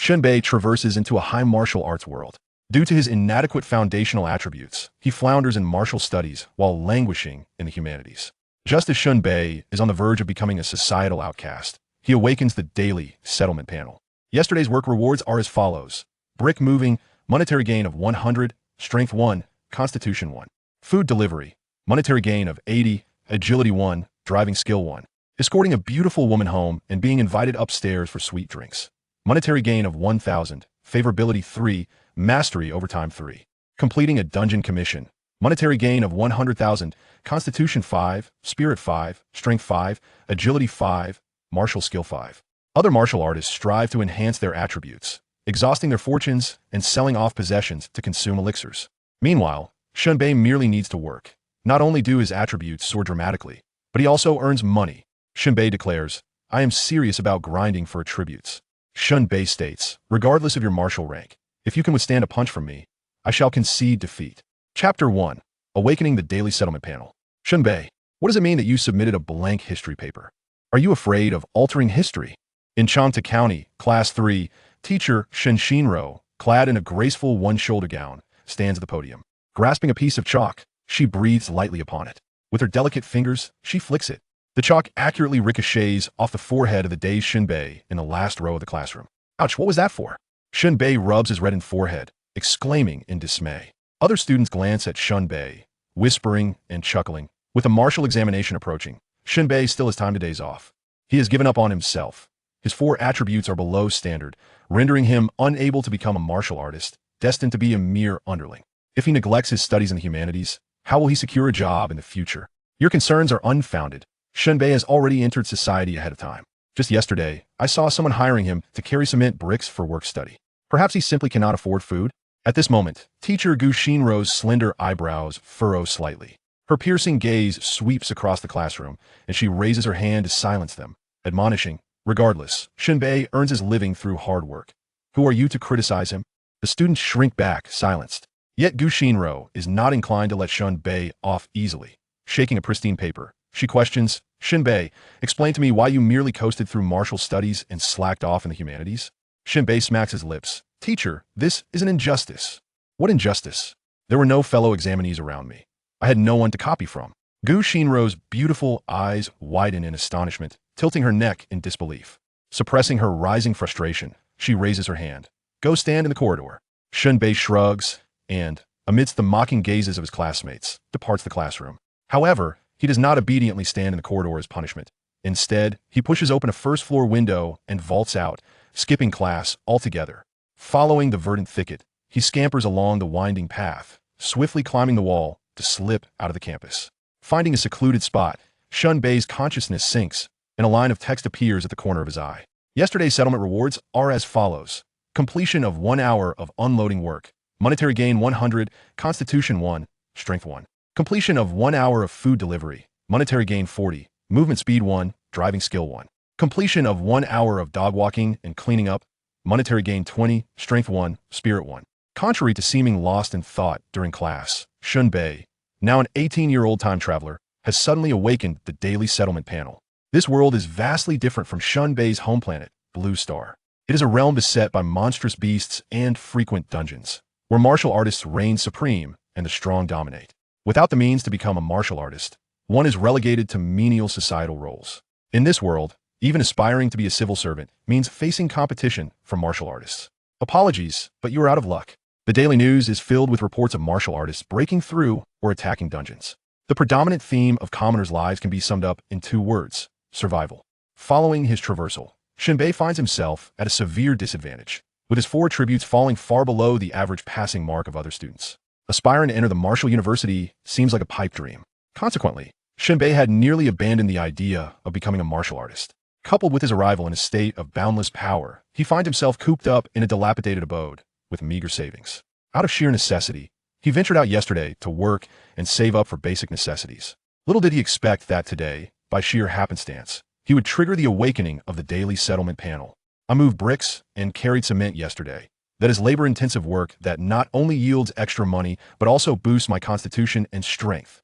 Shen Bei traverses into a high martial arts world. Due to his inadequate foundational attributes, he flounders in martial studies while languishing in the humanities. Just as Shen Bei is on the verge of becoming a societal outcast, he awakens the daily settlement panel. Yesterday's work rewards are as follows. Brick moving, monetary gain of 100, strength 1, constitution 1. Food delivery, monetary gain of 80, agility 1, driving skill 1. Escorting a beautiful woman home and being invited upstairs for sweet drinks. Monetary gain of 1,000, favorability 3, mastery overtime 3. Completing a dungeon commission. Monetary gain of 100,000, constitution 5, spirit 5, strength 5, agility 5, martial skill 5. Other martial artists strive to enhance their attributes, exhausting their fortunes and selling off possessions to consume elixirs. Meanwhile, Shen Bei merely needs to work. Not only do his attributes soar dramatically, but he also earns money. Shen Bei declares, "I am serious about grinding for attributes." Shen Bei states, "Regardless of your martial rank, if you can withstand a punch from me, I shall concede defeat." Chapter 1. Awakening the Daily Settlement Panel. Shen Bei, what does it mean that you submitted a blank history paper? Are you afraid of altering history? In Changta County, Class 3, teacher Shen Shinro, clad in a graceful one-shoulder gown, stands at the podium. Grasping a piece of chalk, she breathes lightly upon it. With her delicate fingers, she flicks it. The chalk accurately ricochets off the forehead of the dazed Shen Bei in the last row of the classroom. Ouch, what was that for? Shen Bei rubs his reddened forehead, exclaiming in dismay. Other students glance at Shen Bei, whispering and chuckling. With a martial examination approaching, Shen Bei still has time to daze off. He has given up on himself. His 4 attributes are below standard, rendering him unable to become a martial artist, destined to be a mere underling. If he neglects his studies in the humanities, how will he secure a job in the future? Your concerns are unfounded. Shen Bei has already entered society ahead of time. Just yesterday, I saw someone hiring him to carry cement bricks for work study. Perhaps he simply cannot afford food? At this moment, teacher Gu Shinro's slender eyebrows furrow slightly. Her piercing gaze sweeps across the classroom, and she raises her hand to silence them, admonishing, "Regardless, Shen Bei earns his living through hard work. Who are you to criticize him?" The students shrink back, silenced. Yet Gu Shinro is not inclined to let Shen Bei off easily. Shaking a pristine paper, she questions, "Shen Bei, explain to me why you merely coasted through martial studies and slacked off in the humanities?" Shen Bei smacks his lips. "Teacher, this is an injustice." "What injustice?" "There were no fellow examinees around me. I had no one to copy from." Gu Shinro's beautiful eyes widen in astonishment, tilting her neck in disbelief. Suppressing her rising frustration, she raises her hand. "Go stand in the corridor." Shen Bei shrugs and, amidst the mocking gazes of his classmates, departs the classroom. However, he does not obediently stand in the corridor as punishment. Instead, he pushes open a first-floor window and vaults out, skipping class altogether. Following the verdant thicket, he scampers along the winding path, swiftly climbing the wall to slip out of the campus. Finding a secluded spot, Shen Bei's consciousness sinks, and a line of text appears at the corner of his eye. Yesterday's settlement rewards are as follows. Completion of 1 hour of unloading work. Monetary gain 100, constitution 1, strength 1. Completion of 1 hour of food delivery. Monetary gain 40, movement speed 1, driving skill 1. Completion of 1 hour of dog walking and cleaning up. Monetary gain 20, strength 1, spirit 1. Contrary to seeming lost in thought during class, Shen Bei, now an 18-year-old time traveler, has suddenly awakened the daily settlement panel. This world is vastly different from Shen Bei's home planet, Blue Star. It is a realm beset by monstrous beasts and frequent dungeons, where martial artists reign supreme and the strong dominate. Without the means to become a martial artist, one is relegated to menial societal roles. In this world, even aspiring to be a civil servant means facing competition from martial artists. Apologies, but you are out of luck. The daily news is filled with reports of martial artists breaking through or attacking dungeons. The predominant theme of commoners' lives can be summed up in 2 words: survival. Following his traversal, Shen Bei finds himself at a severe disadvantage, with his 4 attributes falling far below the average passing mark of other students. Aspiring to enter the martial university seems like a pipe dream. Consequently, Shen Bei had nearly abandoned the idea of becoming a martial artist. Coupled with his arrival in a state of boundless power, he finds himself cooped up in a dilapidated abode with meager savings. Out of sheer necessity, he ventured out yesterday to work and save up for basic necessities. Little did he expect that today, by sheer happenstance, he would trigger the awakening of the daily settlement panel. I moved bricks and carried cement yesterday. That is labor-intensive work that not only yields extra money, but also boosts my constitution and strength.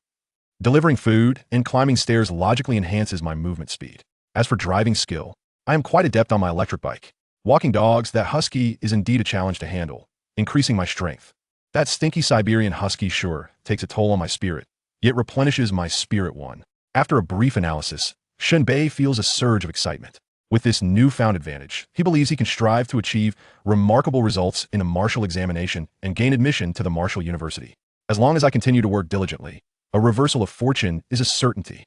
Delivering food and climbing stairs logically enhances my movement speed. As for driving skill, I am quite adept on my electric bike. Walking dogs, that husky is indeed a challenge to handle, increasing my strength. That stinky Siberian husky sure takes a toll on my spirit, yet replenishes my spirit one. After a brief analysis, Shen Bei feels a surge of excitement. With this newfound advantage, he believes he can strive to achieve remarkable results in a martial examination and gain admission to the martial university. As long as I continue to work diligently, a reversal of fortune is a certainty.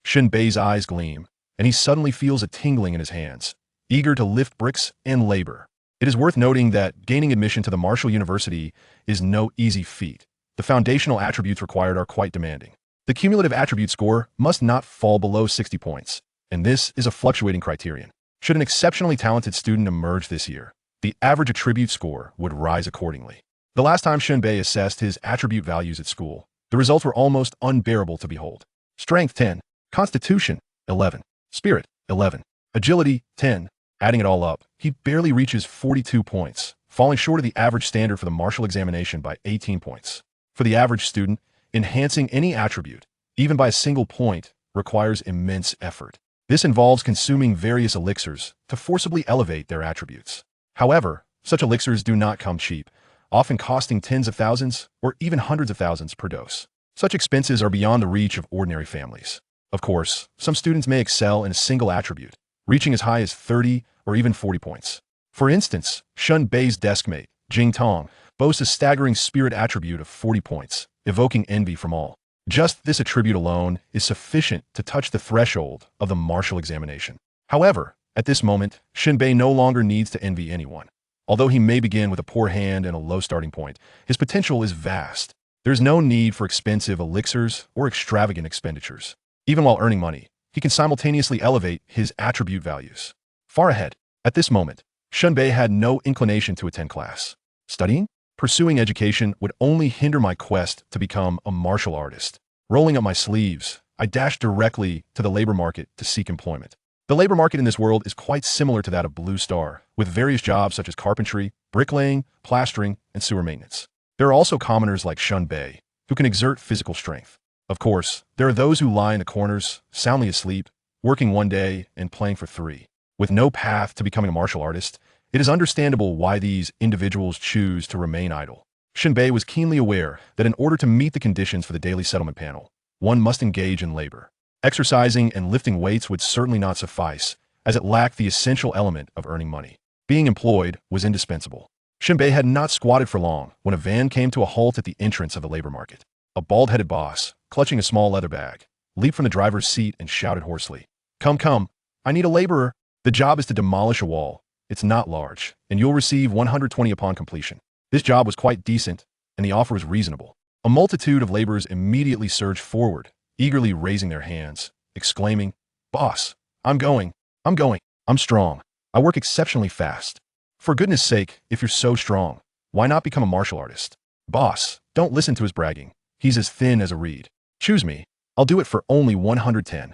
Shen Bei's eyes gleam, and he suddenly feels a tingling in his hands, eager to lift bricks and labor. It is worth noting that gaining admission to the martial university is no easy feat. The foundational attributes required are quite demanding. The cumulative attribute score must not fall below 60 points, and this is a fluctuating criterion. Should an exceptionally talented student emerge this year, the average attribute score would rise accordingly. The last time Shen Bei assessed his attribute values at school, the results were almost unbearable to behold. Strength 10, Constitution 11, Spirit 11, Agility 10. Adding it all up, he barely reaches 42 points, falling short of the average standard for the martial examination by 18 points. For the average student, enhancing any attribute, even by a single point, requires immense effort. This involves consuming various elixirs to forcibly elevate their attributes. However, such elixirs do not come cheap, often costing tens of thousands or even hundreds of thousands per dose. Such expenses are beyond the reach of ordinary families. Of course, some students may excel in a single attribute, reaching as high as 30 or even 40 points. For instance, Shen Bei's deskmate, Jing Tong, boasts a staggering spirit attribute of 40 points, evoking envy from all. Just this attribute alone is sufficient to touch the threshold of the martial examination. However, at this moment, Shen Bei no longer needs to envy anyone. Although he may begin with a poor hand and a low starting point, his potential is vast. There's no need for expensive elixirs or extravagant expenditures. Even while earning money, he can simultaneously elevate his attribute values. Far ahead, at this moment, Shen Bei had no inclination to attend class. Studying? Pursuing education would only hinder my quest to become a martial artist. Rolling up my sleeves, I dashed directly to the labor market to seek employment. The labor market in this world is quite similar to that of Blue Star, with various jobs such as carpentry, bricklaying, plastering, and sewer maintenance. There are also commoners like Shen Bei, who can exert physical strength. Of course, there are those who lie in the corners, soundly asleep, working one day and playing for 3. With no path to becoming a martial artist, it is understandable why these individuals choose to remain idle. Shen Bei was keenly aware that in order to meet the conditions for the daily settlement panel, one must engage in labor. Exercising and lifting weights would certainly not suffice, as it lacked the essential element of earning money. Being employed was indispensable. Shen Bei had not squatted for long when a van came to a halt at the entrance of the labor market. A bald-headed boss, clutching a small leather bag, leaped from the driver's seat and shouted hoarsely, Come, I need a laborer. The job is to demolish a wall. It's not large, and you'll receive 120 upon completion. This job was quite decent, and the offer was reasonable. A multitude of laborers immediately surged forward, eagerly raising their hands, exclaiming, Boss, I'm going, I'm strong. I work exceptionally fast. For goodness sake, if you're so strong, why not become a martial artist? Boss, don't listen to his bragging. He's as thin as a reed. Choose me. I'll do it for only 110.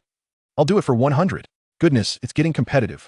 I'll do it for 100. Goodness, it's getting competitive.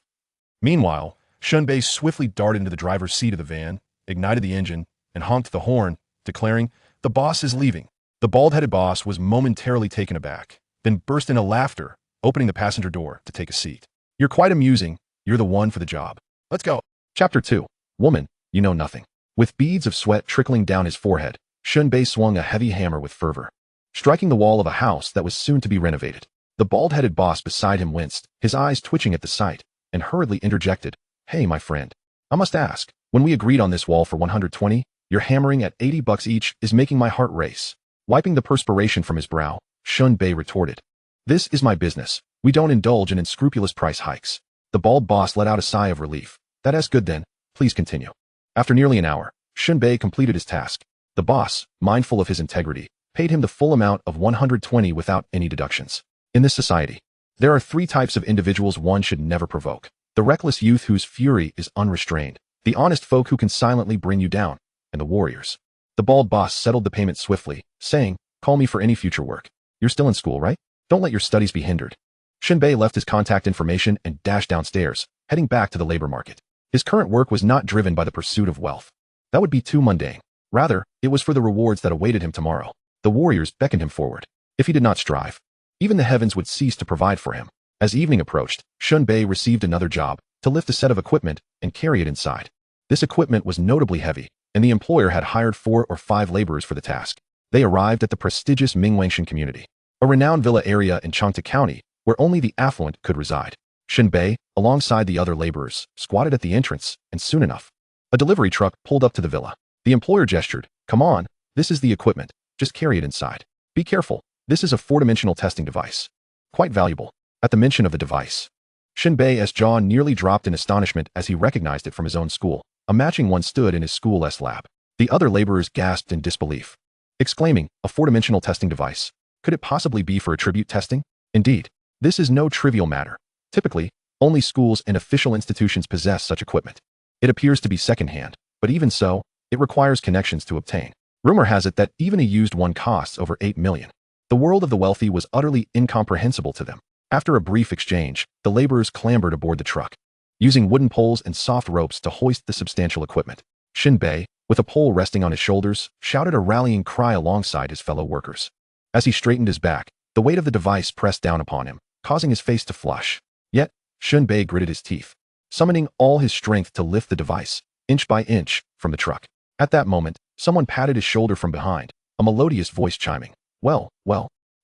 Meanwhile, Shen Bei swiftly darted into the driver's seat of the van, ignited the engine, and honked the horn, declaring, The boss is leaving. The bald-headed boss was momentarily taken aback, then burst into laughter, opening the passenger door to take a seat. You're quite amusing. You're the one for the job. Let's go. Chapter 2. Woman, you know nothing. With beads of sweat trickling down his forehead, Shen Bei swung a heavy hammer with fervor, striking the wall of a house that was soon to be renovated. The bald-headed boss beside him winced, his eyes twitching at the sight, and hurriedly interjected, Hey, my friend. I must ask, when we agreed on this wall for 120, your hammering at $80 each is making my heart race. Wiping the perspiration from his brow, Shen Bei retorted, This is my business. We don't indulge in unscrupulous price hikes. The bald boss let out a sigh of relief. That's good then. Please continue. After nearly an hour, Shen Bei completed his task. The boss, mindful of his integrity, paid him the full amount of 120 without any deductions. In this society, there are 3 types of individuals one should never provoke. The reckless youth whose fury is unrestrained, the honest folk who can silently bring you down, and the warriors. The bald boss settled the payment swiftly, saying, Call me for any future work. You're still in school, right? Don't let your studies be hindered. Shen Bei left his contact information and dashed downstairs, heading back to the labor market. His current work was not driven by the pursuit of wealth. That would be too mundane. Rather, it was for the rewards that awaited him tomorrow. The warriors beckoned him forward. If he did not strive, even the heavens would cease to provide for him. As evening approached, Shen Bei received another job, to to lift a set of equipment and carry it inside. This equipment was notably heavy, and the employer had hired 4 or 5 laborers for the task. They arrived at the prestigious Manhwaeshen community, a renowned villa area in Cheongta County where only the affluent could reside. Shen Bei, alongside the other laborers, squatted at the entrance, and soon enough, a delivery truck pulled up to the villa. The employer gestured, "Come on, this is the equipment, just carry it inside. Be careful, this is a 4-dimensional testing device. Quite valuable." At the mention of the device, Shen Bei's jaw nearly dropped in astonishment as he recognized it from his own school. A matching one stood in his school's lab. The other laborers gasped in disbelief, exclaiming, "A 4-dimensional testing device? Could it possibly be for attribute testing?" Indeed, this is no trivial matter. Typically, only schools and official institutions possess such equipment. It appears to be secondhand, but even so, it requires connections to obtain. Rumor has it that even a used one costs over 8 million. The world of the wealthy was utterly incomprehensible to them. After a brief exchange, the laborers clambered aboard the truck, using wooden poles and soft ropes to hoist the substantial equipment. Shen Bei, with a pole resting on his shoulders, shouted a rallying cry alongside his fellow workers. As he straightened his back, the weight of the device pressed down upon him, causing his face to flush. Yet, Shen Bei gritted his teeth, summoning all his strength to lift the device, inch by inch, from the truck. At that moment, someone patted his shoulder from behind, a melodious voice chiming. Well,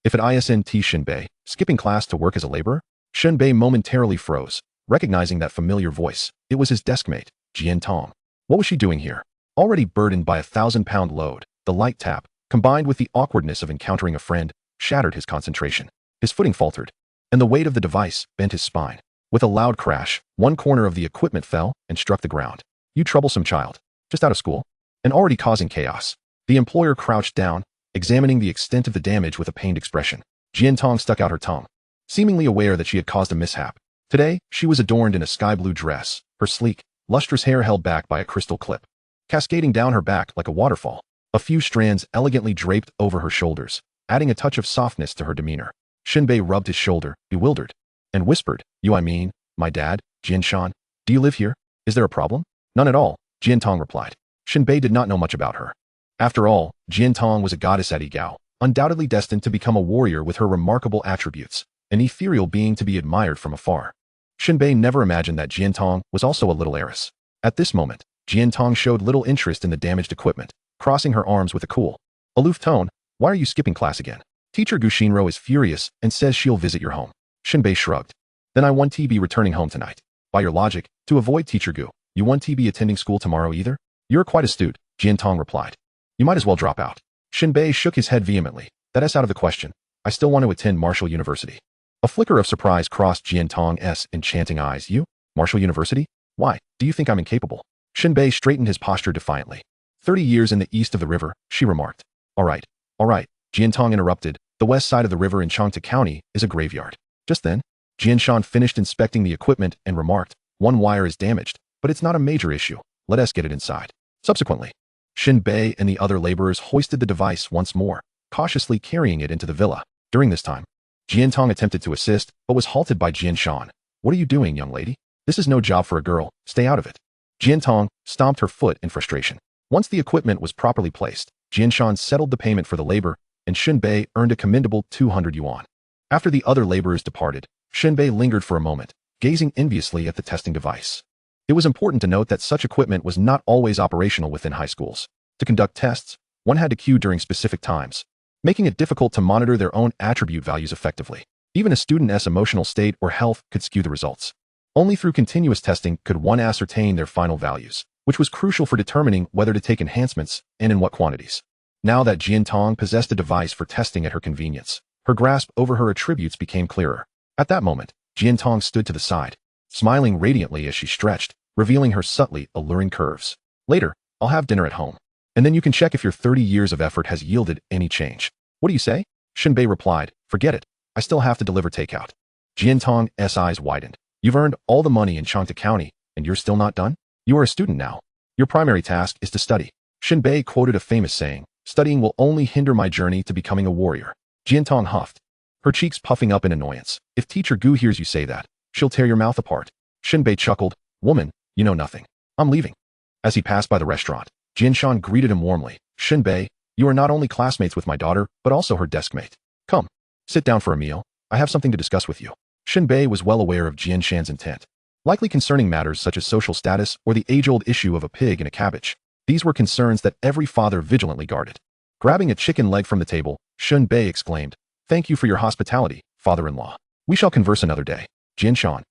if at ISNT Shen Bei, skipping class to work as a laborer?" Shen Bei momentarily froze, recognizing that familiar voice. It was his deskmate, Jian Tong. What was she doing here? Already burdened by a 1,000-pound load, the light tap, combined with the awkwardness of encountering a friend, shattered his concentration. His footing faltered, and the weight of the device bent his spine. With a loud crash, one corner of the equipment fell and struck the ground. "You troublesome child. Just out of school? And already causing chaos." The employer crouched down, examining the extent of the damage with a pained expression. Jian Tong stuck out her tongue, seemingly aware that she had caused a mishap. Today, she was adorned in a sky-blue dress, her sleek, lustrous hair held back by a crystal clip, cascading down her back like a waterfall. A few strands elegantly draped over her shoulders, adding a touch of softness to her demeanor. Shen Bei rubbed his shoulder, bewildered, and whispered, "You, I mean, my dad, Jian Shan. Do you live here? Is there a problem?" "None at all," Jian Tong replied. Shen Bei did not know much about her. After all, Jian Tong was a goddess at Igao, undoubtedly destined to become a warrior with her remarkable attributes, an ethereal being to be admired from afar. Shen Bei never imagined that Jian Tong was also a little heiress. At this moment, Jian Tong showed little interest in the damaged equipment, crossing her arms with a cool, aloof tone. "Why are you skipping class again? Teacher Gu Shinro is furious and says she'll visit your home." Shen Bei shrugged. "Then I won't be returning home tonight." "By your logic, to avoid Teacher Gu, you won't be attending school tomorrow either?" "You're quite astute," Jian Tong replied. "You might as well drop out." Shen Bei shook his head vehemently. "That's out of the question. I still want to attend Martial University." A flicker of surprise crossed Jian Tong's enchanting eyes. "You? Martial University? Why, do you think I'm incapable?" Shen Bei straightened his posture defiantly. 30 years in the east of the river," she remarked. All right, Jian Tong interrupted. "The west side of the river in Cheongta County is a graveyard." Just then, Jian Shan finished inspecting the equipment and remarked, "One wire is damaged, but it's not a major issue. Let us get it inside." Subsequently, Shen Bei and the other laborers hoisted the device once more, cautiously carrying it into the villa. During this time, Jian Tong attempted to assist, but was halted by Jian Shan. "What are you doing, young lady? This is no job for a girl. Stay out of it." Jian Tong stomped her foot in frustration. Once the equipment was properly placed, Jian Shan settled the payment for the labor, and Shen Bei earned a commendable 200 yuan. After the other laborers departed, Shen Bei lingered for a moment, gazing enviously at the testing device. It was important to note that such equipment was not always operational within high schools. To conduct tests, one had to queue during specific times, making it difficult to monitor their own attribute values effectively. Even a student's emotional state or health could skew the results. Only through continuous testing could one ascertain their final values, which was crucial for determining whether to take enhancements and in what quantities. Now that Jian Tong possessed a device for testing at her convenience, her grasp over her attributes became clearer. At that moment, Jian Tong stood to the side, smiling radiantly as she stretched, revealing her subtly alluring curves. "Later, I'll have dinner at home, and then you can check if your 30 years of effort has yielded any change." "What do you say?" Shen Bei replied. "Forget it. I still have to deliver takeout." Jian Tong's eyes widened. "You've earned all the money in Cheongta County, and you're still not done? You are a student now. Your primary task is to study." Shen Bei quoted a famous saying, "Studying will only hinder my journey to becoming a warrior." Jian Tong huffed, her cheeks puffing up in annoyance. "If Teacher Gu hears you say that, she'll tear your mouth apart." Shen Bei chuckled. "Woman, you know nothing. I'm leaving." As he passed by the restaurant, Jian Shan greeted him warmly. "Shen Bei, you are not only classmates with my daughter, but also her deskmate. Come, sit down for a meal. I have something to discuss with you." Shen Bei was well aware of Jian Shan's intent. likely concerning matters such as social status or the age-old issue of a pig and a cabbage. These were concerns that every father vigilantly guarded. Grabbing a chicken leg from the table, Shen Bei exclaimed, "Thank you for your hospitality, father-in-law. We shall converse another day." Jian Shan.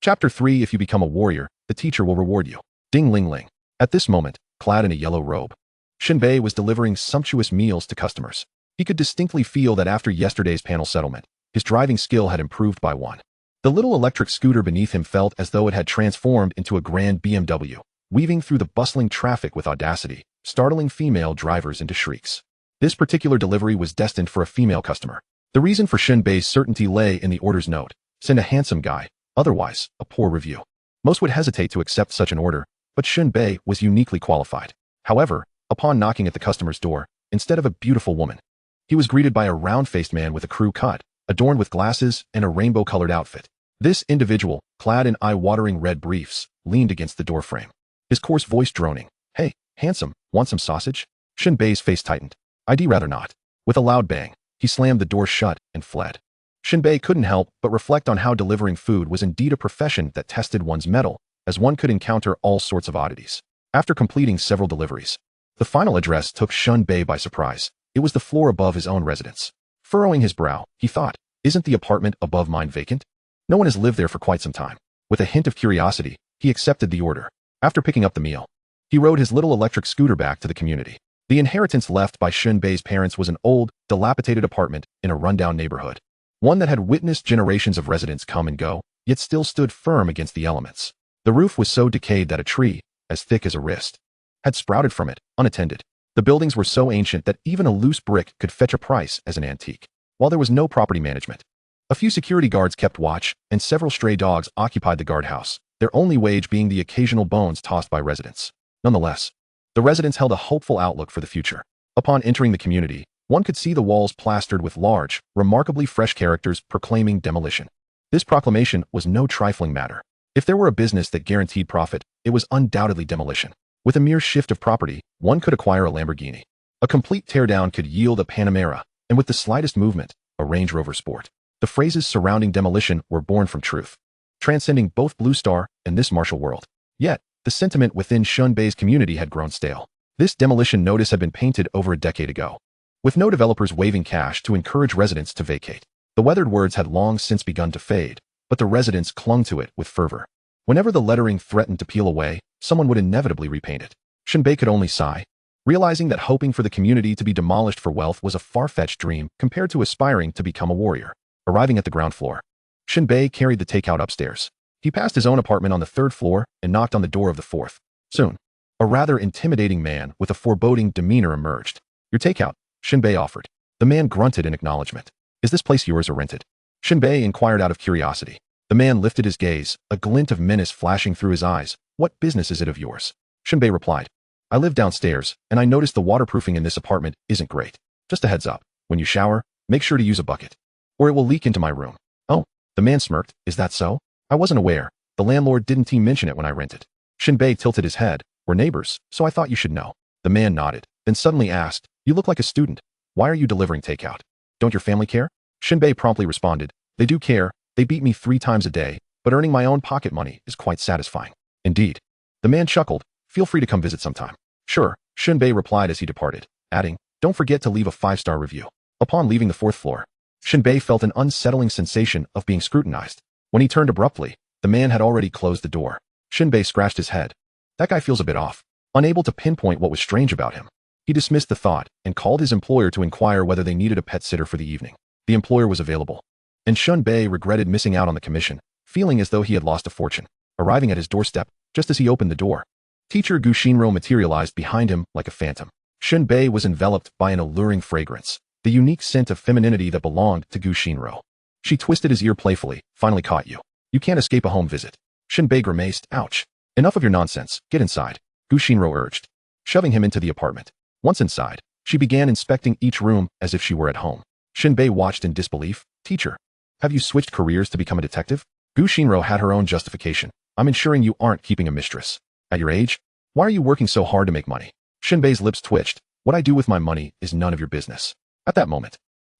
Chapter 3. If you become a warrior, the teacher will reward you. Ding ling ling. At this moment, clad in a yellow robe, Shen Bei was delivering sumptuous meals to customers. He could distinctly feel that after yesterday's panel settlement, his driving skill had improved by one. The little electric scooter beneath him felt as though it had transformed into a grand BMW, weaving through the bustling traffic with audacity, startling female drivers into shrieks. This particular delivery was destined for a female customer. The reason for Shen Bei's certainty lay in the order's note: send a handsome guy, otherwise, a poor review. Most would hesitate to accept such an order, but Shen Bei was uniquely qualified. However, upon knocking at the customer's door, instead of a beautiful woman, he was greeted by a round-faced man with a crew cut, adorned with glasses and a rainbow-colored outfit. This individual, clad in eye-watering red briefs, leaned against the doorframe, his coarse voice droning. "Hey, handsome, want some sausage?" Shen Bei's face tightened. "I'd rather not." With a loud bang, he slammed the door shut and fled. Shen Bei couldn't help but reflect on how delivering food was indeed a profession that tested one's mettle, as one could encounter all sorts of oddities. After completing several deliveries, the final address took Shen Bei by surprise. It was the floor above his own residence. Furrowing his brow, he thought, "Isn't the apartment above mine vacant? No one has lived there for quite some time." With a hint of curiosity, he accepted the order. After picking up the meal, he rode his little electric scooter back to the community. The inheritance left by Shen Bei's parents was an old, dilapidated apartment in a rundown neighborhood. One that had witnessed generations of residents come and go, yet still stood firm against the elements. The roof was so decayed that a tree, as thick as a wrist, had sprouted from it, unattended. The buildings were so ancient that even a loose brick could fetch a price as an antique. While there was no property management, a few security guards kept watch, and several stray dogs occupied the guardhouse, their only wage being the occasional bones tossed by residents. Nonetheless, the residents held a hopeful outlook for the future. Upon entering the community, one could see the walls plastered with large, remarkably fresh characters proclaiming demolition. This proclamation was no trifling matter. If there were a business that guaranteed profit, it was undoubtedly demolition. With a mere shift of property, one could acquire a Lamborghini. A complete teardown could yield a Panamera, and with the slightest movement, a Range Rover Sport. The phrases surrounding demolition were born from truth, transcending both Blue Star and this martial world. Yet, the sentiment within Shen Bei's community had grown stale. This demolition notice had been painted over a decade ago, with no developers waving cash to encourage residents to vacate. The weathered words had long since begun to fade, but the residents clung to it with fervor. Whenever the lettering threatened to peel away, someone would inevitably repaint it. Shen Bei could only sigh, realizing that hoping for the community to be demolished for wealth was a far-fetched dream compared to aspiring to become a warrior. Arriving at the ground floor, Shen Bei carried the takeout upstairs. He passed his own apartment on the 3rd floor and knocked on the door of the 4th. Soon, a rather intimidating man with a foreboding demeanor emerged. "Your takeout," Shen Bei offered. The man grunted in acknowledgement. "Is this place yours or rented?" Shen Bei inquired out of curiosity. The man lifted his gaze, a glint of menace flashing through his eyes. "What business is it of yours?" Shen Bei replied, "I live downstairs, and I noticed the waterproofing in this apartment isn't great. Just a heads up, when you shower, make sure to use a bucket, or it will leak into my room." "Oh," the man smirked, "is that so? I wasn't aware. The landlord didn't even mention it when I rented." Shen Bei tilted his head. "We're neighbors, so I thought you should know." The man nodded, then suddenly asked, "You look like a student. Why are you delivering takeout? Don't your family care?" Shen Bei promptly responded, "They do care. They beat me 3 times a day, but earning my own pocket money is quite satisfying." "Indeed." The man chuckled. "Feel free to come visit sometime." "Sure," Shen Bei replied as he departed, adding, "Don't forget to leave a 5-star review." Upon leaving the 4th floor, Shen Bei felt an unsettling sensation of being scrutinized. When he turned abruptly, the man had already closed the door. Shen Bei scratched his head. That guy feels a bit off. Unable to pinpoint what was strange about him, he dismissed the thought and called his employer to inquire whether they needed a pet sitter for the evening. The employer was available, and Shen Bei regretted missing out on the commission, feeling as though he had lost a fortune. Arriving at his doorstep, just as he opened the door, teacher Gu Xinro materialized behind him like a phantom. Shen Bei was enveloped by an alluring fragrance, the unique scent of femininity that belonged to Gu Xinro. She twisted his ear playfully. "Finally caught you. You can't escape a home visit." Shen Bei grimaced. "Ouch. Enough of your nonsense. Get inside," Gu Xinro urged, shoving him into the apartment. Once inside, she began inspecting each room as if she were at home. Shen Bei watched in disbelief. "Teacher, have you switched careers to become a detective?" Gu Xinro had her own justification. "I'm ensuring you aren't keeping a mistress. At your age, why are you working so hard to make money?" Shen Bei's lips twitched. "What I do with my money is none of your business." At that moment,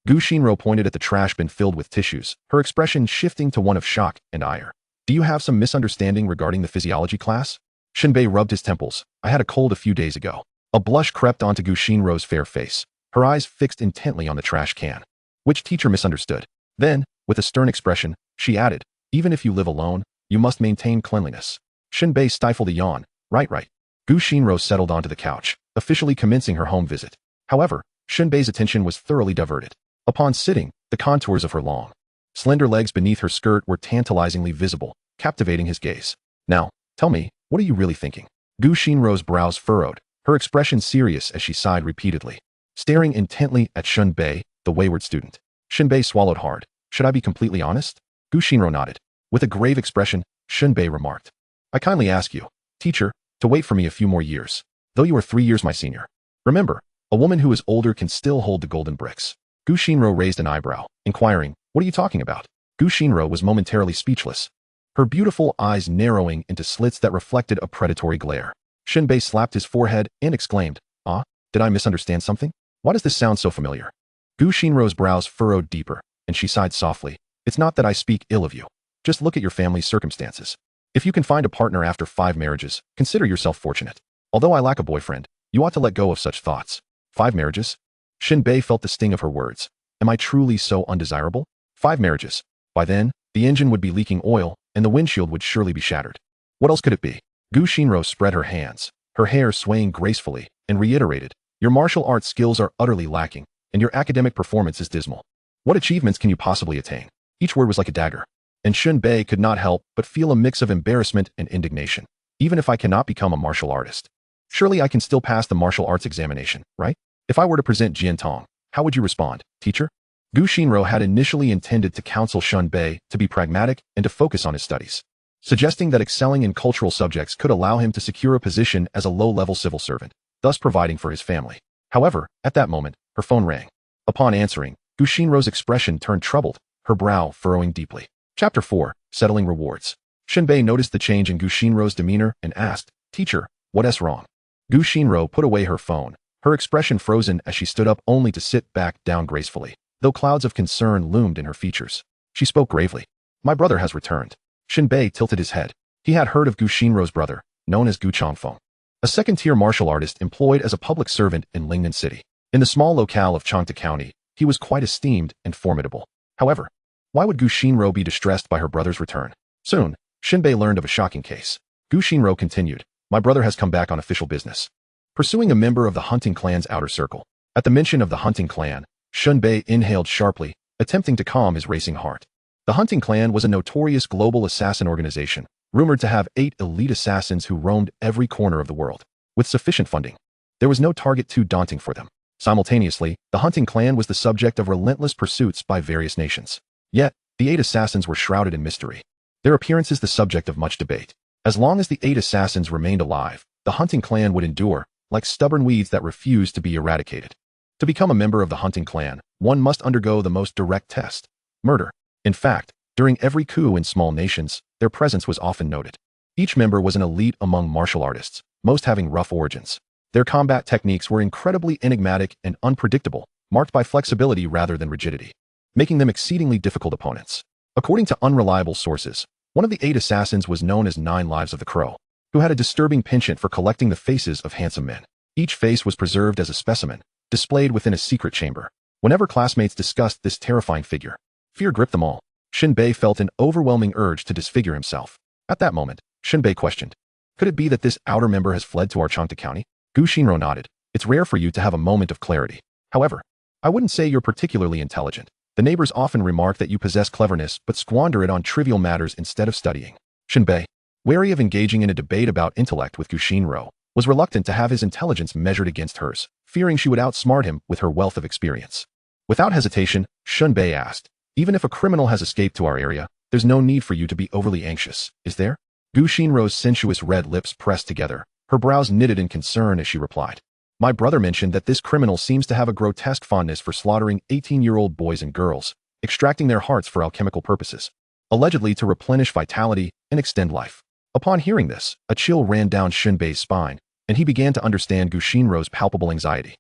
Gu Xinro pointed at the trash bin filled with tissues, her expression shifting to one of shock and ire. Do you have some misunderstanding regarding the physiology class? Shen Bei rubbed his temples. I had a cold a few days ago. A blush crept onto Gu Xinrou's fair face, her eyes fixed intently on the trash can. Which teacher misunderstood? Then, with a stern expression, she added, even if you live alone, you must maintain cleanliness. Shen Bei stifled a yawn. Right. Gu Xinrou settled onto the couch, officially commencing her home visit. However, Shen Bei's attention was thoroughly diverted. Upon sitting, the contours of her long, slender legs beneath her skirt were tantalizingly visible, captivating his gaze. Now, tell me, what are you really thinking? Gu Xinrou's brows furrowed, her expression serious as she sighed repeatedly, staring intently at Shen Bei, the wayward student. Shen Bei swallowed hard. Should I be completely honest? Gu Xinrou nodded. With a grave expression, Shen Bei remarked, I kindly ask you, teacher, to wait for me a few more years, though you are 3 years my senior. Remember, a woman who is older can still hold the golden bricks. Gu Xinrou raised an eyebrow, inquiring, what are you talking about? Gu Xinrou was momentarily speechless, her beautiful eyes narrowing into slits that reflected a predatory glare. Shen Bei slapped his forehead and exclaimed, did I misunderstand something? Why does this sound so familiar? Gu Xinrou's brows furrowed deeper, and she sighed softly. It's not that I speak ill of you. Just look at your family's circumstances. If you can find a partner after 5 marriages, consider yourself fortunate. Although I lack a boyfriend, you ought to let go of such thoughts. 5 marriages? Shen Bei felt the sting of her words. Am I truly so undesirable? 5 marriages. By then, the engine would be leaking oil, and the windshield would surely be shattered. What else could it be? Gu Xinrou spread her hands, her hair swaying gracefully, and reiterated, your martial arts skills are utterly lacking, and your academic performance is dismal. What achievements can you possibly attain? Each word was like a dagger, and Shen Bei could not help but feel a mix of embarrassment and indignation. Even if I cannot become a martial artist, surely I can still pass the martial arts examination, right? If I were to present Jian Tong, how would you respond, teacher? Gu Xinrou had initially intended to counsel Shen Bei to be pragmatic and to focus on his studies, suggesting that excelling in cultural subjects could allow him to secure a position as a low-level civil servant, thus providing for his family. However, at that moment, her phone rang. Upon answering, Gu Xinrou's expression turned troubled, her brow furrowing deeply. Chapter 4, Settling Rewards. Shen Bei noticed the change in Gu Xinrou's demeanor and asked, Teacher, what's wrong? Gu Xinrou put away her phone, her expression frozen as she stood up only to sit back down gracefully, though clouds of concern loomed in her features. She spoke gravely. My brother has returned. Shen Bei tilted his head. He had heard of Gu Xinrou's brother, known as Gu Changfeng, a second-tier martial artist employed as a public servant in Lingnan City. In the small locale of Changta County, he was quite esteemed and formidable. However, why would Gu Xinrou be distressed by her brother's return? Soon, Shen Bei learned of a shocking case. Gu Xinrou continued, my brother has come back on official business, pursuing a member of the hunting clan's outer circle. At the mention of the hunting clan, Shen Bei inhaled sharply, attempting to calm his racing heart. The hunting clan was a notorious global assassin organization, rumored to have 8 elite assassins who roamed every corner of the world. With sufficient funding, there was no target too daunting for them. Simultaneously, the hunting clan was the subject of relentless pursuits by various nations. Yet, the 8 assassins were shrouded in mystery, their appearances the subject of much debate. As long as the 8 assassins remained alive, the hunting clan would endure, like stubborn weeds that refused to be eradicated. To become a member of the hunting clan, one must undergo the most direct test: murder. In fact, during every coup in small nations, their presence was often noted. Each member was an elite among martial artists, most having rough origins. Their combat techniques were incredibly enigmatic and unpredictable, marked by flexibility rather than rigidity, making them exceedingly difficult opponents. According to unreliable sources, one of the 8 assassins was known as 9 Lives of the Crow, who had a disturbing penchant for collecting the faces of handsome men. Each face was preserved as a specimen, displayed within a secret chamber. Whenever classmates discussed this terrifying figure, fear gripped them all. Shen Bei felt an overwhelming urge to disfigure himself. At that moment, Shen Bei questioned, could it be that this outer member has fled to our Changta County? Gu Xinrou nodded. It's rare for you to have a moment of clarity. However, I wouldn't say you're particularly intelligent. The neighbors often remark that you possess cleverness but squander it on trivial matters instead of studying. Shen Bei, wary of engaging in a debate about intellect with Gu Xinrou, was reluctant to have his intelligence measured against hers, fearing she would outsmart him with her wealth of experience. Without hesitation, Shen Bei asked, even if a criminal has escaped to our area, there's no need for you to be overly anxious, is there? Gu Xinrou's sensuous red lips pressed together, her brows knitted in concern as she replied. My brother mentioned that this criminal seems to have a grotesque fondness for slaughtering 18-year-old boys and girls, extracting their hearts for alchemical purposes, allegedly to replenish vitality and extend life. Upon hearing this, a chill ran down Shen Bei's spine, and he began to understand Gu Xinrou's palpable anxiety.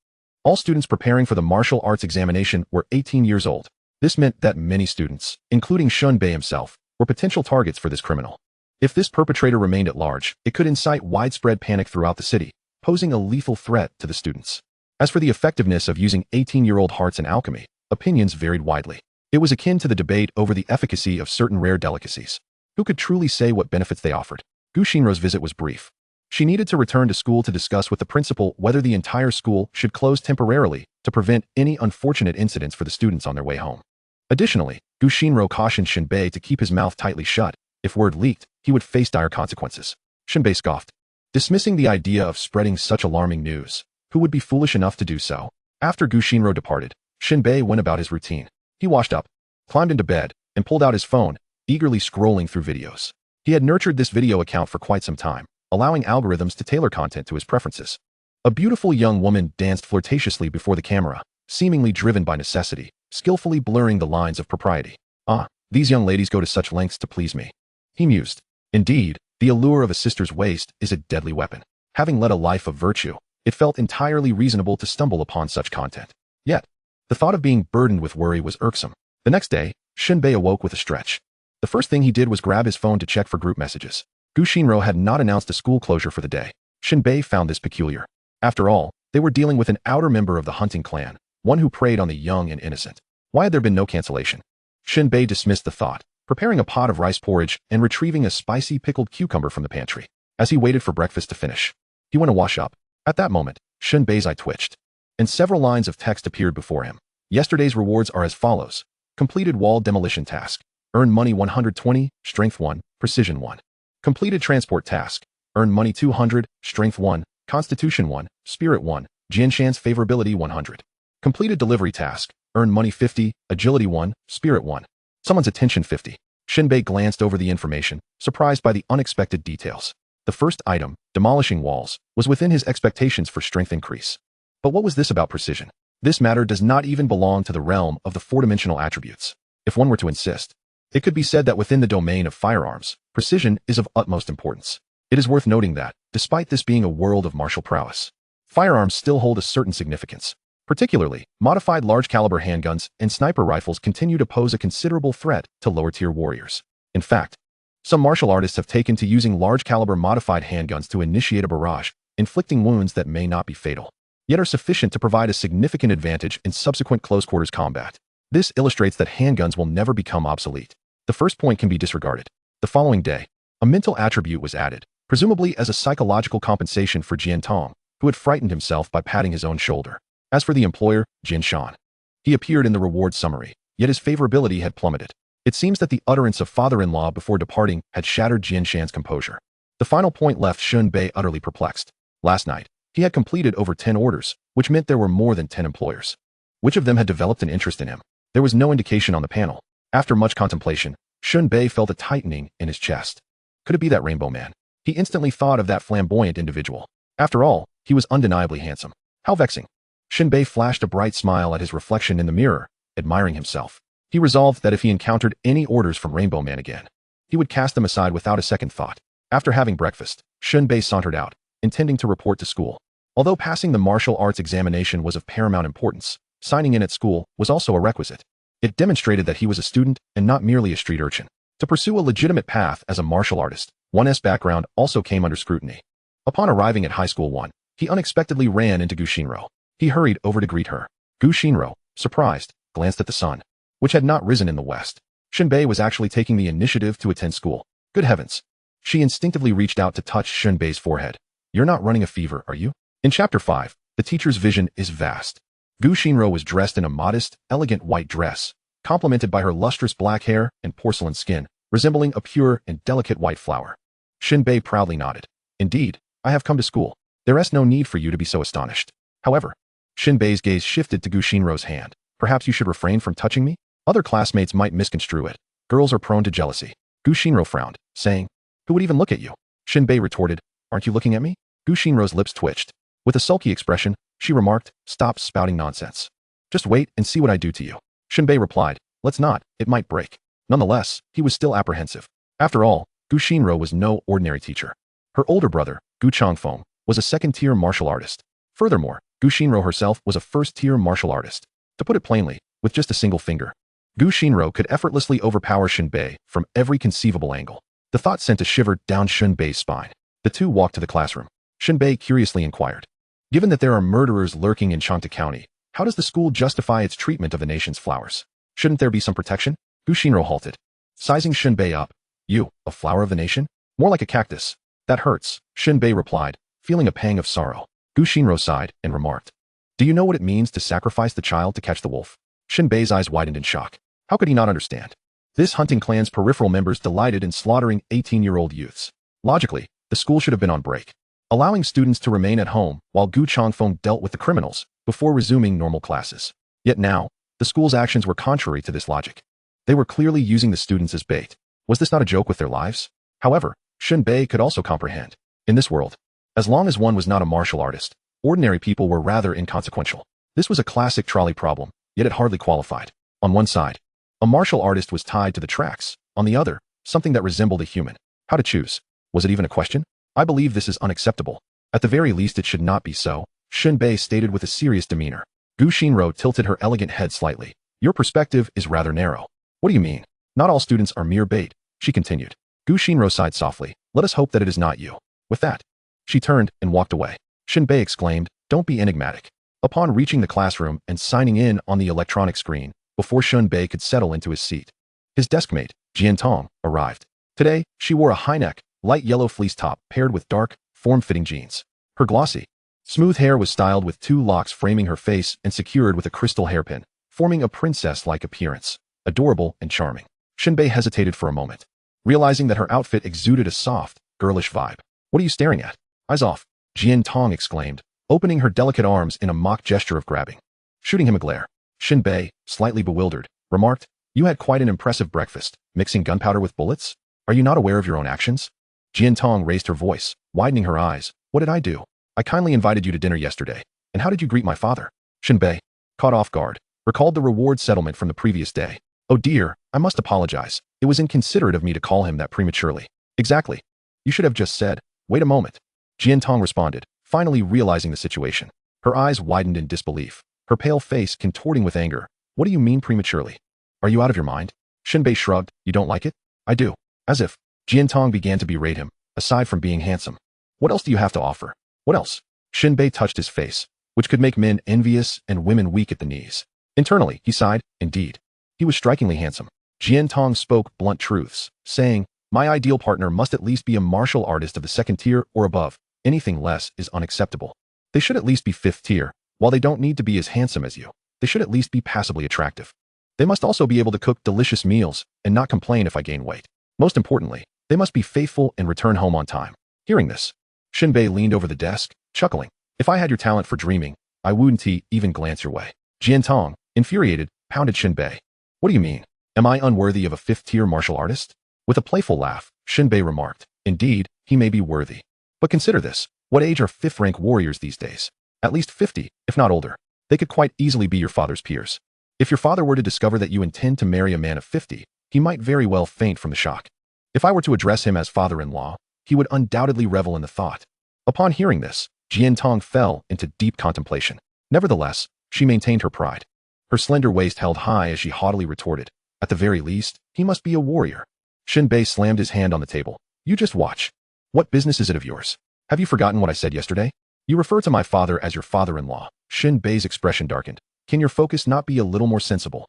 All students preparing for the martial arts examination were 18 years old. This meant that many students, including Shen Bei himself, were potential targets for this criminal. If this perpetrator remained at large, it could incite widespread panic throughout the city, posing a lethal threat to the students. As for the effectiveness of using 18-year-old hearts in alchemy, opinions varied widely. It was akin to the debate over the efficacy of certain rare delicacies. Who could truly say what benefits they offered? Gu Xinrou's visit was brief. She needed to return to school to discuss with the principal whether the entire school should close temporarily to prevent any unfortunate incidents for the students on their way home. Additionally, Gu Xinrou cautioned Shen Bei to keep his mouth tightly shut. If word leaked, he would face dire consequences. Shen Bei scoffed, dismissing the idea of spreading such alarming news. Who would be foolish enough to do so? After Gu Xinrou departed, Shen Bei went about his routine. He washed up, climbed into bed, and pulled out his phone, eagerly scrolling through videos. He had nurtured this video account for quite some time, allowing algorithms to tailor content to his preferences. A beautiful young woman danced flirtatiously before the camera, seemingly driven by necessity, skillfully blurring the lines of propriety. Ah, these young ladies go to such lengths to please me. He mused. Indeed, the allure of a sister's waist is a deadly weapon. Having led a life of virtue, it felt entirely reasonable to stumble upon such content. Yet, the thought of being burdened with worry was irksome. The next day, Shen Bei awoke with a stretch. The first thing he did was grab his phone to check for group messages. Gu Xinrou had not announced a school closure for the day. Shen Bei found this peculiar. After all, they were dealing with an outer member of the hunting clan, one who preyed on the young and innocent. Why had there been no cancellation? Shen Bei dismissed the thought, preparing a pot of rice porridge and retrieving a spicy pickled cucumber from the pantry. As he waited for breakfast to finish, he went to wash up. At that moment, Shen Bei's eye twitched, and several lines of text appeared before him. Yesterday's rewards are as follows. Completed wall demolition task. Earn money 120, strength 1, precision 1. Completed transport task. Earn money 200, strength 1, constitution 1, spirit 1, Jianshan's favorability 100. Completed delivery task. Earn money 50, agility 1, spirit 1. Someone's attention 50. Shen Bei glanced over the information, surprised by the unexpected details. The first item, demolishing walls, was within his expectations for strength increase. But what was this about precision? This matter does not even belong to the realm of the four-dimensional attributes. If one were to insist, it could be said that within the domain of firearms, precision is of utmost importance. It is worth noting that, despite this being a world of martial prowess, firearms still hold a certain significance. Particularly, modified large-caliber handguns and sniper rifles continue to pose a considerable threat to lower-tier warriors. In fact, some martial artists have taken to using large-caliber modified handguns to initiate a barrage, inflicting wounds that may not be fatal, yet are sufficient to provide a significant advantage in subsequent close-quarters combat. This illustrates that handguns will never become obsolete. The first point can be disregarded. The following day, a mental attribute was added, presumably as a psychological compensation for Jian Tong, who had frightened himself by patting his own shoulder. As for the employer, Jian Shan, he appeared in the reward summary, yet his favorability had plummeted. It seems that the utterance of father-in-law before departing had shattered Jian Shan's composure. The final point left Shen Bei utterly perplexed. Last night, he had completed over 10 orders, which meant there were more than 10 employers. Which of them had developed an interest in him? There was no indication on the panel. After much contemplation, Shen Bei felt a tightening in his chest. Could it be that rainbow man? He instantly thought of that flamboyant individual. After all, he was undeniably handsome. How vexing. Shen Bei flashed a bright smile at his reflection in the mirror, admiring himself. He resolved that if he encountered any orders from Rainbow Man again, he would cast them aside without a second thought. After having breakfast, Shen Bei sauntered out, intending to report to school. Although passing the martial arts examination was of paramount importance, signing in at school was also a requisite. It demonstrated that he was a student and not merely a street urchin. To pursue a legitimate path as a martial artist, one's background also came under scrutiny. Upon arriving at High School 1, he unexpectedly ran into Gu Xinrou. He hurried over to greet her. Gu Xinrou, surprised, glanced at the sun, which had not risen in the west. Shen Bei was actually taking the initiative to attend school. Good heavens. She instinctively reached out to touch Shen Bei's forehead. You're not running a fever, are you? In Chapter 5, the teacher's vision is vast. Gu Xinrou was dressed in a modest, elegant white dress, complemented by her lustrous black hair and porcelain skin, resembling a pure and delicate white flower. Shen Bei proudly nodded. Indeed, I have come to school. There is no need for you to be so astonished. However, Shen Bei's gaze shifted to Gu Xinrou's hand. Perhaps you should refrain from touching me? Other classmates might misconstrue it. Girls are prone to jealousy. Gu Xinrou frowned, saying, Who would even look at you? Shen Bei retorted, Aren't you looking at me? Gu Xinrou's lips twitched. With a sulky expression, she remarked, Stop spouting nonsense. Just wait and see what I do to you. Shen Bei replied, Let's not, it might break. Nonetheless, he was still apprehensive. After all, Gu Xinrou was no ordinary teacher. Her older brother, Gu Changfeng, was a second-tier martial artist. Furthermore, Gu Xinrou herself was a first-tier martial artist. To put it plainly, with just a single finger, Gu Xinro could effortlessly overpower Shen Bei from every conceivable angle. The thought sent a shiver down Shen Bei's spine. The two walked to the classroom. Shen Bei curiously inquired, "Given that there are murderers lurking in Changta County, how does the school justify its treatment of the nation's flowers? Shouldn't there be some protection?" Gu Xinro halted, sizing Shen Bei up. "You, a flower of the nation? More like a cactus. That hurts," Shen Bei replied, feeling a pang of sorrow. Gu Xinro sighed and remarked, "Do you know what it means to sacrifice the child to catch the wolf?" Shen Bei's eyes widened in shock. How could he not understand? This hunting clan's peripheral members delighted in slaughtering 18-year-old youths. Logically, the school should have been on break, allowing students to remain at home while Gu Changfeng dealt with the criminals before resuming normal classes. Yet now, the school's actions were contrary to this logic. They were clearly using the students as bait. Was this not a joke with their lives? However, Shen Bei could also comprehend. In this world, as long as one was not a martial artist, ordinary people were rather inconsequential. This was a classic trolley problem, yet it hardly qualified. On one side, a martial artist was tied to the tracks. On the other, something that resembled a human. How to choose? Was it even a question? I believe this is unacceptable. At the very least it should not be so, Shen Bei stated with a serious demeanor. Gu Xinro tilted her elegant head slightly. Your perspective is rather narrow. What do you mean? Not all students are mere bait, she continued. Gu Xinro sighed softly. Let us hope that it is not you. With that, she turned and walked away. Shen Bei exclaimed, Don't be enigmatic. Upon reaching the classroom and signing in on the electronic screen, before Shen Bei could settle into his seat, his deskmate, Jian Tong, arrived. Today, she wore a high-neck, light yellow fleece top paired with dark, form-fitting jeans. Her glossy, smooth hair was styled with 2 locks framing her face and secured with a crystal hairpin, forming a princess-like appearance, adorable and charming. Shen Bei hesitated for a moment, realizing that her outfit exuded a soft, girlish vibe. What are you staring at? Eyes off, Jian Tong exclaimed, opening her delicate arms in a mock gesture of grabbing. Shooting him a glare, Shen Bei, slightly bewildered, remarked, You had quite an impressive breakfast, mixing gunpowder with bullets? Are you not aware of your own actions? Jian Tong raised her voice, widening her eyes. What did I do? I kindly invited you to dinner yesterday. And how did you greet my father? Shen Bei, caught off guard, recalled the reward settlement from the previous day. Oh dear, I must apologize. It was inconsiderate of me to call him that prematurely. Exactly. You should have just said, wait a moment. Jian Tong responded, finally realizing the situation. Her eyes widened in disbelief, her pale face contorting with anger. What do you mean prematurely? Are you out of your mind? Shen Bei shrugged. You don't like it? I do. As if. Jian Tong began to berate him, aside from being handsome. What else do you have to offer? What else? Shen Bei touched his face, which could make men envious and women weak at the knees. Internally, he sighed. Indeed. He was strikingly handsome. Jian Tong spoke blunt truths, saying, My ideal partner must at least be a martial artist of the 2nd tier or above. Anything less is unacceptable. They should at least be 5th tier. While they don't need to be as handsome as you, they should at least be passably attractive. They must also be able to cook delicious meals and not complain if I gain weight. Most importantly, they must be faithful and return home on time. Hearing this, Shen Bei leaned over the desk, chuckling. If I had your talent for dreaming, I wouldn't even glance your way. Jian Tong, infuriated, pounded Shen Bei. What do you mean? Am I unworthy of a 5th tier martial artist? With a playful laugh, Shen Bei remarked, Indeed, he may be worthy. But consider this. What age are 5th rank warriors these days? At least 50, if not older. They could quite easily be your father's peers. If your father were to discover that you intend to marry a man of 50, he might very well faint from the shock. If I were to address him as father-in-law, he would undoubtedly revel in the thought. Upon hearing this, Jian Tong fell into deep contemplation. Nevertheless, she maintained her pride. Her slender waist held high as she haughtily retorted, At the very least, he must be a warrior. Shen Bei slammed his hand on the table. You just watch. What business is it of yours? Have you forgotten what I said yesterday? You refer to my father as your father-in-law. Shen Bei's expression darkened. Can your focus not be a little more sensible?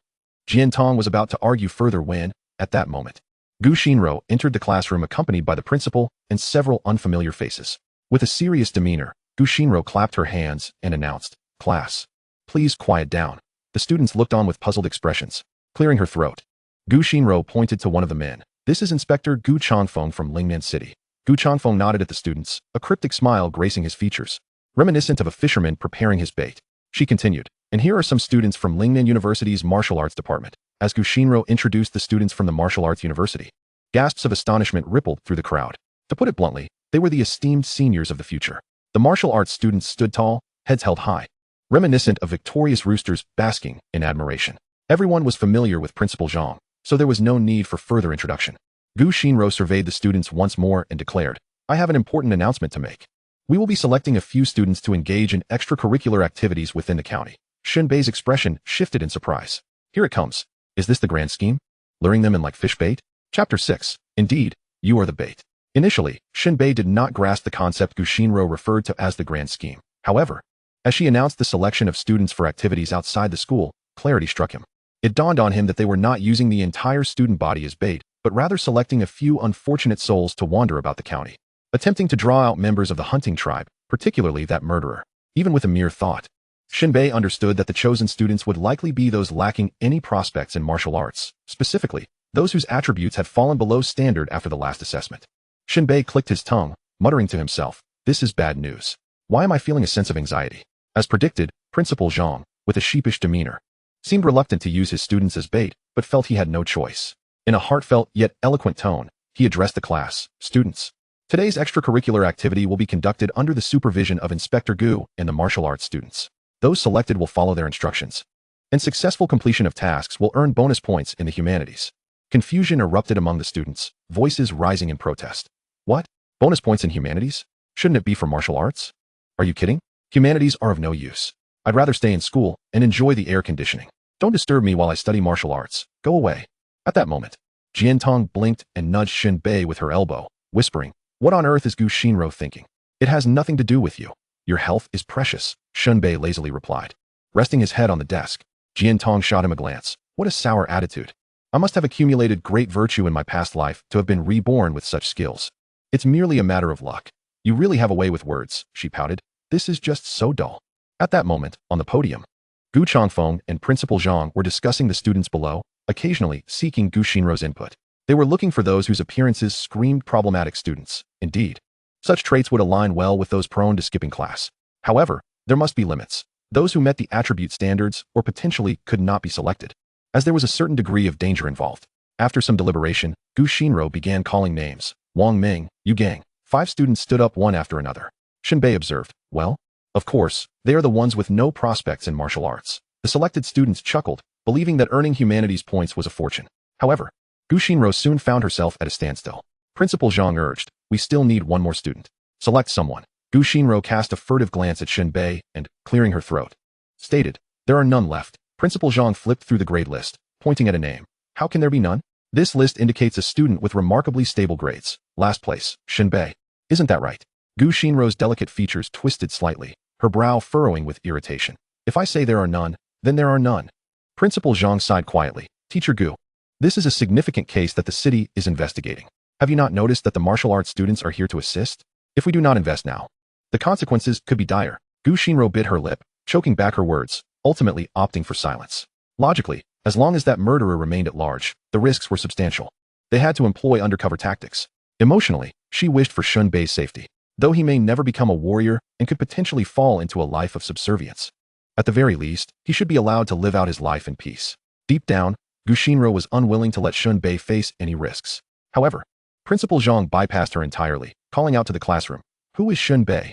Jian Tong was about to argue further when, at that moment, Gu Xinro entered the classroom accompanied by the principal and several unfamiliar faces. With a serious demeanor, Gu Xinro clapped her hands and announced, Class, please quiet down. The students looked on with puzzled expressions. Clearing her throat, Gu Xinro pointed to one of the men. This is Inspector Gu Changfeng from Lingnan City. Gu Changfeng nodded at the students, a cryptic smile gracing his features, reminiscent of a fisherman preparing his bait. She continued, And here are some students from Lingnan University's Martial Arts Department. As Gu Xinro introduced the students from the Martial Arts University, gasps of astonishment rippled through the crowd. To put it bluntly, they were the esteemed seniors of the future. The martial arts students stood tall, heads held high, reminiscent of victorious roosters basking in admiration. Everyone was familiar with Principal Zhang, so there was no need for further introduction. Gu Xinro surveyed the students once more and declared, I have an important announcement to make. We will be selecting a few students to engage in extracurricular activities within the county. Shen Bei's expression shifted in surprise. Here it comes. Is this the grand scheme? Luring them in like fish bait? Chapter 6. Indeed, you are the bait. Initially, Shen Bei did not grasp the concept Gushinro referred to as the grand scheme. However, as she announced the selection of students for activities outside the school, clarity struck him. It dawned on him that they were not using the entire student body as bait, but rather selecting a few unfortunate souls to wander about the county, attempting to draw out members of the hunting tribe, particularly that murderer. Even with a mere thought, Shen Bei understood that the chosen students would likely be those lacking any prospects in martial arts, specifically, those whose attributes had fallen below standard after the last assessment. Shen Bei clicked his tongue, muttering to himself, "This is bad news. Why am I feeling a sense of anxiety?" As predicted, Principal Zhang, with a sheepish demeanor, seemed reluctant to use his students as bait, but felt he had no choice. In a heartfelt yet eloquent tone, he addressed the class. "Students, today's extracurricular activity will be conducted under the supervision of Inspector Gu and the martial arts students. Those selected will follow their instructions, and successful completion of tasks will earn bonus points in the humanities." Confusion erupted among the students, voices rising in protest. What? Bonus points in humanities? Shouldn't it be for martial arts? Are you kidding? Humanities are of no use. I'd rather stay in school and enjoy the air conditioning. Don't disturb me while I study martial arts. Go away. At that moment, Jiantong blinked and nudged Shen Bei with her elbow, whispering, "What on earth is Gu Shinro thinking? It has nothing to do with you. Your health is precious," Shen Bei lazily replied. Resting his head on the desk, Jiantong shot him a glance. What a sour attitude. I must have accumulated great virtue in my past life to have been reborn with such skills. It's merely a matter of luck. You really have a way with words, she pouted. This is just so dull. At that moment, on the podium, Gu Changfeng and Principal Zhang were discussing the students below, occasionally seeking Gu Shinro's input. They were looking for those whose appearances screamed problematic students. Indeed, such traits would align well with those prone to skipping class. However, there must be limits. Those who met the attribute standards or potentially could not be selected, as there was a certain degree of danger involved. After some deliberation, Gu Shinro began calling names. Wang Ming, Yu Gang. 5 students stood up one after another. Shen Bei observed, "Well, of course, they are the ones with no prospects in martial arts." The selected students chuckled, believing that earning humanities points was a fortune. However, Gu Shinro soon found herself at a standstill. Principal Zhang urged, "We still need one more student. Select someone." Gu Shinro cast a furtive glance at Shen Bei and, clearing her throat, stated, "There are none left." Principal Zhang flipped through the grade list, pointing at a name. "How can there be none? This list indicates a student with remarkably stable grades. Last place, Shen Bei. Isn't that right?" Gu Shinro's delicate features twisted slightly, her brow furrowing with irritation. "If I say there are none, then there are none." Principal Zhang sighed quietly. "Teacher Gu, this is a significant case that the city is investigating. Have you not noticed that the martial arts students are here to assist? If we do not invest now, the consequences could be dire." Gu Shinro bit her lip, choking back her words, ultimately opting for silence. Logically, as long as that murderer remained at large, the risks were substantial. They had to employ undercover tactics. Emotionally, she wished for Shen Bei's safety, though he may never become a warrior and could potentially fall into a life of subservience. At the very least, he should be allowed to live out his life in peace. Deep down, Gu Shinro was unwilling to let Shen Bei face any risks. However, Principal Zhang bypassed her entirely, calling out to the classroom, "Who is Shen Bei?"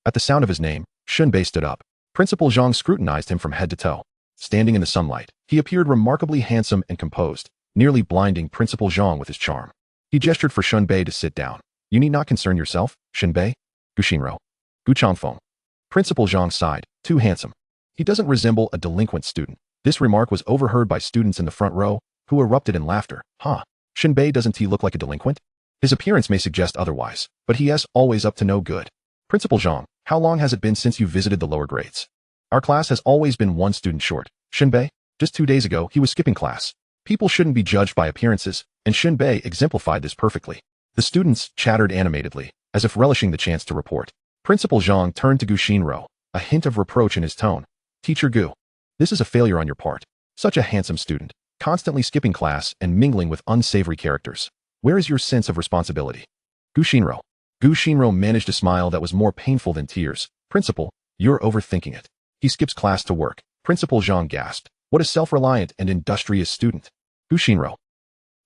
At the sound of his name, Shen Bei stood up. Principal Zhang scrutinized him from head to toe. Standing in the sunlight, he appeared remarkably handsome and composed, nearly blinding Principal Zhang with his charm. He gestured for Shen Bei to sit down. "You need not concern yourself, Shen Bei." Gu Shinro. Gu Changfeng. Principal Zhang sighed. "Too handsome. He doesn't resemble a delinquent student." This remark was overheard by students in the front row, who erupted in laughter. "Huh? Shen Bei, doesn't he look like a delinquent? His appearance may suggest otherwise, but he is always up to no good." Principal Zhang, "How long has it been since you visited the lower grades? Our class has always been one student short." Shen Bei, just 2 days ago, he was skipping class. People shouldn't be judged by appearances, and Shen Bei exemplified this perfectly. The students chattered animatedly, as if relishing the chance to report. Principal Zhang turned to Gu Shinro, a hint of reproach in his tone. "Teacher Gu, this is a failure on your part. Such a handsome student, constantly skipping class and mingling with unsavory characters. Where is your sense of responsibility?" Gu Shinro. Gu Shinro managed a smile that was more painful than tears. "Principal, you're overthinking it. He skips class to work." Principal Zhang gasped. "What a self-reliant and industrious student." Gu Shinro.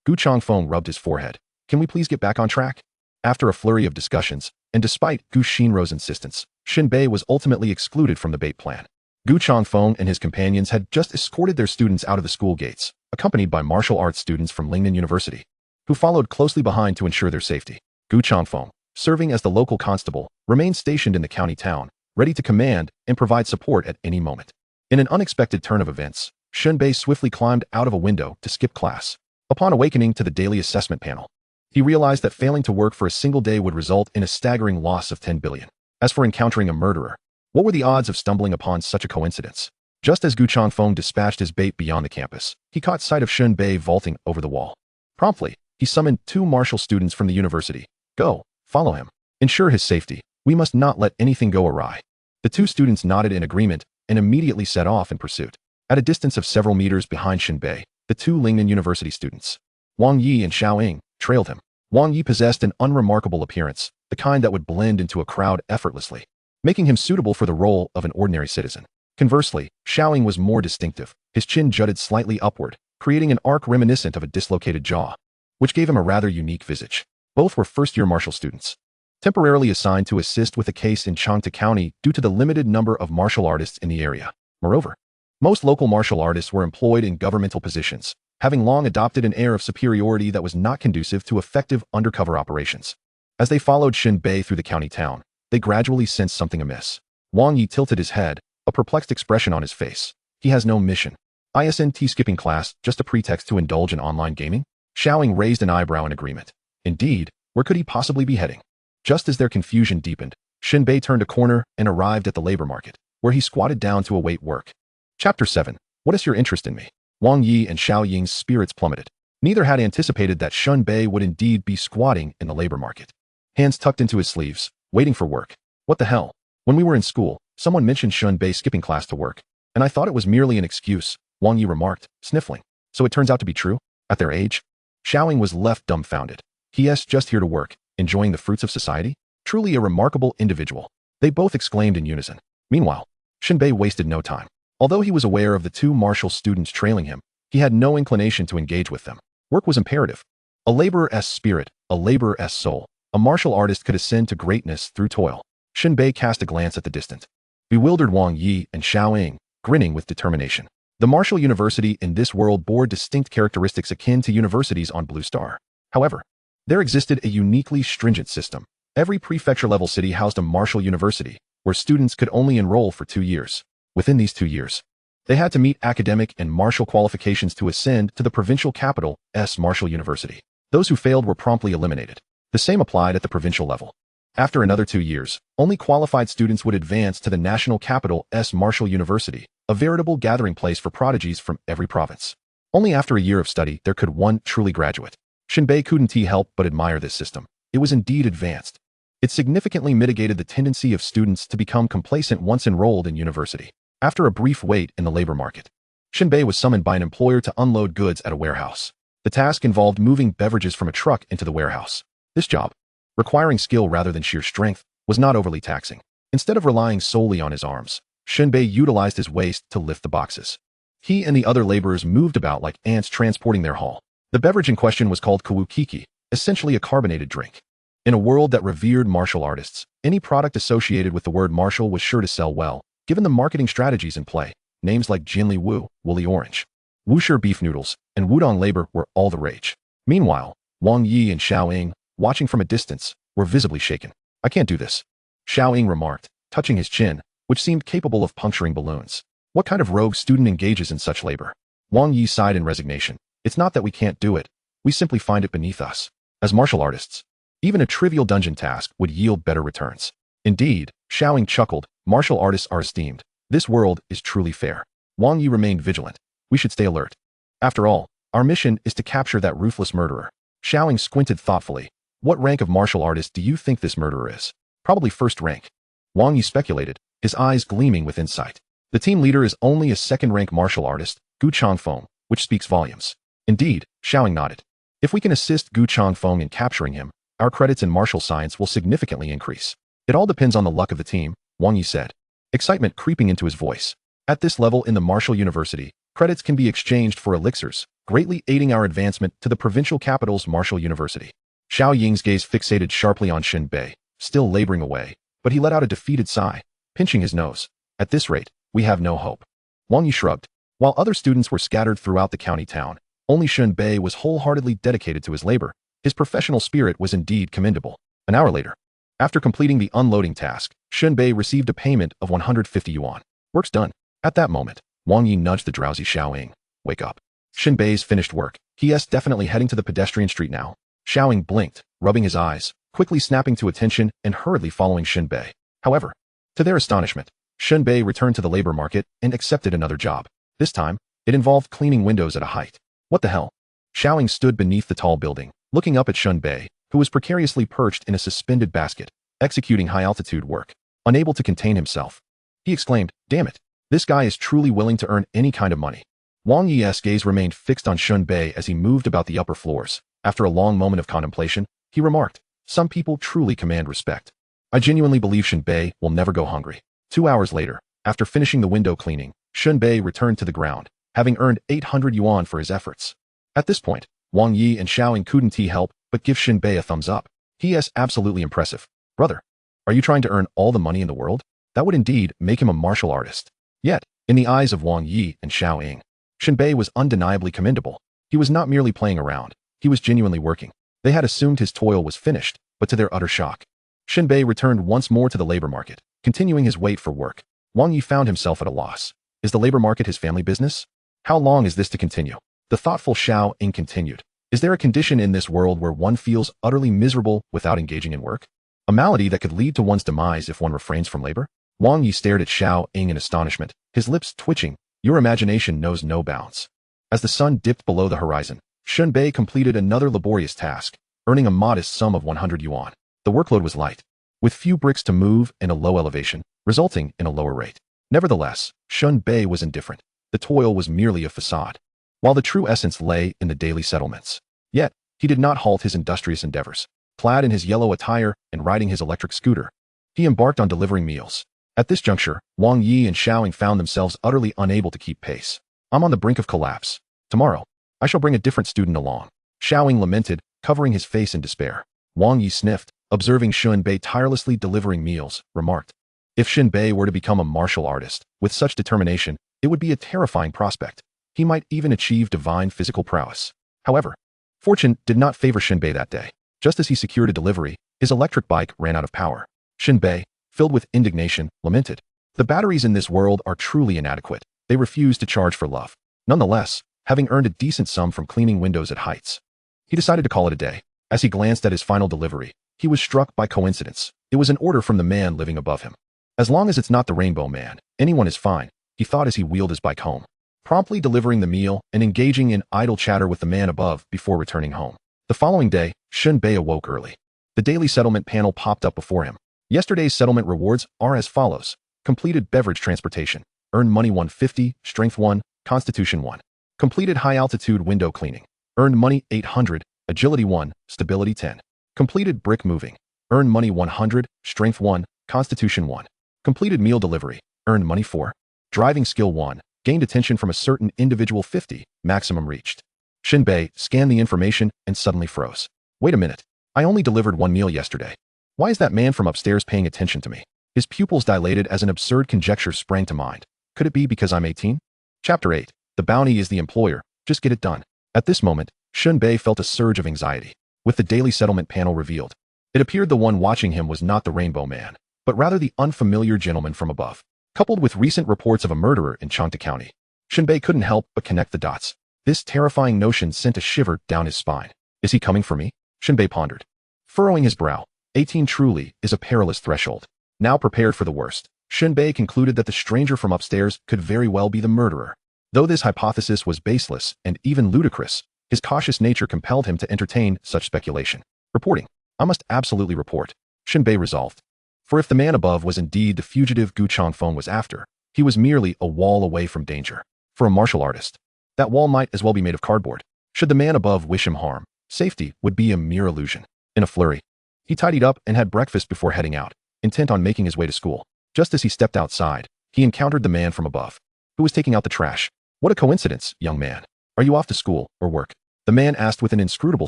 Gu Changfeng rubbed his forehead. "Can we please get back on track?" After a flurry of discussions, and despite Gu Shinro's insistence, Shen Bei was ultimately excluded from the bait plan. Gu Changfeng and his companions had just escorted their students out of the school gates, accompanied by martial arts students from Lingnan University, who followed closely behind to ensure their safety. Gu Changfeng, serving as the local constable, remained stationed in the county town, ready to command and provide support at any moment. In an unexpected turn of events, Shen Bei swiftly climbed out of a window to skip class. Upon awakening to the daily assessment panel, he realized that failing to work for a single day would result in a staggering loss of 10 billion. As for encountering a murderer, what were the odds of stumbling upon such a coincidence? Just as Gu Changfeng dispatched his bait beyond the campus, he caught sight of Shen Bei vaulting over the wall. Promptly, he summoned 2 martial students from the university. Go, follow him. Ensure his safety. We must not let anything go awry. The 2 students nodded in agreement and immediately set off in pursuit. At a distance of several meters behind Shen Bei, the 2 Lingnan University students, Wang Yi and Xiao Ying, trailed him. Wang Yi possessed an unremarkable appearance, the kind that would blend into a crowd effortlessly, making him suitable for the role of an ordinary citizen. Conversely, Xiao Ying was more distinctive. His chin jutted slightly upward, creating an arc reminiscent of a dislocated jaw, which gave him a rather unique visage. Both were first-year martial students, temporarily assigned to assist with a case in Changta County due to the limited number of martial artists in the area. Moreover, most local martial artists were employed in governmental positions, having long adopted an air of superiority that was not conducive to effective undercover operations. As they followed Shen Bei through the county town, they gradually sensed something amiss. Wang Yi tilted his head, a perplexed expression on his face. He has no mission. Isn't skipping class just a pretext to indulge in online gaming? Xiao Ying raised an eyebrow in agreement. Indeed, where could he possibly be heading? Just as their confusion deepened, Shen Bei turned a corner and arrived at the labor market, where he squatted down to await work. Chapter 7. What is your interest in me? Wang Yi and Xiao Ying's spirits plummeted. Neither had anticipated that Shen Bei would indeed be squatting in the labor market, hands tucked into his sleeves, waiting for work. What the hell? When we were in school, someone mentioned Shen Bei skipping class to work, and I thought it was merely an excuse, Wang Yi remarked, sniffling. So it turns out to be true? At their age? Xiao Ying was left dumbfounded. He.s. just here to work, enjoying the fruits of society? Truly a remarkable individual. They both exclaimed in unison. Meanwhile, Shen Bei wasted no time. Although he was aware of the 2 martial students trailing him, he had no inclination to engage with them. Work was imperative. A laborer's spirit, a laborer's soul. A martial artist could ascend to greatness through toil. Shen Bei cast a glance at the distant, bewildered Wang Yi and Xiao Ying, grinning with determination. The martial university in this world bore distinct characteristics akin to universities on Blue Star. However, there existed a uniquely stringent system. Every prefecture-level city housed a martial university, where students could only enroll for 2 years. Within these 2 years, they had to meet academic and martial qualifications to ascend to the provincial capital's martial university. Those who failed were promptly eliminated. The same applied at the provincial level. After another 2 years, only qualified students would advance to the national capital's martial university, a veritable gathering place for prodigies from every province. Only after a year of study there could one truly graduate. Shen Bei couldn't help but admire this system. It was indeed advanced. It significantly mitigated the tendency of students to become complacent once enrolled in university. After a brief wait in the labor market, Shen Bei was summoned by an employer to unload goods at a warehouse. The task involved moving beverages from a truck into the warehouse. This job, requiring skill rather than sheer strength, was not overly taxing. Instead of relying solely on his arms, Shen Bei utilized his waist to lift the boxes. He and the other laborers moved about like ants transporting their haul. The beverage in question was called kawukiki, essentially a carbonated drink. In a world that revered martial artists, any product associated with the word martial was sure to sell well, given the marketing strategies in play. Names like Jinli Wu, Woolly Orange, Wuxia beef noodles, and Wudong labor were all the rage. Meanwhile, Wang Yi and Xiao Ying, watching from a distance, were visibly shaken. I can't do this, Xiao Ying remarked, touching his chin, which seemed capable of puncturing balloons. What kind of rogue student engages in such labor? Wang Yi sighed in resignation. It's not that we can't do it, we simply find it beneath us. As martial artists, even a trivial dungeon task would yield better returns. Indeed, Xiao Ying chuckled, martial artists are esteemed. This world is truly fair. Wang Yi remained vigilant. We should stay alert. After all, our mission is to capture that ruthless murderer. Xiao Ying squinted thoughtfully. What rank of martial artist do you think this murderer is? Probably first rank. Wang Yi speculated, his eyes gleaming with insight. The team leader is only a second-rank martial artist, Gu Changfeng, which speaks volumes. Indeed, Xiao Ying nodded. If we can assist Gu Changfeng in capturing him, our credits in martial science will significantly increase. It all depends on the luck of the team, Wang Yi said, excitement creeping into his voice. At this level in the martial university, credits can be exchanged for elixirs, greatly aiding our advancement to the provincial capital's martial university. Xiao Ying's gaze fixated sharply on Shen Bei, still laboring away, but he let out a defeated sigh, pinching his nose. At this rate, we have no hope. Wang Yi shrugged. While other students were scattered throughout the county town, only Shen Bei was wholeheartedly dedicated to his labor. His professional spirit was indeed commendable. An hour later, after completing the unloading task, Shen Bei received a payment of 150 yuan. Work's done. At that moment, Wang Yi nudged the drowsy Xiaoying. Wake up. Shen Bei's finished work. He's definitely heading to the pedestrian street now. Xiaoying blinked, rubbing his eyes, quickly snapping to attention and hurriedly following Shen Bei. However, to their astonishment, Shen Bei returned to the labor market and accepted another job. This time, it involved cleaning windows at a height. What the hell? Xiaoying stood beneath the tall building, looking up at Shen Bei, who was precariously perched in a suspended basket, executing high-altitude work. Unable to contain himself, he exclaimed, "Damn it, this guy is truly willing to earn any kind of money." Wang Yi's gaze remained fixed on Shen Bei as he moved about the upper floors. After a long moment of contemplation, he remarked, "Some people truly command respect. I genuinely believe Shen Bei will never go hungry." 2 hours later, after finishing the window cleaning, Shen Bei returned to the ground, having earned 800 yuan for his efforts. At this point, Wang Yi and Xiaoying couldn't help but give Shen Bei a thumbs up. He is absolutely impressive. Brother, are you trying to earn all the money in the world? That would indeed make him a martial artist. Yet, in the eyes of Wang Yi and Xiaoying, Shen Bei was undeniably commendable. He was not merely playing around, he was genuinely working. They had assumed his toil was finished, but to their utter shock, Shen Bei returned once more to the labor market, continuing his wait for work. Wang Yi found himself at a loss. Is the labor market his family business? How long is this to continue? The thoughtful Xiaoying continued. Is there a condition in this world where one feels utterly miserable without engaging in work? A malady that could lead to one's demise if one refrains from labor? Wang Yi stared at Xiaoying in astonishment, his lips twitching. Your imagination knows no bounds. As the sun dipped below the horizon, Shen Bei completed another laborious task, earning a modest sum of 100 yuan. The workload was light, with few bricks to move and a low elevation, resulting in a lower rate. Nevertheless, Shen Bei was indifferent. The toil was merely a facade, while the true essence lay in the daily settlements. Yet, he did not halt his industrious endeavors. Clad in his yellow attire and riding his electric scooter, he embarked on delivering meals. At this juncture, Wang Yi and Xiaoying found themselves utterly unable to keep pace. I'm on the brink of collapse. Tomorrow, I shall bring a different student along. Xiaoying lamented, covering his face in despair. Wang Yi sniffed, observing Shen Bei tirelessly delivering meals, remarked, if Shen Bei were to become a martial artist, with such determination, it would be a terrifying prospect. He might even achieve divine physical prowess. However, fortune did not favor Shen Bei that day. Just as he secured a delivery, his electric bike ran out of power. Shen Bei, filled with indignation, lamented, the batteries in this world are truly inadequate. They refuse to charge for love. Nonetheless, having earned a decent sum from cleaning windows at heights, he decided to call it a day. As he glanced at his final delivery, he was struck by coincidence. It was an order from the man living above him. As long as it's not the Rainbow Man, anyone is fine, he thought as he wheeled his bike home, promptly delivering the meal and engaging in idle chatter with the man above before returning home. The following day, Shen Bei awoke early. The daily settlement panel popped up before him. Yesterday's settlement rewards are as follows. Completed beverage transportation. Earned money 150, strength 1, constitution 1. Completed high-altitude window cleaning. Earned money 800, agility 1, stability 10. Completed brick moving. Earned money 100, strength 1, constitution 1. Completed meal delivery. Earned money 4. Driving skill 1. Gained attention from a certain individual 50, maximum reached. Shen Bei scanned the information and suddenly froze. Wait a minute. I only delivered one meal yesterday. Why is that man from upstairs paying attention to me? His pupils dilated as an absurd conjecture sprang to mind. Could it be because I'm 18? Chapter 8. The bounty is the employer. Just get it done. At this moment, Shen Bei felt a surge of anxiety. With the daily settlement panel revealed, it appeared the one watching him was not the Rainbow Man, but rather the unfamiliar gentleman from above. Coupled with recent reports of a murderer in Changde County, Shen Bei couldn't help but connect the dots. This terrifying notion sent a shiver down his spine. Is he coming for me? Shen Bei pondered, furrowing his brow. 18 truly is a perilous threshold. Now prepared for the worst, Shen Bei concluded that the stranger from upstairs could very well be the murderer. Though this hypothesis was baseless and even ludicrous, his cautious nature compelled him to entertain such speculation. Reporting. I must absolutely report, Shen Bei resolved. For if the man above was indeed the fugitive Gu Changfeng was after, he was merely a wall away from danger. For a martial artist, that wall might as well be made of cardboard. Should the man above wish him harm, safety would be a mere illusion. In a flurry, he tidied up and had breakfast before heading out, intent on making his way to school. Just as he stepped outside, he encountered the man from above, who was taking out the trash. What a coincidence, young man. Are you off to school or work? The man asked with an inscrutable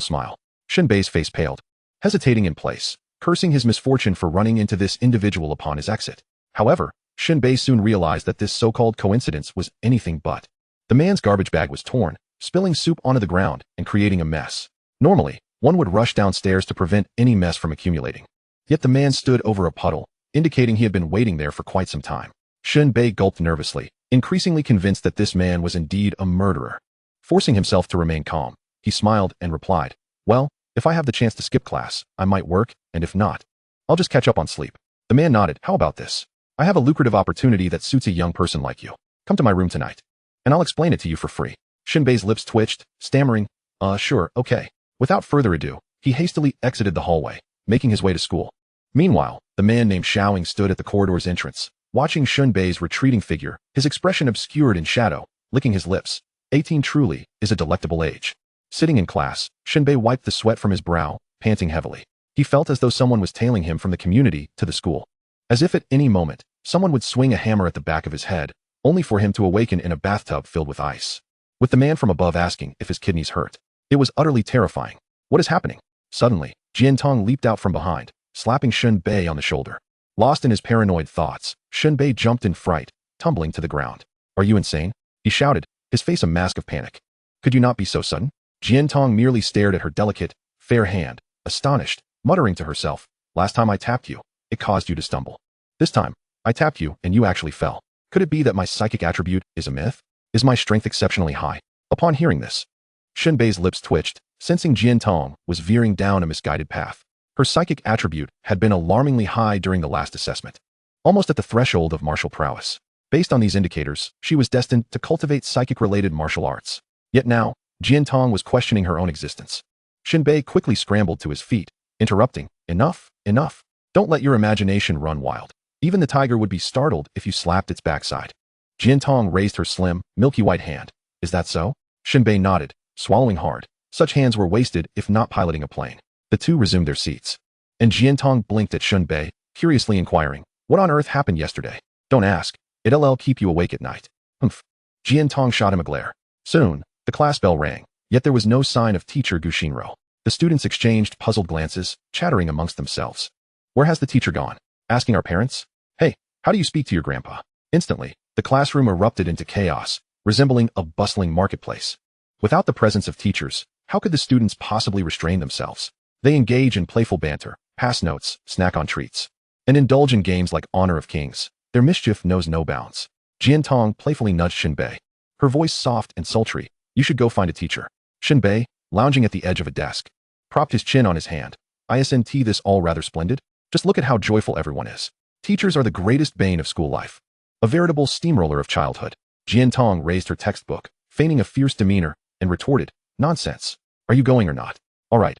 smile. Shen Bei's face paled, hesitating in place, cursing his misfortune for running into this individual upon his exit. However, Shen Bei soon realized that this so-called coincidence was anything but. The man's garbage bag was torn, spilling soup onto the ground and creating a mess. Normally, one would rush downstairs to prevent any mess from accumulating. Yet the man stood over a puddle, indicating he had been waiting there for quite some time. Shen Bei gulped nervously, increasingly convinced that this man was indeed a murderer. Forcing himself to remain calm, he smiled and replied, "Well, if I have the chance to skip class, I might work, and if not, I'll just catch up on sleep." The man nodded. "How about this? I have a lucrative opportunity that suits a young person like you. Come to my room tonight, and I'll explain it to you for free." Shen Bei's lips twitched, stammering, Sure, okay." Without further ado, he hastily exited the hallway, making his way to school. Meanwhile, the man named Xiaoing stood at the corridor's entrance, watching Shen Bei's retreating figure, his expression obscured in shadow, licking his lips. 18 truly is a delectable age. Sitting in class, Shen Bei wiped the sweat from his brow, panting heavily. He felt as though someone was tailing him from the community to the school. As if at any moment, someone would swing a hammer at the back of his head, only for him to awaken in a bathtub filled with ice. With the man from above asking if his kidneys hurt. It was utterly terrifying. What is happening? Suddenly, Jiantong leaped out from behind, slapping Shen Bei on the shoulder. Lost in his paranoid thoughts, Shen Bei jumped in fright, tumbling to the ground. "Are you insane?" he shouted, his face a mask of panic. "Could you not be so sudden?" Jiantong merely stared at her delicate, fair hand, astonished, muttering to herself, "Last time I tapped you, it caused you to stumble. This time, I tapped you and you actually fell. Could it be that my psychic attribute is a myth? Is my strength exceptionally high?" Upon hearing this, Shen Bei's lips twitched, sensing Jiantong was veering down a misguided path. Her psychic attribute had been alarmingly high during the last assessment, almost at the threshold of martial prowess. Based on these indicators, she was destined to cultivate psychic-related martial arts. Yet now, Jiantong was questioning her own existence. Shen Bei quickly scrambled to his feet, interrupting, "Enough, enough. Don't let your imagination run wild. Even the tiger would be startled if you slapped its backside." Jiantong raised her slim, milky white hand. "Is that so?" Shen Bei nodded, swallowing hard. Such hands were wasted if not piloting a plane. The two resumed their seats. And Jiantong blinked at Shen Bei, curiously inquiring, "What on earth happened yesterday?" "Don't ask. It'll keep you awake at night." "Humph." Jiantong shot him a glare. Soon, the class bell rang, yet there was no sign of teacher Gu Xinro. The students exchanged puzzled glances, chattering amongst themselves. "Where has the teacher gone? Asking our parents? Hey, how do you speak to your grandpa?" Instantly, the classroom erupted into chaos, resembling a bustling marketplace. Without the presence of teachers, how could the students possibly restrain themselves? They engage in playful banter, pass notes, snack on treats, and indulge in games like Honor of Kings. Their mischief knows no bounds. Jiantong playfully nudged Shen Bei, her voice soft and sultry. "You should go find a teacher." Shen Bei, lounging at the edge of a desk, propped his chin on his hand. "Isn't this all rather splendid? Just look at how joyful everyone is. Teachers are the greatest bane of school life. A veritable steamroller of childhood." Jiantong raised her textbook, feigning a fierce demeanor, and retorted, "Nonsense. Are you going or not?" All right.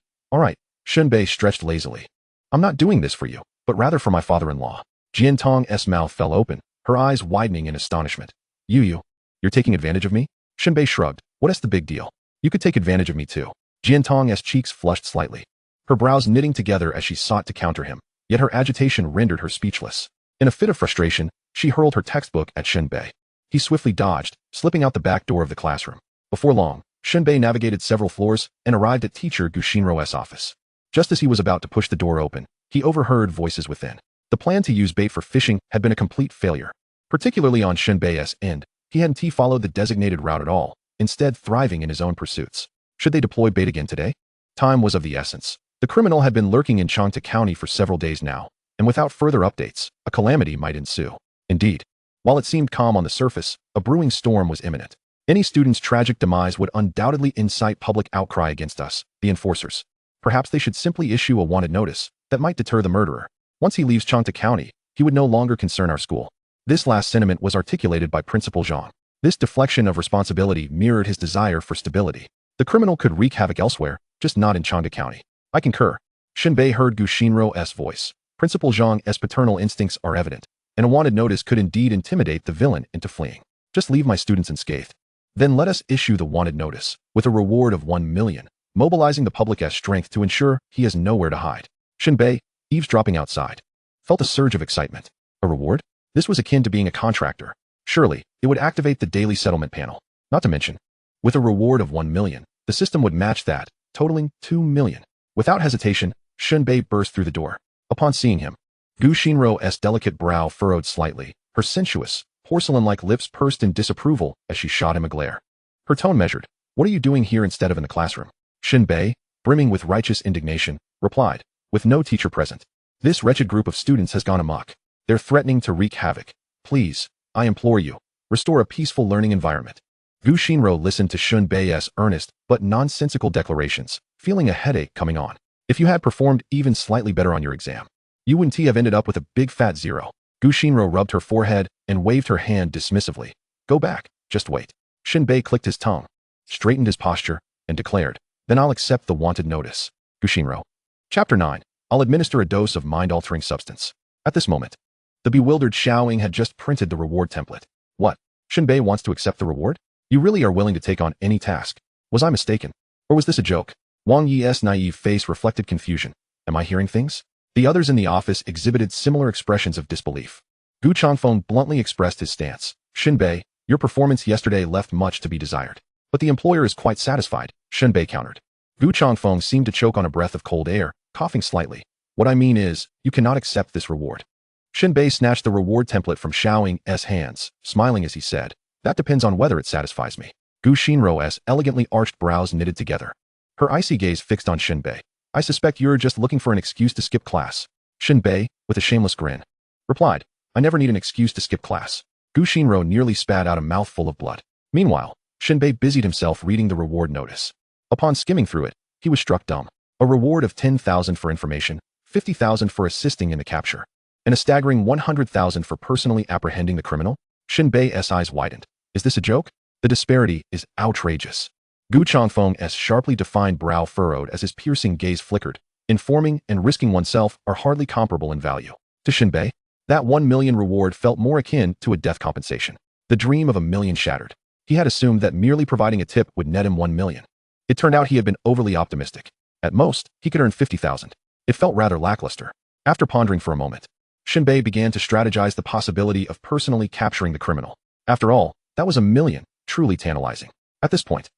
Shen Bei stretched lazily. "I'm not doing this for you, but rather for my father-in-law." Jiantong's mouth fell open, her eyes widening in astonishment. You're taking advantage of me?" Shen Bei shrugged. "What's the big deal? You could take advantage of me too." Jiantong's cheeks flushed slightly, her brows knitting together as she sought to counter him, yet her agitation rendered her speechless. In a fit of frustration, she hurled her textbook at Shen Bei. He swiftly dodged, slipping out the back door of the classroom. Before long, Shen Bei navigated several floors and arrived at teacher Gu Xinro's office. Just as he was about to push the door open, he overheard voices within. The plan to use bait for fishing had been a complete failure. Particularly on Shen Bei's end, he hadn't followed the designated route at all, instead thriving in his own pursuits. Should they deploy bait again today? Time was of the essence. The criminal had been lurking in Changta County for several days now, and without further updates, a calamity might ensue. Indeed, while it seemed calm on the surface, a brewing storm was imminent. Any student's tragic demise would undoubtedly incite public outcry against us, the enforcers. Perhaps they should simply issue a wanted notice that might deter the murderer. Once he leaves Changta County, he would no longer concern our school. This last sentiment was articulated by Principal Zhang. This deflection of responsibility mirrored his desire for stability. The criminal could wreak havoc elsewhere, just not in Changta County. "I concur." Shen Bei heard Gu Xinro's voice. Principal Zhang's paternal instincts are evident, and a wanted notice could indeed intimidate the villain into fleeing. "Just leave my students unscathed. Then let us issue the wanted notice, with a reward of 1 million, mobilizing the public's strength to ensure he has nowhere to hide." Shen Bei, eavesdropping outside, felt a surge of excitement. A reward? This was akin to being a contractor. Surely, it would activate the daily settlement panel. Not to mention, with a reward of 1 million, the system would match that, totaling 2 million. Without hesitation, Shen Bei burst through the door. Upon seeing him, Gu Xinro's delicate brow furrowed slightly, her sensuous, porcelain-like lips pursed in disapproval as she shot him a glare. Her tone measured. "What are you doing here instead of in the classroom?" Shen Bei, brimming with righteous indignation, replied, with no teacher present. "This wretched group of students has gone amok. They're threatening to wreak havoc. Please, I implore you, restore a peaceful learning environment. Gu Shinro listened to Shen Bei's earnest but nonsensical declarations, feeling a headache coming on. If you had performed even slightly better on your exam, you wouldn't have ended up with a big fat 0. Gu Shinro rubbed her forehead and waved her hand dismissively. Go back, just wait. Shen Bei clicked his tongue, straightened his posture, and declared, then I'll accept the wanted notice. Gu Shinro. Chapter 9. I'll administer a dose of mind-altering substance. At this moment, the bewildered Xiaoying had just printed the reward template. What? Shen Bei wants to accept the reward? You really are willing to take on any task? Was I mistaken? Or was this a joke? Wang Yi's naive face reflected confusion. Am I hearing things? The others in the office exhibited similar expressions of disbelief. Gu Changfeng bluntly expressed his stance. Shen Bei, your performance yesterday left much to be desired. But the employer is quite satisfied, Shen Bei countered. Gu Changfeng seemed to choke on a breath of cold air, coughing slightly. What I mean is, you cannot accept this reward. Shen Bei snatched the reward template from Xiaoying's hands, smiling as he said, that depends on whether it satisfies me. Gu Shinro's elegantly arched brows knitted together. Her icy gaze fixed on Shen Bei. I suspect you're just looking for an excuse to skip class. Shen Bei, with a shameless grin, replied, I never need an excuse to skip class. Gu Shinro nearly spat out a mouthful of blood. Meanwhile, Shen Bei busied himself reading the reward notice. Upon skimming through it, he was struck dumb. A reward of 10,000 for information, 50,000 for assisting in the capture, and a staggering 100,000 for personally apprehending the criminal? Shen Bei's eyes widened. Is this a joke? The disparity is outrageous. Gu Changfeng's sharply defined brow furrowed as his piercing gaze flickered. Informing and risking oneself are hardly comparable in value. To Shen Bei, that 1 million reward felt more akin to a death compensation. The dream of a million shattered. He had assumed that merely providing a tip would net him 1 million. It turned out he had been overly optimistic. At most, he could earn 50,000. It felt rather lackluster. After pondering for a moment, Shen Bei began to strategize the possibility of personally capturing the criminal. After all, that was 1 million, truly tantalizing. At this point,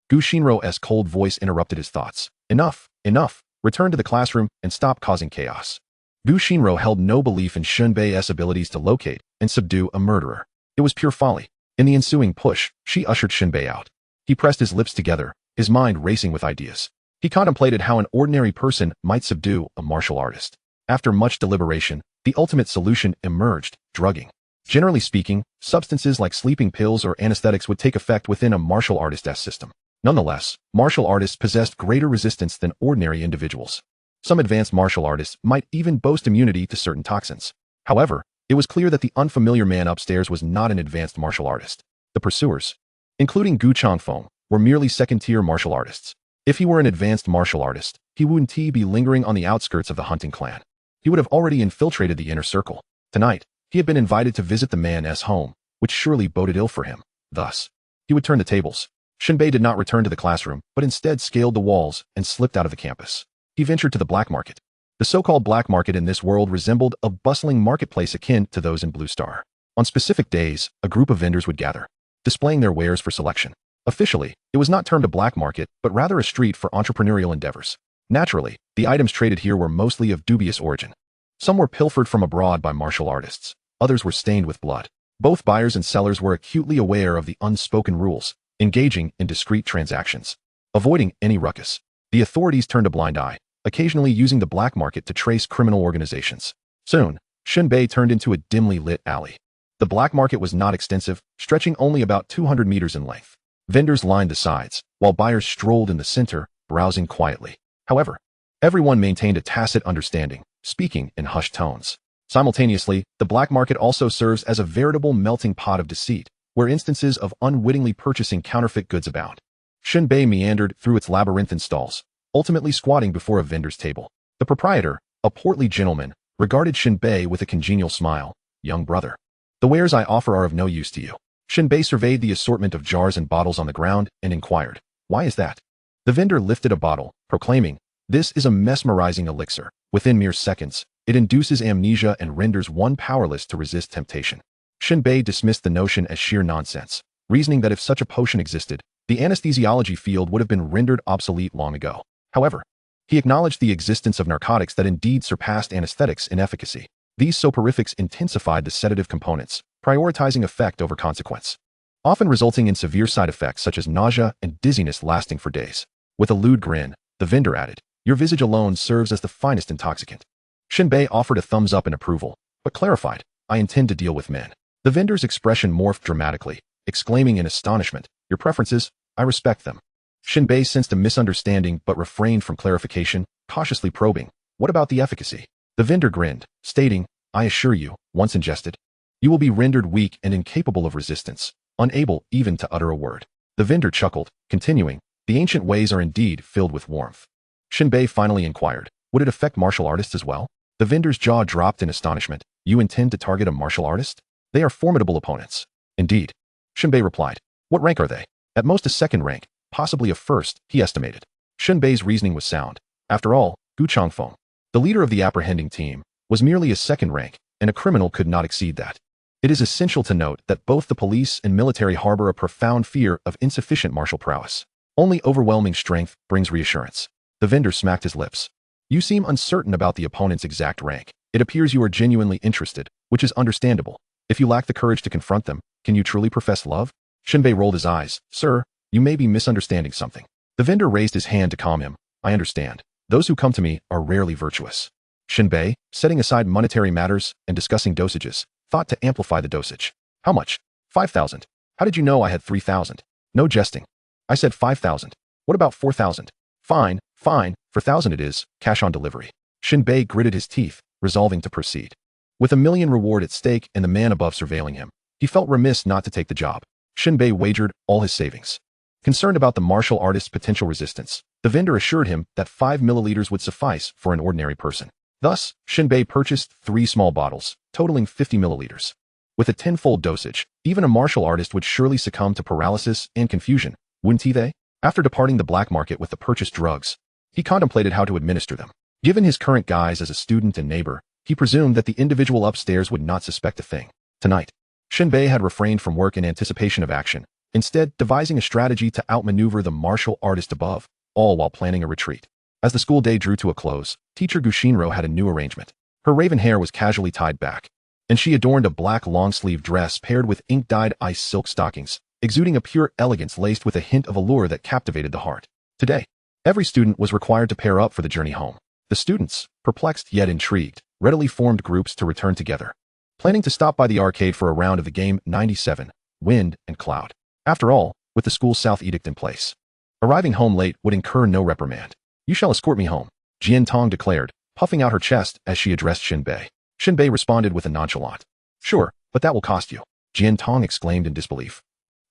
Gu Shinro's cold voice interrupted his thoughts. Enough, enough. Return to the classroom and stop causing chaos. Gu Shinro held no belief in Shen Bei's abilities to locate and subdue a murderer. It was pure folly. In the ensuing push, she ushered Shen Bei out. He pressed his lips together, his mind racing with ideas. He contemplated how an ordinary person might subdue a martial artist. After much deliberation, the ultimate solution emerged: drugging. Generally speaking, substances like sleeping pills or anesthetics would take effect within a martial artist's system. Nonetheless, martial artists possessed greater resistance than ordinary individuals. Some advanced martial artists might even boast immunity to certain toxins. However, it was clear that the unfamiliar man upstairs was not an advanced martial artist. The pursuers, including Gu Changfeng, were merely second-tier martial artists. If he were an advanced martial artist, he wouldn't be lingering on the outskirts of the hunting clan. He would have already infiltrated the inner circle. Tonight, he had been invited to visit the man's home, which surely boded ill for him. Thus, he would turn the tables. Shen Bei did not return to the classroom, but instead scaled the walls and slipped out of the campus. He ventured to the black market. The so-called black market in this world resembled a bustling marketplace akin to those in Blue Star. On specific days, a group of vendors would gather, displaying their wares for selection. Officially, it was not termed a black market, but rather a street for entrepreneurial endeavors. Naturally, the items traded here were mostly of dubious origin. Some were pilfered from abroad by martial artists. Others were stained with blood. Both buyers and sellers were acutely aware of the unspoken rules, engaging in discreet transactions. Avoiding any ruckus, the authorities turned a blind eye, occasionally using the black market to trace criminal organizations. Soon, Shen Bei turned into a dimly lit alley. The black market was not extensive, stretching only about 200 meters in length. Vendors lined the sides, while buyers strolled in the center, browsing quietly. However, everyone maintained a tacit understanding, speaking in hushed tones. Simultaneously, the black market also serves as a veritable melting pot of deceit, where instances of unwittingly purchasing counterfeit goods abound. Shen Bei meandered through its labyrinthine stalls, ultimately squatting before a vendor's table. The proprietor, a portly gentleman, regarded Shen Bei with a congenial smile. Young brother, the wares I offer are of no use to you. Shen Bei surveyed the assortment of jars and bottles on the ground and inquired, why is that? The vendor lifted a bottle, proclaiming, this is a mesmerizing elixir. Within mere seconds, it induces amnesia and renders one powerless to resist temptation. Shen Bei dismissed the notion as sheer nonsense, reasoning that if such a potion existed, the anesthesiology field would have been rendered obsolete long ago. However, he acknowledged the existence of narcotics that indeed surpassed anesthetics in efficacy. These soporifics intensified the sedative components, prioritizing effect over consequence, often resulting in severe side effects such as nausea and dizziness lasting for days. With a lewd grin, the vendor added, your visage alone serves as the finest intoxicant. Shen Bei offered a thumbs up in approval, but clarified, I intend to deal with men. The vendor's expression morphed dramatically, exclaiming in astonishment, "Your preferences, I respect them." Shen Bei sensed a misunderstanding but refrained from clarification, cautiously probing, "What about the efficacy?" The vendor grinned, stating, "I assure you, once ingested, you will be rendered weak and incapable of resistance, unable even to utter a word." The vendor chuckled, continuing, "The ancient ways are indeed filled with warmth." Shen Bei finally inquired, "Would it affect martial artists as well?" The vendor's jaw dropped in astonishment. "You intend to target a martial artist? They are formidable opponents." "Indeed." Shen Bei replied. "What rank are they?" "At most a second rank, possibly a first," he estimated. Shen Bei's reasoning was sound. After all, Gu Changfeng, the leader of the apprehending team, was merely a second rank, and a criminal could not exceed that. It is essential to note that both the police and military harbor a profound fear of insufficient martial prowess. Only overwhelming strength brings reassurance. The vendor smacked his lips. "You seem uncertain about the opponent's exact rank. It appears you are genuinely interested, which is understandable. If you lack the courage to confront them, can you truly profess love?" Shen Bei rolled his eyes. "Sir, you may be misunderstanding something." The vendor raised his hand to calm him. "I understand. Those who come to me are rarely virtuous." Shen Bei, setting aside monetary matters and discussing dosages, thought to amplify the dosage. "How much?" 5,000. "How did you know I had 3,000? "No jesting. I said 5,000. "What about 4,000? "Fine, fine, 4,000 it is, cash on delivery." Shen Bei gritted his teeth, resolving to proceed. With $1 million reward at stake and the man above surveilling him, he felt remiss not to take the job. Shen Bei wagered all his savings. Concerned about the martial artist's potential resistance, the vendor assured him that 5 milliliters would suffice for an ordinary person. Thus, Shen Bei purchased 3 small bottles, totaling 50 milliliters. With a tenfold dosage, even a martial artist would surely succumb to paralysis and confusion, wouldn't they? After departing the black market with the purchased drugs, he contemplated how to administer them. Given his current guise as a student and neighbor, he presumed that the individual upstairs would not suspect a thing. Tonight, Shen Bei had refrained from work in anticipation of action, instead devising a strategy to outmaneuver the martial artist above, all while planning a retreat. As the school day drew to a close, teacher Gu Shinro had a new arrangement. Her raven hair was casually tied back, and she adorned a black long-sleeve dress paired with ink-dyed ice silk stockings, exuding a pure elegance laced with a hint of allure that captivated the heart. Today, every student was required to pair up for the journey home. The students, perplexed yet intrigued, readily formed groups to return together, planning to stop by the arcade for a round of the game 97, Wind and Cloud. After all, with the school's South Edict in place, arriving home late would incur no reprimand. "You shall escort me home," Jian Tong declared, puffing out her chest as she addressed Shen Bei. Shen Bei responded with a nonchalant, "Sure, but that will cost you." Jian Tong exclaimed in disbelief.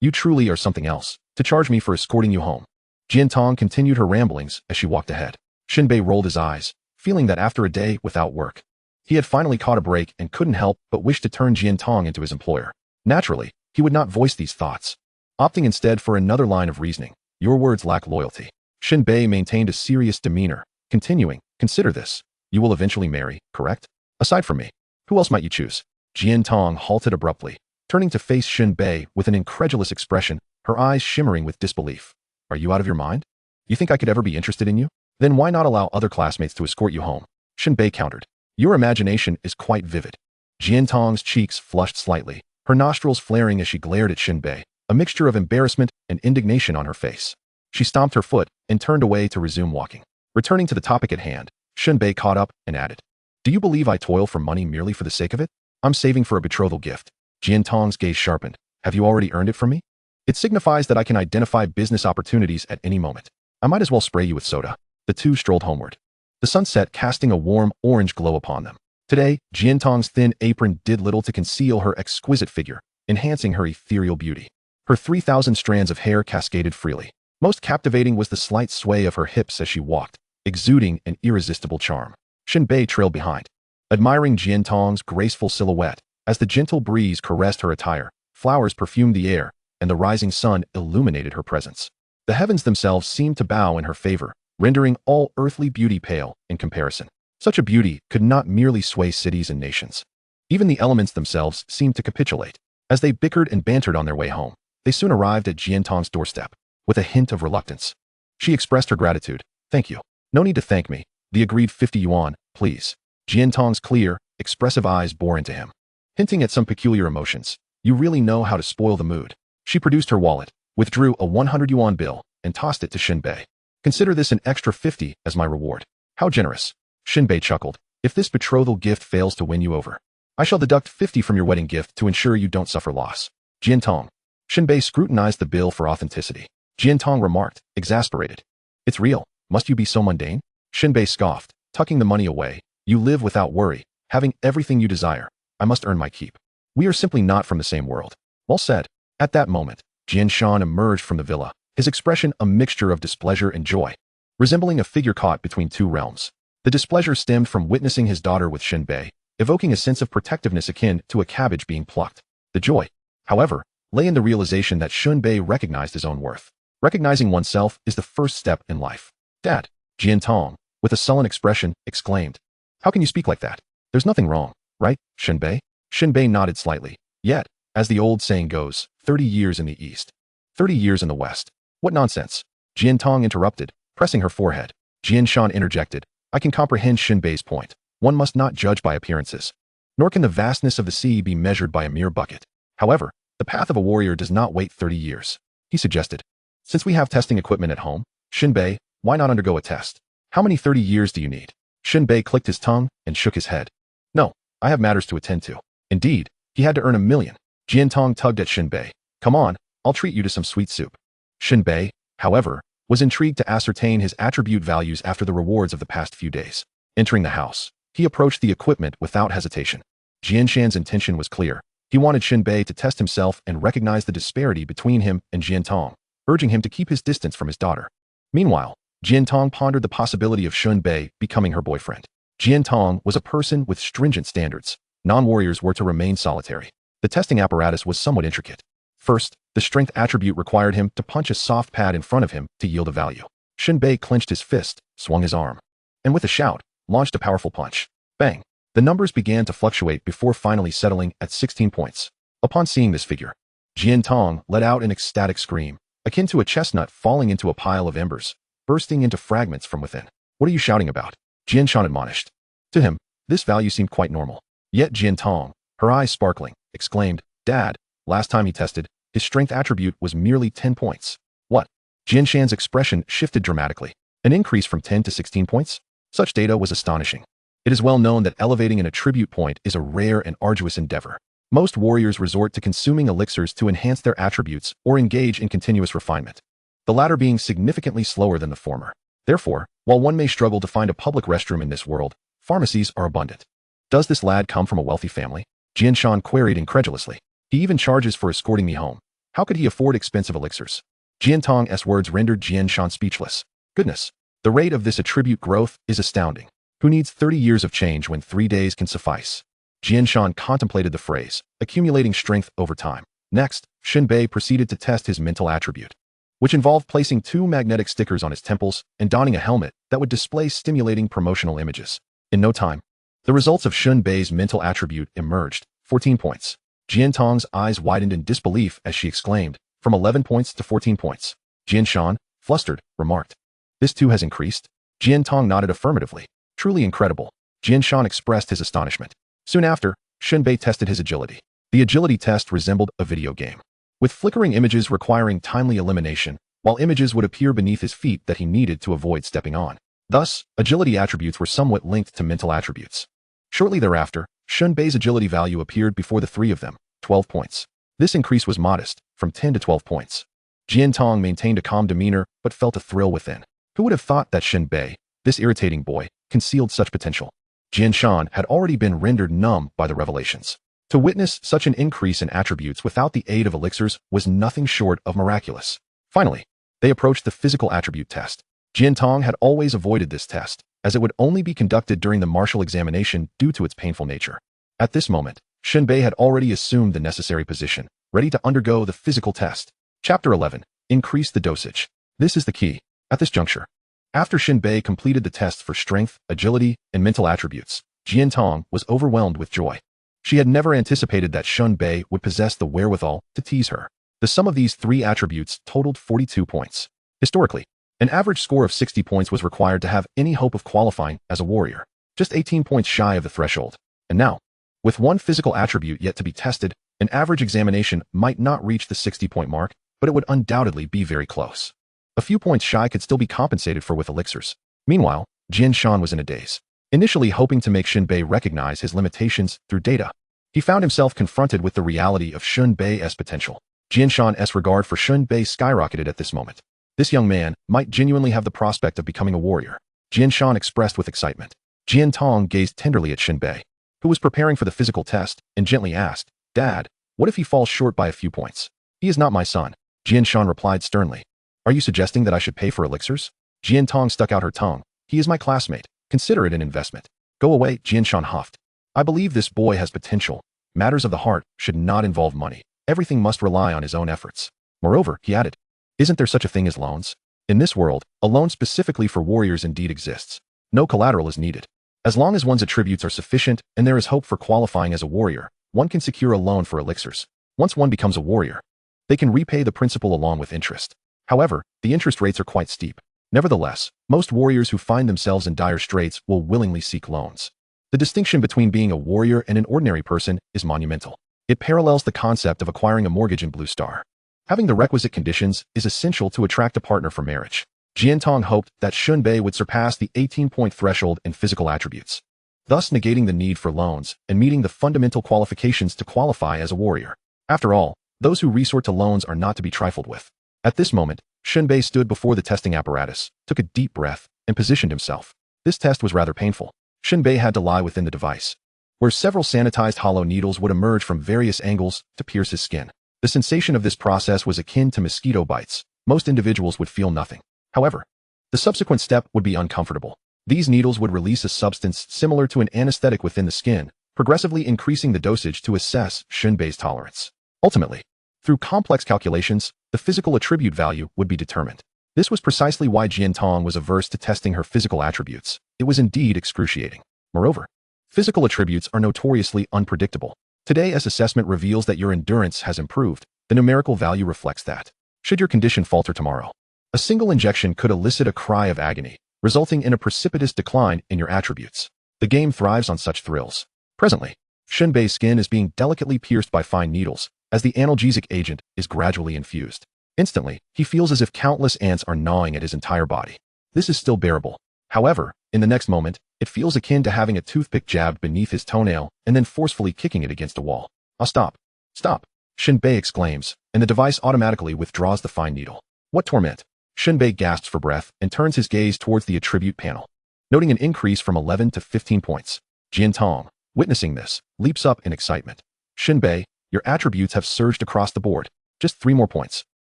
"You truly are something else, to charge me for escorting you home." Jian Tong continued her ramblings as she walked ahead. Shen Bei rolled his eyes, feeling that after a day without work, he had finally caught a break and couldn't help but wish to turn Jian Tong into his employer. Naturally, he would not voice these thoughts, opting instead for another line of reasoning. "Your words lack loyalty." Shen Bei maintained a serious demeanor, continuing, "Consider this. You will eventually marry, correct? Aside from me, who else might you choose?" Jian Tong halted abruptly, turning to face Shen Bei with an incredulous expression, her eyes shimmering with disbelief. "Are you out of your mind? You think I could ever be interested in you? Then why not allow other classmates to escort you home?" Shen Bei countered. "Your imagination is quite vivid." Jian Tong's cheeks flushed slightly, her nostrils flaring as she glared at Shen Bei, a mixture of embarrassment and indignation on her face. She stomped her foot and turned away to resume walking. Returning to the topic at hand, Shen Bei caught up and added, "Do you believe I toil for money merely for the sake of it? I'm saving for a betrothal gift." Jian Tong's gaze sharpened. "Have you already earned it from me? It signifies that I can identify business opportunities at any moment. I might as well spray you with soda." The two strolled homeward, the sunset casting a warm orange glow upon them. Today, Jian Tong's thin apron did little to conceal her exquisite figure, enhancing her ethereal beauty. Her 3,000 strands of hair cascaded freely. Most captivating was the slight sway of her hips as she walked, exuding an irresistible charm. Shen Bei trailed behind, admiring Jian Tong's graceful silhouette. As the gentle breeze caressed her attire, flowers perfumed the air, and the rising sun illuminated her presence. The heavens themselves seemed to bow in her favor, rendering all earthly beauty pale in comparison. Such a beauty could not merely sway cities and nations. Even the elements themselves seemed to capitulate. As they bickered and bantered on their way home, they soon arrived at Jian Tong's doorstep. With a hint of reluctance, she expressed her gratitude. "Thank you. No need to thank me. The agreed 50 yuan, please." Jian Tong's clear, expressive eyes bore into him, hinting at some peculiar emotions. "You really know how to spoil the mood." She produced her wallet, withdrew a 100 yuan bill, and tossed it to Shen Bei. "Consider this an extra 50 as my reward." "How generous." Shen Bei chuckled. "If this betrothal gift fails to win you over, I shall deduct 50 from your wedding gift to ensure you don't suffer loss. Jiantong. Shen Bei scrutinized the bill for authenticity. Jiantong remarked, exasperated. It's real. Must you be so mundane? Shen Bei scoffed, tucking the money away. You live without worry, having everything you desire. I must earn my keep. We are simply not from the same world. Well said. At that moment, Jian Shan emerged from the villa, his expression a mixture of displeasure and joy, resembling a figure caught between two realms. The displeasure stemmed from witnessing his daughter with Shen Bei, evoking a sense of protectiveness akin to a cabbage being plucked. The joy, however, lay in the realization that Shen Bei recognized his own worth. Recognizing oneself is the first step in life. Dad, Jian Tong, with a sullen expression, exclaimed. How can you speak like that? There's nothing wrong, right, Shen Bei? Shen Bei nodded slightly. Yet, as the old saying goes, 30 years in the east, 30 years in the west. What nonsense? Jian Tong interrupted, pressing her forehead. Jian Shan interjected. I can comprehend Shen Bei's point. One must not judge by appearances. Nor can the vastness of the sea be measured by a mere bucket. However, the path of a warrior does not wait 30 years. He suggested. Since we have testing equipment at home, Shen Bei, why not undergo a test? How many 30 years do you need? Shen Bei clicked his tongue and shook his head. No, I have matters to attend to. Indeed, he had to earn 1,000,000. Jian Tong tugged at Shen Bei. Come on, I'll treat you to some sweet soup. Shen Bei, however, was intrigued to ascertain his attribute values after the rewards of the past few days. Entering the house, he approached the equipment without hesitation. Jian Shan's intention was clear. He wanted Shen Bei to test himself and recognize the disparity between him and Jian Tong, urging him to keep his distance from his daughter. Meanwhile, Jian Tong pondered the possibility of Shen Bei becoming her boyfriend. Jian Tong was a person with stringent standards. Non-warriors were to remain solitary. The testing apparatus was somewhat intricate. First, the strength attribute required him to punch a soft pad in front of him to yield a value. Shen Bei clenched his fist, swung his arm, and with a shout, launched a powerful punch. Bang! The numbers began to fluctuate before finally settling at 16 points. Upon seeing this figure, Jian Tong let out an ecstatic scream, akin to a chestnut falling into a pile of embers, bursting into fragments from within. What are you shouting about? Jian Shan admonished. To him, this value seemed quite normal. Yet Jian Tong, her eyes sparkling, exclaimed, Dad, last time he tested, his strength attribute was merely 10 points. What? Jian Shan's expression shifted dramatically. An increase from 10 to 16 points? Such data was astonishing. It is well known that elevating an attribute point is a rare and arduous endeavor. Most warriors resort to consuming elixirs to enhance their attributes or engage in continuous refinement, the latter being significantly slower than the former. Therefore, while one may struggle to find a public restroom in this world, pharmacies are abundant. Does this lad come from a wealthy family? Jian Shan queried incredulously. He even charges for escorting me home. How could he afford expensive elixirs? Jian Tong's words rendered Jian Shan speechless. Goodness, the rate of this attribute growth is astounding. Who needs 30 years of change when 3 days can suffice? Jian Shan contemplated the phrase, accumulating strength over time. Next, Shen Bei proceeded to test his mental attribute, which involved placing 2 magnetic stickers on his temples and donning a helmet that would display stimulating promotional images. In no time, the results of Shen Bei's mental attribute emerged. 14 points. Jian Tong's eyes widened in disbelief as she exclaimed, from 11 points to 14 points. Jian Shan, flustered, remarked. This too has increased? Jian Tong nodded affirmatively. Truly incredible. Jian Shan expressed his astonishment. Soon after, Shen Bei tested his agility. The agility test resembled a video game, with flickering images requiring timely elimination, while images would appear beneath his feet that he needed to avoid stepping on. Thus, agility attributes were somewhat linked to mental attributes. Shortly thereafter, Shen Bei's agility value appeared before the 3 of them, 12 points. This increase was modest, from 10 to 12 points. Jian Tong maintained a calm demeanor but felt a thrill within. Who would have thought that Shen Bei, this irritating boy, concealed such potential? Jian Shan had already been rendered numb by the revelations. To witness such an increase in attributes without the aid of elixirs was nothing short of miraculous. Finally, they approached the physical attribute test. Jian Tong had always avoided this test, as it would only be conducted during the martial examination due to its painful nature. At this moment, Shen Bei had already assumed the necessary position, ready to undergo the physical test. Chapter 11. Increase the dosage. This is the key. At this juncture, after Shen Bei completed the tests for strength, agility, and mental attributes, Jian Tong was overwhelmed with joy. She had never anticipated that Shen Bei would possess the wherewithal to tease her. The sum of these 3 attributes totaled 42 points. Historically, an average score of 60 points was required to have any hope of qualifying as a warrior, just 18 points shy of the threshold. And now, with 1 physical attribute yet to be tested, an average examination might not reach the 60-point mark, but it would undoubtedly be very close. A few points shy could still be compensated for with elixirs. Meanwhile, Jian Shan was in a daze. Initially hoping to make Shen Bei recognize his limitations through data, He found himself confronted with the reality of Shen Bei's potential. Jianshan's regard for Shen Bei skyrocketed at this moment. This young man might genuinely have the prospect of becoming a warrior. Jianshan expressed with excitement. Jiantong gazed tenderly at Shen Bei, who was preparing for the physical test, and gently asked, "Dad, what if he falls short by a few points?" "He is not my son," Jianshan replied sternly. "Are you suggesting that I should pay for elixirs?" Jiantong stuck out her tongue. "He is my classmate. Consider it an investment." "Go away," Jianshan huffed. "I believe this boy has potential. Matters of the heart should not involve money. Everything must rely on his own efforts." Moreover, he added, "Isn't there such a thing as loans? In this world, a loan specifically for warriors indeed exists. No collateral is needed. As long as one's attributes are sufficient and there is hope for qualifying as a warrior, one can secure a loan for elixirs. Once one becomes a warrior, they can repay the principal along with interest. However, the interest rates are quite steep. Nevertheless, most warriors who find themselves in dire straits will willingly seek loans. The distinction between being a warrior and an ordinary person is monumental. It parallels the concept of acquiring a mortgage in Blue Star. Having the requisite conditions is essential to attract a partner for marriage. Jiantong hoped that Shen Bei would surpass the 18-point threshold in physical attributes, thus negating the need for loans and meeting the fundamental qualifications to qualify as a warrior. After all, those who resort to loans are not to be trifled with. At this moment, Shen Bei stood before the testing apparatus, took a deep breath, and positioned himself. This test was rather painful. Shen Bei had to lie within the device, where several sanitized hollow needles would emerge from various angles to pierce his skin. The sensation of this process was akin to mosquito bites. Most individuals would feel nothing. However, the subsequent step would be uncomfortable. These needles would release a substance similar to an anesthetic within the skin, progressively increasing the dosage to assess Shen Bei's tolerance. Ultimately, through complex calculations, the physical attribute value would be determined. This was precisely why Jiantong was averse to testing her physical attributes. It was indeed excruciating. Moreover, physical attributes are notoriously unpredictable. Today's assessment reveals that your endurance has improved. The numerical value reflects that. Should your condition falter tomorrow, a single injection could elicit a cry of agony, resulting in a precipitous decline in your attributes. The game thrives on such thrills. Presently, Shen Bei's skin is being delicately pierced by fine needles, as the analgesic agent is gradually infused. Instantly, he feels as if countless ants are gnawing at his entire body. This is still bearable. However, in the next moment, it feels akin to having a toothpick jabbed beneath his toenail and then forcefully kicking it against a wall. "Ah, stop! Stop!" Shen Bei exclaims, and the device automatically withdraws the fine needle. "What torment!" Shen Bei gasps for breath and turns his gaze towards the attribute panel, noting an increase from 11 to 15 points. Jiantong, witnessing this, leaps up in excitement. "Shen Bei, your attributes have surged across the board. Just 3 more points,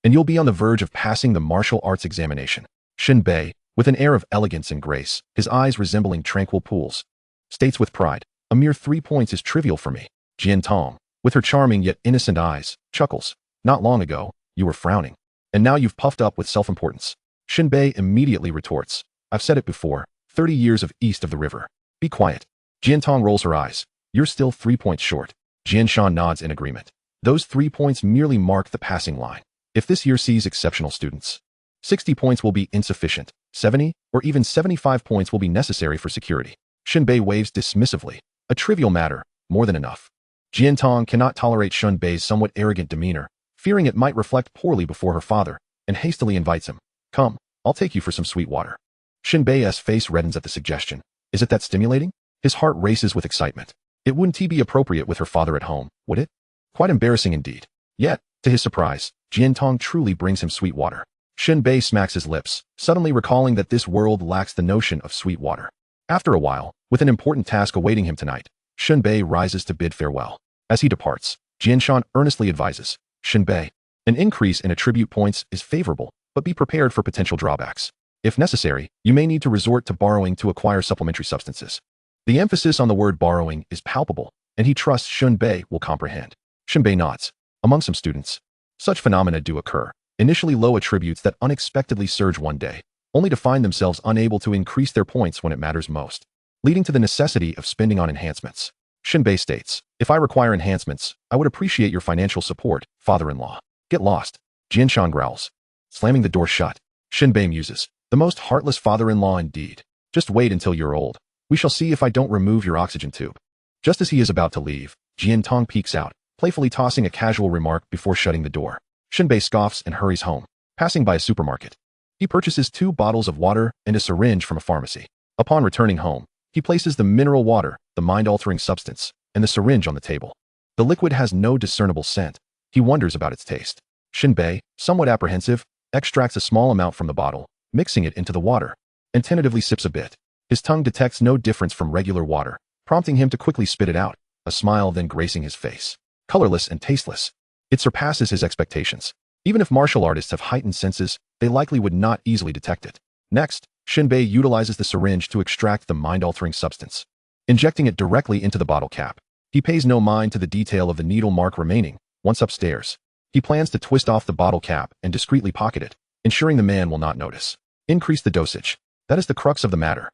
and you'll be on the verge of passing the martial arts examination." Shen Bei, with an air of elegance and grace, his eyes resembling tranquil pools, states with pride, "A mere 3 points is trivial for me." Jiantong, with her charming yet innocent eyes, chuckles. "Not long ago, you were frowning, and now you've puffed up with self-importance." Shen Bei immediately retorts, "I've said it before, 30 years of east of the river. Be quiet." Jiantong rolls her eyes. "You're still 3 points short." Jianshan nods in agreement. "Those 3 points merely mark the passing line. If this year sees exceptional students, 60 points will be insufficient. 70 or even 75 points will be necessary for security." Shen Bei waves dismissively. "A trivial matter, more than enough." Jiantong cannot tolerate Shen Bei's somewhat arrogant demeanor, fearing it might reflect poorly before her father, and hastily invites him. "Come, I'll take you for some sweet water." Shen Bei's face reddens at the suggestion. Is it that stimulating? His heart races with excitement. It wouldn't be appropriate with her father at home, would it? Quite embarrassing indeed. Yet, to his surprise, Jiantong truly brings him sweet water. Shen Bei smacks his lips, suddenly recalling that this world lacks the notion of sweet water. After a while, with an important task awaiting him tonight, Shen Bei rises to bid farewell. As he departs, Jianshan earnestly advises, "Shen Bei, an increase in attribute points is favorable, but be prepared for potential drawbacks. If necessary, you may need to resort to borrowing to acquire supplementary substances." The emphasis on the word borrowing is palpable, and he trusts Shen Bei will comprehend. Shen Bei nods. Among some students, such phenomena do occur. Initially low attributes that unexpectedly surge one day, only to find themselves unable to increase their points when it matters most, leading to the necessity of spending on enhancements. Shen Bei states, "If I require enhancements, I would appreciate your financial support, father-in-law." "Get lost." Jianshan growls, slamming the door shut. Shen Bei muses, "The most heartless father-in-law indeed. Just wait until you're old. We shall see if I don't remove your oxygen tube." Just as he is about to leave, Jiantong peeks out, playfully tossing a casual remark before shutting the door. Shen Bei scoffs and hurries home, passing by a supermarket. He purchases 2 bottles of water and a syringe from a pharmacy. Upon returning home, he places the mineral water, the mind-altering substance, and the syringe on the table. The liquid has no discernible scent. He wonders about its taste. Shen Bei, somewhat apprehensive, extracts a small amount from the bottle, mixing it into the water, and tentatively sips a bit. His tongue detects no difference from regular water, prompting him to quickly spit it out, a smile then gracing his face. Colorless and tasteless. It surpasses his expectations. Even if martial artists have heightened senses, they likely would not easily detect it. Next, Shen Bei utilizes the syringe to extract the mind-altering substance, injecting it directly into the bottle cap. He pays no mind to the detail of the needle mark remaining. Once upstairs, he plans to twist off the bottle cap and discreetly pocket it, ensuring the man will not notice. Increase the dosage. That is the crux of the matter.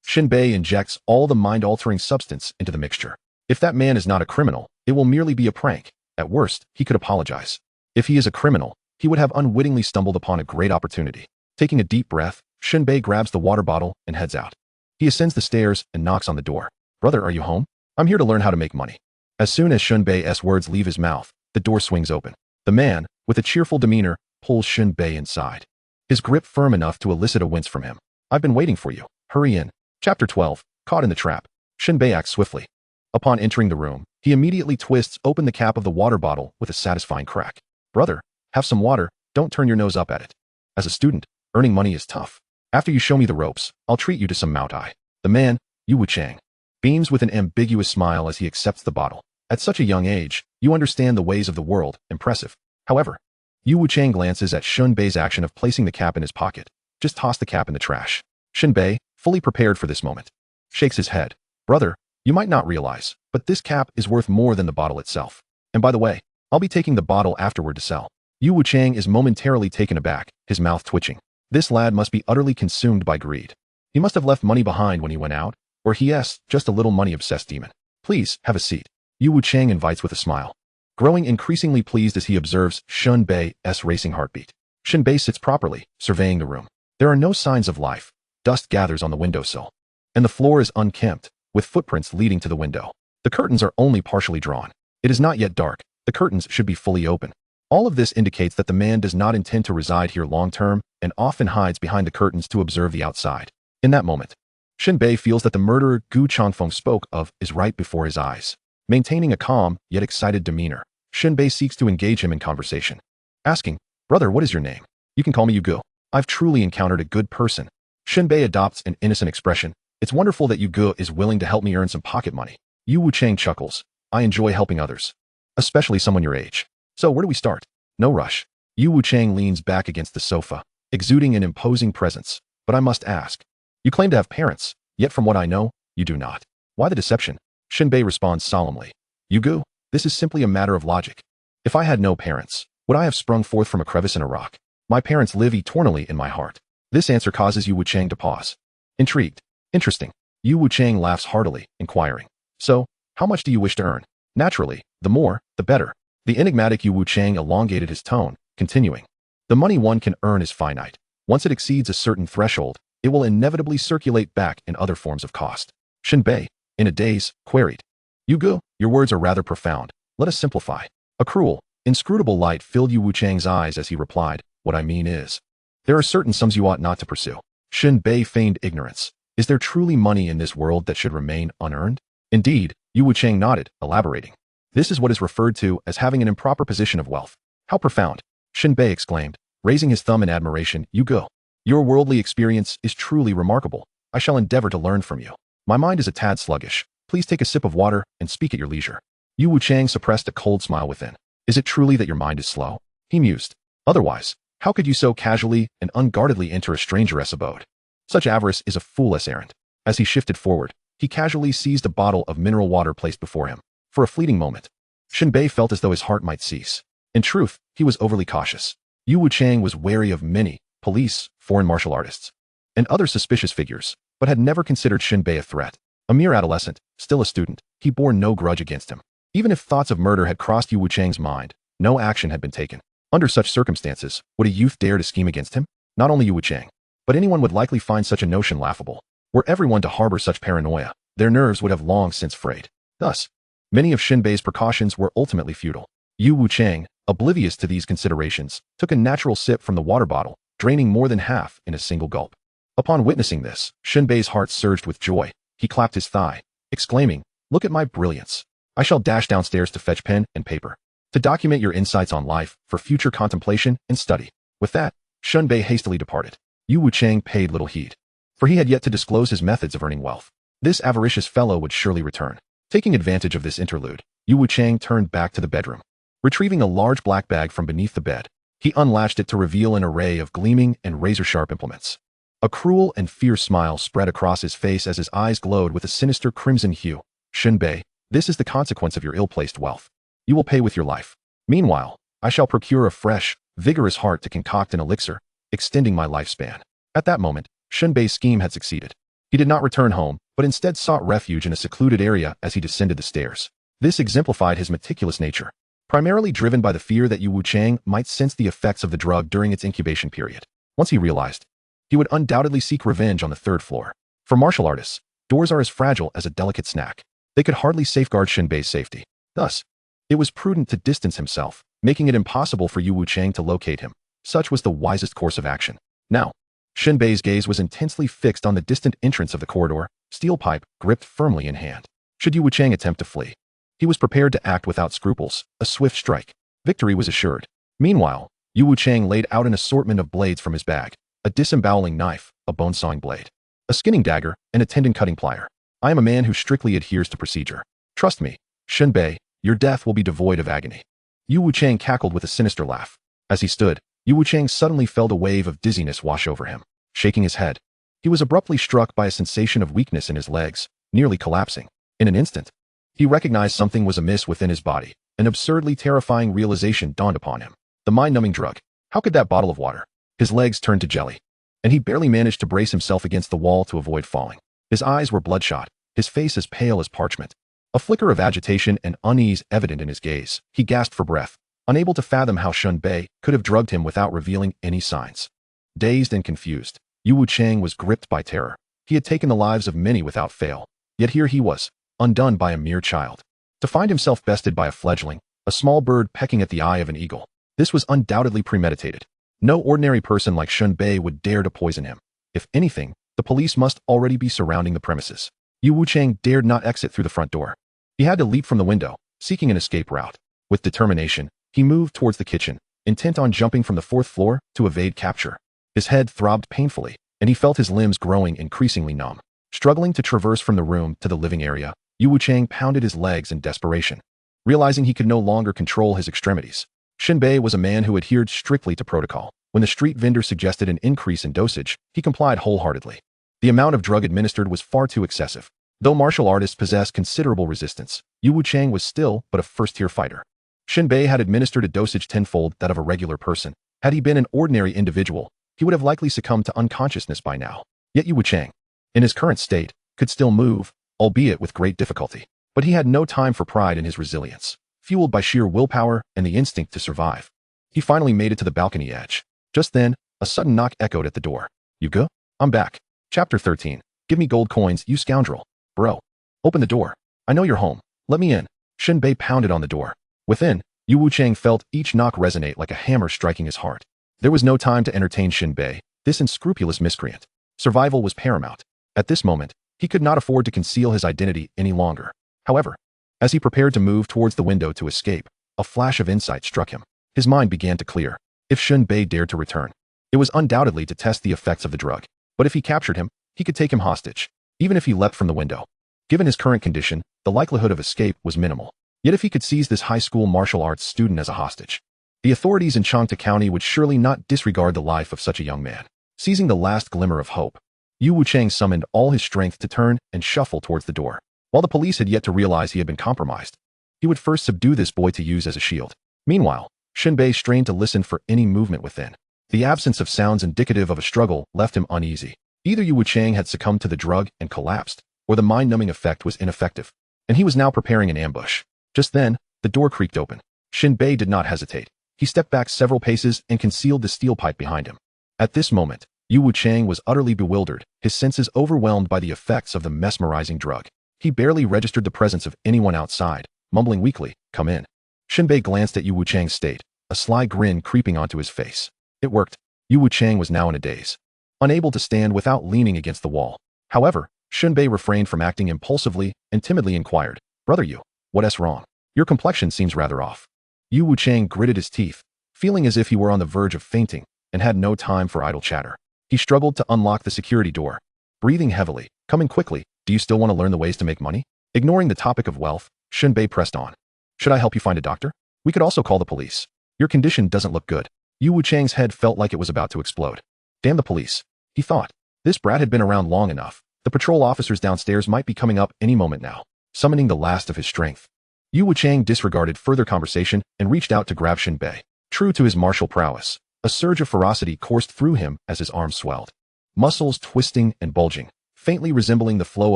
Shen Bei injects all the mind-altering substance into the mixture. If that man is not a criminal, it will merely be a prank. At worst, he could apologize. If he is a criminal, he would have unwittingly stumbled upon a great opportunity. Taking a deep breath, Shen Bei grabs the water bottle and heads out. He ascends the stairs and knocks on the door. "Brother, are you home? I'm here to learn how to make money." As soon as Shen Bei's words leave his mouth, the door swings open. The man, with a cheerful demeanor, pulls Shen Bei inside, his grip firm enough to elicit a wince from him. "I've been waiting for you. Hurry in." Chapter 12. Caught in the trap. Shen Bei acts swiftly. Upon entering the room, he immediately twists open the cap of the water bottle with a satisfying crack. "Brother, have some water. Don't turn your nose up at it. As a student, earning money is tough. After you show me the ropes, I'll treat you to some Mao Tai." The man, Yu Wuchang, beams with an ambiguous smile as he accepts the bottle. At such a young age, you understand the ways of the world. Impressive. However, Yu Wuchang glances at Shen Bei's action of placing the cap in his pocket. "Just toss the cap in the trash." Shen Bei, fully prepared for this moment, shakes his head. "Brother, you might not realize, but this cap is worth more than the bottle itself. And by the way, I'll be taking the bottle afterward to sell." Yu Wuchang is momentarily taken aback, his mouth twitching. This lad must be utterly consumed by greed. He must have left money behind when he went out, or he's just a little money-obsessed demon. "Please, have a seat." Yu Wuchang invites with a smile, growing increasingly pleased as he observes Shen Bei's racing heartbeat. Shen Bei sits properly, surveying the room. There are no signs of life. Dust gathers on the windowsill, and the floor is unkempt, with footprints leading to the window. The curtains are only partially drawn. It is not yet dark. The curtains should be fully open. All of this indicates that the man does not intend to reside here long-term and often hides behind the curtains to observe the outside. In that moment, Shen Bei feels that the murderer Gu Changfeng spoke of is right before his eyes. Maintaining a calm, yet excited demeanor, Shen Bei seeks to engage him in conversation, asking, "Brother, what is your name?" "You can call me Yu Gu. I've truly encountered a good person." Shen Bei adopts an innocent expression. "It's wonderful that Yu Gu is willing to help me earn some pocket money." Yu Wuchang chuckles. "I enjoy helping others, especially someone your age. So where do we start?" "No rush." Yu Wuchang leans back against the sofa, exuding an imposing presence. "But I must ask. You claim to have parents, yet from what I know, you do not. Why the deception?" Shen Bei responds solemnly. "Yu Gu, this is simply a matter of logic. If I had no parents, would I have sprung forth from a crevice in a rock? My parents live eternally in my heart." This answer causes Yu Wuchang to pause. Intrigued. "Interesting." Yu Wuchang laughs heartily, inquiring, "So, how much do you wish to earn?" "Naturally, the more, the better." The enigmatic Yu Wuchang elongated his tone, continuing, "The money one can earn is finite. Once it exceeds a certain threshold, it will inevitably circulate back in other forms of cost." Shen Bei, in a daze, queried, "Yu Gu, your words are rather profound. Let us simplify." A cruel, inscrutable light filled Yu Wuchang's eyes as he replied, "What I mean is, there are certain sums you ought not to pursue." Shen Bei feigned ignorance. Is there truly money in this world that should remain unearned? Indeed, Yu Wuchang nodded, elaborating. "This is what is referred to as having an improper position of wealth." "How profound!" Shen Bei exclaimed, raising his thumb in admiration. "Yu Gu, your worldly experience is truly remarkable. I shall endeavor to learn from you. My mind is a tad sluggish. Please take a sip of water and speak at your leisure." Yu Wuchang suppressed a cold smile within. "Is it truly that your mind is slow?" he mused. "Otherwise, how could you so casually and unguardedly enter a strangeress abode? Such avarice is a fool's errand." As he shifted forward, he casually seized a bottle of mineral water placed before him. For a fleeting moment, Shen Bei felt as though his heart might cease. In truth, he was overly cautious. Yu Wuchang was wary of many police, foreign martial artists, and other suspicious figures, but had never considered Shen Bei a threat. A mere adolescent, still a student, he bore no grudge against him. Even if thoughts of murder had crossed Yu Wuchang's mind, no action had been taken. Under such circumstances, would a youth dare to scheme against him? Not only Yu Wuchang, but anyone would likely find such a notion laughable. Were everyone to harbor such paranoia, their nerves would have long since frayed. Thus, many of Shen Bei's precautions were ultimately futile. Yu Wuchang, oblivious to these considerations, took a natural sip from the water bottle, draining more than half in a single gulp. Upon witnessing this, Shen Bei's heart surged with joy. He clapped his thigh, exclaiming, "Look at my brilliance. I shall dash downstairs to fetch pen and paper, to document your insights on life for future contemplation and study." With that, Shen Bei hastily departed. Yu Wuchang paid little heed, for he had yet to disclose his methods of earning wealth. This avaricious fellow would surely return. Taking advantage of this interlude, Yu Wuchang turned back to the bedroom. Retrieving a large black bag from beneath the bed, he unlatched it to reveal an array of gleaming and razor-sharp implements. A cruel and fierce smile spread across his face as his eyes glowed with a sinister crimson hue. "Shen Bei, this is the consequence of your ill-placed wealth. You will pay with your life. Meanwhile, I shall procure a fresh, vigorous heart to concoct an elixir, extending my lifespan." At that moment, Shen Bei's scheme had succeeded. He did not return home, but instead sought refuge in a secluded area as he descended the stairs. This exemplified his meticulous nature, primarily driven by the fear that Yu Wuchang might sense the effects of the drug during its incubation period. Once he realized, he would undoubtedly seek revenge on the third floor. For martial artists, doors are as fragile as a delicate snack. They could hardly safeguard Shen Bei's safety. Thus, it was prudent to distance himself, making it impossible for Yu Wuchang to locate him. Such was the wisest course of action. Now, Shen Bei's gaze was intensely fixed on the distant entrance of the corridor, steel pipe gripped firmly in hand. Should Yu Wuchang attempt to flee, he was prepared to act without scruples. A swift strike. Victory was assured. Meanwhile, Yu Wuchang laid out an assortment of blades from his bag: a disemboweling knife, a bone-sawing blade, a skinning dagger, and a tendon-cutting plier. "I am a man who strictly adheres to procedure. Trust me, Shen Bei, your death will be devoid of agony." Yu Wuchang cackled with a sinister laugh. As he stood, Yu Wuchang suddenly felt a wave of dizziness wash over him. Shaking his head, he was abruptly struck by a sensation of weakness in his legs, nearly collapsing. In an instant, he recognized something was amiss within his body. An absurdly terrifying realization dawned upon him. The mind-numbing drug. How could that bottle of water? His legs turned to jelly, and he barely managed to brace himself against the wall to avoid falling. His eyes were bloodshot, his face as pale as parchment. A flicker of agitation and unease evident in his gaze. He gasped for breath, unable to fathom how Shen Bei could have drugged him without revealing any signs. Dazed and confused, Yu Wuchang was gripped by terror. He had taken the lives of many without fail, yet here he was, undone by a mere child. To find himself bested by a fledgling, a small bird pecking at the eye of an eagle. This was undoubtedly premeditated. No ordinary person like Shen Bei would dare to poison him. If anything, the police must already be surrounding the premises. Yu Wuchang dared not exit through the front door. He had to leap from the window, seeking an escape route. With determination, he moved towards the kitchen, intent on jumping from the fourth floor to evade capture. His head throbbed painfully, and he felt his limbs growing increasingly numb. Struggling to traverse from the room to the living area, Yu Wuchang pounded his legs in desperation. Realizing he could no longer control his extremities, Shen Bei was a man who adhered strictly to protocol. When the street vendor suggested an increase in dosage, he complied wholeheartedly. The amount of drug administered was far too excessive. Though martial artists possessed considerable resistance, Yu Wuchang was still but a first-tier fighter. Shen Bei had administered a dosage tenfold that of a regular person. Had he been an ordinary individual, he would have likely succumbed to unconsciousness by now. Yet Yu Wuchang, in his current state, could still move, albeit with great difficulty. But he had no time for pride in his resilience. Fueled by sheer willpower and the instinct to survive, he finally made it to the balcony edge. Just then, a sudden knock echoed at the door. "You go? I'm back." Chapter 13. "Give me gold coins, you scoundrel." "Bro, open the door. I know you're home. Let me in." Shen Bei pounded on the door. Within, Yu Wuchang felt each knock resonate like a hammer striking his heart. There was no time to entertain Shen Bei, this unscrupulous miscreant. Survival was paramount. At this moment, he could not afford to conceal his identity any longer. However, as he prepared to move towards the window to escape, a flash of insight struck him. His mind began to clear. If Shen Bei dared to return, it was undoubtedly to test the effects of the drug. But if he captured him, he could take him hostage, even if he leapt from the window. Given his current condition, the likelihood of escape was minimal. Yet if he could seize this high school martial arts student as a hostage, the authorities in Changta County would surely not disregard the life of such a young man. Seizing the last glimmer of hope, Yu Wuchang summoned all his strength to turn and shuffle towards the door. While the police had yet to realize he had been compromised, he would first subdue this boy to use as a shield. Meanwhile, Shen Bei strained to listen for any movement within. The absence of sounds indicative of a struggle left him uneasy. Either Yu Wuchang had succumbed to the drug and collapsed, or the mind-numbing effect was ineffective, and he was now preparing an ambush. Just then, the door creaked open. Shen Bei did not hesitate. He stepped back several paces and concealed the steel pipe behind him. At this moment, Yu Wuchang was utterly bewildered, his senses overwhelmed by the effects of the mesmerizing drug. He barely registered the presence of anyone outside, mumbling weakly, "Come in." Shen Bei glanced at Yu Wuchang's state, a sly grin creeping onto his face. It worked. Yu Wuchang was now in a daze, unable to stand without leaning against the wall. However, Shen Bei refrained from acting impulsively and timidly inquired, "Brother Yu, What's wrong? Your complexion seems rather off. Yu Wuchang gritted his teeth, feeling as if he were on the verge of fainting and had no time for idle chatter. He struggled to unlock the security door, breathing heavily. Coming quickly, do you still want to learn the ways to make money? Ignoring the topic of wealth, Shen Bei pressed on. Should I help you find a doctor? We could also call the police. Your condition doesn't look good. Yu Wuchang's head felt like it was about to explode. Damn the police, he thought. This brat had been around long enough. The patrol officers downstairs might be coming up any moment now, summoning the last of his strength. Yu Wuchang disregarded further conversation and reached out to grab Shen Bei. True to his martial prowess, a surge of ferocity coursed through him as his arms swelled, muscles twisting and bulging, faintly resembling the flow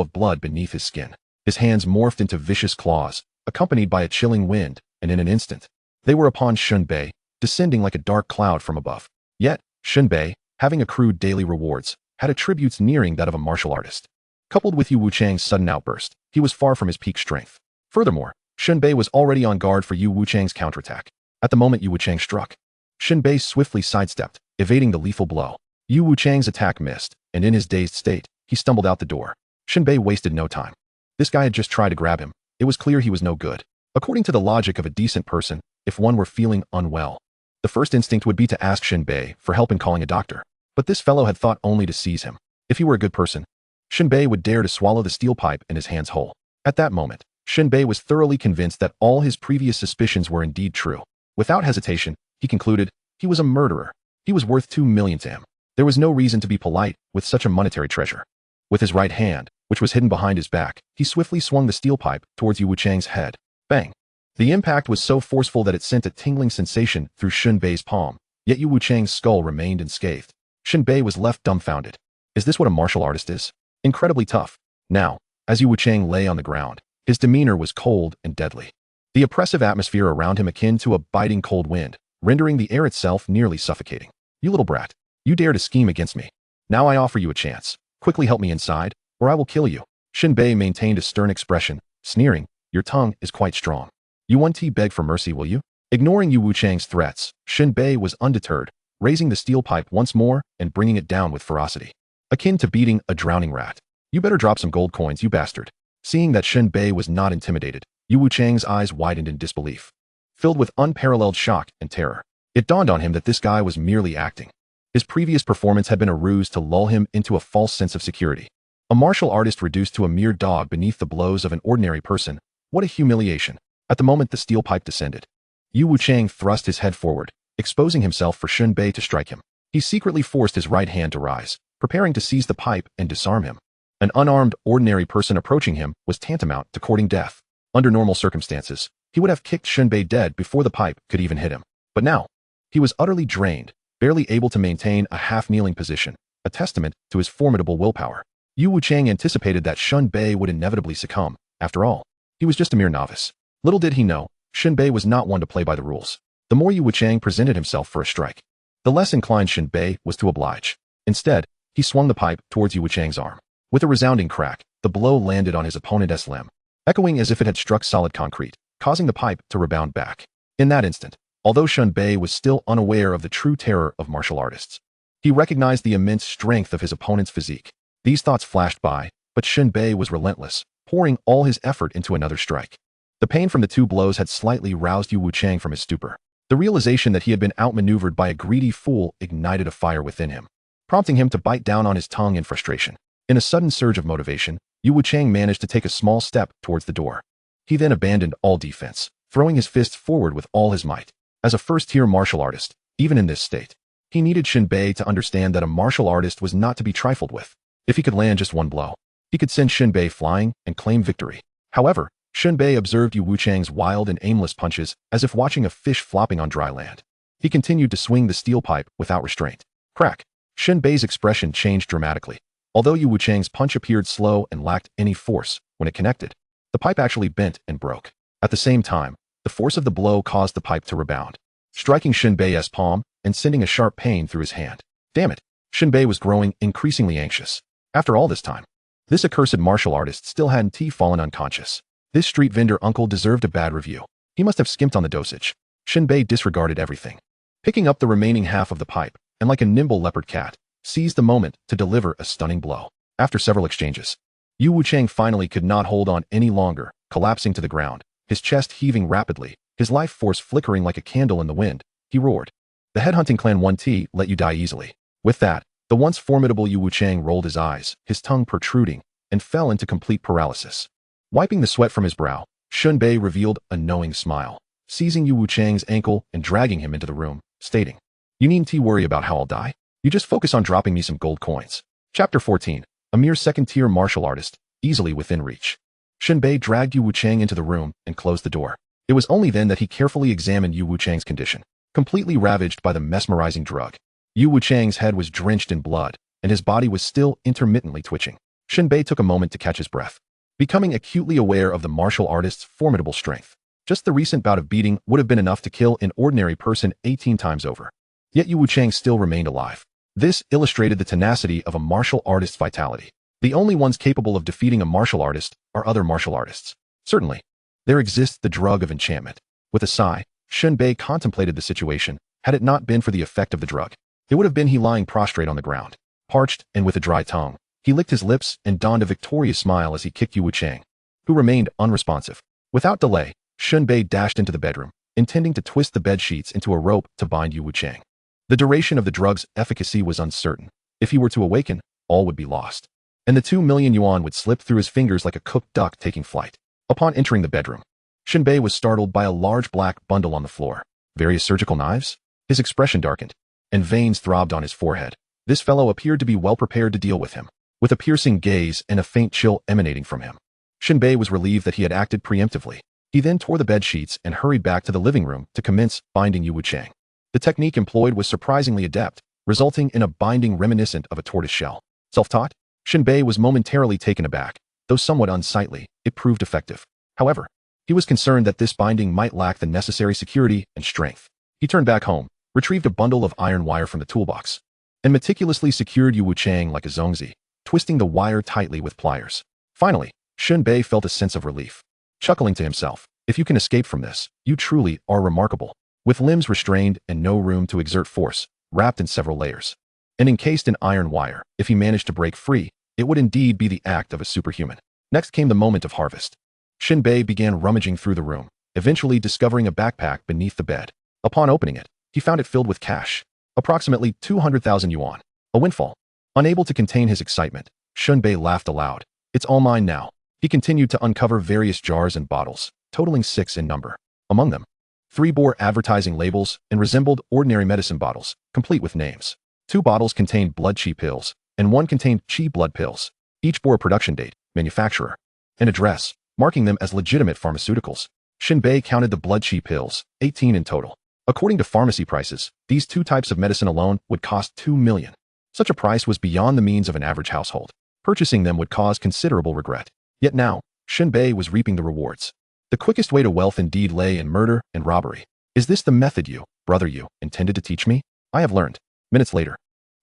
of blood beneath his skin. His hands morphed into vicious claws, accompanied by a chilling wind, and in an instant, they were upon Shen Bei, descending like a dark cloud from above. Yet, Shen Bei, having accrued daily rewards, had attributes nearing that of a martial artist. Coupled with Yu Wuchang's sudden outburst, he was far from his peak strength. Furthermore, Shen Bei was already on guard for Yu Wuchang's counterattack. At the moment Yu Wuchang struck, Shen Bei swiftly sidestepped, evading the lethal blow. Yu Wuchang's attack missed, and in his dazed state, he stumbled out the door. Shen Bei wasted no time. This guy had just tried to grab him. It was clear he was no good. According to the logic of a decent person, if one were feeling unwell, the first instinct would be to ask Shen Bei for help in calling a doctor. But this fellow had thought only to seize him. If he were a good person, Shen Bei would dare to swallow the steel pipe in his hands whole. At that moment, Shen Bei was thoroughly convinced that all his previous suspicions were indeed true. Without hesitation, he concluded, he was a murderer. He was worth 2 million to him. There was no reason to be polite with such a monetary treasure. With his right hand, which was hidden behind his back, he swiftly swung the steel pipe towards Yu Wuchang's head. Bang! The impact was so forceful that it sent a tingling sensation through Shen Bei's palm, yet Yu Wuchang's skull remained unscathed. Shen Bei was left dumbfounded. Is this what a martial artist is? Incredibly tough. Now, as Yu Wuchang lay on the ground, his demeanor was cold and deadly. The oppressive atmosphere around him akin to a biting cold wind, rendering the air itself nearly suffocating. You little brat. You dare to scheme against me. Now I offer you a chance. Quickly help me inside, or I will kill you. Shen Bei maintained a stern expression, sneering, your tongue is quite strong. You won't beg for mercy, will you? Ignoring Yu Wuchang's threats, Shen Bei was undeterred, raising the steel pipe once more and bringing it down with ferocity. Akin to beating a drowning rat. You better drop some gold coins, you bastard. Seeing that Shen Bei was not intimidated, Yu Wuchang's eyes widened in disbelief. Filled with unparalleled shock and terror, it dawned on him that this guy was merely acting. His previous performance had been a ruse to lull him into a false sense of security. A martial artist reduced to a mere dog beneath the blows of an ordinary person. What a humiliation. At the moment the steel pipe descended, Yu Wuchang thrust his head forward, exposing himself for Shen Bei to strike him. He secretly forced his right hand to rise, preparing to seize the pipe and disarm him. An unarmed, ordinary person approaching him was tantamount to courting death. Under normal circumstances, he would have kicked Shen Bei dead before the pipe could even hit him. But now, he was utterly drained, barely able to maintain a half-kneeling position, a testament to his formidable willpower. Yu Wuchang anticipated that Shen Bei would inevitably succumb. After all, he was just a mere novice. Little did he know, Shen Bei was not one to play by the rules. The more Yu Wuchang presented himself for a strike, the less inclined Shen Bei was to oblige. Instead, he swung the pipe towards Yu Wuchang's arm. With a resounding crack, the blow landed on his opponent's limb, echoing as if it had struck solid concrete, causing the pipe to rebound back. In that instant, although Shen Bei was still unaware of the true terror of martial artists, he recognized the immense strength of his opponent's physique. These thoughts flashed by, but Shen Bei was relentless, pouring all his effort into another strike. The pain from the 2 blows had slightly roused Yu Wuchang from his stupor. The realization that he had been outmaneuvered by a greedy fool ignited a fire within him, prompting him to bite down on his tongue in frustration. In a sudden surge of motivation, Yu Wuchang managed to take a small step towards the door. He then abandoned all defense, throwing his fists forward with all his might. As a first-tier martial artist, even in this state, he needed Shen Bei to understand that a martial artist was not to be trifled with. If he could land just one blow, he could send Shen Bei flying and claim victory. However, Shen Bei observed Yu Wuchang's wild and aimless punches as if watching a fish flopping on dry land. He continued to swing the steel pipe without restraint. Crack! Shen Bei's expression changed dramatically. Although Yu Wuchang's punch appeared slow and lacked any force when it connected, the pipe actually bent and broke. At the same time, the force of the blow caused the pipe to rebound, striking Shen Bei's palm and sending a sharp pain through his hand. Damn it! Shen Bei was growing increasingly anxious. After all this time, this accursed martial artist still hadn't fallen unconscious. This street vendor uncle deserved a bad review. He must have skimped on the dosage. Shen Bei disregarded everything, picking up the remaining half of the pipe, and like a nimble leopard cat, seized the moment to deliver a stunning blow. After several exchanges, Yu Wuchang finally could not hold on any longer, collapsing to the ground, his chest heaving rapidly, his life force flickering like a candle in the wind. He roared. The headhunting clan 1T let you die easily. With that, the once formidable Yu Wuchang rolled his eyes, his tongue protruding, and fell into complete paralysis. Wiping the sweat from his brow, Shen Bei revealed a knowing smile, seizing Yu Wuchang's ankle and dragging him into the room, stating, "You needn't worry about how I'll die. You just focus on dropping me some gold coins." Chapter 14. A mere second-tier martial artist, easily within reach. Shen Bei dragged Yu Wuchang into the room and closed the door. It was only then that he carefully examined Yu Wuchang's condition, completely ravaged by the mesmerizing drug. Yu Wuchang's head was drenched in blood, and his body was still intermittently twitching. Shen Bei took a moment to catch his breath, becoming acutely aware of the martial artist's formidable strength. Just the recent bout of beating would have been enough to kill an ordinary person 18 times over. Yet Yu Wuchang still remained alive. This illustrated the tenacity of a martial artist's vitality. The only ones capable of defeating a martial artist are other martial artists. Certainly, there exists the drug of enchantment. With a sigh, Shen Bei contemplated the situation. Had it not been for the effect of the drug, it would have been he lying prostrate on the ground, parched and with a dry tongue. He licked his lips and donned a victorious smile as he kicked Yu Wuchang, who remained unresponsive. Without delay, Shen Bei dashed into the bedroom, intending to twist the bed sheets into a rope to bind Yu Wuchang. The duration of the drug's efficacy was uncertain. If he were to awaken, all would be lost, and the 2 million yuan would slip through his fingers like a cooked duck taking flight. Upon entering the bedroom, Shen Bei was startled by a large black bundle on the floor. Various surgical knives? His expression darkened, and veins throbbed on his forehead. This fellow appeared to be well prepared to deal with him, with a piercing gaze and a faint chill emanating from him. Shen Bei was relieved that he had acted preemptively. He then tore the bed sheets and hurried back to the living room to commence binding Yu Wuchang. The technique employed was surprisingly adept, resulting in a binding reminiscent of a tortoise shell. Self-taught? Shen Bei was momentarily taken aback. Though somewhat unsightly, it proved effective. However, he was concerned that this binding might lack the necessary security and strength. He turned back home, retrieved a bundle of iron wire from the toolbox, and meticulously secured Yu Wuchang like a zongzi, twisting the wire tightly with pliers. Finally, Shen Bei felt a sense of relief, chuckling to himself, "If you can escape from this, you truly are remarkable." With limbs restrained and no room to exert force, wrapped in several layers, and encased in iron wire, if he managed to break free, it would indeed be the act of a superhuman. Next came the moment of harvest. Shen Bei began rummaging through the room, eventually discovering a backpack beneath the bed. Upon opening it, he found it filled with cash, approximately 200,000 yuan, a windfall. Unable to contain his excitement, Shen Bei laughed aloud. "It's all mine now." He continued to uncover various jars and bottles, totaling 6 in number. Among them, 3 bore advertising labels and resembled ordinary medicine bottles, complete with names. 2 bottles contained blood qi pills, and 1 contained qi blood pills. Each bore a production date, manufacturer, and address, marking them as legitimate pharmaceuticals. Shen Bei counted the blood qi pills, 18 in total. According to pharmacy prices, these 2 types of medicine alone would cost 2 million. Such a price was beyond the means of an average household. Purchasing them would cause considerable regret. Yet now, Shen Bei was reaping the rewards. The quickest way to wealth indeed lay in murder and robbery. "Is this the method you, brother Yu, intended to teach me? I have learned." Minutes later,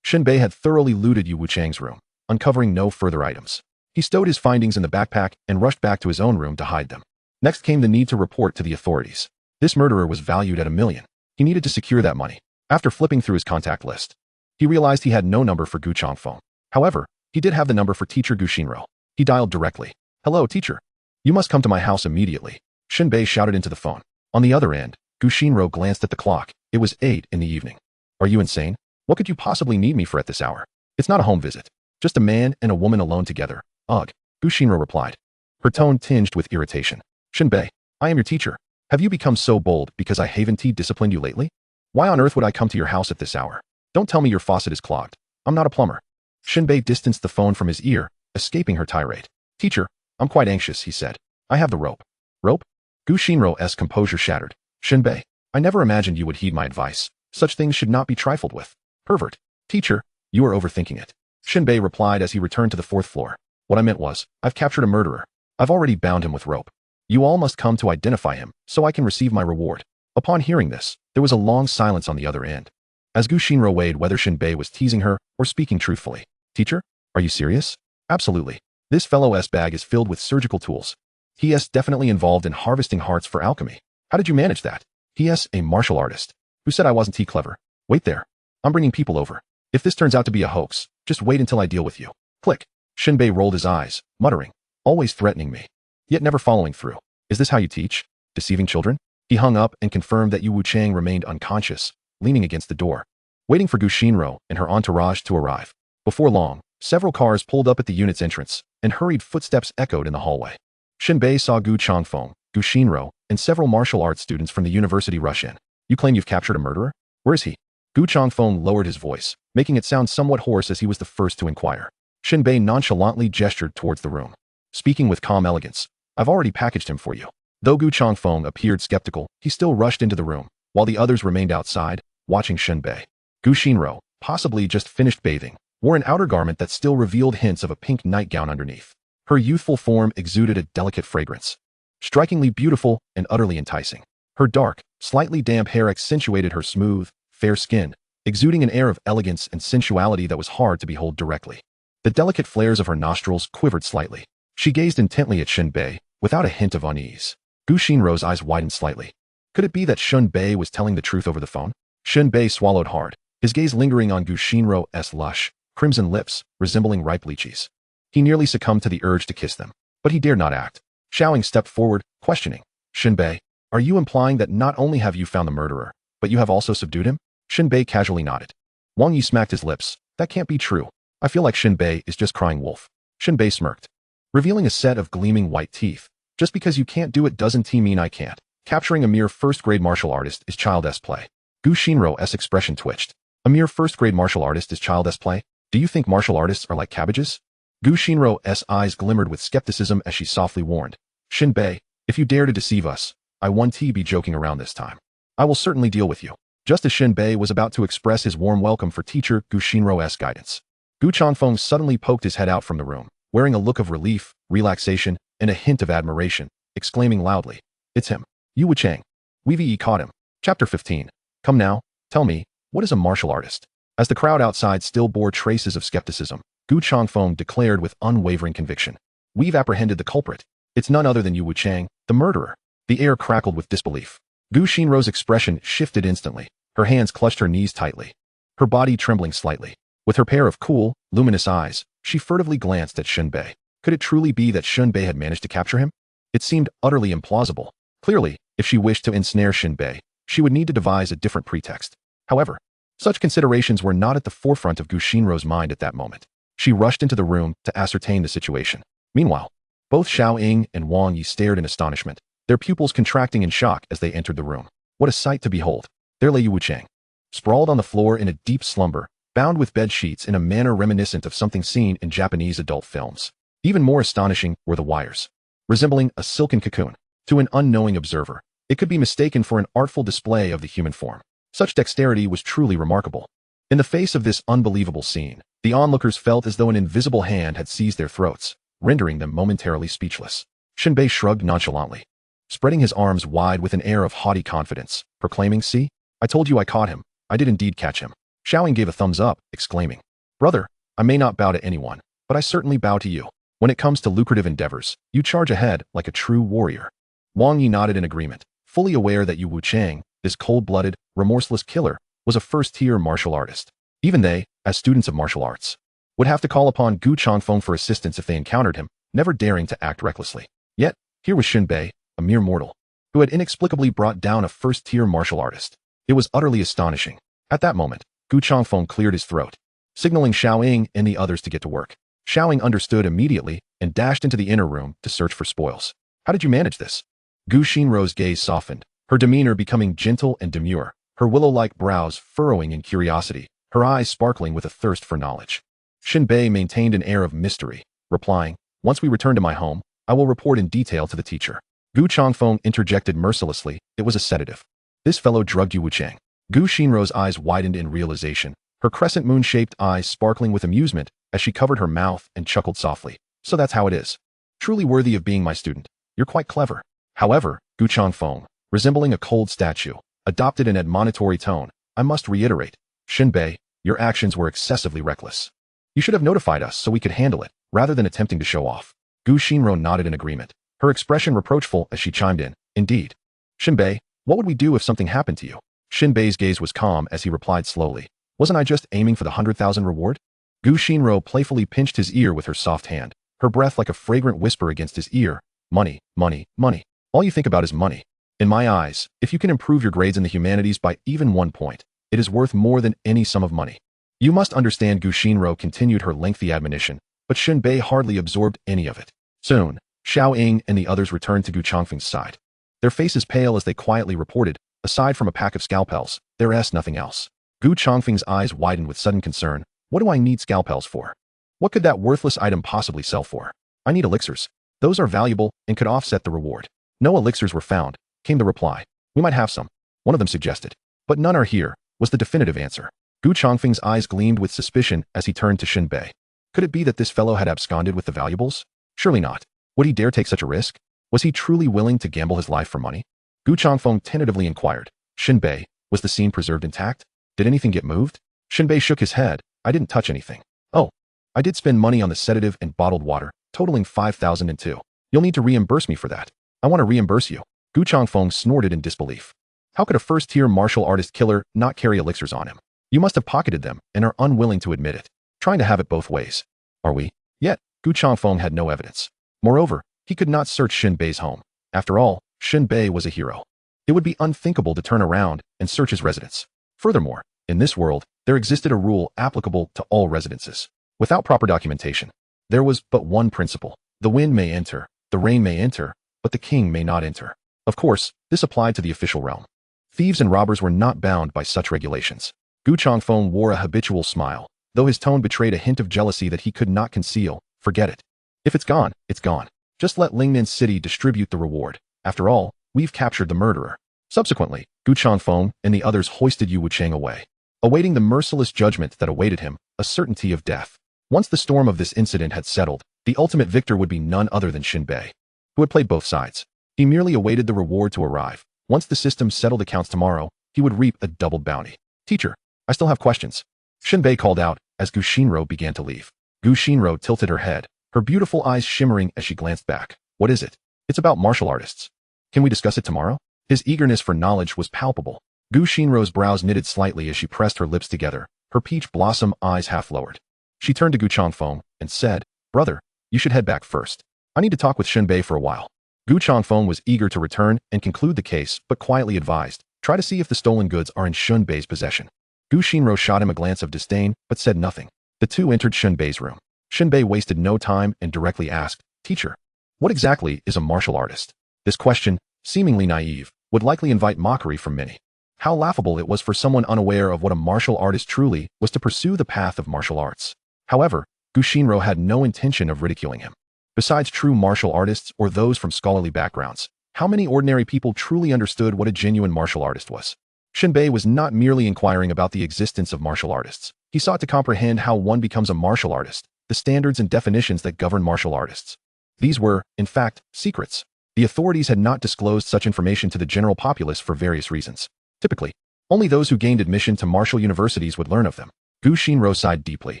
Shen Bei had thoroughly looted Yu Wuchang's room, uncovering no further items. He stowed his findings in the backpack and rushed back to his own room to hide them. Next came the need to report to the authorities. This murderer was valued at 1 million. He needed to secure that money. After flipping through his contact list, he realized he had no number for Gu Changfeng. However, he did have the number for teacher Gu Xinro. He dialed directly. "Hello, teacher. You must come to my house immediately," Shen Bei shouted into the phone. On the other end, Gu Xinro glanced at the clock. It was 8 in the evening. "Are you insane? What could you possibly need me for at this hour? It's not a home visit. Just a man and a woman alone together." "Ugh," Gu Xinro replied, her tone tinged with irritation. "Shen Bei, I am your teacher. Have you become so bold because I haven't disciplined you lately? Why on earth would I come to your house at this hour? Don't tell me your faucet is clogged. I'm not a plumber." Shen Bei distanced the phone from his ear, escaping her tirade. "Teacher, I'm quite anxious," he said. "I have the rope." "Rope?" Gu Xinro's composure shattered. "Shen Bei, I never imagined you would heed my advice. Such things should not be trifled with." "Pervert." "Teacher, you are overthinking it," Shen Bei replied as he returned to the 4th floor. "What I meant was, I've captured a murderer. I've already bound him with rope. You all must come to identify him, so I can receive my reward." Upon hearing this, there was a long silence on the other end, as Gu Xinro weighed whether Shen Bei was teasing her or speaking truthfully. "Teacher, are you serious?" "Absolutely. This fellow's bag is filled with surgical tools. He is definitely involved in harvesting hearts for alchemy. How did you manage that?" "He is a martial artist. Who said I wasn't clever? Wait there. I'm bringing people over. If this turns out to be a hoax, just wait until I deal with you." Click. Shen Bei rolled his eyes, muttering, "Always threatening me, yet never following through. Is this how you teach?" Deceiving children? He hung up and confirmed that Yu Wuchang remained unconscious, leaning against the door, waiting for Gu Xinro and her entourage to arrive. Before long, several cars pulled up at the unit's entrance, and hurried footsteps echoed in the hallway. Shen Bei saw Gu Changfeng, Gu Xinro, and several martial arts students from the university rush in. You claim you've captured a murderer? Where is he? Gu Changfeng lowered his voice, making it sound somewhat hoarse as he was the first to inquire. Shen Bei nonchalantly gestured towards the room, speaking with calm elegance. I've already packaged him for you. Though Gu Changfeng appeared skeptical, he still rushed into the room, while the others remained outside, watching Shen Bei. Gu Xinro, possibly just finished bathing, wore an outer garment that still revealed hints of a pink nightgown underneath. Her youthful form exuded a delicate fragrance, strikingly beautiful and utterly enticing. Her dark, slightly damp hair accentuated her smooth, fair skin, exuding an air of elegance and sensuality that was hard to behold directly. The delicate flares of her nostrils quivered slightly. She gazed intently at Shen Bei, without a hint of unease. Gu Xinro's eyes widened slightly. Could it be that Shen Bei was telling the truth over the phone? Shen Bei swallowed hard, his gaze lingering on Gu Xinro's lush, crimson lips, resembling ripe lychees. He nearly succumbed to the urge to kiss them, but he dared not act. Xiaoying stepped forward, questioning. Shen Bei, are you implying that not only have you found the murderer, but you have also subdued him? Shen Bei casually nodded. Wang Yi smacked his lips. That can't be true. I feel like Shen Bei is just crying wolf. Shen Bei smirked, revealing a set of gleaming white teeth. Just because you can't do it doesn't mean I can't. Capturing a mere first-grade martial artist is childish play. Gu Xinro's expression twitched. A mere first-grade martial artist is childish play? Do you think martial artists are like cabbages? Gu Xinro's eyes glimmered with skepticism as she softly warned. Shen Bei, if you dare to deceive us, I won't be joking around this time. I will certainly deal with you. Just as Shen Bei was about to express his warm welcome for teacher Gu Xinro's guidance, Gu Changfeng suddenly poked his head out from the room, wearing a look of relief, relaxation, and a hint of admiration, exclaiming loudly, It's him. Yu Wuchang. We've caught him. Chapter 15. Come now, tell me, what is a martial artist? As the crowd outside still bore traces of skepticism, Gu Changfeng declared with unwavering conviction. We've apprehended the culprit. It's none other than Yu Wuchang, the murderer. The air crackled with disbelief. Gu Xinro's expression shifted instantly. Her hands clutched her knees tightly, her body trembling slightly. With her pair of cool, luminous eyes, she furtively glanced at Shen Bei. Could it truly be that Shen Bei had managed to capture him? It seemed utterly implausible. Clearly, if she wished to ensnare Shen Bei, she would need to devise a different pretext. However, such considerations were not at the forefront of Gu Xinro's mind at that moment. She rushed into the room to ascertain the situation. Meanwhile, both Xiaoying and Wang Yi stared in astonishment, their pupils contracting in shock as they entered the room. What a sight to behold! There lay Yu Wuchang, sprawled on the floor in a deep slumber, bound with bed sheets in a manner reminiscent of something seen in Japanese adult films. Even more astonishing were the wires, resembling a silken cocoon. To an unknowing observer, it could be mistaken for an artful display of the human form. Such dexterity was truly remarkable. In the face of this unbelievable scene, the onlookers felt as though an invisible hand had seized their throats, rendering them momentarily speechless. Shen Bei shrugged nonchalantly, spreading his arms wide with an air of haughty confidence, proclaiming, See, I told you I caught him. I did indeed catch him. Xiaoying gave a thumbs up, exclaiming, Brother, I may not bow to anyone, but I certainly bow to you. When it comes to lucrative endeavors, you charge ahead like a true warrior. Wang Yi nodded in agreement, fully aware that Yu Wuchang, this cold-blooded, remorseless killer, was a first-tier martial artist. Even they, as students of martial arts, would have to call upon Gu Changfeng for assistance if they encountered him, never daring to act recklessly. Yet, here was Shen Bei, a mere mortal, who had inexplicably brought down a first-tier martial artist. It was utterly astonishing. At that moment, Gu Changfeng cleared his throat, signaling Xiaoying and the others to get to work. Xiaoying understood immediately and dashed into the inner room to search for spoils. How did you manage this? Gu Xinro's gaze softened, her demeanor becoming gentle and demure, her willow-like brows furrowing in curiosity, her eyes sparkling with a thirst for knowledge. Shen Bei maintained an air of mystery, replying, Once we return to my home, I will report in detail to the teacher. Gu Changfeng interjected mercilessly, It was a sedative. This fellow drugged Yu Wuchang. Gu Xinro's eyes widened in realization, her crescent moon-shaped eyes sparkling with amusement as she covered her mouth and chuckled softly. So that's how it is. Truly worthy of being my student. You're quite clever. However, Gu Changfeng, resembling a cold statue, adopted an admonitory tone. I must reiterate, Shen Bei, your actions were excessively reckless. You should have notified us so we could handle it, rather than attempting to show off. Gu Xinro nodded in agreement, her expression reproachful as she chimed in. Indeed. Shen Bei, what would we do if something happened to you? Shen Bei's gaze was calm as he replied slowly. Wasn't I just aiming for the 100,000 reward? Gu Xinro playfully pinched his ear with her soft hand, her breath like a fragrant whisper against his ear. Money, money, money. All you think about is money. In my eyes, if you can improve your grades in the humanities by even 1 point, it is worth more than any sum of money. You must understand. Gu Xinro continued her lengthy admonition, but Shen Bei hardly absorbed any of it. Soon, Xiao Ying and the others returned to Gu Changfeng's side. Their faces pale as they quietly reported, aside from a pack of scalpels, there's nothing else. Gu Changfeng's eyes widened with sudden concern. What do I need scalpels for? What could that worthless item possibly sell for? I need elixirs. Those are valuable and could offset the reward. No elixirs were found, came the reply. We might have some, one of them suggested. But none are here, was the definitive answer. Gu Changfeng's eyes gleamed with suspicion as he turned to Shen Bei. Could it be that this fellow had absconded with the valuables? Surely not. Would he dare take such a risk? Was he truly willing to gamble his life for money? Gu Changfeng tentatively inquired. Shen Bei, was the scene preserved intact? Did anything get moved? Shen Bei shook his head. I didn't touch anything. Oh, I did spend money on the sedative and bottled water, totaling 5,002. You'll need to reimburse me for that. I want to reimburse you. Gu Changfeng snorted in disbelief. How could a first-tier martial artist killer not carry elixirs on him? You must have pocketed them and are unwilling to admit it. Trying to have it both ways. Are we? Yet, Gu Changfeng had no evidence. Moreover, he could not search Shen Bei's home. After all, Shen Bei was a hero. It would be unthinkable to turn around and search his residence. Furthermore, in this world, there existed a rule applicable to all residences. Without proper documentation, there was but one principle. The wind may enter, the rain may enter, but the king may not enter. Of course, this applied to the official realm. Thieves and robbers were not bound by such regulations. Gu Changfeng wore a habitual smile, though his tone betrayed a hint of jealousy that he could not conceal. Forget it. If it's gone, it's gone. Just let Lingnan City distribute the reward. After all, we've captured the murderer. Subsequently, Gu Changfeng and the others hoisted Yu Wuchang away, awaiting the merciless judgment that awaited him, a certainty of death. Once the storm of this incident had settled, the ultimate victor would be none other than Shen Bei, who had played both sides. He merely awaited the reward to arrive. Once the system settled accounts tomorrow, he would reap a doubled bounty. Teacher, I still have questions. Shen Bei called out as Gu Xinro began to leave. Gu Xinro tilted her head, her beautiful eyes shimmering as she glanced back. What is it? It's about martial artists. Can we discuss it tomorrow? His eagerness for knowledge was palpable. Gu Xinro's brows knitted slightly as she pressed her lips together, her peach blossom eyes half lowered. She turned to Gu Changfeng and said, Brother, you should head back first. I need to talk with Shen Bei for a while. Gu Changfeng was eager to return and conclude the case, but quietly advised, try to see if the stolen goods are in Shen Bei's possession. Gu Xinro shot him a glance of disdain, but said nothing. The two entered Shen Bei's room. Shen Bei wasted no time and directly asked, Teacher, what exactly is a martial artist? This question, seemingly naive, would likely invite mockery from many. How laughable it was for someone unaware of what a martial artist truly was to pursue the path of martial arts. However, Gu Xinro had no intention of ridiculing him. Besides true martial artists or those from scholarly backgrounds, how many ordinary people truly understood what a genuine martial artist was? Shen Bei was not merely inquiring about the existence of martial artists. He sought to comprehend how one becomes a martial artist, the standards and definitions that govern martial artists. These were, in fact, secrets. The authorities had not disclosed such information to the general populace for various reasons. Typically, only those who gained admission to martial universities would learn of them. Gu Xinro sighed deeply,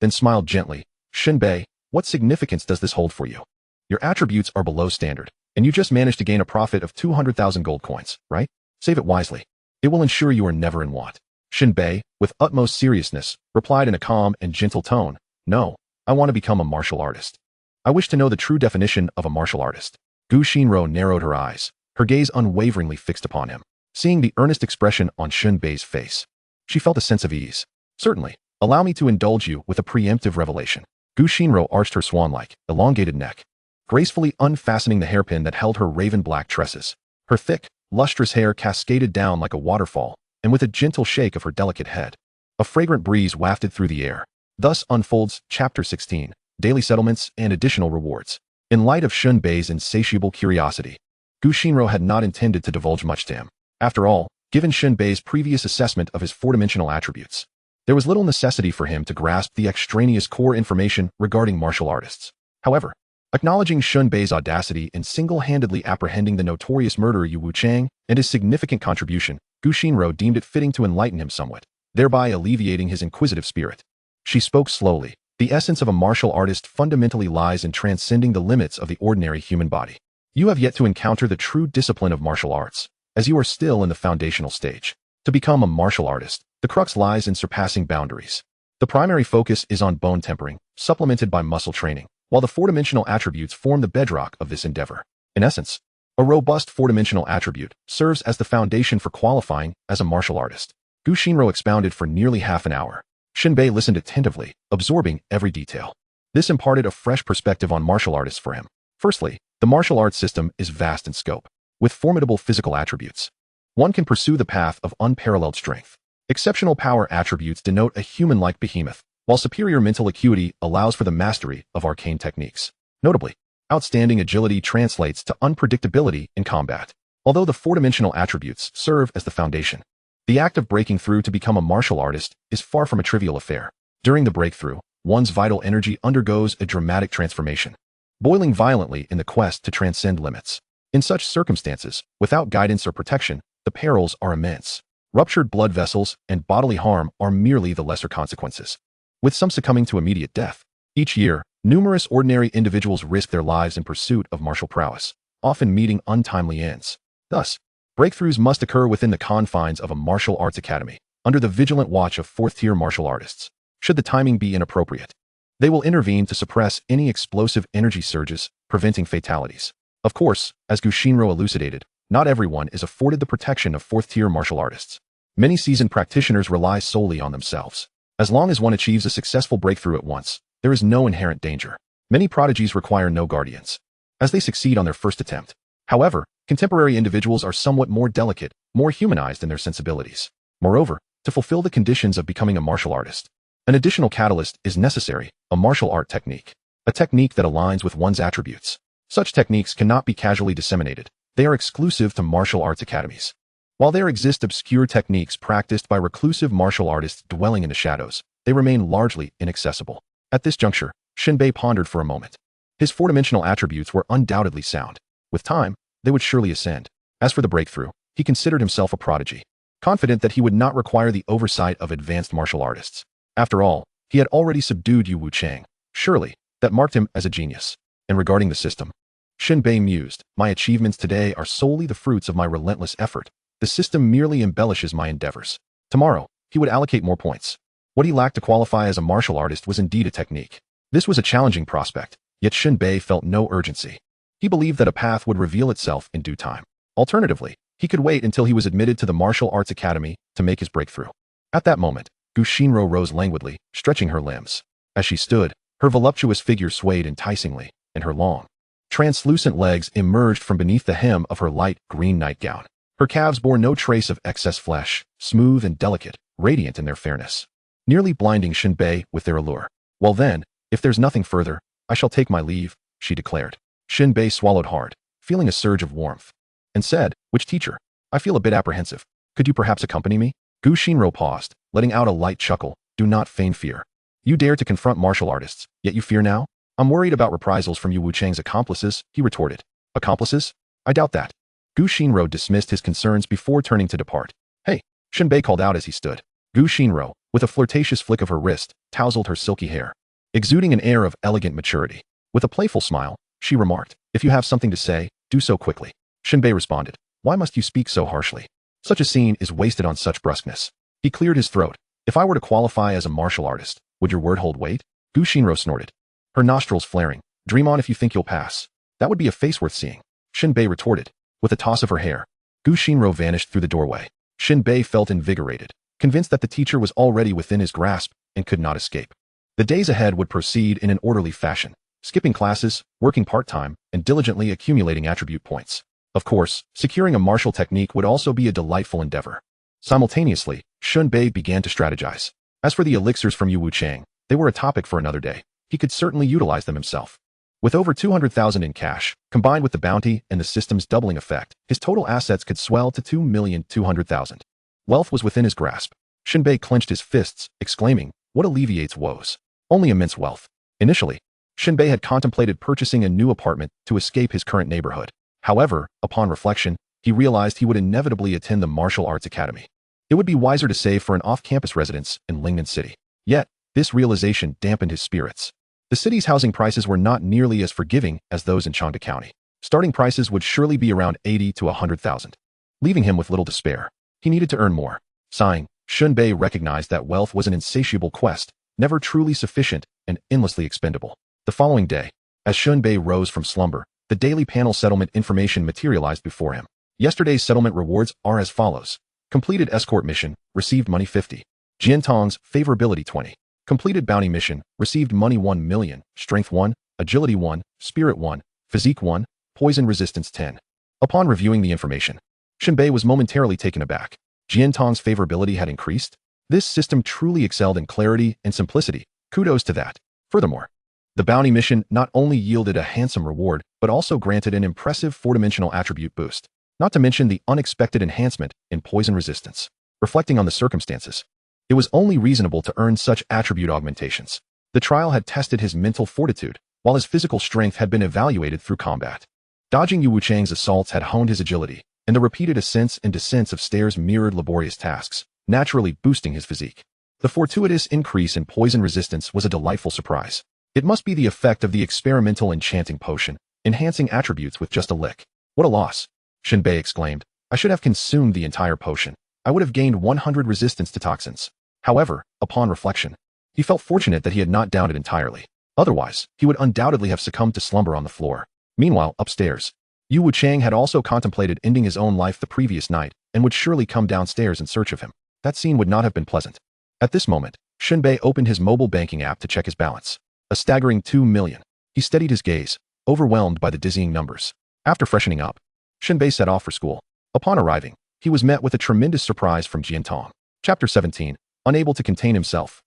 then smiled gently. Shen Bei, what significance does this hold for you? Your attributes are below standard, and you just managed to gain a profit of 200,000 gold coins, right? Save it wisely. It will ensure you are never in want. Shen Bei, with utmost seriousness, replied in a calm and gentle tone, No, I want to become a martial artist. I wish to know the true definition of a martial artist. Gu Xinro narrowed her eyes, her gaze unwaveringly fixed upon him. Seeing the earnest expression on Shen Bei's face, she felt a sense of ease. Certainly, allow me to indulge you with a preemptive revelation. Gu Xinro arched her swan-like, elongated neck, gracefully unfastening the hairpin that held her raven-black tresses. Her thick, lustrous hair cascaded down like a waterfall, and with a gentle shake of her delicate head, a fragrant breeze wafted through the air. Thus unfolds Chapter 16, Daily Settlements and Additional Rewards. In light of Shen Bei's insatiable curiosity, Gu Xinro had not intended to divulge much to him. After all, given Shen Bei's previous assessment of his four-dimensional attributes, there was little necessity for him to grasp the extraneous core information regarding martial artists. However, acknowledging Shen Bei's audacity in single-handedly apprehending the notorious murderer Yu Wuchang and his significant contribution, Gu Xinro deemed it fitting to enlighten him somewhat, thereby alleviating his inquisitive spirit. She spoke slowly. The essence of a martial artist fundamentally lies in transcending the limits of the ordinary human body. You have yet to encounter the true discipline of martial arts, as you are still in the foundational stage. To become a martial artist, the crux lies in surpassing boundaries. The primary focus is on bone tempering, supplemented by muscle training, while the four-dimensional attributes form the bedrock of this endeavor. In essence, A robust four-dimensional attribute serves as the foundation for qualifying as a martial artist. Gu Shinro expounded for nearly half an hour. Shen Bei listened attentively, absorbing every detail. This imparted a fresh perspective on martial artists for him. Firstly, the martial arts system is vast in scope, with formidable physical attributes. One can pursue the path of unparalleled strength. Exceptional power attributes denote a human-like behemoth, while superior mental acuity allows for the mastery of arcane techniques. Notably, outstanding agility translates to unpredictability in combat. Although the four-dimensional attributes serve as the foundation, the act of breaking through to become a martial artist is far from a trivial affair. During the breakthrough, one's vital energy undergoes a dramatic transformation, boiling violently in the quest to transcend limits. In such circumstances, without guidance or protection, the perils are immense. Ruptured blood vessels and bodily harm are merely the lesser consequences, with some succumbing to immediate death. Each year, numerous ordinary individuals risk their lives in pursuit of martial prowess, often meeting untimely ends. Thus, breakthroughs must occur within the confines of a martial arts academy, under the vigilant watch of fourth-tier martial artists. Should the timing be inappropriate, they will intervene to suppress any explosive energy surges, preventing fatalities. Of course, as Gu Shinro elucidated, not everyone is afforded the protection of fourth-tier martial artists. Many seasoned practitioners rely solely on themselves. As long as one achieves a successful breakthrough at once, there is no inherent danger. Many prodigies require no guardians, as they succeed on their first attempt. However, contemporary individuals are somewhat more delicate, more humanized in their sensibilities. Moreover, to fulfill the conditions of becoming a martial artist, an additional catalyst is necessary, a martial art technique. A technique that aligns with one's attributes. Such techniques cannot be casually disseminated. They are exclusive to martial arts academies. While there exist obscure techniques practiced by reclusive martial artists dwelling in the shadows, they remain largely inaccessible. At this juncture, Shen Bei pondered for a moment. His four-dimensional attributes were undoubtedly sound. With time, they would surely ascend. As for the breakthrough, he considered himself a prodigy, confident that he would not require the oversight of advanced martial artists. After all, he had already subdued Yu Wuchang. Surely, that marked him as a genius. And regarding the system, Shen Bei mused, my achievements today are solely the fruits of my relentless effort. The system merely embellishes my endeavors. Tomorrow, he would allocate more points. What he lacked to qualify as a martial artist was indeed a technique. This was a challenging prospect, yet Shen Bei felt no urgency. He believed that a path would reveal itself in due time. Alternatively, he could wait until he was admitted to the martial arts academy to make his breakthrough. At that moment, Gu Shinro rose languidly, stretching her limbs. As she stood, her voluptuous figure swayed enticingly, and her long, translucent legs emerged from beneath the hem of her light green nightgown. Her calves bore no trace of excess flesh, smooth and delicate, radiant in their fairness, nearly blinding Shen Bei with their allure. Well then, if there's nothing further, I shall take my leave, she declared. Shen Bei swallowed hard, feeling a surge of warmth, and said, which teacher? I feel a bit apprehensive. Could you perhaps accompany me? Gu Shinro paused, letting out a light chuckle. Do not feign fear. You dare to confront martial artists, yet you fear now? I'm worried about reprisals from Yu Wuchang's accomplices, he retorted. Accomplices? I doubt that. Gu Shinro dismissed his concerns before turning to depart. Hey, Shen Bei called out as he stood. Gu Shinro, with a flirtatious flick of her wrist, tousled her silky hair, exuding an air of elegant maturity. With a playful smile, she remarked, if you have something to say, do so quickly. Shen Bei responded, why must you speak so harshly? Such a scene is wasted on such brusqueness. He cleared his throat. If I were to qualify as a martial artist, would your word hold weight? Gu Shinro snorted, her nostrils flaring. Dream on if you think you'll pass. That would be a face worth seeing. Shen Bei retorted. With a toss of her hair, Gu Shinro vanished through the doorway. Shen Bei felt invigorated, convinced that the teacher was already within his grasp and could not escape. The days ahead would proceed in an orderly fashion, skipping classes, working part-time, and diligently accumulating attribute points. Of course, securing a martial technique would also be a delightful endeavor. Simultaneously, Shen Bei began to strategize. As for the elixirs from Yu Wuchang, they were a topic for another day. He could certainly utilize them himself. With over 200,000 in cash, combined with the bounty and the system's doubling effect, his total assets could swell to 2,200,000. Wealth was within his grasp. Shen Bei clenched his fists, exclaiming, what alleviates woes? Only immense wealth. Initially, Shen Bei had contemplated purchasing a new apartment to escape his current neighborhood. However, upon reflection, he realized he would inevitably attend the martial arts academy. It would be wiser to save for an off-campus residence in Lingnan City. Yet, this realization dampened his spirits. The city's housing prices were not nearly as forgiving as those in Changde County. Starting prices would surely be around 80 to 100,000, leaving him with little to spare. He needed to earn more. Sighing, Shen Bei recognized that wealth was an insatiable quest, never truly sufficient and endlessly expendable. The following day, as Shen Bei rose from slumber, The daily panel settlement information materialized before him. Yesterday's settlement rewards are as follows. Completed escort mission, received money 50. Jiantong's favorability 20. Completed bounty mission, received money 1 million, strength 1, agility 1, spirit 1, physique 1, poison resistance 10. Upon reviewing the information, Shen Bei was momentarily taken aback. Jiantong's favorability had increased? This system truly excelled in clarity and simplicity. Kudos to that. Furthermore, the bounty mission not only yielded a handsome reward, but also granted an impressive 4-dimensional attribute boost, not to mention the unexpected enhancement in poison resistance. Reflecting on the circumstances, it was only reasonable to earn such attribute augmentations. The trial had tested his mental fortitude, while his physical strength had been evaluated through combat. Dodging Yu Wuchang's assaults had honed his agility, and the repeated ascents and descents of stairs mirrored laborious tasks, naturally boosting his physique. The fortuitous increase in poison resistance was a delightful surprise. It must be the effect of the experimental enchanting potion, enhancing attributes with just a lick. What a loss, Shen Bei exclaimed. I should have consumed the entire potion. I would have gained 100 resistance to toxins. However, upon reflection, he felt fortunate that he had not downed it entirely. Otherwise, he would undoubtedly have succumbed to slumber on the floor. Meanwhile, upstairs, Yu Wuchang had also contemplated ending his own life the previous night and would surely come downstairs in search of him. That scene would not have been pleasant. At this moment, Shen Bei opened his mobile banking app to check his balance. A staggering 2 million. He steadied his gaze, overwhelmed by the dizzying numbers. After freshening up, Shen Bei set off for school. Upon arriving, he was met with a tremendous surprise from Jiantong. Chapter 17. Unable to contain himself.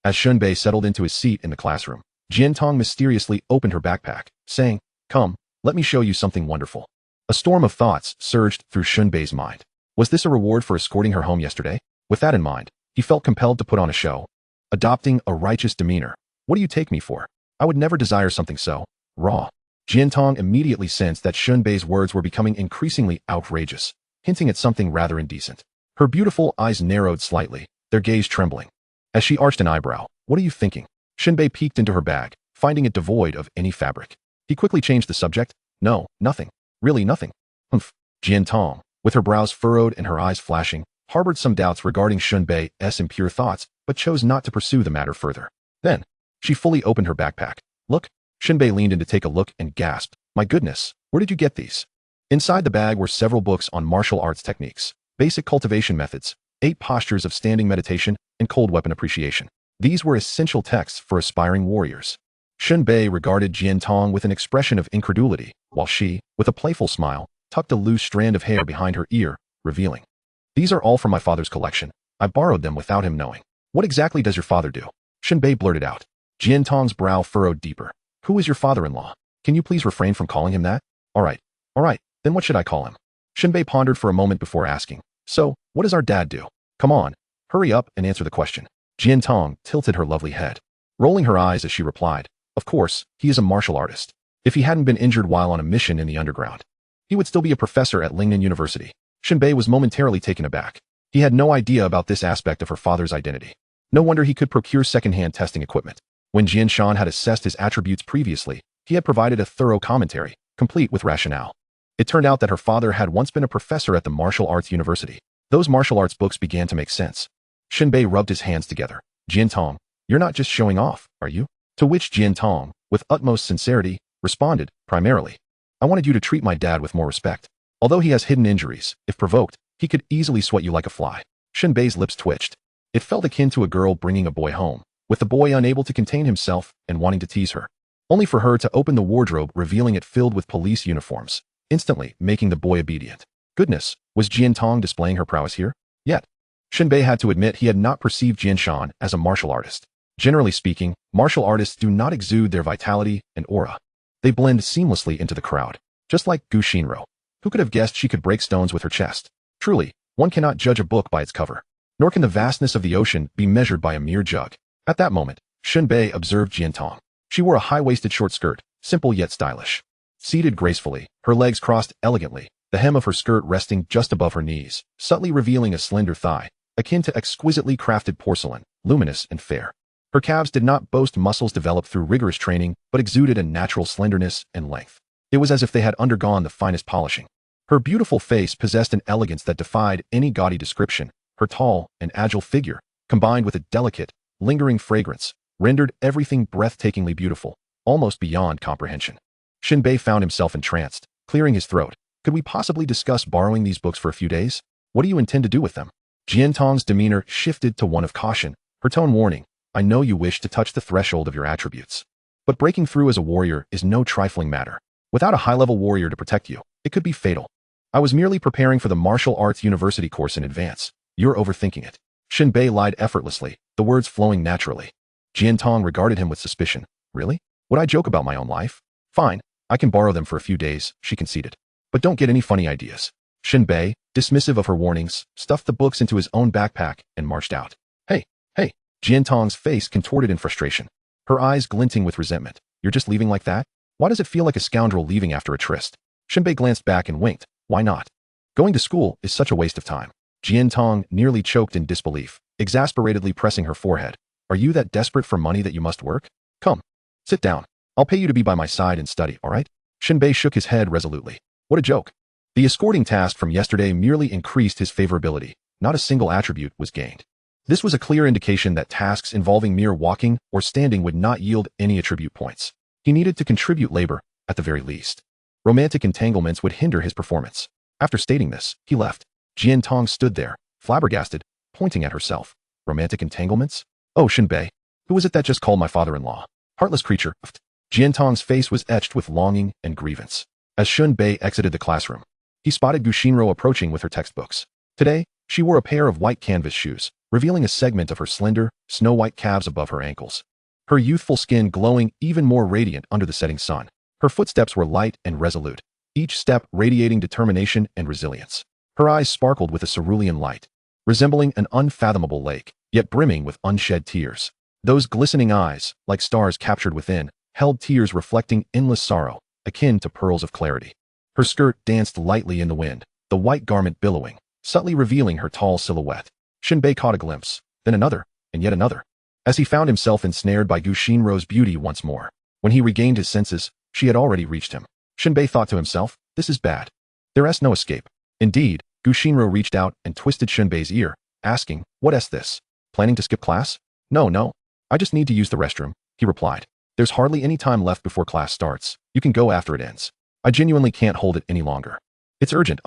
As Shen Bei settled into his seat in the classroom, Jiantong mysteriously opened her backpack, saying, "Come, let me show you something wonderful." A storm of thoughts surged through Shen Bei's mind. Was this a reward for escorting her home yesterday? With that in mind, he felt compelled to put on a show. Adopting a righteous demeanor. What do you take me for? I would never desire something so raw. Jiantong immediately sensed that Shen Bei's words were becoming increasingly outrageous, hinting at something rather indecent. Her beautiful eyes narrowed slightly, their gaze trembling. As she arched an eyebrow, "What are you thinking?" Shen Bei peeked into her bag, finding it devoid of any fabric. He quickly changed the subject. "No, nothing. Really nothing." Humph. Jiantong, with her brows furrowed and her eyes flashing, harbored some doubts regarding Shen Bei's impure thoughts, but chose not to pursue the matter further. Then, she fully opened her backpack. "Look." Shen Bei leaned in to take a look and gasped, "My goodness, where did you get these?" Inside the bag were several books on martial arts techniques, basic cultivation methods, 8 postures of standing meditation, and cold weapon appreciation. These were essential texts for aspiring warriors. Shen Bei regarded Jiantong with an expression of incredulity, while she, with a playful smile, tucked a loose strand of hair behind her ear, revealing, "These are all from my father's collection. I borrowed them without him knowing." "What exactly does your father do?" Shen Bei blurted out. Jiantong's brow furrowed deeper. "Who is your father-in-law? Can you please refrain from calling him that?" All right, then what should I call him?" Shen Bei pondered for a moment before asking, "So, what does our dad do? Come on, hurry up and answer the question." Jiantong tilted her lovely head, rolling her eyes as she replied, "Of course, he is a martial artist. If he hadn't been injured while on a mission in the underground, he would still be a professor at Lingnan University." Shen Bei was momentarily taken aback. He had no idea about this aspect of her father's identity. No wonder he could procure second-hand testing equipment. When Jian Shan had assessed his attributes previously, he had provided a thorough commentary, complete with rationale. It turned out that her father had once been a professor at the Martial Arts University. Those martial arts books began to make sense. Shen Bei rubbed his hands together. "Jiantong, you're not just showing off, are you?" To which Jiantong, with utmost sincerity, responded, "Primarily, I wanted you to treat my dad with more respect. Although he has hidden injuries, if provoked, he could easily sweat you like a fly." Shen Bei's lips twitched. It felt akin to a girl bringing a boy home, with the boy unable to contain himself and wanting to tease her, only for her to open the wardrobe revealing it filled with police uniforms, instantly making the boy obedient. Goodness, was Jiantong displaying her prowess here? Yet, Shen Bei had to admit he had not perceived Jian Shan as a martial artist. Generally speaking, martial artists do not exude their vitality and aura. They blend seamlessly into the crowd, just like Gu Shinro. Who could have guessed she could break stones with her chest? Truly, one cannot judge a book by its cover, nor can the vastness of the ocean be measured by a mere jug. At that moment, Shen Bei observed Jiantong. She wore a high-waisted short skirt, simple yet stylish. Seated gracefully, her legs crossed elegantly, the hem of her skirt resting just above her knees, subtly revealing a slender thigh, akin to exquisitely crafted porcelain, luminous and fair. Her calves did not boast muscles developed through rigorous training, but exuded a natural slenderness and length. It was as if they had undergone the finest polishing. Her beautiful face possessed an elegance that defied any gaudy description. Her tall and agile figure, combined with a delicate, lingering fragrance, rendered everything breathtakingly beautiful, almost beyond comprehension. Shen Bei found himself entranced, clearing his throat. Could we possibly discuss borrowing these books for a few days? What do you intend to do with them? Jiantong's demeanor shifted to one of caution, her tone warning. I know you wish to touch the threshold of your attributes. But breaking through as a warrior is no trifling matter. Without a high-level warrior to protect you, it could be fatal. I was merely preparing for the martial arts university course in advance. You're overthinking it. Shen Bei lied effortlessly, the words flowing naturally. Jiantong regarded him with suspicion. Really? Would I joke about my own life? Fine, I can borrow them for a few days, she conceded. But don't get any funny ideas. Shen Bei, dismissive of her warnings, stuffed the books into his own backpack and marched out. Hey, Jiantong's face contorted in frustration, her eyes glinting with resentment. You're just leaving like that? Why does it feel like a scoundrel leaving after a tryst? Shen Bei glanced back and winked. Why not? Going to school is such a waste of time. Jiantong nearly choked in disbelief, exasperatedly pressing her forehead. Are you that desperate for money that you must work? Come, sit down. I'll pay you to be by my side and study, all right? Shen Bei shook his head resolutely. What a joke. The escorting task from yesterday merely increased his favorability. Not a single attribute was gained. This was a clear indication that tasks involving mere walking or standing would not yield any attribute points. He needed to contribute labor, at the very least. Romantic entanglements would hinder his performance. After stating this, he left. Jiantong stood there, flabbergasted, pointing at herself. Romantic entanglements? Oh, Shen Bei. Who was it that just called my father-in-law? Heartless creature. Jiantong's face was etched with longing and grievance. As Shen Bei exited the classroom, he spotted Gushinro approaching with her textbooks. Today, she wore a pair of white canvas shoes, revealing a segment of her slender, snow-white calves above her ankles. Her youthful skin glowing even more radiant under the setting sun. Her footsteps were light and resolute, each step radiating determination and resilience. Her eyes sparkled with a cerulean light, resembling an unfathomable lake, yet brimming with unshed tears. Those glistening eyes, like stars captured within, held tears reflecting endless sorrow, akin to pearls of clarity. Her skirt danced lightly in the wind, the white garment billowing, subtly revealing her tall silhouette. Shen Bei caught a glimpse, then another, and yet another, as he found himself ensnared by Gushinro's beauty once more. When he regained his senses, she had already reached him. Shen Bei thought to himself, this is bad. There's no escape. Indeed, Gushinro reached out and twisted Shen Bei's ear, asking, What's this? Planning to skip class? No. I just need to use the restroom, he replied. There's hardly any time left before class starts. You can go after it ends. I genuinely can't hold it any longer. It's urgent,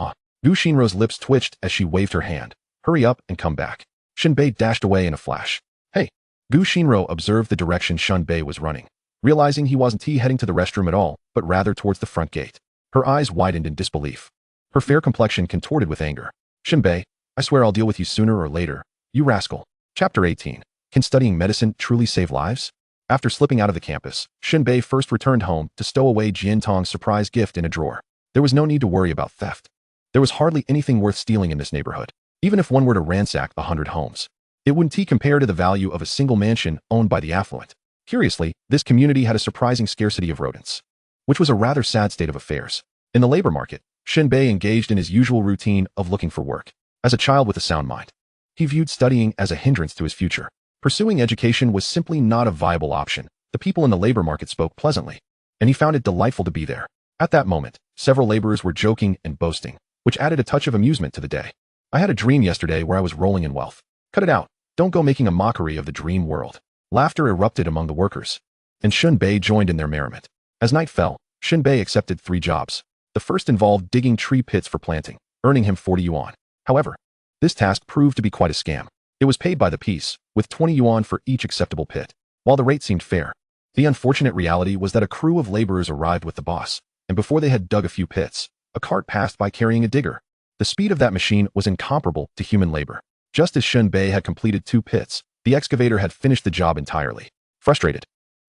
Gushinro's lips twitched as she waved her hand. Hurry up and come back. Shen Bei dashed away in a flash. Hey. Gushinro observed the direction Shen Bei was running, realizing he wasn't heading to the restroom at all, but rather towards the front gate. Her eyes widened in disbelief. Her fair complexion contorted with anger. Shen Bei, I swear I'll deal with you sooner or later, you rascal. Chapter 18. Can studying medicine truly save lives? After slipping out of the campus, Shen Bei first returned home to stow away Jiantong's surprise gift in a drawer. There was no need to worry about theft. There was hardly anything worth stealing in this neighborhood. Even if one were to ransack 100 homes, it wouldn't compare to the value of a single mansion owned by the affluent. Curiously, this community had a surprising scarcity of rodents, which was a rather sad state of affairs. In the labor market, Shen Bei engaged in his usual routine of looking for work. As a child with a sound mind, he viewed studying as a hindrance to his future. Pursuing education was simply not a viable option. The people in the labor market spoke pleasantly, and he found it delightful to be there. At that moment, several laborers were joking and boasting, which added a touch of amusement to the day. I had a dream yesterday where I was rolling in wealth. Cut it out. Don't go making a mockery of the dream world. Laughter erupted among the workers, and Shen Bei joined in their merriment. As night fell, Shen Bei accepted 3 jobs. The first involved digging tree pits for planting, earning him 40 yuan. However, this task proved to be quite a scam. It was paid by the piece, with 20 yuan for each acceptable pit. While the rate seemed fair, the unfortunate reality was that a crew of laborers arrived with the boss, and before they had dug a few pits, a cart passed by carrying a digger. The speed of that machine was incomparable to human labor. Just as Shen Bei had completed 2 pits, the excavator had finished the job entirely. Frustrated,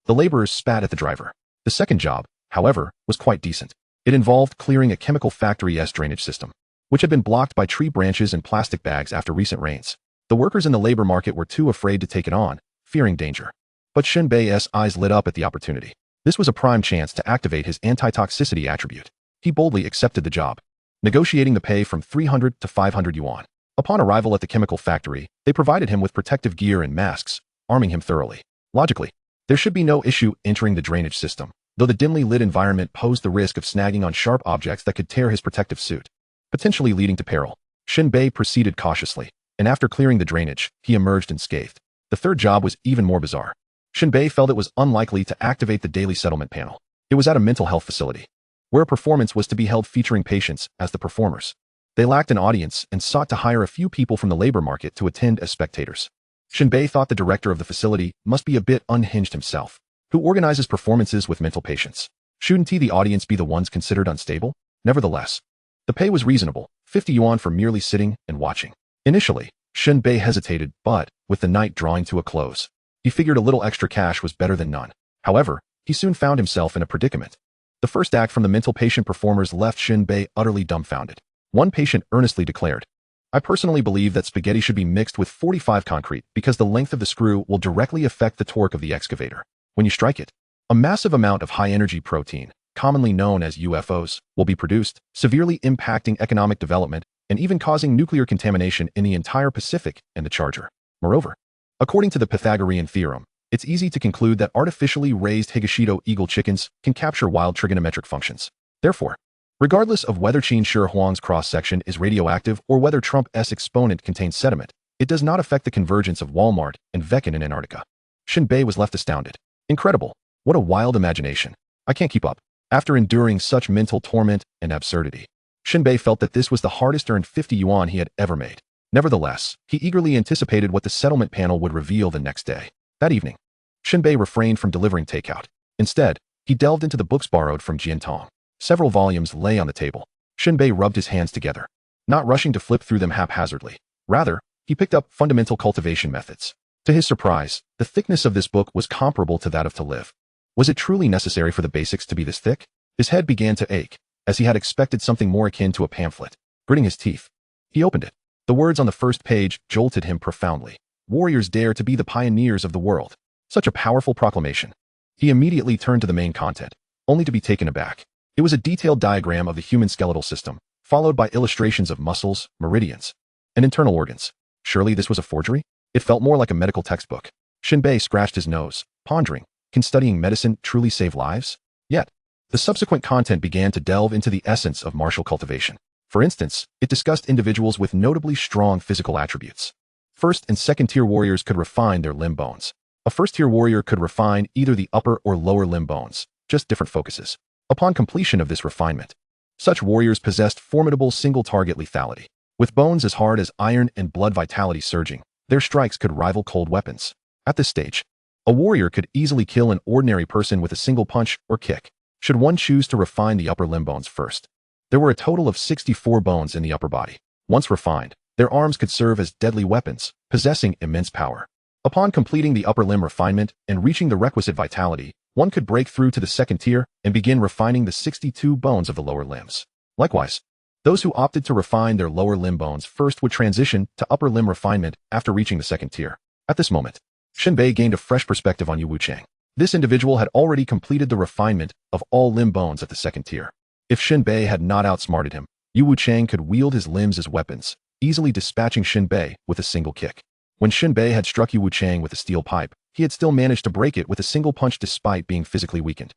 the laborers spat at the driver. The second job, however, was quite decent. It involved clearing a chemical factory's drainage system, which had been blocked by tree branches and plastic bags after recent rains. The workers in the labor market were too afraid to take it on, fearing danger. But Shen Bei's eyes lit up at the opportunity. This was a prime chance to activate his anti-toxicity attribute. He boldly accepted the job, negotiating the pay from 300 to 500 yuan. Upon arrival at the chemical factory, they provided him with protective gear and masks, arming him thoroughly. Logically, there should be no issue entering the drainage system, though the dimly lit environment posed the risk of snagging on sharp objects that could tear his protective suit, potentially leading to peril. Shen Bei proceeded cautiously, and after clearing the drainage, he emerged unscathed. The third job was even more bizarre. Shen Bei felt it was unlikely to activate the daily settlement panel. It was at a mental health facility, where a performance was to be held featuring patients as the performers. They lacked an audience and sought to hire a few people from the labor market to attend as spectators. Shen Bei thought the director of the facility must be a bit unhinged himself, who organizes performances with mental patients. Shouldn't the audience be the ones considered unstable? Nevertheless, the pay was reasonable, 50 yuan for merely sitting and watching. Initially, Shen Bei hesitated, but, with the night drawing to a close, he figured a little extra cash was better than none. However, he soon found himself in a predicament. The first act from the mental patient performers left Shen Bei utterly dumbfounded. One patient earnestly declared, "I personally believe that spaghetti should be mixed with 45 concrete because the length of the screw will directly affect the torque of the excavator. When you strike it, a massive amount of high-energy protein, commonly known as UFOs, will be produced, severely impacting economic development and even causing nuclear contamination in the entire Pacific and the charger." Moreover, according to the Pythagorean theorem, it's easy to conclude that artificially raised Higashido eagle chickens can capture wild trigonometric functions. Therefore, regardless of whether Qin Shi Huang's cross-section is radioactive or whether Trump's exponent contains sediment, it does not affect the convergence of Walmart and Veckan in Antarctica. Shen Bei was left astounded. Incredible. What a wild imagination. I can't keep up. After enduring such mental torment and absurdity, Shen Bei felt that this was the hardest earned 50 yuan he had ever made. Nevertheless, he eagerly anticipated what the settlement panel would reveal the next day. That evening, Shen Bei refrained from delivering takeout. Instead, he delved into the books borrowed from Jiantong. Several volumes lay on the table. Shen Bei rubbed his hands together, not rushing to flip through them haphazardly. Rather, he picked up Fundamental Cultivation Methods. To his surprise, the thickness of this book was comparable to that of To Live. Was it truly necessary for the basics to be this thick? His head began to ache, as he had expected something more akin to a pamphlet. Gritting his teeth, he opened it. The words on the first page jolted him profoundly. Warriors dare to be the pioneers of the world. Such a powerful proclamation. He immediately turned to the main content, only to be taken aback. It was a detailed diagram of the human skeletal system, followed by illustrations of muscles, meridians, and internal organs. Surely this was a forgery? It felt more like a medical textbook. Shen Bei scratched his nose, pondering, can studying medicine truly save lives? Yet, the subsequent content began to delve into the essence of martial cultivation. For instance, it discussed individuals with notably strong physical attributes. First and second-tier warriors could refine their limb bones. A first-tier warrior could refine either the upper or lower limb bones, just different focuses. Upon completion of this refinement, such warriors possessed formidable single-target lethality. With bones as hard as iron and blood vitality surging, their strikes could rival cold weapons. At this stage, a warrior could easily kill an ordinary person with a single punch or kick, should one choose to refine the upper limb bones first. There were a total of 64 bones in the upper body. Once refined, their arms could serve as deadly weapons, possessing immense power. Upon completing the upper limb refinement and reaching the requisite vitality, one could break through to the second tier and begin refining the 62 bones of the lower limbs. Likewise, those who opted to refine their lower limb bones first would transition to upper limb refinement after reaching the second tier. At this moment, Shen Bei gained a fresh perspective on Yu Wuchang. This individual had already completed the refinement of all limb bones at the second tier. If Shen Bei had not outsmarted him, Yu Wuchang could wield his limbs as weapons, easily dispatching Shen Bei with a single kick. When Shen Bei had struck Yu Wuchang with a steel pipe, he had still managed to break it with a single punch despite being physically weakened.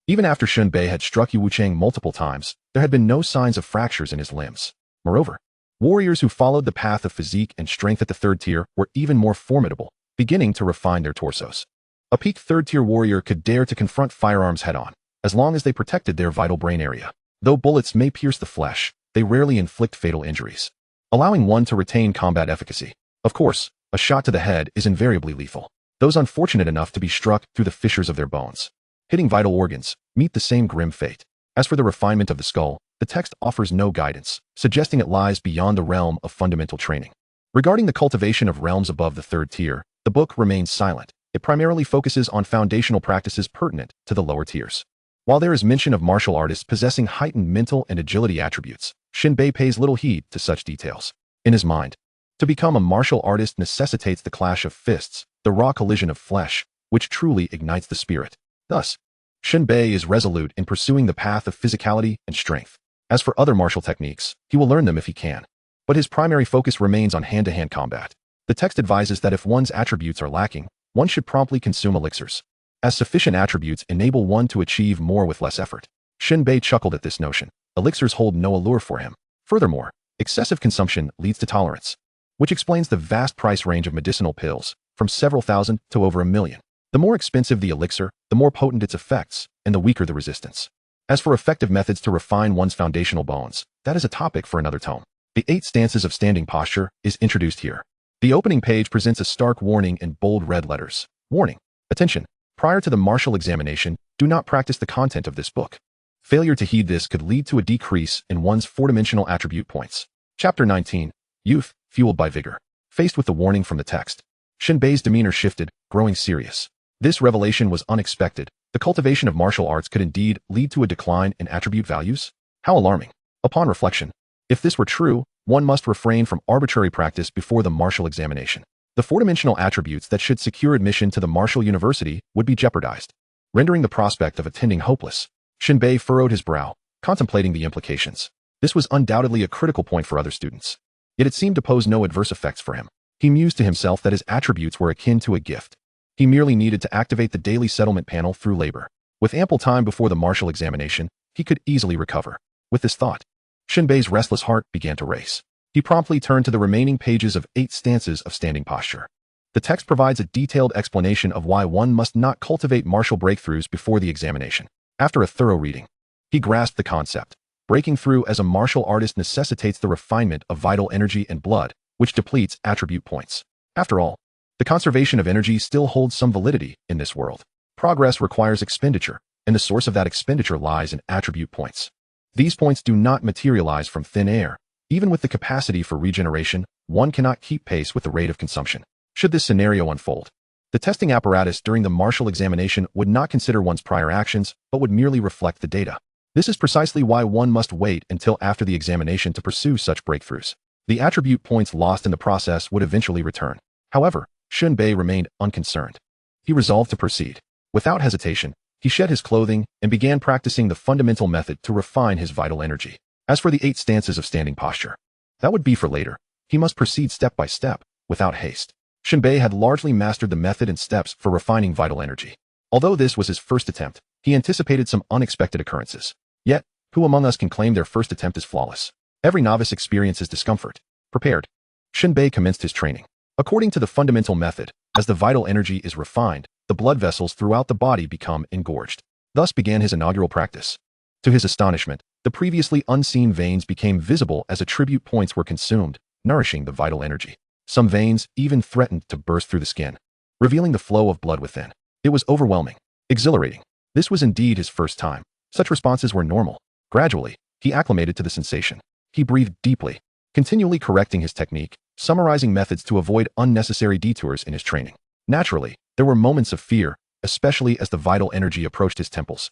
Even after Shen Bei had struck Yu Wuchang multiple times, there had been no signs of fractures in his limbs. Moreover, warriors who followed the path of physique and strength at the third tier were even more formidable, beginning to refine their torsos. A peak third-tier warrior could dare to confront firearms head-on, as long as they protected their vital brain area. Though bullets may pierce the flesh, they rarely inflict fatal injuries, allowing one to retain combat efficacy. Of course, a shot to the head is invariably lethal. Those unfortunate enough to be struck through the fissures of their bones, hitting vital organs, meet the same grim fate. As for the refinement of the skull, the text offers no guidance, suggesting it lies beyond the realm of fundamental training. Regarding the cultivation of realms above the third tier, the book remains silent. It primarily focuses on foundational practices pertinent to the lower tiers. While there is mention of martial artists possessing heightened mental and agility attributes, Shen Bei pays little heed to such details. In his mind, to become a martial artist necessitates the clash of fists, the raw collision of flesh, which truly ignites the spirit. Thus, Shen Bei is resolute in pursuing the path of physicality and strength. As for other martial techniques, he will learn them if he can. But his primary focus remains on hand-to-hand combat. The text advises that if one's attributes are lacking, one should promptly consume elixirs, as sufficient attributes enable one to achieve more with less effort. Shen Bei chuckled at this notion. Elixirs hold no allure for him. Furthermore, excessive consumption leads to tolerance, which explains the vast price range of medicinal pills, from several thousand to over 1 million. The more expensive the elixir, the more potent its effects, and the weaker the resistance. As for effective methods to refine one's foundational bones, that is a topic for another tome. The 8 stances of standing posture is introduced here. The opening page presents a stark warning in bold red letters. Warning. Attention. Prior to the martial examination, do not practice the content of this book. Failure to heed this could lead to a decrease in one's 4-dimensional attribute points. Chapter 19. Youth, fueled by vigor. Faced with the warning from the text, Shen Bei's demeanor shifted, growing serious. This revelation was unexpected. The cultivation of martial arts could indeed lead to a decline in attribute values? How alarming. Upon reflection, if this were true, one must refrain from arbitrary practice before the martial examination. The 4-dimensional attributes that should secure admission to the martial university would be jeopardized, rendering the prospect of attending hopeless. Shen Bei furrowed his brow, contemplating the implications. This was undoubtedly a critical point for other students. Yet it seemed to pose no adverse effects for him. He mused to himself that his attributes were akin to a gift. He merely needed to activate the daily settlement panel through labor. With ample time before the martial examination, he could easily recover. With this thought, Shen Bei's restless heart began to race. He promptly turned to the remaining pages of 8 stances of standing posture. The text provides a detailed explanation of why one must not cultivate martial breakthroughs before the examination. After a thorough reading, he grasped the concept. Breaking through as a martial artist necessitates the refinement of vital energy and blood, which depletes attribute points. After all, the conservation of energy still holds some validity in this world. Progress requires expenditure, and the source of that expenditure lies in attribute points. These points do not materialize from thin air. Even with the capacity for regeneration, one cannot keep pace with the rate of consumption. Should this scenario unfold, the testing apparatus during the martial examination would not consider one's prior actions, but would merely reflect the data. This is precisely why one must wait until after the examination to pursue such breakthroughs. The attribute points lost in the process would eventually return. However, Shen Bei remained unconcerned. He resolved to proceed. Without hesitation, he shed his clothing and began practicing the fundamental method to refine his vital energy. As for the 8 stances of standing posture, that would be for later. He must proceed step by step, without haste. Shen Bei had largely mastered the method and steps for refining vital energy. Although this was his first attempt, he anticipated some unexpected occurrences. Yet, who among us can claim their first attempt is flawless? Every novice experiences discomfort. Prepared, Shen Bei commenced his training. According to the fundamental method, as the vital energy is refined, the blood vessels throughout the body become engorged. Thus began his inaugural practice. To his astonishment, the previously unseen veins became visible as attribute points were consumed, nourishing the vital energy. Some veins even threatened to burst through the skin, revealing the flow of blood within. It was overwhelming, exhilarating. This was indeed his first time. Such responses were normal. Gradually, he acclimated to the sensation. He breathed deeply, continually correcting his technique, summarizing methods to avoid unnecessary detours in his training. Naturally, there were moments of fear, especially as the vital energy approached his temples.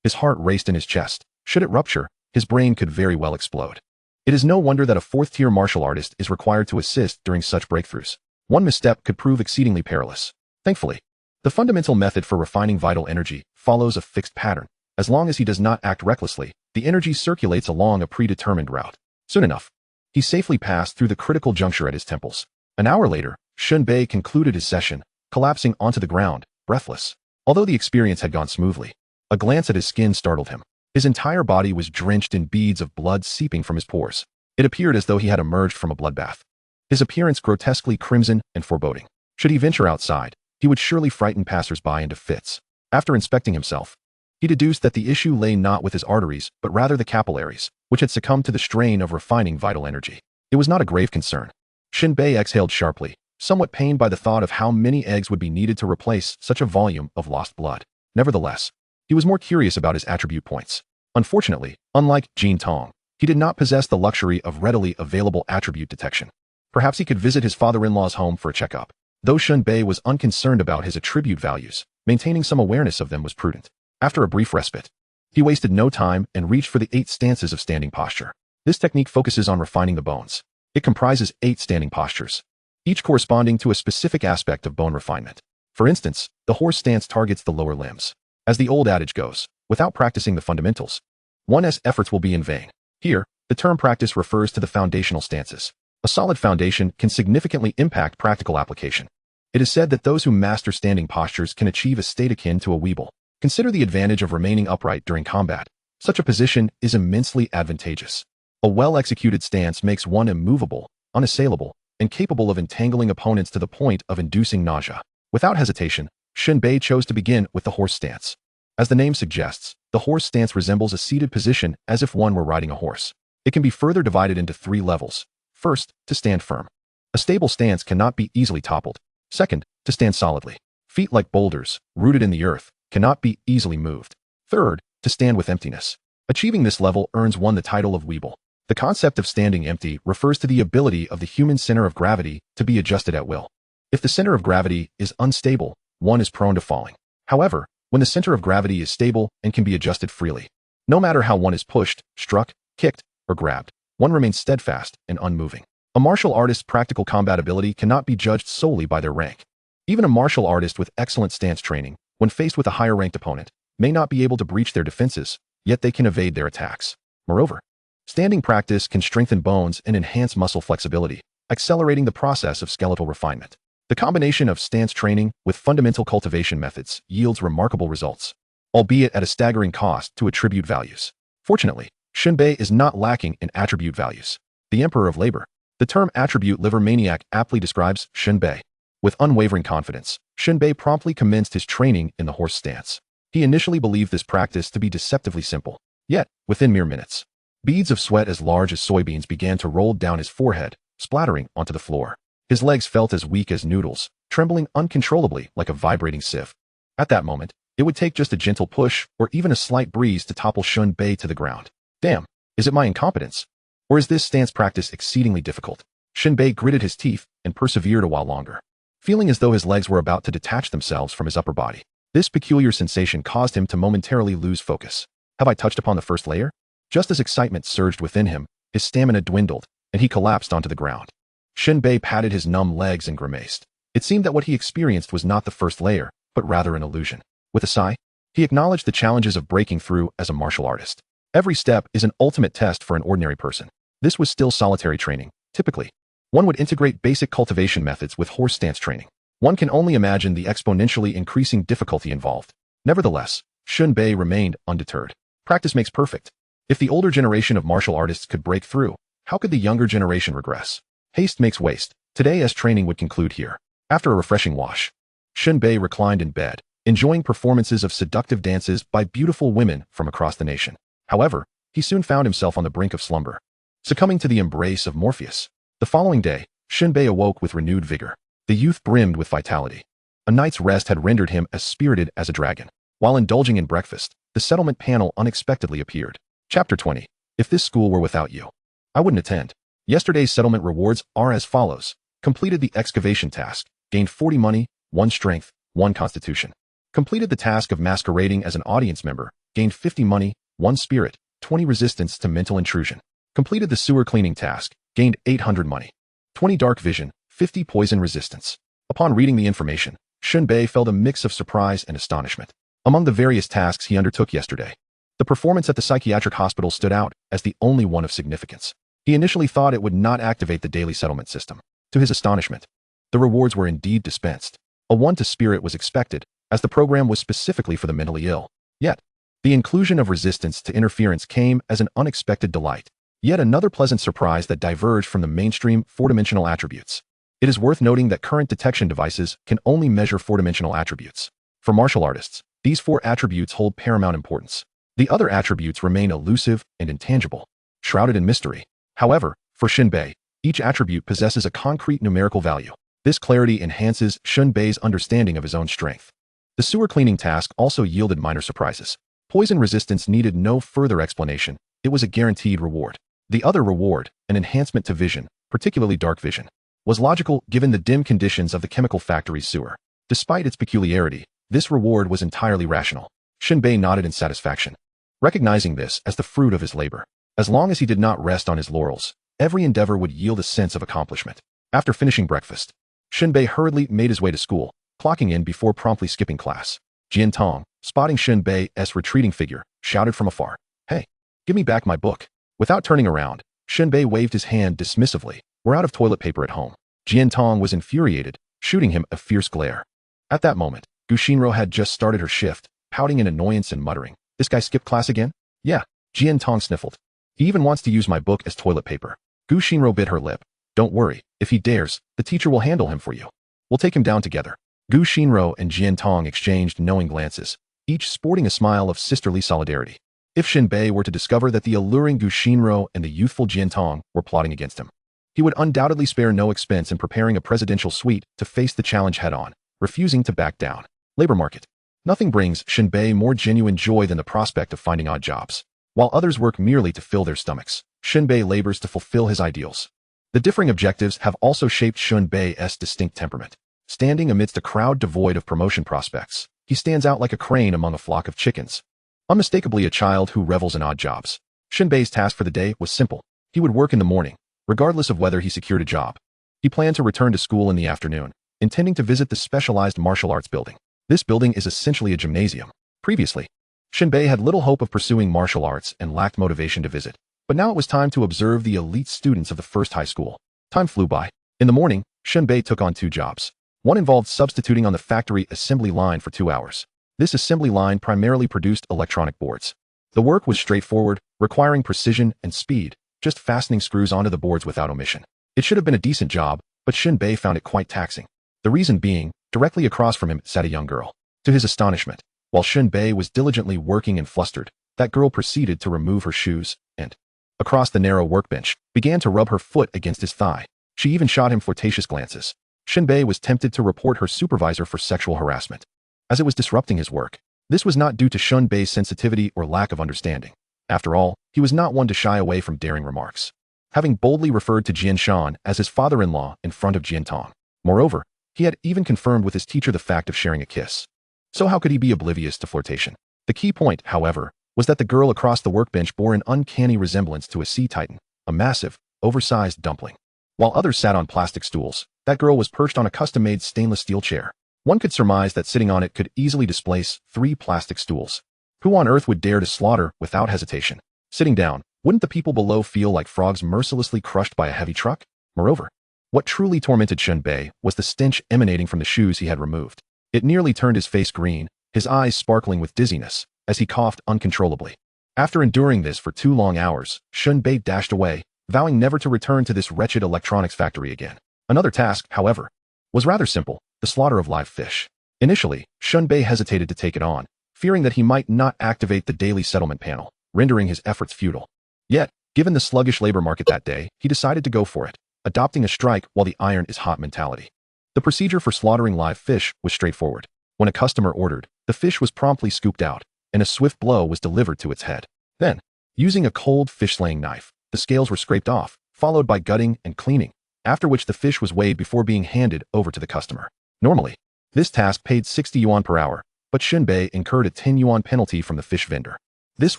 His heart raced in his chest. Should it rupture, his brain could very well explode. It is no wonder that a 4th-tier martial artist is required to assist during such breakthroughs. One misstep could prove exceedingly perilous. Thankfully, the fundamental method for refining vital energy follows a fixed pattern. As long as he does not act recklessly, the energy circulates along a predetermined route. Soon enough, he safely passed through the critical juncture at his temples. An hour later, Shen Bei concluded his session, collapsing onto the ground, breathless. Although the experience had gone smoothly, a glance at his skin startled him. His entire body was drenched in beads of blood seeping from his pores. It appeared as though he had emerged from a bloodbath. His appearance grotesquely crimson and foreboding. Should he venture outside, he would surely frighten passers-by into fits. After inspecting himself, he deduced that the issue lay not with his arteries, but rather the capillaries, which had succumbed to the strain of refining vital energy. It was not a grave concern. Shen Bei exhaled sharply, somewhat pained by the thought of how many eggs would be needed to replace such a volume of lost blood. Nevertheless, he was more curious about his attribute points. Unfortunately, unlike Jin Tong, he did not possess the luxury of readily available attribute detection. Perhaps he could visit his father-in-law's home for a checkup. Though Shen Bei was unconcerned about his attribute values, maintaining some awareness of them was prudent. After a brief respite, he wasted no time and reached for the 8 stances of standing posture. This technique focuses on refining the bones. It comprises 8 standing postures, each corresponding to a specific aspect of bone refinement. For instance, the horse stance targets the lower limbs. As the old adage goes, without practicing the fundamentals, one's efforts will be in vain. Here, the term practice refers to the foundational stances. A solid foundation can significantly impact practical application. It is said that those who master standing postures can achieve a state akin to a weeble. Consider the advantage of remaining upright during combat. Such a position is immensely advantageous. A well-executed stance makes one immovable, unassailable, and capable of entangling opponents to the point of inducing nausea. Without hesitation, Shen Bei chose to begin with the horse stance. As the name suggests, the horse stance resembles a seated position as if one were riding a horse. It can be further divided into 3 levels. First, to stand firm. A stable stance cannot be easily toppled. Second, to stand solidly. Feet like boulders, rooted in the earth, cannot be easily moved. Third, to stand with emptiness. Achieving this level earns one the title of weeble. The concept of standing empty refers to the ability of the human center of gravity to be adjusted at will. If the center of gravity is unstable, one is prone to falling. However, when the center of gravity is stable and can be adjusted freely, no matter how one is pushed, struck, kicked, or grabbed, one remains steadfast and unmoving. A martial artist's practical combat ability cannot be judged solely by their rank. Even a martial artist with excellent stance training, when faced with a higher-ranked opponent, may not be able to breach their defenses, yet they can evade their attacks. Moreover, standing practice can strengthen bones and enhance muscle flexibility, accelerating the process of skeletal refinement. The combination of stance training with fundamental cultivation methods yields remarkable results, albeit at a staggering cost to attribute values. Fortunately, Shen Bei is not lacking in attribute values. The Emperor of Labor. The term attribute liver maniac aptly describes Shen Bei. With unwavering confidence, Shen Bei promptly commenced his training in the horse stance. He initially believed this practice to be deceptively simple. Yet, within mere minutes, beads of sweat as large as soybeans began to roll down his forehead, splattering onto the floor. His legs felt as weak as noodles, trembling uncontrollably like a vibrating sieve. At that moment, it would take just a gentle push or even a slight breeze to topple Shen Bei to the ground. Damn, is it my incompetence? Or is this stance practice exceedingly difficult? Shen Bei gritted his teeth and persevered a while longer, feeling as though his legs were about to detach themselves from his upper body. This peculiar sensation caused him to momentarily lose focus. Have I touched upon the first layer? Just as excitement surged within him, his stamina dwindled, and he collapsed onto the ground. Shen Bei patted his numb legs and grimaced. It seemed that what he experienced was not the first layer, but rather an illusion. With a sigh, he acknowledged the challenges of breaking through as a martial artist. Every step is an ultimate test for an ordinary person. This was still solitary training. Typically, one would integrate basic cultivation methods with horse stance training. One can only imagine the exponentially increasing difficulty involved. Nevertheless, Shen Bei remained undeterred. Practice makes perfect. If the older generation of martial artists could break through, how could the younger generation regress? Haste makes waste. Today's training would conclude here. After a refreshing wash, Shen Bei reclined in bed, enjoying performances of seductive dances by beautiful women from across the nation. However, he soon found himself on the brink of slumber, succumbing to the embrace of Morpheus. The following day, Shen Bei awoke with renewed vigor. The youth brimmed with vitality. A night's rest had rendered him as spirited as a dragon. While indulging in breakfast, the settlement panel unexpectedly appeared. Chapter 20. If this school were without you, I wouldn't attend. Yesterday's settlement rewards are as follows. Completed the excavation task, gained 40 money, 1 strength, 1 constitution. Completed the task of masquerading as an audience member, gained 50 money, 1 spirit, 20 resistance to mental intrusion. Completed the sewer cleaning task, gained 800 money, 20 dark vision, 50 poison resistance. Upon reading the information, Shen Bei felt a mix of surprise and astonishment. Among the various tasks he undertook yesterday, the performance at the psychiatric hospital stood out as the only one of significance. He initially thought it would not activate the daily settlement system. To his astonishment, the rewards were indeed dispensed. A 1 to spirit was expected, as the program was specifically for the mentally ill. Yet, the inclusion of resistance to interference came as an unexpected delight. Yet another pleasant surprise that diverged from the mainstream 4-dimensional attributes. It is worth noting that current detection devices can only measure 4-dimensional attributes. For martial artists, these 4 attributes hold paramount importance. The other attributes remain elusive and intangible, shrouded in mystery. However, for Shen Bei, each attribute possesses a concrete numerical value. This clarity enhances Shen Bei's understanding of his own strength. The sewer cleaning task also yielded minor surprises. Poison resistance needed no further explanation. It was a guaranteed reward. The other reward, an enhancement to vision, particularly dark vision, was logical given the dim conditions of the chemical factory's sewer. Despite its peculiarity, this reward was entirely rational. Shen Bei nodded in satisfaction, recognizing this as the fruit of his labor. As long as he did not rest on his laurels, every endeavor would yield a sense of accomplishment. After finishing breakfast, Shen Bei hurriedly made his way to school, clocking in before promptly skipping class. Jian Tong, spotting Shen Bei's retreating figure, shouted from afar, "Hey, give me back my book." Without turning around, Shen Bei waved his hand dismissively. "We're out of toilet paper at home." Jian Tong was infuriated, shooting him a fierce glare. At that moment, Gu Xinro had just started her shift, pouting in annoyance and muttering, "This guy skipped class again?" "Yeah," Jian Tong sniffled. "He even wants to use my book as toilet paper." Gu Xinro bit her lip. "Don't worry, if he dares, the teacher will handle him for you. We'll take him down together." Gu Xinro and Jian Tong exchanged knowing glances. each sporting a smile of sisterly solidarity. If Shen Bei were to discover that the alluring Gu Xinro and the youthful Jian Tong were plotting against him, he would undoubtedly spare no expense in preparing a presidential suite to face the challenge head-on, refusing to back down. Labor market. Nothing brings Shen Bei more genuine joy than the prospect of finding odd jobs. While others work merely to fill their stomachs, Shen Bei labors to fulfill his ideals. The differing objectives have also shaped Shen Bei's distinct temperament. Standing amidst a crowd devoid of promotion prospects, he stands out like a crane among a flock of chickens. Unmistakably a child who revels in odd jobs, Shen Bei's task for the day was simple. He would work in the morning, regardless of whether he secured a job. He planned to return to school in the afternoon, intending to visit the specialized martial arts building. This building is essentially a gymnasium. Previously, Shen Bei had little hope of pursuing martial arts and lacked motivation to visit, but now it was time to observe the elite students of the first high school. Time flew by. In the morning, Shen Bei took on 2 jobs. One involved substituting on the factory assembly line for 2 hours. This assembly line primarily produced electronic boards. The work was straightforward, requiring precision and speed, just fastening screws onto the boards without omission. It should have been a decent job, but Shen Bei found it quite taxing. The reason being, directly across from him sat a young girl. To his astonishment, while Shen Bei was diligently working and flustered, that girl proceeded to remove her shoes and, across the narrow workbench, began to rub her foot against his thigh. She even shot him flirtatious glances. Shen Bei was tempted to report her supervisor for sexual harassment, as it was disrupting his work. This was not due to Shen Bei's sensitivity or lack of understanding. After all, he was not one to shy away from daring remarks, having boldly referred to Jian Shan as his father-in-law in front of Jian Tong. Moreover, he had even confirmed with his teacher the fact of sharing a kiss. So how could he be oblivious to flirtation? The key point, however, was that the girl across the workbench bore an uncanny resemblance to a sea titan, a massive, oversized dumpling. While others sat on plastic stools, that girl was perched on a custom-made stainless steel chair. One could surmise that sitting on it could easily displace 3 plastic stools. Who on earth would dare to slaughter without hesitation? Sitting down, wouldn't the people below feel like frogs mercilessly crushed by a heavy truck? Moreover, what truly tormented Shen Bei was the stench emanating from the shoes he had removed. It nearly turned his face green, his eyes sparkling with dizziness, as he coughed uncontrollably. After enduring this for 2 long hours, Shen Bei dashed away, vowing never to return to this wretched electronics factory again. Another task, however, was rather simple: the slaughter of live fish. Initially, Shen Bei hesitated to take it on, fearing that he might not activate the daily settlement panel, rendering his efforts futile. Yet, given the sluggish labor market that day, he decided to go for it, adopting a strike while the iron is hot mentality. The procedure for slaughtering live fish was straightforward. When a customer ordered, the fish was promptly scooped out, and a swift blow was delivered to its head. Then, using a cold fish-slaying knife, the scales were scraped off, followed by gutting and cleaning, after which the fish was weighed before being handed over to the customer. Normally, this task paid 60 yuan per hour, but Shen Bei incurred a 10 yuan penalty from the fish vendor. This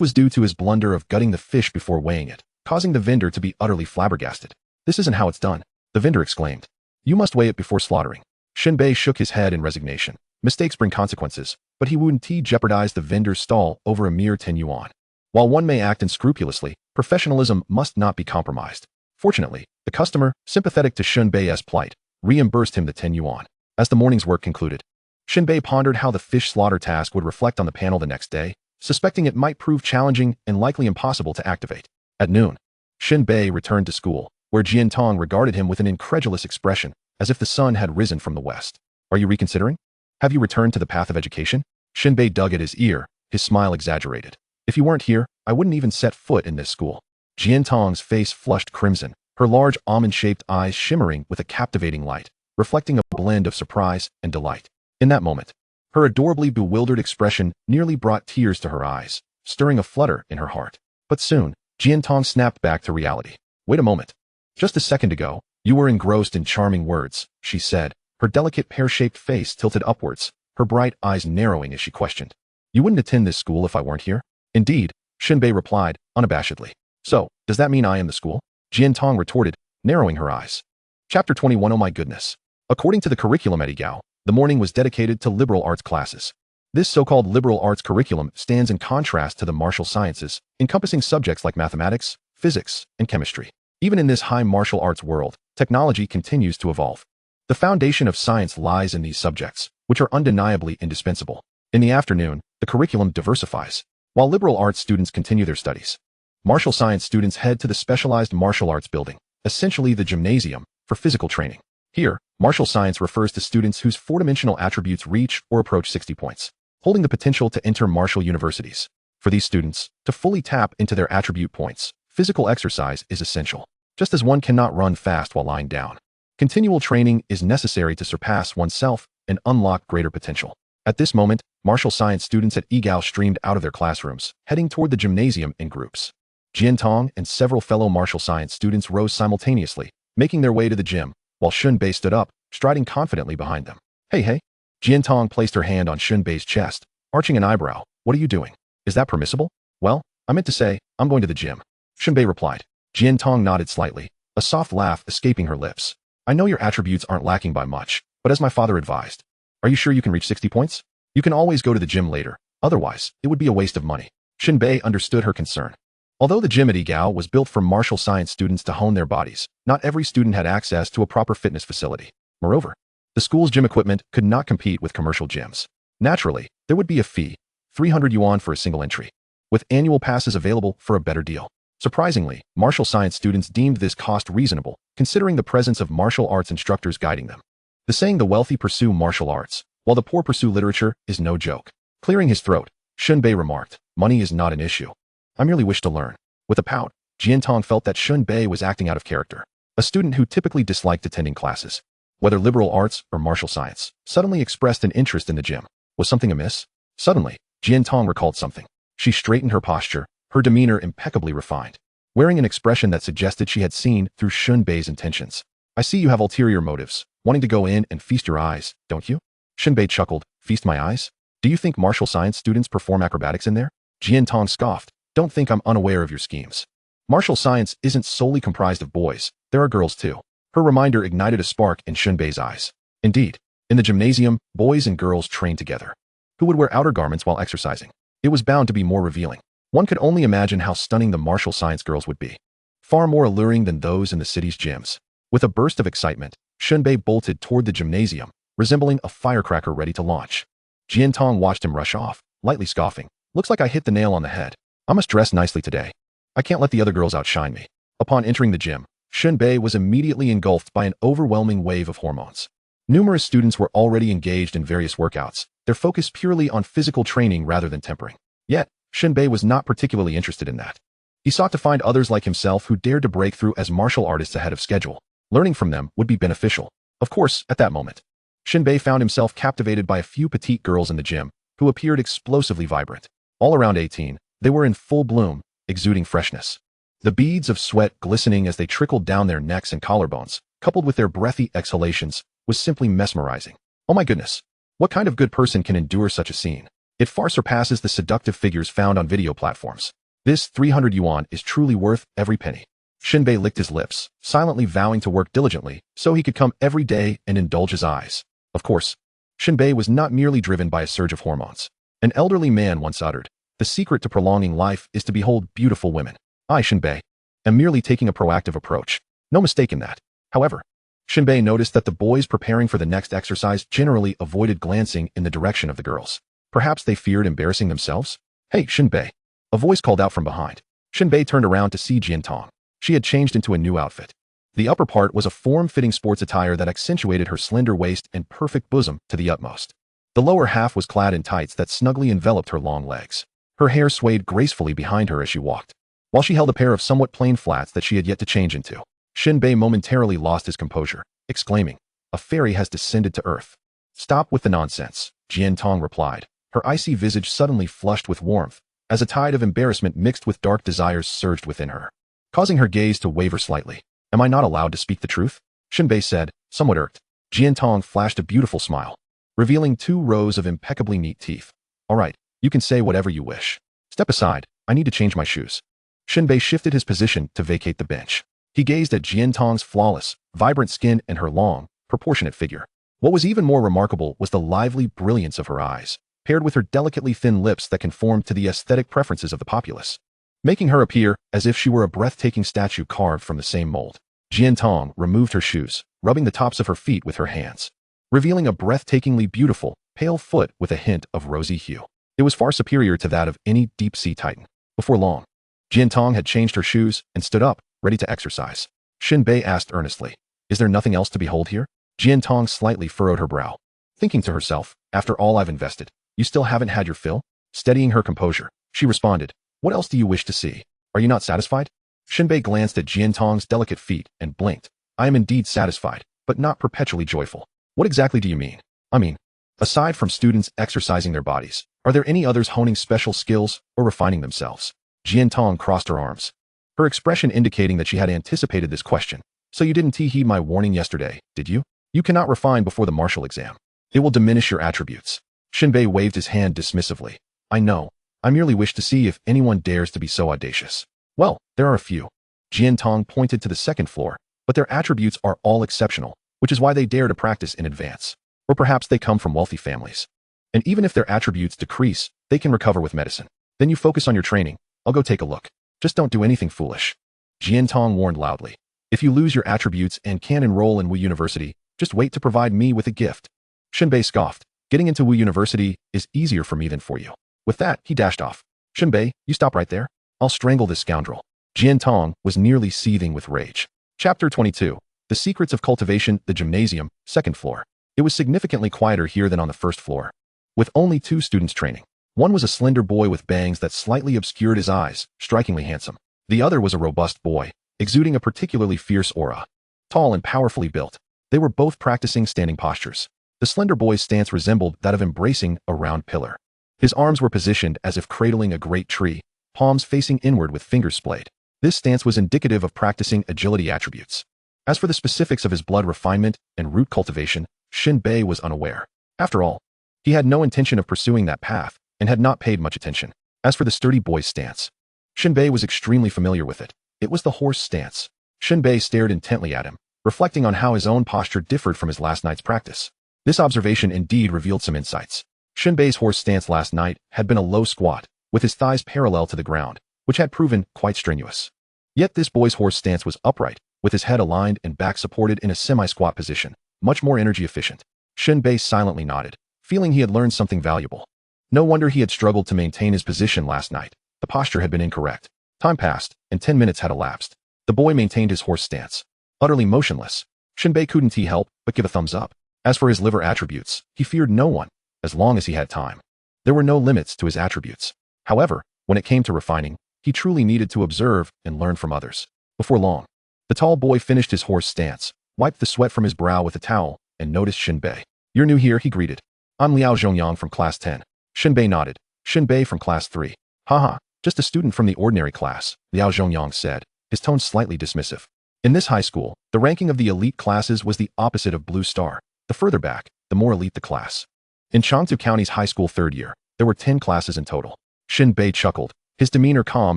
was due to his blunder of gutting the fish before weighing it, causing the vendor to be utterly flabbergasted. "This isn't how it's done," the vendor exclaimed. "You must weigh it before slaughtering." Shen Bei shook his head in resignation. Mistakes bring consequences, but he wouldn't jeopardize the vendor's stall over a mere 10 yuan. While one may act unscrupulously, professionalism must not be compromised. Fortunately, the customer, sympathetic to Shen Bei's plight, reimbursed him the 10 yuan. As the morning's work concluded, Shen Bei pondered how the fish slaughter task would reflect on the panel the next day, suspecting it might prove challenging and likely impossible to activate. At noon, Shen Bei returned to school, where Jian Tong regarded him with an incredulous expression, as if the sun had risen from the west. "Are you reconsidering? Have you returned to the path of education?" Shen Bei dug at his ear, his smile exaggerated. "If you weren't here, I wouldn't even set foot in this school." Jian Tong's face flushed crimson, her large almond-shaped eyes shimmering with a captivating light, reflecting a blend of surprise and delight. In that moment, her adorably bewildered expression nearly brought tears to her eyes, stirring a flutter in her heart. But soon, Jian Tong snapped back to reality. "Wait a moment. Just a second ago, you were engrossed in charming words," she said, her delicate pear-shaped face tilted upwards, her bright eyes narrowing as she questioned. "You wouldn't attend this school if I weren't here?" "Indeed," Shen Bei replied, unabashedly. "So, does that mean I am the school?" Jian Tong retorted, narrowing her eyes. Chapter 21. Oh my goodness. According to the curriculum at Igao, the morning was dedicated to liberal arts classes. This so-called liberal arts curriculum stands in contrast to the martial sciences, encompassing subjects like mathematics, physics, and chemistry. Even in this high martial arts world, technology continues to evolve. The foundation of science lies in these subjects, which are undeniably indispensable. In the afternoon, the curriculum diversifies. While liberal arts students continue their studies, martial science students head to the specialized martial arts building, essentially the gymnasium, for physical training. Here, martial science refers to students whose four-dimensional attributes reach or approach 60 points. holding the potential to enter martial universities. For these students, to fully tap into their attribute points, physical exercise is essential. Just as one cannot run fast while lying down, continual training is necessary to surpass oneself and unlock greater potential. At this moment, martial science students at Igao streamed out of their classrooms, heading toward the gymnasium in groups. Jiantong and several fellow martial science students rose simultaneously, making their way to the gym, while Shen Bei stood up, striding confidently behind them. Hey. Jiantong placed her hand on Shen Bei's chest, arching an eyebrow. What are you doing? Is that permissible? Well, I meant to say, I'm going to the gym. Shen Bei replied. Jiantong nodded slightly, a soft laugh escaping her lips. I know your attributes aren't lacking by much, but as my father advised, are you sure you can reach 60 points? You can always go to the gym later, otherwise, it would be a waste of money. Shen Bei understood her concern. Although the gym at Igao was built for martial science students to hone their bodies, not every student had access to a proper fitness facility. Moreover, the school's gym equipment could not compete with commercial gyms. Naturally, there would be a fee, 300 yuan for a single entry, with annual passes available for a better deal. Surprisingly, martial science students deemed this cost reasonable, considering the presence of martial arts instructors guiding them. The saying "the wealthy pursue martial arts, while the poor pursue literature" is no joke. Clearing his throat, Shen Bei remarked, money is not an issue. I merely wish to learn. With a pout, Jiantong felt that Shen Bei was acting out of character. A student who typically disliked attending classes, whether liberal arts or martial science, suddenly expressed an interest in the gym. Was something amiss? Suddenly, Jiantong recalled something. She straightened her posture, her demeanor impeccably refined, wearing an expression that suggested she had seen through Shen Bei's intentions. I see you have ulterior motives, wanting to go in and feast your eyes, don't you? Shen Bei chuckled. Feast my eyes? Do you think martial science students perform acrobatics in there? Jiantong scoffed. Don't think I'm unaware of your schemes. Martial science isn't solely comprised of boys, there are girls too. Her reminder ignited a spark in Shen Bei's eyes. Indeed, in the gymnasium, boys and girls trained together. Who would wear outer garments while exercising? It was bound to be more revealing. One could only imagine how stunning the martial science girls would be. Far more alluring than those in the city's gyms. With a burst of excitement, Shen Bei bolted toward the gymnasium, resembling a firecracker ready to launch. Jiantong watched him rush off, lightly scoffing. Looks like I hit the nail on the head. I must dress nicely today. I can't let the other girls outshine me. Upon entering the gym, Shen Bei was immediately engulfed by an overwhelming wave of hormones. Numerous students were already engaged in various workouts, their focus purely on physical training rather than tempering. Yet, Shen Bei was not particularly interested in that. He sought to find others like himself who dared to break through as martial artists ahead of schedule. Learning from them would be beneficial. Of course, at that moment, Shen Bei found himself captivated by a few petite girls in the gym, who appeared explosively vibrant. All around 18, they were in full bloom, exuding freshness. The beads of sweat glistening as they trickled down their necks and collarbones, coupled with their breathy exhalations, was simply mesmerizing. Oh my goodness! What kind of good person can endure such a scene? It far surpasses the seductive figures found on video platforms. This 300 yuan is truly worth every penny. Shen Bei licked his lips, silently vowing to work diligently so he could come every day and indulge his eyes. Of course, Shen Bei was not merely driven by a surge of hormones. An elderly man once uttered, "The secret to prolonging life is to behold beautiful women." I, Shen Bei, am merely taking a proactive approach. No mistake in that. However, Shen Bei noticed that the boys preparing for the next exercise generally avoided glancing in the direction of the girls. Perhaps they feared embarrassing themselves? Hey, Shen Bei. A voice called out from behind. Shen Bei turned around to see Jiantong. She had changed into a new outfit. The upper part was a form-fitting sports attire that accentuated her slender waist and perfect bosom to the utmost. The lower half was clad in tights that snugly enveloped her long legs. Her hair swayed gracefully behind her as she walked, while she held a pair of somewhat plain flats that she had yet to change into. Shen Bei momentarily lost his composure, exclaiming, "A fairy has descended to earth." "Stop with the nonsense," Jiantong replied, her icy visage suddenly flushed with warmth, as a tide of embarrassment mixed with dark desires surged within her, causing her gaze to waver slightly. "Am I not allowed to speak the truth?" Shen Bei said, somewhat irked. Jiantong flashed a beautiful smile, revealing 2 rows of impeccably neat teeth. "All right, you can say whatever you wish. Step aside, I need to change my shoes." Shen Bei shifted his position to vacate the bench. He gazed at Jiantong's flawless, vibrant skin and her long, proportionate figure. What was even more remarkable was the lively brilliance of her eyes, paired with her delicately thin lips that conformed to the aesthetic preferences of the populace, making her appear as if she were a breathtaking statue carved from the same mold. Jiantong removed her shoes, rubbing the tops of her feet with her hands, revealing a breathtakingly beautiful, pale foot with a hint of rosy hue. It was far superior to that of any deep-sea titan. Before long, Jiantong had changed her shoes and stood up, ready to exercise. Shen Bei asked earnestly, "Is there nothing else to behold here?" Jiantong slightly furrowed her brow, thinking to herself, "After all I've invested, You still haven't had your fill? Steadying her composure, she responded, what else do you wish to see? Are you not satisfied? Shen Bei glanced at Jian Tong's delicate feet and blinked. I am indeed satisfied, but not perpetually joyful. What exactly do you mean? I mean, aside from students exercising their bodies, are there any others honing special skills or refining themselves? Jian Tong crossed her arms, her expression indicating that she had anticipated this question. So you didn't heed my warning yesterday, did you? You cannot refine before the martial exam. It will diminish your attributes. Shen Bei waved his hand dismissively. I know. I merely wish to see if anyone dares to be so audacious. Well, there are a few. Jian Tong pointed to the second floor, but their attributes are all exceptional, which is why they dare to practice in advance. Or perhaps they come from wealthy families. And even if their attributes decrease, they can recover with medicine. Then you focus on your training. I'll go take a look. Just don't do anything foolish. Jian Tong warned loudly. If you lose your attributes and can't enroll in Wu University, just wait to provide me with a gift. Shen Bei scoffed. Getting into Wu University is easier for me than for you. With that, he dashed off. Shen Bei, you stop right there. I'll strangle this scoundrel. Jian Tong was nearly seething with rage. Chapter 22. The Secrets of Cultivation, the Gymnasium, second floor. It was significantly quieter here than on the first floor. With only 2 students training. One was a slender boy with bangs that slightly obscured his eyes, strikingly handsome. The other was a robust boy, exuding a particularly fierce aura. Tall and powerfully built, they were both practicing standing postures. The slender boy's stance resembled that of embracing a round pillar. His arms were positioned as if cradling a great tree, palms facing inward with fingers splayed. This stance was indicative of practicing agility attributes. As for the specifics of his blood refinement and root cultivation, Shen Bei was unaware. After all, he had no intention of pursuing that path and had not paid much attention. As for the sturdy boy's stance, Shen Bei was extremely familiar with it. It was the horse stance. Shen Bei stared intently at him, reflecting on how his own posture differed from his last night's practice. This observation indeed revealed some insights. Shen Bei's horse stance last night had been a low squat, with his thighs parallel to the ground, which had proven quite strenuous. Yet this boy's horse stance was upright, with his head aligned and back supported in a semi-squat position, much more energy efficient. Shen Bei silently nodded, feeling he had learned something valuable. No wonder he had struggled to maintain his position last night. The posture had been incorrect. Time passed, and 10 minutes had elapsed. The boy maintained his horse stance, utterly motionless. Shen Bei couldn't help but give a thumbs up. As for his liver attributes, he feared no one, as long as he had time. There were no limits to his attributes. However, when it came to refining, he truly needed to observe and learn from others. Before long, the tall boy finished his horse stance, wiped the sweat from his brow with a towel, and noticed Shen Bei. You're new here, he greeted. I'm Liao Zhongyang from class 10. Shen Bei nodded. Shen Bei from class 3. Haha, just a student from the ordinary class, Liao Zhongyang said, his tone slightly dismissive. In this high school, the ranking of the elite classes was the opposite of Blue Star. The further back, the more elite the class. In Changzhou County's high school third year, there were 10 classes in total. Shen Bei chuckled, his demeanor calm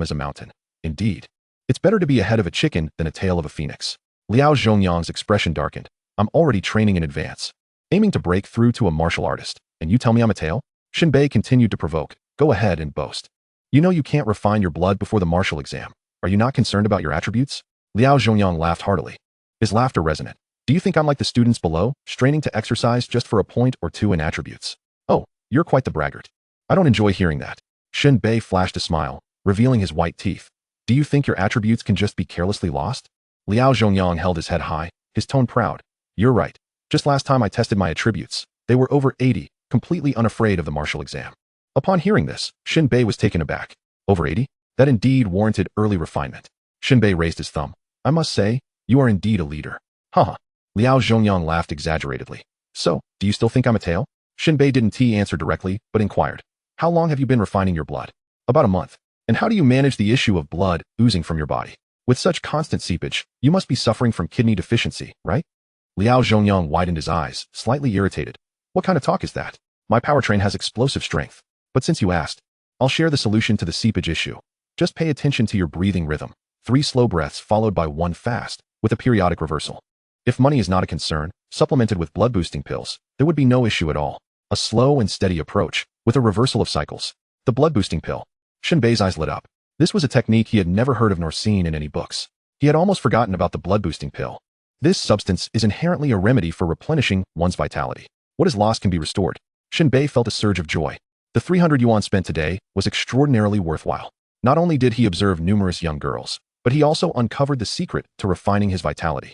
as a mountain. Indeed. It's better to be a head of a chicken than a tail of a phoenix. Liao Zhongyang's expression darkened. I'm already training in advance, aiming to break through to a martial artist, and you tell me I'm a tail? Shen Bei continued to provoke. Go ahead and boast. You know you can't refine your blood before the martial exam. Are you not concerned about your attributes? Liao Zhongyang laughed heartily, his laughter resonant. Do you think I'm like the students below, straining to exercise just for a point or 2 in attributes? Oh, you're quite the braggart. I don't enjoy hearing that. Shen Bei flashed a smile, revealing his white teeth. Do you think your attributes can just be carelessly lost? Liao Zhongyang held his head high, his tone proud. You're right. Just last time I tested my attributes, they were over 80, completely unafraid of the martial exam. Upon hearing this, Shen Bei was taken aback. Over 80? That indeed warranted early refinement. Shen Bei raised his thumb. I must say, you are indeed a leader. Haha. Liao Zhongyang laughed exaggeratedly. So, do you still think I'm a tail? Shen Bei didn't answer directly, but inquired. How long have you been refining your blood? About a month. And how do you manage the issue of blood oozing from your body? With such constant seepage, you must be suffering from kidney deficiency, right? Liao Zhongyang widened his eyes, slightly irritated. What kind of talk is that? My powertrain has explosive strength. But since you asked, I'll share the solution to the seepage issue. Just pay attention to your breathing rhythm. 3 slow breaths followed by 1 fast, with a periodic reversal. If money is not a concern, supplemented with blood-boosting pills, there would be no issue at all. A slow and steady approach, with a reversal of cycles. The blood-boosting pill. Shen Bei's eyes lit up. This was a technique he had never heard of nor seen in any books. He had almost forgotten about the blood-boosting pill. This substance is inherently a remedy for replenishing one's vitality. What is lost can be restored. Shen Bei felt a surge of joy. The 300 yuan spent today was extraordinarily worthwhile. Not only did he observe numerous young girls, but he also uncovered the secret to refining his vitality.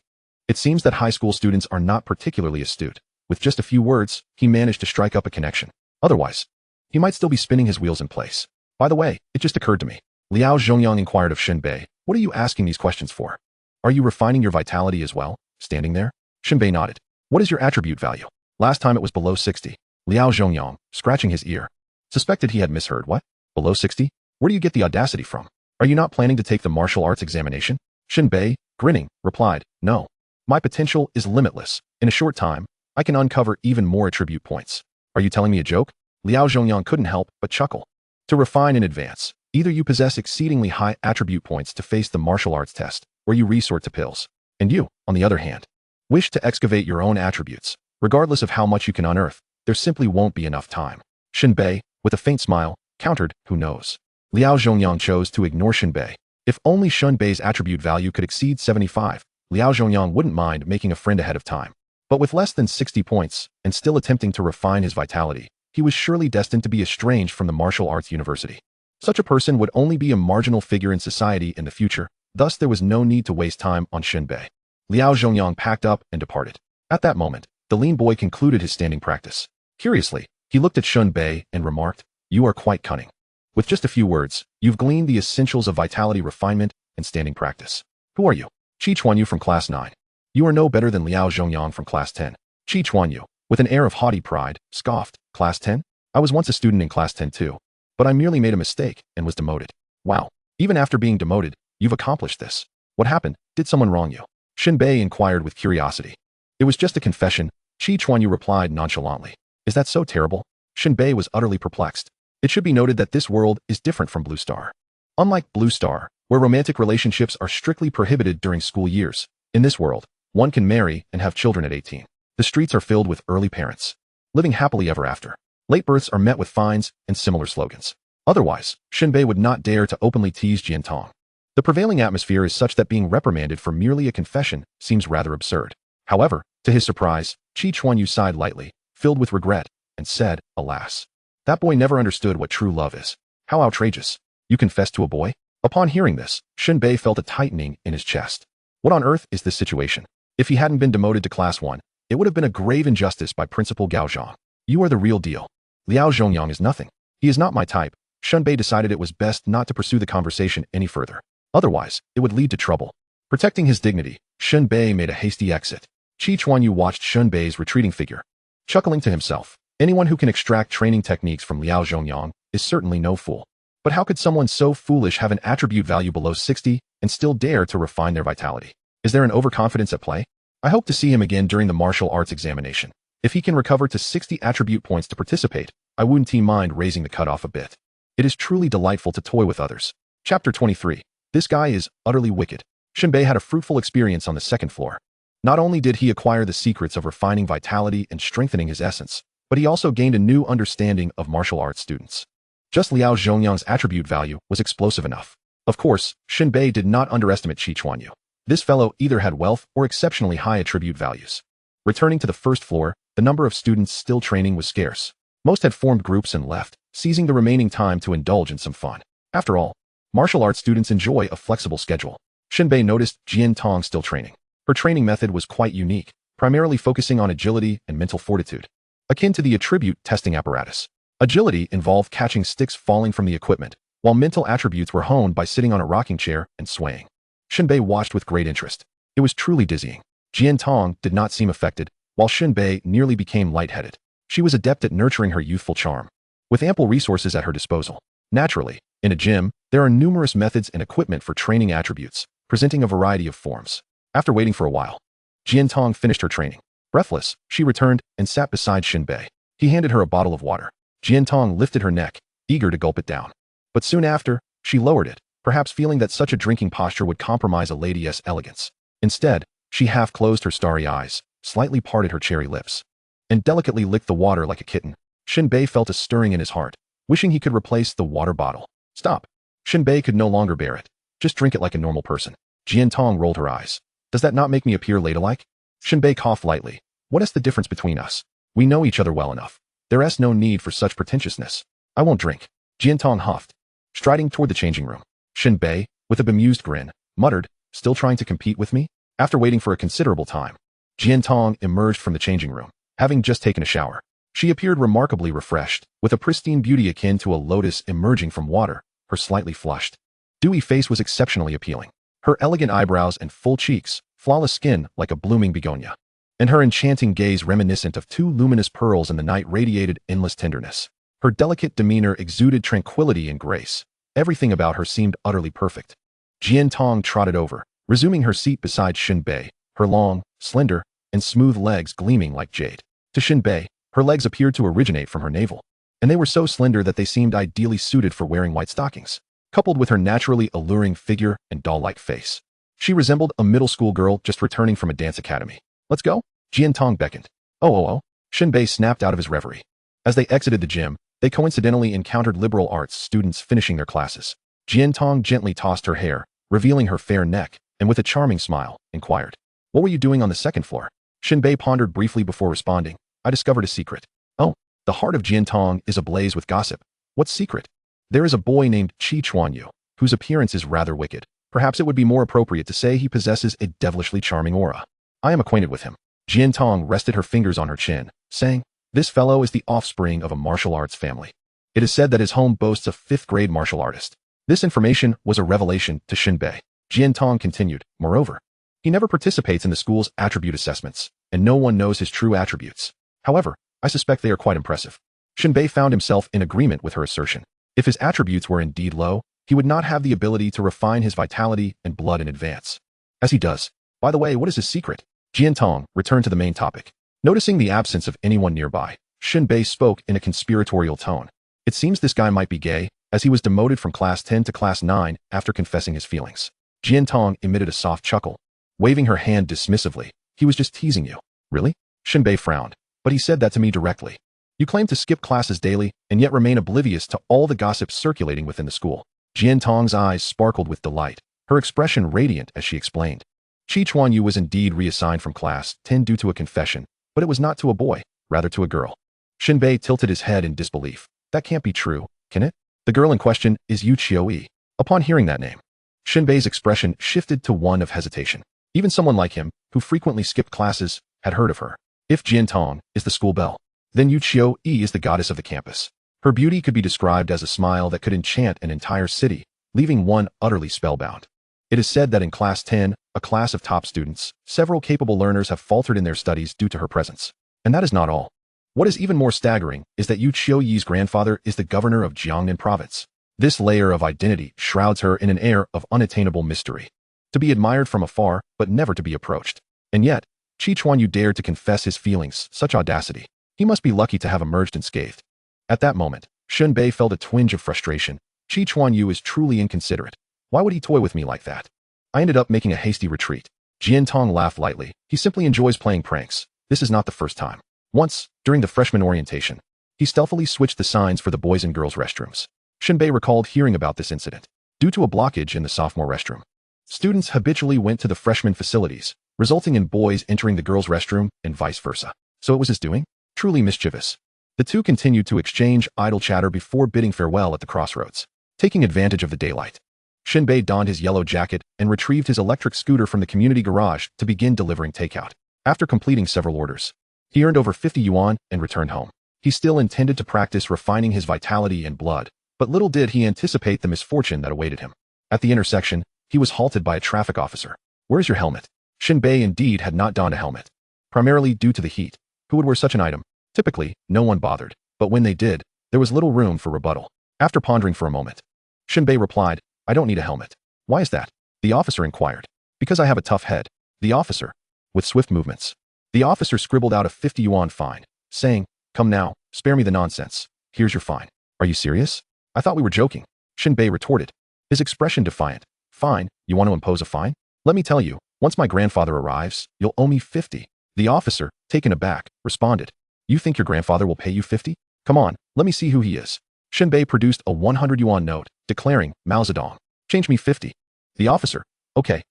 It seems that high school students are not particularly astute. With just a few words, he managed to strike up a connection. Otherwise, he might still be spinning his wheels in place. By the way, it just occurred to me. Liao Zhongyang inquired of Shen Bei, what are you asking these questions for? Are you refining your vitality as well, standing there? Shen Bei nodded. What is your attribute value? Last time it was below 60. Liao Zhongyang, scratching his ear, suspected he had misheard. What? Below 60? Where do you get the audacity from? Are you not planning to take the martial arts examination? Shen Bei, grinning, replied, no. My potential is limitless. In a short time, I can uncover even more attribute points. Are you telling me a joke? Liao Zhongyang couldn't help but chuckle. To refine in advance, either you possess exceedingly high attribute points to face the martial arts test, or you resort to pills. And you, on the other hand, wish to excavate your own attributes. Regardless of how much you can unearth, there simply won't be enough time. Shen Bei, with a faint smile, countered, who knows? Liao Zhongyang chose to ignore Shen Bei. If only Shen Bei's attribute value could exceed 75, Liao Zhongyang wouldn't mind making a friend ahead of time. But with less than 60 points, and still attempting to refine his vitality, he was surely destined to be estranged from the martial arts university. Such a person would only be a marginal figure in society in the future, thus there was no need to waste time on Shen Bei. Liao Zhongyang packed up and departed. At that moment, the lean boy concluded his standing practice. Curiously, he looked at Shen Bei and remarked, you are quite cunning. With just a few words, you've gleaned the essentials of vitality refinement and standing practice. Who are you? Chi Chuanyu from class 9. You are no better than Liao Zhongyang from class 10. Chi Chuanyu, with an air of haughty pride, scoffed, class 10? I was once a student in class 10 too, but I merely made a mistake and was demoted. Wow, even after being demoted, you've accomplished this. What happened? Did someone wrong you? Shen Bei inquired with curiosity. It was just a confession, Chi Chuanyu replied nonchalantly. Is that so terrible? Shen Bei was utterly perplexed. It should be noted that this world is different from Blue Star. Unlike Blue Star, where romantic relationships are strictly prohibited during school years, in this world, one can marry and have children at 18. The streets are filled with early parents, living happily ever after. Late births are met with fines and similar slogans. Otherwise, Shen Bei would not dare to openly tease Jian Tong. The prevailing atmosphere is such that being reprimanded for merely a confession seems rather absurd. However, to his surprise, Chi Chuanyu sighed lightly, filled with regret, and said, alas. That boy never understood what true love is. How outrageous. You confessed to a boy? Upon hearing this, Shen Bei felt a tightening in his chest. What on earth is this situation? If he hadn't been demoted to class 1, it would have been a grave injustice by Principal Gao Zhang. You are the real deal. Liao Zhongyang is nothing. He is not my type. Shen Bei decided it was best not to pursue the conversation any further. Otherwise, it would lead to trouble. Protecting his dignity, Shen Bei made a hasty exit. Chi Chuanyu watched Shen Bei's retreating figure, chuckling to himself. Anyone who can extract training techniques from Liao Zhongyang is certainly no fool. But how could someone so foolish have an attribute value below 60 and still dare to refine their vitality? Is there an overconfidence at play? I hope to see him again during the martial arts examination. If he can recover to 60 attribute points to participate, I wouldn't mind raising the cutoff a bit. It is truly delightful to toy with others. Chapter 23. This guy is utterly wicked. Shen Bei had a fruitful experience on the second floor. Not only did he acquire the secrets of refining vitality and strengthening his essence, but he also gained a new understanding of martial arts students. Just Liao Zhongyang's attribute value was explosive enough. Of course, Shen Bei did not underestimate Chi Chuanyu. This fellow either had wealth or exceptionally high attribute values. Returning to the first floor, the number of students still training was scarce. Most had formed groups and left, seizing the remaining time to indulge in some fun. After all, martial arts students enjoy a flexible schedule. Shen Bei noticed Jian Tong still training. Her training method was quite unique, primarily focusing on agility and mental fortitude, akin to the attribute testing apparatus. Agility involved catching sticks falling from the equipment, while mental attributes were honed by sitting on a rocking chair and swaying. Shen Bei watched with great interest. It was truly dizzying. Jian Tong did not seem affected, while Shen Bei nearly became lightheaded. She was adept at nurturing her youthful charm, with ample resources at her disposal. Naturally, in a gym, there are numerous methods and equipment for training attributes, presenting a variety of forms. After waiting for a while, Jian Tong finished her training. Breathless, she returned and sat beside Shen Bei. He handed her a bottle of water. Jian Tong lifted her neck, eager to gulp it down. But soon after, she lowered it, perhaps feeling that such a drinking posture would compromise a lady's elegance. Instead, she half closed her starry eyes, slightly parted her cherry lips, and delicately licked the water like a kitten. Shen Bei felt a stirring in his heart, wishing he could replace the water bottle. Stop. Shen Bei could no longer bear it. Just drink it like a normal person. Jian Tong rolled her eyes. Does that not make me appear ladylike? Shen Bei coughed lightly. What is the difference between us? We know each other well enough. There is no need for such pretentiousness. I won't drink. Jian Tong huffed, striding toward the changing room. Shen Bei, with a bemused grin, muttered, still trying to compete with me? After waiting for a considerable time, Jian Tong emerged from the changing room, having just taken a shower. She appeared remarkably refreshed, with a pristine beauty akin to a lotus emerging from water. Her slightly flushed, dewy face was exceptionally appealing. Her elegant eyebrows and full cheeks, flawless skin like a blooming begonia, and her enchanting gaze reminiscent of two luminous pearls in the night radiated endless tenderness. Her delicate demeanor exuded tranquility and grace. Everything about her seemed utterly perfect. Jian Tong trotted over, resuming her seat beside Shen Bei, her long, slender, and smooth legs gleaming like jade. To Shen Bei, her legs appeared to originate from her navel, and they were so slender that they seemed ideally suited for wearing white stockings. Coupled with her naturally alluring figure and doll-like face, she resembled a middle school girl just returning from a dance academy. Let's go? Jian Tong beckoned. Oh. Shen Bei snapped out of his reverie. As they exited the gym, they coincidentally encountered liberal arts students finishing their classes. Jian Tong gently tossed her hair, revealing her fair neck, and with a charming smile, inquired, "What were you doing on the second floor?" Shen Bei pondered briefly before responding, "I discovered a secret." "Oh." The heart of Jian Tong is ablaze with gossip. "What secret?" "There is a boy named Qi Chuanyu, whose appearance is rather wicked. Perhaps it would be more appropriate to say he possesses a devilishly charming aura. I am acquainted with him." Jian Tong rested her fingers on her chin, saying, "This fellow is the offspring of a martial arts family. It is said that his home boasts a fifth-grade martial artist." This information was a revelation to Shen Bei. Jian Tong continued, "Moreover, he never participates in the school's attribute assessments, and no one knows his true attributes. However, I suspect they are quite impressive." Shen Bei found himself in agreement with her assertion. If his attributes were indeed low, he would not have the ability to refine his vitality and blood in advance, as he does. By the way, what is his secret? Jian Tong returned to the main topic. Noticing the absence of anyone nearby, Shen Bei spoke in a conspiratorial tone. "It seems this guy might be gay, as he was demoted from class 10 to class 9 after confessing his feelings." Jian Tong emitted a soft chuckle, waving her hand dismissively. "He was just teasing you." "Really?" Shen Bei frowned. "But he said that to me directly. You claim to skip classes daily and yet remain oblivious to all the gossip circulating within the school." Jian Tong's eyes sparkled with delight, her expression radiant as she explained. Qi Chuanyu was indeed reassigned from class 10 due to a confession, but it was not to a boy, rather to a girl. Shen Bei tilted his head in disbelief. "That can't be true, can it? The girl in question is Wuxianovel." Upon hearing that name, Shen Bei's expression shifted to one of hesitation. Even someone like him, who frequently skipped classes, had heard of her. If Jian Tong is the school belle, then Wuxianovel is the goddess of the campus. Her beauty could be described as a smile that could enchant an entire city, leaving one utterly spellbound. It is said that in class 10, a class of top students, several capable learners have faltered in their studies due to her presence. And that is not all. What is even more staggering is that Wuxianovel's grandfather is the governor of Jiangnan province. This layer of identity shrouds her in an air of unattainable mystery. To be admired from afar, but never to be approached. And yet, Qi Chuanyu dared to confess his feelings, such audacity. He must be lucky to have emerged unscathed. At that moment, Shen Bei felt a twinge of frustration. Qi Chuanyu is truly inconsiderate. Why would he toy with me like that? I ended up making a hasty retreat. Jian Tong laughed lightly. He simply enjoys playing pranks. This is not the first time. Once, during the freshman orientation, he stealthily switched the signs for the boys' and girls' restrooms. Shen Bei recalled hearing about this incident. Due to a blockage in the sophomore restroom, students habitually went to the freshman facilities, resulting in boys entering the girls' restroom and vice versa. So it was his doing? Truly mischievous. The two continued to exchange idle chatter before bidding farewell at the crossroads. Taking advantage of the daylight, Shen Bei donned his yellow jacket and retrieved his electric scooter from the community garage to begin delivering takeout. After completing several orders, he earned over 50 yuan and returned home. He still intended to practice refining his vitality and blood, but little did he anticipate the misfortune that awaited him. At the intersection, he was halted by a traffic officer. "Where's your helmet?" Shen Bei indeed had not donned a helmet, primarily due to the heat. Who would wear such an item? Typically, no one bothered, but when they did, there was little room for rebuttal. After pondering for a moment, Shen Bei replied, "I don't need a helmet." "Why is that?" the officer inquired. "Because I have a tough head." The officer, with swift movements, the officer scribbled out a 50 yuan fine, saying, "Come now, spare me the nonsense. Here's your fine." "Are you serious? I thought we were joking." Shen Bei retorted, his expression defiant. "Fine, you want to impose a fine? Let me tell you, once my grandfather arrives, you'll owe me 50. The officer, taken aback, responded, "You think your grandfather will pay you 50? Come on, let me see who he is." Shen Bei produced a 100 yuan note, declaring, "Mao Zedong, change me 50. The officer, okay,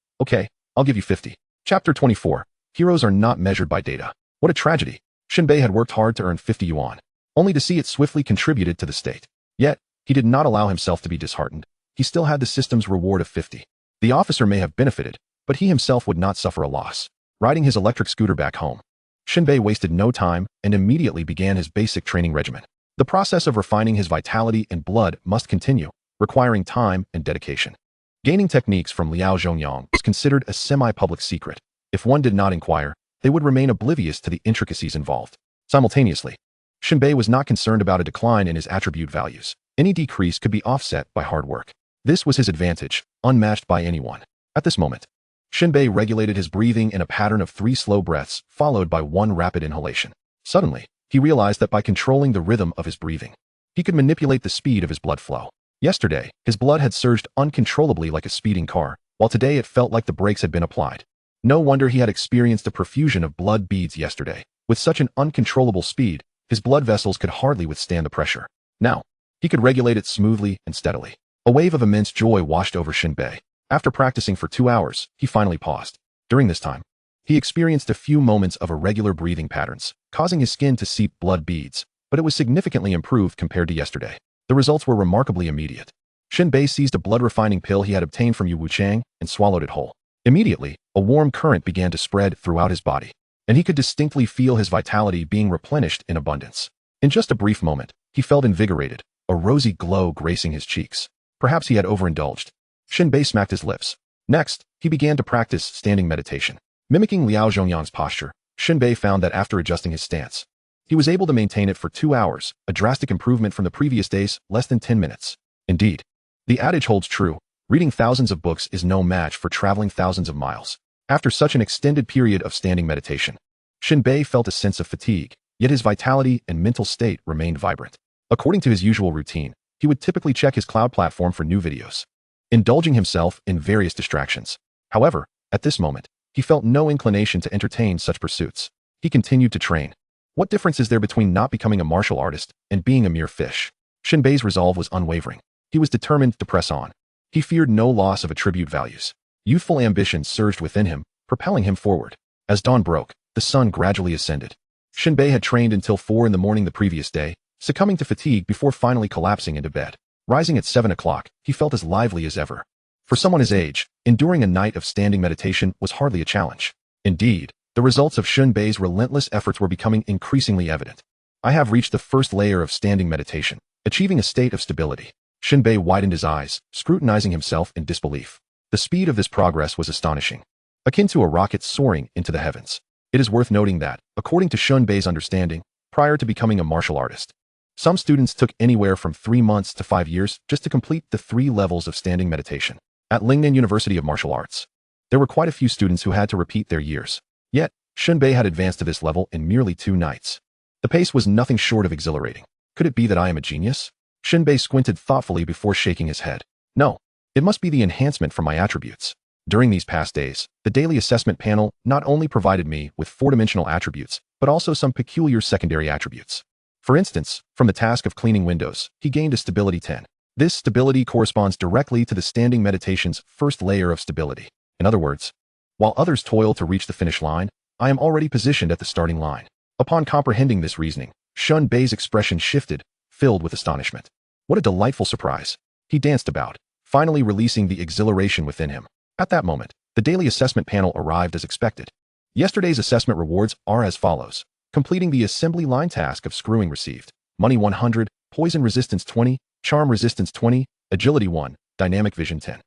I'll give you 50. Chapter 24. Heroes are not measured by data. What a tragedy. Shen Bei had worked hard to earn 50 yuan, only to see it swiftly contributed to the state. Yet, he did not allow himself to be disheartened. He still had the system's reward of 50. The officer may have benefited, but he himself would not suffer a loss. Riding his electric scooter back home, Shen Bei wasted no time and immediately began his basic training regimen. The process of refining his vitality and blood must continue, requiring time and dedication. Gaining techniques from Liao Zhongyang was considered a semi-public secret. If one did not inquire, they would remain oblivious to the intricacies involved. Simultaneously, Shen Bei was not concerned about a decline in his attribute values. Any decrease could be offset by hard work. This was his advantage, unmatched by anyone. At this moment, Shen Bei regulated his breathing in a pattern of 3 slow breaths, followed by 1 rapid inhalation. Suddenly, he realized that by controlling the rhythm of his breathing, he could manipulate the speed of his blood flow. Yesterday, his blood had surged uncontrollably like a speeding car, while today it felt like the brakes had been applied. No wonder he had experienced a profusion of blood beads yesterday. With such an uncontrollable speed, his blood vessels could hardly withstand the pressure. Now, he could regulate it smoothly and steadily. A wave of immense joy washed over Shen Bei. After practicing for 2 hours, he finally paused. During this time, he experienced a few moments of irregular breathing patterns, causing his skin to seep blood beads, but it was significantly improved compared to yesterday. The results were remarkably immediate. Shen Bei seized a blood-refining pill he had obtained from Yu Wuchang and swallowed it whole. Immediately, a warm current began to spread throughout his body, and he could distinctly feel his vitality being replenished in abundance. In just a brief moment, he felt invigorated, a rosy glow gracing his cheeks. Perhaps he had overindulged. Shen Bei smacked his lips. Next, he began to practice standing meditation. Mimicking Liao Zhongyang's posture, Shen Bei found that after adjusting his stance, he was able to maintain it for 2 hours, a drastic improvement from the previous days, less than 10 minutes. Indeed, the adage holds true. Reading thousands of books is no match for traveling thousands of miles. After such an extended period of standing meditation, Shen Bei felt a sense of fatigue, yet his vitality and mental state remained vibrant. According to his usual routine, he would typically check his cloud platform for new videos, indulging himself in various distractions. However, at this moment, he felt no inclination to entertain such pursuits. He continued to train. What difference is there between not becoming a martial artist and being a mere fish? Shen Bei's resolve was unwavering. He was determined to press on. He feared no loss of attribute values. Youthful ambition surged within him, propelling him forward. As dawn broke, the sun gradually ascended. Shen Bei had trained until 4 in the morning the previous day, succumbing to fatigue before finally collapsing into bed. Rising at 7 o'clock, he felt as lively as ever. For someone his age, enduring a night of standing meditation was hardly a challenge. Indeed, the results of Shen Bei's relentless efforts were becoming increasingly evident. I have reached the first layer of standing meditation, achieving a state of stability. Shen Bei widened his eyes, scrutinizing himself in disbelief. The speed of this progress was astonishing, akin to a rocket soaring into the heavens. It is worth noting that, according to Shen Bei's understanding, prior to becoming a martial artist, some students took anywhere from 3 months to 5 years just to complete the 3 levels of standing meditation. At Lingnan University of Martial Arts, there were quite a few students who had to repeat their years. Yet, Shen Bei had advanced to this level in merely 2 nights. The pace was nothing short of exhilarating. Could it be that I am a genius? Shen Bei squinted thoughtfully before shaking his head. No, it must be the enhancement from my attributes. During these past days, the daily assessment panel not only provided me with 4-dimensional attributes, but also some peculiar secondary attributes. For instance, from the task of cleaning windows, he gained a stability 10. This stability corresponds directly to the standing meditation's first layer of stability. In other words, while others toil to reach the finish line, I am already positioned at the starting line. Upon comprehending this reasoning, Shen Bei's expression shifted, filled with astonishment. What a delightful surprise. He danced about, finally releasing the exhilaration within him. At that moment, the daily assessment panel arrived as expected. Yesterday's assessment rewards are as follows. Completing the assembly line task of screwing received. Money 100, poison resistance 20, charm resistance 20, agility 1, dynamic vision 10.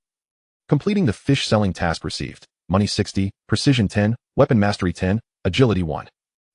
Completing the fish selling task received. Money 60, precision 10, weapon mastery 10, agility 1.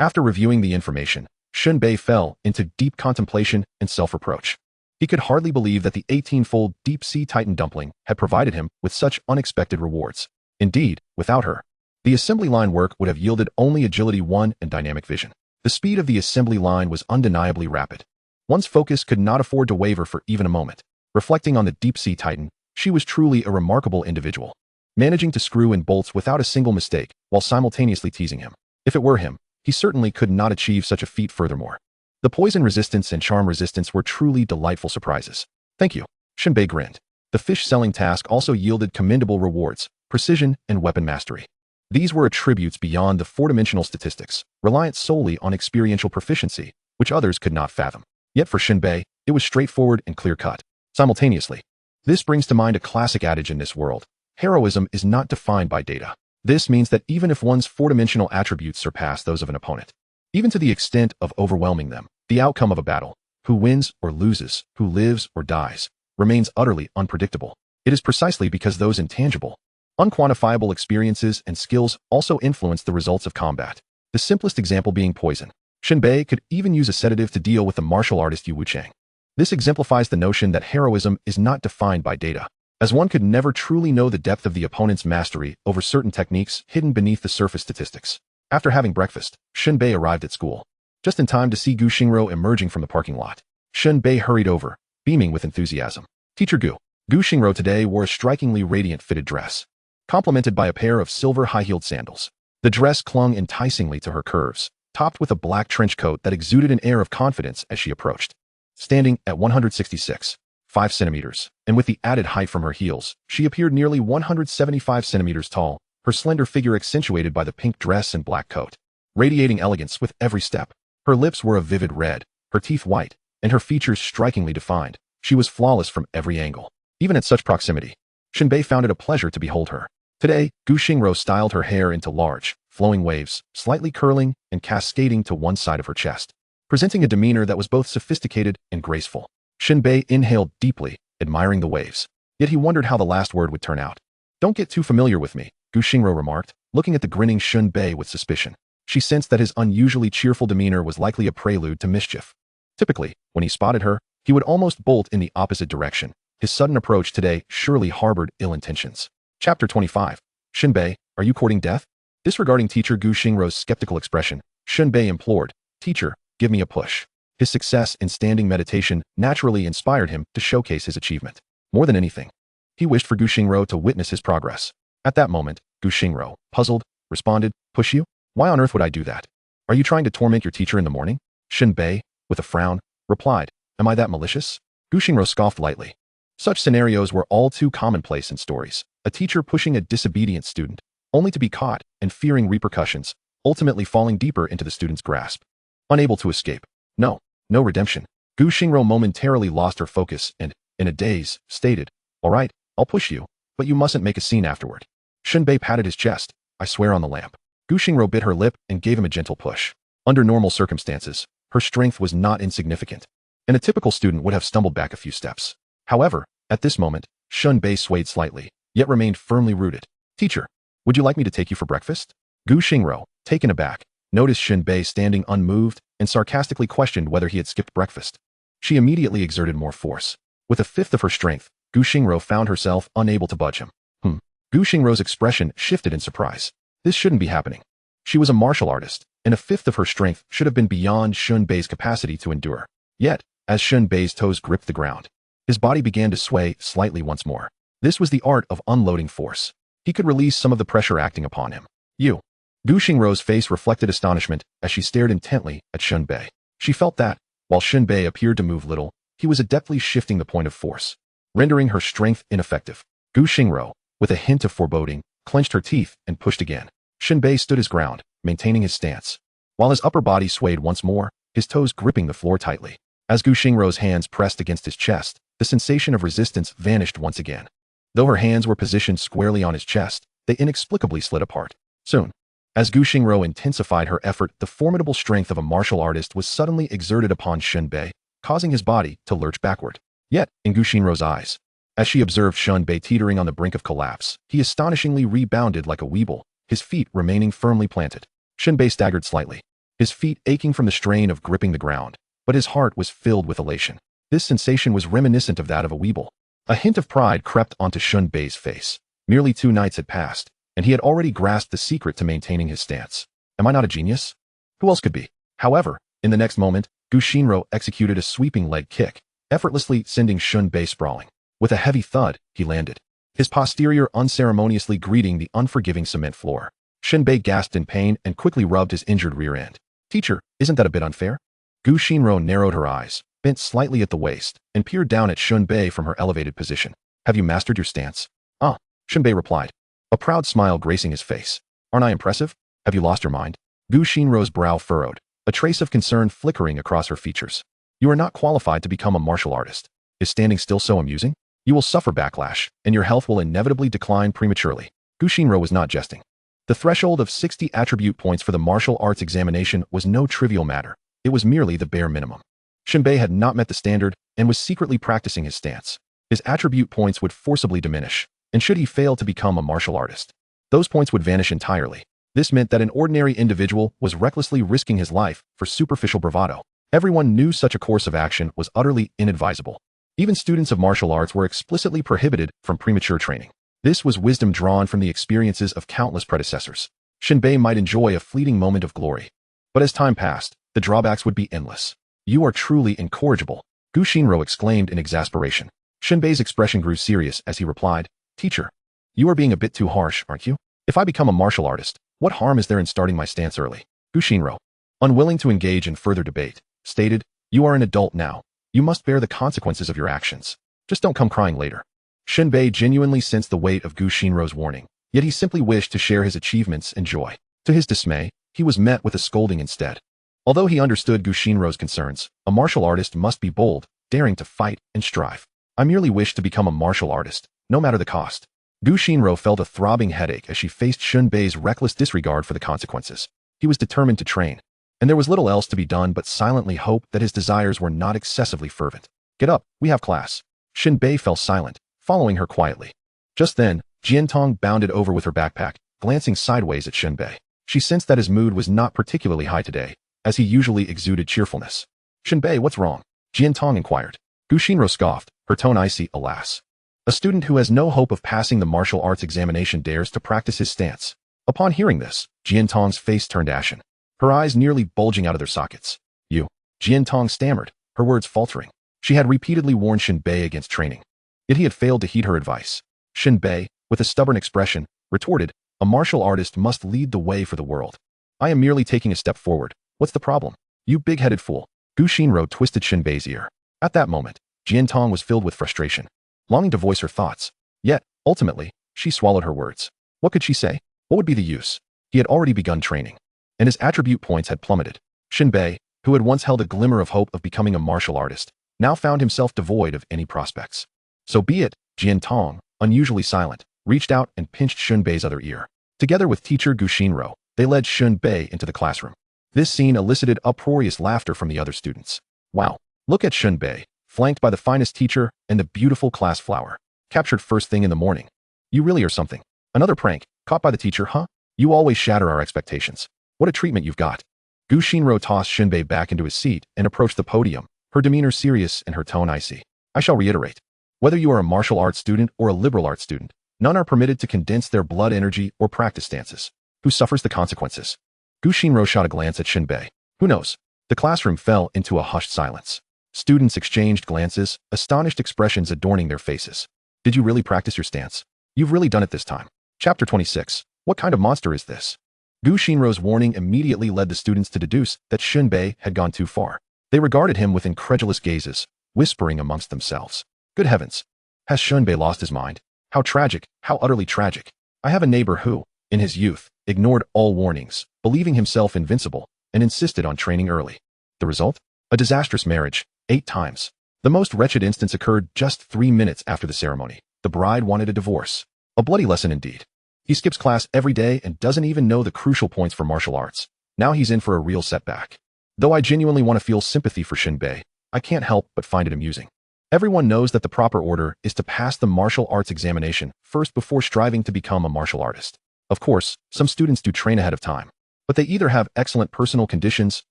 After reviewing the information, Shen Bei fell into deep contemplation and self-reproach. He could hardly believe that the 18-fold deep-sea titan dumpling had provided him with such unexpected rewards. Indeed, without her, the assembly line work would have yielded only agility 1 and dynamic vision. The speed of the assembly line was undeniably rapid. One's focus could not afford to waver for even a moment. Reflecting on the deep-sea titan, she was truly a remarkable individual, managing to screw in bolts without a single mistake while simultaneously teasing him. If it were him, he certainly could not achieve such a feat furthermore. The poison resistance and charm resistance were truly delightful surprises. Thank you. Shen Bei grinned. The fish selling task also yielded commendable rewards, precision, and weapon mastery. These were attributes beyond the 4-dimensional statistics, reliant solely on experiential proficiency, which others could not fathom. Yet for Shen Bei, it was straightforward and clear-cut. Simultaneously, this brings to mind a classic adage in this world. Heroism is not defined by data. This means that even if one's four-dimensional attributes surpass those of an opponent, even to the extent of overwhelming them, the outcome of a battle, who wins or loses, who lives or dies, remains utterly unpredictable. It is precisely because those intangible, unquantifiable experiences and skills also influence the results of combat. The simplest example being poison. Shen Bei could even use a sedative to deal with the martial artist Yu Wuchang. This exemplifies the notion that heroism is not defined by data, as one could never truly know the depth of the opponent's mastery over certain techniques hidden beneath the surface statistics. After having breakfast, Shen Bei arrived at school, just in time to see Gu Xingro emerging from the parking lot. Shen Bei hurried over, beaming with enthusiasm. Teacher Gu. Gu Xingro today wore a strikingly radiant fitted dress, complemented by a pair of silver high-heeled sandals. The dress clung enticingly to her curves, topped with a black trench coat that exuded an air of confidence as she approached. Standing at 166.5 centimeters, and with the added height from her heels, she appeared nearly 175 centimeters tall, her slender figure accentuated by the pink dress and black coat, radiating elegance with every step. Her lips were a vivid red, her teeth white, and her features strikingly defined. She was flawless from every angle. Even at such proximity, Shen Bei found it a pleasure to behold her. Today, Gu Xingro styled her hair into large, flowing waves, slightly curling and cascading to one side of her chest, presenting a demeanor that was both sophisticated and graceful. Shen Bei inhaled deeply, admiring the waves. Yet he wondered how the last word would turn out. "Don't get too familiar with me," Gu Xingro remarked, looking at the grinning Shen Bei with suspicion. She sensed that his unusually cheerful demeanor was likely a prelude to mischief. Typically, when he spotted her, he would almost bolt in the opposite direction. His sudden approach today surely harbored ill intentions. Chapter 25. Shen Bei, are you courting death? Disregarding teacher Gu Xingro's skeptical expression, Shen Bei implored, "Teacher, give me a push." His success in standing meditation naturally inspired him to showcase his achievement. More than anything, he wished for Gu Xingro to witness his progress. At that moment, Gu Xingro, puzzled, responded, "Push you? Why on earth would I do that? Are you trying to torment your teacher in the morning?" Shen Bei, with a frown, replied, "Am I that malicious?" Gu Xingro scoffed lightly. Such scenarios were all too commonplace in stories. A teacher pushing a disobedient student, only to be caught and fearing repercussions, ultimately falling deeper into the student's grasp. Unable to escape. No redemption. Gu Xingro momentarily lost her focus and, in a daze, stated, "All right, I'll push you, but you mustn't make a scene afterward." Shen Bei patted his chest. "I swear on the lamp." Gu Xingro bit her lip and gave him a gentle push. Under normal circumstances, her strength was not insignificant, and a typical student would have stumbled back a few steps. However, at this moment, Shen Bei swayed slightly, yet remained firmly rooted. "Teacher, would you like me to take you for breakfast?" Gu Xingro, taken aback, noticed Shen Bei standing unmoved and sarcastically questioned whether he had skipped breakfast. She immediately exerted more force. With a fifth of her strength, Gu Xingro found herself unable to budge him. Gu Xingro's expression shifted in surprise. This shouldn't be happening. She was a martial artist, and a fifth of her strength should have been beyond Shen Bei's capacity to endure. Yet, as Shen Bei's toes gripped the ground, his body began to sway slightly once more. This was the art of unloading force. He could release some of the pressure acting upon him. "You." Gu Xingro's face reflected astonishment as she stared intently at Shen Bei. She felt that, while Shen Bei appeared to move little, he was adeptly shifting the point of force, rendering her strength ineffective. Gu Xingro, with a hint of foreboding, clenched her teeth and pushed again. Shen Bei stood his ground, maintaining his stance, while his upper body swayed once more, his toes gripping the floor tightly. As Gu Xingro's hands pressed against his chest, the sensation of resistance vanished once again. Though her hands were positioned squarely on his chest, they inexplicably slid apart. Soon, as Gu Xingro intensified her effort, the formidable strength of a martial artist was suddenly exerted upon Shen Bei, causing his body to lurch backward. Yet, in Gu Xingro's eyes, as she observed Shen Bei teetering on the brink of collapse, he astonishingly rebounded like a weeble, his feet remaining firmly planted. Shen Bei staggered slightly, his feet aching from the strain of gripping the ground, but his heart was filled with elation. This sensation was reminiscent of that of a weeble. A hint of pride crept onto Shen Bei's face. Merely 2 nights had passed, and he had already grasped the secret to maintaining his stance. Am I not a genius? Who else could be? However, in the next moment, Gu Xingro executed a sweeping leg kick, effortlessly sending Shen Bei sprawling. With a heavy thud, he landed, his posterior unceremoniously greeting the unforgiving cement floor. Shen Bei gasped in pain and quickly rubbed his injured rear end. "Teacher, isn't that a bit unfair?" Gu Xingro narrowed her eyes, bent slightly at the waist, and peered down at Shen Bei from her elevated position. "Have you mastered your stance?" "Ah," Shen Bei replied, a proud smile gracing his face. "Aren't I impressive? Have you lost your mind?" Gu Xingro's brow furrowed, a trace of concern flickering across her features. "You are not qualified to become a martial artist. Is standing still so amusing? You will suffer backlash, and your health will inevitably decline prematurely." Gu Xingro was not jesting. The threshold of 60 attribute points for the martial arts examination was no trivial matter. It was merely the bare minimum. Shen Bei had not met the standard and was secretly practicing his stance. His attribute points would forcibly diminish, and should he fail to become a martial artist, those points would vanish entirely. This meant that an ordinary individual was recklessly risking his life for superficial bravado. Everyone knew such a course of action was utterly inadvisable. Even students of martial arts were explicitly prohibited from premature training. This was wisdom drawn from the experiences of countless predecessors. Shen Bei might enjoy a fleeting moment of glory, but as time passed, the drawbacks would be endless. "You are truly incorrigible," Gu Xinro exclaimed in exasperation. Shen Bei's expression grew serious as he replied, "Teacher, you are being a bit too harsh, aren't you? If I become a martial artist, what harm is there in starting my stance early?" Gu Xinro, unwilling to engage in further debate, stated, "You are an adult now. You must bear the consequences of your actions. Just don't come crying later." Shen Bei genuinely sensed the weight of Gu Xinro's warning, yet he simply wished to share his achievements and joy. To his dismay, he was met with a scolding instead. Although he understood Gu Xinro's concerns, a martial artist must be bold, daring to fight and strive. "I merely wish to become a martial artist, no matter the cost." Gu Xinro felt a throbbing headache as she faced Shen Bei's reckless disregard for the consequences. He was determined to train, and there was little else to be done but silently hope that his desires were not excessively fervent. "Get up, we have class." Shen Bei fell silent, following her quietly. Just then, Jiantong bounded over with her backpack, glancing sideways at Shen Bei. She sensed that his mood was not particularly high today, as he usually exuded cheerfulness. "Shen Bei, what's wrong?" Jiantong inquired. Gu Xinro scoffed, her tone icy, alas. A student who has no hope of passing the martial arts examination dares to practice his stance. Upon hearing this, Jiantong's face turned ashen, her eyes nearly bulging out of their sockets. "You," Jiantong stammered, her words faltering. She had repeatedly warned Shen Bei against training, yet he had failed to heed her advice. Shen Bei, with a stubborn expression, retorted, "A martial artist must lead the way for the world. I am merely taking a step forward. What's the problem? You big-headed fool." Gu Xinro twisted Shen Bei's ear. At that moment, Jiantong was filled with frustration, longing to voice her thoughts. Yet, ultimately, she swallowed her words. What could she say? What would be the use? He had already begun training, and his attribute points had plummeted. Shen Bei, who had once held a glimmer of hope of becoming a martial artist, now found himself devoid of any prospects. "So be it." Jiantong, unusually silent, reached out and pinched Shen Bei's other ear. Together with teacher Gu Xinro, they led Shen Bei into the classroom. This scene elicited uproarious laughter from the other students. "Wow, look at Shen Bei, flanked by the finest teacher and the beautiful class flower. Captured first thing in the morning. You really are something. Another prank, caught by the teacher, huh? You always shatter our expectations. What a treatment you've got." Gu Xinro tossed Shen Bei back into his seat and approached the podium, her demeanor serious and her tone icy. "I shall reiterate. Whether you are a martial arts student or a liberal arts student, none are permitted to condense their blood energy or practice stances. Who suffers the consequences?" Gu Xinro shot a glance at Shen Bei. "Who knows?" The classroom fell into a hushed silence. Students exchanged glances, astonished expressions adorning their faces. "Did you really practice your stance? You've really done it this time." Chapter 26. What kind of monster is this? Gu Xinro's warning immediately led the students to deduce that Shen Bei had gone too far. They regarded him with incredulous gazes, whispering amongst themselves. "Good heavens! Has Shen Bei lost his mind? How tragic, how utterly tragic. I have a neighbor who, in his youth, ignored all warnings, believing himself invincible, and insisted on training early. The result? A disastrous marriage, 8 times. The most wretched instance occurred just 3 minutes after the ceremony. The bride wanted a divorce. A bloody lesson indeed. He skips class every day and doesn't even know the crucial points for martial arts. Now he's in for a real setback. Though I genuinely want to feel sympathy for Shen Bei, I can't help but find it amusing. Everyone knows that the proper order is to pass the martial arts examination first before striving to become a martial artist. Of course, some students do train ahead of time, but they either have excellent personal conditions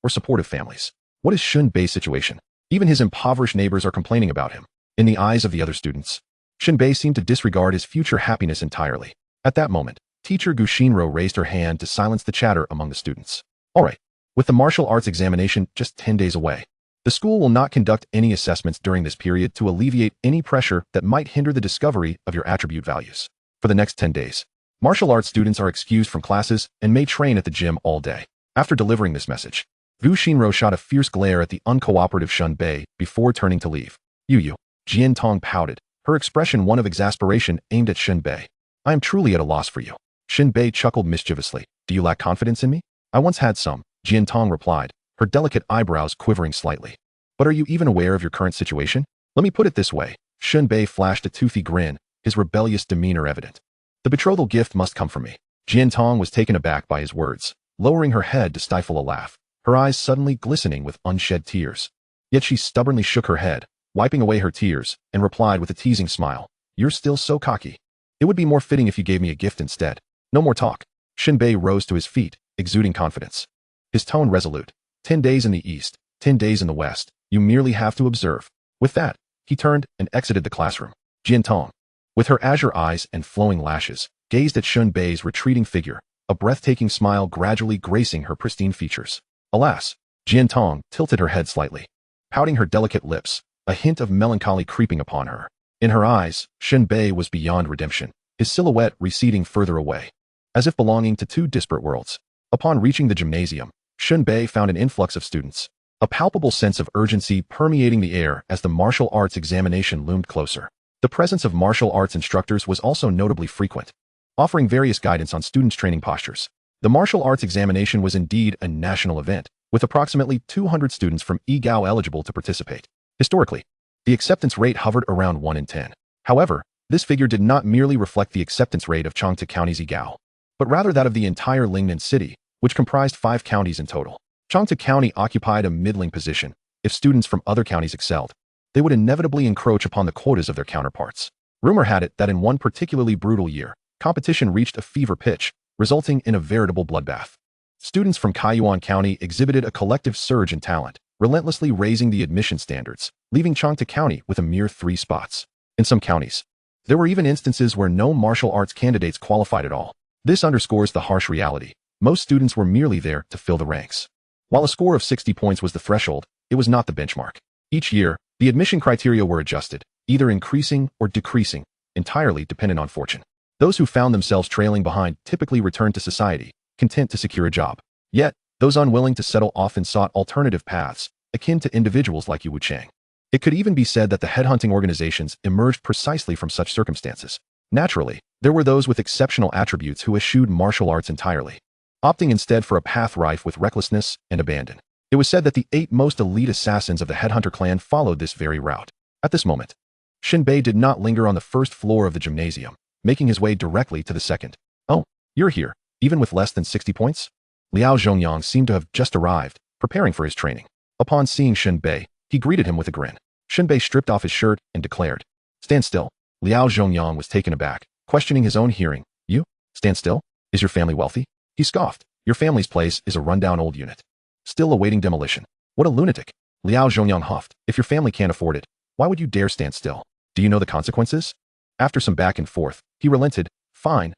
or supportive families. What is Shen Bei's situation? Even his impoverished neighbors are complaining about him. In the eyes of the other students, Shen Bei seemed to disregard his future happiness entirely. At that moment, teacher Gu Xinro raised her hand to silence the chatter among the students. All right, with the martial arts examination just 10 days away, the school will not conduct any assessments during this period to alleviate any pressure that might hinder the discovery of your attribute values. For the next 10 days, martial arts students are excused from classes and may train at the gym all day. After delivering this message, Gu Xinro shot a fierce glare at the uncooperative Shen Bei before turning to leave. You. Jiantong pouted, her expression one of exasperation aimed at Shen Bei. "I am truly at a loss for you." Shen Bei chuckled mischievously. "Do you lack confidence in me?" "I once had some," Jiantong replied, her delicate eyebrows quivering slightly. "But are you even aware of your current situation? Let me put it this way." Shen Bei flashed a toothy grin, his rebellious demeanor evident. "The betrothal gift must come from me. Jian Tong was taken aback by his words, lowering her head to stifle a laugh, her eyes suddenly glistening with unshed tears. Yet she stubbornly shook her head, wiping away her tears, and replied with a teasing smile, "You're still so cocky. It would be more fitting if you gave me a gift instead. No more talk." Shen Bei rose to his feet, exuding confidence. His tone resolute. 10 days in the east, 10 days in the west. You merely have to observe. With that, he turned and exited the classroom. Jian Tong, with her azure eyes and flowing lashes, gazed at Shen Bei's retreating figure, a breathtaking smile gradually gracing her pristine features. Alas, Jian Tong tilted her head slightly, pouting her delicate lips, a hint of melancholy creeping upon her. In her eyes, Shen Bei was beyond redemption, his silhouette receding further away, as if belonging to two disparate worlds. Upon reaching the gymnasium, Shen Bei found an influx of students, a palpable sense of urgency permeating the air as the martial arts examination loomed closer. The presence of martial arts instructors was also notably frequent, offering various guidance on students' training postures. The martial arts examination was indeed a national event, with approximately 200 students from Yigao eligible to participate. Historically, the acceptance rate hovered around 1 in 10. However, this figure did not merely reflect the acceptance rate of Changte County's Yigao, but rather that of the entire Lingnan city, which comprised 5 counties in total. Changte County occupied a middling position. If students from other counties excelled, they would inevitably encroach upon the quotas of their counterparts. Rumor had it that in one particularly brutal year, competition reached a fever pitch, resulting in a veritable bloodbath. Students from Kaiyuan County exhibited a collective surge in talent, relentlessly raising the admission standards, leaving Changte County with a mere 3 spots. In some counties, there were even instances where no martial arts candidates qualified at all. This underscores the harsh reality. Most students were merely there to fill the ranks. While a score of 60 points was the threshold, it was not the benchmark. Each year, the admission criteria were adjusted, either increasing or decreasing, entirely dependent on fortune. Those who found themselves trailing behind typically returned to society, content to secure a job. Yet, those unwilling to settle often sought alternative paths, akin to individuals like Yu Wuchang. It could even be said that the headhunting organizations emerged precisely from such circumstances. Naturally, there were those with exceptional attributes who eschewed martial arts entirely, opting instead for a path rife with recklessness and abandon. It was said that the 8 most elite assassins of the Headhunter clan followed this very route. At this moment, Shen Bei did not linger on the first floor of the gymnasium, making his way directly to the second. "Oh, you're here, even with less than 60 points?" Liao Zhongyang seemed to have just arrived, preparing for his training. Upon seeing Shen Bei, he greeted him with a grin. Shen Bei stripped off his shirt and declared, "Stand still." Liao Zhongyang was taken aback, questioning his own hearing. "You? Stand still? Is your family wealthy?" He scoffed. "Your family's place is a rundown old unit, still awaiting demolition." "What a lunatic!" Liao Zhongyang huffed. "If your family can't afford it, why would you dare stand still? Do you know the consequences?" After some back and forth, he relented. Fine.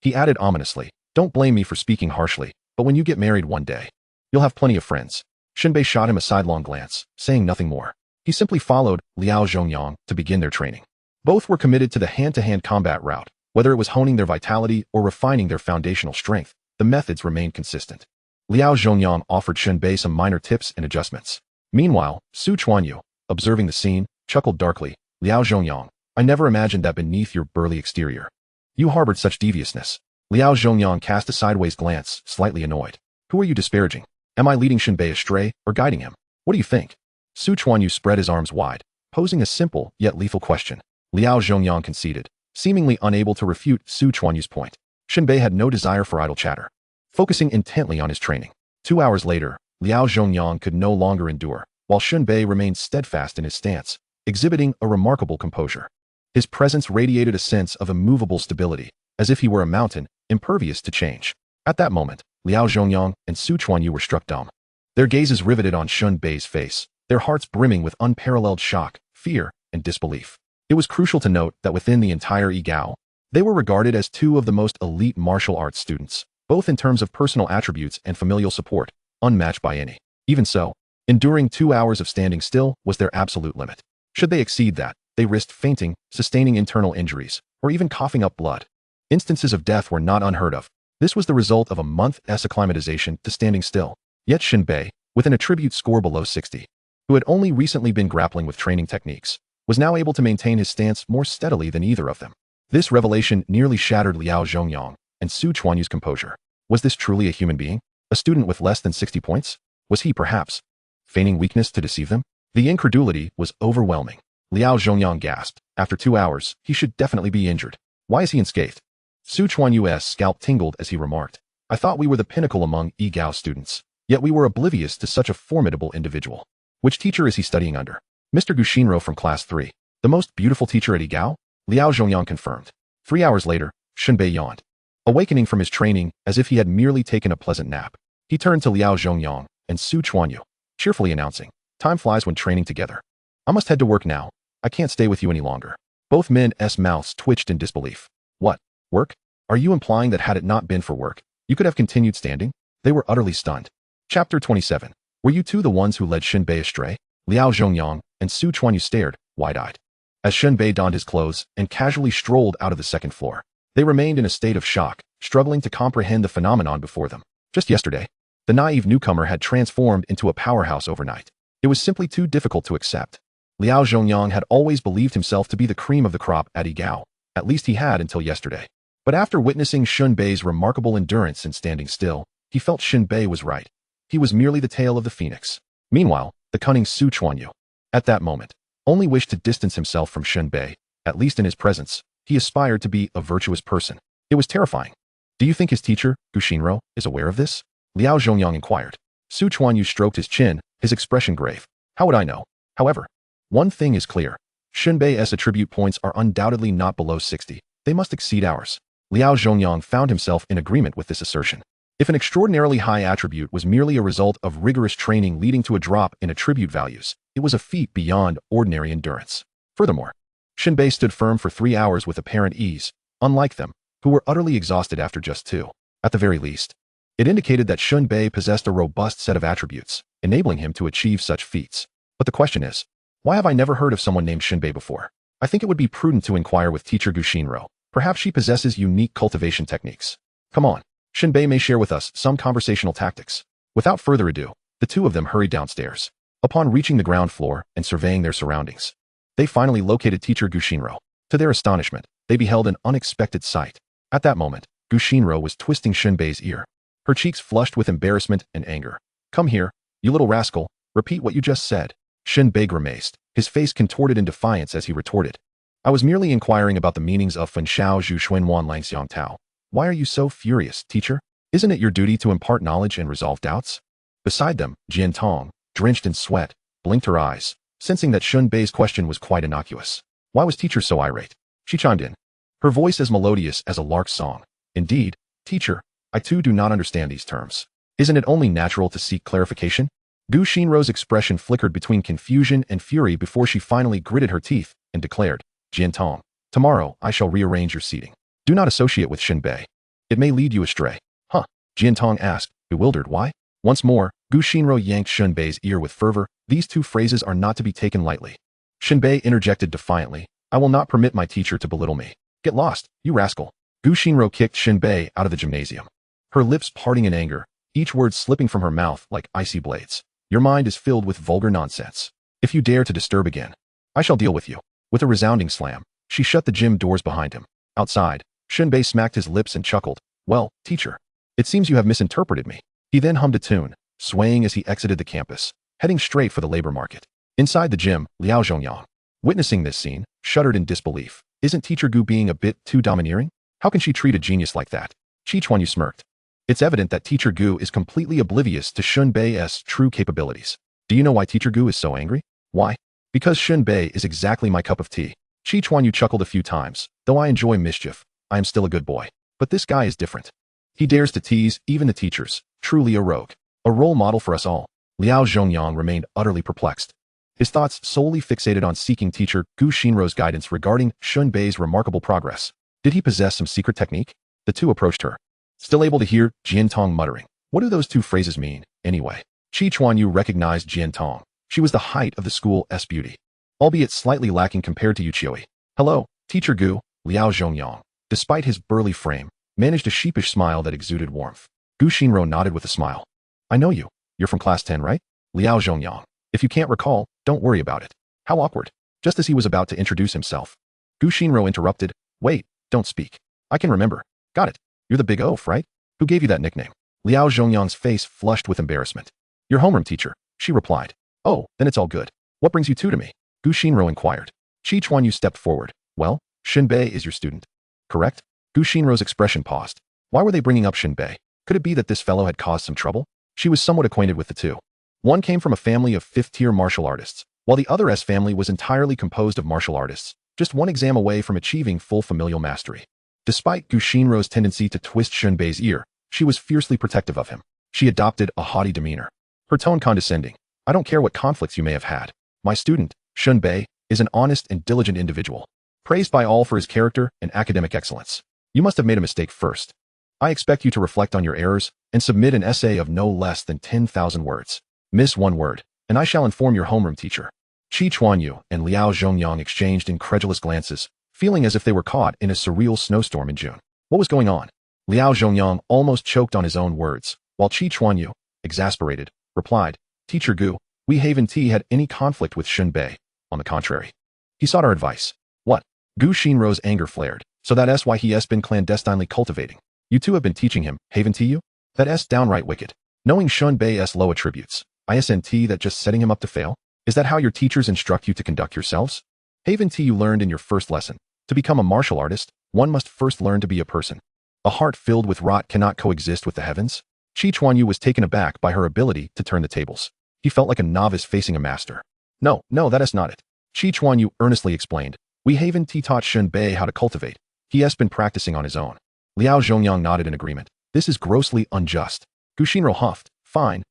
He added ominously, "Don't blame me for speaking harshly, but when you get married one day, you'll have plenty of friends." Shen Bei shot him a sidelong glance, saying nothing more. He simply followed Liao Zhongyang to begin their training. Both were committed to the hand-to-hand combat route. Whether it was honing their vitality or refining their foundational strength, the methods remained consistent. Liao Zhongyang offered Shen Bei some minor tips and adjustments. Meanwhile, Su Chuanyu, observing the scene, chuckled darkly. "Liao Zhongyang, I never imagined that beneath your burly exterior you harbored such deviousness." Liao Zhongyang cast a sideways glance, slightly annoyed. "Who are you disparaging? Am I leading Shen Bei astray or guiding him? What do you think?" Su Chuanyu spread his arms wide, posing a simple yet lethal question. Liao Zhongyang conceded, seemingly unable to refute Su Chuanyu's point. Shen Bei had no desire for idle chatter, focusing intently on his training. 2 hours later, Liao Zhongyang could no longer endure, while Shen Bei remained steadfast in his stance, exhibiting a remarkable composure. His presence radiated a sense of immovable stability, as if he were a mountain, impervious to change. At that moment, Liao Zhongyang and Su Chuanyu were struck dumb. Their gazes riveted on Shen Bei's face, their hearts brimming with unparalleled shock, fear, and disbelief. It was crucial to note that within the entire Yigao, they were regarded as 2 of the most elite martial arts students, both in terms of personal attributes and familial support, unmatched by any. Even so, enduring 2 hours of standing still was their absolute limit. Should they exceed that, they risked fainting, sustaining internal injuries, or even coughing up blood. Instances of death were not unheard of. This was the result of a month's acclimatization to standing still. Yet Shen Bei, with an attribute score below 60, who had only recently been grappling with training techniques, was now able to maintain his stance more steadily than either of them. This revelation nearly shattered Liao Zhongyang and Su Chuanyu's composure. Was this truly a human being? A student with less than 60 points? Was he, perhaps, feigning weakness to deceive them? The incredulity was overwhelming. Liao Zhongyang gasped. After 2 hours, he should definitely be injured. Why is he unscathed? Su Chuanyu's scalp tingled as he remarked, I thought we were the pinnacle among Yi-Gao students, yet we were oblivious to such a formidable individual. Which teacher is he studying under? Mr. Gushinro from class 3. The most beautiful teacher at Yi-Gao? Liao Zhongyang confirmed. 3 hours later, Shen Bei yawned. Awakening from his training as if he had merely taken a pleasant nap, he turned to Liao Zhongyang and Su Chuanyu, cheerfully announcing, time flies when training together. I must head to work now. I can't stay with you any longer. Both men's mouths twitched in disbelief. What? Work? Are you implying that had it not been for work, you could have continued standing? They were utterly stunned. Chapter 27. Were you two the ones who led Shen Bei astray? Liao Zhongyang and Su Chuanyu stared, wide-eyed. As Shen Bei donned his clothes and casually strolled out of the second floor, they remained in a state of shock, struggling to comprehend the phenomenon before them. Just yesterday, the naive newcomer had transformed into a powerhouse overnight. It was simply too difficult to accept. Liao Zhongyang had always believed himself to be the cream of the crop at Yi-Gao. At least he had until yesterday. But after witnessing Shen Bei's remarkable endurance in standing still, he felt Shen Bei was right. He was merely the tail of the phoenix. Meanwhile, the cunning Su Chuanyu, at that moment, only wished to distance himself from Shen Bei. At least in his presence, he aspired to be a virtuous person. It was terrifying. Do you think his teacher, Gushinro, is aware of this? Liao Zhongyang inquired. Su Chuanyu stroked his chin, his expression grave. How would I know? However, one thing is clear. Shen Bei's attribute points are undoubtedly not below 60. They must exceed ours. Liao Zhongyang found himself in agreement with this assertion. If an extraordinarily high attribute was merely a result of rigorous training leading to a drop in attribute values, it was a feat beyond ordinary endurance. Furthermore, Shen Bei stood firm for 3 hours with apparent ease, unlike them, who were utterly exhausted after just 2. At the very least, it indicated that Shen Bei possessed a robust set of attributes, enabling him to achieve such feats. But the question is, why have I never heard of someone named Shen Bei before? I think it would be prudent to inquire with teacher Gushinro. Perhaps she possesses unique cultivation techniques. Come on, Shen Bei may share with us some conversational tactics. Without further ado, the two of them hurried downstairs. Upon reaching the ground floor and surveying their surroundings, they finally located teacher Gushinro. To their astonishment, they beheld an unexpected sight. At that moment, Gushinro was twisting Shen Bei's ear. Her cheeks flushed with embarrassment and anger. Come here, you little rascal, repeat what you just said. Shen Bei grimaced, his face contorted in defiance as he retorted. I was merely inquiring about the meanings of Fen Shao Zhu Xuan Wan Lang Xiang Tao. Why are you so furious, teacher? Isn't it your duty to impart knowledge and resolve doubts? Beside them, Jian Tong, drenched in sweat, blinked her eyes, sensing that Shen Bei's question was quite innocuous. Why was teacher so irate? She chimed in, her voice as melodious as a lark's song. Indeed, teacher, I too do not understand these terms. Isn't it only natural to seek clarification? Gushinro's expression flickered between confusion and fury before she finally gritted her teeth and declared, Jian Tong, tomorrow I shall rearrange your seating. Do not associate with Shen Bei. It may lead you astray. Huh? Jian Tong asked, bewildered. Why? Once more, Gushinro yanked Shen Bei's ear with fervor. These two phrases are not to be taken lightly. Shen Bei interjected defiantly, I will not permit my teacher to belittle me. Get lost, you rascal. Gushinro kicked Shen Bei out of the gymnasium, her lips parting in anger, each word slipping from her mouth like icy blades. Your mind is filled with vulgar nonsense. If you dare to disturb again, I shall deal with you. With a resounding slam, she shut the gym doors behind him. Outside, Shen Bei smacked his lips and chuckled. Well, teacher, it seems you have misinterpreted me. He then hummed a tune, swaying as he exited the campus, heading straight for the labor market. Inside the gym, Liao Zhongyang, witnessing this scene, shuddered in disbelief. Isn't teacher Gu being a bit too domineering? How can she treat a genius like that? Chi Chuanyu smirked. It's evident that teacher Gu is completely oblivious to Shen Bei's true capabilities. Do you know why teacher Gu is so angry? Why? Because Shen Bei is exactly my cup of tea. Chi Chuanyu chuckled a few times. Though I enjoy mischief, I am still a good boy. But this guy is different. He dares to tease even the teachers. Truly a rogue. A role model for us all. Liao Zhongyang remained utterly perplexed. His thoughts solely fixated on seeking teacher Gushinro's guidance regarding Shen Bei's remarkable progress. Did he possess some secret technique? The two approached her, still able to hear Jian Tong muttering. What do those two phrases mean, anyway? Chi Chuanyu recognized Jian Tong. She was the height of the school's beauty, albeit slightly lacking compared to Yuqioi. Hello, teacher Gu. Liao Zhongyang, despite his burly frame, managed a sheepish smile that exuded warmth. Gushinro nodded with a smile. I know you. You're from class 10, right? Liao Zhongyang. If you can't recall, don't worry about it. How awkward. Just as he was about to introduce himself, Gushinro interrupted. Wait, don't speak. I can remember. Got it. You're the big oaf, right? Who gave you that nickname? Liao Zhongyang's face flushed with embarrassment. Your homeroom teacher, she replied. Oh, then it's all good. What brings you two to me? Gushinro inquired. Chi Chuanyu stepped forward. Well, Shen Bei is your student, correct? Gu Xinrou's expression paused. Why were they bringing up Shen Bei? Could it be that this fellow had caused some trouble? She was somewhat acquainted with the two. One came from a family of fifth-tier martial artists, while the other's family was entirely composed of martial artists, just one exam away from achieving full familial mastery. Despite Gu Xinrou's tendency to twist Shen Bei's ear, she was fiercely protective of him. She adopted a haughty demeanor, her tone condescending. I don't care what conflicts you may have had. My student, Shen Bei, is an honest and diligent individual, praised by all for his character and academic excellence. You must have made a mistake first. I expect you to reflect on your errors and submit an essay of no less than 10,000 words. Miss one word, and I shall inform your homeroom teacher. Qi Chuanyu and Liao Zhongyang exchanged incredulous glances, feeling as if they were caught in a surreal snowstorm in June. What was going on? Liao Zhongyang almost choked on his own words, while Qi Chuanyu, exasperated, replied, Teacher Gu, we haven't had any conflict with Shen Bei. On the contrary. He sought our advice. What? Gu Xinrou's anger flared. So that's why he has been clandestinely cultivating. You two have been teaching him, haven't you? That's downright wicked. Knowing Shen Bei's low attributes, isn't that just setting him up to fail? Is that how your teachers instruct you to conduct yourselves? Haven't you learned in your first lesson? To become a martial artist, one must first learn to be a person. A heart filled with rot cannot coexist with the heavens. Qi Chuanyu was taken aback by her ability to turn the tables. He felt like a novice facing a master. No, that is not it. Qi Chuanyu earnestly explained. We haven't taught Shen Bei how to cultivate. He has been practicing on his own. Liao Zhongyang nodded in agreement. This is grossly unjust. Gu Xinrou huffed. Fine,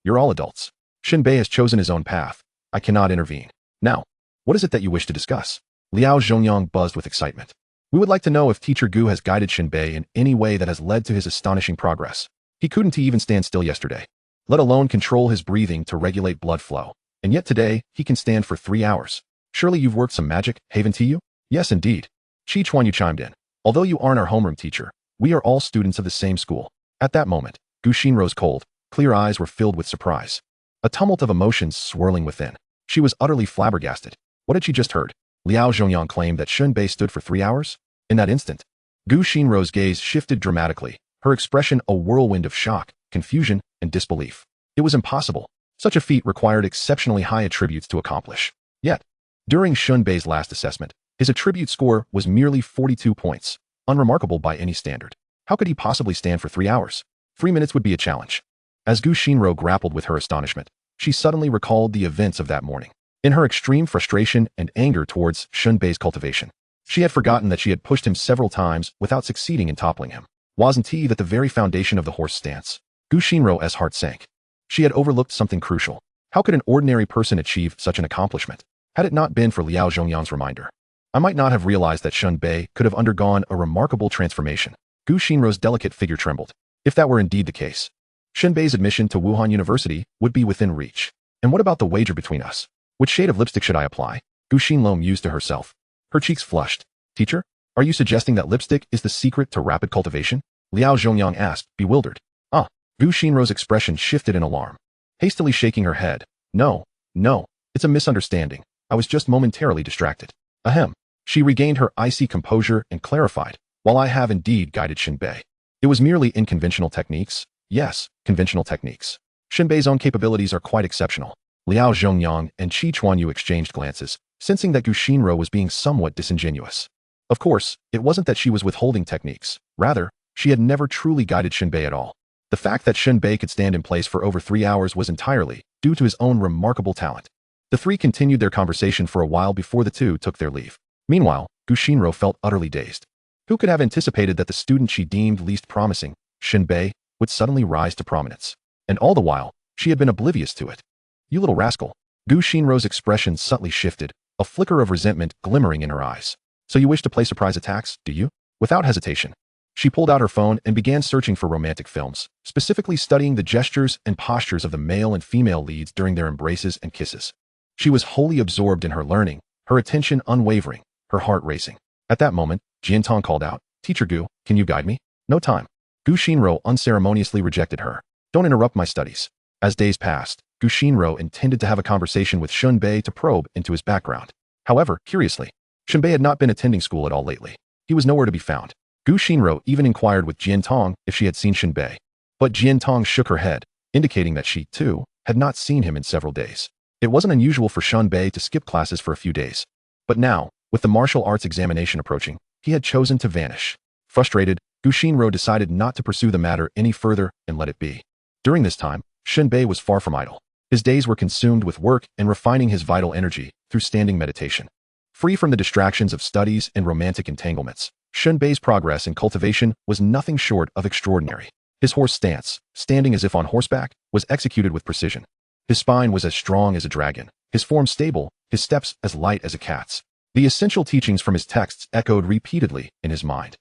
you're all adults. Shen Bei has chosen his own path. I cannot intervene. Now, what is it that you wish to discuss? Liao Zhongyang buzzed with excitement. We would like to know if Teacher Gu has guided Shen Bei in any way that has led to his astonishing progress. He couldn't even stand still yesterday, let alone control his breathing to regulate blood flow. And yet today, he can stand for 3 hours. Surely you've worked some magic, haven't you? Yes, indeed. Qi Chuanyu chimed in. Although you aren't our homeroom teacher, we are all students of the same school. At that moment, Gu Xinrou's cold, clear eyes were filled with surprise. A tumult of emotions swirling within. She was utterly flabbergasted. What had she just heard? Liao Zhongyang claimed that Shen Bei stood for 3 hours? In that instant, Gu Xinrou's gaze shifted dramatically, her expression a whirlwind of shock, confusion, and disbelief. It was impossible. Such a feat required exceptionally high attributes to accomplish. Yet, during Shen Bei's last assessment, his attribute score was merely 42 points, unremarkable by any standard. How could he possibly stand for 3 hours? 3 minutes would be a challenge. As Gu Xinrou grappled with her astonishment, she suddenly recalled the events of that morning. In her extreme frustration and anger towards Shen Bei's cultivation, she had forgotten that she had pushed him several times without succeeding in toppling him. Wasn't he at the very foundation of the horse stance? Gu Xinrou's heart sank. She had overlooked something crucial. How could an ordinary person achieve such an accomplishment? Had it not been for Liao Zhongyang's reminder, I might not have realized that Shen Bei could have undergone a remarkable transformation. Gu Xinrou's delicate figure trembled. If that were indeed the case, Shen Bei's admission to Wuhan University would be within reach. And what about the wager between us? Which shade of lipstick should I apply? Gu Xinlou mused to herself. Her cheeks flushed. Teacher, are you suggesting that lipstick is the secret to rapid cultivation? Liao Zhongyang asked, bewildered. Gu Xinrou's expression shifted in alarm. Hastily shaking her head. No, it's a misunderstanding. I was just momentarily distracted. Ahem. She regained her icy composure and clarified. While I have indeed guided Shen Bei, it was merely in conventional techniques. Yes, conventional techniques. Shen Bei's own capabilities are quite exceptional. Liao Zhongyang and Qi Chuanyu exchanged glances, sensing that Gu Xinrou was being somewhat disingenuous. Of course, it wasn't that she was withholding techniques. Rather, she had never truly guided Shen Bei at all. The fact that Shen Bei could stand in place for over 3 hours was entirely due to his own remarkable talent. The three continued their conversation for a while before the two took their leave. Meanwhile, Gu Xinrou felt utterly dazed. Who could have anticipated that the student she deemed least promising, Shen Bei, would suddenly rise to prominence? And all the while, she had been oblivious to it. You little rascal. Gu Xinrou's expression subtly shifted, a flicker of resentment glimmering in her eyes. So you wish to play surprise attacks, do you? Without hesitation, she pulled out her phone and began searching for romantic films, specifically studying the gestures and postures of the male and female leads during their embraces and kisses. She was wholly absorbed in her learning, her attention unwavering, her heart racing. At that moment, Jiantong called out, Teacher Gu, can you guide me? No time. Gu Xinrou unceremoniously rejected her. Don't interrupt my studies. As days passed, Gu Xinrou intended to have a conversation with Shen Bei to probe into his background. However, curiously, Shen Bei had not been attending school at all lately. He was nowhere to be found. Gu Xinrou even inquired with Jiantong if she had seen Shen Bei. But Jiantong shook her head, indicating that she, too, had not seen him in several days. It wasn't unusual for Shen Bei to skip classes for a few days. But now, with the martial arts examination approaching, he had chosen to vanish. Frustrated, Gu Xinro decided not to pursue the matter any further and let it be. During this time, Shen Bei was far from idle. His days were consumed with work and refining his vital energy through standing meditation. Free from the distractions of studies and romantic entanglements, Shen Bei's progress in cultivation was nothing short of extraordinary. His horse stance, standing as if on horseback, was executed with precision. His spine was as strong as a dragon, his form stable, his steps as light as a cat's. The essential teachings from his texts echoed repeatedly in his mind.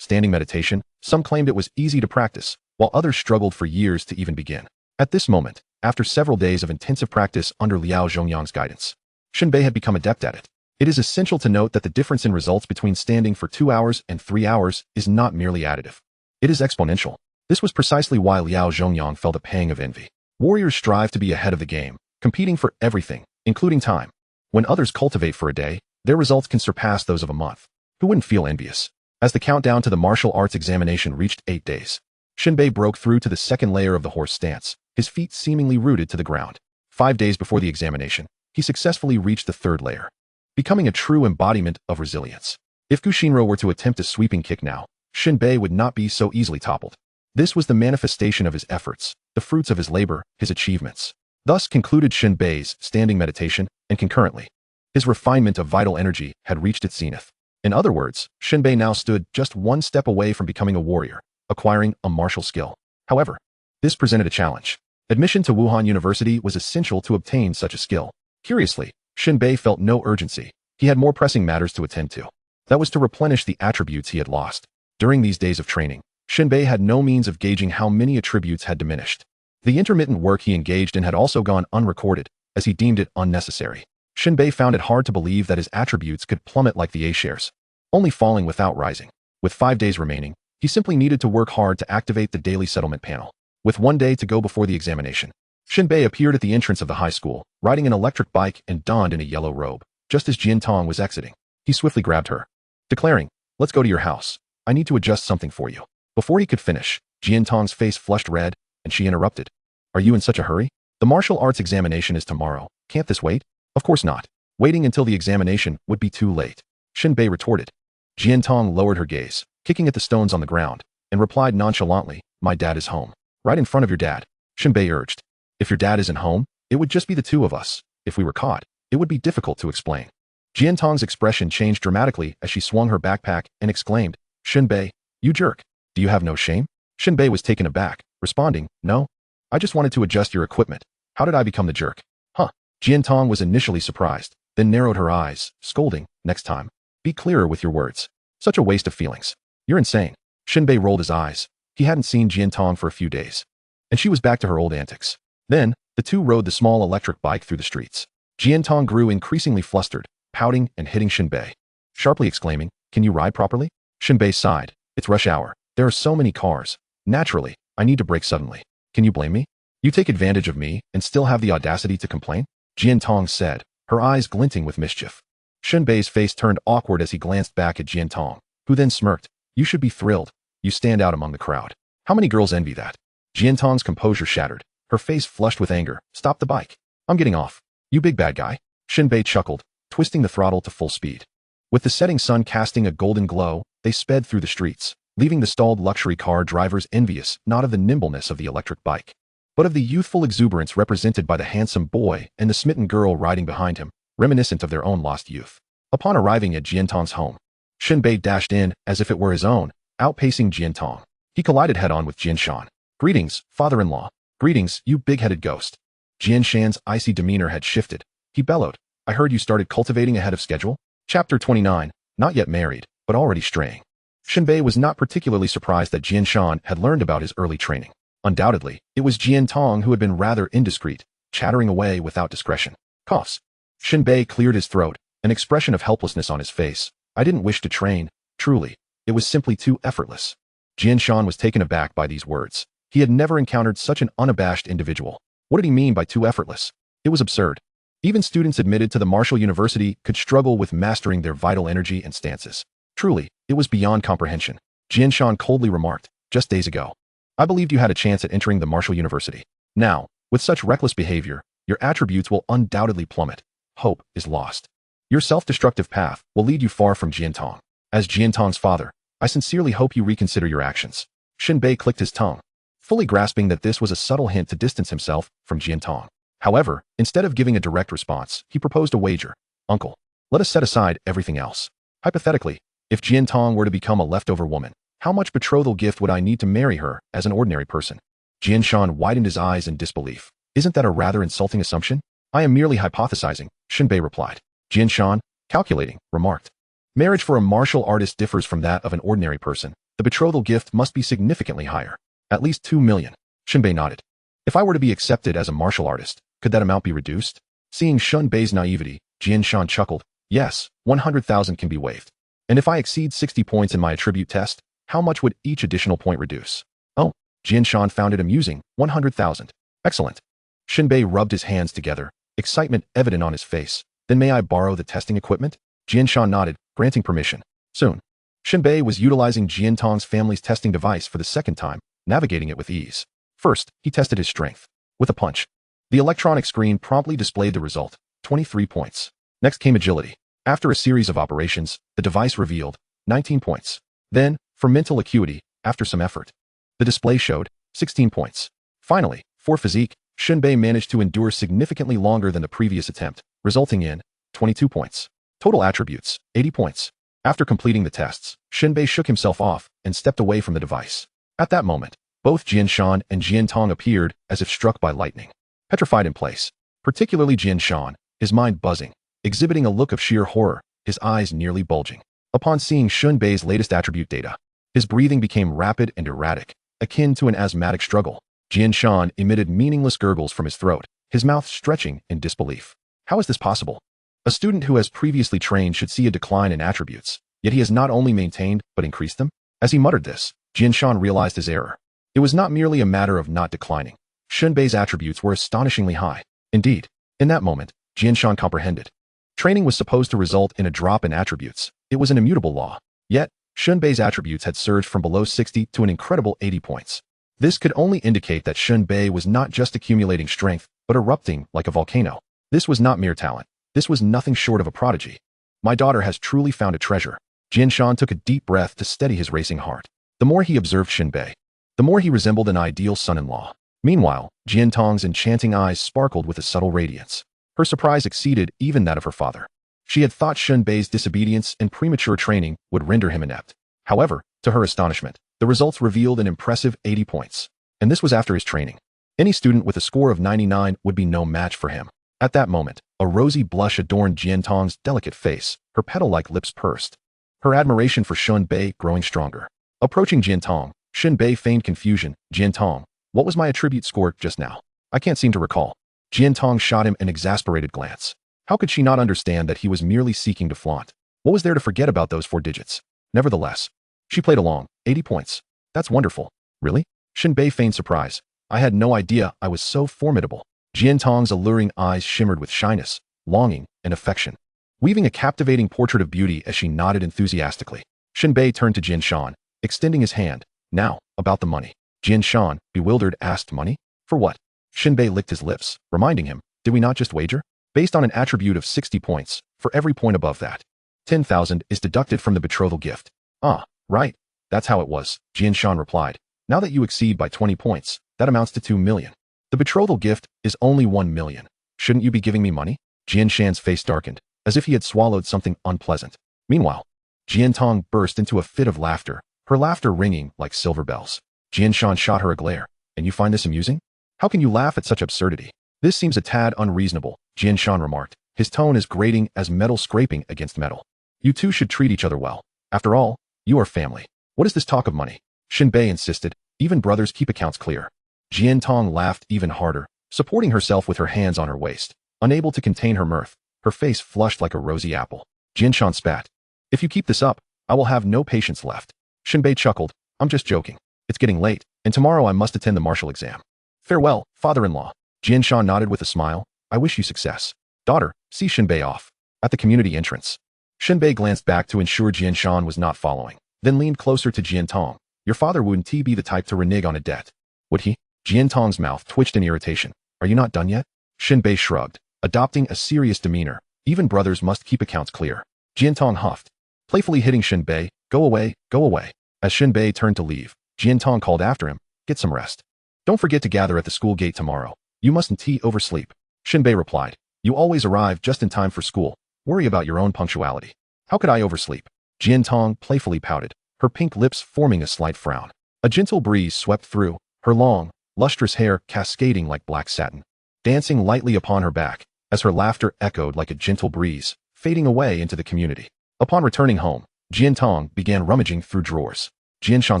Standing meditation, some claimed it was easy to practice, while others struggled for years to even begin. At this moment, after several days of intensive practice under Liao Zhongyang's guidance, Shen Bei had become adept at it. It is essential to note that the difference in results between standing for 2 hours and 3 hours is not merely additive. It is exponential. This was precisely why Liao Zhongyang felt a pang of envy. Warriors strive to be ahead of the game, competing for everything, including time. When others cultivate for a day, their results can surpass those of a month. Who wouldn't feel envious? As the countdown to the martial arts examination reached 8 days, Shen Bei broke through to the second layer of the horse stance, his feet seemingly rooted to the ground. 5 days before the examination, he successfully reached the third layer, becoming a true embodiment of resilience. If Gu Xinro were to attempt a sweeping kick now, Shen Bei would not be so easily toppled. This was the manifestation of his efforts, the fruits of his labor, his achievements. Thus concluded Shen Bei's standing meditation, and concurrently, his refinement of vital energy had reached its zenith. In other words, Shen Bei now stood just one step away from becoming a warrior, acquiring a martial skill. However, this presented a challenge. Admission to Wuhan University was essential to obtain such a skill. Curiously, Shen Bei felt no urgency. He had more pressing matters to attend to. That was to replenish the attributes he had lost. During these days of training, Shen Bei had no means of gauging how many attributes had diminished. The intermittent work he engaged in had also gone unrecorded, as he deemed it unnecessary. Shen Bei found it hard to believe that his attributes could plummet like the A-shares, only falling without rising. With 5 days remaining, he simply needed to work hard to activate the daily settlement panel. With 1 day to go before the examination, Shen Bei appeared at the entrance of the high school, riding an electric bike and donned in a yellow robe. Just as Jian Tong was exiting, he swiftly grabbed her, declaring, "Let's go to your house. I need to adjust something for you." Before he could finish, Jian Tong's face flushed red, and she interrupted. "Are you in such a hurry? The martial arts examination is tomorrow. Can't this wait?" "Of course not. Waiting until the examination would be too late," Shen Bei retorted. Jian Tong lowered her gaze, kicking at the stones on the ground, and replied nonchalantly, "My dad is home." "Right in front of your dad," Shen Bei urged. "If your dad isn't home, it would just be the two of us. If we were caught, it would be difficult to explain." Jian Tong's expression changed dramatically as she swung her backpack and exclaimed, "Shen Bei, you jerk. Do you have no shame?" Shen Bei was taken aback, responding, "No. I just wanted to adjust your equipment. How did I become the jerk?" "Huh." Jian Tong was initially surprised, then narrowed her eyes, scolding, "Next time, be clearer with your words. Such a waste of feelings. You're insane." Shen Bei rolled his eyes. He hadn't seen Jian Tong for a few days, and she was back to her old antics. Then, the two rode the small electric bike through the streets. Jian Tong grew increasingly flustered, pouting and hitting Shen Bei, sharply exclaiming, "Can you ride properly?" Shen Bei sighed. "It's rush hour. There are so many cars. Naturally, I need to brake suddenly. Can you blame me? You take advantage of me and still have the audacity to complain?" Jian Tong said, her eyes glinting with mischief. Shen Bei's face turned awkward as he glanced back at Jian Tong, who then smirked. "You should be thrilled. You stand out among the crowd. How many girls envy that?" Jian Tong's composure shattered, her face flushed with anger. "Stop the bike. I'm getting off. You big bad guy." Shen Bei chuckled, twisting the throttle to full speed. With the setting sun casting a golden glow, they sped through the streets, leaving the stalled luxury car drivers envious not of the nimbleness of the electric bike, but of the youthful exuberance represented by the handsome boy and the smitten girl riding behind him, reminiscent of their own lost youth. Upon arriving at Jian Tong's home, Shen Bei dashed in as if it were his own, outpacing Jian Tong. He collided head-on with Jian Shan. "Greetings, father-in-law. Greetings, you big-headed ghost." Jian Shan's icy demeanor had shifted. He bellowed, "I heard you started cultivating ahead of schedule?" Chapter 29, not yet married, but already straying. Shen Bei was not particularly surprised that Jian Shan had learned about his early training. Undoubtedly, it was Jian Tong who had been rather indiscreet, chattering away without discretion. Coughs. Shen Bei cleared his throat, an expression of helplessness on his face. "I didn't wish to train, truly. It was simply too effortless." Jian Shan was taken aback by these words. He had never encountered such an unabashed individual. What did he mean by too effortless? It was absurd. Even students admitted to the martial university could struggle with mastering their vital energy and stances. Truly, it was beyond comprehension. Jian Shan coldly remarked, "Just days ago, I believed you had a chance at entering the martial university. Now, with such reckless behavior, your attributes will undoubtedly plummet. Hope is lost. Your self-destructive path will lead you far from Jian Tong." As Jian Tong's father, I sincerely hope you reconsider your actions. Shen Bei clicked his tongue, fully grasping that this was a subtle hint to distance himself from Jiantong. However, instead of giving a direct response, he proposed a wager. Uncle, let us set aside everything else. Hypothetically, if Jiantong were to become a leftover woman, how much betrothal gift would I need to marry her as an ordinary person? Jianshan widened his eyes in disbelief. Isn't that a rather insulting assumption? I am merely hypothesizing, Shen Bei replied. Jianshan, calculating, remarked. Marriage for a martial artist differs from that of an ordinary person. The betrothal gift must be significantly higher. At least 2 million. Shen Bei nodded. If I were to be accepted as a martial artist, could that amount be reduced? Seeing Shen Bei's naivety, Jianshan chuckled. Yes, 100,000 can be waived. And if I exceed 60 points in my attribute test, how much would each additional point reduce? Oh, Jianshan found it amusing. 100,000. Excellent. Shen Bei rubbed his hands together, excitement evident on his face. Then may I borrow the testing equipment? Jianshan nodded, granting permission. Soon. Shen Bei was utilizing Jiantong's family's testing device for the second time, navigating it with ease. First, he tested his strength. With a punch. The electronic screen promptly displayed the result, 23 points. Next came agility. After a series of operations, the device revealed 19 points. Then, for mental acuity, after some effort, the display showed 16 points. Finally, for physique, Shen Bei managed to endure significantly longer than the previous attempt, resulting in 22 points. Total attributes, 80 points. After completing the tests, Shen Bei shook himself off and stepped away from the device. At that moment, both Jianshan and Jiantong appeared as if struck by lightning. Petrified in place, particularly Jianshan, his mind buzzing, exhibiting a look of sheer horror, his eyes nearly bulging. Upon seeing Shen Bei's latest attribute data, his breathing became rapid and erratic, akin to an asthmatic struggle. Jianshan emitted meaningless gurgles from his throat, his mouth stretching in disbelief. How is this possible? A student who has previously trained should see a decline in attributes, yet he has not only maintained but increased them? As he muttered this, Jianshan realized his error. It was not merely a matter of not declining. Shen Bei's attributes were astonishingly high. Indeed, in that moment, Jianshan comprehended. Training was supposed to result in a drop in attributes. It was an immutable law. Yet, Shen Bei's attributes had surged from below 60 to an incredible 80 points. This could only indicate that Shen Bei was not just accumulating strength, but erupting like a volcano. This was not mere talent. This was nothing short of a prodigy. My daughter has truly found a treasure. Jianshan took a deep breath to steady his racing heart. The more he observed Shen Bei, the more he resembled an ideal son-in-law. Meanwhile, Jiantong's enchanting eyes sparkled with a subtle radiance. Her surprise exceeded even that of her father. She had thought Shen Bei's disobedience and premature training would render him inept. However, to her astonishment, the results revealed an impressive 80 points. And this was after his training. Any student with a score of 99 would be no match for him. At that moment, a rosy blush adorned Jiantong's delicate face, her petal-like lips pursed, her admiration for Shen Bei growing stronger. Approaching Jiantong, Shen Bei feigned confusion. Jiantong, what was my attribute score just now? I can't seem to recall. Jiantong shot him an exasperated glance. How could she not understand that he was merely seeking to flaunt? What was there to forget about those 4 digits? Nevertheless, she played along. 80 points. That's wonderful. Really? Shen Bei feigned surprise. I had no idea I was so formidable. Jiantong's alluring eyes shimmered with shyness, longing, and affection, weaving a captivating portrait of beauty as she nodded enthusiastically. Shen Bei turned to Jianshan, extending his hand. Now, about the money. Jianshan, bewildered, asked money? For what? Shen Bei licked his lips, reminding him, did we not just wager? Based on an attribute of 60 points, for every point above that, 10,000 is deducted from the betrothal gift. Ah, right. That's how it was, Jianshan replied. Now that you exceed by 20 points, that amounts to 2 million. The betrothal gift is only 1 million. Shouldn't you be giving me money? Jianshan's face darkened, as if he had swallowed something unpleasant. Meanwhile, Jiantong burst into a fit of laughter, her laughter ringing like silver bells. Jianshan shot her a glare. And you find this amusing? How can you laugh at such absurdity? This seems a tad unreasonable, Jianshan remarked, his tone as grating as metal scraping against metal. You two should treat each other well. After all, you are family. What is this talk of money? Shen Bei insisted. Even brothers keep accounts clear. Jiantong laughed even harder, supporting herself with her hands on her waist, unable to contain her mirth, her face flushed like a rosy apple. Jianshan spat. If you keep this up, I will have no patience left. Shen Bei chuckled. I'm just joking. It's getting late, and tomorrow I must attend the martial exam. Farewell, father-in-law. Jianshan nodded with a smile. I wish you success. Daughter, see Shen Bei off. At the community entrance. Shen Bei glanced back to ensure Jianshan was not following, then leaned closer to Jiantong. Your father wouldn't he be the type to renege on a debt? Would he? Jiantong's mouth twitched in irritation. Are you not done yet? Shen Bei shrugged, adopting a serious demeanor. Even brothers must keep accounts clear. Jiantong huffed, playfully hitting Shen Bei. Go away, go away. As Shen Bei turned to leave, Jian Tong called after him, get some rest. Don't forget to gather at the school gate tomorrow. You mustn't oversleep. Shen Bei replied, you always arrive just in time for school. Worry about your own punctuality. How could I oversleep? Jian Tong playfully pouted, her pink lips forming a slight frown. A gentle breeze swept through, her long, lustrous hair cascading like black satin, dancing lightly upon her back, as her laughter echoed like a gentle breeze, fading away into the community. Upon returning home, Jian Tong began rummaging through drawers. Jian Shan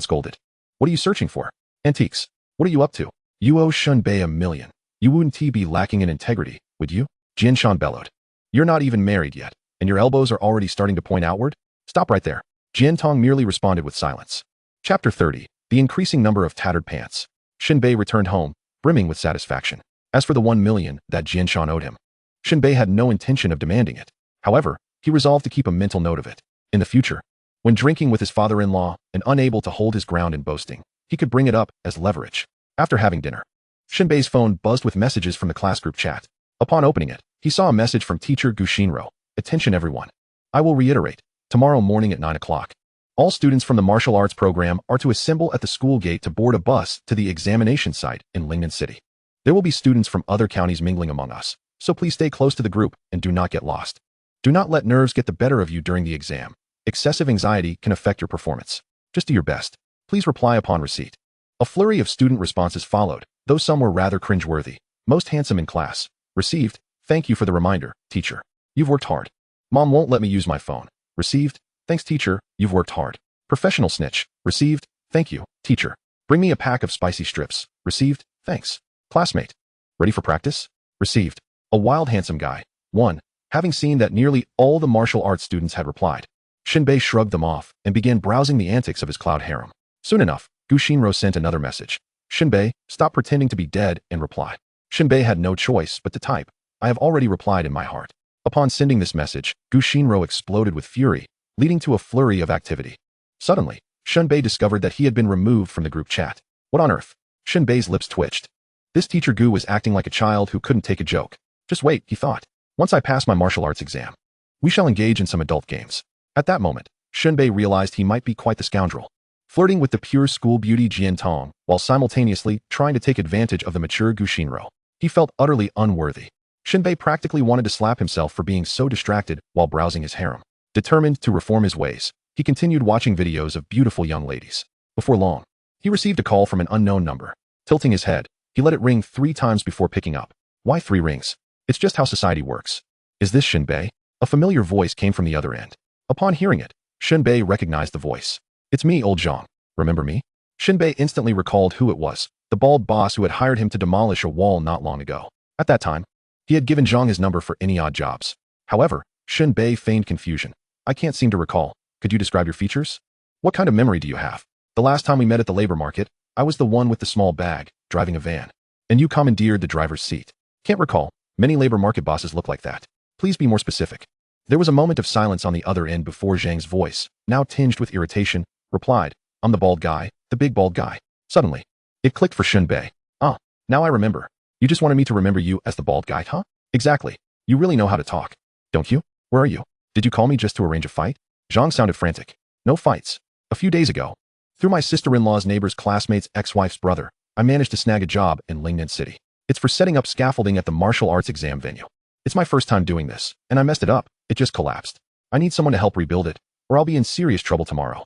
scolded, what are you searching for? Antiques. What are you up to? You owe Shen Bei $1 million. You wouldn't be lacking in integrity, would you? Jian Shan bellowed. You're not even married yet, and your elbows are already starting to point outward? Stop right there. Jian Tong merely responded with silence. Chapter 30. The increasing number of tattered pants. Shen Bei returned home, brimming with satisfaction. As for the $1 million that Jian Shan owed him, Shen Bei had no intention of demanding it. However, he resolved to keep a mental note of it. In the future, when drinking with his father-in-law and unable to hold his ground in boasting, he could bring it up as leverage. After having dinner, Shen Bei's phone buzzed with messages from the class group chat. Upon opening it, he saw a message from teacher Gu Xinro. Attention everyone. I will reiterate, tomorrow morning at 9 o'clock. All students from the martial arts program are to assemble at the school gate to board a bus to the examination site in Lingnan City. There will be students from other counties mingling among us, so please stay close to the group and do not get lost. Do not let nerves get the better of you during the exam. Excessive anxiety can affect your performance. Just do your best. Please reply upon receipt. A flurry of student responses followed, though some were rather cringeworthy. Most handsome in class. Received, thank you for the reminder, teacher. You've worked hard. Mom won't let me use my phone. Received, thanks teacher, you've worked hard. Professional snitch. Received, thank you, teacher. Bring me a pack of spicy strips. Received, thanks. Classmate. Ready for practice? Received. A wild handsome guy. 1. Having seen that nearly all the martial arts students had replied, Shen Bei shrugged them off and began browsing the antics of his cloud harem. Soon enough, Gu Xinro sent another message. Shen Bei, stop pretending to be dead and reply. Shen Bei had no choice but to type. I have already replied in my heart. Upon sending this message, Gu Xinro exploded with fury, leading to a flurry of activity. Suddenly, Shen Bei discovered that he had been removed from the group chat. What on earth? Shen Bei's lips twitched. This teacher Gu was acting like a child who couldn't take a joke. Just wait, he thought. Once I pass my martial arts exam, we shall engage in some adult games. At that moment, Shen Bei realized he might be quite the scoundrel, flirting with the pure school beauty Jian Tong while simultaneously trying to take advantage of the mature Gu Xinro. He felt utterly unworthy. Shen Bei practically wanted to slap himself for being so distracted while browsing his harem. Determined to reform his ways, he continued watching videos of beautiful young ladies. Before long, he received a call from an unknown number. Tilting his head, he let it ring 3 times before picking up. Why 3 rings? It's just how society works. Is this Shen Bei? A familiar voice came from the other end. Upon hearing it, Shen Bei recognized the voice. It's me, old Zhang. Remember me? Shen Bei instantly recalled who it was, the bald boss who had hired him to demolish a wall not long ago. At that time, he had given Zhang his number for any odd jobs. However, Shen Bei feigned confusion. I can't seem to recall. Could you describe your features? What kind of memory do you have? The last time we met at the labor market, I was the one with the small bag, driving a van. And you commandeered the driver's seat. Can't recall. Many labor market bosses look like that. Please be more specific. There was a moment of silence on the other end before Zhang's voice, now tinged with irritation, replied, I'm the bald guy, the big bald guy. Suddenly, it clicked for Shen Bei. Ah, now I remember. You just wanted me to remember you as the bald guy, huh? Exactly. You really know how to talk, don't you? Where are you? Did you call me just to arrange a fight? Zhang sounded frantic. No fights. A few days ago, through my sister-in-law's neighbor's classmate's ex-wife's brother, I managed to snag a job in Lingnan City. It's for setting up scaffolding at the martial arts exam venue. It's my first time doing this, and I messed it up. It just collapsed. I need someone to help rebuild it, or I'll be in serious trouble tomorrow.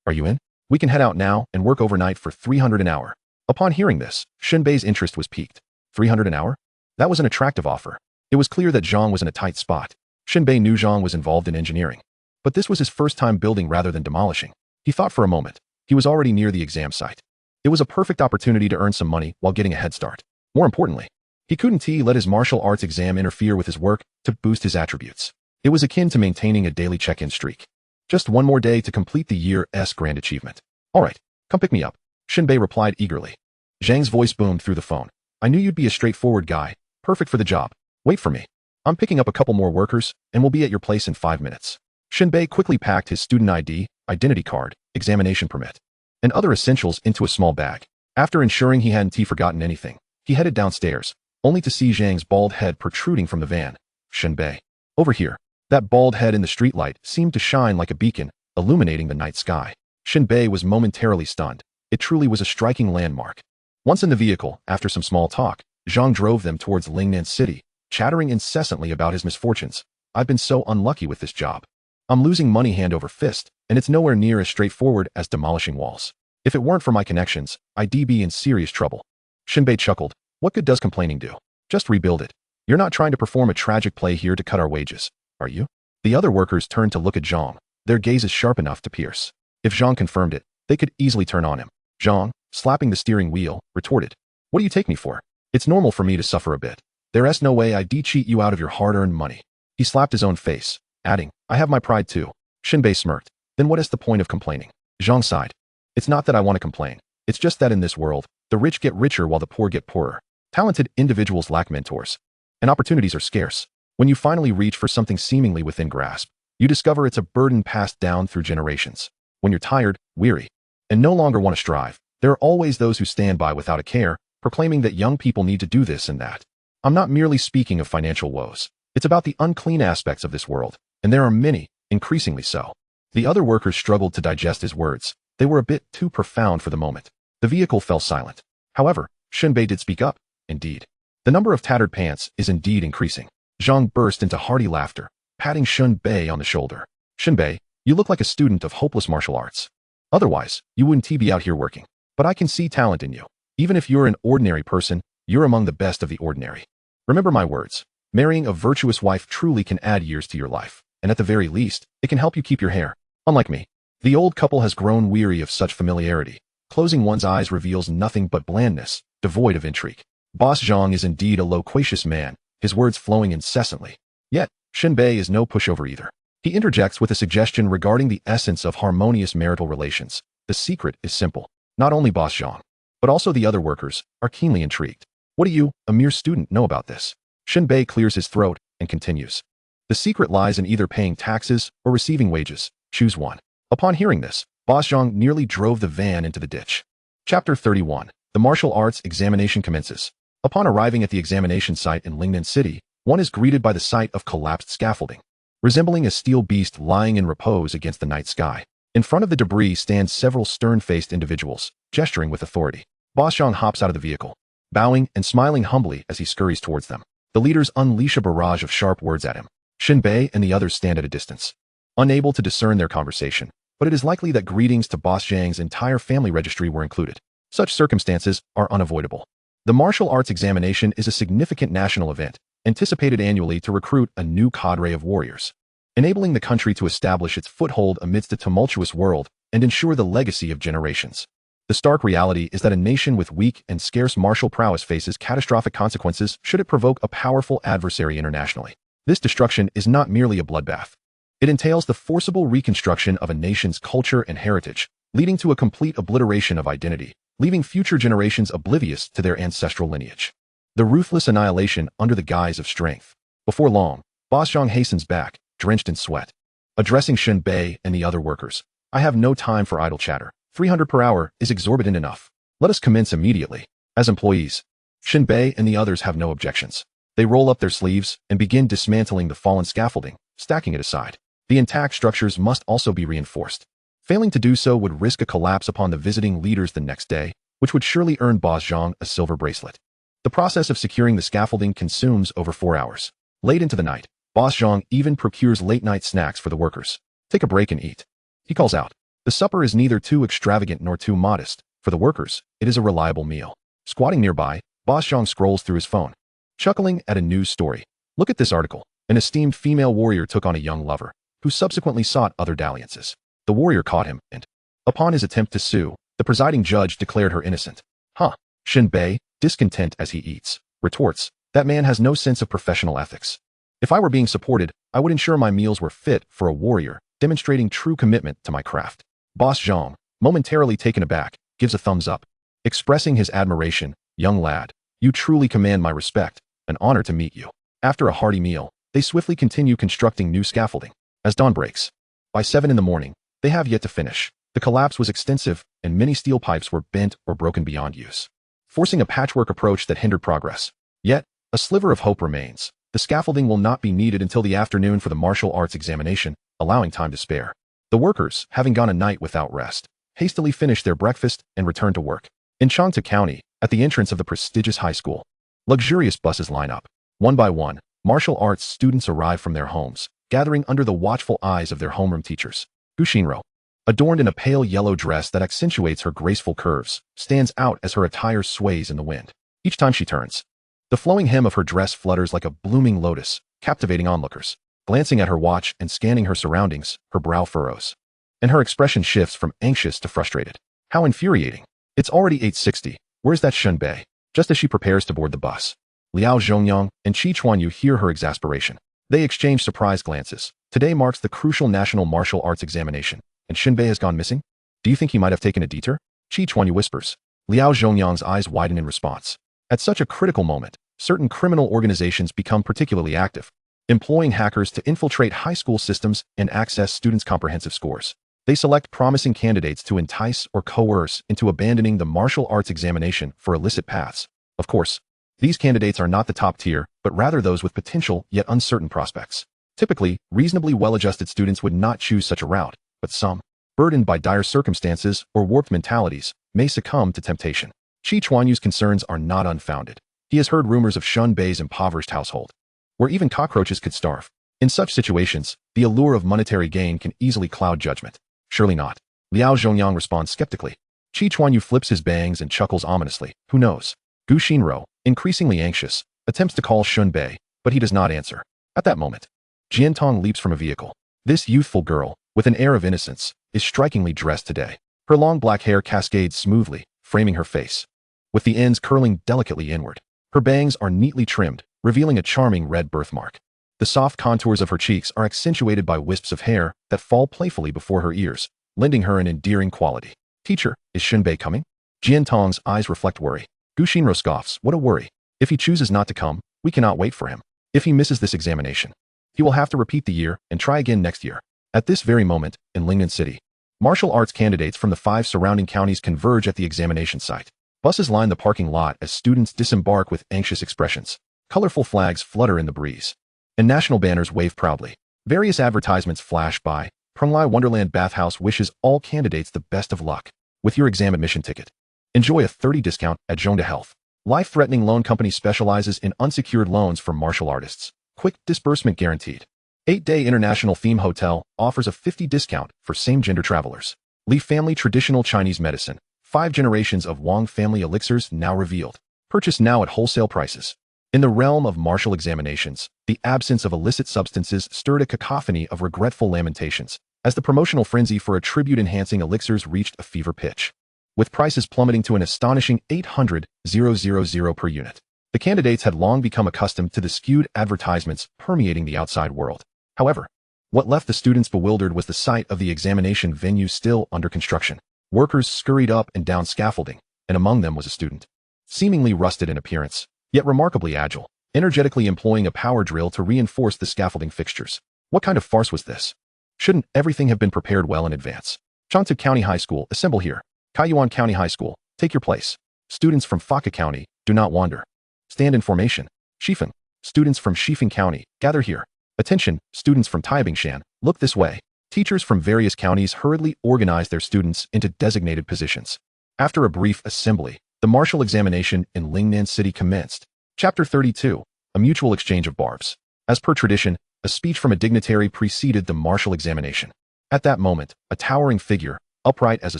Are you in? We can head out now and work overnight for 300 an hour. Upon hearing this, Shen Bei's interest was piqued. 300 an hour? That was an attractive offer. It was clear that Zhang was in a tight spot. Shen Bei knew Zhang was involved in engineering. But this was his first time building rather than demolishing. He thought for a moment. He was already near the exam site. It was a perfect opportunity to earn some money while getting a head start. More importantly, he couldn't let his martial arts exam interfere with his work to boost his attributes. It was akin to maintaining a daily check-in streak. Just one more day to complete the year's grand achievement. All right, come pick me up. Shen Bei replied eagerly. Zhang's voice boomed through the phone. I knew you'd be a straightforward guy, perfect for the job. Wait for me. I'm picking up a couple more workers, and we'll be at your place in 5 minutes. Shen Bei quickly packed his student ID, identity card, examination permit, and other essentials into a small bag. After ensuring he hadn't forgotten anything, he headed downstairs, only to see Zhang's bald head protruding from the van. Shen Bei. Over here. That bald head in the streetlight seemed to shine like a beacon, illuminating the night sky. Shen Bei was momentarily stunned. It truly was a striking landmark. Once in the vehicle, after some small talk, Zhang drove them towards Lingnan City, chattering incessantly about his misfortunes. I've been so unlucky with this job. I'm losing money hand over fist, and it's nowhere near as straightforward as demolishing walls. If it weren't for my connections, I'd be in serious trouble. Shen Bei chuckled. What good does complaining do? Just rebuild it. You're not trying to perform a tragic play here to cut our wages, are you? The other workers turned to look at Zhang, their gazes sharp enough to pierce. If Zhang confirmed it, they could easily turn on him. Zhang, slapping the steering wheel, retorted. What do you take me for? It's normal for me to suffer a bit. There's no way I'd cheat you out of your hard-earned money. He slapped his own face, adding, I have my pride too. Shen Bei smirked. Then what is the point of complaining? Zhang sighed. It's not that I want to complain. It's just that in this world, the rich get richer while the poor get poorer. Talented individuals lack mentors. And opportunities are scarce. When you finally reach for something seemingly within grasp, you discover it's a burden passed down through generations. When you're tired, weary, and no longer want to strive, there are always those who stand by without a care, proclaiming that young people need to do this and that. I'm not merely speaking of financial woes. It's about the unclean aspects of this world, and there are many, increasingly so. The other workers struggled to digest his words. They were a bit too profound for the moment. The vehicle fell silent. However, Shen Bei did speak up. Indeed. The number of tattered pants is indeed increasing. Zhang burst into hearty laughter, patting Shen Bei on the shoulder. Shen Bei, you look like a student of hopeless martial arts. Otherwise, you wouldn't be out here working. But I can see talent in you. Even if you're an ordinary person, you're among the best of the ordinary. Remember my words. Marrying a virtuous wife truly can add years to your life, and at the very least, it can help you keep your hair. Unlike me, the old couple has grown weary of such familiarity. Closing one's eyes reveals nothing but blandness, devoid of intrigue. Boss Zhang is indeed a loquacious man, his words flowing incessantly. Yet, Shen Bei is no pushover either. He interjects with a suggestion regarding the essence of harmonious marital relations. The secret is simple. Not only Boss Zhang, but also the other workers, are keenly intrigued. What do you, a mere student, know about this? Shen Bei clears his throat and continues. The secret lies in either paying taxes or receiving wages. Choose one. Upon hearing this, Boss Zhang nearly drove the van into the ditch. Chapter 31. The martial arts examination commences. Upon arriving at the examination site in Lingnan City, one is greeted by the sight of collapsed scaffolding, resembling a steel beast lying in repose against the night sky. In front of the debris stand several stern-faced individuals, gesturing with authority. Boss Zhang hops out of the vehicle, bowing and smiling humbly as he scurries towards them. The leaders unleash a barrage of sharp words at him. Shen Bei and the others stand at a distance, unable to discern their conversation, but it is likely that greetings to Boss Zhang's entire family registry were included. Such circumstances are unavoidable. The martial arts examination is a significant national event, anticipated annually to recruit a new cadre of warriors, enabling the country to establish its foothold amidst a tumultuous world and ensure the legacy of generations. The stark reality is that a nation with weak and scarce martial prowess faces catastrophic consequences should it provoke a powerful adversary internationally. This destruction is not merely a bloodbath. It entails the forcible reconstruction of a nation's culture and heritage, leading to a complete obliteration of identity, leaving future generations oblivious to their ancestral lineage. The ruthless annihilation under the guise of strength. Before long, Boss Zhang hastens back, drenched in sweat. Addressing Shen Bei and the other workers, I have no time for idle chatter. 300 per hour is exorbitant enough. Let us commence immediately. As employees, Shen Bei and the others have no objections. They roll up their sleeves and begin dismantling the fallen scaffolding, stacking it aside. The intact structures must also be reinforced. Failing to do so would risk a collapse upon the visiting leaders the next day, which would surely earn Boss Zhang a silver bracelet. The process of securing the scaffolding consumes over 4 hours. Late into the night, Boss Zhang even procures late-night snacks for the workers. Take a break and eat. He calls out. The supper is neither too extravagant nor too modest. For the workers, it is a reliable meal. Squatting nearby, Boss Zhang scrolls through his phone, chuckling at a news story. Look at this article. An esteemed female warrior took on a young lover, who subsequently sought other dalliances. The warrior caught him, and, upon his attempt to sue, the presiding judge declared her innocent. Huh. Shen Bei, discontent as he eats, retorts, that man has no sense of professional ethics. If I were being supported, I would ensure my meals were fit for a warrior, demonstrating true commitment to my craft. Boss Zhang, momentarily taken aback, gives a thumbs up, expressing his admiration. Young lad, you truly command my respect. An honor to meet you. After a hearty meal, they swiftly continue constructing new scaffolding. As dawn breaks, by 7 in the morning, they have yet to finish. The collapse was extensive, and many steel pipes were bent or broken beyond use, forcing a patchwork approach that hindered progress. Yet, a sliver of hope remains. The scaffolding will not be needed until the afternoon for the martial arts examination, allowing time to spare. The workers, having gone a night without rest, hastily finish their breakfast and return to work. In Changte County, at the entrance of the prestigious high school, luxurious buses line up. One by one, martial arts students arrive from their homes, gathering under the watchful eyes of their homeroom teachers. Gu Xinro, adorned in a pale yellow dress that accentuates her graceful curves, stands out as her attire sways in the wind. Each time she turns, the flowing hem of her dress flutters like a blooming lotus, captivating onlookers. Glancing at her watch and scanning her surroundings, her brow furrows, and her expression shifts from anxious to frustrated. How infuriating. It's already 8:60. Where's that Shen Bei? Just as she prepares to board the bus, Liao Zhongyang and Qi Chuanyu hear her exasperation. They exchange surprised glances. Today marks the crucial national martial arts examination, and Shen Bei has gone missing? Do you think he might have taken a detour? Qi Chuanyu whispers. Liao Zhongyang's eyes widen in response. At such a critical moment, certain criminal organizations become particularly active, employing hackers to infiltrate high school systems and access students' comprehensive scores. They select promising candidates to entice or coerce into abandoning the martial arts examination for illicit paths. Of course, these candidates are not the top tier, but rather those with potential yet uncertain prospects. Typically, reasonably well-adjusted students would not choose such a route, but some, burdened by dire circumstances or warped mentalities, may succumb to temptation. Qi Chuanyu's concerns are not unfounded. He has heard rumors of Shen Bei's impoverished household, where even cockroaches could starve. In such situations, the allure of monetary gain can easily cloud judgment. Surely not. Liao Zhongyang responds skeptically. Qi Chuanyu flips his bangs and chuckles ominously. Who knows? Gu Xinro, increasingly anxious, attempts to call Shen Bei, but he does not answer. At that moment, Jian Tong leaps from a vehicle. This youthful girl, with an air of innocence, is strikingly dressed today. Her long black hair cascades smoothly, framing her face, with the ends curling delicately inward. Her bangs are neatly trimmed, revealing a charming red birthmark. The soft contours of her cheeks are accentuated by wisps of hair that fall playfully before her ears, lending her an endearing quality. Teacher, is Shen Bei coming? Jian Tong's eyes reflect worry. Gu Xinro scoffs. What a worry. If he chooses not to come, we cannot wait for him. If he misses this examination, he will have to repeat the year and try again next year. At this very moment, in Lingnan City, martial arts candidates from the 5 surrounding counties converge at the examination site. Buses line the parking lot as students disembark with anxious expressions. Colorful flags flutter in the breeze, and national banners wave proudly. Various advertisements flash by. Prunglai Wonderland Bathhouse wishes all candidates the best of luck. With your exam admission ticket, enjoy a 30% discount at Zhongda Health. Life-threatening loan company specializes in unsecured loans for martial artists. Quick disbursement guaranteed. 8-day international theme hotel offers a 50% discount for same-gender travelers. Li Family Traditional Chinese Medicine. 5 generations of Wang family elixirs now revealed. Purchase now at wholesale prices. In the realm of martial examinations, the absence of illicit substances stirred a cacophony of regretful lamentations, as the promotional frenzy for attribute-enhancing elixirs reached a fever pitch, with prices plummeting to an astonishing 800,000 per unit. The candidates had long become accustomed to the skewed advertisements permeating the outside world. However, what left the students bewildered was the sight of the examination venue still under construction. Workers scurried up and down scaffolding, and among them was a student, seemingly rusted in appearance, yet remarkably agile, energetically employing a power drill to reinforce the scaffolding fixtures. What kind of farce was this? Shouldn't everything have been prepared well in advance? Changte County High School, assemble here. Kaiyuan County High School, take your place. Students from Faka County, do not wander. Stand in formation. Shifeng, students from Shifeng County, gather here. Attention, students from Taibingshan, look this way. Teachers from various counties hurriedly organized their students into designated positions. After a brief assembly, the martial examination in Lingnan City commenced. Chapter 32, A Mutual Exchange of Barbs. As per tradition, a speech from a dignitary preceded the martial examination. At that moment, a towering figure, upright as a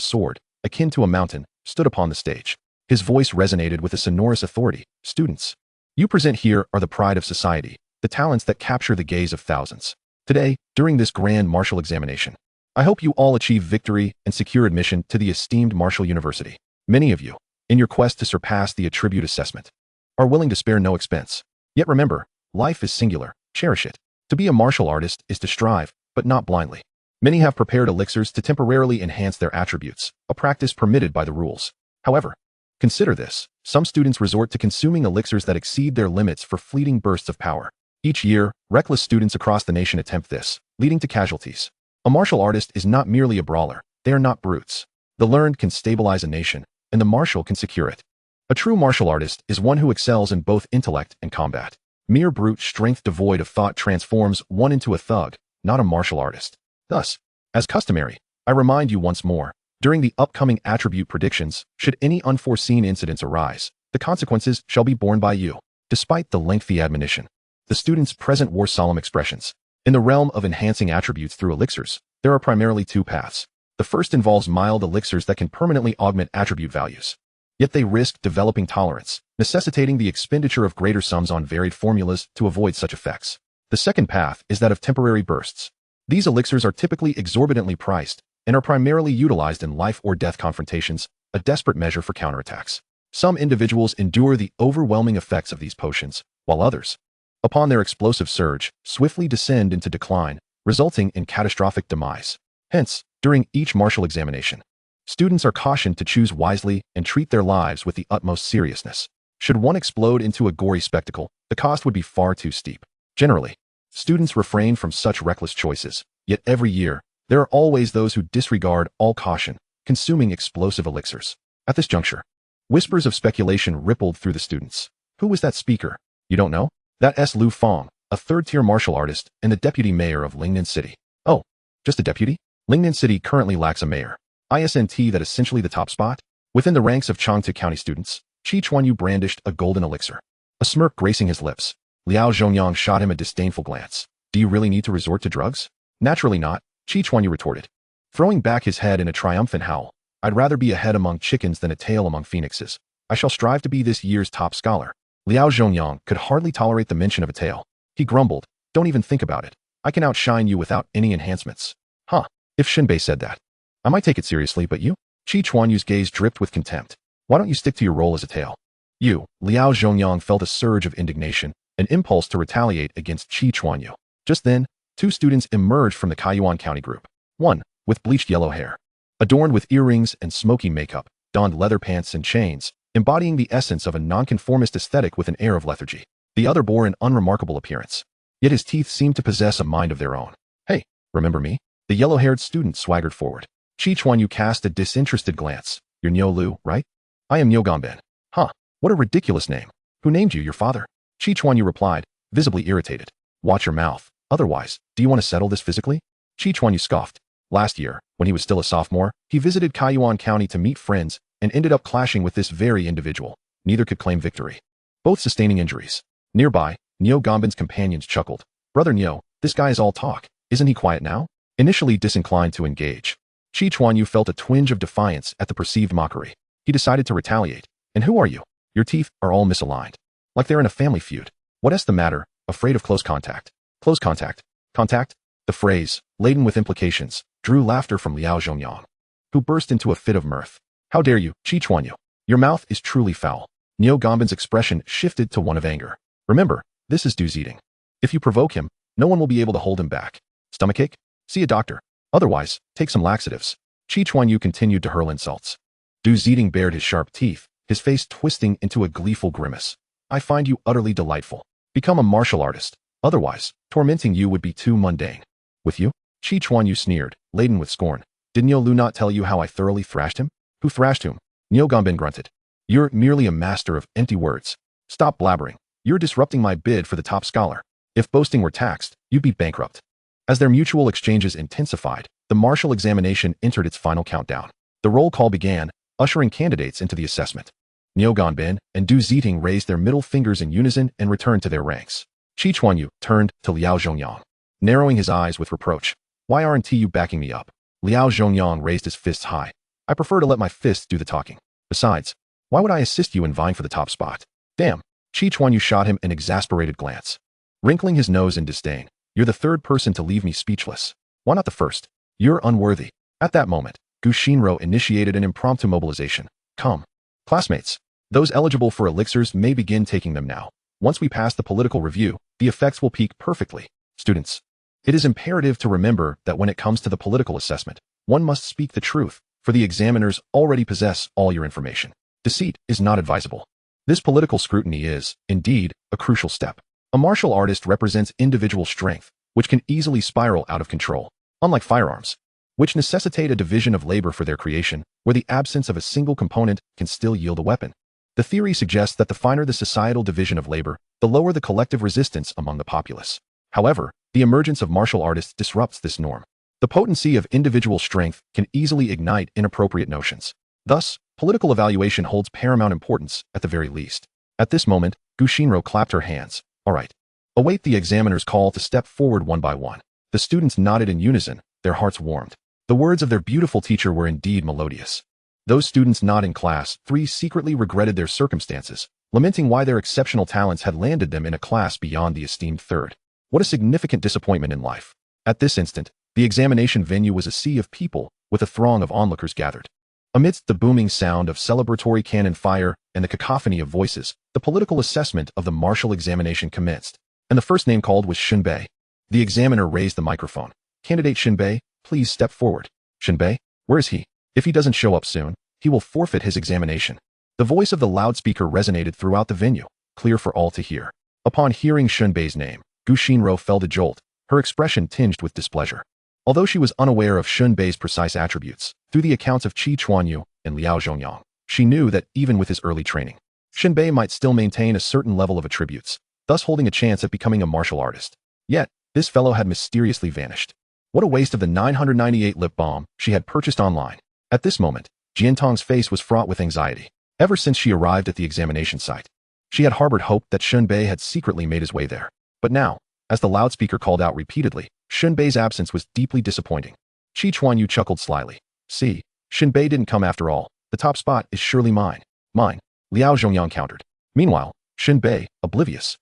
sword, akin to a mountain, stood upon the stage. His voice resonated with a sonorous authority. Students, you present here are the pride of society, the talents that capture the gaze of thousands. Today, during this grand martial examination, I hope you all achieve victory and secure admission to the esteemed Martial University. Many of you, in your quest to surpass the attribute assessment, are willing to spare no expense. Yet remember, life is singular, cherish it. To be a martial artist is to strive, but not blindly. Many have prepared elixirs to temporarily enhance their attributes, a practice permitted by the rules. However, consider this. Some students resort to consuming elixirs that exceed their limits for fleeting bursts of power. Each year, reckless students across the nation attempt this, leading to casualties. A martial artist is not merely a brawler. They are not brutes. The learned can stabilize a nation, and the martial can secure it. A true martial artist is one who excels in both intellect and combat. Mere brute strength devoid of thought transforms one into a thug, not a martial artist. Thus, As customary, I remind you once more, during the upcoming attribute predictions, should any unforeseen incidents arise, the consequences shall be borne by you. Despite the lengthy admonition, the students present wore solemn expressions. In the realm of enhancing attributes through elixirs, there are primarily two paths. The first involves mild elixirs that can permanently augment attribute values. Yet they risk developing tolerance, necessitating the expenditure of greater sums on varied formulas to avoid such effects. The second path is that of temporary bursts. These elixirs are typically exorbitantly priced and are primarily utilized in life or death confrontations, a desperate measure for counterattacks. Some individuals endure the overwhelming effects of these potions, while others, upon their explosive surge, swiftly descend into decline, resulting in catastrophic demise. Hence, during each martial examination, students are cautioned to choose wisely and treat their lives with the utmost seriousness. Should one explode into a gory spectacle, the cost would be far too steep. Generally, students refrain from such reckless choices, yet every year, there are always those who disregard all caution, consuming explosive elixirs. At this juncture, whispers of speculation rippled through the students. Who was that speaker? You don't know? That's Lu Fong, a third-tier martial artist and the deputy mayor of Lingnan City. Oh, just a deputy? Lingnan City currently lacks a mayor. Isn't that essentially the top spot? Within the ranks of Changtu County students, Chi Chuanyu brandished a golden elixir. A smirk gracing his lips, Liao Zhongyang shot him a disdainful glance. Do you really need to resort to drugs? Naturally not, Chi Chuanyu retorted, throwing back his head in a triumphant howl. I'd rather be a head among chickens than a tail among phoenixes. I shall strive to be this year's top scholar. Liao Zhongyang could hardly tolerate the mention of a tail. He grumbled, don't even think about it. I can outshine you without any enhancements. Huh, if Shen Bei said that, I might take it seriously, but you? Chi Chuanyu's gaze dripped with contempt. Why don't you stick to your role as a tail? You, Liao Zhongyang felt a surge of indignation, an impulse to retaliate against Chi Chuanyu. Just then, two students emerged from the Kaiyuan County group. One, with bleached yellow hair, adorned with earrings and smoky makeup, donned leather pants and chains, embodying the essence of a nonconformist aesthetic with an air of lethargy. The other bore an unremarkable appearance, yet his teeth seemed to possess a mind of their own. Hey, remember me? The yellow-haired student swaggered forward. Chi Chuanyu cast a disinterested glance. You're Niu Lu, right? I am Niu Ganbin. Huh, what a ridiculous name. Who named you, your father? Chi Chuanyu replied, visibly irritated. Watch your mouth. Otherwise, do you want to settle this physically? Chi Chuanyu scoffed. Last year, when he was still a sophomore, he visited Kaiyuan County to meet friends and ended up clashing with this very individual. Neither could claim victory, both sustaining injuries. Nearby, Niu Ganbin's companions chuckled. Brother Niu, this guy is all talk. Isn't he quiet now? Initially disinclined to engage, Chi Chuanyu felt a twinge of defiance at the perceived mockery. He decided to retaliate. And who are you? Your teeth are all misaligned. Like they're in a family feud. What's the matter? Afraid of close contact? Close contact? Contact? The phrase, laden with implications, drew laughter from Liao Zhongyang, who burst into a fit of mirth. How dare you, Chi Chuanyu? Your mouth is truly foul. Niu Ganbin's expression shifted to one of anger. Remember, this is Du's eating. If you provoke him, no one will be able to hold him back. Stomachache? See a doctor. Otherwise, take some laxatives. Chi Chuanyu continued to hurl insults. Du Zeding bared his sharp teeth, his face twisting into a gleeful grimace. I find you utterly delightful. Become a martial artist. Otherwise, tormenting you would be too mundane. With you? Chi Chuanyu sneered, laden with scorn. Did Niu Lu not tell you how I thoroughly thrashed him? Who thrashed whom? Niu Ganbin grunted. You're merely a master of empty words. Stop blabbering. You're disrupting my bid for the top scholar. If boasting were taxed, you'd be bankrupt. As their mutual exchanges intensified, the martial examination entered its final countdown. The roll call began, ushering candidates into the assessment. Niu Ganbin and Du Zeding raised their middle fingers in unison and returned to their ranks. Chi Chuanyu turned to Liao Zhongyang, narrowing his eyes with reproach. Why aren't you backing me up? Liao Zhongyang raised his fists high. I prefer to let my fists do the talking. Besides, why would I assist you in vying for the top spot? Damn. Chi Chuanyu shot him an exasperated glance, wrinkling his nose in disdain. You're the third person to leave me speechless. Why not the first? You're unworthy. At that moment, Gu Shinro initiated an impromptu mobilization. Come. Classmates, those eligible for elixirs may begin taking them now. Once we pass the political review, the effects will peak perfectly. Students, it is imperative to remember that when it comes to the political assessment, one must speak the truth, for the examiners already possess all your information. Deceit is not advisable. This political scrutiny is, indeed, a crucial step. A martial artist represents individual strength, which can easily spiral out of control, unlike firearms, which necessitate a division of labor for their creation, where the absence of a single component can still yield a weapon. The theory suggests that the finer the societal division of labor, the lower the collective resistance among the populace. However, the emergence of martial artists disrupts this norm. The potency of individual strength can easily ignite inappropriate notions. Thus, political evaluation holds paramount importance at the very least. At this moment, Gushinro clapped her hands. All right. Await the examiner's call to step forward one by one. The students nodded in unison, their hearts warmed. The words of their beautiful teacher were indeed melodious. Those students not in class 3 secretly regretted their circumstances, lamenting why their exceptional talents had landed them in a class beyond the esteemed third. What a significant disappointment in life. At this instant, the examination venue was a sea of people, with a throng of onlookers gathered. Amidst the booming sound of celebratory cannon fire and the cacophony of voices, the political assessment of the martial examination commenced, and the first name called was Shen Bei. The examiner raised the microphone. Candidate Shen Bei, please step forward. Shen Bei, where is he? If he doesn't show up soon, he will forfeit his examination. The voice of the loudspeaker resonated throughout the venue, clear for all to hear. Upon hearing Shen Bei's name, Gu Xinro felt a jolt, her expression tinged with displeasure. Although she was unaware of Shen Bei's precise attributes, through the accounts of Qi Chuanyu and Liao Zhongyang, she knew that even with his early training, Shen Bei might still maintain a certain level of attributes, thus holding a chance at becoming a martial artist. Yet, this fellow had mysteriously vanished. What a waste of the 998 lip balm she had purchased online. At this moment, Jiantong's face was fraught with anxiety. Ever since she arrived at the examination site, she had harbored hope that Shen Bei had secretly made his way there. But now, as the loudspeaker called out repeatedly, Shen Bei's absence was deeply disappointing. Qi Chuanyu chuckled slyly. See, Shen Bei didn't come after all. The top spot is surely mine. Mine, Liao Zhongyang countered. Meanwhile, Shen Bei, oblivious,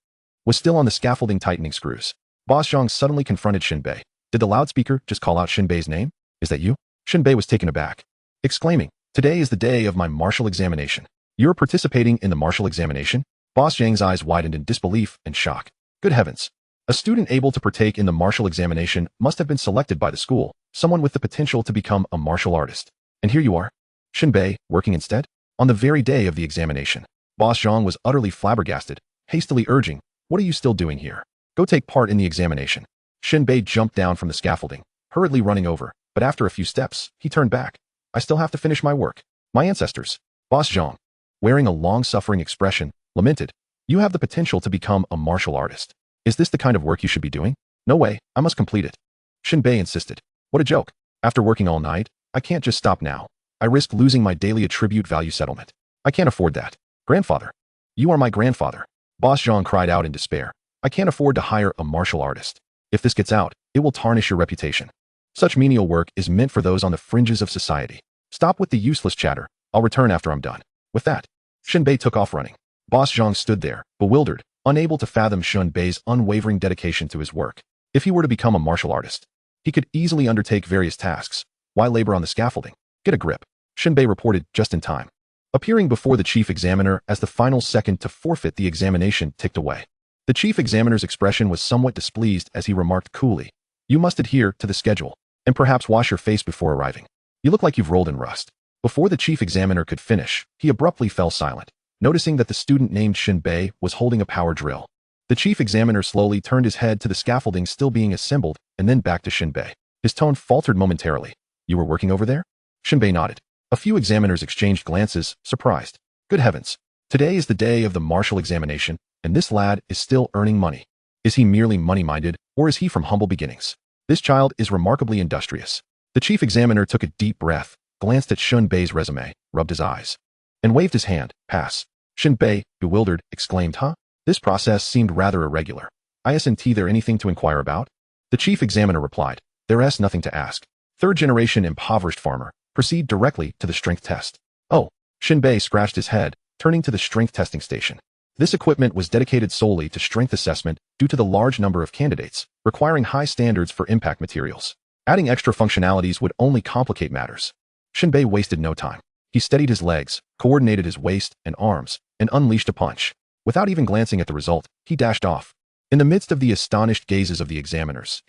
was still on the scaffolding tightening screws. Boss Zhang suddenly confronted Shen Bei. Did the loudspeaker just call out Shen Bei's name? Is that you? Shen Bei was taken aback, exclaiming, today is the day of my martial examination. You're participating in the martial examination? Boss Zhang's eyes widened in disbelief and shock. Good heavens. A student able to partake in the martial examination must have been selected by the school, someone with the potential to become a martial artist. And here you are. Shen Bei, working instead? On the very day of the examination. Boss Zhang was utterly flabbergasted, hastily urging, what are you still doing here? Go take part in the examination. Shen Bei jumped down from the scaffolding, hurriedly running over, but after a few steps, he turned back. I still have to finish my work. My ancestors. Boss Zhang, wearing a long-suffering expression, lamented, you have the potential to become a martial artist. Is this the kind of work you should be doing? No way, I must complete it. Shen Bei insisted. What a joke. After working all night, I can't just stop now. I risk losing my daily attribute value settlement. I can't afford that. Grandfather. You are my grandfather. Boss Zhang cried out in despair. I can't afford to hire a martial artist. If this gets out, it will tarnish your reputation. Such menial work is meant for those on the fringes of society. Stop with the useless chatter. I'll return after I'm done. With that, Shen Bei took off running. Boss Zhang stood there, bewildered, unable to fathom Shen Bei's unwavering dedication to his work. If he were to become a martial artist, he could easily undertake various tasks. Why labor on the scaffolding? Get a grip. Shen Bei reported just in time. Appearing before the chief examiner as the final second to forfeit the examination ticked away. The chief examiner's expression was somewhat displeased as he remarked coolly, you must adhere to the schedule, and perhaps wash your face before arriving. You look like you've rolled in rust. Before the chief examiner could finish, he abruptly fell silent, noticing that the student named Shen Bei was holding a power drill. The chief examiner slowly turned his head to the scaffolding still being assembled, and then back to Shen Bei. His tone faltered momentarily. You were working over there? Shen Bei nodded. A few examiners exchanged glances, surprised. Good heavens. Today is the day of the martial examination, and this lad is still earning money. Is he merely money-minded, or is he from humble beginnings? This child is remarkably industrious. The chief examiner took a deep breath, glanced at Shen Bei's resume, rubbed his eyes, and waved his hand. Pass. Shen Bei, bewildered, exclaimed, huh? This process seemed rather irregular. Isn't there anything to inquire about? The chief examiner replied, there's nothing to ask. Third-generation impoverished farmer. Proceed directly to the strength test. Oh. Shen Bei scratched his head, turning to the strength testing station. This equipment was dedicated solely to strength assessment due to the large number of candidates, requiring high standards for impact materials. Adding extra functionalities would only complicate matters. Shen Bei wasted no time. He steadied his legs, coordinated his waist and arms, and unleashed a punch. Without even glancing at the result, he dashed off. In the midst of the astonished gazes of the examiners,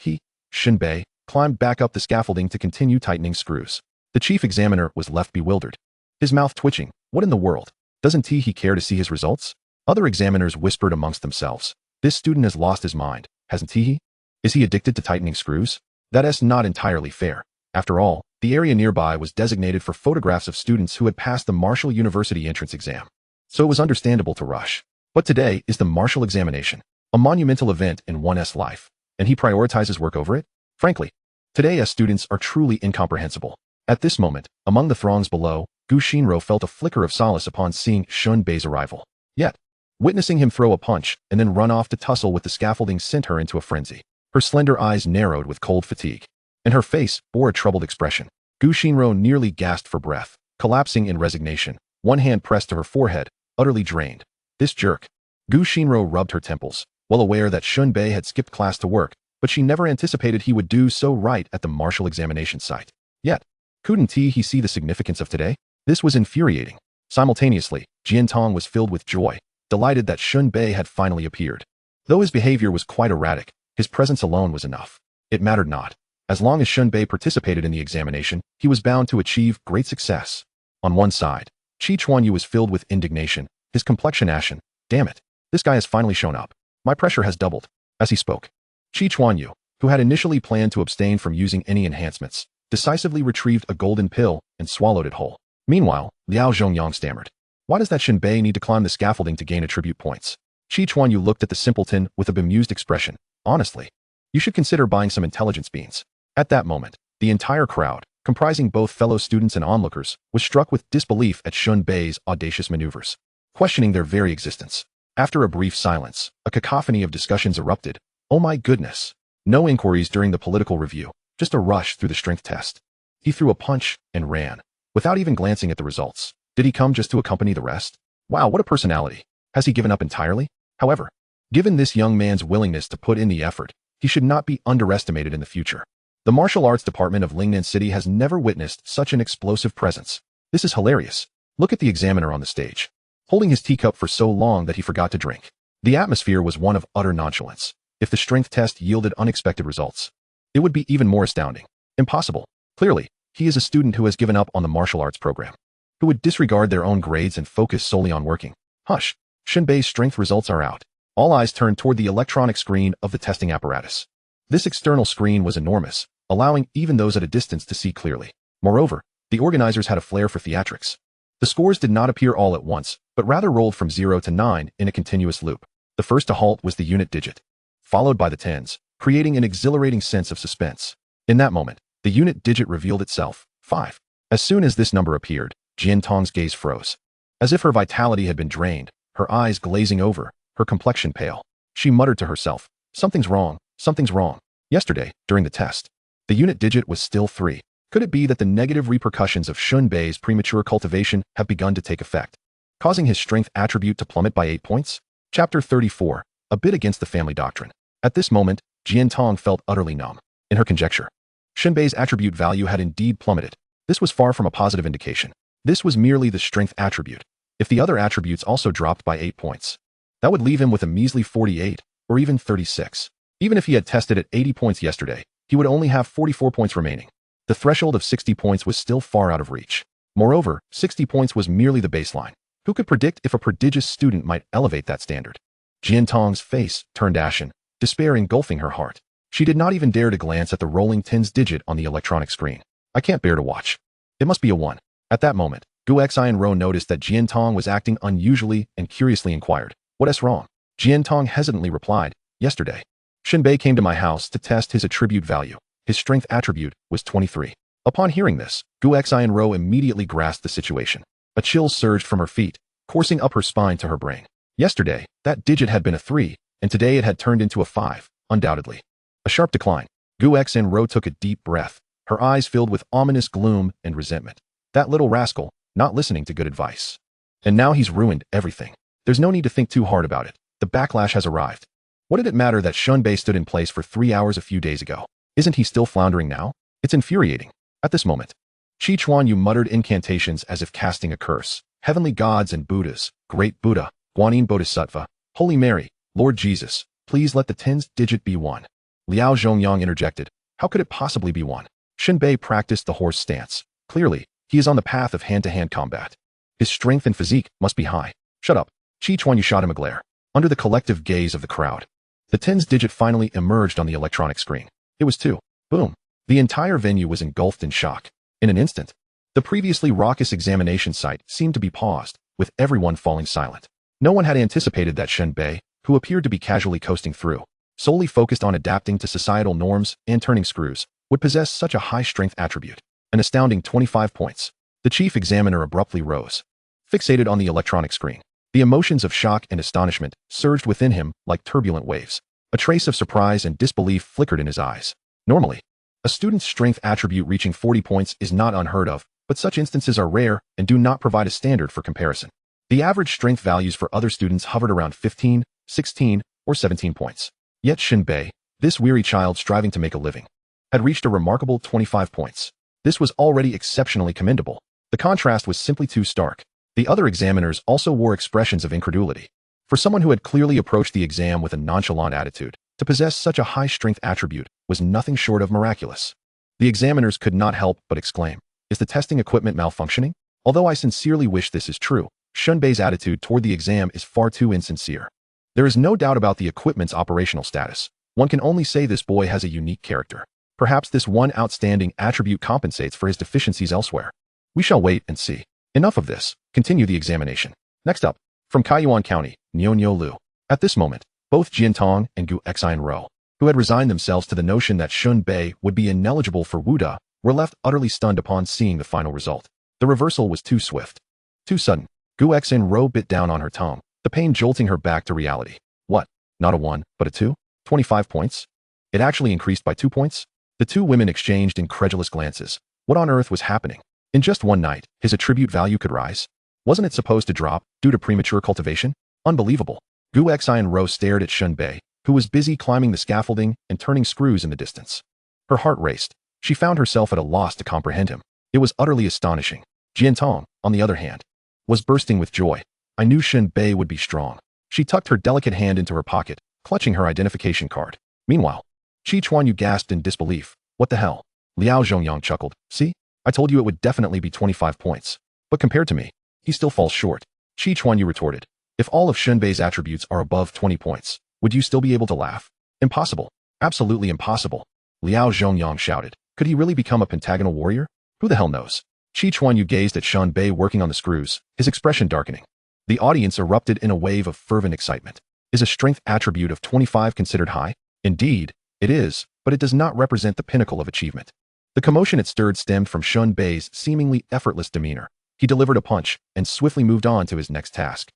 Shen Bei, climbed back up the scaffolding to continue tightening screws. The chief examiner was left bewildered, his mouth twitching. What in the world? Doesn't he care to see his results? Other examiners whispered amongst themselves. This student has lost his mind, hasn't he? Is he addicted to tightening screws? That's not entirely fair. After all, the area nearby was designated for photographs of students who had passed the Martial University entrance exam. So it was understandable to rush. But today is the Martial examination, a monumental event in one's life, and he prioritizes work over it? Frankly, Today, as students are truly incomprehensible. At this moment, among the throngs below, Gu Xinro felt a flicker of solace upon seeing Shen Bei's arrival. Yet, witnessing him throw a punch and then run off to tussle with the scaffolding sent her into a frenzy. Her slender eyes narrowed with cold fatigue, and her face bore a troubled expression. Gu Xinro nearly gasped for breath, collapsing in resignation, one hand pressed to her forehead, utterly drained. This jerk. Gu Xinro rubbed her temples, well aware that Shen Bei had skipped class to work, but she never anticipated he would do so right at the martial examination site. Yet, couldn't he see the significance of today? This was infuriating. Simultaneously, Jian Tong was filled with joy, delighted that Shen Bei had finally appeared. Though his behavior was quite erratic, his presence alone was enough. It mattered not. As long as Shen Bei participated in the examination, he was bound to achieve great success. On one side, Qi Chuanyu was filled with indignation, his complexion ashen. Damn it. This guy has finally shown up. My pressure has doubled. As he spoke, Qi Chuanyu, who had initially planned to abstain from using any enhancements, decisively retrieved a golden pill and swallowed it whole. Meanwhile, Liao Zhongyang stammered. Why does that Shen Bei need to climb the scaffolding to gain attribute points? Qi Chuanyu looked at the simpleton with a bemused expression. Honestly, you should consider buying some intelligence beans. At that moment, the entire crowd, comprising both fellow students and onlookers, was struck with disbelief at Shen Bei's audacious maneuvers, questioning their very existence. After a brief silence, a cacophony of discussions erupted. Oh my goodness. No inquiries during the political review, just a rush through the strength test. He threw a punch and ran, without even glancing at the results. Did he come just to accompany the rest? Wow, what a personality. Has he given up entirely? However, given this young man's willingness to put in the effort, he should not be underestimated in the future. The martial arts department of Lingnan City has never witnessed such an explosive presence. This is hilarious. Look at the examiner on the stage, holding his teacup for so long that he forgot to drink. The atmosphere was one of utter nonchalance. If the strength test yielded unexpected results, it would be even more astounding. Impossible. Clearly, he is a student who has given up on the martial arts program, who would disregard their own grades and focus solely on working. Hush. Shen Bei's strength results are out. All eyes turned toward the electronic screen of the testing apparatus. This external screen was enormous, allowing even those at a distance to see clearly. Moreover, the organizers had a flair for theatrics. The scores did not appear all at once, but rather rolled from 0 to 9 in a continuous loop. The first to halt was the unit digit, followed by the tens, creating an exhilarating sense of suspense. In that moment, the unit digit revealed itself, 5. As soon as this number appeared, Jian Tong's gaze froze. As if her vitality had been drained, her eyes glazing over, her complexion pale. She muttered to herself, something's wrong, something's wrong. Yesterday, during the test, the unit digit was still 3. Could it be that the negative repercussions of Shen Bei's premature cultivation have begun to take effect, causing his strength attribute to plummet by 8 points? Chapter 34, a bit against the family doctrine. At this moment, Jian Tong felt utterly numb. In her conjecture, Shen Bei's attribute value had indeed plummeted. This was far from a positive indication. This was merely the strength attribute. If the other attributes also dropped by 8 points, that would leave him with a measly 48, or even 36. Even if he had tested at 80 points yesterday, he would only have 44 points remaining. The threshold of 60 points was still far out of reach. Moreover, 60 points was merely the baseline. Who could predict if a prodigious student might elevate that standard? Jian Tong's face turned ashen, despair engulfing her heart. She did not even dare to glance at the rolling tens digit on the electronic screen. I can't bear to watch. It must be a 1. At that moment, Gu Xianro noticed that Jian Tong was acting unusually and curiously inquired, "What's wrong?" Jian Tong hesitantly replied, "Yesterday, Shen Bei came to my house to test his attribute value. His strength attribute was 23. Upon hearing this, Gu Xianro immediately grasped the situation. A chill surged from her feet, coursing up her spine to her brain. Yesterday, that digit had been a 3, and today it had turned into a 5, undoubtedly. A sharp decline. Gu Xianro took a deep breath, her eyes filled with ominous gloom and resentment. That little rascal, not listening to good advice. And now he's ruined everything. There's no need to think too hard about it. The backlash has arrived. What did it matter that Shen Bei stood in place for 3 hours a few days ago? Isn't he still floundering now? It's infuriating. At this moment, Qi Chuanyu muttered incantations as if casting a curse. Heavenly gods and Buddhas, Great Buddha, Guanyin Bodhisattva, Holy Mary, Lord Jesus, please let the tens digit be 1. Liao Zhongyang interjected. How could it possibly be 1? Shen Bei practiced the horse stance. Clearly, he is on the path of hand-to-hand combat. His strength and physique must be high. Shut up. Qi Chuanyu shot him a glare. Under the collective gaze of the crowd, the tens digit finally emerged on the electronic screen. It was 2. Boom. The entire venue was engulfed in shock. In an instant, the previously raucous examination site seemed to be paused, with everyone falling silent. No one had anticipated that Shen Bei, who appeared to be casually coasting through, solely focused on adapting to societal norms and turning screws, would possess such a high strength attribute? An astounding 25 points. The chief examiner abruptly rose, fixated on the electronic screen. The emotions of shock and astonishment surged within him like turbulent waves. A trace of surprise and disbelief flickered in his eyes. Normally, a student's strength attribute reaching 40 points is not unheard of, but such instances are rare and do not provide a standard for comparison. The average strength values for other students hovered around 15, 16, or 17 points. Yet Shen Bei, this weary child striving to make a living, had reached a remarkable 25 points. This was already exceptionally commendable. The contrast was simply too stark. The other examiners also wore expressions of incredulity. For someone who had clearly approached the exam with a nonchalant attitude, to possess such a high strength attribute was nothing short of miraculous. The examiners could not help but exclaim, "Is the testing equipment malfunctioning?" Although I sincerely wish this is true, Shen Bei's attitude toward the exam is far too insincere. There is no doubt about the equipment's operational status. One can only say this boy has a unique character. Perhaps this one outstanding attribute compensates for his deficiencies elsewhere. We shall wait and see. Enough of this. Continue the examination. Next up, from Kaiyuan County, Nianyo Lu. At this moment, both Jiantong and Gu Xianro, who had resigned themselves to the notion that Shen Bei would be ineligible for Wuda, were left utterly stunned upon seeing the final result. The reversal was too swift, too sudden. Gu Xianro bit down on her tongue, the pain jolting her back to reality. What? Not a 1, but a 2? 25 points? It actually increased by 2 points? The two women exchanged incredulous glances. What on earth was happening? In just one night, his attribute value could rise? Wasn't it supposed to drop due to premature cultivation? Unbelievable. Gu Xianro stared at Shen Bei, who was busy climbing the scaffolding and turning screws in the distance. Her heart raced. She found herself at a loss to comprehend him. It was utterly astonishing. Jiantong, on the other hand, was bursting with joy. I knew Shen Bei would be strong. She tucked her delicate hand into her pocket, clutching her identification card. Meanwhile, Qi Chuanyu gasped in disbelief. What the hell? Liao Zhongyang chuckled. See? I told you it would definitely be 25 points. But compared to me, he still falls short. Qi Chuanyu retorted. If all of Shen Bei's attributes are above 20 points, would you still be able to laugh? Impossible. Absolutely impossible. Liao Zhongyang shouted. Could he really become a pentagonal warrior? Who the hell knows? Qi Chuanyu gazed at Shen Bei working on the screws, his expression darkening. The audience erupted in a wave of fervent excitement. Is a strength attribute of 25 considered high? Indeed, it is, but it does not represent the pinnacle of achievement. The commotion it stirred stemmed from Shen Bei's seemingly effortless demeanor. He delivered a punch and swiftly moved on to his next task.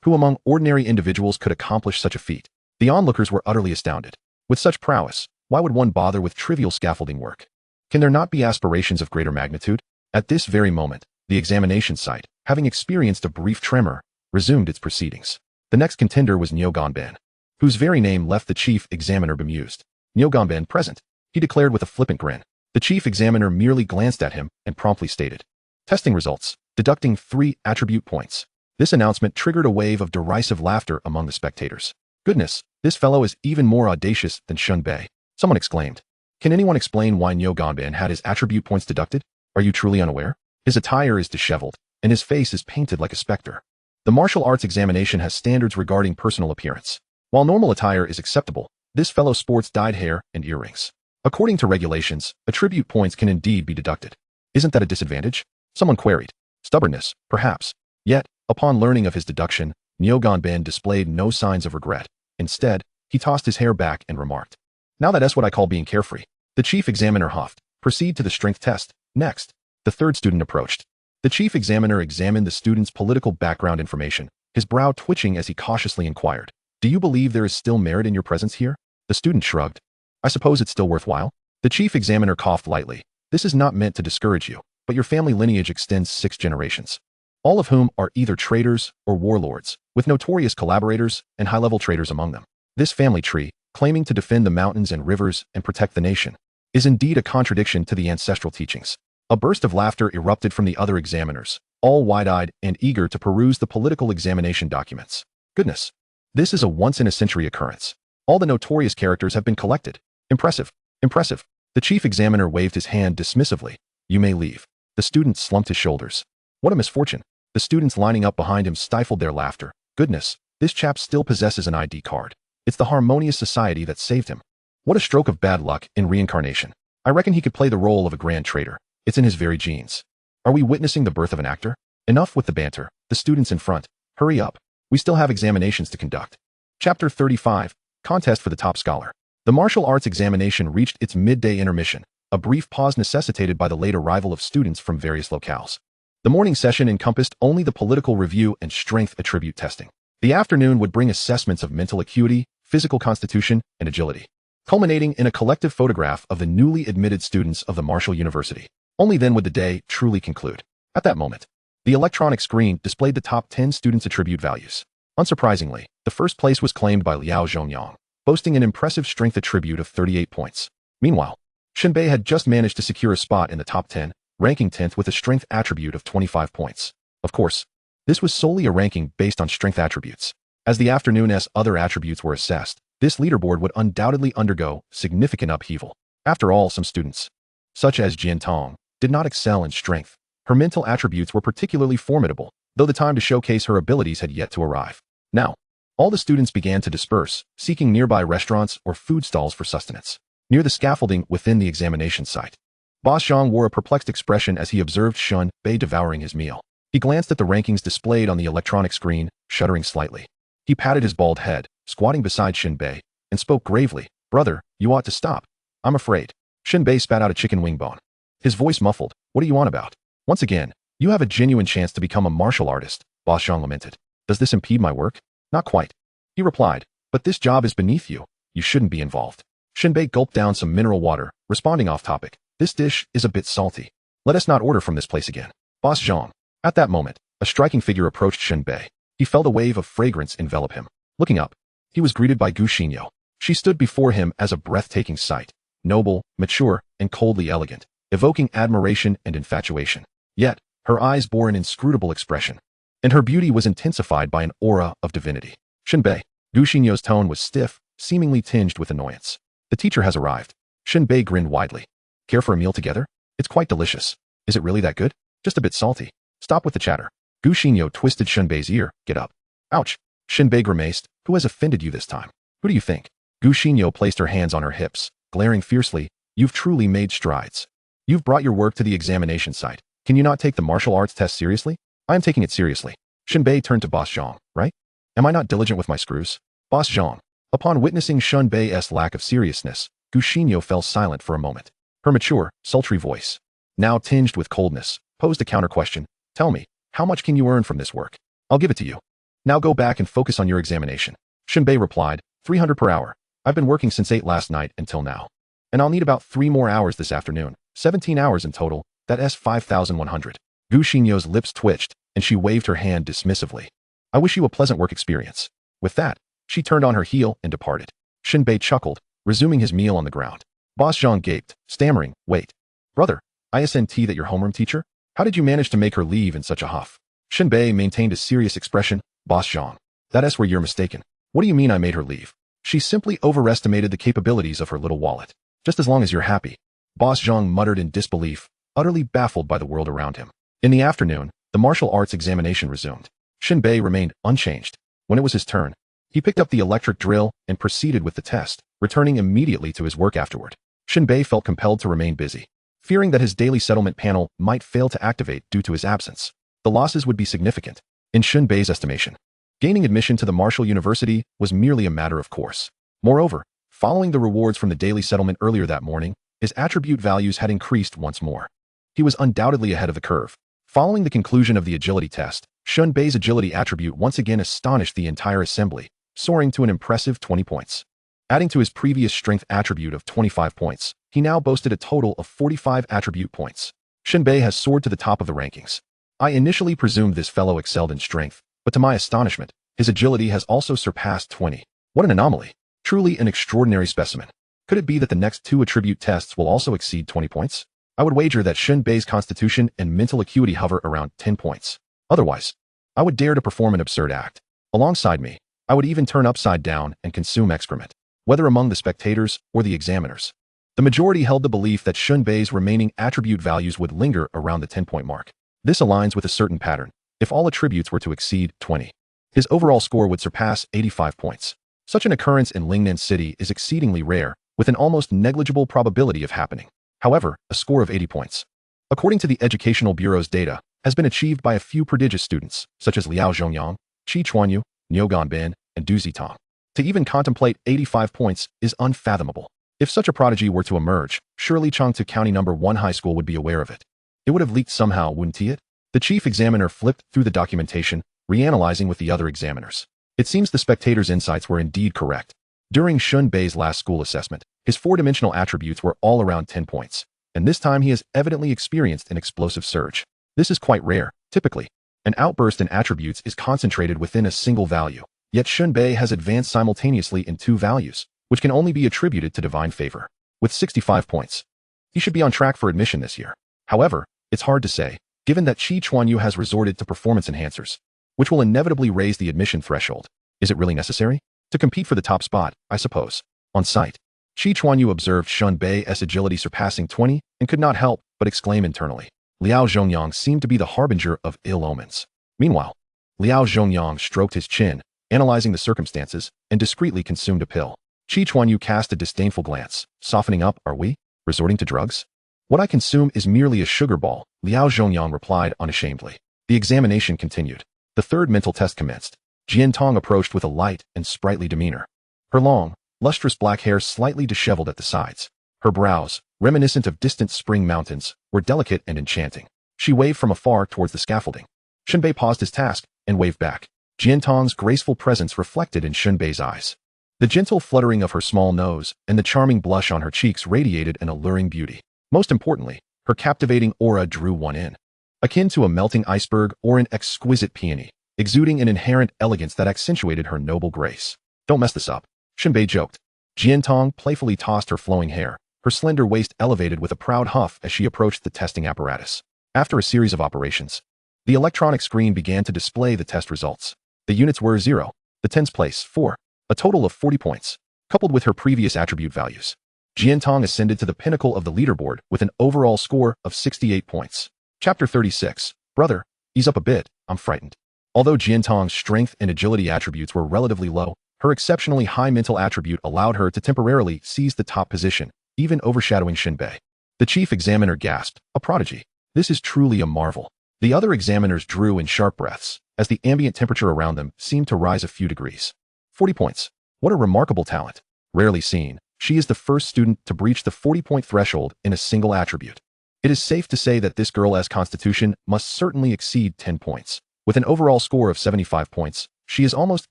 Who among ordinary individuals could accomplish such a feat? The onlookers were utterly astounded. With such prowess, why would one bother with trivial scaffolding work? Can there not be aspirations of greater magnitude? At this very moment, the examination site, having experienced a brief tremor, resumed its proceedings. The next contender was Niuganban, whose very name left the chief examiner bemused. Niuganban present, he declared with a flippant grin. The chief examiner merely glanced at him and promptly stated, testing results, deducting 3 attribute points. This announcement triggered a wave of derisive laughter among the spectators. Goodness, this fellow is even more audacious than Shen Bei. Someone exclaimed. Can anyone explain why Niuganban had his attribute points deducted? Are you truly unaware? His attire is disheveled, and his face is painted like a specter. The martial arts examination has standards regarding personal appearance. While normal attire is acceptable, this fellow sports dyed hair and earrings. According to regulations, attribute points can indeed be deducted. Isn't that a disadvantage? Someone queried. Stubbornness, perhaps. Yet, upon learning of his deduction, Niuganban displayed no signs of regret. Instead, he tossed his hair back and remarked, now that's what I call being carefree. The chief examiner huffed. Proceed to the strength test. Next, the third student approached. The chief examiner examined the student's political background information, his brow twitching as he cautiously inquired, do you believe there is still merit in your presence here? The student shrugged. I suppose it's still worthwhile. The chief examiner coughed lightly. This is not meant to discourage you, but your family lineage extends 6 generations, all of whom are either traitors or warlords, with notorious collaborators and high-level traitors among them. This family tree, claiming to defend the mountains and rivers and protect the nation, is indeed a contradiction to the ancestral teachings. A burst of laughter erupted from the other examiners, all wide-eyed and eager to peruse the political examination documents. Goodness, this is a once-in-a-century occurrence. All the notorious characters have been collected. Impressive, impressive. The chief examiner waved his hand dismissively. You may leave. The student slumped his shoulders. What a misfortune. The students lining up behind him stifled their laughter. Goodness, this chap still possesses an ID card. It's the harmonious society that saved him. What a stroke of bad luck in reincarnation. I reckon he could play the role of a grand traitor. It's in his very genes. Are we witnessing the birth of an actor? Enough with the banter. The students in front. Hurry up. We still have examinations to conduct. Chapter 35. Contest for the top scholar. The martial arts examination reached its midday intermission. a brief pause necessitated by the late arrival of students from various locales. The morning session encompassed only the political review and strength attribute testing. The afternoon would bring assessments of mental acuity, physical constitution, and agility, culminating in a collective photograph of the newly admitted students of the Marshall University. Only then would the day truly conclude. At that moment, the electronic screen displayed the top 10 students' attribute values. Unsurprisingly, the first place was claimed by Liao Zhongyang, boasting an impressive strength attribute of 38 points. Meanwhile, Shen Bei had just managed to secure a spot in the top 10, ranking 10th with a strength attribute of 25 points. Of course, this was solely a ranking based on strength attributes. As the afternoon's other attributes were assessed, this leaderboard would undoubtedly undergo significant upheaval. After all, some students, such as Jian Tong, did not excel in strength. Her mental attributes were particularly formidable, though the time to showcase her abilities had yet to arrive. Now, all the students began to disperse, seeking nearby restaurants or food stalls for sustenance. Near the scaffolding within the examination site, Boss Zhang wore a perplexed expression as he observed Shen Bei devouring his meal. He glanced at the rankings displayed on the electronic screen, shuddering slightly. He patted his bald head, squatting beside Shen Bei, and spoke gravely. "Brother, you ought to stop. I'm afraid." Shen Bei spat out a chicken wing bone. His voice muffled. "What are you on about? Once again, you have a genuine chance to become a martial artist," Boss Zhang lamented. "Does this impede my work?" "Not quite," he replied, "but this job is beneath you. You shouldn't be involved." Shen Bei gulped down some mineral water, responding off topic. "This dish is a bit salty. Let us not order from this place again." Boss Zhang. At that moment, a striking figure approached Shen Bei. He felt a wave of fragrance envelop him. Looking up, he was greeted by Gu Xinyo. She stood before him as a breathtaking sight, noble, mature, and coldly elegant, evoking admiration and infatuation. Yet, her eyes bore an inscrutable expression, and her beauty was intensified by an aura of divinity. "Shen Bei." Gu Xinyo's tone was stiff, seemingly tinged with annoyance. "The teacher has arrived." Shen Bei grinned widely. "Care for a meal together? It's quite delicious." "Is it really that good?" "Just a bit salty." "Stop with the chatter." Gu Xinyo twisted Shen Bei's ear. "Get up." "Ouch." Shen Bei grimaced. "Who has offended you this time? Who do you think?" Gu Xinyo placed her hands on her hips, glaring fiercely. "You've truly made strides. You've brought your work to the examination site. Can you not take the martial arts test seriously?" "I am taking it seriously." Shen Bei turned to Boss Zhang. "Right? Am I not diligent with my screws?" Boss Zhang. Upon witnessing Shen Bei's lack of seriousness, Gu Xinyo fell silent for a moment. Her mature, sultry voice, now tinged with coldness, posed a counter-question. "Tell me, how much can you earn from this work? I'll give it to you. Now go back and focus on your examination." Shen Bei replied, 300 per hour. I've been working since 8 last night until now. And I'll need about 3 more hours this afternoon. 17 hours in total. That's 5,100. Gu Xinyo's lips twitched, and she waved her hand dismissively. "I wish you a pleasant work experience." With that, she turned on her heel and departed. Shen Bei chuckled, resuming his meal on the ground. Boss Zhang gaped, stammering, "Wait. Brother, isn't that your homeroom teacher? How did you manage to make her leave in such a huff?" Shen Bei maintained a serious expression. "Boss Zhang, that's where you're mistaken. What do you mean I made her leave? She simply overestimated the capabilities of her little wallet. Just as long as you're happy." Boss Zhang muttered in disbelief, utterly baffled by the world around him. In the afternoon, the martial arts examination resumed. Shen Bei remained unchanged. When it was his turn, he picked up the electric drill and proceeded with the test, returning immediately to his work afterward. Shen Bei felt compelled to remain busy, fearing that his daily settlement panel might fail to activate due to his absence. The losses would be significant. In Shen Bei's estimation, gaining admission to the Marshall University was merely a matter of course. Moreover, following the rewards from the daily settlement earlier that morning, his attribute values had increased once more. He was undoubtedly ahead of the curve. Following the conclusion of the agility test, Shen Bei's agility attribute once again astonished the entire assembly, soaring to an impressive 20 points. Adding to his previous strength attribute of 25 points, he now boasted a total of 45 attribute points. Shen Bei has soared to the top of the rankings. I initially presumed this fellow excelled in strength, but to my astonishment, his agility has also surpassed 20. What an anomaly. Truly an extraordinary specimen. Could it be that the next 2 attribute tests will also exceed 20 points? I would wager that Shen Bei's constitution and mental acuity hover around 10 points. Otherwise, I would dare to perform an absurd act. Alongside me, I would even turn upside down and consume excrement, whether among the spectators or the examiners. The majority held the belief that Shen Bei's remaining attribute values would linger around the 10-point mark. This aligns with a certain pattern. If all attributes were to exceed 20, his overall score would surpass 85 points. Such an occurrence in Lingnan City is exceedingly rare, with an almost negligible probability of happening. However, a score of 80 points, according to the Educational Bureau's data, has been achieved by a few prodigious students, such as Liao Zhongyang, Qi Chuanyu, Niu Ganbin, and Du Zitong. To even contemplate 85 points is unfathomable. If such a prodigy were to emerge, surely Changtu County #1 High School would be aware of it. It would have leaked somehow, wouldn't it? The chief examiner flipped through the documentation, reanalyzing with the other examiners. It seems the spectator's insights were indeed correct. During Shen Bei's last school assessment, his four-dimensional attributes were all around 10 points, and this time he has evidently experienced an explosive surge. This is quite rare. Typically, an outburst in attributes is concentrated within a single value, yet Shen Bei has advanced simultaneously in 2 values, which can only be attributed to divine favor. With 65 points, he should be on track for admission this year. However, it's hard to say, given that Qi Chuanyu has resorted to performance enhancers, which will inevitably raise the admission threshold. Is it really necessary? To compete for the top spot, I suppose. On site, Qi Chuanyu observed Shen Bei's agility surpassing 20 and could not help but exclaim internally. Liao Zhongyang seemed to be the harbinger of ill omens. Meanwhile, Liao Zhongyang stroked his chin, analyzing the circumstances, and discreetly consumed a pill. Qi Chuanyu cast a disdainful glance. Softening up, are we? Resorting to drugs? What I consume is merely a sugar ball, Liao Zhongyang replied unashamedly. The examination continued. The third mental test commenced. Jian Tong approached with a light and sprightly demeanor. Her long, lustrous black hair slightly disheveled at the sides. Her brows, reminiscent of distant spring mountains, were delicate and enchanting. She waved from afar towards the scaffolding. Shen Bei paused his task and waved back. Jian Tong's graceful presence reflected in Shen Bei's eyes. The gentle fluttering of her small nose and the charming blush on her cheeks radiated an alluring beauty. Most importantly, her captivating aura drew one in. Akin to a melting iceberg or an exquisite peony, exuding an inherent elegance that accentuated her noble grace. Don't mess this up, Shen Bei joked. Jian Tong playfully tossed her flowing hair, her slender waist elevated with a proud huff as she approached the testing apparatus. After a series of operations, the electronic screen began to display the test results. The units were 0, the tens place 4, a total of 40 points, coupled with her previous attribute values. Jian Tong ascended to the pinnacle of the leaderboard with an overall score of 68 points. Chapter 36. Brother, ease up a bit, I'm frightened. Although Jian Tong's strength and agility attributes were relatively low, her exceptionally high mental attribute allowed her to temporarily seize the top position, even overshadowing Shen Bei. The chief examiner gasped, a prodigy. This is truly a marvel. The other examiners drew in sharp breaths, as the ambient temperature around them seemed to rise a few degrees. 40 points. What a remarkable talent. Rarely seen, she is the first student to breach the 40-point threshold in a single attribute. It is safe to say that this girl's constitution must certainly exceed 10 points. With an overall score of 75 points, she is almost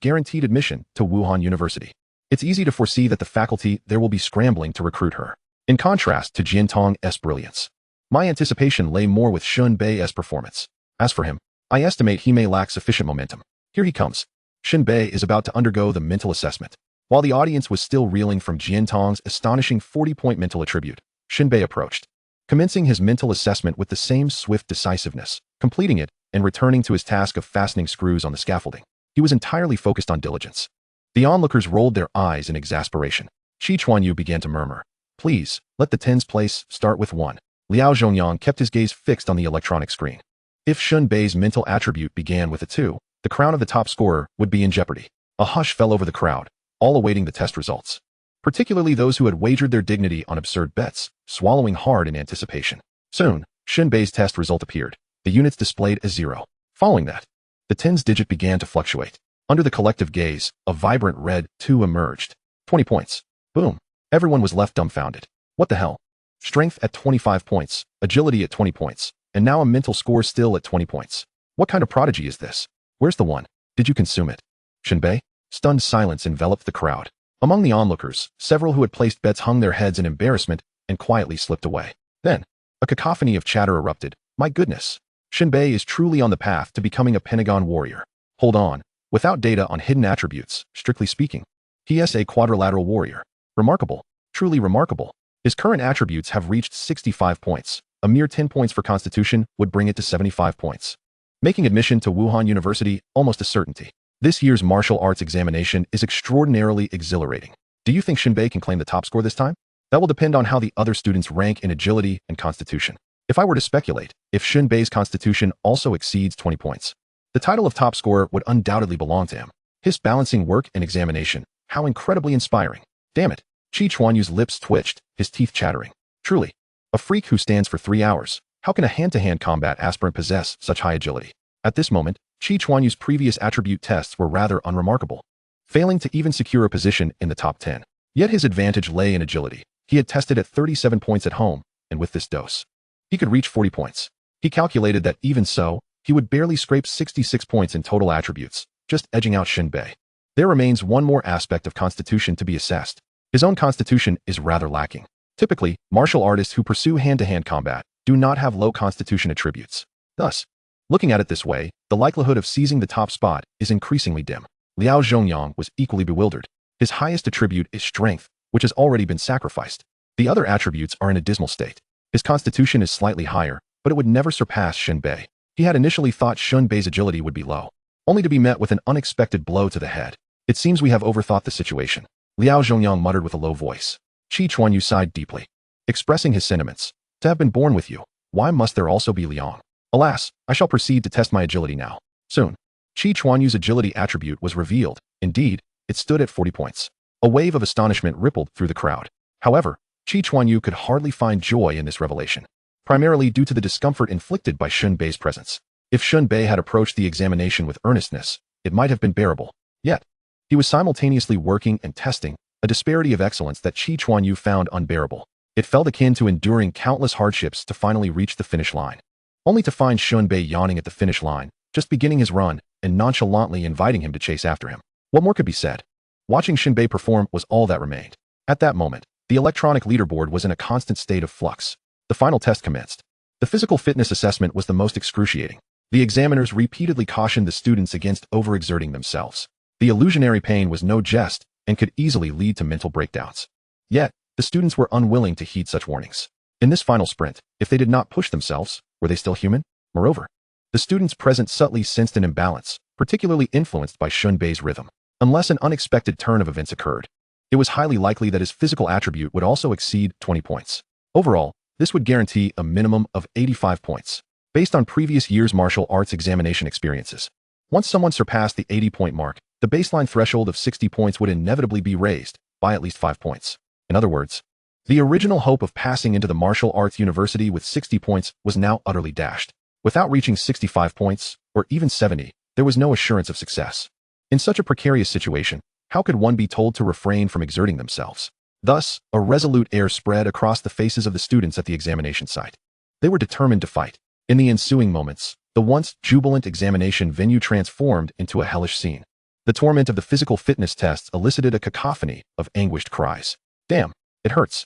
guaranteed admission to Wuhan University. It's easy to foresee that the faculty there will be scrambling to recruit her. In contrast to Jian Tong's brilliance, my anticipation lay more with Shen Bei's performance. As for him, I estimate he may lack sufficient momentum. Here he comes. Shen Bei is about to undergo the mental assessment. While the audience was still reeling from Jian Tong's astonishing 40-point mental attribute, Shen Bei approached, commencing his mental assessment with the same swift decisiveness, completing it, and returning to his task of fastening screws on the scaffolding. He was entirely focused on diligence. The onlookers rolled their eyes in exasperation. Qi Chuanyu began to murmur, please, let the tens place start with 1. Liao Zhongyang kept his gaze fixed on the electronic screen. If Shen Bei's mental attribute began with a 2, the crown of the top scorer would be in jeopardy. A hush fell over the crowd, all awaiting the test results. Particularly those who had wagered their dignity on absurd bets, swallowing hard in anticipation. Soon, Shen Bei's test result appeared. The units displayed a 0. Following that, the tens digit began to fluctuate. Under the collective gaze, a vibrant red 2 emerged. 20 points. Boom. Everyone was left dumbfounded. What the hell? Strength at 25 points, agility at 20 points, and now a mental score still at 20 points. What kind of prodigy is this? Where's the 1? Did you consume it? Shen Bei? Stunned silence enveloped the crowd. Among the onlookers, several who had placed bets hung their heads in embarrassment and quietly slipped away. Then, a cacophony of chatter erupted. My goodness. Shen Bei is truly on the path to becoming a Pentagon warrior. Hold on. Without data on hidden attributes, strictly speaking, he is a quadrilateral warrior. Remarkable. Truly remarkable. His current attributes have reached 65 points. A mere 10 points for Constitution would bring it to 75 points, making admission to Wuhan University almost a certainty. This year's martial arts examination is extraordinarily exhilarating. Do you think Shen Bei can claim the top score this time? That will depend on how the other students rank in agility and Constitution. If I were to speculate, if Shen Bei's Constitution also exceeds 20 points, the title of top scorer would undoubtedly belong to him. His balancing work and examination, how incredibly inspiring. Damn it. Qi Chuanyu's lips twitched, his teeth chattering. Truly, a freak who stands for 3 hours. How can a hand-to-hand combat aspirant possess such high agility? At this moment, Qi Chuanyu's previous attribute tests were rather unremarkable, failing to even secure a position in the top 10. Yet his advantage lay in agility. He had tested at 37 points at home, and with this dose, he could reach 40 points. He calculated that even so, he would barely scrape 66 points in total attributes, just edging out Shen Bei. There remains one more aspect of constitution to be assessed. His own constitution is rather lacking. Typically, martial artists who pursue hand-to-hand combat do not have low constitution attributes. Thus, looking at it this way, the likelihood of seizing the top spot is increasingly dim. Liao Zhongyang was equally bewildered. His highest attribute is strength, which has already been sacrificed. The other attributes are in a dismal state. His constitution is slightly higher, but it would never surpass Shen Bei. He had initially thought Shen Bei's agility would be low, only to be met with an unexpected blow to the head. It seems we have overthought the situation. Liao Zhongyang muttered with a low voice. Qi Chuanyu sighed deeply, expressing his sentiments. To have been born with you, why must there also be Liang? Alas, I shall proceed to test my agility now. Soon, Qi Chuanyu's agility attribute was revealed. Indeed, it stood at 40 points. A wave of astonishment rippled through the crowd. However, Qi Chuanyu could hardly find joy in this revelation, primarily due to the discomfort inflicted by Shen Bei's presence. If Shen Bei had approached the examination with earnestness, it might have been bearable. Yet, he was simultaneously working and testing, a disparity of excellence that Qi Chuanyu found unbearable. It felt akin to enduring countless hardships to finally reach the finish line, only to find Shen Bei yawning at the finish line, just beginning his run, and nonchalantly inviting him to chase after him. What more could be said? Watching Shen Bei perform was all that remained. At that moment, the electronic leaderboard was in a constant state of flux. The final test commenced. The physical fitness assessment was the most excruciating. The examiners repeatedly cautioned the students against overexerting themselves. The illusionary pain was no jest and could easily lead to mental breakdowns. Yet, the students were unwilling to heed such warnings. In this final sprint, if they did not push themselves, were they still human? Moreover, the students present subtly sensed an imbalance, particularly influenced by Shen Bei's rhythm. Unless an unexpected turn of events occurred, it was highly likely that his physical attribute would also exceed 20 points. Overall, this would guarantee a minimum of 85 points, based on previous year's martial arts examination experiences. Once someone surpassed the 80-point mark, the baseline threshold of 60 points would inevitably be raised by at least 5 points. In other words, the original hope of passing into the martial arts university with 60 points was now utterly dashed. Without reaching 65 points, or even 70, there was no assurance of success. In such a precarious situation, how could one be told to refrain from exerting themselves? Thus, a resolute air spread across the faces of the students at the examination site. They were determined to fight. In the ensuing moments, the once jubilant examination venue transformed into a hellish scene. The torment of the physical fitness tests elicited a cacophony of anguished cries. Damn, it hurts.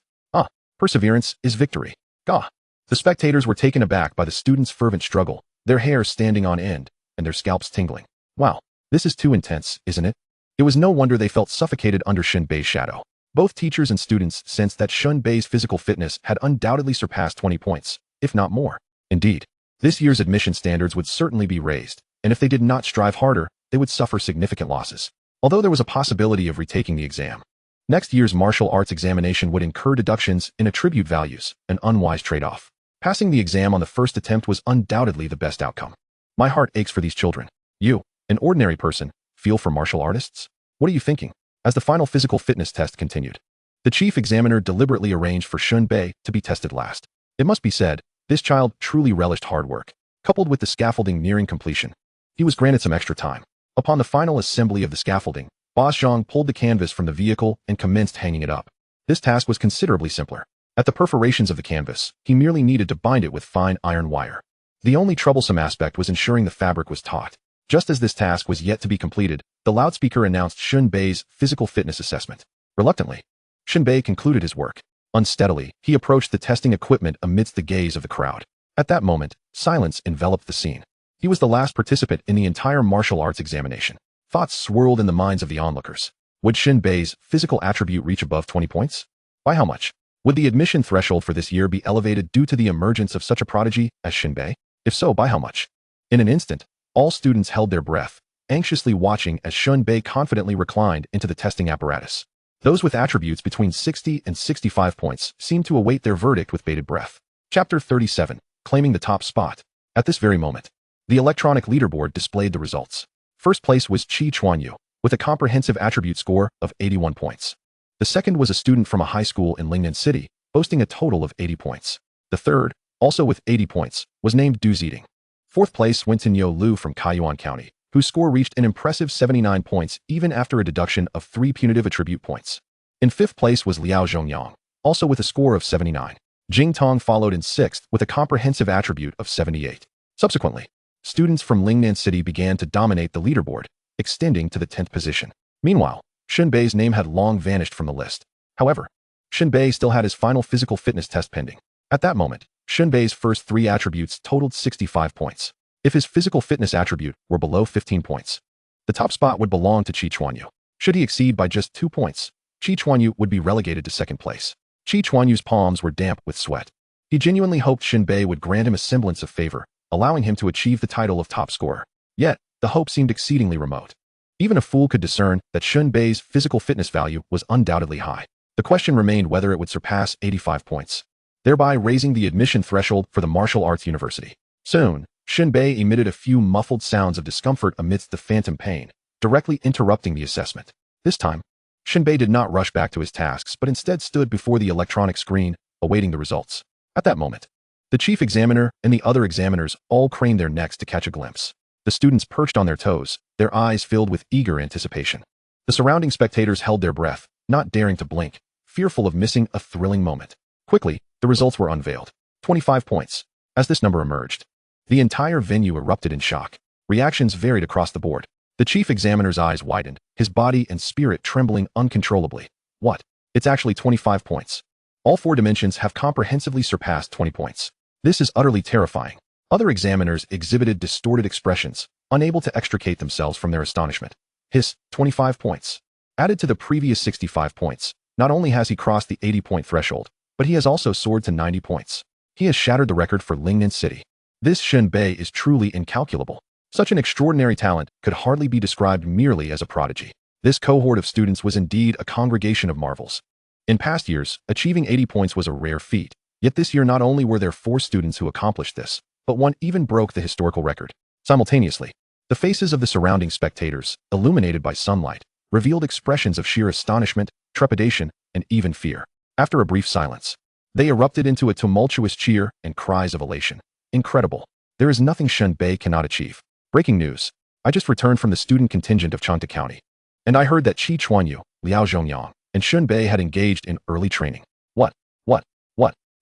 Perseverance is victory. Gah. The spectators were taken aback by the students' fervent struggle, their hair standing on end, and their scalps tingling. Wow, this is too intense, isn't it? It was no wonder they felt suffocated under Shen Bei's shadow. Both teachers and students sensed that Shen Bei's physical fitness had undoubtedly surpassed 20 points, if not more. Indeed, this year's admission standards would certainly be raised, and if they did not strive harder, they would suffer significant losses. Although there was a possibility of retaking the exam, next year's martial arts examination would incur deductions in attribute values, an unwise trade-off. Passing the exam on the first attempt was undoubtedly the best outcome. My heart aches for these children. You, an ordinary person, feel for martial artists? What are you thinking? As the final physical fitness test continued, the chief examiner deliberately arranged for Shen Bei to be tested last. It must be said, this child truly relished hard work. Coupled with the scaffolding nearing completion, he was granted some extra time. Upon the final assembly of the scaffolding, Boss Zhang pulled the canvas from the vehicle and commenced hanging it up. This task was considerably simpler. At the perforations of the canvas, he merely needed to bind it with fine iron wire. The only troublesome aspect was ensuring the fabric was taut. Just as this task was yet to be completed, the loudspeaker announced Shen Bei's physical fitness assessment. Reluctantly, Shen Bei concluded his work. Unsteadily, he approached the testing equipment amidst the gaze of the crowd. At that moment, silence enveloped the scene. He was the last participant in the entire martial arts examination. Thoughts swirled in the minds of the onlookers. Would Shen Bei's physical attribute reach above 20 points? By how much? Would the admission threshold for this year be elevated due to the emergence of such a prodigy as Shen Bei? If so, by how much? In an instant, all students held their breath, anxiously watching as Shen Bei confidently reclined into the testing apparatus. Those with attributes between 60 and 65 points seemed to await their verdict with bated breath. Chapter 37, Claiming the Top Spot. At this very moment, the electronic leaderboard displayed the results. First place was Qi Chuanyu, with a comprehensive attribute score of 81 points. The second was a student from a high school in Lingnan City, boasting a total of 80 points. The third, also with 80 points, was named Du Ziding. Fourth place went to Niu Lu from Kaiyuan County, whose score reached an impressive 79 points even after a deduction of 3 punitive attribute points. In fifth place was Liao Zhongyang, also with a score of 79. Jing Tong followed in 6th with a comprehensive attribute of 78. Subsequently, students from Lingnan City began to dominate the leaderboard, extending to the 10th position. Meanwhile, Shen Bei's name had long vanished from the list. However, Shen Bei still had his final physical fitness test pending. At that moment, Shen Bei's first 3 attributes totaled 65 points. If his physical fitness attribute were below 15 points, the top spot would belong to Qi Chuanyu. Should he exceed by just 2 points, Qi Chuanyu would be relegated to 2nd place. Qi Chuanyu's palms were damp with sweat. He genuinely hoped Shen Bei would grant him a semblance of favor, allowing him to achieve the title of top scorer. Yet, the hope seemed exceedingly remote. Even a fool could discern that Shen Bei's physical fitness value was undoubtedly high. The question remained whether it would surpass 85 points, thereby raising the admission threshold for the martial arts university. Soon, Shen Bei emitted a few muffled sounds of discomfort amidst the phantom pain, directly interrupting the assessment. This time, Shen Bei did not rush back to his tasks but instead stood before the electronic screen, awaiting the results. At that moment, the chief examiner and the other examiners all craned their necks to catch a glimpse. The students perched on their toes, their eyes filled with eager anticipation. The surrounding spectators held their breath, not daring to blink, fearful of missing a thrilling moment. Quickly, the results were unveiled. 25 points. As this number emerged, the entire venue erupted in shock. Reactions varied across the board. The chief examiner's eyes widened, his body and spirit trembling uncontrollably. What? It's actually 25 points. All 4 dimensions have comprehensively surpassed 20 points. This is utterly terrifying. Other examiners exhibited distorted expressions, unable to extricate themselves from their astonishment. His 25 points. Added to the previous 65 points, not only has he crossed the 80-point threshold, but he has also soared to 90 points. He has shattered the record for Lingnan City. This Shen Bei is truly incalculable. Such an extraordinary talent could hardly be described merely as a prodigy. This cohort of students was indeed a congregation of marvels. In past years, achieving 80 points was a rare feat, yet this year not only were there 4 students who accomplished this, but one even broke the historical record. Simultaneously, the faces of the surrounding spectators, illuminated by sunlight, revealed expressions of sheer astonishment, trepidation, and even fear. After a brief silence, they erupted into a tumultuous cheer and cries of elation. Incredible. There is nothing Shen Bei cannot achieve. Breaking news. I just returned from the student contingent of Changde County, and I heard that Qi Chuanyu, Liao Zhongyang, and Shen Bei had engaged in early training. What?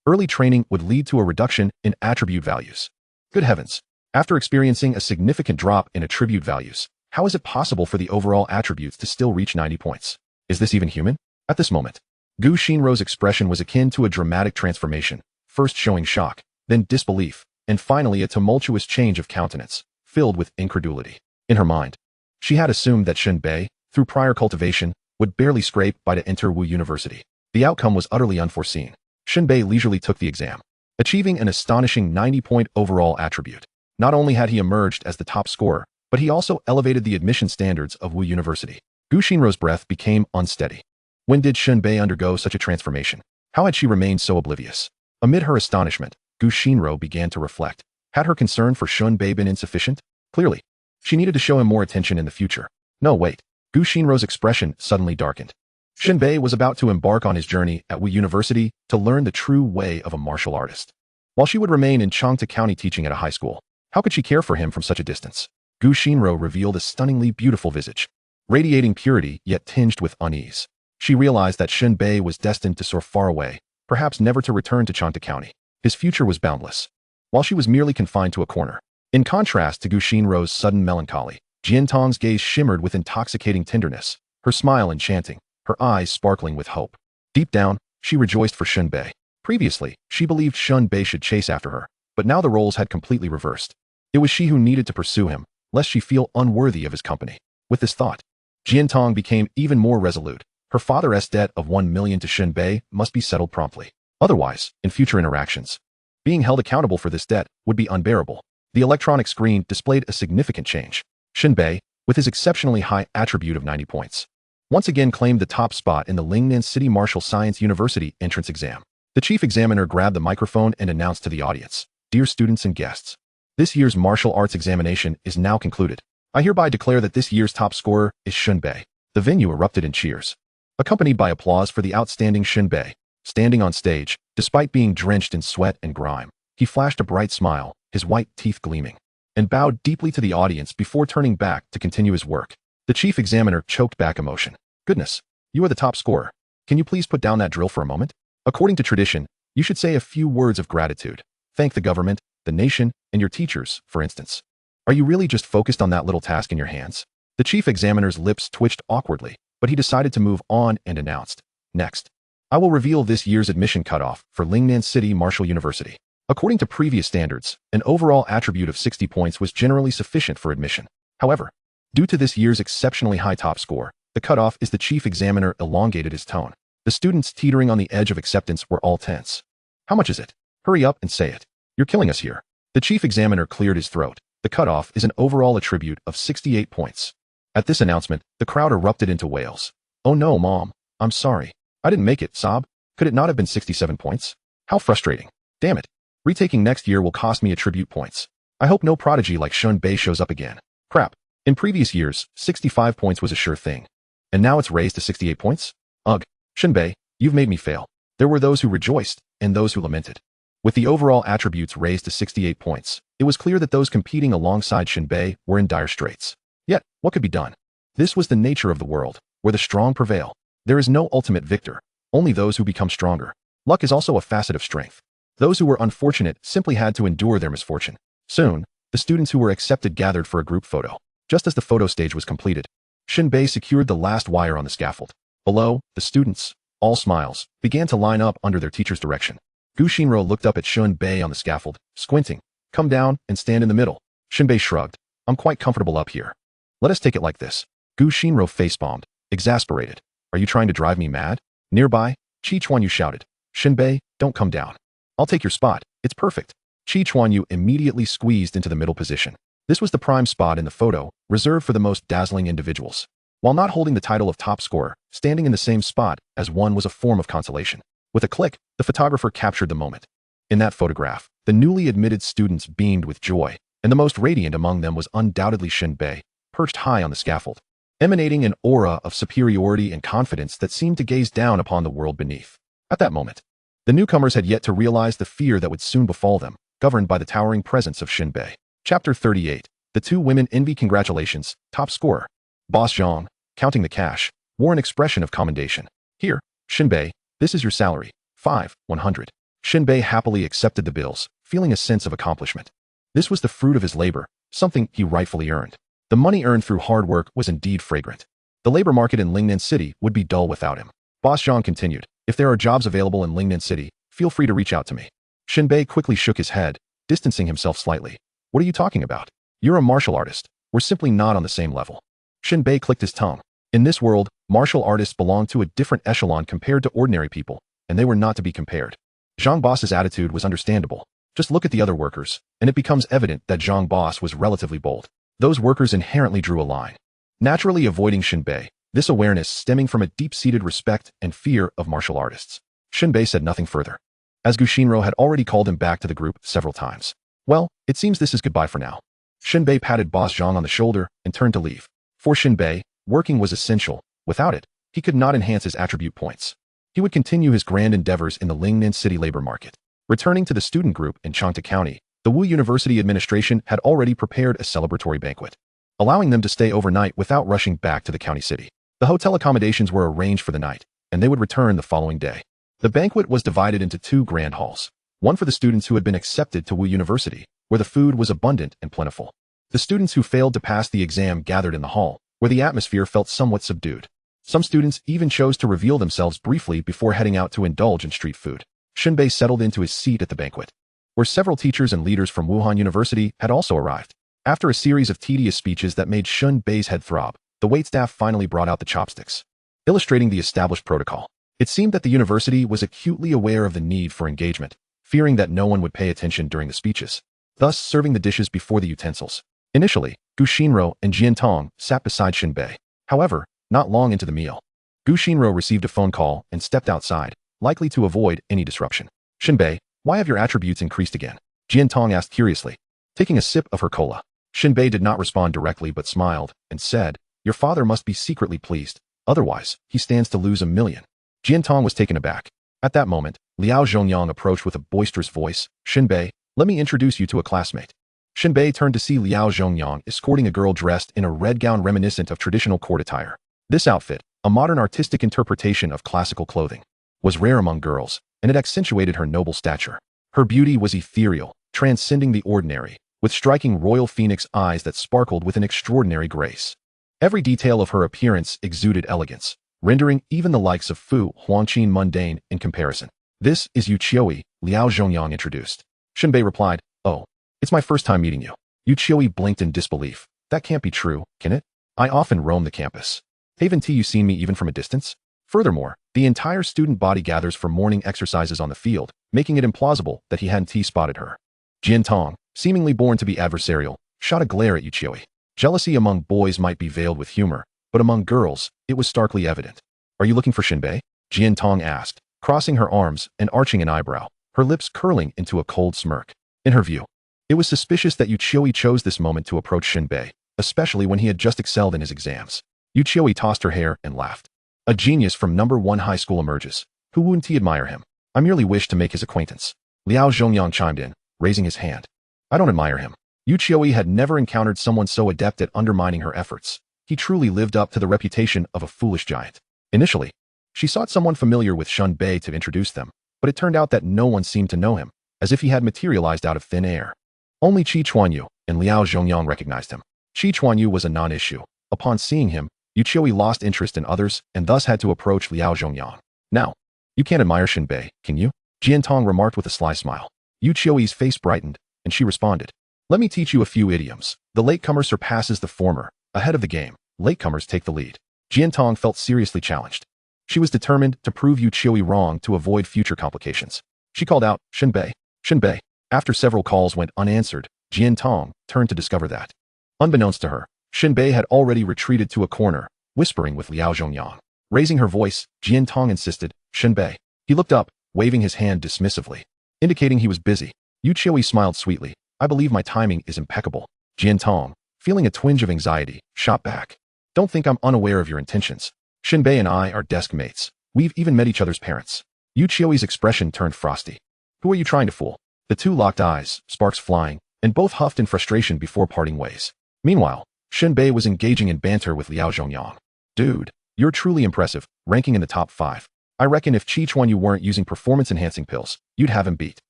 Early training would lead to a reduction in attribute values. Good heavens. After experiencing a significant drop in attribute values, how is it possible for the overall attributes to still reach 90 points? Is this even human? At this moment, Gu Xinrou's expression was akin to a dramatic transformation, first showing shock, then disbelief, and finally a tumultuous change of countenance, filled with incredulity. In her mind, she had assumed that Shen Bei, through prior cultivation, would barely scrape by to enter Wu University. The outcome was utterly unforeseen. Shen Bei leisurely took the exam, achieving an astonishing 90-point overall attribute. Not only had he emerged as the top scorer, but he also elevated the admission standards of Wu University. Gu Xinrou's breath became unsteady. When did Shen Bei undergo such a transformation? How had she remained so oblivious? Amid her astonishment, Gu Xinrou began to reflect. Had her concern for Shen Bei been insufficient? Clearly, she needed to show him more attention in the future. No, wait. Gu Xinrou's expression suddenly darkened. Shen Bei was about to embark on his journey at Wu University to learn the true way of a martial artist. While she would remain in Changde County teaching at a high school, how could she care for him from such a distance? Gu Xinrou revealed a stunningly beautiful visage, radiating purity yet tinged with unease. She realized that Shen Bei was destined to soar far away, perhaps never to return to Changde County. His future was boundless, while she was merely confined to a corner. In contrast to Gu Xinrou's sudden melancholy, Jian Tong's gaze shimmered with intoxicating tenderness, her smile enchanting, her eyes sparkling with hope. Deep down, she rejoiced for Shen Bei. Previously, she believed Shen Bei should chase after her, but now the roles had completely reversed. It was she who needed to pursue him, lest she feel unworthy of his company. With this thought, Jian Tong became even more resolute. Her father's debt of 1 million to Shen Bei must be settled promptly. Otherwise, in future interactions, being held accountable for this debt would be unbearable. The electronic screen displayed a significant change. Shen Bei, with his exceptionally high attribute of 90 points, once again claimed the top spot in the Lingnan City Martial Science University entrance exam. The chief examiner grabbed the microphone and announced to the audience, "Dear students and guests, this year's martial arts examination is now concluded. I hereby declare that this year's top scorer is Shen Bei." The venue erupted in cheers, accompanied by applause for the outstanding Shen Bei. Standing on stage, despite being drenched in sweat and grime, he flashed a bright smile, his white teeth gleaming, and bowed deeply to the audience before turning back to continue his work. The chief examiner choked back emotion. "Goodness, you are the top scorer. Can you please put down that drill for a moment?" According to tradition, you should say a few words of gratitude. Thank the government, the nation, and your teachers, for instance. Are you really just focused on that little task in your hands? The chief examiner's lips twitched awkwardly, but he decided to move on and announced, "Next, I will reveal this year's admission cutoff for Lingnan City Martial University." According to previous standards, an overall attribute of 60 points was generally sufficient for admission. However, due to this year's exceptionally high top score, the cutoff is the chief examiner elongated his tone. The students teetering on the edge of acceptance were all tense. "How much is it? Hurry up and say it. You're killing us here." The chief examiner cleared his throat. The cutoff is an overall attribute of 68 points. At this announcement, the crowd erupted into wails. "Oh no, Mom. I'm sorry. I didn't make it, sob. Could it not have been 67 points? How frustrating. Damn it. Retaking next year will cost me attribute points. I hope no prodigy like Shen Bei shows up again. Crap. In previous years, 65 points was a sure thing. And now it's raised to 68 points? Ugh. Shen Bei, you've made me fail." There were those who rejoiced and those who lamented. With the overall attributes raised to 68 points, it was clear that those competing alongside Shen Bei were in dire straits. Yet, what could be done? This was the nature of the world, where the strong prevail. There is no ultimate victor, only those who become stronger. Luck is also a facet of strength. Those who were unfortunate simply had to endure their misfortune. Soon, the students who were accepted gathered for a group photo. Just as the photo stage was completed, Shen Bei secured the last wire on the scaffold. Below, the students, all smiles, began to line up under their teacher's direction. Gu Xinro looked up at Shen Bei on the scaffold, squinting. "Come down and stand in the middle." Shen Bei shrugged. "I'm quite comfortable up here. Let us take it like this." Gu Xinro facepalmed, exasperated. "Are you trying to drive me mad?" Nearby, Chi Chuanyu shouted. "Shen Bei, don't come down. I'll take your spot. It's perfect." Chi Chuanyu immediately squeezed into the middle position. This was the prime spot in the photo, reserved for the most dazzling individuals. While not holding the title of top scorer, standing in the same spot as one was a form of consolation. With a click, the photographer captured the moment. In that photograph, the newly admitted students beamed with joy, and the most radiant among them was undoubtedly Shen Bei, perched high on the scaffold, emanating an aura of superiority and confidence that seemed to gaze down upon the world beneath. At that moment, the newcomers had yet to realize the fear that would soon befall them, governed by the towering presence of Shen Bei. Chapter 38. The two women envy. Congratulations, top scorer. Boss Zhang, counting the cash, wore an expression of commendation. "Here, Shen Bei, this is your salary. 100. Shen Bei happily accepted the bills, feeling a sense of accomplishment. This was the fruit of his labor, something he rightfully earned. The money earned through hard work was indeed fragrant. The labor market in Lingnan City would be dull without him. Boss Zhang continued, "If there are jobs available in Lingnan City, feel free to reach out to me." Shen Bei quickly shook his head, distancing himself slightly. "What are you talking about? You're a martial artist. We're simply not on the same level." Shen Bei clicked his tongue. In this world, martial artists belong to a different echelon compared to ordinary people, and they were not to be compared. Zhang Boss's attitude was understandable. Just look at the other workers, and it becomes evident that Zhang Boss was relatively bold. Those workers inherently drew a line, naturally avoiding Shen Bei, this awareness stemming from a deep-seated respect and fear of martial artists. Shen Bei said nothing further, as Gu Xinro had already called him back to the group several times. "Well, it seems this is goodbye for now." Shen Bei patted Boss Zhang on the shoulder and turned to leave. For Shen Bei, working was essential. Without it, he could not enhance his attribute points. He would continue his grand endeavors in the Lingnan City labor market. Returning to the student group in Changta County, the Wu University administration had already prepared a celebratory banquet, allowing them to stay overnight without rushing back to the county city. The hotel accommodations were arranged for the night, and they would return the following day. The banquet was divided into two grand halls, one for the students who had been accepted to Wu University, where the food was abundant and plentiful. The students who failed to pass the exam gathered in the hall, where the atmosphere felt somewhat subdued. Some students even chose to reveal themselves briefly before heading out to indulge in street food. Shen Bei settled into his seat at the banquet, where several teachers and leaders from Wuhan University had also arrived. After a series of tedious speeches that made Shen Bei's head throb, the waitstaff finally brought out the chopsticks, illustrating the established protocol. It seemed that the university was acutely aware of the need for engagement, fearing that no one would pay attention during the speeches, thus serving the dishes before the utensils. Initially, Gu Xinro and Jian Tong sat beside Shen Bei. However, not long into the meal, Gu Xinro received a phone call and stepped outside, likely to avoid any disruption. "Shen Bei, why have your attributes increased again?" Jian Tong asked curiously, taking a sip of her cola. Shen Bei did not respond directly but smiled and said, "Your father must be secretly pleased. Otherwise, he stands to lose 1,000,000. Jian Tong was taken aback. At that moment, Liao Zhongyang approached with a boisterous voice. "Shen Bei, let me introduce you to a classmate." Shen Bei turned to see Liao Zhongyang escorting a girl dressed in a red gown reminiscent of traditional court attire. This outfit, a modern artistic interpretation of classical clothing, was rare among girls, and it accentuated her noble stature. Her beauty was ethereal, transcending the ordinary, with striking royal phoenix eyes that sparkled with an extraordinary grace. Every detail of her appearance exuded elegance, rendering even the likes of Fu Huangqin mundane in comparison. "This is Yu Qiui," Liao Zhongyang introduced. Shen Bei replied, "Oh, it's my first time meeting you." Yu Qiui blinked in disbelief. "That can't be true, can it? I often roam the campus. Haven't you seen me even from a distance? Furthermore, the entire student body gathers for morning exercises on the field, making it implausible that he hadn't spotted her." Jian Tong, seemingly born to be adversarial, shot a glare at Yu Qiui. Jealousy among boys might be veiled with humor, but among girls, it was starkly evident. "Are you looking for Shen Bei?" Jian Tong asked, crossing her arms and arching an eyebrow, her lips curling into a cold smirk. In her view, it was suspicious that Yu Qiui chose this moment to approach Shen Bei, especially when he had just excelled in his exams. Yu Qiui tossed her hair and laughed. "A genius from #1 high school emerges. Who wouldn't admire him? I merely wish to make his acquaintance." Liao Zhongyang chimed in, raising his hand. "I don't admire him." Yu Qiui had never encountered someone so adept at undermining her efforts. He truly lived up to the reputation of a foolish giant. Initially, she sought someone familiar with Shen Bei to introduce them, but it turned out that no one seemed to know him, as if he had materialized out of thin air. Only Qi Chuanyu and Liao Zhongyang recognized him. Qi Chuanyu was a non-issue. Upon seeing him, Yu Qiui lost interest in others and thus had to approach Liao Zhongyang. "Now, you can't admire Shen Bei, can you?" Jian Tong remarked with a sly smile. Yu Qiui's face brightened, and she responded, "Let me teach you a few idioms. The latecomer surpasses the former. Ahead of the game, latecomers take the lead." Jian Tong felt seriously challenged. She was determined to prove Yu Qiui wrong to avoid future complications. She called out, "Shen Bei, Shen Bei." After several calls went unanswered, Jian Tong turned to discover that, unbeknownst to her, Shen Bei had already retreated to a corner, whispering with Liao Zhongyang. Raising her voice, Jian Tong insisted, "Shen Bei." He looked up, waving his hand dismissively, indicating he was busy. Yu Qiui smiled sweetly. "I believe my timing is impeccable." Jian Tong, feeling a twinge of anxiety, shot back, "Don't think I'm unaware of your intentions. Shen Bei and I are desk mates. We've even met each other's parents." Yu Qiui's expression turned frosty. "Who are you trying to fool?" The two locked eyes, sparks flying, and both huffed in frustration before parting ways. Meanwhile, Shen Bei was engaging in banter with Liao Zhongyang. "Dude, you're truly impressive, ranking in the top 5. I reckon if Qi Chuanyu weren't using performance-enhancing pills, you'd have him beat."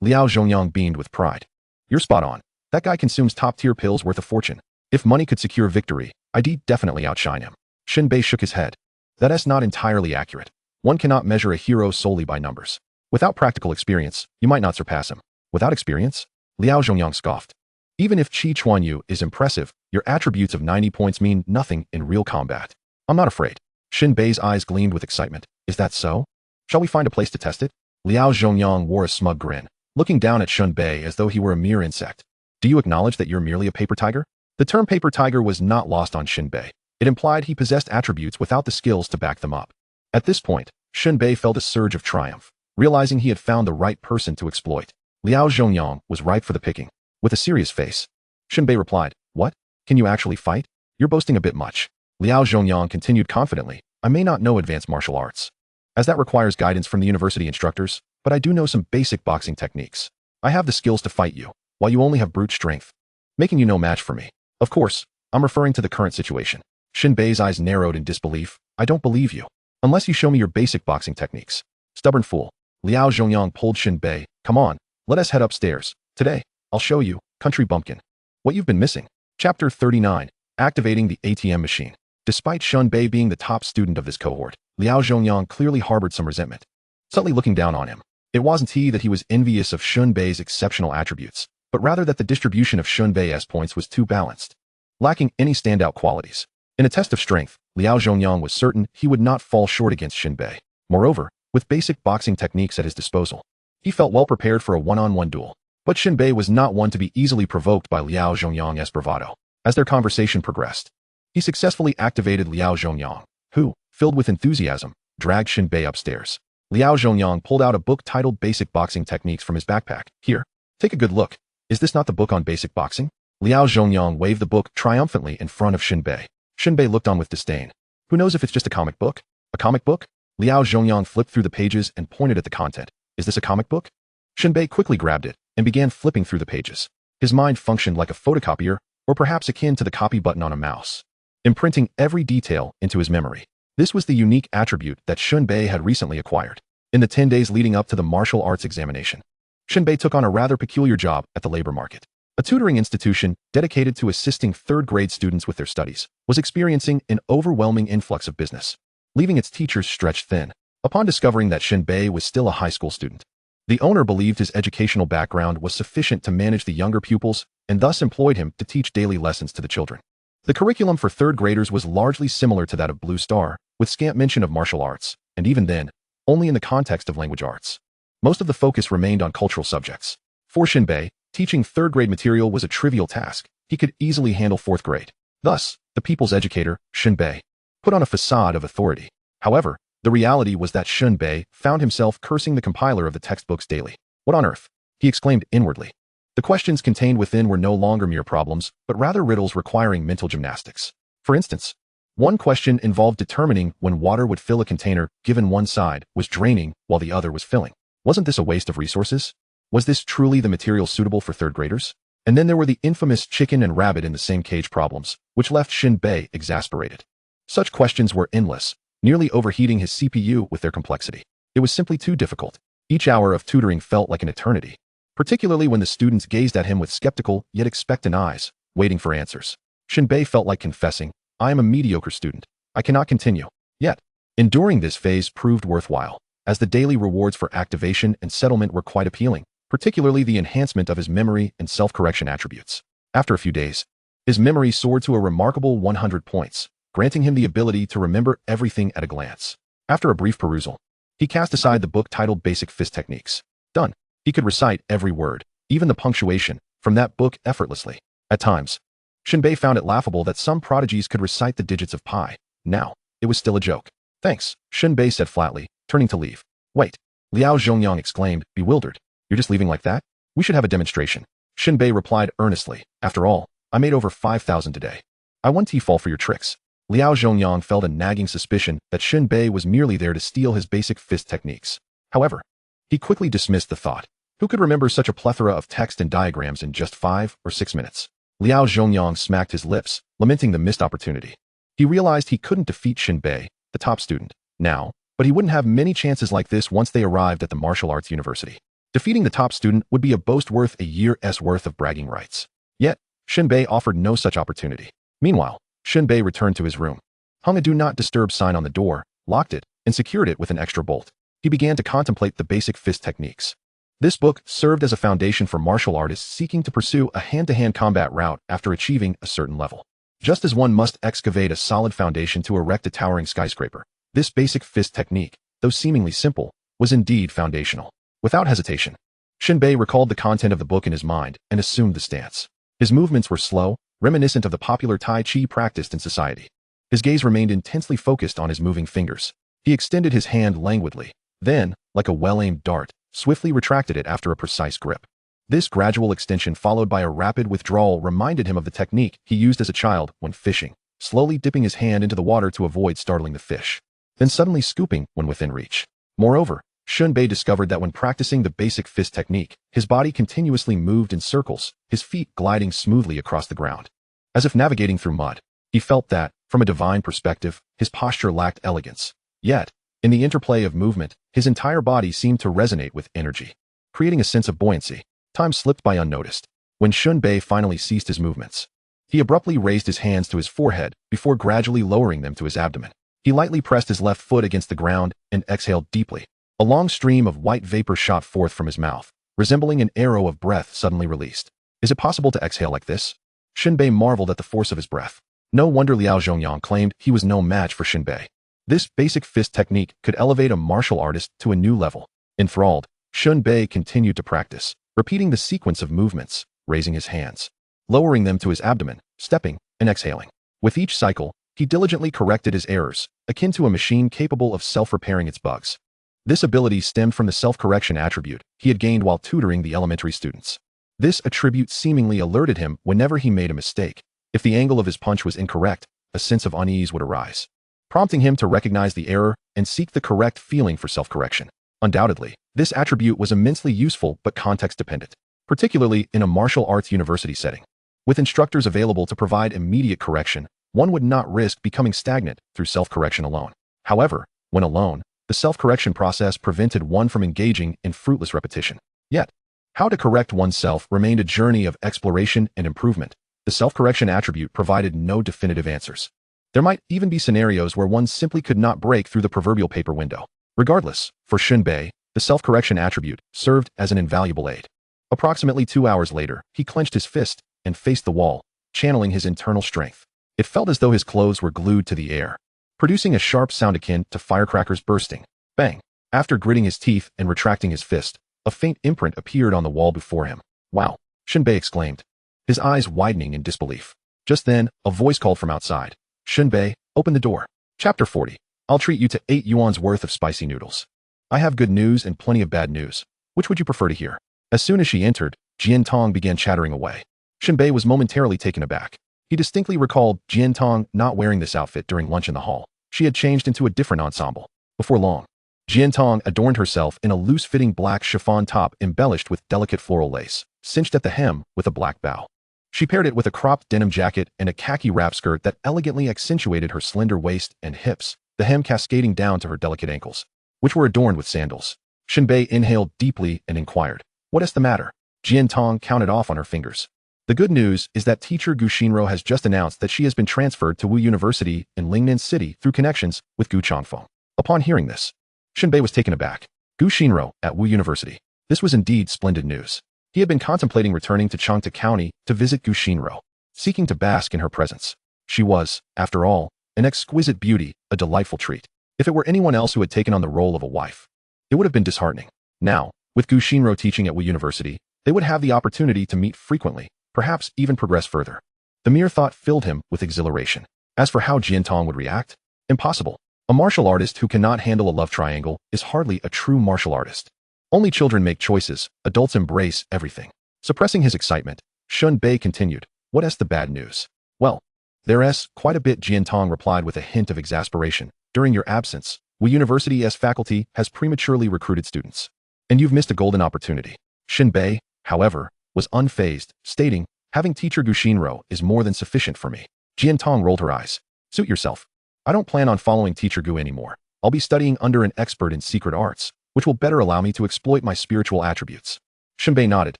Liao Zhongyang beamed with pride. "You're spot on. That guy consumes top-tier pills worth a fortune. If money could secure victory, I'd definitely outshine him." Shen Bei shook his head. "That's not entirely accurate. One cannot measure a hero solely by numbers. Without practical experience, you might not surpass him." "Without experience?" Liao Zhongyang scoffed. "Even if Qi Chuanyu is impressive, your attributes of 90 points mean nothing in real combat." "I'm not afraid." Shen Bei's eyes gleamed with excitement. "Is that so? Shall we find a place to test it?" Liao Zhongyang wore a smug grin, looking down at Shen Bei as though he were a mere insect. "Do you acknowledge that you're merely a paper tiger?" The term paper tiger was not lost on Shen Bei. It implied he possessed attributes without the skills to back them up. At this point, Shen Bei felt a surge of triumph, realizing he had found the right person to exploit. Liao Zhongyang was ripe for the picking. With a serious face, Shen Bei replied, "What? Can you actually fight? You're boasting a bit much." Liao Zhongyang continued confidently, "I may not know advanced martial arts, as that requires guidance from the university instructors, but I do know some basic boxing techniques. I have the skills to fight you, while you only have brute strength, making you no match for me. Of course, I'm referring to the current situation." Shen Bei's eyes narrowed in disbelief. "I don't believe you, unless you show me your basic boxing techniques." "Stubborn fool." Liao Zhongyang pulled Shen Bei. "Come on, let us head upstairs. Today, I'll show you, country bumpkin, what you've been missing." Chapter 39, Activating the ATM Machine. Despite Shen Bei being the top student of this cohort, Liao Zhongyang clearly harbored some resentment, subtly looking down on him. It wasn't he that he was envious of Shen Bei's exceptional attributes, but rather that the distribution of Shen Bei's points was too balanced, lacking any standout qualities. In a test of strength, Liao Zhongyang was certain he would not fall short against Shen Bei. Moreover, with basic boxing techniques at his disposal, he felt well prepared for a one-on-one duel. But Shen Bei was not one to be easily provoked by Liao Zhongyang's bravado. As their conversation progressed, he successfully activated Liao Zhongyang, who, filled with enthusiasm, dragged Shen Bei upstairs. Liao Zhongyang pulled out a book titled Basic Boxing Techniques from his backpack. "Here, take a good look. Is this not the book on basic boxing?" Liao Zhongyang waved the book triumphantly in front of Shen Bei. Shen Bei looked on with disdain. "Who knows if it's just a comic book?" "A comic book?" Liao Zhongyang flipped through the pages and pointed at the content. "Is this a comic book?" Shen Bei quickly grabbed it and began flipping through the pages. His mind functioned like a photocopier, or perhaps akin to the copy button on a mouse, imprinting every detail into his memory. This was the unique attribute that Shen Bei had recently acquired. In the 10 days leading up to the martial arts examination, Shen Bei took on a rather peculiar job at the labor market. A tutoring institution dedicated to assisting third-grade students with their studies was experiencing an overwhelming influx of business, leaving its teachers stretched thin. Upon discovering that Shen Bei was still a high school student, the owner believed his educational background was sufficient to manage the younger pupils and thus employed him to teach daily lessons to the children. The curriculum for third graders was largely similar to that of Blue Star, with scant mention of martial arts, and even then, only in the context of language arts. Most of the focus remained on cultural subjects. For Shen Bei, teaching third-grade material was a trivial task. He could easily handle fourth grade. Thus, the people's educator, Shen Bei, put on a facade of authority. However, the reality was that Shen Bei found himself cursing the compiler of the textbooks daily. What on earth? He exclaimed inwardly. The questions contained within were no longer mere problems, but rather riddles requiring mental gymnastics. For instance, one question involved determining when water would fill a container given one side was draining while the other was filling. Wasn't this a waste of resources? Was this truly the material suitable for third graders? And then there were the infamous chicken and rabbit in the same cage problems, which left Shen Bei exasperated. Such questions were endless, nearly overheating his CPU with their complexity. It was simply too difficult. Each hour of tutoring felt like an eternity, particularly when the students gazed at him with skeptical yet expectant eyes, waiting for answers. Shen Bei felt like confessing, "I am a mediocre student. I cannot continue." Yet, enduring this phase proved worthwhile, as the daily rewards for activation and settlement were quite appealing, particularly the enhancement of his memory and self-correction attributes. After a few days, his memory soared to a remarkable 100 points, granting him the ability to remember everything at a glance. After a brief perusal, he cast aside the book titled Basic Fist Techniques. Done. He could recite every word, even the punctuation, from that book effortlessly. At times, Shen Bei found it laughable that some prodigies could recite the digits of pi. Now, it was still a joke. "Thanks," Shen Bei said flatly, turning to leave. "Wait," Liao Zhongyang exclaimed, bewildered. "You're just leaving like that? We should have a demonstration." Shen Bei replied earnestly, "After all, I made over 5,000 today. I won't fall for your tricks." Liao Zhongyang felt a nagging suspicion that Shen Bei was merely there to steal his basic fist techniques. However, he quickly dismissed the thought. Who could remember such a plethora of text and diagrams in just 5 or 6 minutes? Liao Zhongyang smacked his lips, lamenting the missed opportunity. He realized he couldn't defeat Shen Bei, the top student, now, but he wouldn't have many chances like this once they arrived at the martial arts university. Defeating the top student would be a boast worth a year's worth of bragging rights. Yet, Shen Bei offered no such opportunity. Meanwhile, Shen Bei returned to his room, hung a do not disturb sign on the door, locked it, and secured it with an extra bolt. He began to contemplate the basic fist techniques. This book served as a foundation for martial artists seeking to pursue a hand-to-hand combat route after achieving a certain level. Just as one must excavate a solid foundation to erect a towering skyscraper, this basic fist technique, though seemingly simple, was indeed foundational. Without hesitation, Shen Bei recalled the content of the book in his mind and assumed the stance. His movements were slow, reminiscent of the popular Tai Chi practiced in society. His gaze remained intensely focused on his moving fingers. He extended his hand languidly, then, like a well-aimed dart, swiftly retracted it after a precise grip. This gradual extension followed by a rapid withdrawal reminded him of the technique he used as a child when fishing, slowly dipping his hand into the water to avoid startling the fish, then suddenly scooping when within reach. Moreover, Shen Bei discovered that when practicing the basic fist technique, his body continuously moved in circles, his feet gliding smoothly across the ground. As if navigating through mud, he felt that, from a divine perspective, his posture lacked elegance. Yet, in the interplay of movement, his entire body seemed to resonate with energy, creating a sense of buoyancy. Time slipped by unnoticed. When Shen Bei finally ceased his movements, he abruptly raised his hands to his forehead before gradually lowering them to his abdomen. He lightly pressed his left foot against the ground and exhaled deeply. A long stream of white vapor shot forth from his mouth, resembling an arrow of breath suddenly released. Is it possible to exhale like this? Shen Bei marveled at the force of his breath. No wonder Liao Zhongyang claimed he was no match for Shen Bei. This basic fist technique could elevate a martial artist to a new level. Enthralled, Shen Bei continued to practice, repeating the sequence of movements, raising his hands, lowering them to his abdomen, stepping, and exhaling. With each cycle, he diligently corrected his errors, akin to a machine capable of self-repairing its bugs. This ability stemmed from the self-correction attribute he had gained while tutoring the elementary students. This attribute seemingly alerted him whenever he made a mistake. If the angle of his punch was incorrect, a sense of unease would arise, prompting him to recognize the error and seek the correct feeling for self-correction. Undoubtedly, this attribute was immensely useful but context-dependent, particularly in a martial arts university setting. With instructors available to provide immediate correction, one would not risk becoming stagnant through self-correction alone. However, when alone, The self-correction process prevented one from engaging in fruitless repetition. Yet, how to correct oneself remained a journey of exploration and improvement. The self-correction attribute provided no definitive answers. There might even be scenarios where one simply could not break through the proverbial paper window. Regardless, for Shen Bei, the self-correction attribute served as an invaluable aid. Approximately 2 hours later, he clenched his fist and faced the wall, channeling his internal strength. It felt as though his clothes were glued to the air, producing a sharp sound akin to firecrackers bursting. Bang! After gritting his teeth and retracting his fist, a faint imprint appeared on the wall before him. Wow! Shen Bei exclaimed, his eyes widening in disbelief. Just then, a voice called from outside. Shen Bei, open the door. Chapter 40. I'll treat you to 8 yuan's worth of spicy noodles. I have good news and plenty of bad news. Which would you prefer to hear? As soon as she entered, Jian Tong began chattering away. Shen Bei was momentarily taken aback. He distinctly recalled Jian Tong not wearing this outfit during lunch in the hall. She had changed into a different ensemble. Before long, Jian Tong adorned herself in a loose-fitting black chiffon top embellished with delicate floral lace, cinched at the hem with a black bow. She paired it with a cropped denim jacket and a khaki wrap skirt that elegantly accentuated her slender waist and hips, the hem cascading down to her delicate ankles, which were adorned with sandals. Shen Bei inhaled deeply and inquired, "What is the matter?" Jian Tong counted off on her fingers. The good news is that teacher Gu Xinro has just announced that she has been transferred to Wu University in Lingnan City through connections with Gu Changfeng. Upon hearing this, Shen Bei was taken aback. Gu Xinro at Wu University. This was indeed splendid news. He had been contemplating returning to Changta County to visit Gu Xinro, seeking to bask in her presence. She was, after all, an exquisite beauty, a delightful treat. If it were anyone else who had taken on the role of a wife, it would have been disheartening. Now, with Gu Xinro teaching at Wu University, they would have the opportunity to meet frequently, perhaps even progress further. The mere thought filled him with exhilaration. As for how Jian Tong would react, impossible. A martial artist who cannot handle a love triangle is hardly a true martial artist. Only children make choices, adults embrace everything. Suppressing his excitement, Shen Bei continued, "What is the bad news?" "Well, there's quite a bit," Jian Tong replied with a hint of exasperation. "During your absence, Wu University's faculty has prematurely recruited students. And you've missed a golden opportunity." Shen Bei, however, was unfazed, stating, "Having teacher Gu Xinro is more than sufficient for me." Jian Tong rolled her eyes. "Suit yourself. I don't plan on following teacher Gu anymore. I'll be studying under an expert in secret arts, which will better allow me to exploit my spiritual attributes." Shen Bei nodded.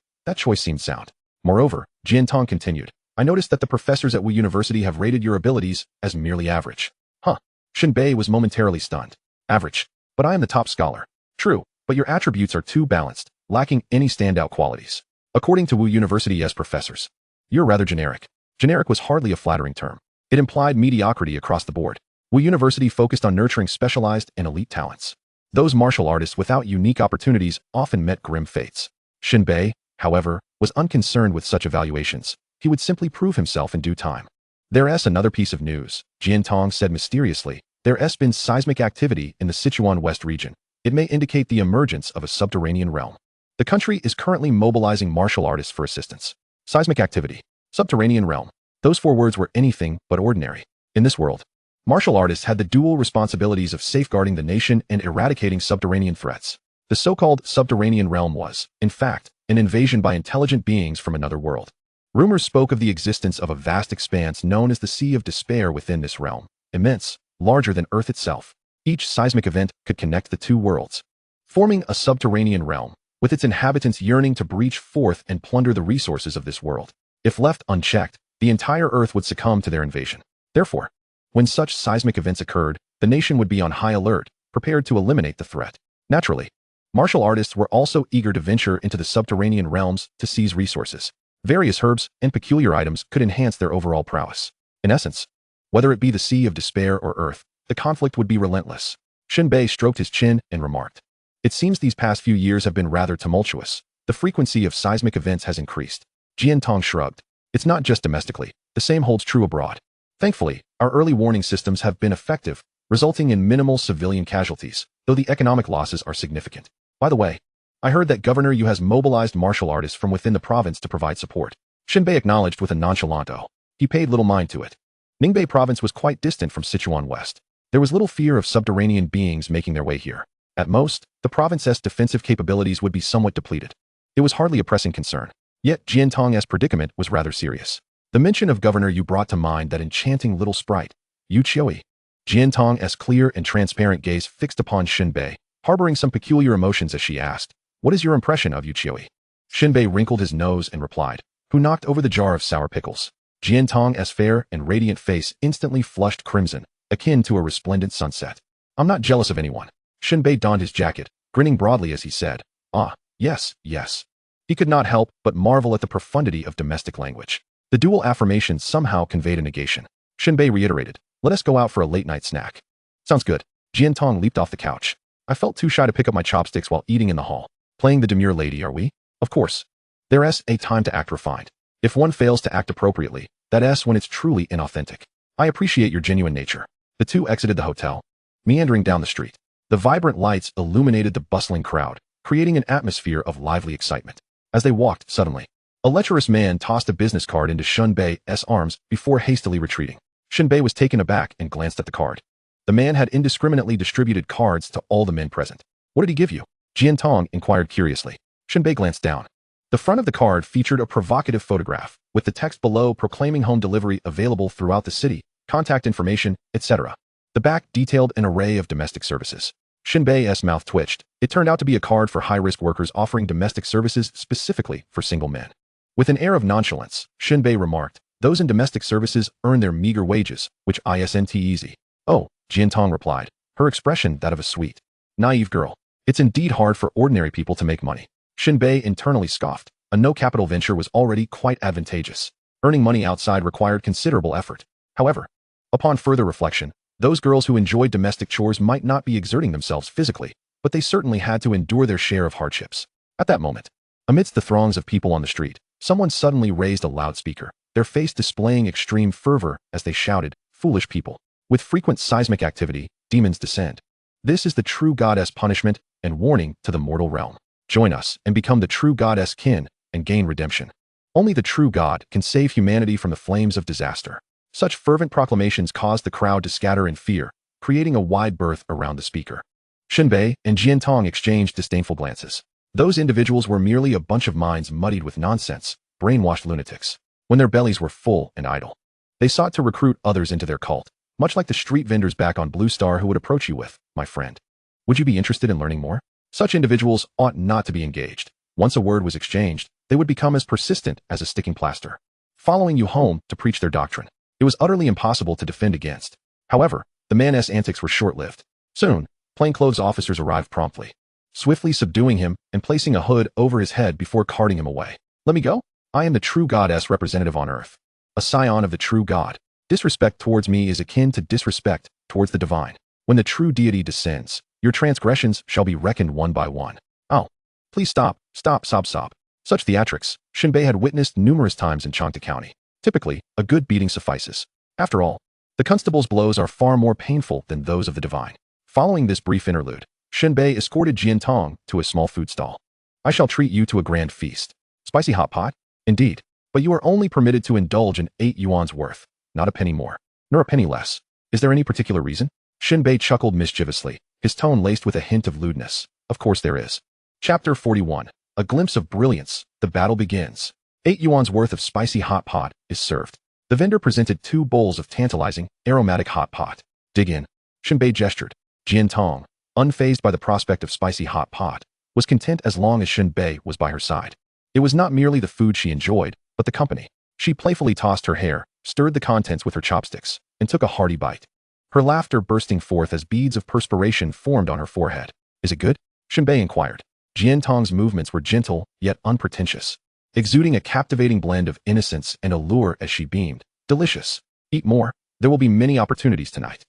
That choice seemed sound. Moreover, Jian Tong continued, "I noticed that the professors at Wu University have rated your abilities as merely average." Huh. Shen Bei was momentarily stunned. "Average. But I am the top scholar." "True, but your attributes are too balanced, lacking any standout qualities. According to Wu University's professors, you're rather generic." Generic was hardly a flattering term. It implied mediocrity across the board. Wu University focused on nurturing specialized and elite talents. Those martial artists without unique opportunities often met grim fates. Shen Bei, however, was unconcerned with such evaluations. He would simply prove himself in due time. "There's another piece of news," Jian Tong said mysteriously. "There's been seismic activity in the Sichuan West region. It may indicate the emergence of a subterranean realm. The country is currently mobilizing martial artists for assistance." Seismic activity. Subterranean realm. Those 4 words were anything but ordinary. In this world, martial artists had the dual responsibilities of safeguarding the nation and eradicating subterranean threats. The so-called subterranean realm was, in fact, an invasion by intelligent beings from another world. Rumors spoke of the existence of a vast expanse known as the Sea of Despair within this realm, immense, larger than Earth itself. Each seismic event could connect the 2 worlds, forming a subterranean realm, with its inhabitants yearning to breach forth and plunder the resources of this world. If left unchecked, the entire Earth would succumb to their invasion. Therefore, when such seismic events occurred, the nation would be on high alert, prepared to eliminate the threat. Naturally, martial artists were also eager to venture into the subterranean realms to seize resources. Various herbs and peculiar items could enhance their overall prowess. In essence, whether it be the Sea of Despair or Earth, the conflict would be relentless. Shen Bei stroked his chin and remarked, "It seems these past few years have been rather tumultuous. The frequency of seismic events has increased." Jian Tong shrugged. "It's not just domestically. The same holds true abroad. Thankfully, our early warning systems have been effective, resulting in minimal civilian casualties, though the economic losses are significant. By the way, I heard that Governor Yu has mobilized martial artists from within the province to provide support." Shen Bei acknowledged with a nonchalant "oh." He paid little mind to it. Ningbei province was quite distant from Sichuan West. There was little fear of subterranean beings making their way here. At most, the province's defensive capabilities would be somewhat depleted. It was hardly a pressing concern. Yet Jian Tong's predicament was rather serious. The mention of Governor Yu brought to mind that enchanting little sprite, Yu Qiui. Jiantong's clear and transparent gaze fixed upon Shen Bei, harboring some peculiar emotions as she asked, "What is your impression of Wuxianovel?" Shen Bei wrinkled his nose and replied, "Who knocked over the jar of sour pickles?" Jiantong's fair and radiant face instantly flushed crimson, akin to a resplendent sunset. "I'm not jealous of anyone." Shen Bei donned his jacket, grinning broadly as he said, "Ah, yes, yes." He could not help but marvel at the profundity of domestic language. The dual affirmation somehow conveyed a negation. Shen Bei reiterated, "Let us go out for a late-night snack." "Sounds good." Jiantong leaped off the couch. "I felt too shy to pick up my chopsticks while eating in the hall. Playing the demure lady, are we?" "Of course. There's a time to act refined. If one fails to act appropriately, that's when it's truly inauthentic. I appreciate your genuine nature." The two exited the hotel, meandering down the street. The vibrant lights illuminated the bustling crowd, creating an atmosphere of lively excitement. As they walked, suddenly, a lecherous man tossed a business card into Shen Bei's arms before hastily retreating. Shen Bei was taken aback and glanced at the card. The man had indiscriminately distributed cards to all the men present. "What did he give you?" Jiantong inquired curiously. Shen Bei glanced down. The front of the card featured a provocative photograph, with the text below proclaiming home delivery available throughout the city, contact information, etc. The back detailed an array of domestic services. Shen Bei's mouth twitched. It turned out to be a card for high-risk workers offering domestic services specifically for single men. With an air of nonchalance, Shen Bei remarked, "Those in domestic services earn their meager wages, which isn't easy." "Oh," Jiantong replied, her expression that of a sweet, naive girl. "It's indeed hard for ordinary people to make money." Shen Bei internally scoffed. A no-capital venture was already quite advantageous. Earning money outside required considerable effort. However, upon further reflection, those girls who enjoyed domestic chores might not be exerting themselves physically, but they certainly had to endure their share of hardships. At that moment, amidst the throngs of people on the street, someone suddenly raised a loudspeaker, their face displaying extreme fervor as they shouted, "Foolish people. With frequent seismic activity, demons descend. This is the true goddess punishment and warning to the mortal realm. Join us and become the true goddess kin and gain redemption. Only the true God can save humanity from the flames of disaster." Such fervent proclamations caused the crowd to scatter in fear, creating a wide berth around the speaker. Shen Bei and Jiantong exchanged disdainful glances. Those individuals were merely a bunch of minds muddied with nonsense, brainwashed lunatics. When their bellies were full and idle, they sought to recruit others into their cult, much like the street vendors back on Blue Star who would approach you with, "My friend, would you be interested in learning more?" Such individuals ought not to be engaged. Once a word was exchanged, they would become as persistent as a sticking plaster, following you home to preach their doctrine. It was utterly impossible to defend against. However, the man's antics were short-lived. Soon, plainclothes officers arrived promptly, swiftly subduing him and placing a hood over his head before carting him away. "Let me go? I am the true goddess representative on earth, a scion of the true God. Disrespect towards me is akin to disrespect towards the divine. When the true deity descends, your transgressions shall be reckoned one by one." "Oh, please stop, sob. Such theatrics, Shen Bei had witnessed numerous times in Changta County. Typically, a good beating suffices. After all, the constable's blows are far more painful than those of the divine. Following this brief interlude, Shen Bei escorted Jiantong to a small food stall. "I shall treat you to a grand feast. Spicy hot pot?" "Indeed, but you are only permitted to indulge in 8 yuan's worth, not a penny more, nor a penny less. Is there any particular reason?" Shen Bei chuckled mischievously, his tone laced with a hint of lewdness. "Of course there is." Chapter 41. A glimpse of brilliance. The battle begins. 8 yuan's worth of spicy hot pot is served. The vendor presented 2 bowls of tantalizing, aromatic hot pot. "Dig in." Shen Bei gestured. Jiantong, unfazed by the prospect of spicy hot pot, was content as long as Shen Bei was by her side. It was not merely the food she enjoyed, but the company. She playfully tossed her hair, stirred the contents with her chopsticks, and took a hearty bite. Her laughter bursting forth as beads of perspiration formed on her forehead. "Is it good?" Shen Bei inquired. Jiantong's movements were gentle, yet unpretentious, exuding a captivating blend of innocence and allure as she beamed. "Delicious. Eat more. There will be many opportunities tonight."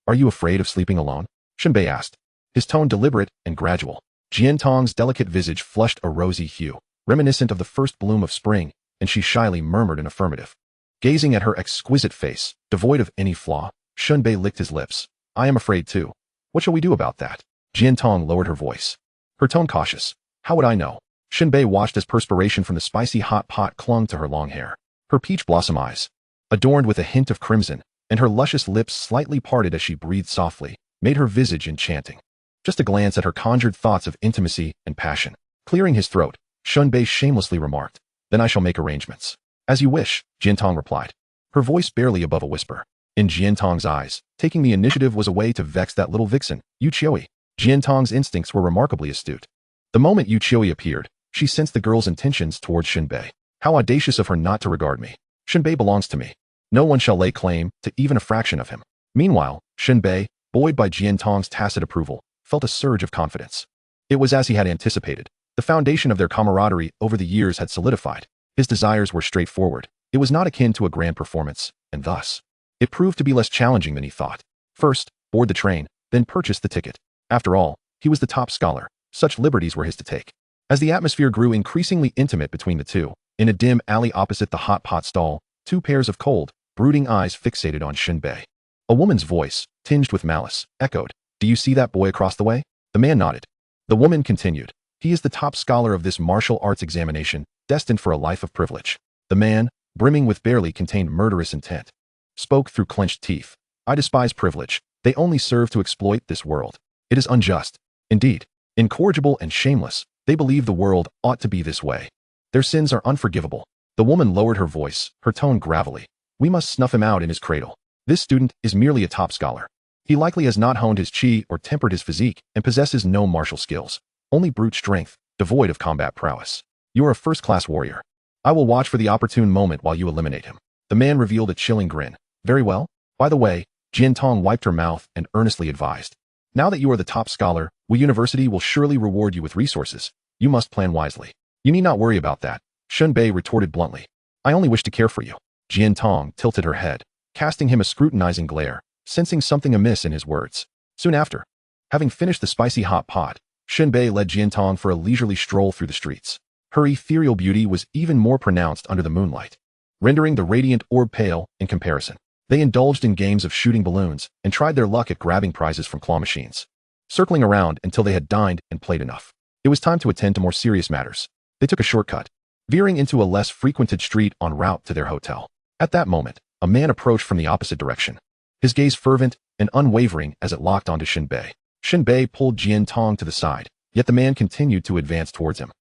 Are you afraid of sleeping alone?" Shen Bei asked, his tone deliberate and gradual. Jiantong's delicate visage flushed a rosy hue, reminiscent of the first bloom of spring, and she shyly murmured an affirmative. Gazing at her exquisite face, devoid of any flaw, Shen Bei licked his lips. "I am afraid too. What shall we do about that?" Jiantong lowered her voice, her tone cautious. "How would I know?" Shen Bei watched as perspiration from the spicy hot pot clung to her long hair. Her peach blossom eyes, adorned with a hint of crimson, and her luscious lips slightly parted as she breathed softly, made her visage enchanting. Just a glance at her conjured thoughts of intimacy and passion. Clearing his throat, Shen Bei shamelessly remarked, "Then I shall make arrangements." "As you wish," Jiantong replied, her voice barely above a whisper. In Jiantong's eyes, taking the initiative was a way to vex that little vixen, Yu Qiui. Jiantong's instincts were remarkably astute. The moment Yu Qiui appeared, she sensed the girl's intentions towards Shen Bei. How audacious of her not to regard me. Shen Bei belongs to me. No one shall lay claim to even a fraction of him. Meanwhile, Shen Bei, buoyed by Jiantong's tacit approval, felt a surge of confidence. It was as he had anticipated. The foundation of their camaraderie over the years had solidified. His desires were straightforward. It was not akin to a grand performance, and thus, it proved to be less challenging than he thought. First, board the train, then purchase the ticket. After all, he was the top scholar. Such liberties were his to take. As the atmosphere grew increasingly intimate between the two, in a dim alley opposite the hot pot stall, two pairs of cold, brooding eyes fixated on Shen Bei. A woman's voice, tinged with malice, echoed, "Do you see that boy across the way?" The man nodded. The woman continued, "He is the top scholar of this martial arts examination, destined for a life of privilege." The man, brimming with barely contained murderous intent, spoke through clenched teeth. "I despise privilege. They only serve to exploit this world. It is unjust. Indeed, incorrigible and shameless. They believe the world ought to be this way. Their sins are unforgivable." The woman lowered her voice, her tone gravelly. "We must snuff him out in his cradle. This student is merely a top scholar. He likely has not honed his chi or tempered his physique and possesses no martial skills, only brute strength, devoid of combat prowess. You are a first-class warrior. I will watch for the opportune moment while you eliminate him." The man revealed a chilling grin. "Very well. By the way," Jiantong wiped her mouth and earnestly advised, "now that you are the top scholar, Wu University will surely reward you with resources. You must plan wisely." "You need not worry about that," Shen Bei retorted bluntly. "I only wish to care for you." Jiantong tilted her head, casting him a scrutinizing glare, sensing something amiss in his words. Soon after, having finished the spicy hot pot, Shen Bei led Jiantong for a leisurely stroll through the streets. Her ethereal beauty was even more pronounced under the moonlight, rendering the radiant orb pale in comparison. They indulged in games of shooting balloons and tried their luck at grabbing prizes from claw machines, circling around until they had dined and played enough. It was time to attend to more serious matters. They took a shortcut, veering into a less frequented street en route to their hotel. At that moment, a man approached from the opposite direction, his gaze fervent and unwavering as it locked onto Shen Bei. Shen Bei pulled Jiantong to the side, yet the man continued to advance towards him.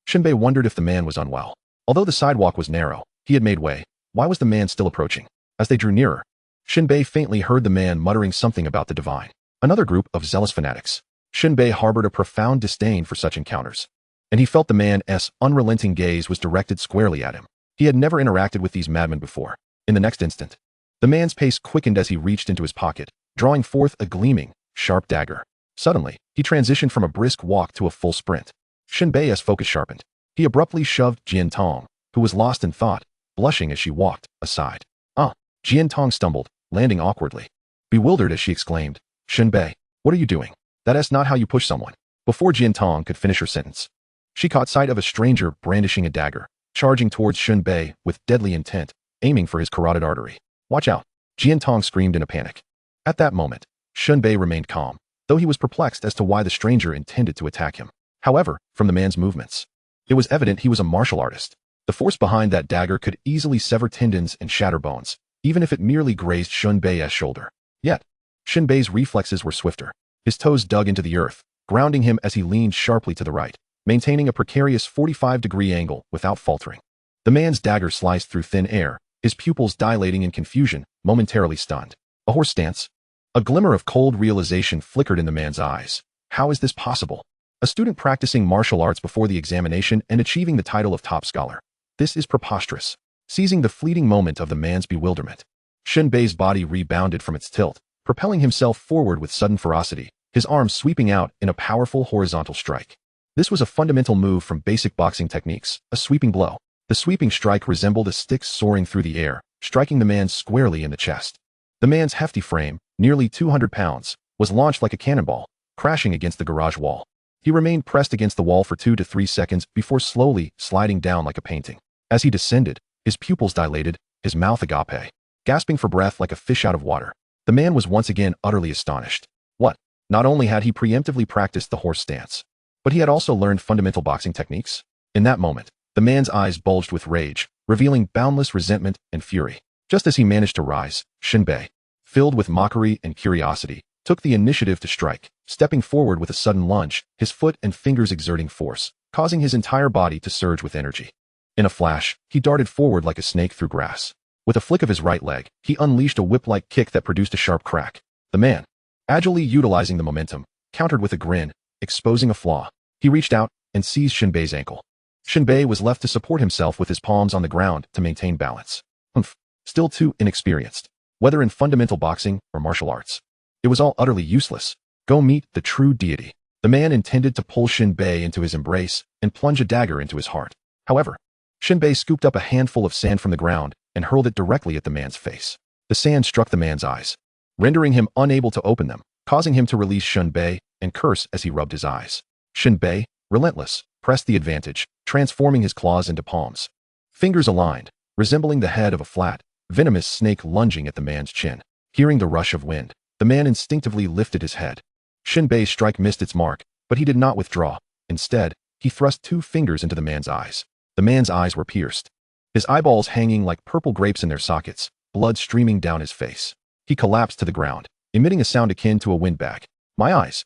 Shen Bei wondered if the man was unwell. Although the sidewalk was narrow, he had made way. Why was the man still approaching? As they drew nearer, Shen Bei faintly heard the man muttering something about the divine. Another group of zealous fanatics. Shen Bei harbored a profound disdain for such encounters, and he felt the man's unrelenting gaze was directed squarely at him. He had never interacted with these madmen before. In the next instant, the man's pace quickened as he reached into his pocket, drawing forth a gleaming, sharp dagger. Suddenly, he transitioned from a brisk walk to a full sprint. Shen Bei's focus sharpened. He abruptly shoved Jiantong, who was lost in thought, blushing as she walked, aside. Jiantong stumbled, landing awkwardly. Bewildered as she exclaimed, "Shen Bei, what are you doing? That is not how you push someone." Before Jiantong could finish her sentence, she caught sight of a stranger brandishing a dagger, charging towards Shen Bei with deadly intent, aiming for his carotid artery. "Watch out!" Jiantong screamed in a panic. At that moment, Shen Bei remained calm, though he was perplexed as to why the stranger intended to attack him. However, from the man's movements, it was evident he was a martial artist. The force behind that dagger could easily sever tendons and shatter bones, even if it merely grazed Shen Bei's shoulder. Yet, Shen Bei's reflexes were swifter. His toes dug into the earth, grounding him as he leaned sharply to the right, maintaining a precarious 45-degree angle without faltering. The man's dagger sliced through thin air, his pupils dilating in confusion, momentarily stunned. A horse stance? A glimmer of cold realization flickered in the man's eyes. How is this possible? A student practicing martial arts before the examination and achieving the title of top scholar. This is preposterous. Seizing the fleeting moment of the man's bewilderment, Shen Bei's body rebounded from its tilt, propelling himself forward with sudden ferocity, his arms sweeping out in a powerful horizontal strike. This was a fundamental move from basic boxing techniques, a sweeping blow. The sweeping strike resembled a stick soaring through the air, striking the man squarely in the chest. The man's hefty frame, nearly 200 pounds, was launched like a cannonball, crashing against the garage wall. He remained pressed against the wall for 2 to 3 seconds before slowly sliding down like a painting. As he descended, his pupils dilated, his mouth agape, gasping for breath like a fish out of water. The man was once again utterly astonished. What? Not only had he preemptively practiced the horse stance, but he had also learned fundamental boxing techniques. In that moment, the man's eyes bulged with rage, revealing boundless resentment and fury. Just as he managed to rise, Shen Bei, filled with mockery and curiosity, took the initiative to strike, stepping forward with a sudden lunge, his foot and fingers exerting force, causing his entire body to surge with energy. In a flash, he darted forward like a snake through grass. With a flick of his right leg, he unleashed a whip-like kick that produced a sharp crack. The man, agilely utilizing the momentum, countered with a grin, exposing a flaw. He reached out and seized Shen Bei's ankle. Shen Bei was left to support himself with his palms on the ground to maintain balance. Still too inexperienced, whether in fundamental boxing or martial arts. It was all utterly useless. Go meet the true deity. The man intended to pull Shen Bei into his embrace and plunge a dagger into his heart. However, Shen Bei scooped up a handful of sand from the ground and hurled it directly at the man's face. The sand struck the man's eyes, rendering him unable to open them, causing him to release Shen Bei and curse as he rubbed his eyes. Shen Bei, relentless, pressed the advantage, transforming his claws into palms. Fingers aligned, resembling the head of a flat, venomous snake lunging at the man's chin. Hearing the rush of wind, the man instinctively lifted his head. Shen Bei's strike missed its mark, but he did not withdraw. Instead, he thrust 2 fingers into the man's eyes. The man's eyes were pierced, his eyeballs hanging like purple grapes in their sockets, blood streaming down his face. He collapsed to the ground, emitting a sound akin to a windbag. My eyes.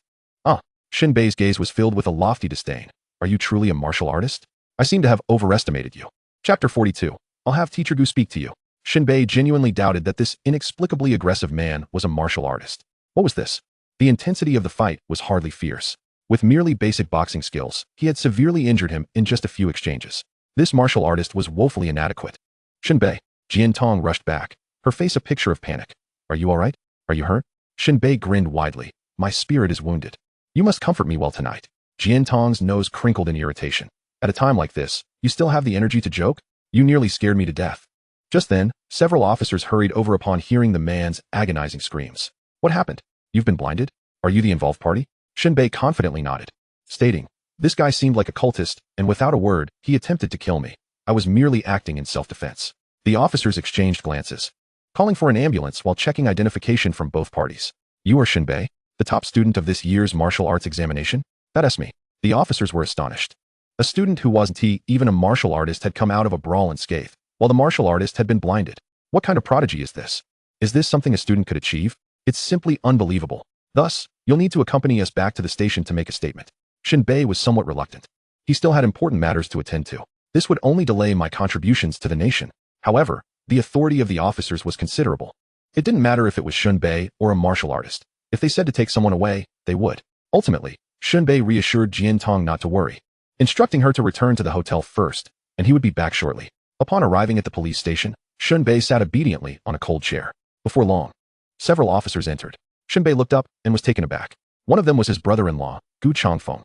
Shen Bei's gaze was filled with a lofty disdain. Are you truly a martial artist? I seem to have overestimated you. Chapter 42. I'll have Teacher Gu speak to you. Shen Bei genuinely doubted that this inexplicably aggressive man was a martial artist. What was this? The intensity of the fight was hardly fierce. With merely basic boxing skills, he had severely injured him in just a few exchanges. This martial artist was woefully inadequate. Shen Bei. Jian Tong rushed back, her face a picture of panic. Are you all right? Are you hurt? Shen Bei grinned widely. My spirit is wounded. You must comfort me well tonight. Jian Tong's nose crinkled in irritation. At a time like this, you still have the energy to joke? You nearly scared me to death. Just then, several officers hurried over upon hearing the man's agonizing screams. What happened? You've been blinded? Are you the involved party? Shen Bei confidently nodded, stating, this guy seemed like a cultist, and without a word, he attempted to kill me. I was merely acting in self-defense. The officers exchanged glances, calling for an ambulance while checking identification from both parties. You are Shen Bei, the top student of this year's martial arts examination? That's me. The officers were astonished. A student who wasn't even a martial artist had come out of a brawl unscathed, while the martial artist had been blinded. What kind of prodigy is this? Is this something a student could achieve? It's simply unbelievable. Thus, you'll need to accompany us back to the station to make a statement. Shen Bei was somewhat reluctant. He still had important matters to attend to. This would only delay my contributions to the nation. However, the authority of the officers was considerable. It didn't matter if it was Shen Bei or a martial artist. If they said to take someone away, they would. Ultimately, Shen Bei reassured Jian Tong not to worry, instructing her to return to the hotel first, and he would be back shortly. Upon arriving at the police station, Shen Bei sat obediently on a cold chair. Before long, several officers entered. Shen Bei looked up and was taken aback. One of them was his brother-in-law, Gu Changfeng.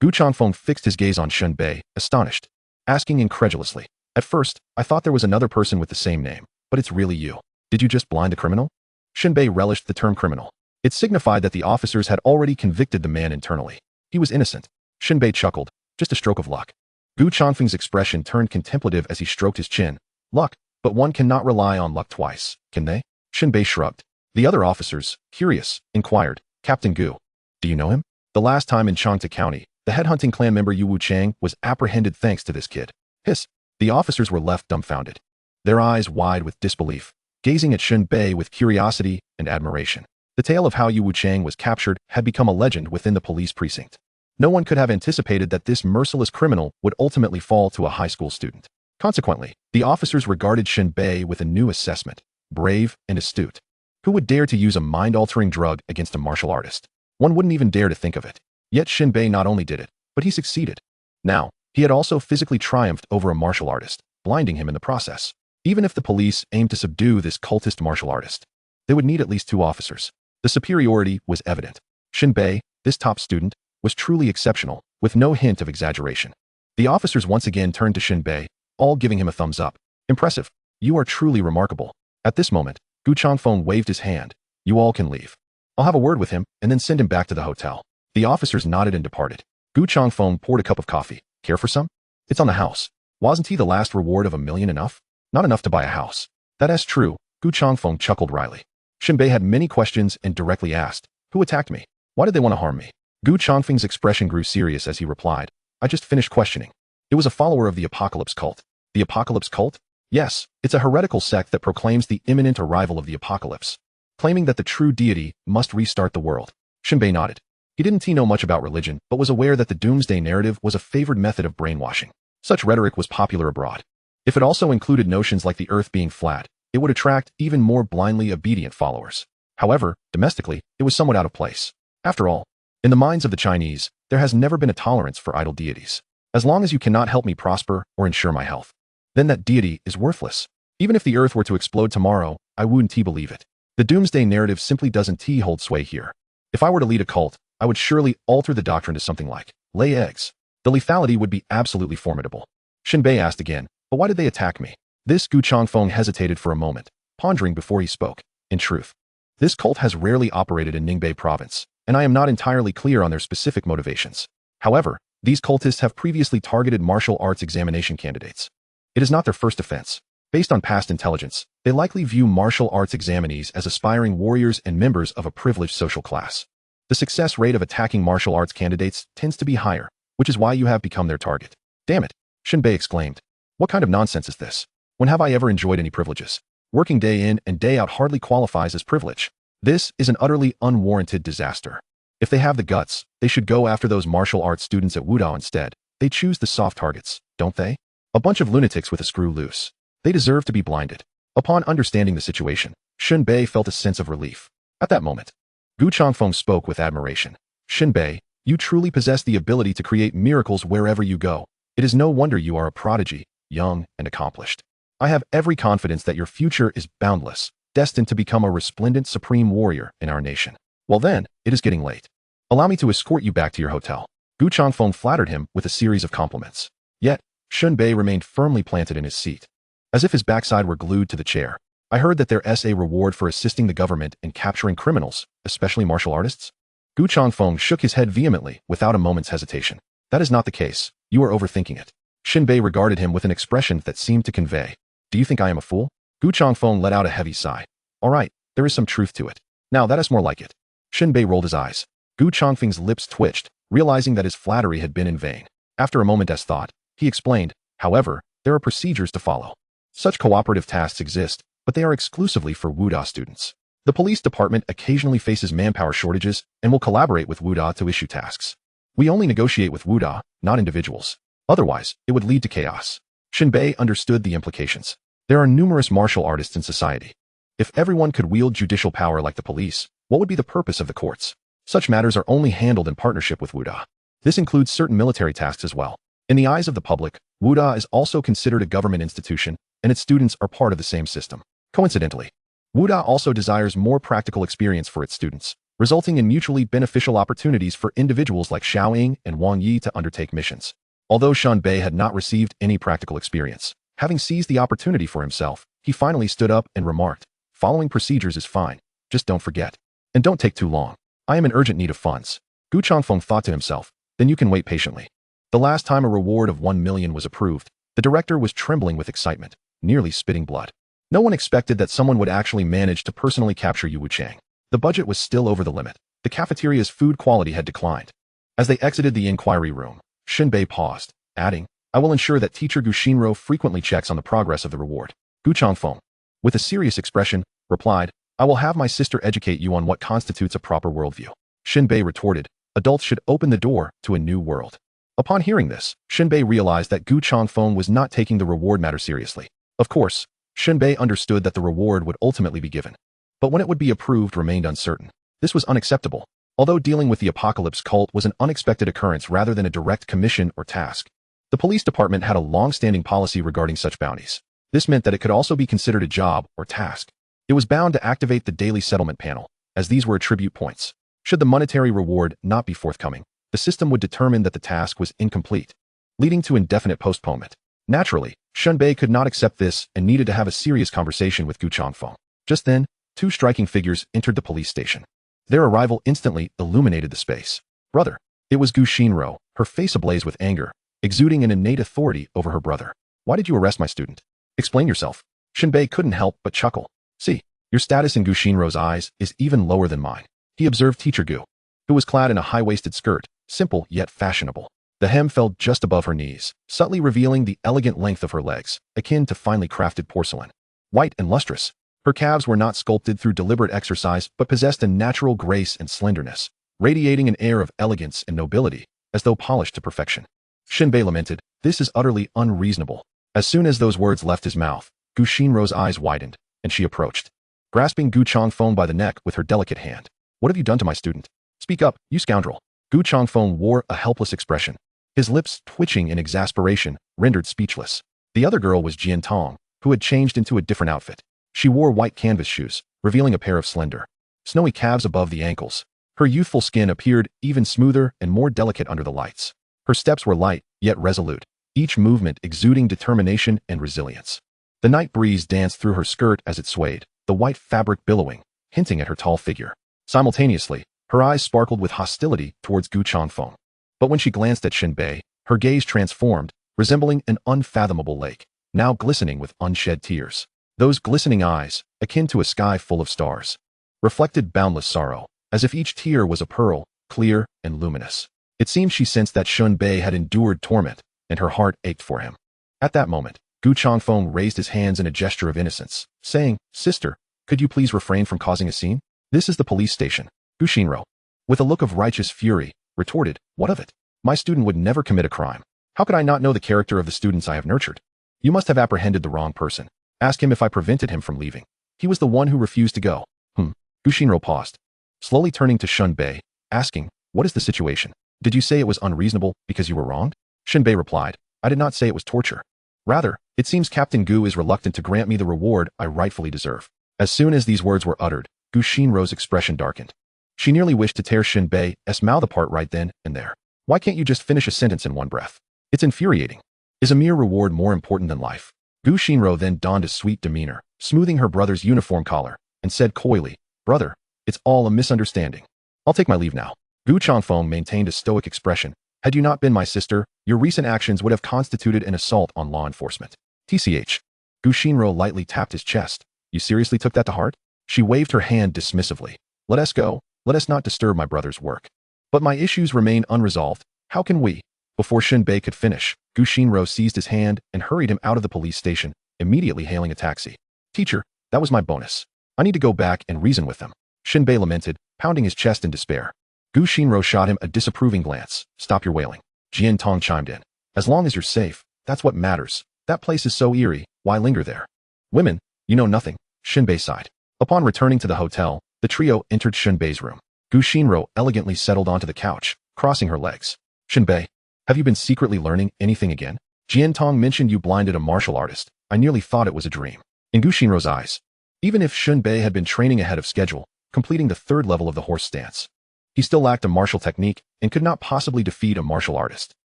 Gu Changfeng fixed his gaze on Shen Bei, astonished, asking incredulously. At first, I thought there was another person with the same name, but it's really you. Did you just blind a criminal? Shen Bei relished the term criminal. It signified that the officers had already convicted the man internally. He was innocent. Shen Bei chuckled. Just a stroke of luck. Gu Changfeng's expression turned contemplative as he stroked his chin. Luck, but one cannot rely on luck twice, can they? Shen Bei shrugged. The other officers, curious, inquired, Captain Gu. Do you know him? The last time in Changte County, the headhunting clan member Yu Wuchang was apprehended thanks to this kid. Hiss. The officers were left dumbfounded, their eyes wide with disbelief, gazing at Shen Bei with curiosity and admiration. The tale of how Yu Wuchang was captured had become a legend within the police precinct. No one could have anticipated that this merciless criminal would ultimately fall to a high school student. Consequently, the officers regarded Shen Bei with a new assessment, brave and astute. Who would dare to use a mind-altering drug against a martial artist? One wouldn't even dare to think of it. Yet Shen Bei not only did it, but he succeeded. Now, he had also physically triumphed over a martial artist, blinding him in the process. Even if the police aimed to subdue this cultist martial artist, they would need at least 2 officers. The superiority was evident. Shen Bei, this top student, was truly exceptional, with no hint of exaggeration. The officers once again turned to Shen Bei, all giving him a thumbs up. Impressive. You are truly remarkable. At this moment, Gu Changfeng waved his hand. You all can leave. I'll have a word with him and then send him back to the hotel. The officers nodded and departed. Gu Changfeng poured a cup of coffee. Care for some? It's on the house. Wasn't the last reward of $1 million enough? Not enough to buy a house. That's true. Gu Changfeng chuckled wryly. Shen Bei had many questions and directly asked, who attacked me? Why did they want to harm me? Gu Changfeng's expression grew serious as he replied, I just finished questioning. It was a follower of the Apocalypse cult. The Apocalypse cult? Yes, it's a heretical sect that proclaims the imminent arrival of the apocalypse, claiming that the true deity must restart the world. Shen Bei nodded. He didn't know much about religion, but was aware that the doomsday narrative was a favored method of brainwashing. Such rhetoric was popular abroad. If it also included notions like the earth being flat, it would attract even more blindly obedient followers. However, domestically, it was somewhat out of place. After all, in the minds of the Chinese, there has never been a tolerance for idol deities. As long as you cannot help me prosper or ensure my health, then that deity is worthless. Even if the earth were to explode tomorrow, I wouldn't believe it. The doomsday narrative simply doesn't hold sway here. If I were to lead a cult, I would surely alter the doctrine to something like, lay eggs. The lethality would be absolutely formidable. Shen Bei asked again, but why did they attack me? This Gu Changfeng hesitated for a moment, pondering before he spoke. In truth, this cult has rarely operated in Ningbai province, and I am not entirely clear on their specific motivations. However, these cultists have previously targeted martial arts examination candidates. It is not their first offense. Based on past intelligence, they likely view martial arts examinees as aspiring warriors and members of a privileged social class. The success rate of attacking martial arts candidates tends to be higher, which is why you have become their target. Damn it, Shen Bei exclaimed. What kind of nonsense is this? When have I ever enjoyed any privileges? Working day in and day out hardly qualifies as privilege. This is an utterly unwarranted disaster. If they have the guts, they should go after those martial arts students at Wudao instead. They choose the soft targets, don't they? A bunch of lunatics with a screw loose. They deserve to be blinded. Upon understanding the situation, Shen Bei felt a sense of relief. At that moment, Gu Changfeng spoke with admiration. Shen Bei, you truly possess the ability to create miracles wherever you go. It is no wonder you are a prodigy, young and accomplished. I have every confidence that your future is boundless, destined to become a resplendent supreme warrior in our nation. Well then, it is getting late. Allow me to escort you back to your hotel. Gu Changfeng flattered him with a series of compliments. Yet, Shen Bei remained firmly planted in his seat, as if his backside were glued to the chair. I heard that there's a reward for assisting the government in capturing criminals, especially martial artists. Gu Changfeng shook his head vehemently without a moment's hesitation. That is not the case. You are overthinking it. Shen Bei regarded him with an expression that seemed to convey, do you think I am a fool? Gu Changfeng let out a heavy sigh. All right, there is some truth to it. Now that is more like it. Shen Bei rolled his eyes. Gu Changfeng's lips twitched, realizing that his flattery had been in vain. After a moment's thought, he explained, however, there are procedures to follow. Such cooperative tasks exist, but they are exclusively for Wudao students. The police department occasionally faces manpower shortages and will collaborate with Wudao to issue tasks. We only negotiate with Wudao, not individuals. Otherwise, it would lead to chaos. Shen Bei understood the implications. There are numerous martial artists in society. If everyone could wield judicial power like the police, what would be the purpose of the courts? Such matters are only handled in partnership with Wudao. This includes certain military tasks as well. In the eyes of the public, Wudao is also considered a government institution, and its students are part of the same system. Coincidentally, Wudao also desires more practical experience for its students, resulting in mutually beneficial opportunities for individuals like Xiaoying and Wang Yi to undertake missions. Although Shen Bei had not received any practical experience, having seized the opportunity for himself, he finally stood up and remarked, following procedures is fine, just don't forget. And don't take too long. I am in urgent need of funds. Gu Changfeng thought to himself, then you can wait patiently. The last time a reward of 1 million was approved, the director was trembling with excitement, nearly spitting blood. No one expected that someone would actually manage to personally capture Yu Wuchang. The budget was still over the limit. The cafeteria's food quality had declined. As they exited the inquiry room, Shen Bei paused, adding, I will ensure that teacher Gu Xinro frequently checks on the progress of the reward. Gu Changfeng, with a serious expression, replied, I will have my sister educate you on what constitutes a proper worldview. Shen Bei retorted, adults should open the door to a new world. Upon hearing this, Shen Bei realized that Gu Changfeng was not taking the reward matter seriously. Of course, Shen Bei understood that the reward would ultimately be given. But when it would be approved remained uncertain. This was unacceptable. Although dealing with the apocalypse cult was an unexpected occurrence rather than a direct commission or task, the police department had a long-standing policy regarding such bounties. This meant that it could also be considered a job or task. It was bound to activate the daily settlement panel, as these were attribute points. Should the monetary reward not be forthcoming, the system would determine that the task was incomplete, leading to indefinite postponement. Naturally, Shen Bei could not accept this and needed to have a serious conversation with Gu Changfeng. Just then, two striking figures entered the police station. Their arrival instantly illuminated the space. Brother. It was Gu Xinro, her face ablaze with anger, exuding an innate authority over her brother. Why did you arrest my student? Explain yourself. Shen Bei couldn't help but chuckle. See, your status in Gu Xinro's eyes is even lower than mine. He observed teacher Gu, who was clad in a high-waisted skirt, simple yet fashionable. The hem fell just above her knees, subtly revealing the elegant length of her legs, akin to finely crafted porcelain. White and lustrous, her calves were not sculpted through deliberate exercise but possessed a natural grace and slenderness, radiating an air of elegance and nobility, as though polished to perfection. Shen Bei lamented, this is utterly unreasonable. As soon as those words left his mouth, Gu Xinrou's eyes widened, and she approached, grasping Gu Changfeng by the neck with her delicate hand. What have you done to my student? Speak up, you scoundrel. Gu Changfeng wore a helpless expression, his lips twitching in exasperation, rendered speechless. The other girl was Jian Tong, who had changed into a different outfit. She wore white canvas shoes, revealing a pair of slender, snowy calves above the ankles. Her youthful skin appeared even smoother and more delicate under the lights. Her steps were light, yet resolute, each movement exuding determination and resilience. The night breeze danced through her skirt as it swayed, the white fabric billowing, hinting at her tall figure. Simultaneously, her eyes sparkled with hostility towards Gu Changfeng. But when she glanced at Shen Bei, her gaze transformed, resembling an unfathomable lake, now glistening with unshed tears. Those glistening eyes, akin to a sky full of stars, reflected boundless sorrow, as if each tear was a pearl, clear and luminous. It seemed she sensed that Shen Bei had endured torment, and her heart ached for him. At that moment, Gu Changfeng raised his hands in a gesture of innocence, saying, "Sister, could you please refrain from causing a scene? This is the police station." Gu Xinrou, with a look of righteous fury, retorted, "What of it? My student would never commit a crime. How could I not know the character of the students I have nurtured? You must have apprehended the wrong person. Ask him if I prevented him from leaving. He was the one who refused to go." Gu Xinrou paused, slowly turning to Shen Bei, asking, "What is the situation? Did you say it was unreasonable because you were wronged?" Shen Bei replied, "I did not say it was torture. Rather, it seems Captain Gu is reluctant to grant me the reward I rightfully deserve." As soon as these words were uttered, Gu Xinrou's expression darkened. She nearly wished to tear Shen Bei's mouth apart right then and there. Why can't you just finish a sentence in one breath? It's infuriating. Is a mere reward more important than life? Gu Xinrou then donned a sweet demeanor, smoothing her brother's uniform collar, and said coyly, "Brother, it's all a misunderstanding. I'll take my leave now." Gu Changfeng maintained a stoic expression. "Had you not been my sister, your recent actions would have constituted an assault on law enforcement." TCH. Gu Xinrou lightly tapped his chest. "You seriously took that to heart?" She waved her hand dismissively. "Let us go. Let us not disturb my brother's work." "But my issues remain unresolved. How can we?" Before Shen Bei could finish, Gu Xinrou seized his hand and hurried him out of the police station, immediately hailing a taxi. "Teacher, that was my bonus. I need to go back and reason with them." Shen Bei lamented, pounding his chest in despair. Gu Xinrou shot him a disapproving glance. "Stop your wailing." Jian Tong chimed in. "As long as you're safe, that's what matters. That place is so eerie, why linger there?" "Women, you know nothing," Shen Bei sighed. Upon returning to the hotel, the trio entered Shen Bei's room. Gu Xinrou elegantly settled onto the couch, crossing her legs. "Shen Bei, have you been secretly learning anything again? Jian Tong mentioned you blinded a martial artist. I nearly thought it was a dream." In Gu Xinrou's eyes, even if Shen Bei had been training ahead of schedule, completing the third level of the horse stance, he still lacked a martial technique and could not possibly defeat a martial artist.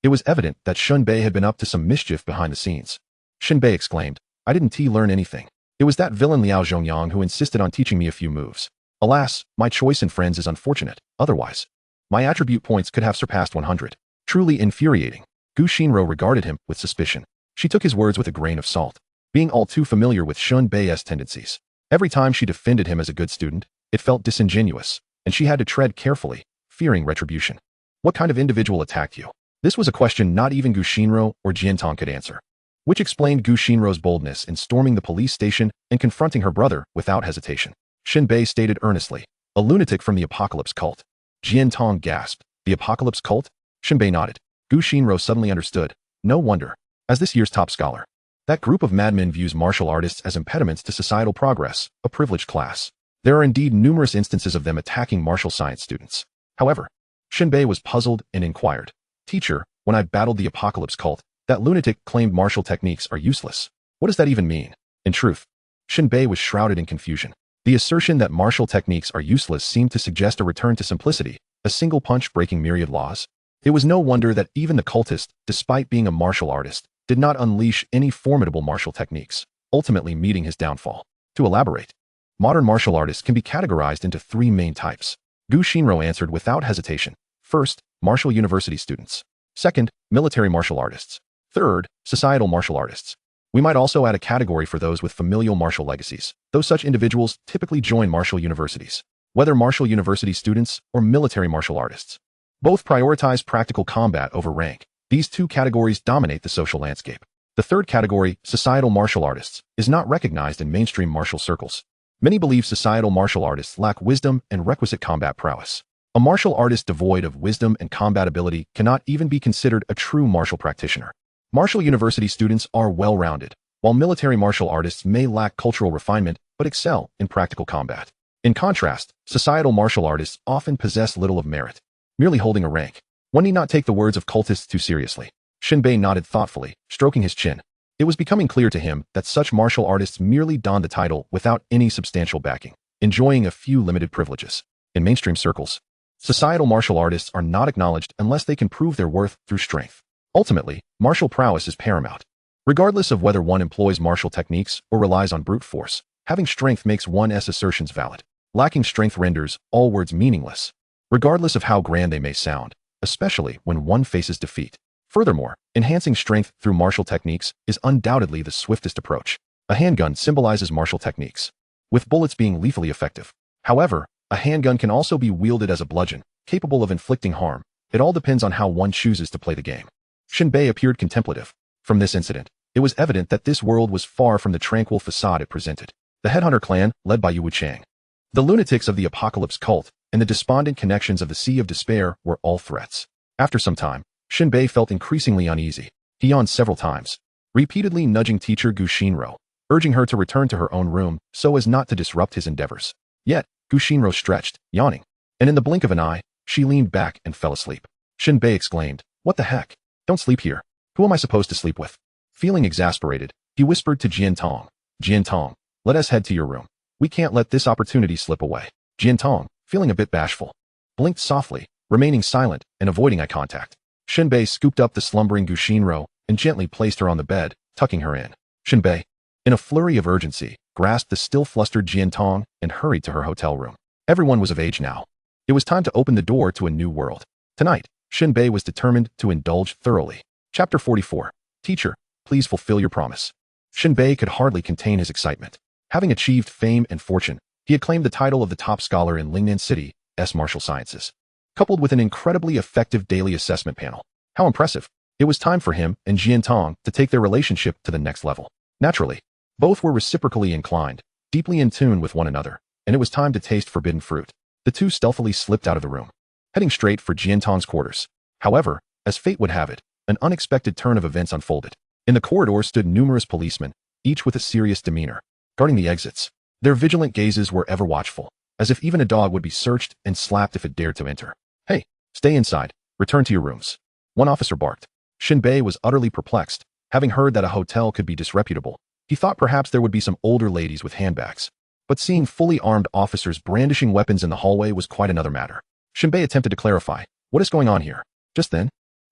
It was evident that Shen Bei had been up to some mischief behind the scenes. Shen Bei exclaimed, "I didn't learn anything. It was that villain Liao Zhongyang who insisted on teaching me a few moves. Alas, my choice in friends is unfortunate. Otherwise, my attribute points could have surpassed 100. Truly infuriating." Gu Xinrou regarded him with suspicion. She took his words with a grain of salt, being all too familiar with Shen Bei's tendencies. Every time she defended him as a good student, it felt disingenuous, and she had to tread carefully, fearing retribution. "What kind of individual attacked you?" This was a question not even Gu Xinrou or Jian Tong could answer, which explained Gu Xinrou's boldness in storming the police station and confronting her brother without hesitation. Shen Bei stated earnestly, "A lunatic from the Apocalypse cult." Jian Tong gasped, "The Apocalypse cult?" Shen Bei nodded. Gu Xinrou suddenly understood. No wonder. As this year's top scholar, that group of madmen views martial artists as impediments to societal progress, a privileged class. There are indeed numerous instances of them attacking martial science students. However, Shen Bei was puzzled and inquired, "Teacher, when I battled the Apocalypse cult, that lunatic claimed martial techniques are useless. What does that even mean?" In truth, Shen Bei was shrouded in confusion. The assertion that martial techniques are useless seemed to suggest a return to simplicity, a single punch breaking myriad laws. It was no wonder that even the cultist, despite being a martial artist, did not unleash any formidable martial techniques, ultimately meeting his downfall. To elaborate, modern martial artists can be categorized into three main types. Gu Xinrou answered without hesitation. First, martial university students. Second, military martial artists. Third, societal martial artists. We might also add a category for those with familial martial legacies, though such individuals typically join martial universities. Whether martial university students or military martial artists, both prioritize practical combat over rank. These two categories dominate the social landscape. The third category, societal martial artists, is not recognized in mainstream martial circles. Many believe societal martial artists lack wisdom and requisite combat prowess. A martial artist devoid of wisdom and combat ability cannot even be considered a true martial practitioner. Martial university students are well-rounded, while military martial artists may lack cultural refinement but excel in practical combat. In contrast, societal martial artists often possess little of merit, merely holding a rank. One need not take the words of cultists too seriously. Shen Bei nodded thoughtfully, stroking his chin. It was becoming clear to him that such martial artists merely donned the title without any substantial backing, enjoying a few limited privileges. In mainstream circles, societal martial artists are not acknowledged unless they can prove their worth through strength. Ultimately, martial prowess is paramount. Regardless of whether one employs martial techniques or relies on brute force, having strength makes one's assertions valid. Lacking strength renders all words meaningless, regardless of how grand they may sound, especially when one faces defeat. Furthermore, enhancing strength through martial techniques is undoubtedly the swiftest approach. A handgun symbolizes martial techniques, with bullets being lethally effective. However, a handgun can also be wielded as a bludgeon, capable of inflicting harm. It all depends on how one chooses to play the game. Shen Bei appeared contemplative. From this incident, it was evident that this world was far from the tranquil facade it presented. The Headhunter clan, led by Yu Wuchang, the lunatics of the Apocalypse cult, and the despondent connections of the Sea of Despair were all threats. After some time, Shen Bei felt increasingly uneasy. He yawned several times, repeatedly nudging teacher Gu Shinro, urging her to return to her own room so as not to disrupt his endeavors. Yet, Gu Shinro stretched, yawning, and in the blink of an eye, she leaned back and fell asleep. Shen Bei exclaimed, "What the heck? Don't sleep here. Who am I supposed to sleep with?" Feeling exasperated, he whispered to Jian Tong, "Jian Tong, let us head to your room. We can't let this opportunity slip away." Jian Tong, feeling a bit bashful, blinked softly, remaining silent and avoiding eye contact. Shen Bei scooped up the slumbering Gu Shinro and gently placed her on the bed, tucking her in. Shen Bei, in a flurry of urgency, grasped the still flustered Jian Tong and hurried to her hotel room. Everyone was of age now. It was time to open the door to a new world. Tonight, Shen Bei was determined to indulge thoroughly. Chapter 44. Teacher, please fulfill your promise. Shen Bei could hardly contain his excitement. Having achieved fame and fortune, he had claimed the title of the top scholar in Lingnan City's martial sciences, coupled with an incredibly effective daily assessment panel. How impressive. It was time for him and Jian Tong to take their relationship to the next level. Naturally, both were reciprocally inclined, deeply in tune with one another, and it was time to taste forbidden fruit. The two stealthily slipped out of the room, heading straight for Jian Tong's quarters. However, as fate would have it, an unexpected turn of events unfolded. In the corridor stood numerous policemen, each with a serious demeanor, guarding the exits. Their vigilant gazes were ever watchful, as if even a dog would be searched and slapped if it dared to enter. "Hey, stay inside. Return to your rooms," one officer barked. Shen Bei was utterly perplexed. Having heard that a hotel could be disreputable, he thought perhaps there would be some older ladies with handbags. But seeing fully armed officers brandishing weapons in the hallway was quite another matter. Shen Bei attempted to clarify, "What is going on here?" Just then,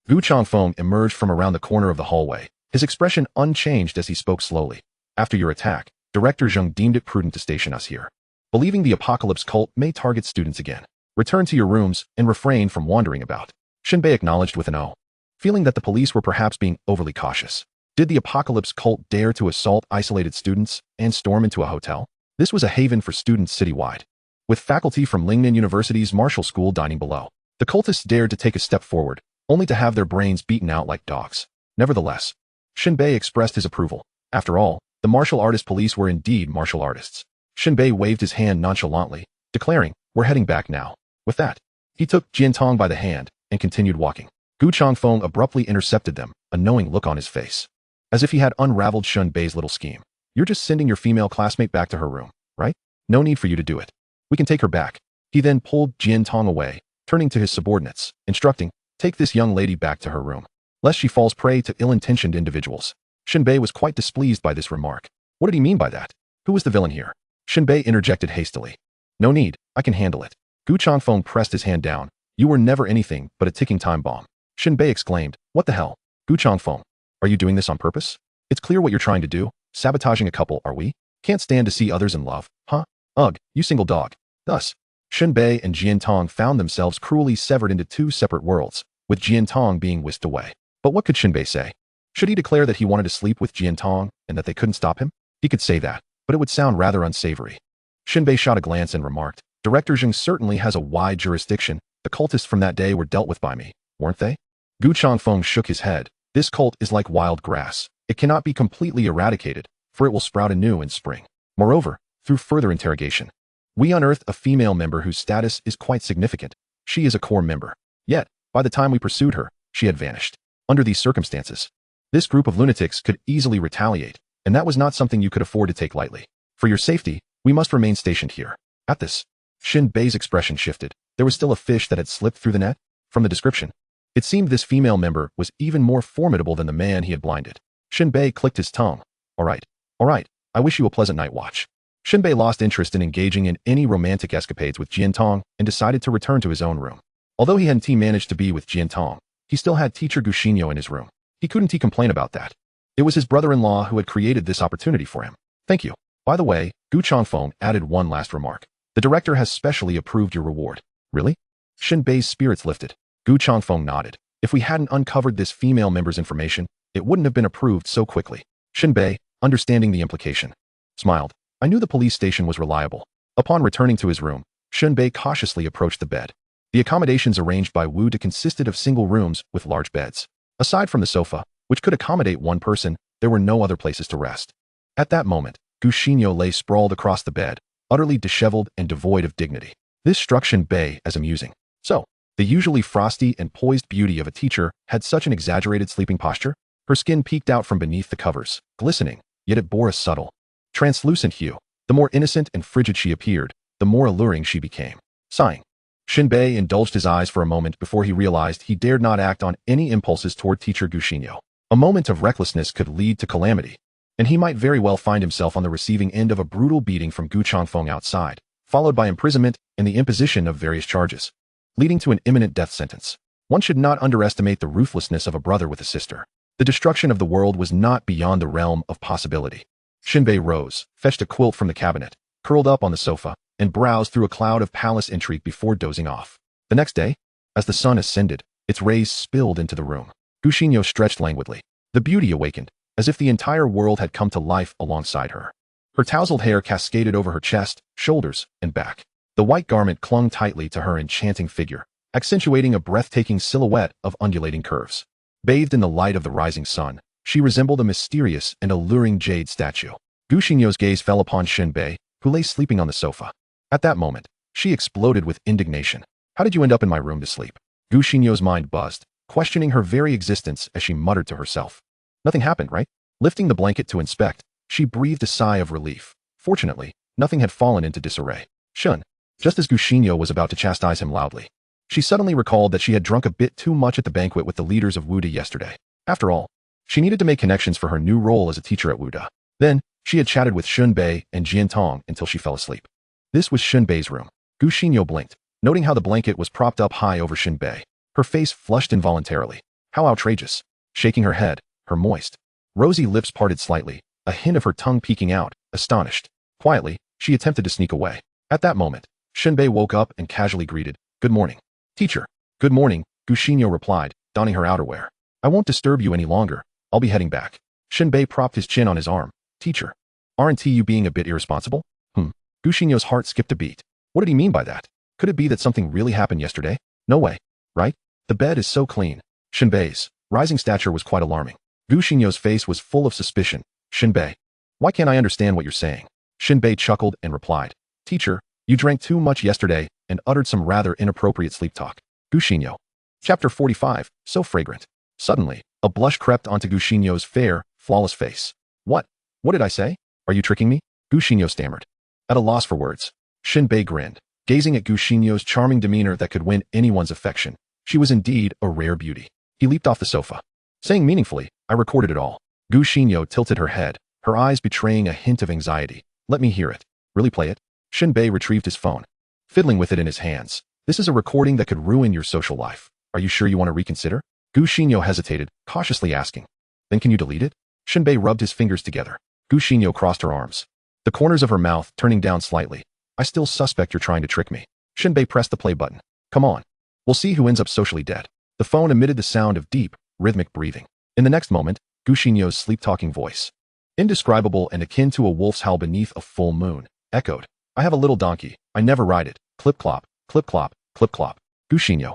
Gu Changfeng emerged from around the corner of the hallway, his expression unchanged as he spoke slowly. "After your attack, Director Zheng deemed it prudent to station us here, believing the Apocalypse cult may target students again. Return to your rooms and refrain from wandering about." Shen Bei acknowledged with an O, feeling that the police were perhaps being overly cautious. Did the Apocalypse cult dare to assault isolated students and storm into a hotel? This was a haven for students citywide, with faculty from Lingnan University's martial school dining below. The cultists dared to take a step forward, only to have their brains beaten out like dogs. Nevertheless, Shen Bei expressed his approval. After all, the martial artist police were indeed martial artists. Shen Bei waved his hand nonchalantly, declaring, "We're heading back now." With that, he took Jian Tong by the hand and continued walking. Gu Changfeng abruptly intercepted them, a knowing look on his face, as if he had unraveled Shen Bei's little scheme. "You're just sending your female classmate back to her room, right? No need for you to do it. We can take her back." He then pulled Jian Tong away, turning to his subordinates, instructing, "Take this young lady back to her room, lest she falls prey to ill-intentioned individuals." Shen Bei was quite displeased by this remark. What did he mean by that? Who was the villain here? Shen Bei interjected hastily. "No need, I can handle it." Gu Changfeng pressed his hand down. "You were never anything but a ticking time bomb." Shen Bei exclaimed, "What the hell? Gu Changfeng, are you doing this on purpose? It's clear what you're trying to do. Sabotaging a couple, are we? Can't stand to see others in love, huh? Ugh, you single dog." Thus, Shen Bei and Jian Tong found themselves cruelly severed into two separate worlds, with Jian Tong being whisked away. But what could Shen Bei say? Should he declare that he wanted to sleep with Jian Tong and that they couldn't stop him? He could say that, but it would sound rather unsavory. Shen Bei shot a glance and remarked, "Director Zheng certainly has a wide jurisdiction. The cultists from that day were dealt with by me, weren't they?" Gu Changfeng shook his head. "This cult is like wild grass. It cannot be completely eradicated, for it will sprout anew in spring. Moreover, through further interrogation, we unearthed a female member whose status is quite significant. She is a core member. Yet, by the time we pursued her, she had vanished. Under these circumstances, This group of lunatics could easily retaliate, and that was not something you could afford to take lightly. For your safety, we must remain stationed here. At this, Shen Bei's expression shifted. There was still a fish that had slipped through the net. From the description, it seemed this female member was even more formidable than the man he had blinded. Shen Bei clicked his tongue. All right. I wish you a pleasant night watch. Shen Bei lost interest in engaging in any romantic escapades with Jian Tong and decided to return to his own room. Although he hadn't managed to be with Jian Tong, he still had teacher Guxinyo in his room. He couldn't complain about that. It was his brother-in-law who had created this opportunity for him. Thank you. By the way, Gu Changfeng added one last remark. The director has specially approved your reward. Really? Shen Bei's spirits lifted. Gu Changfeng nodded. If we hadn't uncovered this female member's information, it wouldn't have been approved so quickly. Shen Bei, understanding the implication, smiled. I knew the police station was reliable. Upon returning to his room, Shen Bei cautiously approached the bed. The accommodations arranged by Wu De consisted of single rooms with large beds. Aside from the sofa, which could accommodate one person, there were no other places to rest. At that moment, Guxinyo lay sprawled across the bed, utterly disheveled and devoid of dignity. This struck Shen Bei as amusing. So, the usually frosty and poised beauty of a teacher had such an exaggerated sleeping posture? Her skin peeked out from beneath the covers, glistening, yet it bore a subtle, translucent hue. The more innocent and frigid she appeared, the more alluring she became. Sighing, Shen Bei indulged his eyes for a moment before he realized he dared not act on any impulses toward teacher Guxinyo. A moment of recklessness could lead to calamity, and he might very well find himself on the receiving end of a brutal beating from Gu Changfeng outside, followed by imprisonment and the imposition of various charges, leading to an imminent death sentence. One should not underestimate the ruthlessness of a brother with a sister. The destruction of the world was not beyond the realm of possibility. Shen Bei rose, fetched a quilt from the cabinet, curled up on the sofa, and browsed through a cloud of palace intrigue before dozing off. The next day, as the sun ascended, its rays spilled into the room. Guxinyo stretched languidly. The beauty awakened, as if the entire world had come to life alongside her. Her tousled hair cascaded over her chest, shoulders, and back. The white garment clung tightly to her enchanting figure, accentuating a breathtaking silhouette of undulating curves. Bathed in the light of the rising sun, she resembled a mysterious and alluring jade statue. Guxinyo's gaze fell upon Shen Bei, who lay sleeping on the sofa. At that moment, she exploded with indignation. How did you end up in my room to sleep? Guxinyo's mind buzzed, questioning her very existence as she muttered to herself. Nothing happened, right? Lifting the blanket to inspect, she breathed a sigh of relief. Fortunately, nothing had fallen into disarray. Shun. Just as Guxinyo was about to chastise him loudly, she suddenly recalled that she had drunk a bit too much at the banquet with the leaders of Wuda yesterday. After all, she needed to make connections for her new role as a teacher at Wuda. Then, she had chatted with Shen Bei and Jian Tong until she fell asleep. This was Shen Bei's room. Guxinyo blinked, noting how the blanket was propped up high over Shen Bei. Her face flushed involuntarily. How outrageous. Shaking her head, her moist, rosy lips parted slightly, a hint of her tongue peeking out, astonished. Quietly, she attempted to sneak away. At that moment, Shen Bei woke up and casually greeted, "Good morning, teacher." "Good morning," Guxinyo replied, donning her outerwear. "I won't disturb you any longer. I'll be heading back." Shen Bei propped his chin on his arm. "Teacher, aren't you being a bit irresponsible?" Guxinyo's heart skipped a beat. What did he mean by that? Could it be that something really happened yesterday? No way, right? The bed is so clean. Shen Bei's rising stature was quite alarming. Guxinyo's face was full of suspicion. "Shen Bei, why can't I understand what you're saying?" Shen Bei chuckled and replied, "Teacher, you drank too much yesterday and uttered some rather inappropriate sleep talk." Guxinyo. Chapter 45, So Fragrant. Suddenly, a blush crept onto Guxinyo's fair, flawless face. What did I say? Are you tricking me?" Guxinyo stammered. At a loss for words, Shen Bei grinned, gazing at Guxinyo's charming demeanor that could win anyone's affection. She was indeed a rare beauty. He leaped off the sofa, saying meaningfully, "I recorded it all." Guxinyo tilted her head, her eyes betraying a hint of anxiety. "Let me hear it." "Really play it?" Shen Bei retrieved his phone, fiddling with it in his hands. "This is a recording that could ruin your social life. Are you sure you want to reconsider?" Guxinyo hesitated, cautiously asking. "Then can you delete it?" Shen Bei rubbed his fingers together. Guxinyo crossed her arms, the corners of her mouth turning down slightly. "I still suspect you're trying to trick me." Shen Bei pressed the play button. "Come on. We'll see who ends up socially dead." The phone emitted the sound of deep, rhythmic breathing. In the next moment, Guxinyo's sleep-talking voice, indescribable and akin to a wolf's howl beneath a full moon, echoed. "I have a little donkey. I never ride it. Clip-clop, clip-clop, clip-clop." Guxinyo.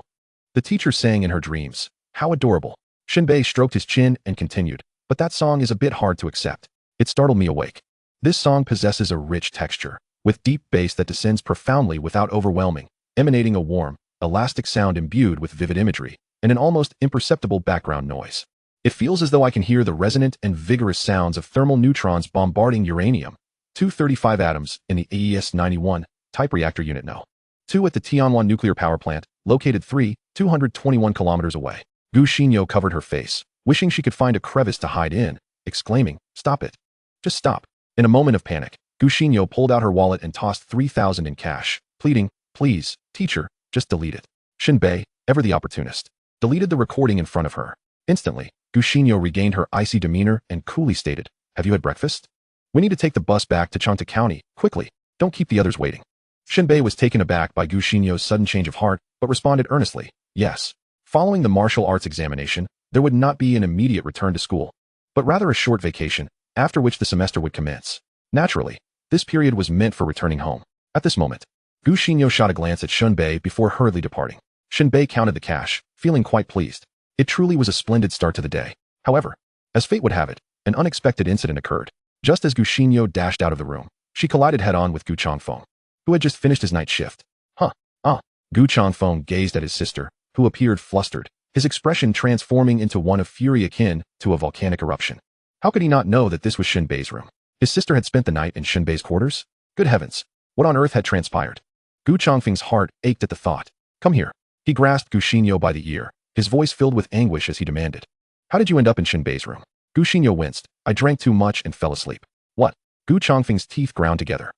The teacher sang in her dreams. How adorable. Shen Bei stroked his chin and continued. "But that song is a bit hard to accept. It startled me awake. This song possesses a rich texture, with deep bass that descends profoundly without overwhelming, emanating a warm, elastic sound imbued with vivid imagery, and an almost imperceptible background noise. It feels as though I can hear the resonant and vigorous sounds of thermal neutrons bombarding uranium-235 atoms in the AES-91 type reactor unit No. 2 at the Tianwan nuclear power plant, located 221 kilometers away. Gu Xinyo covered her face, wishing she could find a crevice to hide in, exclaiming, "Stop it. Just stop." In a moment of panic, Gu Xinyo pulled out her wallet and tossed 3,000 in cash, pleading, "Please, teacher, just delete it." Shen Bei, ever the opportunist, deleted the recording in front of her. Instantly, Gu Xinyo regained her icy demeanor and coolly stated, "Have you had breakfast? We need to take the bus back to Changta County, quickly. Don't keep the others waiting." Shen Bei was taken aback by Gu Xinyo's sudden change of heart, but responded earnestly, "Yes." Following the martial arts examination, there would not be an immediate return to school, but rather a short vacation, after which the semester would commence. Naturally, this period was meant for returning home. At this moment, Gu Xinyo shot a glance at Shen Bei before hurriedly departing. Shen Bei counted the cash, feeling quite pleased. It truly was a splendid start to the day. However, as fate would have it, an unexpected incident occurred. Just as Gu Xinyo dashed out of the room, she collided head-on with Gu Changfeng, who had just finished his night shift. Gu Changfeng gazed at his sister, who appeared flustered, his expression transforming into one of fury akin to a volcanic eruption. How could he not know that this was Shen Bei's room? His sister had spent the night in Shen Bei's quarters? Good heavens, what on earth had transpired? Gu Changfeng's heart ached at the thought. "Come here." He grasped Gu Xinyo by the ear, his voice filled with anguish as he demanded, "How did you end up in Shen Bei's room?" Gu Xinyo winced. "I drank too much and fell asleep." "What?" Gu Changfeng's teeth ground together.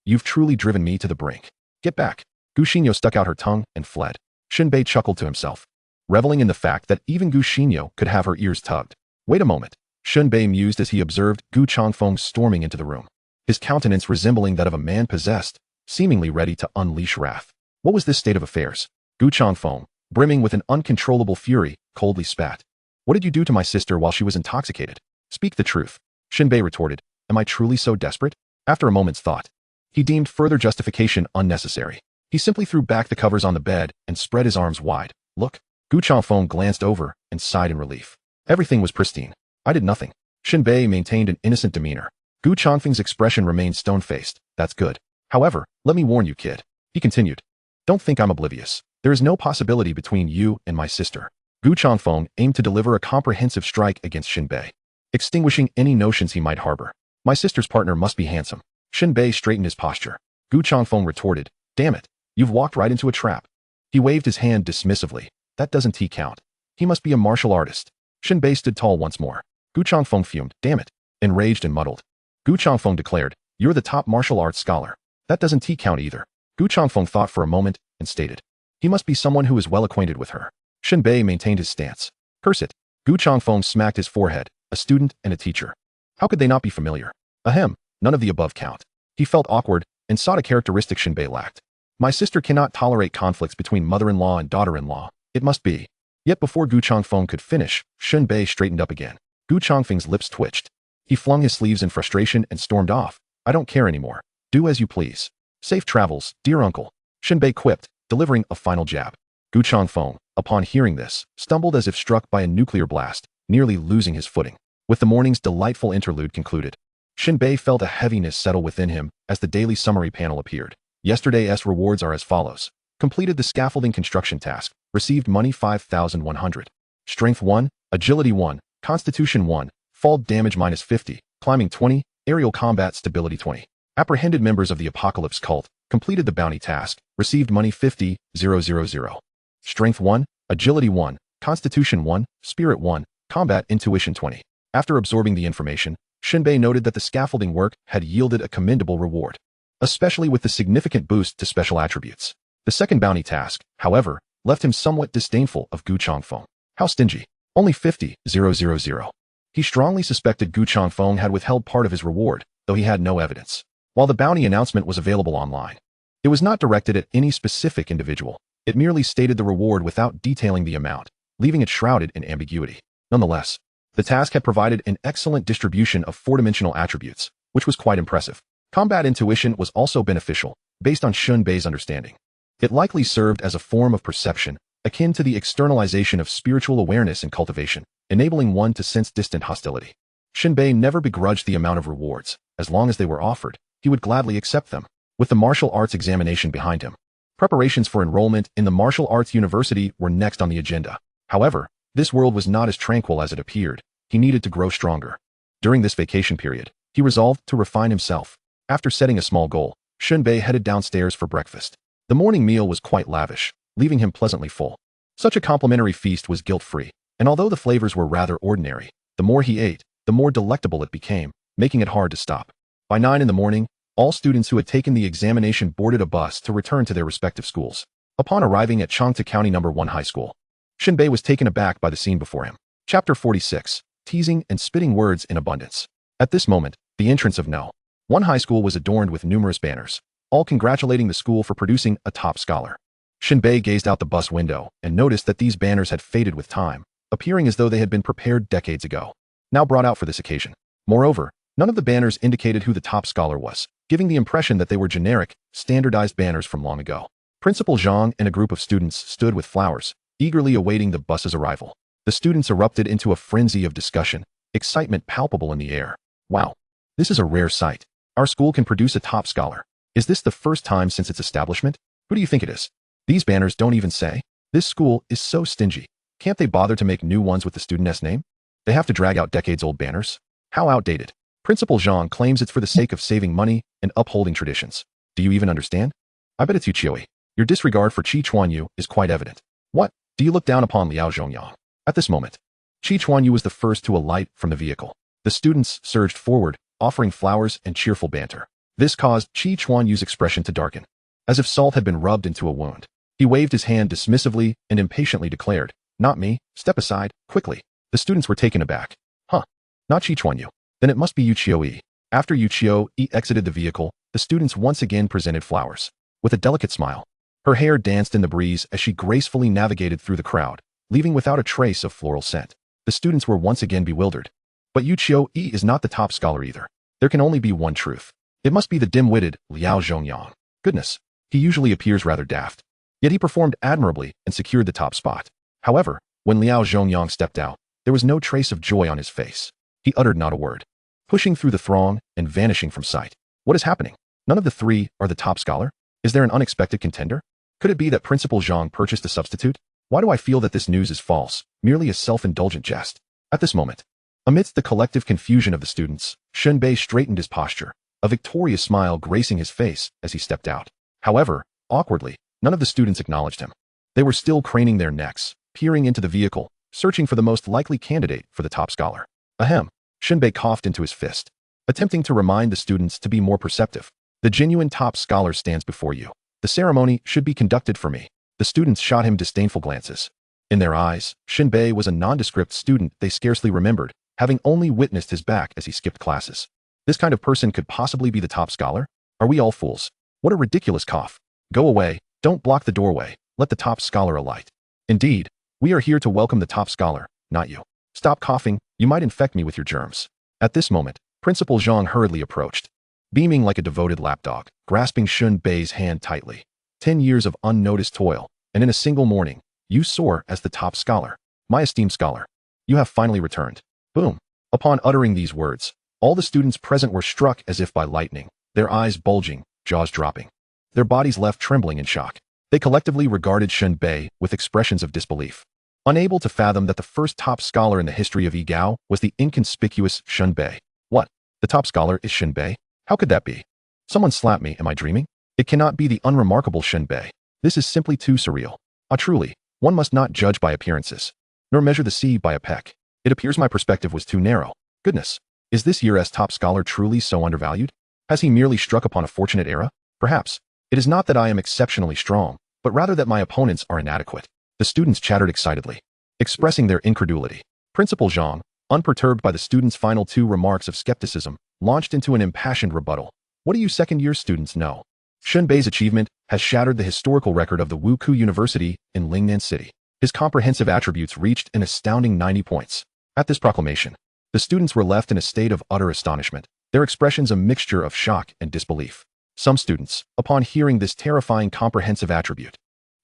You've truly driven me to the brink. Get back." Gu Xinyo stuck out her tongue and fled. Shen Bei chuckled to himself, reveling in the fact that even Gu Xinyo could have her ears tugged. "Wait a moment," Shen Bei mused as he observed Gu Changfeng storming into the room, his countenance resembling that of a man possessed, seemingly ready to unleash wrath. What was this state of affairs? Gu Changfeng, brimming with an uncontrollable fury, coldly spat. "What did you do to my sister while she was intoxicated? Speak the truth." Shen Bei retorted, "Am I truly so desperate?" After a moment's thought, he deemed further justification unnecessary. He simply threw back the covers on the bed and spread his arms wide. "Look." Gu Changfeng glanced over and sighed in relief. Everything was pristine. "I did nothing." Shen Bei maintained an innocent demeanor. Gu Changfeng's expression remained stone-faced. "That's good. However, let me warn you, kid," he continued. "Don't think I'm oblivious. There is no possibility between you and my sister." Gu Changfeng aimed to deliver a comprehensive strike against Shen Bei, extinguishing any notions he might harbor. "My sister's partner must be handsome." Shen Bei straightened his posture. Gu Changfeng retorted, "Damn it, you've walked right into a trap." He waved his hand dismissively. "That doesn't count. He must be a martial artist." Shen Bei stood tall once more. Gu Changfeng fumed, "Damn it," enraged and muddled. Gu Changfeng declared, "You're the top martial arts scholar. That doesn't count either." Gu Changfeng thought for a moment and stated, "He must be someone who is well acquainted with her." Shen Bei maintained his stance. "Curse it." Gu Changfeng smacked his forehead. A student and a teacher. How could they not be familiar? Ahem, none of the above count. He felt awkward and sought a characteristic Shen Bei lacked. "My sister cannot tolerate conflicts between mother-in-law and daughter-in-law. It must be." Yet before Gu Changfeng could finish, Shen Bei straightened up again. Gu Changfeng's lips twitched. He flung his sleeves in frustration and stormed off. "I don't care anymore. Do as you please." "Safe travels, dear uncle," Shen Bei quipped, delivering a final jab. Gu Changfeng, upon hearing this, stumbled as if struck by a nuclear blast, nearly losing his footing. With the morning's delightful interlude concluded, Shen Bei felt a heaviness settle within him as the daily summary panel appeared. Yesterday's rewards are as follows. Completed the scaffolding construction task. Received money 5,100. Strength 1, Agility 1, Constitution 1, Fall damage -50, Climbing 20, Aerial combat stability 20. Apprehended members of the Apocalypse cult. Completed the bounty task. Received money 50,000. Strength 1, Agility 1, Constitution 1, Spirit 1, Combat intuition 20. After absorbing the information, Shen Bei noted that the scaffolding work had yielded a commendable reward, especially with the significant boost to special attributes. The second bounty task, however, left him somewhat disdainful of Gu Changfeng. How stingy. Only 50,000. He strongly suspected Gu Changfeng had withheld part of his reward, though he had no evidence. While the bounty announcement was available online, it was not directed at any specific individual. It merely stated the reward without detailing the amount, leaving it shrouded in ambiguity. Nonetheless, the task had provided an excellent distribution of four-dimensional attributes, which was quite impressive. Combat intuition was also beneficial, based on Shen Bei's understanding. It likely served as a form of perception, akin to the externalization of spiritual awareness and cultivation, enabling one to sense distant hostility. Shen Bei never begrudged the amount of rewards. As long as they were offered, he would gladly accept them. With the martial arts examination behind him, preparations for enrollment in the martial arts university were next on the agenda. However, This world was not as tranquil as it appeared. He needed to grow stronger. During this vacation period, he resolved to refine himself. After setting a small goal, Shen Bei headed downstairs for breakfast. The morning meal was quite lavish, leaving him pleasantly full. Such a complimentary feast was guilt-free, and although the flavors were rather ordinary, the more he ate, the more delectable it became, making it hard to stop. By 9 in the morning, all students who had taken the examination boarded a bus to return to their respective schools. Upon arriving at Changta County No. 1 High School, Shen Bei was taken aback by the scene before him. Chapter 46, Teasing and Spitting Words in Abundance. At this moment, the entrance of No. 1 High School was adorned with numerous banners, all congratulating the school for producing a top scholar. Shen Bei gazed out the bus window and noticed that these banners had faded with time, appearing as though they had been prepared decades ago, now brought out for this occasion. Moreover, none of the banners indicated who the top scholar was, giving the impression that they were generic, standardized banners from long ago. Principal Zhang and a group of students stood with flowers, eagerly awaiting the bus's arrival. The students erupted into a frenzy of discussion, excitement palpable in the air. Wow, this is a rare sight. Our school can produce a top scholar. Is this the first time since its establishment? Who do you think it is? These banners don't even say. This school is so stingy. Can't they bother to make new ones with the student's name? They have to drag out decades-old banners? How outdated. Principal Zhang claims it's for the sake of saving money and upholding traditions. Do you even understand? I bet it's Yuqioi. Your disregard for Qi Chuanyu is quite evident. What? Do you look down upon Liao Zhongyang? At this moment, Qi Chuanyu was the first to alight from the vehicle. The students surged forward, offering flowers and cheerful banter. This caused Qi Chuanyu's expression to darken, as if salt had been rubbed into a wound. He waved his hand dismissively and impatiently declared, "Not me, step aside, quickly." The students were taken aback. Huh, not Qi Chuanyu. Then it must be Yuqioi. After Yuqioi exited the vehicle, the students once again presented flowers. With a delicate smile, her hair danced in the breeze as she gracefully navigated through the crowd, leaving without a trace of floral scent. The students were once again bewildered. But Yuqioi is not the top scholar either. There can only be one truth. It must be the dim-witted Liao Zhongyang. Goodness, he usually appears rather daft. Yet he performed admirably and secured the top spot. However, when Liao Zhongyang stepped out, there was no trace of joy on his face. He uttered not a word, pushing through the throng and vanishing from sight. What is happening? None of the three are the top scholar? Is there an unexpected contender? Could it be that Principal Zhang purchased a substitute? Why do I feel that this news is false, merely a self-indulgent jest? At this moment, amidst the collective confusion of the students, Shen Bei straightened his posture, a victorious smile gracing his face as he stepped out. However, awkwardly, none of the students acknowledged him. They were still craning their necks, peering into the vehicle, searching for the most likely candidate for the top scholar. Ahem. Shen Bei coughed into his fist, attempting to remind the students to be more perceptive. The genuine top scholar stands before you. The ceremony should be conducted for me. The students shot him disdainful glances. In their eyes, Shen Bei was a nondescript student they scarcely remembered, having only witnessed his back as he skipped classes. This kind of person could possibly be the top scholar? Are we all fools? What a ridiculous cough. Go away, don't block the doorway, let the top scholar alight. Indeed, we are here to welcome the top scholar, not you. Stop coughing, you might infect me with your germs. At this moment, Principal Zhang hurriedly approached, beaming like a devoted lapdog, grasping Shen Bei's hand tightly. 10 years of unnoticed toil, and in a single morning, you soar as the top scholar. My esteemed scholar, you have finally returned. Boom. Upon uttering these words, all the students present were struck as if by lightning, their eyes bulging, jaws dropping. Their bodies left trembling in shock. They collectively regarded Shen Bei with expressions of disbelief, unable to fathom that the first top scholar in the history of Yigao was the inconspicuous Shen Bei. What? The top scholar is Shen Bei? How could that be? Someone slap me, am I dreaming? It cannot be the unremarkable Shen Bei. This is simply too surreal. Ah, truly, one must not judge by appearances, nor measure the sea by a peck. It appears my perspective was too narrow. Goodness, is this year's top scholar truly so undervalued? Has he merely struck upon a fortunate era? Perhaps. It is not that I am exceptionally strong, but rather that my opponents are inadequate. The students chattered excitedly, expressing their incredulity. Principal Zhang, unperturbed by the students' final 2 remarks of skepticism, launched into an impassioned rebuttal. What do you second-year students know? Shen Bei's achievement has shattered the historical record of the Wuku University in Lingnan City. His comprehensive attributes reached an astounding 90 points. At this proclamation, the students were left in a state of utter astonishment, their expressions a mixture of shock and disbelief. Some students, upon hearing this terrifying comprehensive attribute,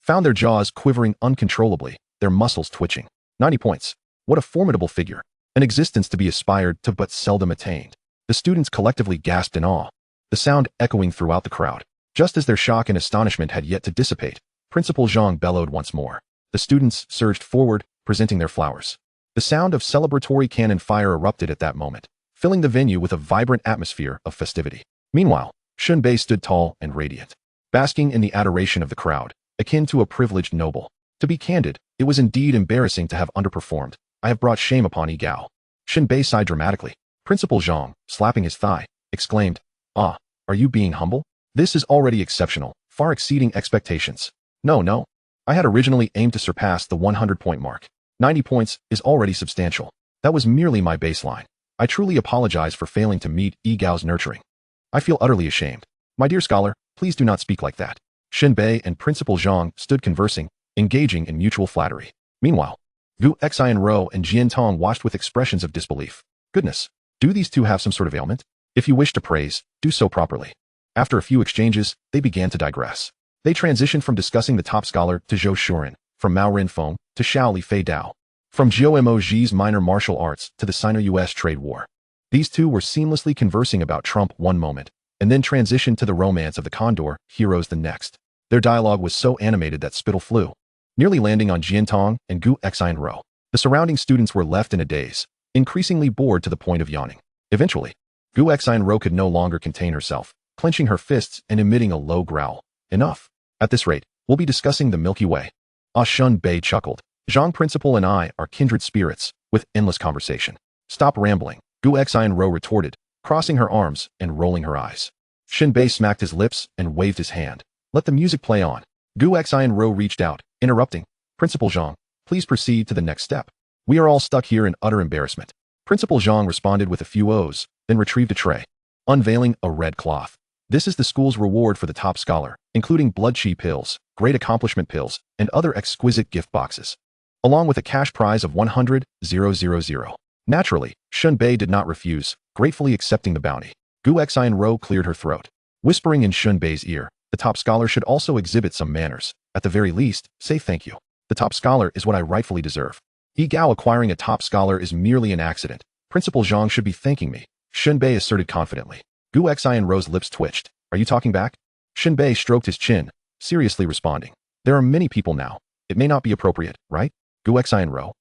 found their jaws quivering uncontrollably, their muscles twitching. 90 points. What a formidable figure. An existence to be aspired to but seldom attained. The students collectively gasped in awe, the sound echoing throughout the crowd. Just as their shock and astonishment had yet to dissipate, Principal Zhang bellowed once more. The students surged forward, presenting their flowers. The sound of celebratory cannon fire erupted at that moment, filling the venue with a vibrant atmosphere of festivity. Meanwhile, Shen Bei stood tall and radiant, basking in the adoration of the crowd, akin to a privileged noble. To be candid, it was indeed embarrassing to have underperformed. I have brought shame upon Yi Gao. Shen Bei sighed dramatically. Principal Zhang, slapping his thigh, exclaimed, "Ah, are you being humble? This is already exceptional, far exceeding expectations." No. I had originally aimed to surpass the 100-point mark. 90 points is already substantial. That was merely my baseline. I truly apologize for failing to meet Yi Gao's nurturing. I feel utterly ashamed. My dear scholar, please do not speak like that. Shen Bei and Principal Zhang stood conversing, engaging in mutual flattery. Meanwhile, Gu Xianro and Jian Tong watched with expressions of disbelief. Goodness, do these two have some sort of ailment? If you wish to praise, do so properly. After a few exchanges, they began to digress. They transitioned from discussing the top scholar to Zhou Shuren, from Mao Renfeng to Xiao Li Fei Dao, from Jiao Mo Ji's minor martial arts to the Sino-US trade war. These two were seamlessly conversing about Trump one moment, and then transitioned to the romance of the Condor heroes the next. Their dialogue was so animated that spittle flew, nearly landing on Jian Tong and Gu Xianro. The surrounding students were left in a daze, increasingly bored to the point of yawning. Eventually, Gu Xianro could no longer contain herself, clenching her fists and emitting a low growl. Enough. At this rate, we'll be discussing the Milky Way. Shen Bei chuckled. Zhang Principal and I are kindred spirits, with endless conversation. Stop rambling, Gu Xianro retorted, crossing her arms and rolling her eyes. Shen Bei smacked his lips and waved his hand. Let the music play on. Gu Xianro reached out, interrupting. Principal Zhang, please proceed to the next step. We are all stuck here in utter embarrassment. Principal Zhang responded with a few O's, then retrieved a tray, unveiling a red cloth. This is the school's reward for the top scholar, including blood chi pills, great accomplishment pills, and other exquisite gift boxes, along with a cash prize of 100,000. Naturally, Shen Bei did not refuse, gratefully accepting the bounty. Gu Xianro cleared her throat, whispering in Shen Bei's ear, the top scholar should also exhibit some manners. At the very least, say thank you. The top scholar is what I rightfully deserve. Yi Gao acquiring a top scholar is merely an accident. Principal Zhang should be thanking me, Shen Bei asserted confidently. Gu Xianro's lips twitched. Are you talking back? Shen Bei stroked his chin, seriously responding. There are many people now. It may not be appropriate, right? Gu Xianro.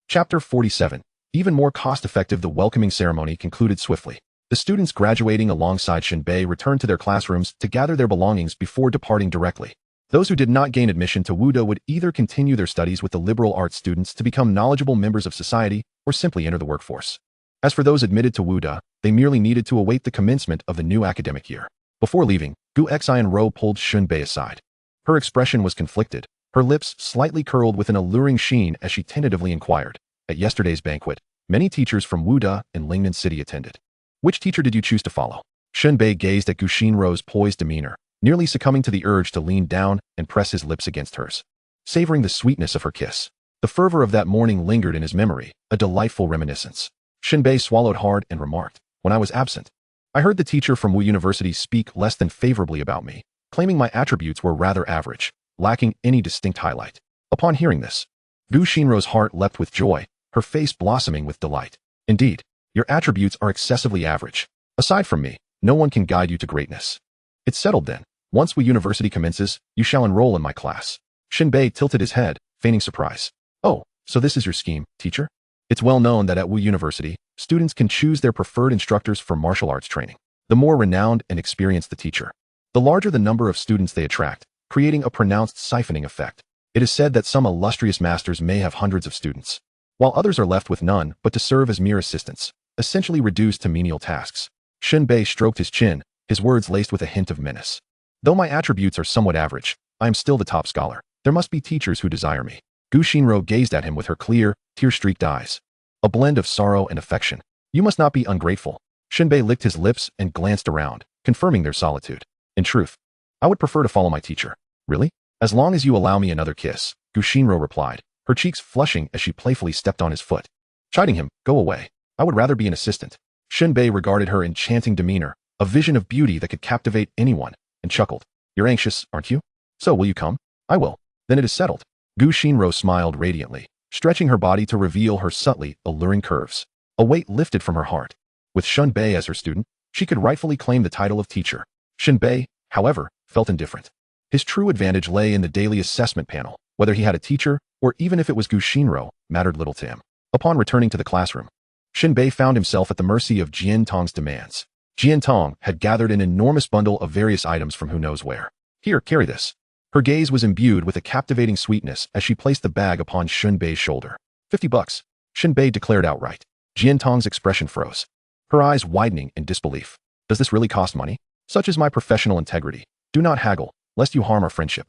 Chapter 47. Even more cost-effective, the welcoming ceremony concluded swiftly. The students graduating alongside Shen Bei returned to their classrooms to gather their belongings before departing directly. Those who did not gain admission to Wuda would either continue their studies with the liberal arts students to become knowledgeable members of society or simply enter the workforce. As for those admitted to Wuda, they merely needed to await the commencement of the new academic year. Before leaving, Gu Xianro pulled Shen Bei aside. Her expression was conflicted, her lips slightly curled with an alluring sheen as she tentatively inquired. At yesterday's banquet, many teachers from Wuda and Lingnan City attended. Which teacher did you choose to follow? Shen Bei gazed at Gu Xianro's poised demeanor, nearly succumbing to the urge to lean down and press his lips against hers, savoring the sweetness of her kiss. The fervor of that morning lingered in his memory, a delightful reminiscence. Shen Bei swallowed hard and remarked, when I was absent, I heard the teacher from Wu University speak less than favorably about me, claiming my attributes were rather average, lacking any distinct highlight. Upon hearing this, Gu Xianro's heart leapt with joy, her face blossoming with delight. Indeed, your attributes are excessively average. Aside from me, no one can guide you to greatness. It's settled then. Once Wu University commences, you shall enroll in my class. Shen Bei tilted his head, feigning surprise. Oh, so this is your scheme, teacher? It's well known that at Wu University, students can choose their preferred instructors for martial arts training. The more renowned and experienced the teacher, the larger the number of students they attract, creating a pronounced siphoning effect. It is said that some illustrious masters may have hundreds of students, while others are left with none but to serve as mere assistants, essentially reduced to menial tasks. Shen Bei stroked his chin, his words laced with a hint of menace. Though my attributes are somewhat average, I am still the top scholar. There must be teachers who desire me. Gu Xianro gazed at him with her clear, tear-streaked eyes, a blend of sorrow and affection. You must not be ungrateful. Shen Bei licked his lips and glanced around, confirming their solitude. In truth, I would prefer to follow my teacher. Really? As long as you allow me another kiss, Gu Xianro replied, her cheeks flushing as she playfully stepped on his foot. Chiding him, go away. I would rather be an assistant. Shen Bei regarded her enchanting demeanor, a vision of beauty that could captivate anyone, and chuckled. You're anxious, aren't you? So will you come? I will. Then it is settled. Gu Xianro smiled radiantly, stretching her body to reveal her subtly alluring curves. A weight lifted from her heart. With Shen Bei as her student, she could rightfully claim the title of teacher. Shen Bei, however, felt indifferent. His true advantage lay in the daily assessment panel, Whether he had a teacher, or even if it was Gu Shinro, mattered little to him. Upon returning to the classroom, Shen Bei found himself at the mercy of Jian Tong's demands. Jian Tong had gathered an enormous bundle of various items from who knows where. Here, carry this. Her gaze was imbued with a captivating sweetness as she placed the bag upon Shen Bei's shoulder. $50, Shen Bei declared outright. Jian Tong's expression froze, her eyes widening in disbelief. Does this really cost money? Such is my professional integrity. Do not haggle, lest you harm our friendship.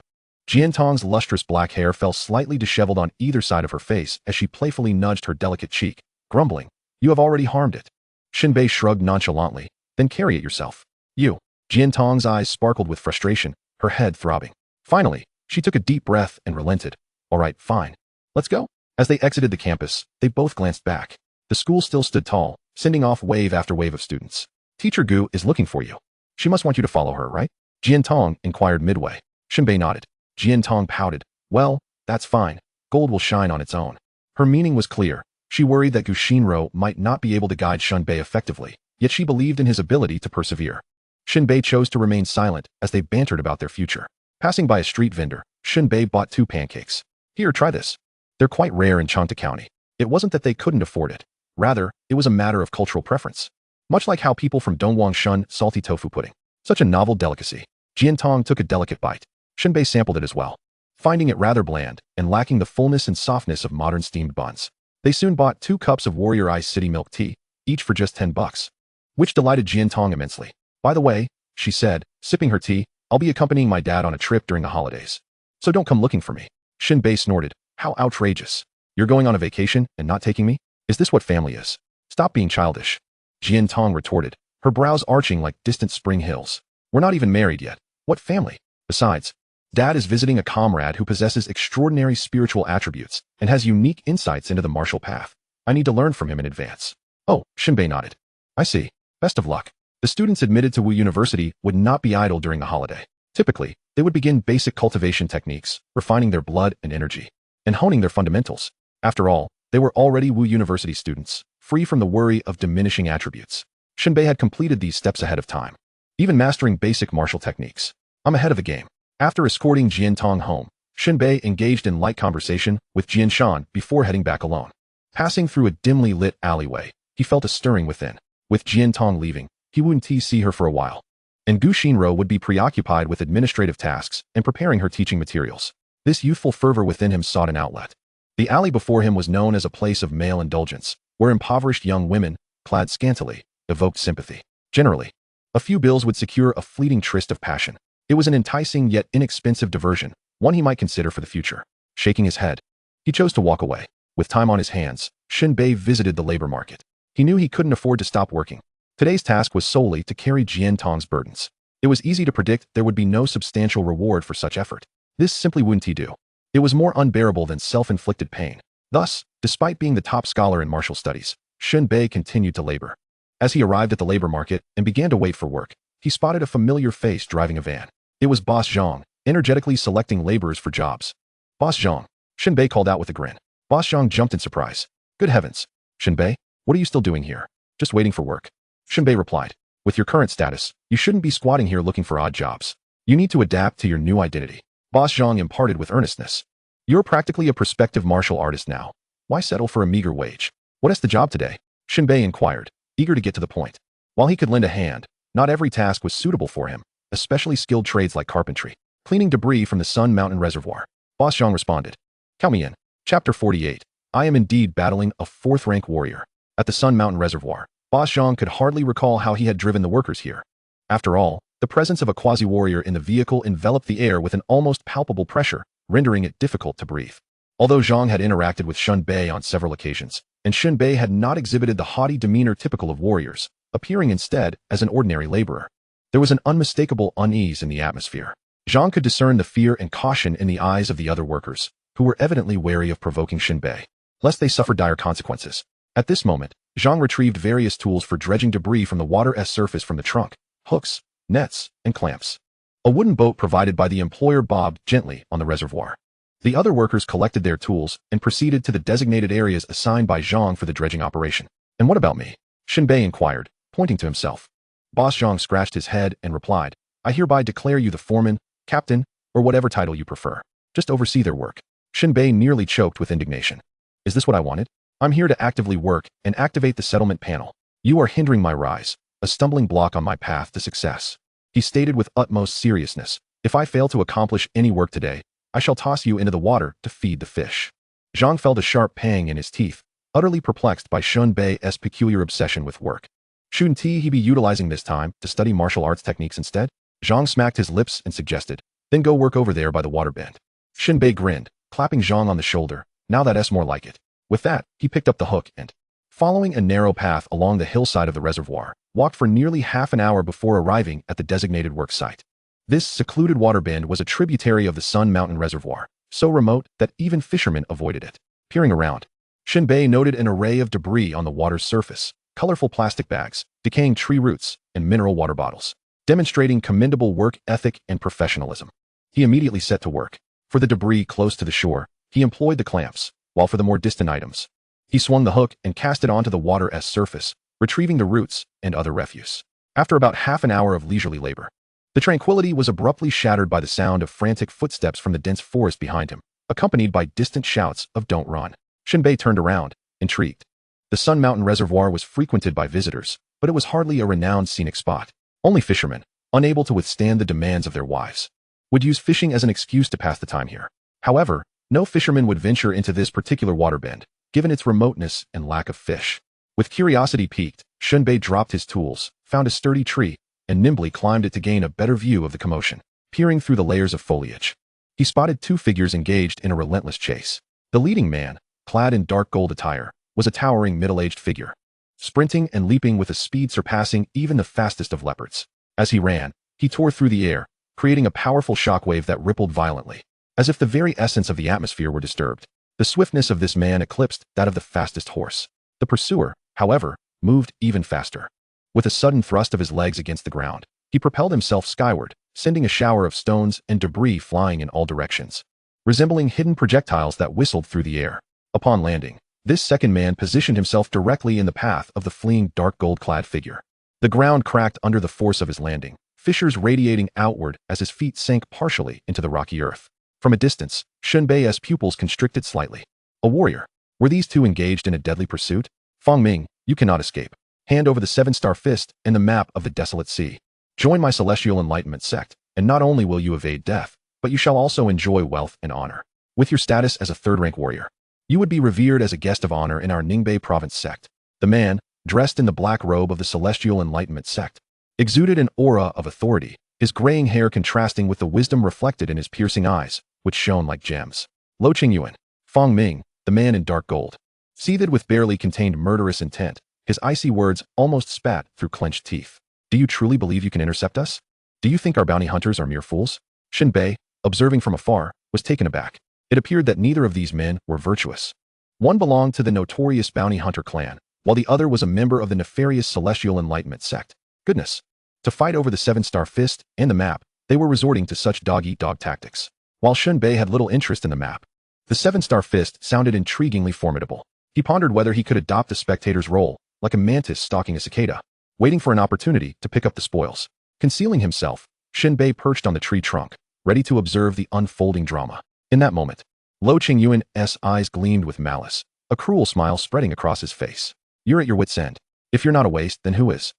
Jian Tong's lustrous black hair fell slightly disheveled on either side of her face as she playfully nudged her delicate cheek, grumbling, "You have already harmed it." Shen Bei shrugged nonchalantly, "Then carry it yourself." "You." Jian Tong's eyes sparkled with frustration, her head throbbing. Finally, she took a deep breath and relented. "All right, fine. Let's go." As they exited the campus, they both glanced back. The school still stood tall, sending off wave after wave of students. "Teacher Gu is looking for you. She must want you to follow her, right?" Jian Tong inquired midway. Shen Bei nodded. Jian Tong pouted. "Well, that's fine. Gold will shine on its own." Her meaning was clear. She worried that Gu Shinro might not be able to guide Shen Bei effectively, yet she believed in his ability to persevere. Shen Bei chose to remain silent as they bantered about their future. Passing by a street vendor, Shen Bei bought 2 pancakes. "Here, try this. They're quite rare in Changta County." It wasn't that they couldn't afford it. Rather, it was a matter of cultural preference. Much like how people from Dongguan shun salty tofu pudding. Such a novel delicacy. Jian Tong took a delicate bite. Shen Bei sampled it as well, finding it rather bland and lacking the fullness and softness of modern steamed buns. They soon bought 2 cups of Warrior Ice City milk tea, each for just $10, which delighted Jian Tong immensely. "By the way," she said, sipping her tea, "I'll be accompanying my dad on a trip during the holidays. So don't come looking for me." Shen Bei snorted. "How outrageous. You're going on a vacation and not taking me? Is this what family is? Stop being childish." Jian Tong retorted, her brows arching like distant spring hills. "We're not even married yet. What family? Besides, Dad is visiting a comrade who possesses extraordinary spiritual attributes and has unique insights into the martial path. I need to learn from him in advance." "Oh," Shen Bei nodded. "I see. Best of luck." The students admitted to Wu University would not be idle during the holiday. Typically, they would begin basic cultivation techniques, refining their blood and energy, and honing their fundamentals. After all, they were already Wu University students, free from the worry of diminishing attributes. Shen Bei had completed these steps ahead of time, even mastering basic martial techniques. "I'm ahead of the game." After escorting Jian Tong home, Shen Bei engaged in light conversation with Jian Shan before heading back alone. Passing through a dimly lit alleyway, he felt a stirring within. With Jian Tong leaving, he wouldn't see her for a while, and Gu Shinro would be preoccupied with administrative tasks and preparing her teaching materials. This youthful fervor within him sought an outlet. The alley before him was known as a place of male indulgence, where impoverished young women, clad scantily, evoked sympathy. Generally, a few bills would secure a fleeting tryst of passion. It was an enticing yet inexpensive diversion, one he might consider for the future. Shaking his head, he chose to walk away. With time on his hands, Shen Bei visited the labor market. He knew he couldn't afford to stop working. Today's task was solely to carry Jian Tong's burdens. It was easy to predict there would be no substantial reward for such effort. This simply wouldn't he do. It was more unbearable than self-inflicted pain. Thus, despite being the top scholar in martial studies, Shen Bei continued to labor. As he arrived at the labor market and began to wait for work, he spotted a familiar face driving a van. It was Boss Zhang, energetically selecting laborers for jobs. "Boss Zhang," Shen Bei called out with a grin. Boss Zhang jumped in surprise. "Good heavens. Shen Bei, what are you still doing here?" "Just waiting for work." Shen Bei replied. "With your current status, you shouldn't be squatting here looking for odd jobs. You need to adapt to your new identity." Boss Zhang imparted with earnestness. "You're practically a prospective martial artist now. Why settle for a meager wage?" "What is the job today?" Shen Bei inquired, eager to get to the point. While he could lend a hand, not every task was suitable for him, especially skilled trades like carpentry, cleaning debris from the Sun Mountain Reservoir. Boss Zhang responded. "Count me in." Chapter 48. I am indeed battling a 4th-rank warrior. At the Sun Mountain Reservoir, Boss Zhang could hardly recall how he had driven the workers here. After all, the presence of a quasi-warrior in the vehicle enveloped the air with an almost palpable pressure, rendering it difficult to breathe. Although Zhang had interacted with Shen Bei on several occasions, and Shen Bei had not exhibited the haughty demeanor typical of warriors, appearing instead as an ordinary laborer, there was an unmistakable unease in the atmosphere. Zhang could discern the fear and caution in the eyes of the other workers, who were evidently wary of provoking Shen Bei, lest they suffer dire consequences. At this moment, Zhang retrieved various tools for dredging debris from the water's surface from the trunk, hooks, nets, and clamps. A wooden boat provided by the employer bobbed gently on the reservoir. The other workers collected their tools and proceeded to the designated areas assigned by Zhang for the dredging operation. "And what about me?" Shen Bei inquired, pointing to himself. Boss Zhang scratched his head and replied, "I hereby declare you the foreman, captain, or whatever title you prefer. Just oversee their work." Shen Bei nearly choked with indignation. Is this what I wanted? I'm here to actively work and activate the settlement panel. You are hindering my rise, a stumbling block on my path to success. He stated with utmost seriousness, if I fail to accomplish any work today, I shall toss you into the water to feed the fish. Zhang felt a sharp pang in his teeth, utterly perplexed by Shen Bei's peculiar obsession with work. Shouldn't he be utilizing this time to study martial arts techniques instead? Zhang smacked his lips and suggested, then go work over there by the water bend. Shen Bei grinned, clapping Zhang on the shoulder. Now that's more like it. With that, he picked up the hook and, following a narrow path along the hillside of the reservoir, walked for nearly half an hour before arriving at the designated work site. This secluded water bend was a tributary of the Sun Mountain Reservoir, so remote that even fishermen avoided it. Peering around, Shen Bei noted an array of debris on the water's surface, colorful plastic bags, decaying tree roots, and mineral water bottles, demonstrating commendable work ethic and professionalism. He immediately set to work. For the debris close to the shore, he employed the clamps, while for the more distant items, he swung the hook and cast it onto the water's surface, retrieving the roots and other refuse. After about half an hour of leisurely labor, the tranquility was abruptly shattered by the sound of frantic footsteps from the dense forest behind him, accompanied by distant shouts of "Don't run." Shen Bei turned around, intrigued. The Sun Mountain Reservoir was frequented by visitors, but it was hardly a renowned scenic spot. Only fishermen, unable to withstand the demands of their wives, would use fishing as an excuse to pass the time here. However, no fisherman would venture into this particular water bend, given its remoteness and lack of fish. With curiosity piqued, Shen Bei dropped his tools, found a sturdy tree, and nimbly climbed it to gain a better view of the commotion. Peering through the layers of foliage, he spotted two figures engaged in a relentless chase. The leading man, clad in dark gold attire, was a towering middle-aged figure, sprinting and leaping with a speed surpassing even the fastest of leopards. As he ran, he tore through the air, creating a powerful shockwave that rippled violently, as if the very essence of the atmosphere were disturbed. The swiftness of this man eclipsed that of the fastest horse. The pursuer, however, moved even faster. With a sudden thrust of his legs against the ground, he propelled himself skyward, sending a shower of stones and debris flying in all directions, resembling hidden projectiles that whistled through the air. Upon landing, this second man positioned himself directly in the path of the fleeing dark gold-clad figure. The ground cracked under the force of his landing, fissures radiating outward as his feet sank partially into the rocky earth. From a distance, Shen Bei's pupils constricted slightly. A warrior. Were these two engaged in a deadly pursuit? Fang Ming, you cannot escape. Hand over the seven-star fist and the map of the desolate sea. Join my celestial enlightenment sect, and not only will you evade death, but you shall also enjoy wealth and honor. With your status as a third-rank warrior, you would be revered as a guest of honor in our Ningbai province sect. The man, dressed in the black robe of the celestial enlightenment sect, exuded an aura of authority, his graying hair contrasting with the wisdom reflected in his piercing eyes, which shone like gems. Lo Qingyuan, Fang Ming, the man in dark gold, seethed with barely contained murderous intent. His icy words almost spat through clenched teeth. Do you truly believe you can intercept us? Do you think our bounty hunters are mere fools? Shen Bei, observing from afar, was taken aback. It appeared that neither of these men were virtuous. One belonged to the notorious bounty hunter clan, while the other was a member of the nefarious celestial enlightenment sect. Goodness. To fight over the seven-star fist and the map, they were resorting to such dog-eat-dog tactics. While Shen Bei had little interest in the map, the seven-star fist sounded intriguingly formidable. He pondered whether he could adopt the spectator's role, like a mantis stalking a cicada, waiting for an opportunity to pick up the spoils. Concealing himself, Shen Bei perched on the tree trunk, ready to observe the unfolding drama. In that moment, Lo Qingyuan's eyes gleamed with malice, a cruel smile spreading across his face. You're at your wit's end. If you're not a waste, then who is?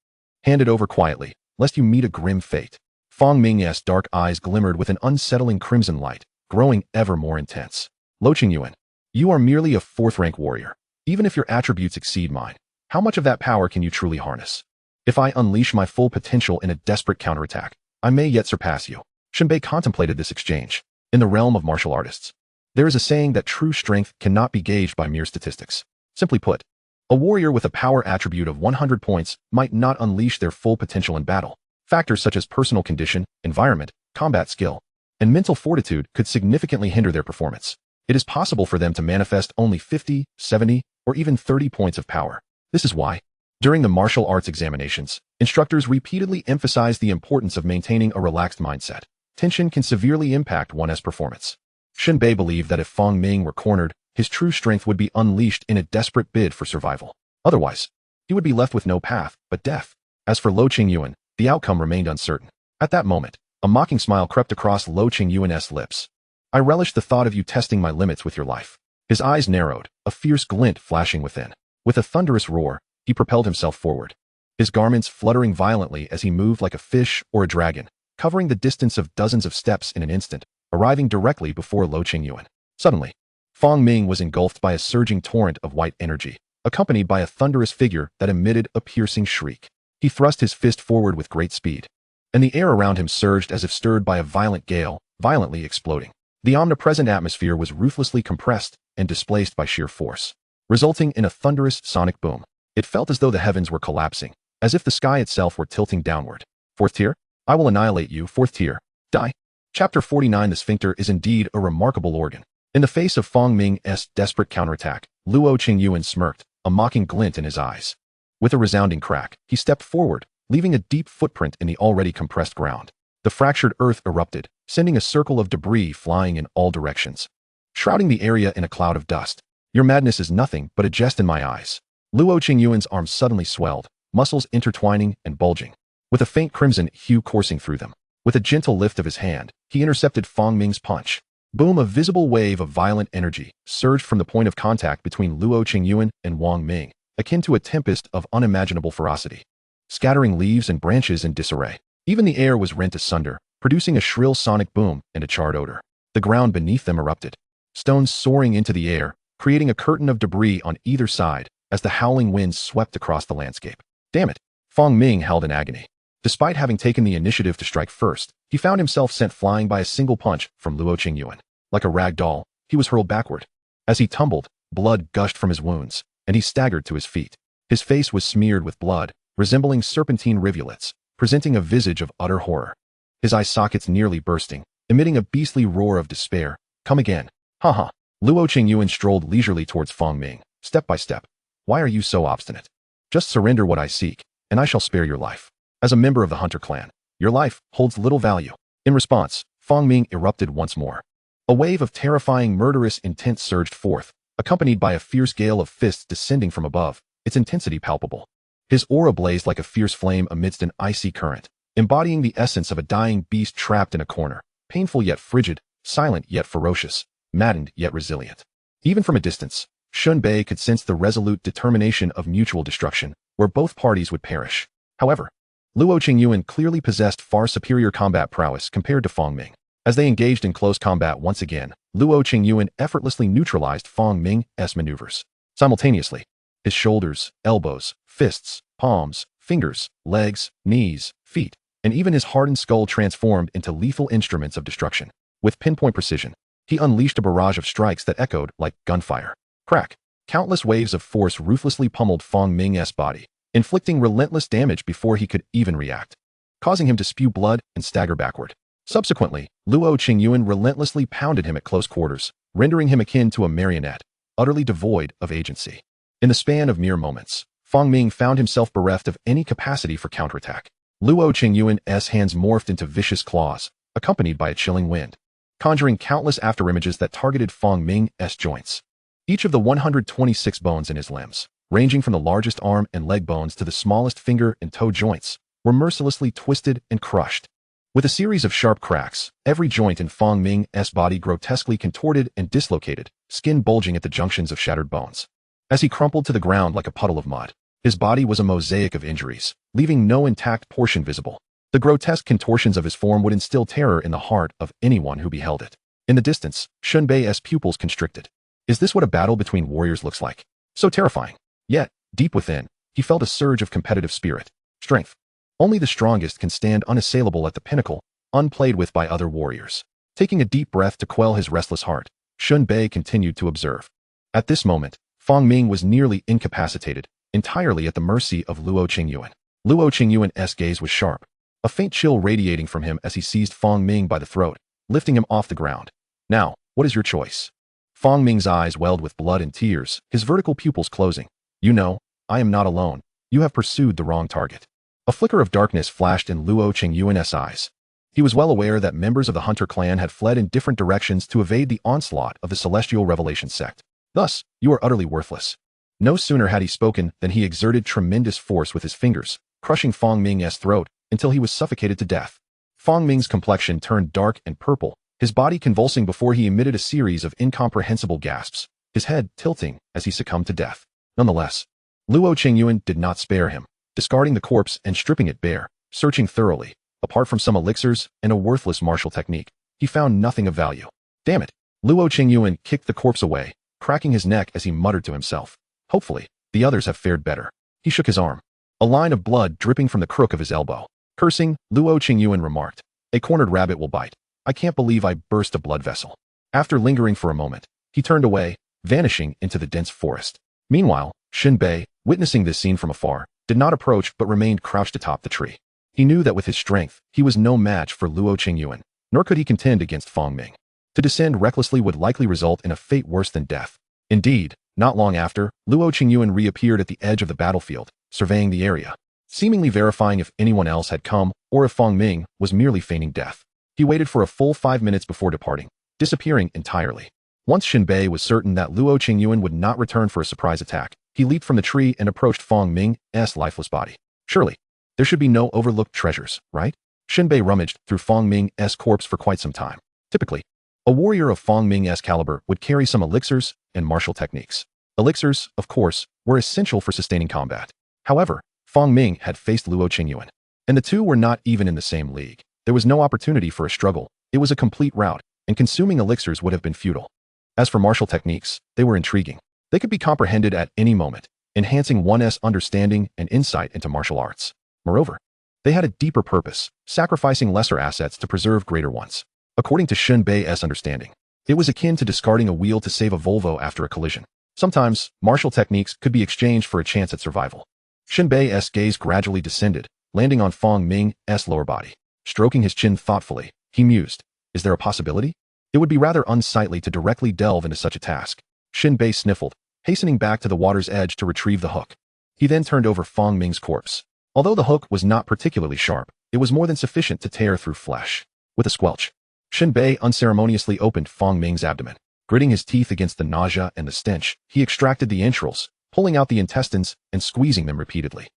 Hand it over quietly, lest you meet a grim fate. Fang Ming's dark eyes glimmered with an unsettling crimson light, growing ever more intense. Lo Qingyuan, you are merely a fourth-rank warrior. Even if your attributes exceed mine, how much of that power can you truly harness? If I unleash my full potential in a desperate counterattack, I may yet surpass you. Shen Bei contemplated this exchange. In the realm of martial artists, there is a saying that true strength cannot be gauged by mere statistics. Simply put, a warrior with a power attribute of 100 points might not unleash their full potential in battle. Factors such as personal condition, environment, combat skill, and mental fortitude could significantly hinder their performance. It is possible for them to manifest only 50, 70, or even 30 points of power. This is why, during the martial arts examinations, instructors repeatedly emphasize the importance of maintaining a relaxed mindset. Tension can severely impact one's performance. Shen Bei believed that if Fang Ming were cornered, his true strength would be unleashed in a desperate bid for survival. Otherwise, he would be left with no path but death. As for Lo Qingyuan, the outcome remained uncertain. At that moment, a mocking smile crept across Lo Qingyuan's lips. I relish the thought of you testing my limits with your life. His eyes narrowed, a fierce glint flashing within. With a thunderous roar, he propelled himself forward, his garments fluttering violently as he moved like a fish or a dragon, covering the distance of dozens of steps in an instant, arriving directly before Lo Qingyuan. Suddenly, Fong Ming was engulfed by a surging torrent of white energy, accompanied by a thunderous figure that emitted a piercing shriek. He thrust his fist forward with great speed, and the air around him surged as if stirred by a violent gale, violently exploding. The omnipresent atmosphere was ruthlessly compressed and displaced by sheer force, resulting in a thunderous sonic boom. It felt as though the heavens were collapsing, as if the sky itself were tilting downward. Fourth tier? I will annihilate you, fourth tier. Die. Chapter 49. The sphincter is indeed a remarkable organ. In the face of Fong Ming's desperate counterattack, Luo Qingyuan smirked, a mocking glint in his eyes. With a resounding crack, he stepped forward, leaving a deep footprint in the already compressed ground. The fractured earth erupted, sending a circle of debris flying in all directions, shrouding the area in a cloud of dust. Your madness is nothing but a jest in my eyes. Luo Qingyuan's arms suddenly swelled, muscles intertwining and bulging, with a faint crimson hue coursing through them. With a gentle lift of his hand, he intercepted Fong Ming's punch. Boom! A visible wave of violent energy surged from the point of contact between Luo Qingyuan and Wang Ming, akin to a tempest of unimaginable ferocity, scattering leaves and branches in disarray. Even the air was rent asunder, producing a shrill sonic boom and a charred odor. The ground beneath them erupted, stones soaring into the air, creating a curtain of debris on either side as the howling winds swept across the landscape. Damn it! Fong Ming held in agony. Despite having taken the initiative to strike first, he found himself sent flying by a single punch from Luo Qingyuan. Like a rag doll, he was hurled backward. As he tumbled, blood gushed from his wounds, and he staggered to his feet. His face was smeared with blood, resembling serpentine rivulets, presenting a visage of utter horror. His eye sockets nearly bursting, emitting a beastly roar of despair. Come again. Haha. Luo Qingyuan strolled leisurely towards Fong Ming, step by step. Why are you so obstinate? Just surrender what I seek, and I shall spare your life. As a member of the Hunter clan, your life holds little value. In response, Fong Ming erupted once more. A wave of terrifying murderous intent surged forth, accompanied by a fierce gale of fists descending from above, its intensity palpable. His aura blazed like a fierce flame amidst an icy current, embodying the essence of a dying beast trapped in a corner, painful yet frigid, silent yet ferocious, maddened yet resilient. Even from a distance, Shen Bei could sense the resolute determination of mutual destruction, where both parties would perish. However, Luo Qingyuan clearly possessed far superior combat prowess compared to Fong Ming. As they engaged in close combat once again, Luo Qingyuan effortlessly neutralized Fong Ming's maneuvers. Simultaneously, his shoulders, elbows, fists, palms, fingers, legs, knees, feet, and even his hardened skull transformed into lethal instruments of destruction. With pinpoint precision, he unleashed a barrage of strikes that echoed like gunfire. Crack! Countless waves of force ruthlessly pummeled Fong Ming's body, inflicting relentless damage before he could even react, causing him to spew blood and stagger backward. Subsequently, Luo Qingyuan relentlessly pounded him at close quarters, rendering him akin to a marionette, utterly devoid of agency. In the span of mere moments, Fong Ming found himself bereft of any capacity for counterattack. Luo Qingyuan's hands morphed into vicious claws, accompanied by a chilling wind, conjuring countless afterimages that targeted Fong Ming's joints. Each of the 126 bones in his limbs, ranging from the largest arm and leg bones to the smallest finger and toe joints, were mercilessly twisted and crushed. With a series of sharp cracks, every joint in Fong Ming's body grotesquely contorted and dislocated, skin bulging at the junctions of shattered bones. As he crumpled to the ground like a puddle of mud, his body was a mosaic of injuries, leaving no intact portion visible. The grotesque contortions of his form would instill terror in the heart of anyone who beheld it. In the distance, Shen Bei's pupils constricted. Is this what a battle between warriors looks like? So terrifying. Yet, deep within, he felt a surge of competitive spirit, strength. Only the strongest can stand unassailable at the pinnacle, unplayed with by other warriors. Taking a deep breath to quell his restless heart, Shen Bei continued to observe. At this moment, Fong Ming was nearly incapacitated, entirely at the mercy of Luo Qingyuan. Luo Qingyuan's gaze was sharp, a faint chill radiating from him as he seized Fong Ming by the throat, lifting him off the ground. Now, what is your choice? Fong Ming's eyes welled with blood and tears, his vertical pupils closing. You know, I am not alone. You have pursued the wrong target. A flicker of darkness flashed in Luo Qingyuan's eyes. He was well aware that members of the Hunter clan had fled in different directions to evade the onslaught of the Celestial Revelation sect. Thus, you are utterly worthless. No sooner had he spoken than he exerted tremendous force with his fingers, crushing Fong Ming's throat until he was suffocated to death. Fong Ming's complexion turned dark and purple, his body convulsing before he emitted a series of incomprehensible gasps, his head tilting as he succumbed to death. Nonetheless, Luo Qingyuan did not spare him, discarding the corpse and stripping it bare, searching thoroughly. Apart from some elixirs and a worthless martial technique, he found nothing of value. Damn it! Luo Qingyuan kicked the corpse away, cracking his neck as he muttered to himself. Hopefully, the others have fared better. He shook his arm, a line of blood dripping from the crook of his elbow. Cursing, Luo Qingyuan remarked, "A cornered rabbit will bite. I can't believe I burst a blood vessel." After lingering for a moment, he turned away, vanishing into the dense forest. Meanwhile, Shen Bei, witnessing this scene from afar, did not approach but remained crouched atop the tree. He knew that with his strength, he was no match for Luo Qingyuan, nor could he contend against Fang Ming. To descend recklessly would likely result in a fate worse than death. Indeed, not long after, Luo Qingyuan reappeared at the edge of the battlefield, surveying the area, seemingly verifying if anyone else had come or if Fang Ming was merely feigning death. He waited for a full 5 minutes before departing, disappearing entirely. Once Shen Bei was certain that Luo Qingyuan would not return for a surprise attack, he leaped from the tree and approached Fang Ming's lifeless body. Surely, there should be no overlooked treasures, right? Shen Bei rummaged through Fang Ming's corpse for quite some time. Typically, a warrior of Fang Ming's caliber would carry some elixirs and martial techniques. Elixirs, of course, were essential for sustaining combat. However, Fang Ming had faced Luo Qingyuan, and the two were not even in the same league. There was no opportunity for a struggle. It was a complete rout, and consuming elixirs would have been futile. As for martial techniques, they were intriguing. They could be comprehended at any moment, enhancing one's understanding and insight into martial arts. Moreover, they had a deeper purpose, sacrificing lesser assets to preserve greater ones. According to Shen Bei's understanding, it was akin to discarding a wheel to save a Volvo after a collision. Sometimes, martial techniques could be exchanged for a chance at survival. Shen Bei's gaze gradually descended, landing on Fang Ming's lower body. Stroking his chin thoughtfully, he mused, "Is there a possibility? It would be rather unsightly to directly delve into such a task." Shen Bei sniffled, hastening back to the water's edge to retrieve the hook. He then turned over Fang Ming's corpse. Although the hook was not particularly sharp, it was more than sufficient to tear through flesh. With a squelch, Shen Bei unceremoniously opened Fang Ming's abdomen. Gritting his teeth against the nausea and the stench, he extracted the entrails, pulling out the intestines and squeezing them repeatedly.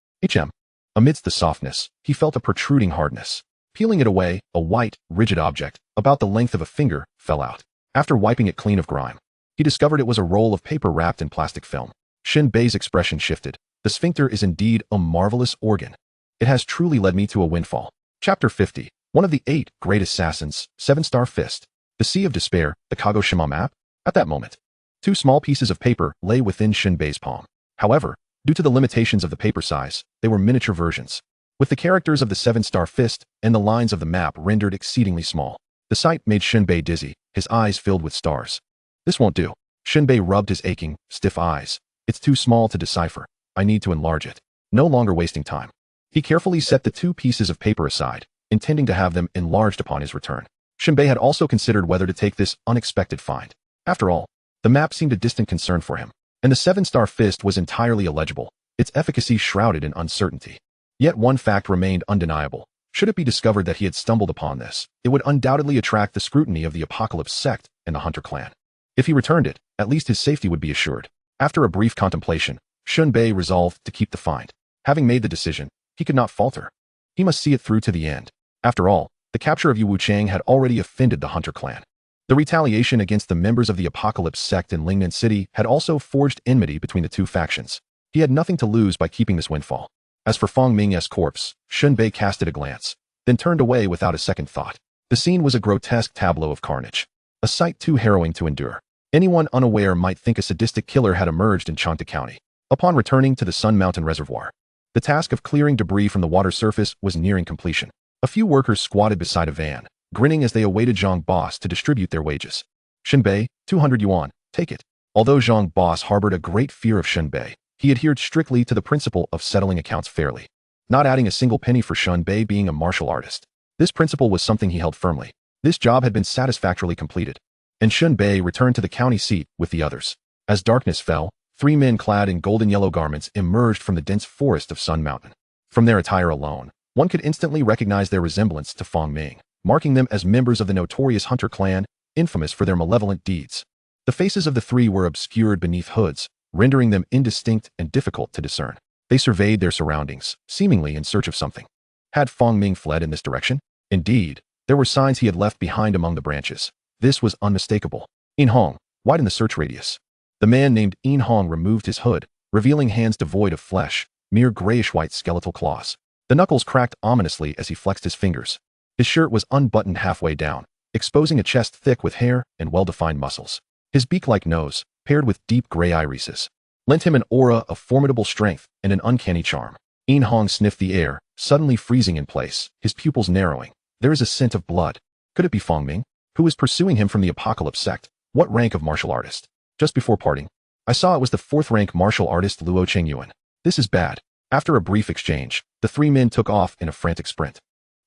Amidst the softness, he felt a protruding hardness. Peeling it away, a white, rigid object, about the length of a finger, fell out. After wiping it clean of grime, he discovered it was a roll of paper wrapped in plastic film. Shen Bei's expression shifted. The sphincter is indeed a marvelous organ. It has truly led me to a windfall. Chapter 50. One of the 8 great assassins, 7-star fist. The Sea of Despair, the Kagoshima map? At that moment, 2 small pieces of paper lay within Shen Bei's palm. However, due to the limitations of the paper size, they were miniature versions, with the characters of the 7-star fist and the lines of the map rendered exceedingly small. The sight made Shen Bei dizzy, his eyes filled with stars. "This won't do." Shen Bei rubbed his aching, stiff eyes. "It's too small to decipher. I need to enlarge it." No longer wasting time, he carefully set the 2 pieces of paper aside, intending to have them enlarged upon his return. Shen Bei had also considered whether to take this unexpected find. After all, the map seemed a distant concern for him, and the 7-star fist was entirely illegible, its efficacy shrouded in uncertainty. Yet one fact remained undeniable. Should it be discovered that he had stumbled upon this, it would undoubtedly attract the scrutiny of the Apocalypse sect and the Hunter clan. If he returned it, at least his safety would be assured. After a brief contemplation, Shen Bei resolved to keep the find. Having made the decision, he could not falter. He must see it through to the end. After all, the capture of Yu Wuchang had already offended the Hunter clan. The retaliation against the members of the Apocalypse sect in Lingnan City had also forged enmity between the 2 factions. He had nothing to lose by keeping this windfall. As for Fang Ming's corpse, Shen Bei cast it a glance, then turned away without a second thought. The scene was a grotesque tableau of carnage, a sight too harrowing to endure. Anyone unaware might think a sadistic killer had emerged in Chanta County. Upon returning to the Sun Mountain Reservoir, the task of clearing debris from the water surface was nearing completion. A few workers squatted beside a van, grinning as they awaited Zhang Boss to distribute their wages. "Shen Bei, 200 yuan, take it." Although Zhang Boss harbored a great fear of Shen Bei, he adhered strictly to the principle of settling accounts fairly, not adding a single penny for Shen Bei being a martial artist. This principle was something he held firmly. This job had been satisfactorily completed, and Shen Bei returned to the county seat with the others. As darkness fell, 3 men clad in golden yellow garments emerged from the dense forest of Sun Mountain. From their attire alone, one could instantly recognize their resemblance to Fang Ming, marking them as members of the notorious Hunter clan, infamous for their malevolent deeds. The faces of the 3 were obscured beneath hoods, rendering them indistinct and difficult to discern. They surveyed their surroundings, seemingly in search of something. Had Fang Ming fled in this direction? Indeed, There were signs he had left behind among the branches. This was unmistakable. In Hong, widen the search radius. The man named In Hong removed his hood, revealing hands devoid of flesh, mere grayish-white skeletal claws. The knuckles cracked ominously as he flexed his fingers. His shirt was unbuttoned halfway down, exposing a chest thick with hair and well-defined muscles. His beak-like nose, paired with deep gray irises, lent him an aura of formidable strength and an uncanny charm. In Hong sniffed the air, suddenly freezing in place, his pupils narrowing. There is a scent of blood. Could it be Fong Ming, who is pursuing him from the Apocalypse sect? What rank of martial artist? Just before parting, I saw it was the 4th-rank martial artist Luo Chengyuan. This is bad. After a brief exchange, the 3 men took off in a frantic sprint,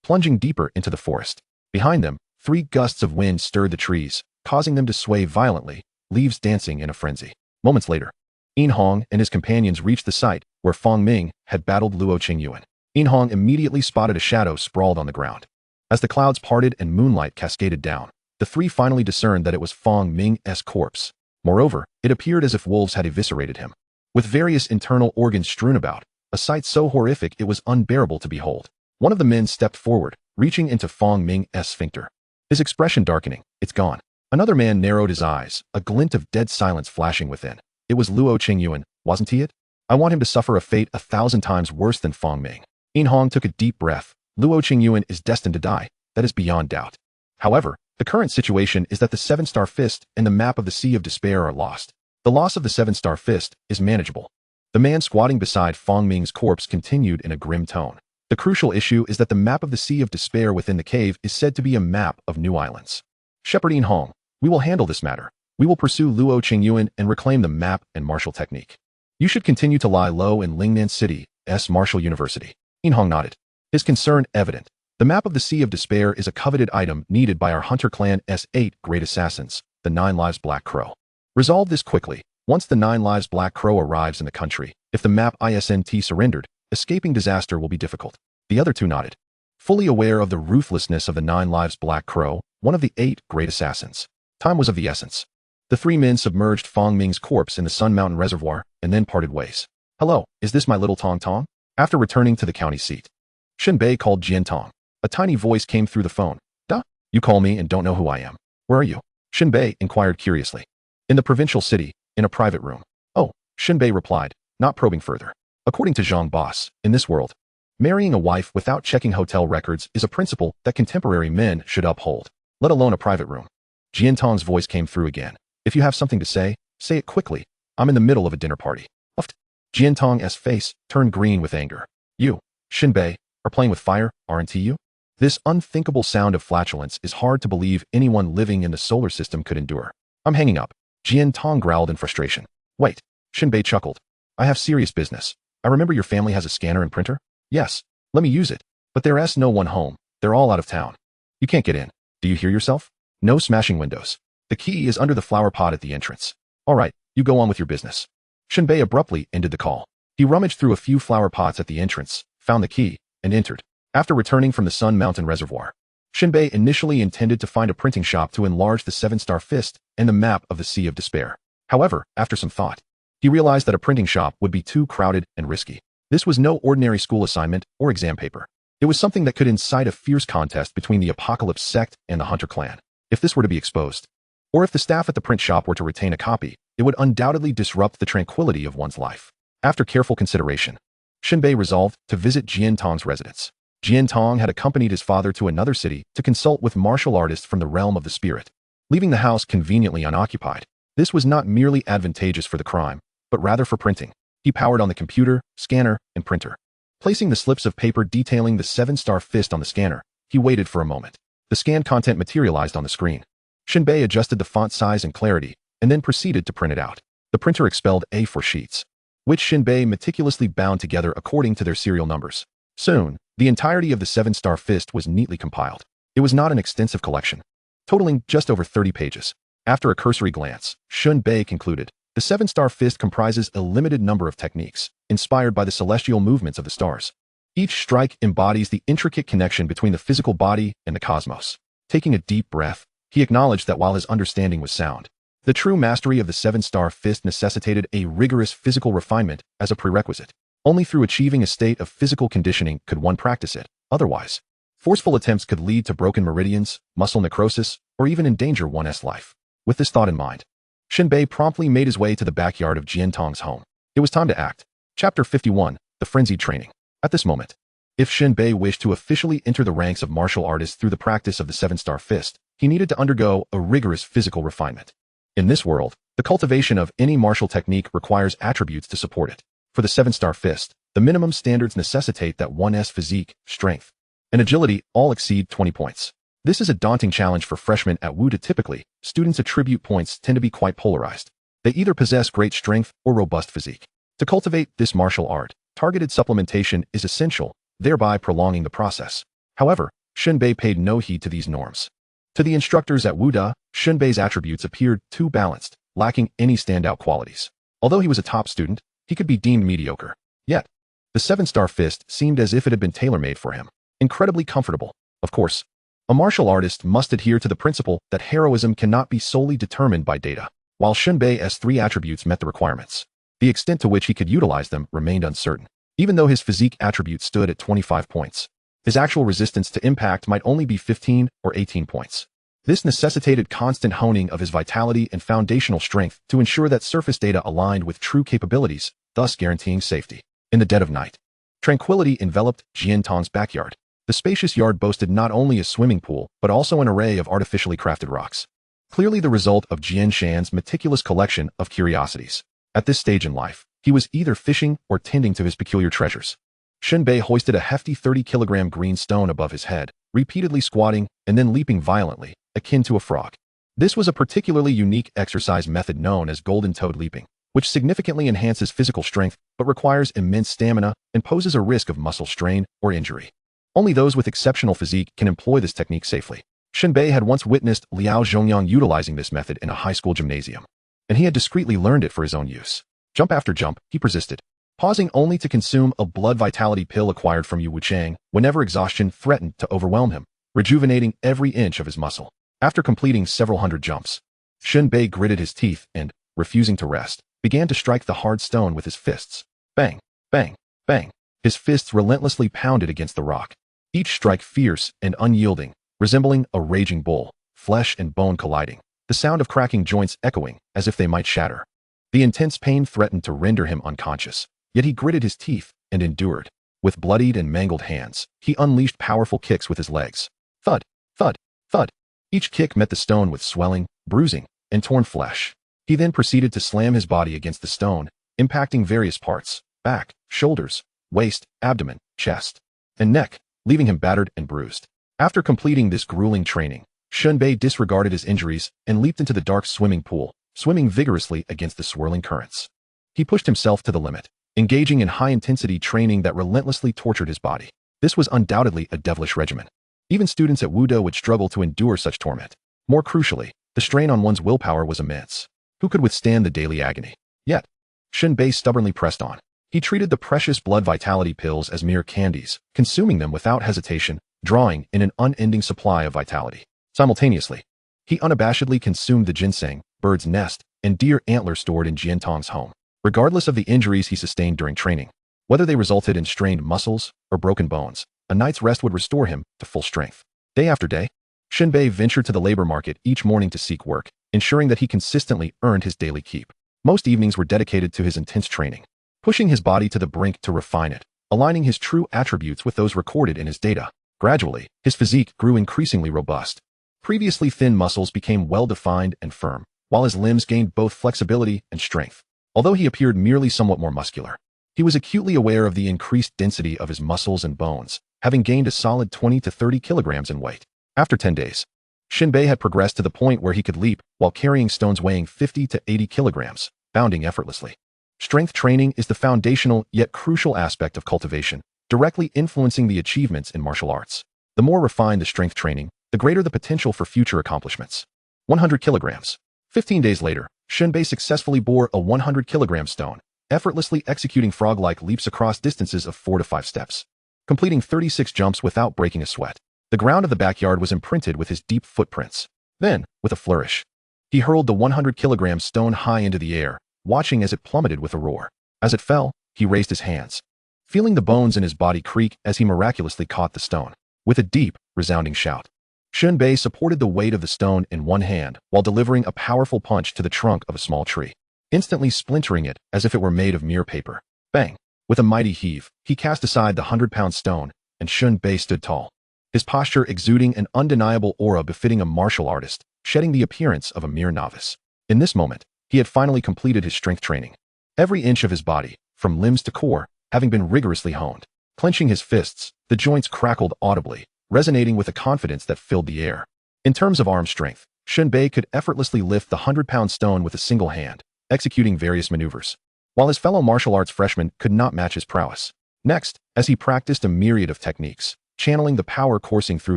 plunging deeper into the forest. Behind them, 3 gusts of wind stirred the trees, causing them to sway violently, leaves dancing in a frenzy. Moments later, In Hong and his companions reached the site where Fong Ming had battled Luo Chengyuan. In Hong immediately spotted a shadow sprawled on the ground. As the clouds parted and moonlight cascaded down, the 3 finally discerned that it was Fong Ming's corpse. Moreover, it appeared as if wolves had eviscerated him, with various internal organs strewn about, a sight so horrific it was unbearable to behold. One of the men stepped forward, reaching into Fong Ming's sphincter. His expression darkening. It's gone. Another man narrowed his eyes, a glint of dead silence flashing within. It was Luo Chengyuan, wasn't he it? I want him to suffer a fate 1,000 times worse than Fong Ming. In Hong took a deep breath. Luo Chengyuan is destined to die. That is beyond doubt. However, the current situation is that the 7-star fist and the map of the Sea of Despair are lost. The loss of the 7-star fist is manageable. The man squatting beside Fong Ming's corpse continued in a grim tone. The crucial issue is that the map of the Sea of Despair within the cave is said to be a map of new islands. Shepherd In Hong, we will handle this matter. We will pursue Luo Chengyuan and reclaim the map and martial technique. You should continue to lie low in Lingnan City's Martial University. In Hong nodded, his concern evident. The map of the Sea of Despair is a coveted item needed by our Hunter Clan's 8 great assassins, the 9 Lives Black Crow. Resolve this quickly. Once the 9 Lives Black Crow arrives in the country, if the map isn't surrendered, escaping disaster will be difficult. The other 2 nodded, fully aware of the ruthlessness of the 9 Lives Black Crow, one of the 8 great assassins. Time was of the essence. The 3 men submerged Fong Ming's corpse in the Sun Mountain Reservoir and then parted ways. Hello, is this my little Tong Tong? After returning to the county seat, Shen Bei called Jian Tong. A tiny voice came through the phone. Duh, you call me and don't know who I am. Where are you? Shen Bei inquired curiously. In the provincial city, in a private room. Oh, Shen Bei replied, not probing further. According to Zhang Boss, in this world, marrying a wife without checking hotel records is a principle that contemporary men should uphold, let alone a private room. Jian Tong's voice came through again. If you have something to say it quickly. I'm in the middle of a dinner party. Uffed. Jian Tong's face turned green with anger. You, Shen Bei, are playing with fire, aren't you? This unthinkable sound of flatulence is hard to believe anyone living in the solar system could endure. I'm hanging up. Jian Tong growled in frustration. Wait. Shen Bei chuckled. I have serious business. I remember your family has a scanner and printer? Yes. Let me use it. But there's no one home. They're all out of town. You can't get in. Do you hear yourself? No smashing windows. The key is under the flower pot at the entrance. All right, you go on with your business. Shen Bei abruptly ended the call. He rummaged through a few flower pots at the entrance, found the key, and entered. After returning from the Sun Mountain Reservoir, Shen Bei initially intended to find a printing shop to enlarge the 7-star fist and the map of the Sea of Despair. However, after some thought, he realized that a printing shop would be too crowded and risky. This was no ordinary school assignment or exam paper. It was something that could incite a fierce contest between the Apocalypse sect and the Hunter clan. If this were to be exposed, or if the staff at the print shop were to retain a copy, it would undoubtedly disrupt the tranquility of one's life. After careful consideration, Shen Bei resolved to visit Jian Tong's residence. Jian Tong had accompanied his father to another city to consult with martial artists from the realm of the spirit, leaving the house conveniently unoccupied. This was not merely advantageous for the crime, but rather for printing. He powered on the computer, scanner, and printer. Placing the slips of paper detailing the 7-star fist on the scanner, he waited for a moment. The scanned content materialized on the screen. Shen Bei adjusted the font size and clarity, and then proceeded to print it out. The printer expelled A4 sheets, which Shen Bei meticulously bound together according to their serial numbers. Soon, the entirety of the 7-star fist was neatly compiled. It was not an extensive collection, totaling just over 30 pages. After a cursory glance, Shen Bei concluded, the 7-star fist comprises a limited number of techniques, inspired by the celestial movements of the stars. Each strike embodies the intricate connection between the physical body and the cosmos. Taking a deep breath, he acknowledged that while his understanding was sound, the true mastery of the 7-star fist necessitated a rigorous physical refinement as a prerequisite. Only through achieving a state of physical conditioning could one practice it. Otherwise, Forceful attempts could lead to broken meridians, muscle necrosis, or even endanger one's life. With this thought in mind, Shen Bei promptly made his way to the backyard of Jian Tong's home. It was time to act. Chapter 51, The Frenzied Training. At this moment, if Shen Bei wished to officially enter the ranks of martial artists through the practice of the seven-star fist, he needed to undergo a rigorous physical refinement. In this world, the cultivation of any martial technique requires attributes to support it. For the seven-star fist, the minimum standards necessitate that one's physique, strength, and agility all exceed 20 points. This is a daunting challenge for freshmen at Wuda. Typically, students' attribute points tend to be quite polarized. They either possess great strength or robust physique. To cultivate this martial art, targeted supplementation is essential, thereby prolonging the process. However, Shen Bei paid no heed to these norms. To the instructors at Wuda, Shen Bei's attributes appeared too balanced, lacking any standout qualities. Although he was a top student, he could be deemed mediocre. Yet, the seven-star fist seemed as if it had been tailor-made for him. Incredibly comfortable. Of course, a martial artist must adhere to the principle that heroism cannot be solely determined by data. While Shen Bei's three attributes met the requirements, the extent to which he could utilize them remained uncertain. Even though his physique attribute stood at 25 points, his actual resistance to impact might only be 15 or 18 points. This necessitated constant honing of his vitality and foundational strength to ensure that surface data aligned with true capabilities, thus guaranteeing safety. In the dead of night, tranquility enveloped Jian Tong's backyard. The spacious yard boasted not only a swimming pool, but also an array of artificially crafted rocks. Clearly the result of Jian Shan's meticulous collection of curiosities. At this stage in life, he was either fishing or tending to his peculiar treasures. Shen Bei hoisted a hefty 30-kilogram green stone above his head, repeatedly squatting and then leaping violently, akin to a frog. This was a particularly unique exercise method known as golden toad leaping, which significantly enhances physical strength but requires immense stamina and poses a risk of muscle strain or injury. Only those with exceptional physique can employ this technique safely. Shen Bei had once witnessed Liao Zhongyang utilizing this method in a high school gymnasium, and he had discreetly learned it for his own use. Jump after jump, he persisted, pausing only to consume a blood vitality pill acquired from Yu Wuchang whenever exhaustion threatened to overwhelm him, rejuvenating every inch of his muscle. After completing several hundred jumps, Shen Bei gritted his teeth and, refusing to rest, began to strike the hard stone with his fists. Bang, bang, bang. His fists relentlessly pounded against the rock, each strike fierce and unyielding, resembling a raging bull, flesh and bone colliding, the sound of cracking joints echoing as if they might shatter. The intense pain threatened to render him unconscious, yet he gritted his teeth and endured. With bloodied and mangled hands, he unleashed powerful kicks with his legs. Thud, thud, thud. Each kick met the stone with swelling, bruising, and torn flesh. He then proceeded to slam his body against the stone, impacting various parts: back, shoulders, waist, abdomen, chest, and neck, leaving him battered and bruised. After completing this grueling training, Shen Bei disregarded his injuries and leaped into the dark swimming pool, swimming vigorously against the swirling currents. He pushed himself to the limit, engaging in high-intensity training that relentlessly tortured his body. This was undoubtedly a devilish regimen. Even students at Wuda would struggle to endure such torment. More crucially, the strain on one's willpower was immense. Who could withstand the daily agony? Yet, Shen Bei stubbornly pressed on. He treated the precious blood vitality pills as mere candies, consuming them without hesitation, drawing in an unending supply of vitality. Simultaneously, he unabashedly consumed the ginseng, bird's nest, and deer antler stored in Jian Tong's home. Regardless of the injuries he sustained during training, whether they resulted in strained muscles or broken bones, a night's rest would restore him to full strength. Day after day, Shen Bei ventured to the labor market each morning to seek work, ensuring that he consistently earned his daily keep. Most evenings were dedicated to his intense training, pushing his body to the brink to refine it, aligning his true attributes with those recorded in his data. Gradually, his physique grew increasingly robust. Previously thin muscles became well-defined and firm, while his limbs gained both flexibility and strength. Although he appeared merely somewhat more muscular, he was acutely aware of the increased density of his muscles and bones, having gained a solid 20 to 30 kilograms in weight. After 10 days, Shen Bei had progressed to the point where he could leap while carrying stones weighing 50 to 80 kilograms, bounding effortlessly. Strength training is the foundational yet crucial aspect of cultivation, directly influencing the achievements in martial arts. The more refined the strength training, the greater the potential for future accomplishments. 100 kilograms. 15 days later, Shen Bei successfully bore a 100-kilogram stone, effortlessly executing frog-like leaps across distances of 4 to 5 steps, completing 36 jumps without breaking a sweat. The ground of the backyard was imprinted with his deep footprints. Then, with a flourish, he hurled the 100-kilogram stone high into the air, watching as it plummeted with a roar. As it fell, he raised his hands, feeling the bones in his body creak as he miraculously caught the stone. with a deep, resounding shout. Shen Bei supported the weight of the stone in one hand while delivering a powerful punch to the trunk of a small tree, instantly splintering it as if it were made of mere paper. Bang! With a mighty heave, he cast aside the 100-pound stone, and Shen Bei stood tall, his posture exuding an undeniable aura befitting a martial artist, shedding the appearance of a mere novice. In this moment, he had finally completed his strength training. Every inch of his body, from limbs to core, having been rigorously honed. Clenching his fists, the joints crackled audibly, resonating with a confidence that filled the air. In terms of arm strength, Shen Bei could effortlessly lift the 100-pound stone with a single hand, executing various maneuvers, while his fellow martial arts freshman could not match his prowess. Next, as he practiced a myriad of techniques, channeling the power coursing through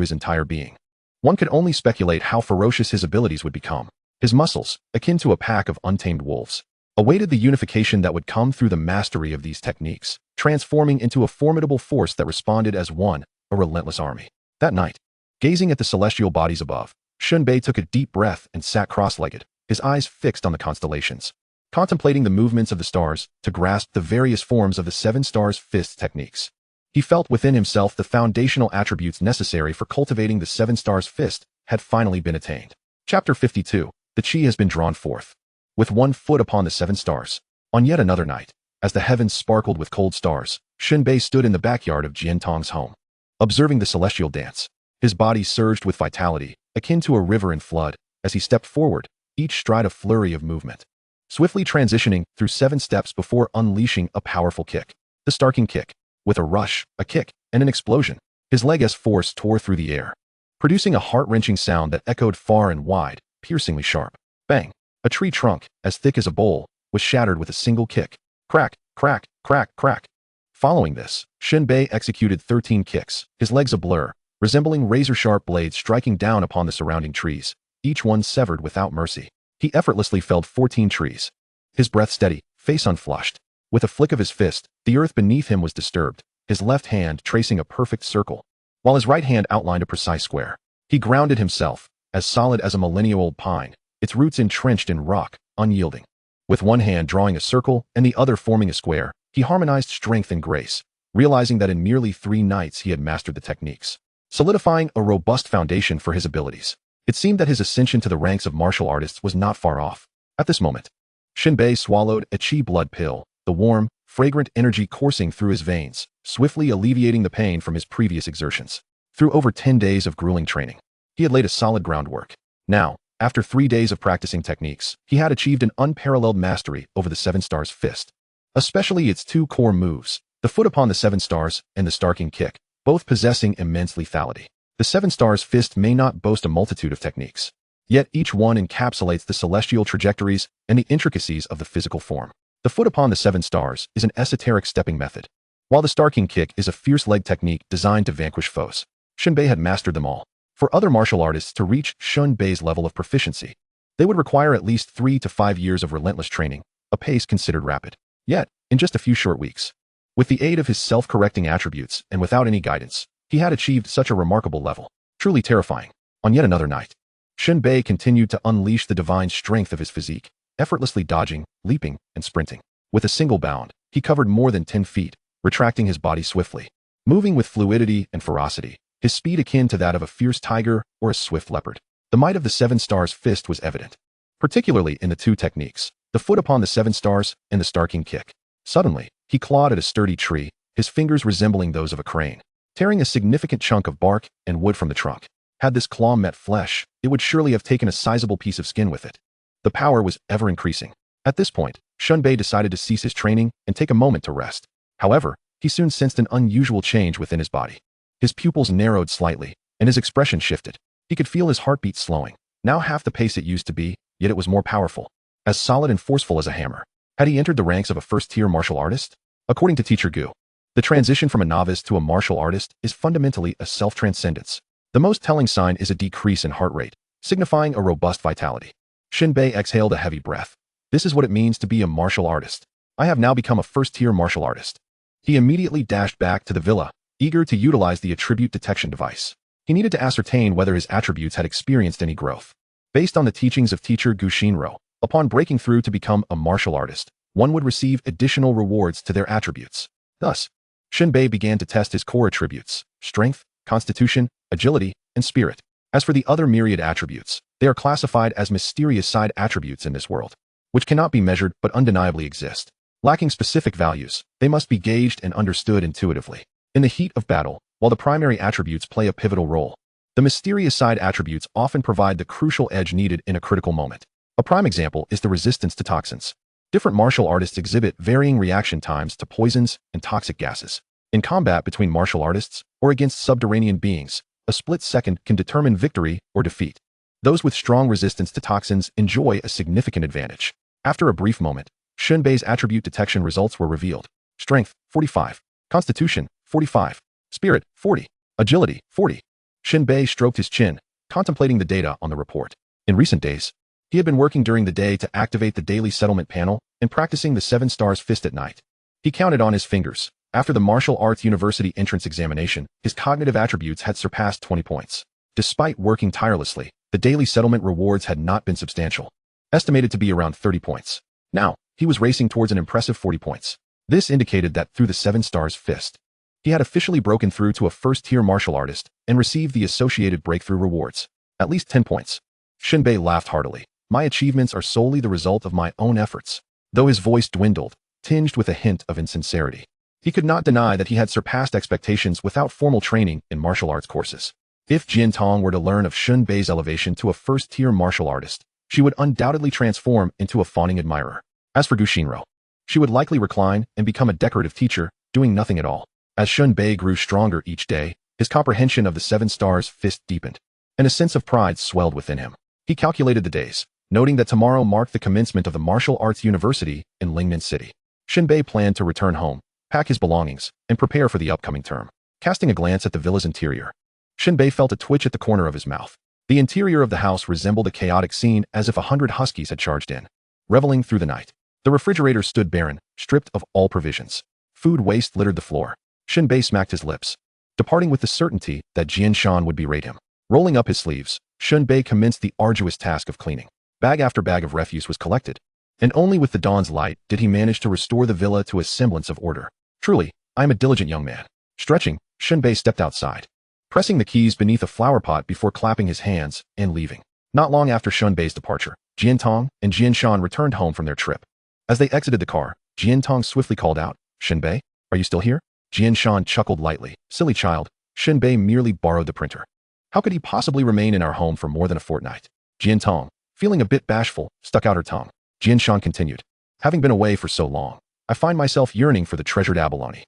his entire being, one could only speculate how ferocious his abilities would become. His muscles, akin to a pack of untamed wolves, awaited the unification that would come through the mastery of these techniques, transforming into a formidable force that responded as one, a relentless army. That night, gazing at the celestial bodies above, Shen Bei took a deep breath and sat cross-legged, his eyes fixed on the constellations, contemplating the movements of the stars to grasp the various forms of the 7 stars fist techniques. He felt within himself the foundational attributes necessary for cultivating the 7 stars fist had finally been attained. Chapter 52. The chi has been drawn forth. With one foot upon the 7 stars. On yet another night, as the heavens sparkled with cold stars, Shen Bei stood in the backyard of Jian Tong's home, observing the celestial dance. His body surged with vitality, akin to a river in flood, as he stepped forward, each stride a flurry of movement, swiftly transitioning through 7 steps before unleashing a powerful kick. The starking kick. With a rush, a kick, and an explosion, his leg-s force tore through the air, producing a heart-wrenching sound that echoed far and wide, piercingly sharp. Bang! A tree trunk, as thick as a bowl, was shattered with a single kick. Crack, crack, crack, crack. Following this, Shen Bei executed 13 kicks, his legs a blur, resembling razor-sharp blades striking down upon the surrounding trees, each one severed without mercy. He effortlessly felled 14 trees, his breath steady, face unflushed. With a flick of his fist, the earth beneath him was disturbed, his left hand tracing a perfect circle, while his right hand outlined a precise square. He grounded himself, as solid as a millennia-old pine, its roots entrenched in rock, unyielding. With one hand drawing a circle and the other forming a square, he harmonized strength and grace, realizing that in merely 3 nights he had mastered the techniques, solidifying a robust foundation for his abilities. It seemed that his ascension to the ranks of martial artists was not far off. At this moment, Shen Bei swallowed a chi blood pill, the warm, fragrant energy coursing through his veins, swiftly alleviating the pain from his previous exertions. Through over 10 days of grueling training, he had laid a solid groundwork. Now, after 3 days of practicing techniques, he had achieved an unparalleled mastery over the 7 stars fist, especially its 2 core moves, the foot upon the 7 stars and the starking kick, both possessing immense lethality. The 7 stars fist may not boast a multitude of techniques, yet each one encapsulates the celestial trajectories and the intricacies of the physical form. The foot upon the 7 stars is an esoteric stepping method, while the starking kick is a fierce leg technique designed to vanquish foes. Shen Bei had mastered them all. For other martial artists to reach Shen Bei's level of proficiency, they would require at least 3 to 5 years of relentless training, a pace considered rapid. Yet, in just a few short weeks, with the aid of his self-correcting attributes and without any guidance, he had achieved such a remarkable level. Truly terrifying. On yet another night, Shen Bei continued to unleash the divine strength of his physique, effortlessly dodging, leaping, and sprinting. With a single bound, he covered more than 10 feet, retracting his body swiftly, moving with fluidity and ferocity, his speed akin to that of a fierce tiger or a swift leopard. The might of the 7 stars fist was evident, particularly in the 2 techniques, the foot upon the 7 stars and the starking kick. Suddenly, he clawed at a sturdy tree, his fingers resembling those of a crane, tearing a significant chunk of bark and wood from the trunk. Had this claw met flesh, it would surely have taken a sizable piece of skin with it. The power was ever increasing. At this point, Shen Bei decided to cease his training and take a moment to rest. However, he soon sensed an unusual change within his body. His pupils narrowed slightly, and his expression shifted. He could feel his heartbeat slowing, now half the pace it used to be, yet it was more powerful, as solid and forceful as a hammer. Had he entered the ranks of a first-tier martial artist? According to Teacher Gu, the transition from a novice to a martial artist is fundamentally a self-transcendence. The most telling sign is a decrease in heart rate, signifying a robust vitality. Shen Bei exhaled a heavy breath. This is what it means to be a martial artist. I have now become a first-tier martial artist. He immediately dashed back to the villa, eager to utilize the attribute detection device. He needed to ascertain whether his attributes had experienced any growth. Based on the teachings of teacher Gu Shinro, upon breaking through to become a martial artist, one would receive additional rewards to their attributes. Thus, Shen Bei began to test his core attributes, strength, constitution, agility, and spirit. As for the other myriad attributes, they are classified as mysterious side attributes in this world, which cannot be measured but undeniably exist. Lacking specific values, they must be gauged and understood intuitively. In the heat of battle, while the primary attributes play a pivotal role, the mysterious side attributes often provide the crucial edge needed in a critical moment. A prime example is the resistance to toxins. Different martial artists exhibit varying reaction times to poisons and toxic gases. In combat between martial artists or against subterranean beings, a split second can determine victory or defeat. Those with strong resistance to toxins enjoy a significant advantage. After a brief moment, Shen Bei's attribute detection results were revealed. Strength, 45. Constitution, 45. Spirit, 40. Agility, 40. Shen Bei stroked his chin, contemplating the data on the report. In recent days, he had been working during the day to activate the daily settlement panel and practicing the 7 stars fist at night. He counted on his fingers. After the martial arts university entrance examination, his cognitive attributes had surpassed 20 points. Despite working tirelessly, the daily settlement rewards had not been substantial, estimated to be around 30 points. Now, he was racing towards an impressive 40 points. This indicated that through the 7 stars fist, he had officially broken through to a first-tier martial artist and received the associated breakthrough rewards, at least 10 points. Shen Bei laughed heartily. My achievements are solely the result of my own efforts. Though his voice dwindled, tinged with a hint of insincerity, he could not deny that he had surpassed expectations without formal training in martial arts courses. If Jian Tong were to learn of Shen Bei's elevation to a first-tier martial artist, she would undoubtedly transform into a fawning admirer. As for Gu Xinro, she would likely recline and become a decorative teacher, doing nothing at all. As Shen Bei grew stronger each day, his comprehension of the 7 stars fist deepened, and a sense of pride swelled within him. He calculated the days, noting that tomorrow marked the commencement of the martial arts university in Lingnan City. Shen Bei planned to return home, pack his belongings, and prepare for the upcoming term. Casting a glance at the villa's interior, Shen Bei felt a twitch at the corner of his mouth. The interior of the house resembled a chaotic scene as if 100 huskies had charged in, reveling through the night. The refrigerator stood barren, stripped of all provisions. Food waste littered the floor. Shen Bei smacked his lips, departing with the certainty that Jian Shan would berate him. Rolling up his sleeves, Shen Bei commenced the arduous task of cleaning. Bag after bag of refuse was collected, and only with the dawn's light did he manage to restore the villa to a semblance of order. Truly, I am a diligent young man. Stretching, Shen Bei stepped outside, pressing the keys beneath a flower pot before clapping his hands and leaving. Not long after Shen Bei's departure, Jian Tong and Jian Shan returned home from their trip. As they exited the car, Jian Tong swiftly called out, Shen Bei, are you still here? Jian Shan chuckled lightly. Silly child, Shen Bei merely borrowed the printer. How could he possibly remain in our home for more than a fortnight? Jian Tong, feeling a bit bashful, stuck out her tongue. Jian Shan continued, having been away for so long, I find myself yearning for the treasured abalone.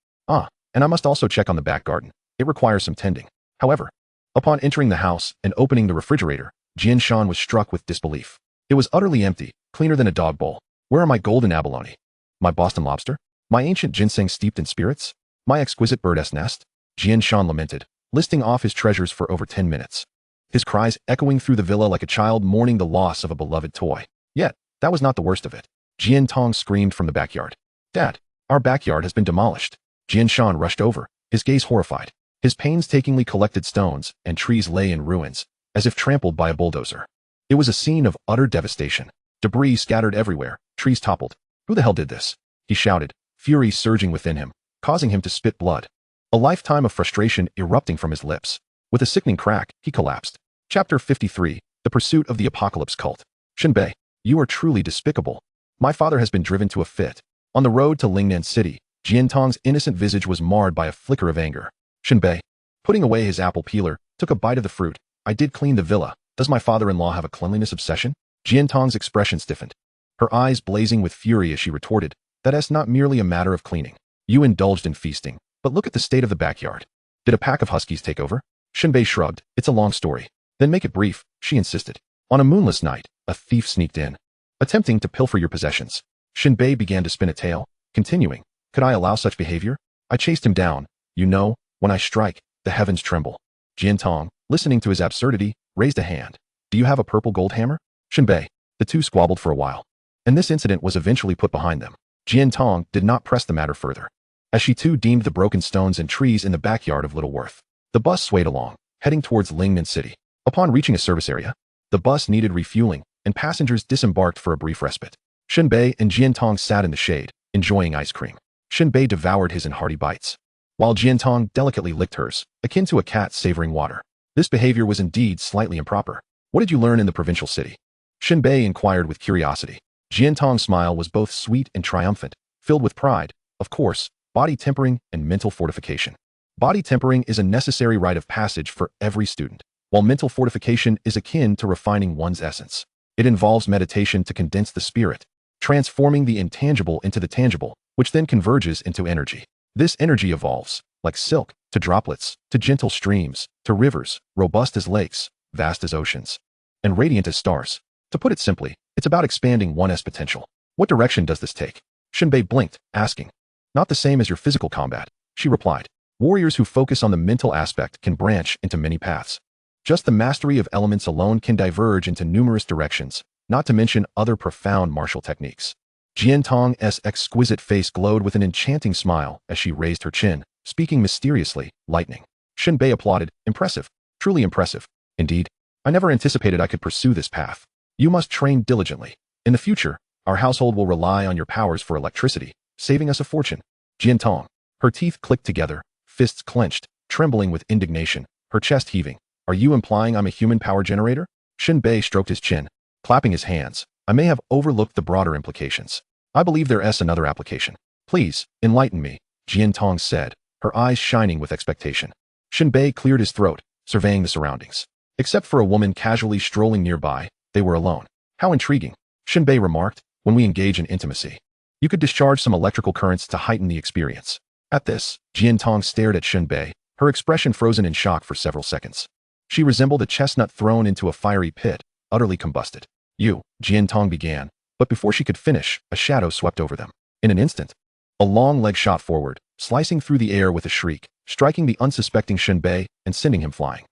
And I must also check on the back garden. It requires some tending. However, upon entering the house and opening the refrigerator, Jian Shan was struck with disbelief. It was utterly empty, cleaner than a dog bowl. Where are my golden abalone? My Boston lobster? My ancient ginseng steeped in spirits? My exquisite bird's nest? Jian Shan lamented, listing off his treasures for over 10 minutes. His cries echoing through the villa like a child mourning the loss of a beloved toy. Yet, that was not the worst of it. Jian Tong screamed from the backyard. Dad, our backyard has been demolished. Jian Shan rushed over, his gaze horrified. His painstakingly collected stones and trees lay in ruins, as if trampled by a bulldozer. It was a scene of utter devastation. Debris scattered everywhere, trees toppled. Who the hell did this? He shouted, fury surging within him, causing him to spit blood. A lifetime of frustration erupting from his lips. With a sickening crack, he collapsed. Chapter 53, The Pursuit of the Apocalypse Cult. Shen Bei, you are truly despicable. My father has been driven to a fit. On the road to Lingnan City, Jian Tong's innocent visage was marred by a flicker of anger. Shen Bei, putting away his apple peeler, took a bite of the fruit. I did clean the villa. Does my father-in-law have a cleanliness obsession? Jian Tong's expression stiffened, her eyes blazing with fury as she retorted, that is not merely a matter of cleaning. You indulged in feasting, but look at the state of the backyard. Did a pack of huskies take over? Shen Bei shrugged. It's a long story. Then make it brief, she insisted. On a moonless night, a thief sneaked in, attempting to pilfer your possessions. Shen Bei began to spin a tale, continuing, could I allow such behavior? I chased him down. You know, when I strike, the heavens tremble. Jian Tong, listening to his absurdity, raised a hand. Do you have a purple gold hammer? Shen Bei. The two squabbled for a while, and this incident was eventually put behind them. Jian Tong did not press the matter further, as she too deemed the broken stones and trees in the backyard of little worth. The bus swayed along, heading towards Lingnan City. Upon reaching a service area, the bus needed refueling, and passengers disembarked for a brief respite. Shen Bei and Jian Tong sat in the shade, enjoying ice cream. Shen Bei devoured his in hearty bites. while Jiantong delicately licked hers, akin to a cat savoring water. This behavior was indeed slightly improper. What did you learn in the provincial city? Shen Bei inquired with curiosity. Jiantong's smile was both sweet and triumphant, filled with pride. Of course, body tempering and mental fortification. Body tempering is a necessary rite of passage for every student, while mental fortification is akin to refining one's essence. It involves meditation to condense the spirit, transforming the intangible into the tangible, which then converges into energy. This energy evolves, like silk, to droplets, to gentle streams, to rivers, robust as lakes, vast as oceans, and radiant as stars. To put it simply, it's about expanding one's potential. What direction does this take? Shen Bei blinked, asking. Not the same as your physical combat, she replied. Warriors who focus on the mental aspect can branch into many paths. Just the mastery of elements alone can diverge into numerous directions, not to mention other profound martial techniques. Jiantong's exquisite face glowed with an enchanting smile as she raised her chin, speaking mysteriously, lightning. Shen Bei applauded. Impressive. Truly impressive. Indeed, I never anticipated I could pursue this path. You must train diligently. In the future, our household will rely on your powers for electricity, saving us a fortune. Jiantong. Her teeth clicked together, fists clenched, trembling with indignation, her chest heaving. Are you implying I'm a human power generator? Shen Bei stroked his chin, clapping his hands. I may have overlooked the broader implications. I believe there's another application. Please, enlighten me, Jiantong said, her eyes shining with expectation. Shen Bei cleared his throat, surveying the surroundings. Except for a woman casually strolling nearby, they were alone. How intriguing, Shen Bei remarked. When we engage in intimacy, you could discharge some electrical currents to heighten the experience. At this, Jiantong stared at Shen Bei, her expression frozen in shock for several seconds. She resembled a chestnut thrown into a fiery pit, utterly combusted. You, Jiantong began, but before she could finish, a shadow swept over them. In an instant, a long leg shot forward, slicing through the air with a shriek, striking the unsuspecting Shen Bei and sending him flying.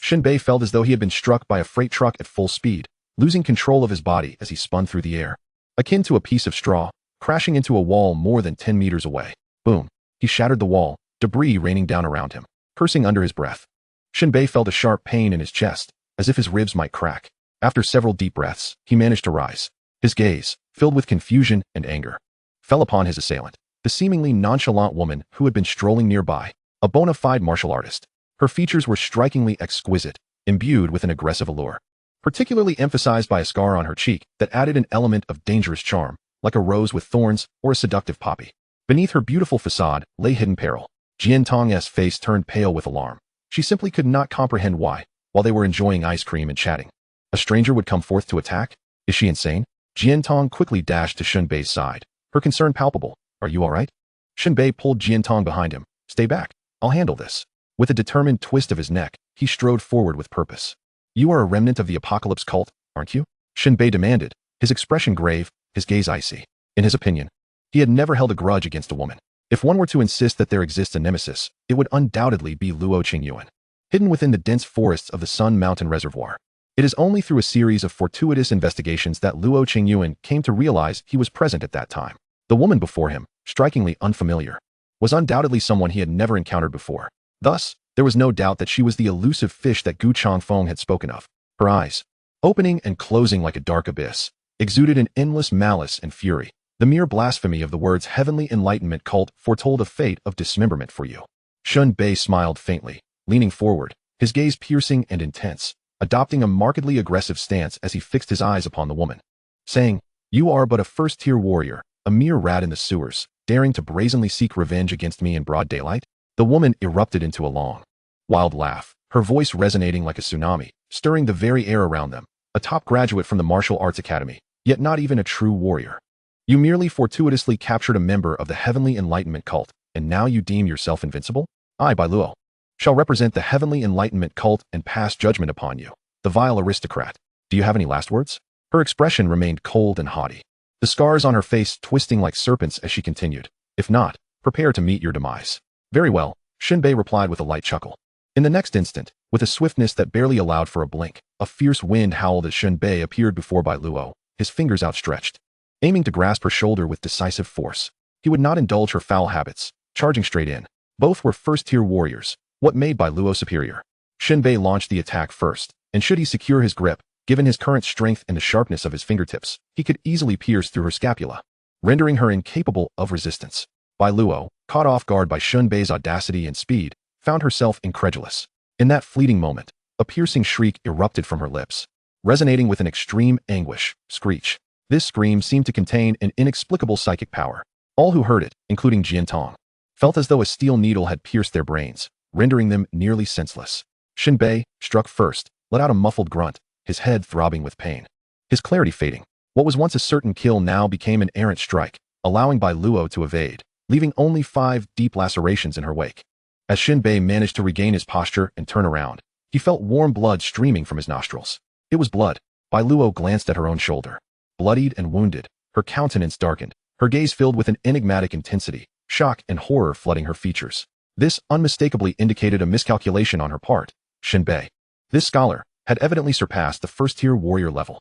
Shen Bei felt as though he had been struck by a freight truck at full speed, losing control of his body as he spun through the air. Akin to a piece of straw, crashing into a wall more than 10 meters away. Boom. He shattered the wall, debris raining down around him, cursing under his breath. Shen Bei felt a sharp pain in his chest, as if his ribs might crack. After several deep breaths, he managed to rise. His gaze, filled with confusion and anger, fell upon his assailant, the seemingly nonchalant woman who had been strolling nearby, a bona fide martial artist. Her features were strikingly exquisite, imbued with an aggressive allure, particularly emphasized by a scar on her cheek that added an element of dangerous charm, like a rose with thorns or a seductive poppy. Beneath her beautiful facade lay hidden peril. Jiantong's face turned pale with alarm. She simply could not comprehend why, while they were enjoying ice cream and chatting, a stranger would come forth to attack. Is she insane? Jiantong quickly dashed to Shen Bei's side, her concern palpable. Are you all right? Shen Bei pulled Jiantong behind him. Stay back. I'll handle this. With a determined twist of his neck, he strode forward with purpose. You are a remnant of the apocalypse cult, aren't you? Shen Bei demanded, his expression grave, his gaze icy. In his opinion, he had never held a grudge against a woman. If one were to insist that there exists a nemesis, it would undoubtedly be Luo Qingyuan, hidden within the dense forests of the Sun Mountain Reservoir. It is only through a series of fortuitous investigations that Luo Qingyuan came to realize he was present at that time. The woman before him, strikingly unfamiliar, was undoubtedly someone he had never encountered before. Thus, there was no doubt that she was the elusive fish that Gu Changfeng had spoken of. Her eyes, opening and closing like a dark abyss, exuded an endless malice and fury. The mere blasphemy of the words heavenly enlightenment cult foretold a fate of dismemberment for you. Shen Bei smiled faintly, leaning forward, his gaze piercing and intense, adopting a markedly aggressive stance as he fixed his eyes upon the woman, saying, You are but a first-tier warrior, a mere rat in the sewers, daring to brazenly seek revenge against me in broad daylight? The woman erupted into a long, wild laugh, her voice resonating like a tsunami, stirring the very air around them. A top graduate from the Martial Arts Academy, yet not even a true warrior. You merely fortuitously captured a member of the Heavenly Enlightenment cult, and now you deem yourself invincible? I, Bai Luo, shall represent the Heavenly Enlightenment cult and pass judgment upon you, the vile aristocrat. Do you have any last words? Her expression remained cold and haughty, the scars on her face twisting like serpents as she continued. If not, prepare to meet your demise. Very well, Shen Bei replied with a light chuckle. In the next instant, with a swiftness that barely allowed for a blink, a fierce wind howled as Shen Bei appeared before Bai Luo, his fingers outstretched, aiming to grasp her shoulder with decisive force. He would not indulge her foul habits, charging straight in. Both were first-tier warriors, what made Bai Luo superior. Shen Bei launched the attack first, and should he secure his grip, given his current strength and the sharpness of his fingertips, he could easily pierce through her scapula, rendering her incapable of resistance. Bai Luo, caught off guard by Shen Bei's audacity and speed, found herself incredulous. In that fleeting moment, a piercing shriek erupted from her lips, resonating with an extreme anguish, screech. This scream seemed to contain an inexplicable psychic power. All who heard it, including Jiantong, felt as though a steel needle had pierced their brains, rendering them nearly senseless. Shen Bei, struck first, let out a muffled grunt, his head throbbing with pain. His clarity fading. What was once a certain kill now became an errant strike, allowing Bai Luo to evade, leaving only 5 deep lacerations in her wake. As Shen Bei managed to regain his posture and turn around, he felt warm blood streaming from his nostrils. It was blood. Bai Luo glanced at her own shoulder. Bloodied and wounded, her countenance darkened, her gaze filled with an enigmatic intensity, shock and horror flooding her features. This unmistakably indicated a miscalculation on her part. Shen Bei, this scholar, had evidently surpassed the first-tier warrior level.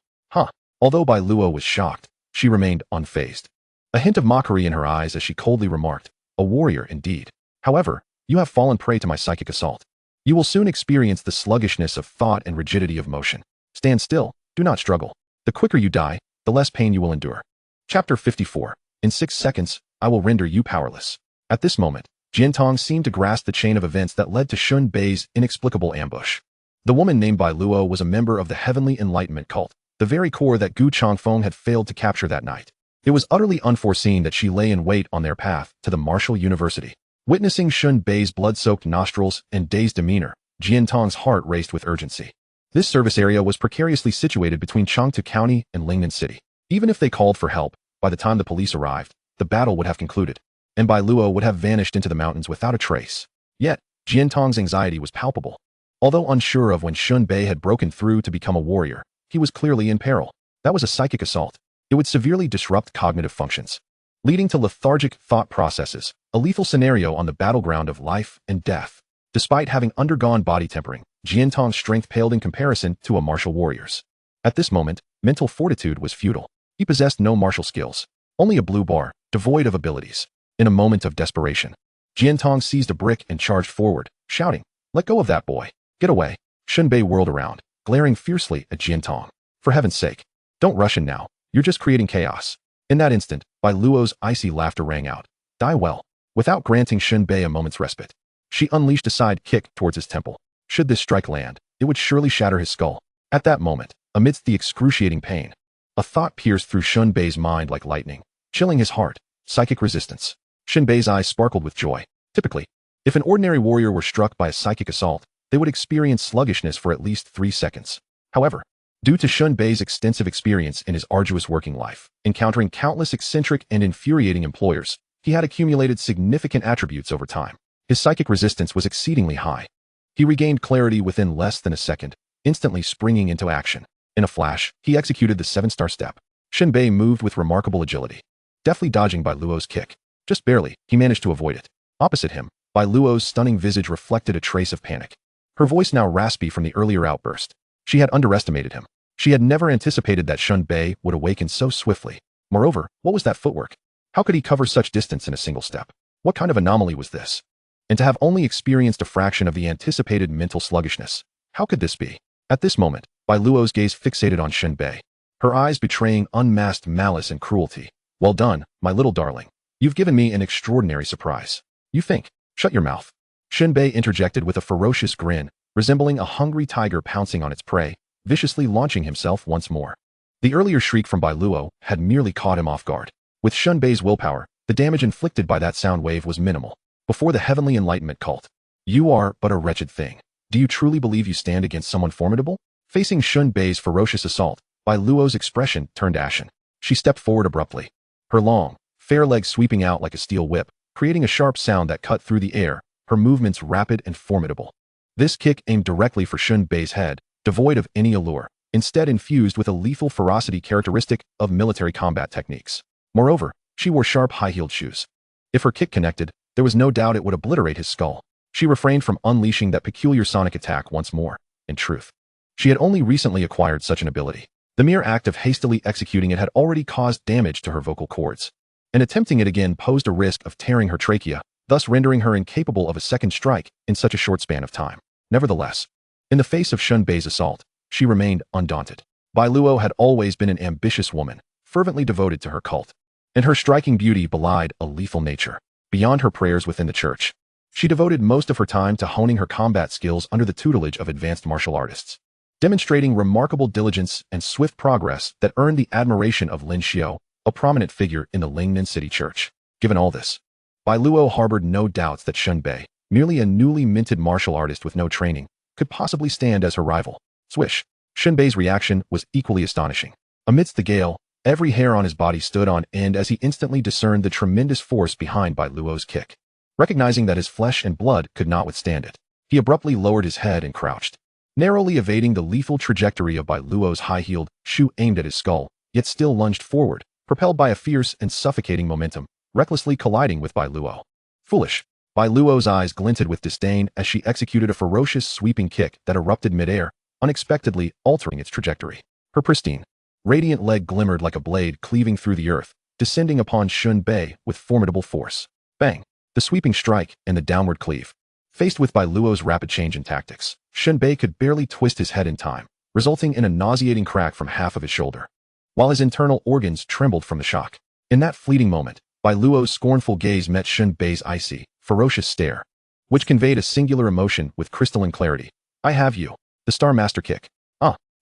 Although Bai Luo was shocked, she remained unfazed. A hint of mockery in her eyes as she coldly remarked, "A warrior indeed. However, you have fallen prey to my psychic assault. You will soon experience the sluggishness of thought and rigidity of motion. Stand still, do not struggle. The quicker you die, the less pain you will endure." Chapter 54. In 6 seconds, I will render you powerless. At this moment, Jiantong seemed to grasp the chain of events that led to Shen Bei's inexplicable ambush. The woman named Bai Luo was a member of the Heavenly Enlightenment cult, the very core that Gu Changfeng had failed to capture that night. It was utterly unforeseen that she lay in wait on their path to the martial university. Witnessing Shen Bei's blood-soaked nostrils and dazed demeanor, Jiantong's heart raced with urgency. This service area was precariously situated between Changtu County and Lingnan City. Even if they called for help, by the time the police arrived, the battle would have concluded, and Bai Luo would have vanished into the mountains without a trace. Yet, Jiantong's anxiety was palpable. Although unsure of when Shen Bei had broken through to become a warrior, he was clearly in peril. That was a psychic assault. It would severely disrupt cognitive functions, leading to lethargic thought processes, a lethal scenario on the battleground of life and death. Despite having undergone body tempering, Jiantong's strength paled in comparison to a martial warrior's. At this moment, mental fortitude was futile. He possessed no martial skills, only a blue bar, devoid of abilities. In a moment of desperation, Jiantong seized a brick and charged forward, shouting, "Let go of that boy. Get away." Shen Bei whirled around, glaring fiercely at Jiantong. "For heaven's sake, don't rush in now. You're just creating chaos." In that instant, Bai Luo's icy laughter rang out. "Die well." Without granting Shen Bei a moment's respite, she unleashed a side kick towards his temple. Should this strike land, it would surely shatter his skull. At that moment, amidst the excruciating pain, a thought pierced through Shen Bei's mind like lightning, chilling his heart. Psychic resistance. Shen Bei's eyes sparkled with joy. Typically, if an ordinary warrior were struck by a psychic assault, they would experience sluggishness for at least 3 seconds. However, due to Shen Bei's extensive experience in his arduous working life, encountering countless eccentric and infuriating employers, he had accumulated significant attributes over time. His psychic resistance was exceedingly high. He regained clarity within less than a second, instantly springing into action. In a flash, he executed the 7-star step. Shen Bei moved with remarkable agility, deftly dodging Bai Luo's kick. Just barely, he managed to avoid it. Opposite him, Bai Luo's stunning visage reflected a trace of panic. Her voice now raspy from the earlier outburst. She had underestimated him. She had never anticipated that Shen Bei would awaken so swiftly. Moreover, what was that footwork? How could he cover such distance in a single step? What kind of anomaly was this? And to have only experienced a fraction of the anticipated mental sluggishness. How could this be? At this moment, Bai Luo's gaze fixated on Shen Bei, her eyes betraying unmasked malice and cruelty. "Well done, my little darling. You've given me an extraordinary surprise. You think? Shut your mouth." Shen Bei interjected with a ferocious grin, resembling a hungry tiger pouncing on its prey, viciously launching himself once more. The earlier shriek from Bai Luo had merely caught him off guard. With Shen Bei's willpower, the damage inflicted by that sound wave was minimal. Before the Heavenly Enlightenment cult, "You are but a wretched thing. Do you truly believe you stand against someone formidable?" Facing Shen Bei's ferocious assault, Bai Luo's expression turned ashen. She stepped forward abruptly, her long, fair legs sweeping out like a steel whip, creating a sharp sound that cut through the air, her movements rapid and formidable. This kick aimed directly for Shen Bei's head, devoid of any allure, instead infused with a lethal ferocity characteristic of military combat techniques. Moreover, she wore sharp high-heeled shoes. If her kick connected, there was no doubt it would obliterate his skull. She refrained from unleashing that peculiar sonic attack once more. In truth, she had only recently acquired such an ability. The mere act of hastily executing it had already caused damage to her vocal cords, and attempting it again posed a risk of tearing her trachea, thus rendering her incapable of a second strike in such a short span of time. Nevertheless, in the face of Shen Bei's assault, she remained undaunted. Bai Luo had always been an ambitious woman, fervently devoted to her cult, and her striking beauty belied a lethal nature. beyond her prayers within the church. She devoted most of her time to honing her combat skills under the tutelage of advanced martial artists, demonstrating remarkable diligence and swift progress that earned the admiration of Lin Xiao, a prominent figure in the Lingnan City Church. Given all this, Bai Luo harbored no doubts that Shen Bei, merely a newly minted martial artist with no training, could possibly stand as her rival. Swish! Shen Bei's reaction was equally astonishing. Amidst the gale, every hair on his body stood on end as he instantly discerned the tremendous force behind Bai Luo's kick. Recognizing that his flesh and blood could not withstand it, he abruptly lowered his head and crouched, narrowly evading the lethal trajectory of Bai Luo's high-heeled shoe aimed at his skull, yet still lunged forward, propelled by a fierce and suffocating momentum, recklessly colliding with Bai Luo. Foolish! Bai Luo's eyes glinted with disdain as she executed a ferocious sweeping kick that erupted midair, unexpectedly altering its trajectory. Her pristine, radiant leg glimmered like a blade cleaving through the earth, descending upon Shen Bei with formidable force. Bang! The sweeping strike and the downward cleave. Faced with Bai Luo's rapid change in tactics, Shen Bei could barely twist his head in time, resulting in a nauseating crack from half of his shoulder, while his internal organs trembled from the shock. In that fleeting moment, Bai Luo's scornful gaze met Shen Bei's icy, ferocious stare, which conveyed a singular emotion with crystalline clarity. I have you. The Star Master kick.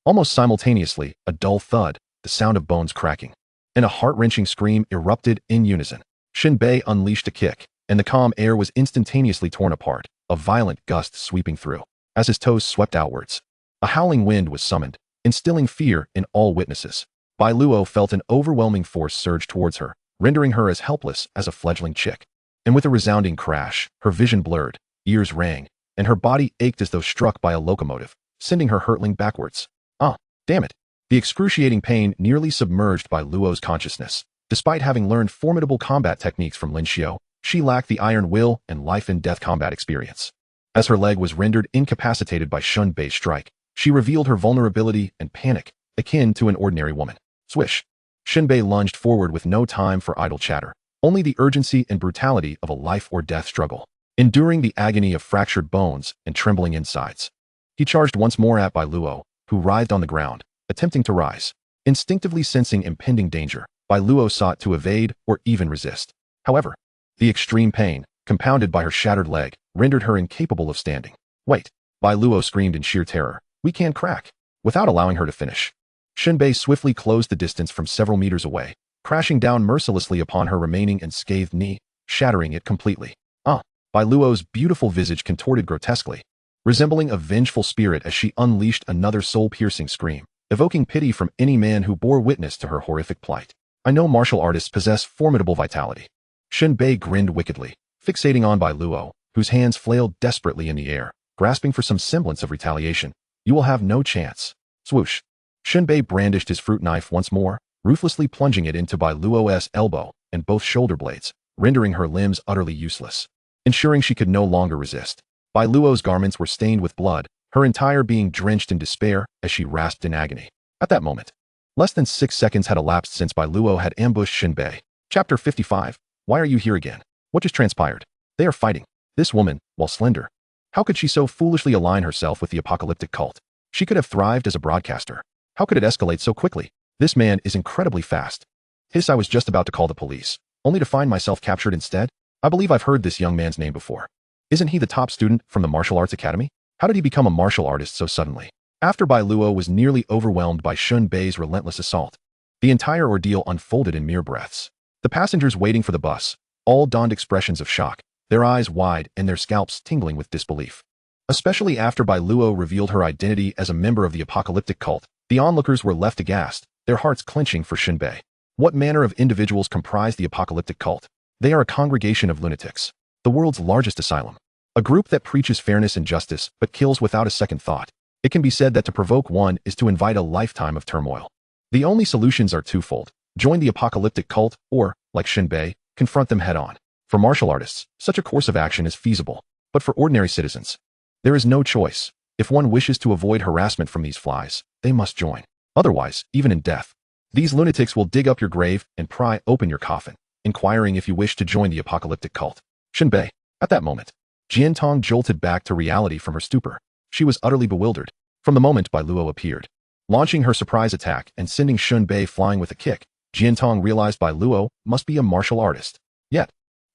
Almost simultaneously, a dull thud, the sound of bones cracking, and a heart-wrenching scream erupted in unison. Shen Bei unleashed a kick, and the calm air was instantaneously torn apart, a violent gust sweeping through. As his toes swept outwards, a howling wind was summoned, instilling fear in all witnesses. Bai Luo felt an overwhelming force surge towards her, rendering her as helpless as a fledgling chick. And with a resounding crash, her vision blurred, ears rang, and her body ached as though struck by a locomotive, sending her hurtling backwards. Damn it! The excruciating pain nearly submerged Bai Luo's consciousness. Despite having learned formidable combat techniques from Lin Xiao, she lacked the iron will and life-and-death combat experience. As her leg was rendered incapacitated by Shen Bei's strike, she revealed her vulnerability and panic, akin to an ordinary woman. Swish! Shen Bei lunged forward with no time for idle chatter, only the urgency and brutality of a life-or-death struggle. Enduring the agony of fractured bones and trembling insides, he charged once more at Bai Luo, who writhed on the ground, attempting to rise. Instinctively sensing impending danger, Bai Luo sought to evade or even resist. However, the extreme pain, compounded by her shattered leg, rendered her incapable of standing. Wait! Bai Luo screamed in sheer terror. We can't crack! Without allowing her to finish, Shen Bei swiftly closed the distance from several meters away, crashing down mercilessly upon her remaining unscathed knee, shattering it completely. Bai Luo's beautiful visage contorted grotesquely, resembling a vengeful spirit as she unleashed another soul-piercing scream, evoking pity from any man who bore witness to her horrific plight. I know martial artists possess formidable vitality. Shen Bei grinned wickedly, fixating on Bai Luo, whose hands flailed desperately in the air, grasping for some semblance of retaliation. You will have no chance. Swoosh! Shen Bei brandished his fruit knife once more, ruthlessly plunging it into Bai Luo's elbow and both shoulder blades, rendering her limbs utterly useless. Ensuring she could no longer resist, Bai Luo's garments were stained with blood, her entire being drenched in despair as she rasped in agony. At that moment, less than 6 seconds had elapsed since Bai Luo had ambushed Shen Bei. Chapter 55. Why are you here again? What just transpired? They are fighting. This woman, while slender, how could she so foolishly align herself with the apocalyptic cult? She could have thrived as a broadcaster. How could it escalate so quickly? This man is incredibly fast. I was just about to call the police, only to find myself captured instead. I believe I've heard this young man's name before. Isn't he the top student from the Martial Arts Academy? How did he become a martial artist so suddenly? After Bai Luo was nearly overwhelmed by Shen Bei's relentless assault, the entire ordeal unfolded in mere breaths. The passengers waiting for the bus all donned expressions of shock, their eyes wide and their scalps tingling with disbelief. Especially after Bai Luo revealed her identity as a member of the apocalyptic cult, the onlookers were left aghast, their hearts clenching for Shen Bei. What manner of individuals comprise the apocalyptic cult? They are a congregation of lunatics, the world's largest asylum. A group that preaches fairness and justice but kills without a second thought. It can be said that to provoke one is to invite a lifetime of turmoil. The only solutions are twofold: join the apocalyptic cult or, like Shen Bei, confront them head-on. For martial artists, such a course of action is feasible, but for ordinary citizens, there is no choice. If one wishes to avoid harassment from these flies, they must join. Otherwise, even in death, these lunatics will dig up your grave and pry open your coffin, inquiring if you wish to join the apocalyptic cult. Shen Bei. At that moment, Jiantong jolted back to reality from her stupor. She was utterly bewildered. From the moment Bai Luo appeared, launching her surprise attack and sending Shen Bei flying with a kick, Jiantong realized Bai Luo must be a martial artist. Yet,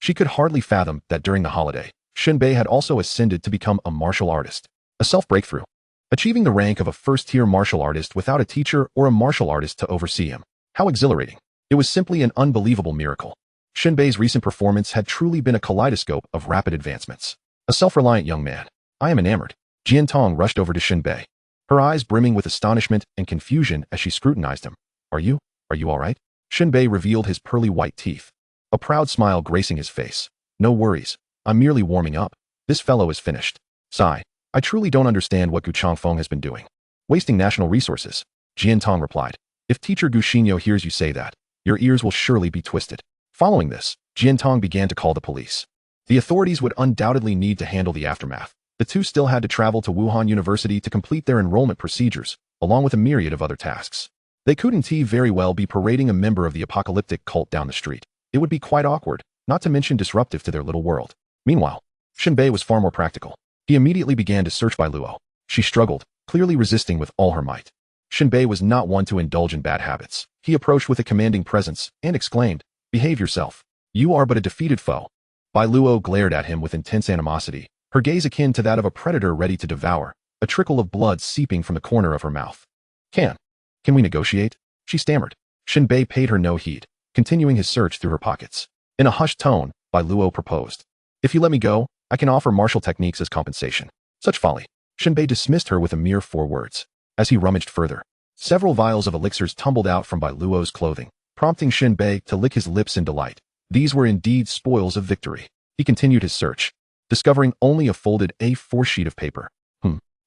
She could hardly fathom that during the holiday, Shen Bei had also ascended to become a martial artist. A self-breakthrough. Achieving the rank of a first-tier martial artist without a teacher or a martial artist to oversee him. How exhilarating. It was simply an unbelievable miracle. Shen Bei's recent performance had truly been a kaleidoscope of rapid advancements. A self-reliant young man. I am enamored. Jian Tong rushed over to Shen Bei, her eyes brimming with astonishment and confusion as she scrutinized him. Are you all right? Shen Bei revealed his pearly white teeth, a proud smile gracing his face. No worries. I'm merely warming up. This fellow is finished. Sigh. I truly don't understand what Gu Changfeng has been doing. Wasting national resources. Jian Tong replied. If teacher Gu Xinyo hears you say that, your ears will surely be twisted. Following this, Jian Tong began to call the police. The authorities would undoubtedly need to handle the aftermath. The two still had to travel to Wuhan University to complete their enrollment procedures, along with a myriad of other tasks. They couldn't very well be parading a member of the apocalyptic cult down the street. It would be quite awkward, not to mention disruptive to their little world. Meanwhile, Shen Bei was far more practical. He immediately began to search Bai Luo. She struggled, clearly resisting with all her might. Shen Bei was not one to indulge in bad habits. He approached with a commanding presence and exclaimed, Behave yourself. You are but a defeated foe. Bai Luo glared at him with intense animosity, her gaze akin to that of a predator ready to devour, a trickle of blood seeping from the corner of her mouth. Can we negotiate? She stammered. Shen Bei paid her no heed, continuing his search through her pockets. In a hushed tone, Bai Luo proposed. If you let me go, I can offer martial techniques as compensation. Such folly. Shen Bei dismissed her with a mere 4 words. As he rummaged further, several vials of elixirs tumbled out from Bai Luo's clothing, prompting Shen Bei to lick his lips in delight. These were indeed spoils of victory. He continued his search, discovering only a folded A4 sheet of paper.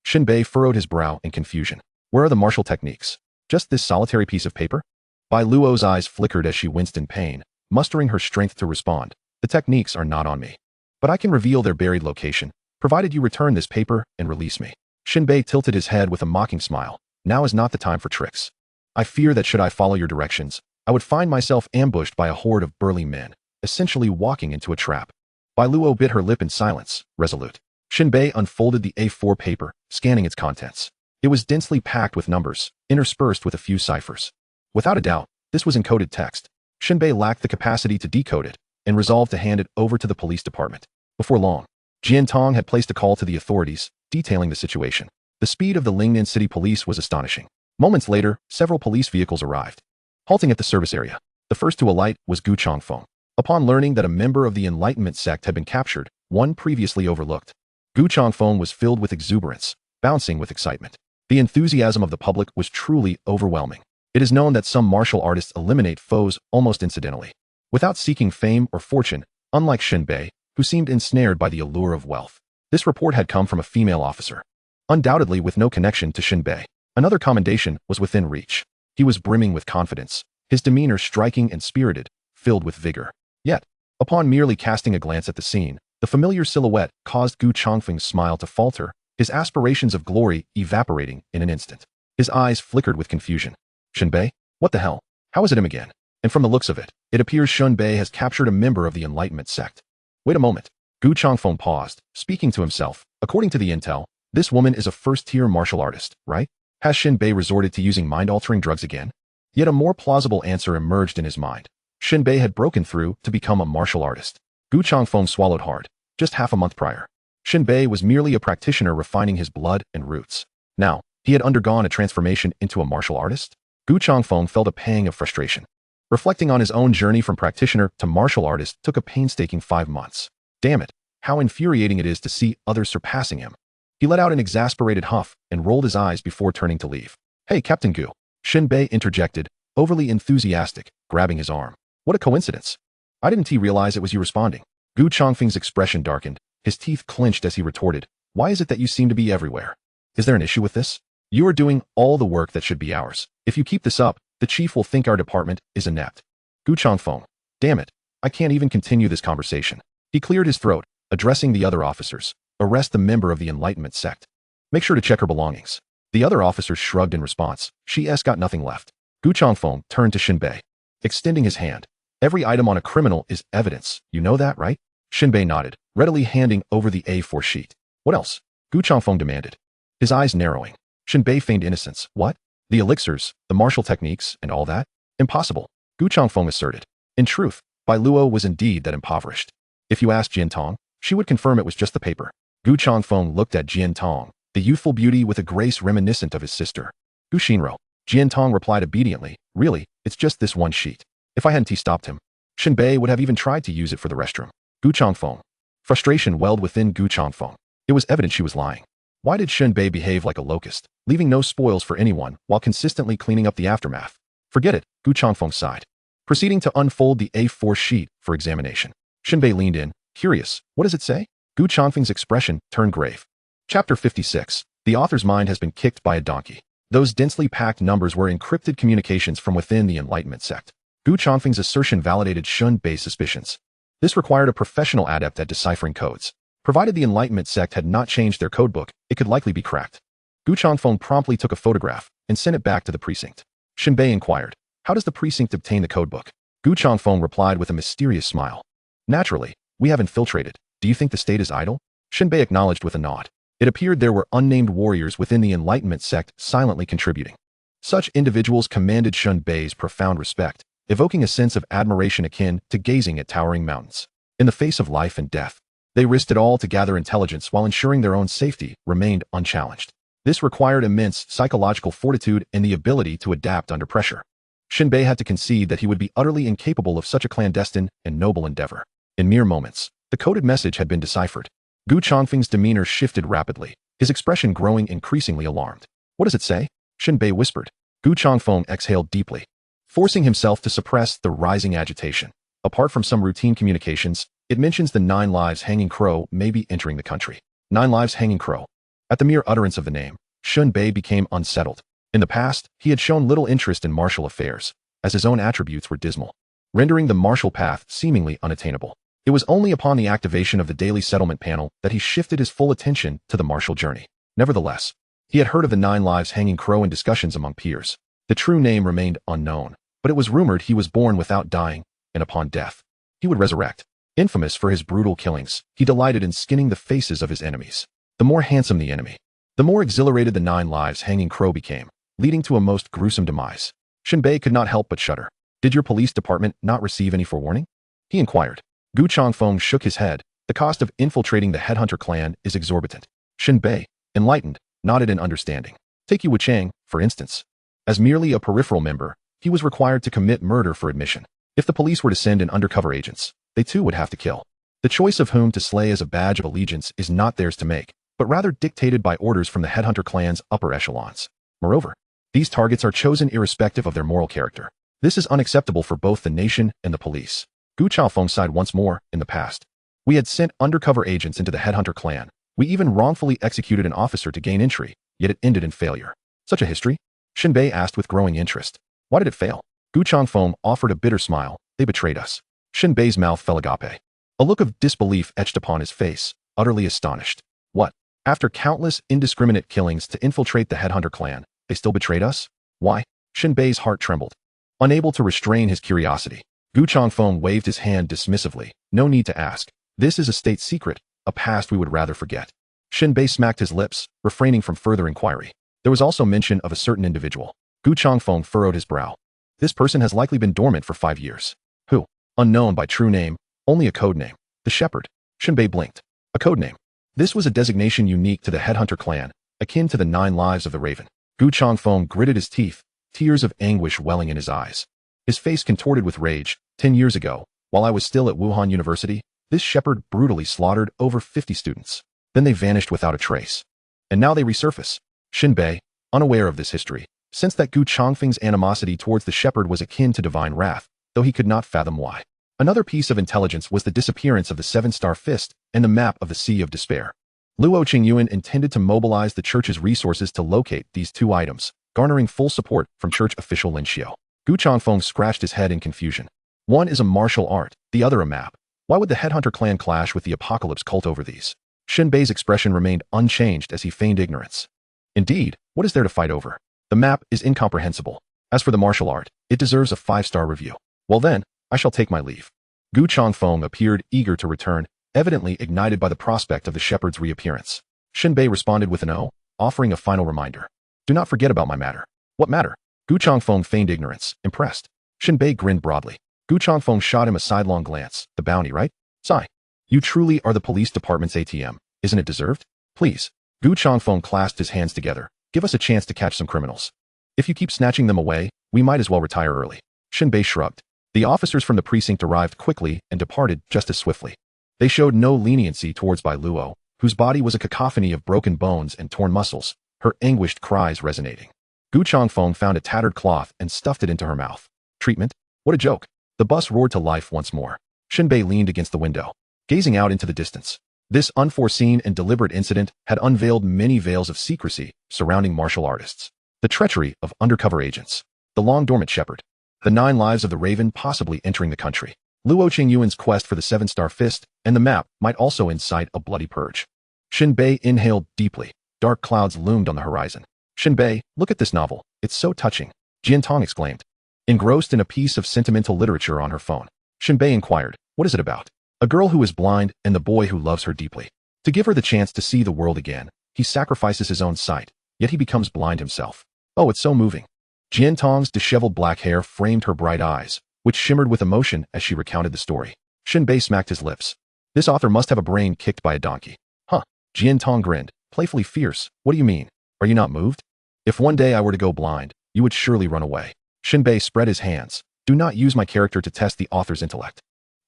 Shen Bei furrowed his brow in confusion. Where are the martial techniques? Just this solitary piece of paper? Bai Luo's eyes flickered as she winced in pain, mustering her strength to respond. The techniques are not on me. But I can reveal their buried location, provided you return this paper and release me. Shen Bei tilted his head with a mocking smile. Now is not the time for tricks. I fear that should I follow your directions, I would find myself ambushed by a horde of burly men, essentially walking into a trap. Bai Luo bit her lip in silence, resolute. Shen Bei unfolded the A4 paper, scanning its contents. It was densely packed with numbers, interspersed with a few ciphers. Without a doubt, this was encoded text. Shen Bei lacked the capacity to decode it, and resolved to hand it over to the police department. Before long, Jian Tong had placed a call to the authorities, detailing the situation. The speed of the Lingnan City Police was astonishing. Moments later, several police vehicles arrived. Halting at the service area, the first to alight was Gu Changfeng. Upon learning that a member of the Enlightenment sect had been captured, one previously overlooked, Gu Changfeng was filled with exuberance, bouncing with excitement. The enthusiasm of the public was truly overwhelming. It is known that some martial artists eliminate foes almost incidentally, without seeking fame or fortune, unlike Shen Bei, who seemed ensnared by the allure of wealth. This report had come from a female officer, undoubtedly with no connection to Shen Bei. Another commendation was within reach. He was brimming with confidence, his demeanor striking and spirited, filled with vigor. Yet, upon merely casting a glance at the scene, the familiar silhouette caused Gu Changfeng's smile to falter, his aspirations of glory evaporating in an instant. His eyes flickered with confusion. Shen Bei? What the hell? How is it him again? And from the looks of it, it appears Shen Bei has captured a member of the Enlightenment sect. Wait a moment. Gu Changfeng paused, speaking to himself. According to the intel, this woman is a first-tier martial artist, right? Has Shen Bei resorted to using mind-altering drugs again? Yet a more plausible answer emerged in his mind. Shen Bei had broken through to become a martial artist. Gu Changfeng swallowed hard. Just half a month prior, Shen Bei was merely a practitioner refining his blood and roots. Now, he had undergone a transformation into a martial artist? Gu Changfeng felt a pang of frustration. Reflecting on his own journey from practitioner to martial artist took a painstaking 5 months. Damn it, how infuriating it is to see others surpassing him. He let out an exasperated huff and rolled his eyes before turning to leave. Hey, Captain Gu. Shen Bei interjected, overly enthusiastic, grabbing his arm. What a coincidence. I didn't realize it was you responding. Gu Changfeng's expression darkened, his teeth clenched as he retorted. Why is it that you seem to be everywhere? Is there an issue with this? You are doing all the work that should be ours. If you keep this up, the chief will think our department is inept. Gu Changfeng. Damn it. I can't even continue this conversation. He cleared his throat, addressing the other officers. Arrest the member of the Enlightenment sect. Make sure to check her belongings. The other officers shrugged in response. She's got nothing left. Gu Changfeng turned to Shen Bei, extending his hand. Every item on a criminal is evidence. You know that, right? Shen Bei nodded, readily handing over the A4 sheet. What else? Gu Changfeng demanded, his eyes narrowing. Shen Bei feigned innocence. What? The elixirs, the martial techniques, and all that? Impossible, Gu Changfeng asserted. In truth, Bai Luo was indeed that impoverished. If you asked Jian Tong, she would confirm it was just the paper. Gu Changfeng looked at Jian Tong, the youthful beauty with a grace reminiscent of his sister. Gu Xinro. Jian Tong replied obediently, really, it's just this one sheet. If I hadn't stopped him, Shen Bei would have even tried to use it for the restroom. Gu Changfeng. Frustration welled within Gu Changfeng. It was evident she was lying. Why did Shen Bei behave like a locust, leaving no spoils for anyone while consistently cleaning up the aftermath? Forget it, Gu Changfeng sighed. Proceeding to unfold the A4 sheet for examination. Shen Bei leaned in, curious, what does it say? Gu Changfeng's expression turned grave. Chapter 56. The author's mind has been kicked by a donkey. Those densely packed numbers were encrypted communications from within the Enlightenment sect. Gu Changfeng's assertion validated Shen Bei's suspicions. This required a professional adept at deciphering codes. Provided the Enlightenment sect had not changed their codebook, it could likely be cracked. Gu Changfeng promptly took a photograph and sent it back to the precinct. Shen Bei inquired, how does the precinct obtain the codebook? Gu Changfeng replied with a mysterious smile. Naturally, we have infiltrated. Do you think the state is idle? Shen Bei acknowledged with a nod. It appeared there were unnamed warriors within the Enlightenment sect silently contributing. Such individuals commanded Shen Bei's profound respect, evoking a sense of admiration akin to gazing at towering mountains. In the face of life and death, they risked it all to gather intelligence while ensuring their own safety remained unchallenged. This required immense psychological fortitude and the ability to adapt under pressure. Shen Bei had to concede that he would be utterly incapable of such a clandestine and noble endeavor. In mere moments, the coded message had been deciphered. Gu Changfeng's demeanor shifted rapidly, his expression growing increasingly alarmed. What does it say? Shen Bei whispered. Gu Changfeng exhaled deeply, forcing himself to suppress the rising agitation. Apart from some routine communications, it mentions the 9 lives hanging crow may be entering the country. 9 lives hanging crow. At the mere utterance of the name, Shen Bei became unsettled. In the past, he had shown little interest in martial affairs, as his own attributes were dismal, rendering the martial path seemingly unattainable. It was only upon the activation of the daily settlement panel that he shifted his full attention to the martial journey. Nevertheless, he had heard of the 9 lives hanging crow in discussions among peers. The true name remained unknown, but it was rumored he was born without dying, and upon death, he would resurrect. Infamous for his brutal killings, he delighted in skinning the faces of his enemies. The more handsome the enemy, the more exhilarated the 9 lives hanging crow became, leading to a most gruesome demise. Shen Bei could not help but shudder. Did your police department not receive any forewarning? He inquired. Gu Changfeng shook his head. The cost of infiltrating the headhunter clan is exorbitant. Shen Bei, enlightened, nodded in understanding. Take Yu Wuchang, for instance. As merely a peripheral member, he was required to commit murder for admission. If the police were to send in undercover agents, they too would have to kill. The choice of whom to slay as a badge of allegiance is not theirs to make, but rather dictated by orders from the headhunter clan's upper echelons. Moreover, these targets are chosen irrespective of their moral character. This is unacceptable for both the nation and the police. Gu Changfeng sighed once more. In the past, we had sent undercover agents into the headhunter clan. We even wrongfully executed an officer to gain entry, yet it ended in failure. Such a history? Shen Bei asked with growing interest. Why did it fail? Gu Changfeng offered a bitter smile. They betrayed us. Shen Bei's mouth fell agape. A look of disbelief etched upon his face, utterly astonished. What? After countless indiscriminate killings to infiltrate the headhunter clan, they still betrayed us? Why? Shen Bei's heart trembled. Unable to restrain his curiosity, Gu Changfeng waved his hand dismissively. No need to ask. This is a state secret, a past we would rather forget. Shen Bei smacked his lips, refraining from further inquiry. There was also mention of a certain individual. Gu Changfeng furrowed his brow. This person has likely been dormant for 5 years. Who? Unknown by true name, only a code name. The Shepherd. Shen Bei blinked. A code name. This was a designation unique to the headhunter clan, akin to the 9 lives of the Raven. Gu Changfeng gritted his teeth, tears of anguish welling in his eyes. His face contorted with rage. 10 years ago, while I was still at Wuhan University, this shepherd brutally slaughtered over 50 students. Then they vanished without a trace. And now they resurface. Shen Bei, unaware of this history, sensed that Gu Changfeng's animosity towards the shepherd was akin to divine wrath, though he could not fathom why. Another piece of intelligence was the disappearance of the 7-star fist and the map of the Sea of Despair. Luo Qingyuan intended to mobilize the church's resources to locate these 2 items, garnering full support from church official Lin Xiao. Gu Changfeng scratched his head in confusion. One is a martial art, the other a map. Why would the headhunter clan clash with the apocalypse cult over these? Shen Bei's expression remained unchanged as he feigned ignorance. Indeed, what is there to fight over? The map is incomprehensible. As for the martial art, it deserves a 5-star review. Well then, I shall take my leave. Gu Changfeng appeared eager to return, evidently ignited by the prospect of the shepherd's reappearance. Shen Bei responded with an "oh," offering a final reminder. Do not forget about my matter. What matter? Gu Changfeng feigned ignorance, impressed. Shen Bei grinned broadly. Gu Changfeng shot him a sidelong glance. The bounty, right? Sigh. You truly are the police department's ATM. Isn't it deserved? Please. Gu Changfeng clasped his hands together. Give us a chance to catch some criminals. If you keep snatching them away, we might as well retire early. Shen Bei shrugged. The officers from the precinct arrived quickly and departed just as swiftly. They showed no leniency towards Bai Luo, whose body was a cacophony of broken bones and torn muscles, her anguished cries resonating. Gu Changfeng found a tattered cloth and stuffed it into her mouth. Treatment? What a joke. The bus roared to life once more. Shen Bei leaned against the window, gazing out into the distance. This unforeseen and deliberate incident had unveiled many veils of secrecy surrounding martial artists. The treachery of undercover agents. The long-dormant shepherd. The 9 lives of the Raven possibly entering the country. Luo Qingyuan's quest for the 7-star fist and the map might also incite a bloody purge. Shen Bei inhaled deeply. Dark clouds loomed on the horizon. Shen Bei, look at this novel. It's so touching. Jian Tong exclaimed. Engrossed in a piece of sentimental literature on her phone, Shen Bei inquired, what is it about? A girl who is blind and the boy who loves her deeply. To give her the chance to see the world again, he sacrifices his own sight, yet he becomes blind himself. Oh, it's so moving. Jian Tong's disheveled black hair framed her bright eyes, which shimmered with emotion as she recounted the story. Shen Bei smacked his lips. This author must have a brain kicked by a donkey. Huh. Jian Tong grinned, playfully fierce. What do you mean? Are you not moved? If one day I were to go blind, you would surely run away. Shen Bei spread his hands. Do not use my character to test the author's intellect.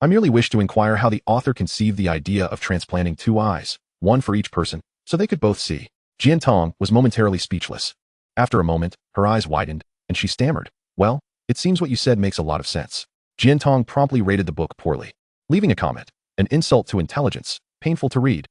I merely wish to inquire how the author conceived the idea of transplanting 2 eyes, one for each person, so they could both see. Jian Tong was momentarily speechless. After a moment, her eyes widened, and she stammered. Well, it seems what you said makes a lot of sense. Jian Tong promptly rated the book poorly, leaving a comment, an insult to intelligence, painful to read.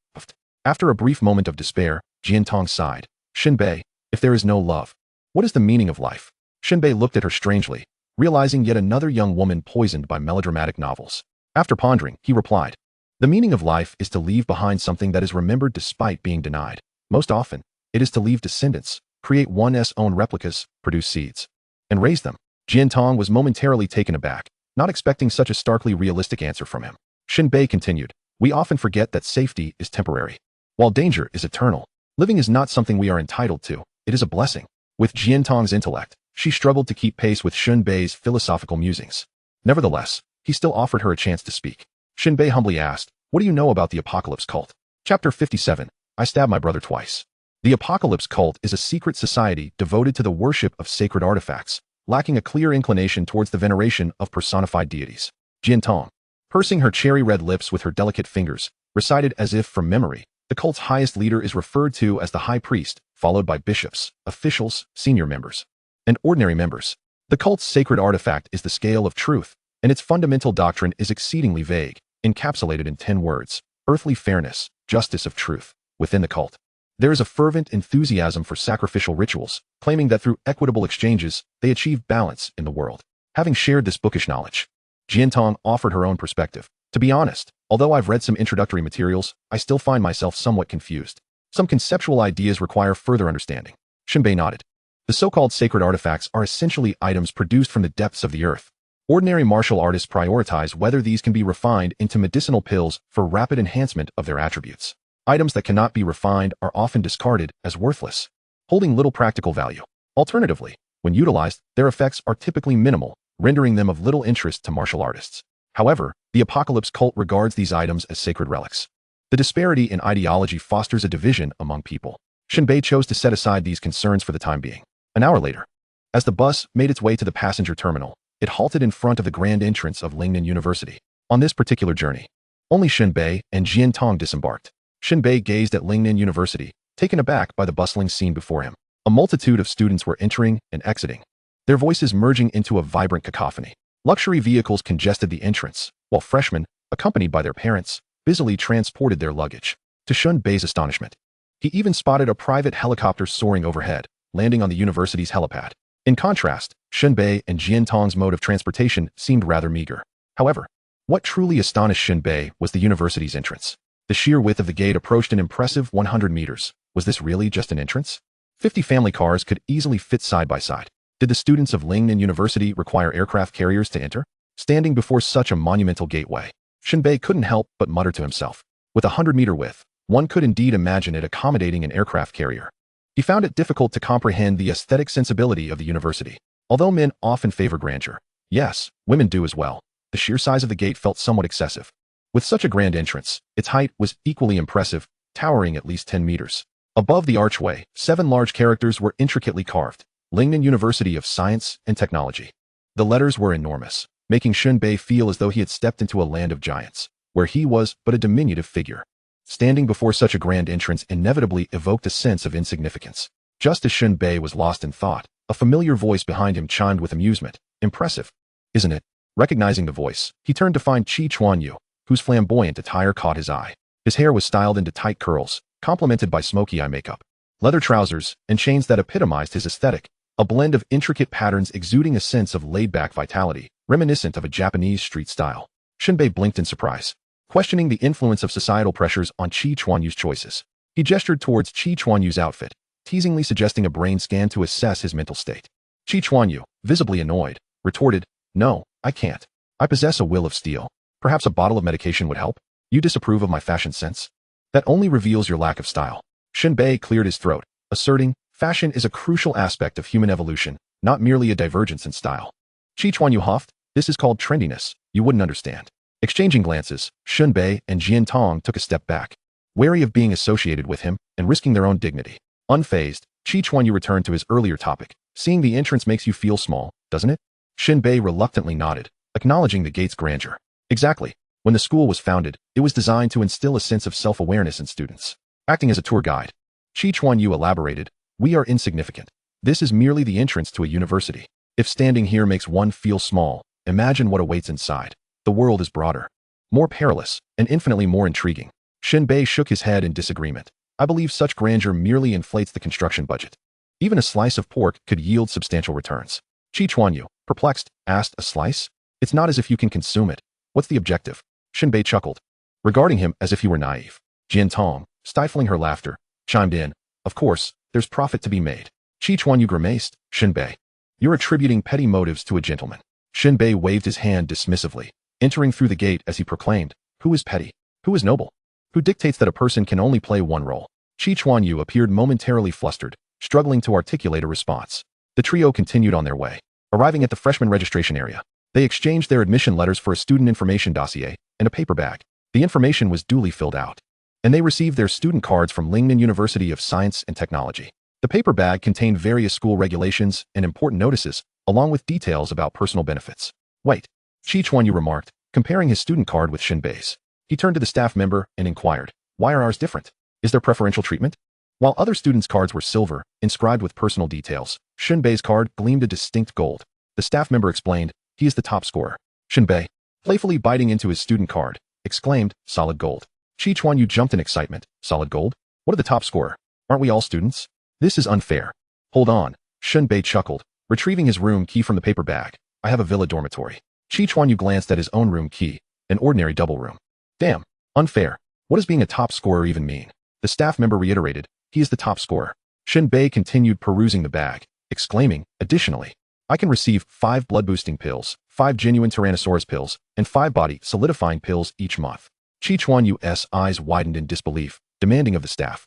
After a brief moment of despair, Jian Tong sighed. Shen Bei, if there is no love, what is the meaning of life? Shen Bei looked at her strangely, realizing yet another young woman poisoned by melodramatic novels. After pondering, he replied, the meaning of life is to leave behind something that is remembered despite being denied. Most often, it is to leave descendants, create one's own replicas, produce seeds, and raise them. Jian Tong was momentarily taken aback, not expecting such a starkly realistic answer from him. Shen Bei continued, we often forget that safety is temporary, while danger is eternal. Living is not something we are entitled to, it is a blessing. With Jian Tong's intellect, she struggled to keep pace with Shen Bei's philosophical musings. Nevertheless, he still offered her a chance to speak. Shen Bei humbly asked, what do you know about the Apocalypse cult? Chapter 57, I stabbed my brother twice. The Apocalypse cult is a secret society devoted to the worship of sacred artifacts, lacking a clear inclination towards the veneration of personified deities. Jian Tong, pursing her cherry-red lips with her delicate fingers, recited as if from memory. The cult's highest leader is referred to as the high priest, followed by bishops, officials, senior members, and ordinary members. The cult's sacred artifact is the scale of truth, and its fundamental doctrine is exceedingly vague, encapsulated in 10 words, earthly fairness, justice of truth. Within the cult, there is a fervent enthusiasm for sacrificial rituals, claiming that through equitable exchanges, they achieve balance in the world. Having shared this bookish knowledge, Jian Tong offered her own perspective. To be honest, although I've read some introductory materials, I still find myself somewhat confused. Some conceptual ideas require further understanding. Shen Bei nodded. The so-called sacred artifacts are essentially items produced from the depths of the earth. Ordinary martial artists prioritize whether these can be refined into medicinal pills for rapid enhancement of their attributes. Items that cannot be refined are often discarded as worthless, holding little practical value. Alternatively, when utilized, their effects are typically minimal, rendering them of little interest to martial artists. However, the Apocalypse cult regards these items as sacred relics. The disparity in ideology fosters a division among people. Shen Bei chose to set aside these concerns for the time being. An hour later, as the bus made its way to the passenger terminal, it halted in front of the grand entrance of Lingnan University. On this particular journey, only Shen Bei and Jian Tong disembarked. Shen Bei gazed at Lingnan University, taken aback by the bustling scene before him. A multitude of students were entering and exiting, their voices merging into a vibrant cacophony. Luxury vehicles congested the entrance, while freshmen, accompanied by their parents, busily transported their luggage. To Shen Bei's astonishment, he even spotted a private helicopter soaring overhead, landing on the university's helipad. In contrast, Shen Bei and Jian Tong's mode of transportation seemed rather meager. However, what truly astonished Shen Bei was the university's entrance. The sheer width of the gate approached an impressive 100 meters. Was this really just an entrance? 50 family cars could easily fit side by side. Did the students of Lingnan University require aircraft carriers to enter? Standing before such a monumental gateway, Shen Bei couldn't help but mutter to himself. With a 100-meter width, one could indeed imagine it accommodating an aircraft carrier. He found it difficult to comprehend the aesthetic sensibility of the university. Although men often favor grandeur, yes, women do as well. The sheer size of the gate felt somewhat excessive. With such a grand entrance, its height was equally impressive, towering at least 10 meters. Above the archway, 7 large characters were intricately carved. Lingnan University of Science and Technology. The letters were enormous, making Shen Bei feel as though he had stepped into a land of giants, where he was but a diminutive figure. Standing before such a grand entrance inevitably evoked a sense of insignificance. Just as Shen Bei was lost in thought, a familiar voice behind him chimed with amusement. Impressive, isn't it? Recognizing the voice, he turned to find Chi Chuanyu, whose flamboyant attire caught his eye. His hair was styled into tight curls, complemented by smoky eye makeup, leather trousers, and chains that epitomized his aesthetic, a blend of intricate patterns exuding a sense of laid-back vitality, reminiscent of a Japanese street style. Shen Bei blinked in surprise, questioning the influence of societal pressures on Chi Chuanyu's choices. He gestured towards Chi Chuanyu's outfit, teasingly suggesting a brain scan to assess his mental state. Chi Chuanyu, visibly annoyed, retorted, "No, I can't. I possess a will of steel. Perhaps a bottle of medication would help? You disapprove of my fashion sense? That only reveals your lack of style." Shen Bei cleared his throat, asserting, "Fashion is a crucial aspect of human evolution, not merely a divergence in style." Chi Chuanyu huffed, "This is called trendiness. You wouldn't understand." Exchanging glances, Shen Bei and Jian Tong took a step back, wary of being associated with him and risking their own dignity. Unfazed, Chi Chuanyu returned to his earlier topic. "Seeing the entrance makes you feel small, doesn't it?" Shen Bei reluctantly nodded, acknowledging the gate's grandeur. Exactly. When the school was founded, it was designed to instill a sense of self-awareness in students. Acting as a tour guide, Chi Chuanyu elaborated, "We are insignificant. This is merely the entrance to a university. If standing here makes one feel small, imagine what awaits inside. The world is broader, more perilous, and infinitely more intriguing." Shen Bei shook his head in disagreement. "I believe such grandeur merely inflates the construction budget. Even a slice of pork could yield substantial returns." Chi Chuanyu, perplexed, asked, "A slice? It's not as if you can consume it. What's the objective?" Shen Bei chuckled, regarding him as if he were naive. Jian Tong, stifling her laughter, chimed in, "Of course, there's profit to be made." Chi Chuanyu grimaced, "Shen Bei, you're attributing petty motives to a gentleman." Shen Bei waved his hand dismissively, entering through the gate as he proclaimed, "Who is petty? Who is noble? Who dictates that a person can only play one role?" Chi Chuanyu appeared momentarily flustered, struggling to articulate a response. The trio continued on their way. Arriving at the freshman registration area, they exchanged their admission letters for a student information dossier and a paper bag. The information was duly filled out, and they received their student cards from Lingnan University of Science and Technology. The paper bag contained various school regulations and important notices, along with details about personal benefits. "Wait," Chi Chuanyu remarked, comparing his student card with Shen Bei's. He turned to the staff member and inquired, "Why are ours different? Is there preferential treatment?" While other students' cards were silver, inscribed with personal details, Shen Bei's card gleamed a distinct gold. The staff member explained, "He is the top scorer." Shen Bei, playfully biting into his student card, exclaimed, "Solid gold." Chi Chuanyu jumped in excitement. "Solid gold? What of the top scorer? Aren't we all students? This is unfair." "Hold on," Shen Bei chuckled, retrieving his room key from the paper bag. "I have a villa dormitory." Chi Chuanyu glanced at his own room key, an ordinary double room. "Damn, unfair. What does being a top scorer even mean?" The staff member reiterated, "He is the top scorer." Shen Bei continued perusing the bag, exclaiming, "Additionally, I can receive 5 blood-boosting pills, 5 genuine Tyrannosaurus pills, and 5 body-solidifying pills each month." Chi Chuanyu's eyes widened in disbelief, demanding of the staff,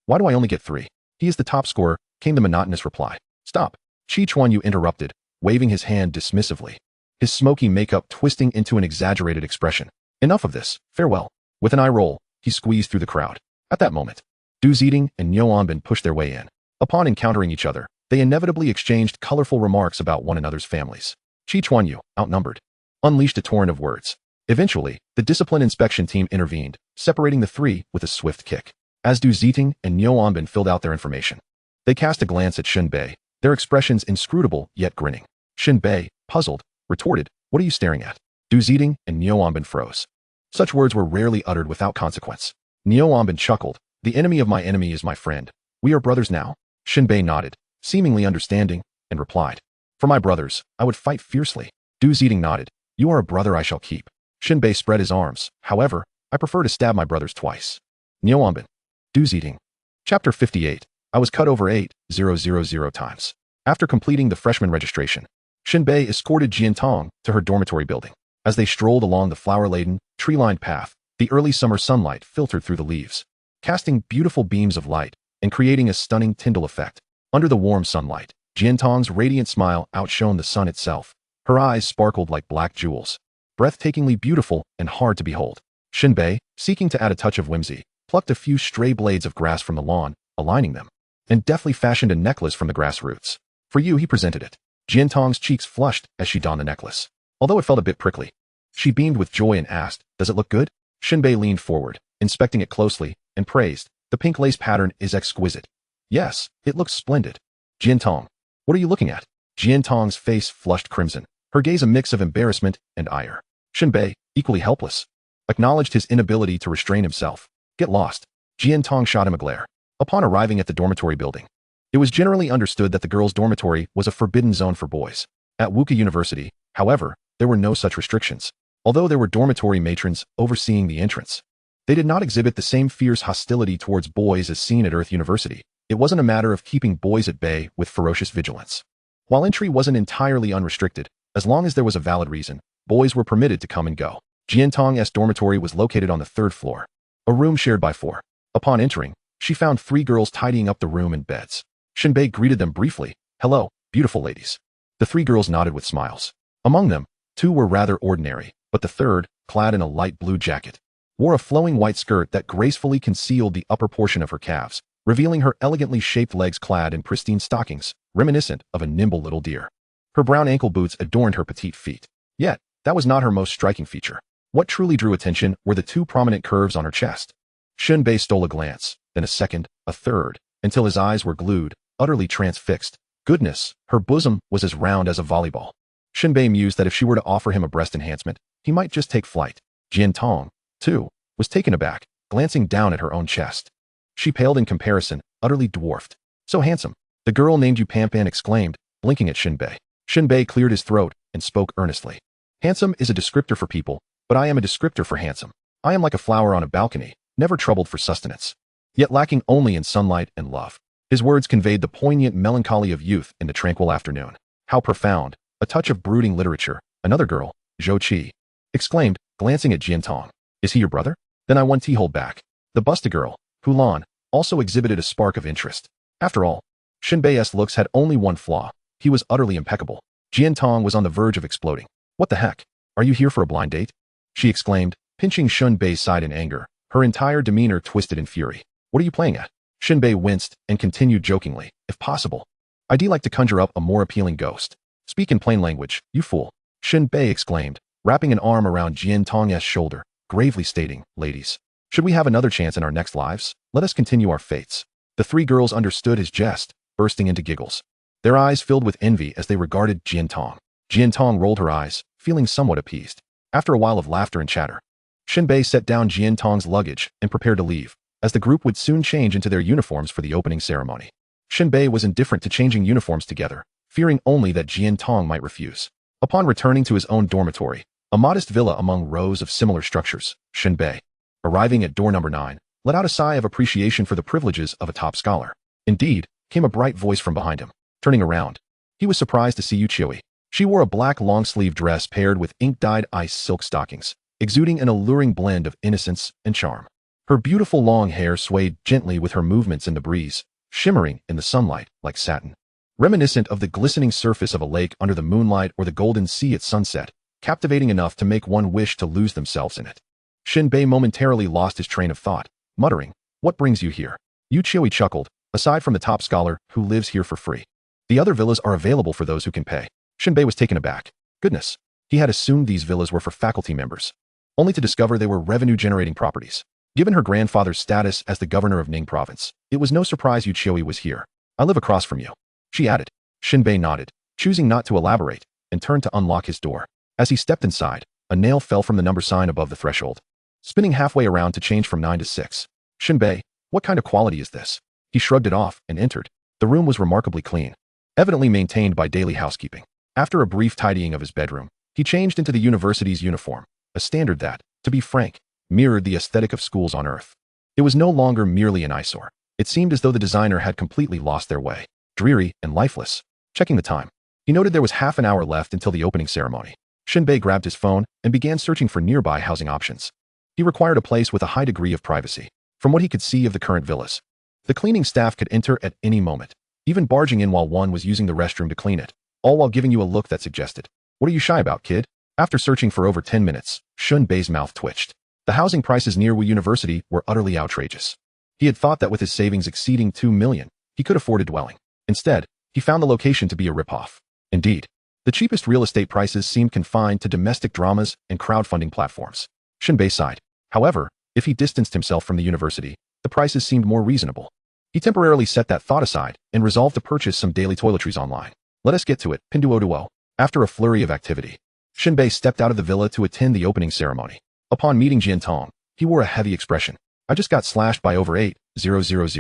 "Why do I only get 3? He is the top scorer," came the monotonous reply. "Stop," Chi Chuanyu interrupted, waving his hand dismissively, his smoky makeup twisting into an exaggerated expression. "Enough of this. Farewell." With an eye roll, he squeezed through the crowd. At that moment, Du Ziding and Newanimewithoverpoweredmaincharacter pushed their way in. Upon encountering each other, they inevitably exchanged colorful remarks about one another's families. Chi Chuanyu, outnumbered, unleashed a torrent of words. Eventually, the discipline inspection team intervened, separating the three with a swift kick. As Du Ziding and Newanimewithoverpoweredmaincharacter filled out their information, they cast a glance at Shen Bei, their expressions inscrutable yet grinning. Shen Bei, puzzled, retorted, "What are you staring at?" Du Ziding and Newanimewithoverpoweredmaincharacter froze. Such words were rarely uttered without consequence. Newanimewithoverpoweredmaincharacter chuckled, "The enemy of my enemy is my friend. We are brothers now?" Shen Bei nodded, seemingly understanding, and replied, "For my brothers, I would fight fiercely." Du Ziding nodded, "You are a brother I shall keep." Shen Bei spread his arms, "However, I prefer to stab my brothers twice." Newanimewithoverpoweredmaincharacter. Du Ziding. Chapter 58. I was cut over 8,000 times. After completing the freshman registration, Shen Bei escorted Jian Tong to her dormitory building. As they strolled along the flower-laden, tree-lined path, the early summer sunlight filtered through the leaves, casting beautiful beams of light and creating a stunning Tyndall effect. Under the warm sunlight, Jian Tong's radiant smile outshone the sun itself. Her eyes sparkled like black jewels, breathtakingly beautiful and hard to behold. Shen Bei, seeking to add a touch of whimsy, plucked a few stray blades of grass from the lawn, aligning them, and deftly fashioned a necklace from the grass roots. For you, he presented it. Jiantong's cheeks flushed as she donned the necklace, although it felt a bit prickly. She beamed with joy and asked, "Does it look good?" Shen Bei leaned forward, inspecting it closely, and praised, "The pink lace pattern is exquisite." "Yes, it looks splendid." "Jiantong, what are you looking at?" Jiantong's face flushed crimson, her gaze a mix of embarrassment and ire. Shen Bei, equally helpless, acknowledged his inability to restrain himself. "Get lost." Jiantong shot him a glare. Upon arriving at the dormitory building, it was generally understood that the girls' dormitory was a forbidden zone for boys. At Wuxia University, however, there were no such restrictions. Although there were dormitory matrons overseeing the entrance, they did not exhibit the same fierce hostility towards boys as seen at Earth University. It wasn't a matter of keeping boys at bay with ferocious vigilance. While entry wasn't entirely unrestricted, as long as there was a valid reason, boys were permitted to come and go. Jiantong's dormitory was located on the 3rd floor, a room shared by 4. Upon entering, she found 3 girls tidying up the room and beds. Shen Bei greeted them briefly. "Hello, beautiful ladies." The 3 girls nodded with smiles. Among them, 2 were rather ordinary, but the 3rd, clad in a light blue jacket, wore a flowing white skirt that gracefully concealed the upper portion of her calves, revealing her elegantly shaped legs clad in pristine stockings, reminiscent of a nimble little deer. Her brown ankle boots adorned her petite feet. Yet, that was not her most striking feature. What truly drew attention were the 2 prominent curves on her chest. Shen Bei stole a glance, then a second, a third, until his eyes were glued, utterly transfixed. Goodness, her bosom was as round as a volleyball. Shen Bei mused that if she were to offer him a breast enhancement, he might just take flight. Jiantong, too, was taken aback, glancing down at her own chest. She paled in comparison, utterly dwarfed. "So handsome." The girl named you Pampan exclaimed, blinking at Shen Bei. Shen Bei cleared his throat and spoke earnestly. "Handsome is a descriptor for people, but I am a descriptor for handsome. I am like a flower on a balcony, never troubled for sustenance, yet lacking only in sunlight and love." His words conveyed the poignant melancholy of youth in the tranquil afternoon. "How profound, a touch of brooding literature." Another girl, Zhou Qi, exclaimed, glancing at Jiantong. "Is he your brother? Then I won't hold back." The busted girl, Hulan, also exhibited a spark of interest. After all, Shen Bei's looks had only one flaw. He was utterly impeccable. Jiantong was on the verge of exploding. "What the heck? Are you here for a blind date?" she exclaimed, pinching Shen Bei's side in anger, her entire demeanor twisted in fury. "What are you playing at?" Shen Bei winced and continued jokingly, "If possible, I'd like to conjure up a more appealing ghost." "Speak in plain language, you fool," Shen Bei exclaimed, wrapping an arm around Jiantong's shoulder, gravely stating, "Ladies, should we have another chance in our next lives, let us continue our fates." The 3 girls understood his jest, bursting into giggles. Their eyes filled with envy as they regarded Jiantong. Jiantong rolled her eyes, feeling somewhat appeased. After a while of laughter and chatter, Shen Bei set down Jiantong's luggage and prepared to leave, as the group would soon change into their uniforms for the opening ceremony. Shen Bei was indifferent to changing uniforms together, fearing only that Jiantong might refuse. Upon returning to his own dormitory, a modest villa among rows of similar structures, Shen Bei, arriving at door number 9, let out a sigh of appreciation for the privileges of a top scholar. Indeed, came a bright voice from behind him. Turning around, he was surprised to see Yuqiwi. She wore a black long-sleeve dress paired with ink-dyed ice silk stockings, exuding an alluring blend of innocence and charm. Her beautiful long hair swayed gently with her movements in the breeze, shimmering in the sunlight like satin. Reminiscent of the glistening surface of a lake under the moonlight or the golden sea at sunset, captivating enough to make one wish to lose themselves in it. Shen Bei momentarily lost his train of thought, muttering, "What brings you here?" Yuqiwi chuckled, "Aside from the top scholar, who lives here for free, the other villas are available for those who can pay." Shen Bei was taken aback. Goodness, he had assumed these villas were for faculty members, only to discover they were revenue-generating properties. Given her grandfather's status as the governor of Ning province, it was no surprise Yuqiwi was here. "I live across from you," she added. Shen Bei nodded, choosing not to elaborate, and turned to unlock his door. As he stepped inside, a nail fell from the number sign above the threshold, spinning halfway around to change from 9 to 6. "Shen Bei, what kind of quality is this?" He shrugged it off and entered. The room was remarkably clean, evidently maintained by daily housekeeping. After a brief tidying of his bedroom, he changed into the university's uniform, a standard that, to be frank, mirrored the aesthetic of schools on Earth. It was no longer merely an eyesore. It seemed as though the designer had completely lost their way, dreary and lifeless. Checking the time, he noted there was half an hour left until the opening ceremony. Shen Bei grabbed his phone and began searching for nearby housing options. He required a place with a high degree of privacy. From what he could see of the current villas, the cleaning staff could enter at any moment, even barging in while one was using the restroom to clean it, all while giving you a look that suggested, "What are you shy about, kid?" After searching for over 10 minutes, Shen Bei's mouth twitched. The housing prices near Wu University were utterly outrageous. He had thought that with his savings exceeding 2 million, he could afford a dwelling. Instead, he found the location to be a ripoff. Indeed, the cheapest real estate prices seemed confined to domestic dramas and crowdfunding platforms. Shen Bei sighed. However, if he distanced himself from the university, the prices seemed more reasonable. He temporarily set that thought aside and resolved to purchase some daily toiletries online. Let us get to it, Pinduoduo. After a flurry of activity, Shen Bei stepped out of the villa to attend the opening ceremony. Upon meeting Jiantong, he wore a heavy expression. I just got slashed by over 8,000.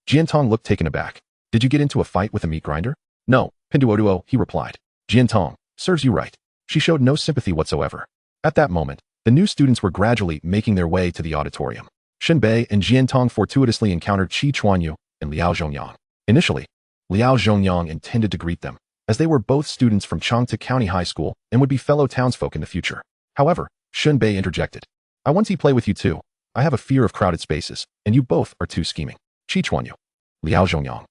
Jiantong looked taken aback. Did you get into a fight with a meat grinder? No, Pinduoduo, he replied. Jiantong, serves you right. She showed no sympathy whatsoever. At that moment, the new students were gradually making their way to the auditorium. Shen Bei and Jiantong fortuitously encountered Qi Chuanyu and Liao Zhongyang. Initially, Liao Zhongyang intended to greet them, as they were both students from Changte County High School and would be fellow townsfolk in the future. However, Shen Bei interjected. I want to play with you too. I have a fear of crowded spaces, and you both are too scheming. Qi Chuanyu. Liao Zhongyang.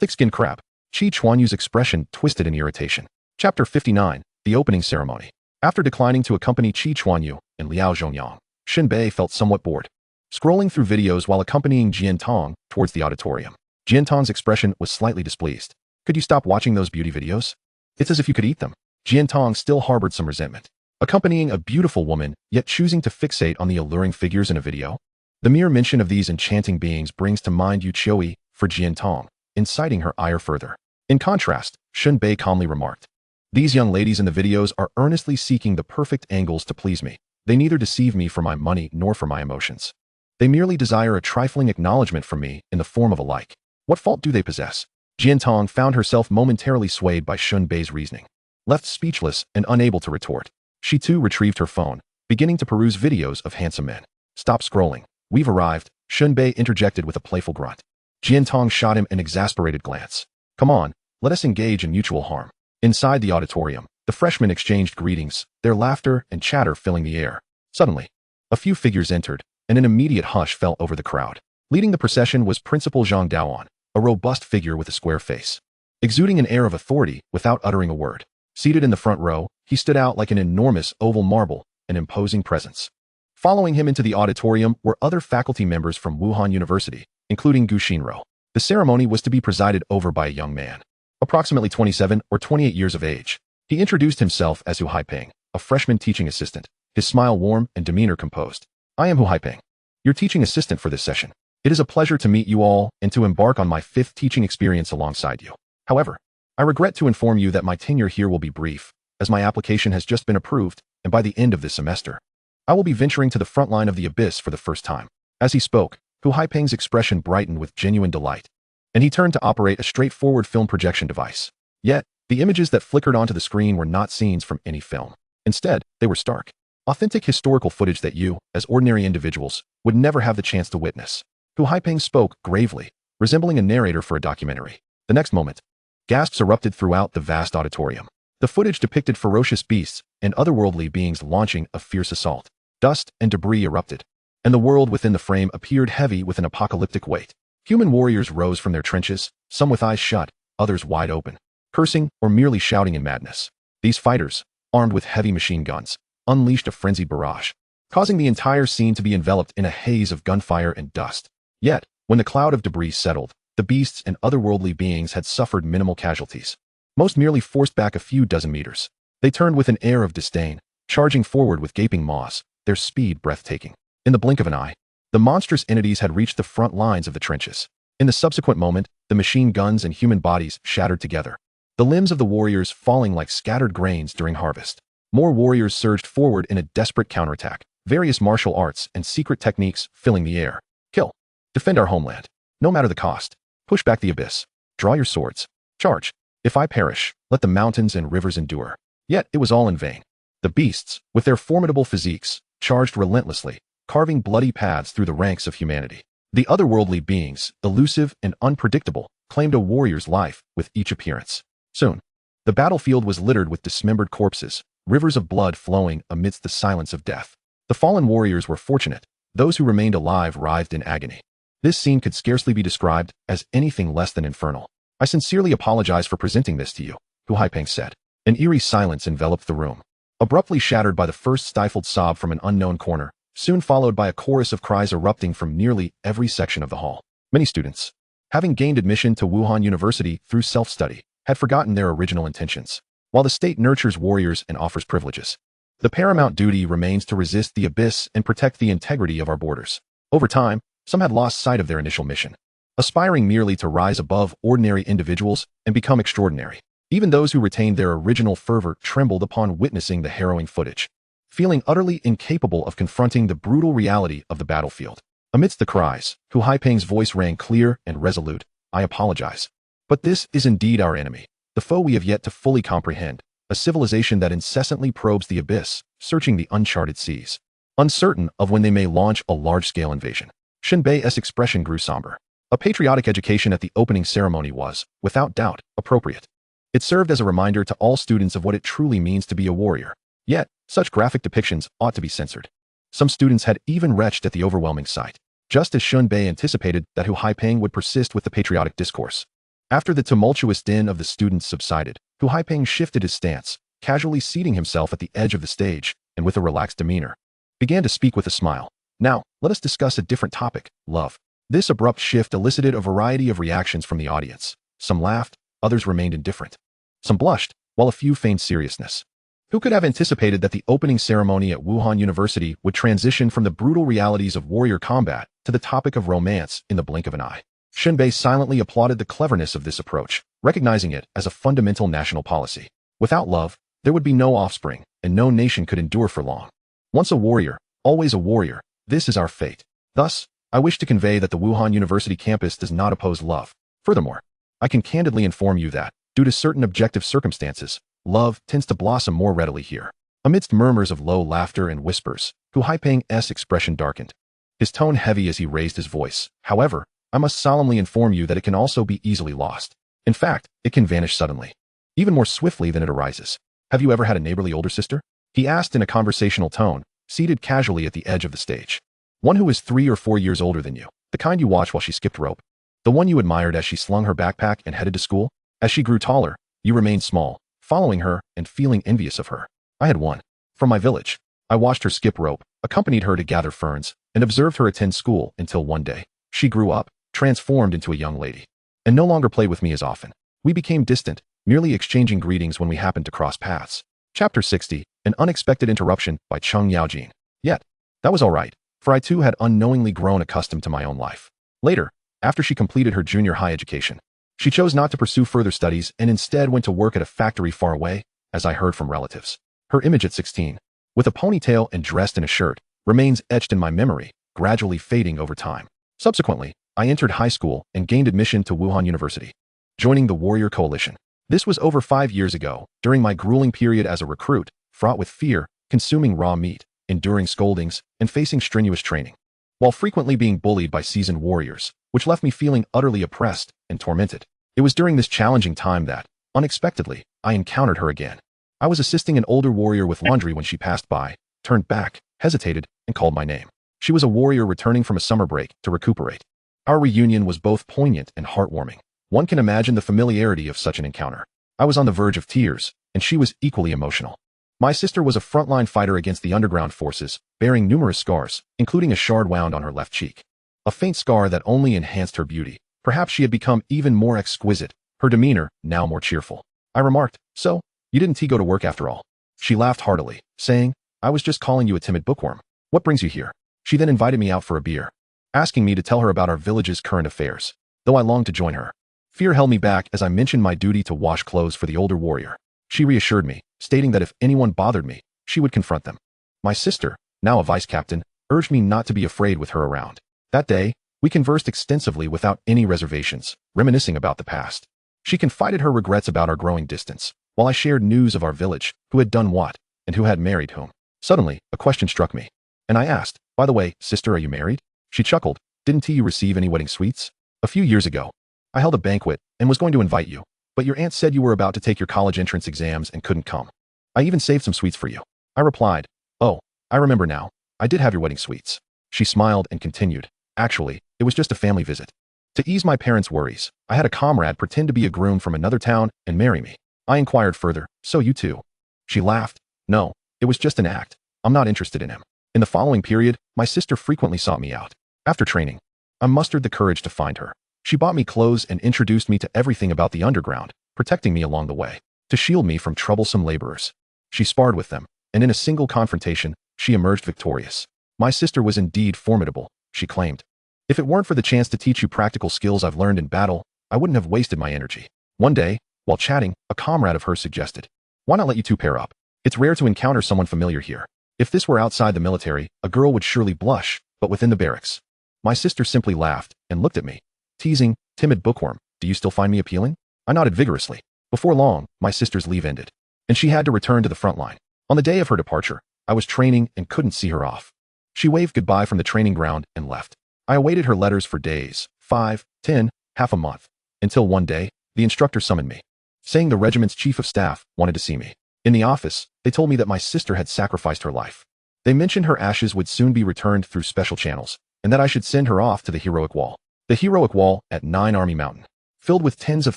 Thick-skinned crab. Qi Chuanyu's expression twisted in irritation. Chapter 59, The Opening Ceremony. After declining to accompany Qi Chuanyu and Liao Zhongyang, Shen Bei felt somewhat bored. Scrolling through videos while accompanying Jiantong towards the auditorium, Jiantong's expression was slightly displeased. Could you stop watching those beauty videos? It's as if you could eat them. Jiantong still harbored some resentment. Accompanying a beautiful woman, yet choosing to fixate on the alluring figures in a video? The mere mention of these enchanting beings brings to mind Yu Qiui for Jiantong, inciting her ire further. In contrast, Shen Bei calmly remarked, these young ladies in the videos are earnestly seeking the perfect angles to please me. They neither deceive me for my money nor for my emotions. They merely desire a trifling acknowledgement from me in the form of a like. What fault do they possess? Jiantong found herself momentarily swayed by Shen Bei's reasoning. Left speechless and unable to retort, she too retrieved her phone, beginning to peruse videos of handsome men. Stop scrolling. We've arrived, Shen Bei interjected with a playful grunt. Jiantong shot him an exasperated glance. Come on, let us engage in mutual harm. Inside the auditorium, the freshmen exchanged greetings, their laughter and chatter filling the air. Suddenly, a few figures entered, and an immediate hush fell over the crowd. Leading the procession was Principal Zhang Daoan, a robust figure with a square face. Exuding an air of authority without uttering a word. Seated in the front row, he stood out like an enormous oval marble, an imposing presence. Following him into the auditorium were other faculty members from Wuhan University, including Gu Xinro. The ceremony was to be presided over by a young man, approximately 27 or 28 years of age. He introduced himself as Hu Haipeng, a freshman teaching assistant, his smile warm and demeanor composed. I am Hu Haipeng, your teaching assistant for this session. It is a pleasure to meet you all and to embark on my 5th teaching experience alongside you. However, I regret to inform you that my tenure here will be brief, as my application has just been approved, and by the end of this semester, I will be venturing to the front line of the abyss for the first time. As he spoke, Hu Haipeng's expression brightened with genuine delight, and he turned to operate a straightforward film projection device. Yet, the images that flickered onto the screen were not scenes from any film. Instead, they were stark, authentic historical footage that you, as ordinary individuals, would never have the chance to witness. Hu Haipeng spoke gravely, resembling a narrator for a documentary. The next moment, gasps erupted throughout the vast auditorium. The footage depicted ferocious beasts and otherworldly beings launching a fierce assault. Dust and debris erupted, and the world within the frame appeared heavy with an apocalyptic weight. Human warriors rose from their trenches, some with eyes shut, others wide open, cursing or merely shouting in madness. These fighters, armed with heavy machine guns, unleashed a frenzied barrage, causing the entire scene to be enveloped in a haze of gunfire and dust. Yet, when the cloud of debris settled, the beasts and otherworldly beings had suffered minimal casualties. Most merely forced back a few dozen meters. They turned with an air of disdain, charging forward with gaping maws, their speed breathtaking. In the blink of an eye, the monstrous entities had reached the front lines of the trenches. In the subsequent moment, the machine guns and human bodies shattered together, the limbs of the warriors falling like scattered grains during harvest. More warriors surged forward in a desperate counterattack, various martial arts and secret techniques filling the air. Kill. Defend our homeland. No matter the cost. Push back the abyss. Draw your swords. Charge. If I perish, let the mountains and rivers endure. Yet it was all in vain. The beasts, with their formidable physiques, charged relentlessly, carving bloody paths through the ranks of humanity. The otherworldly beings, elusive and unpredictable, claimed a warrior's life with each appearance. Soon, the battlefield was littered with dismembered corpses, rivers of blood flowing amidst the silence of death. The fallen warriors were fortunate. Those who remained alive writhed in agony. This scene could scarcely be described as anything less than infernal. I sincerely apologize for presenting this to you, Hu Haipeng said. An eerie silence enveloped the room, abruptly shattered by the first stifled sob from an unknown corner. soon followed by a chorus of cries erupting from nearly every section of the hall. Many students, having gained admission to Wuhan University through self-study, had forgotten their original intentions. While the state nurtures warriors and offers privileges, the paramount duty remains to resist the abyss and protect the integrity of our borders. Over time, some had lost sight of their initial mission, aspiring merely to rise above ordinary individuals and become extraordinary. Even those who retained their original fervor trembled upon witnessing the harrowing footage, feeling utterly incapable of confronting the brutal reality of the battlefield. Amidst the cries, Hu Haiping's voice rang clear and resolute. I apologize. But this is indeed our enemy, the foe we have yet to fully comprehend, a civilization that incessantly probes the abyss, searching the uncharted seas, uncertain of when they may launch a large-scale invasion. Shen Bei's expression grew somber. A patriotic education at the opening ceremony was, without doubt, appropriate. It served as a reminder to all students of what it truly means to be a warrior. Yet, such graphic depictions ought to be censored. Some students had even retched at the overwhelming sight, just as Shen Bei anticipated that Hu Haiping would persist with the patriotic discourse. After the tumultuous din of the students subsided, Hu Haiping shifted his stance, casually seating himself at the edge of the stage, and with a relaxed demeanor, began to speak with a smile. Now, let us discuss a different topic, love. This abrupt shift elicited a variety of reactions from the audience. Some laughed, others remained indifferent. Some blushed, while a few feigned seriousness. Who could have anticipated that the opening ceremony at Wuhan University would transition from the brutal realities of warrior combat to the topic of romance in the blink of an eye? Shen Bei silently applauded the cleverness of this approach, recognizing it as a fundamental national policy. Without love, there would be no offspring, and no nation could endure for long. Once a warrior, always a warrior, this is our fate. Thus, I wish to convey that the Wuhan University campus does not oppose love. Furthermore, I can candidly inform you that, due to certain objective circumstances, love tends to blossom more readily here. Amidst murmurs of low laughter and whispers, Hu Haiping's expression darkened, his tone heavy as he raised his voice. However, I must solemnly inform you that it can also be easily lost. In fact, it can vanish suddenly, even more swiftly than it arises. Have you ever had a neighborly older sister? He asked in a conversational tone, seated casually at the edge of the stage. One who is 3 or 4 years older than you, the kind you watched while she skipped rope. The one you admired as she slung her backpack and headed to school. As she grew taller, you remained small, following her and feeling envious of her. I had one. From my village. I watched her skip rope, accompanied her to gather ferns, and observed her attend school until one day, she grew up, transformed into a young lady, and no longer played with me as often. We became distant, merely exchanging greetings when we happened to cross paths. Chapter 60, An Unexpected Interruption by Cheng Yaojin. Yet, that was all right, for I too had unknowingly grown accustomed to my own life. Later, after she completed her junior high education, she chose not to pursue further studies and instead went to work at a factory far away, as I heard from relatives. Her image at 16, with a ponytail and dressed in a shirt, remains etched in my memory, gradually fading over time. Subsequently, I entered high school and gained admission to Wuhan University, joining the Warrior Coalition. This was over 5 years ago, during my grueling period as a recruit, fraught with fear, consuming raw meat, enduring scoldings, and facing strenuous training, while frequently being bullied by seasoned warriors, which left me feeling utterly oppressed and tormented. It was during this challenging time that, unexpectedly, I encountered her again. I was assisting an older warrior with laundry when she passed by, turned back, hesitated, and called my name. She was a warrior returning from a summer break to recuperate. Our reunion was both poignant and heartwarming. One can imagine the familiarity of such an encounter. I was on the verge of tears, and she was equally emotional. My sister was a frontline fighter against the underground forces, bearing numerous scars, including a shard wound on her left cheek. A faint scar that only enhanced her beauty. Perhaps she had become even more exquisite, her demeanor now more cheerful. I remarked, "So, you didn't go to work after all?" She laughed heartily, saying, "I was just calling you a timid bookworm. What brings you here?" She then invited me out for a beer, asking me to tell her about our village's current affairs, though I longed to join her. Fear held me back as I mentioned my duty to wash clothes for the older warrior. She reassured me, stating that if anyone bothered me, she would confront them. My sister, now a vice captain, urged me not to be afraid with her around. That day, we conversed extensively without any reservations, reminiscing about the past. She confided her regrets about our growing distance, while I shared news of our village, who had done what, and who had married whom. Suddenly, a question struck me, and I asked, "By the way, sister, are you married?" She chuckled, "Didn't you receive any wedding sweets? A few years ago, I held a banquet and was going to invite you, but your aunt said you were about to take your college entrance exams and couldn't come. I even saved some sweets for you." I replied, "Oh, I remember now. I did have your wedding sweets." She smiled and continued, "Actually, it was just a family visit. To ease my parents' worries, I had a comrade pretend to be a groom from another town and marry me." I inquired further, "So you too?" She laughed, "No, it was just an act. I'm not interested in him." In the following period, my sister frequently sought me out. After training, I mustered the courage to find her. She bought me clothes and introduced me to everything about the underground, protecting me along the way, to shield me from troublesome laborers. She sparred with them, and in a single confrontation, she emerged victorious. My sister was indeed formidable, she claimed. If it weren't for the chance to teach you practical skills I've learned in battle, I wouldn't have wasted my energy. One day, while chatting, a comrade of hers suggested, "Why not let you two pair up? It's rare to encounter someone familiar here. If this were outside the military, a girl would surely blush, but within the barracks." My sister simply laughed and looked at me, teasing, "Timid bookworm, do you still find me appealing?" I nodded vigorously. Before long, my sister's leave ended, and she had to return to the front line. On the day of her departure, I was training and couldn't see her off. She waved goodbye from the training ground and left. I awaited her letters for days, 5, 10, half a month, until one day, the instructor summoned me, saying the regiment's chief of staff wanted to see me. In the office, they told me that my sister had sacrificed her life. They mentioned her ashes would soon be returned through special channels, and that I should send her off to the heroic wall. The heroic wall at 9 Army Mountain, filled with tens of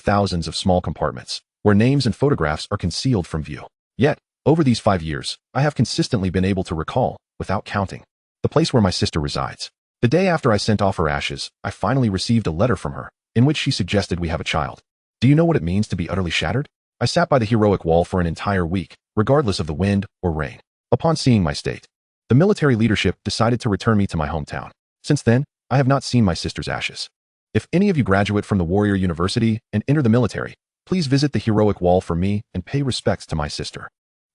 thousands of small compartments, where names and photographs are concealed from view. Yet, over these 5 years, I have consistently been able to recall, without counting, the place where my sister resides. The day after I sent off her ashes, I finally received a letter from her, in which she suggested we have a child. Do you know what it means to be utterly shattered? I sat by the heroic wall for an entire week, regardless of the wind or rain. Upon seeing my state, the military leadership decided to return me to my hometown. Since then, I have not seen my sister's ashes. If any of you graduate from the Warrior University and enter the military, please visit the heroic wall for me and pay respects to my sister.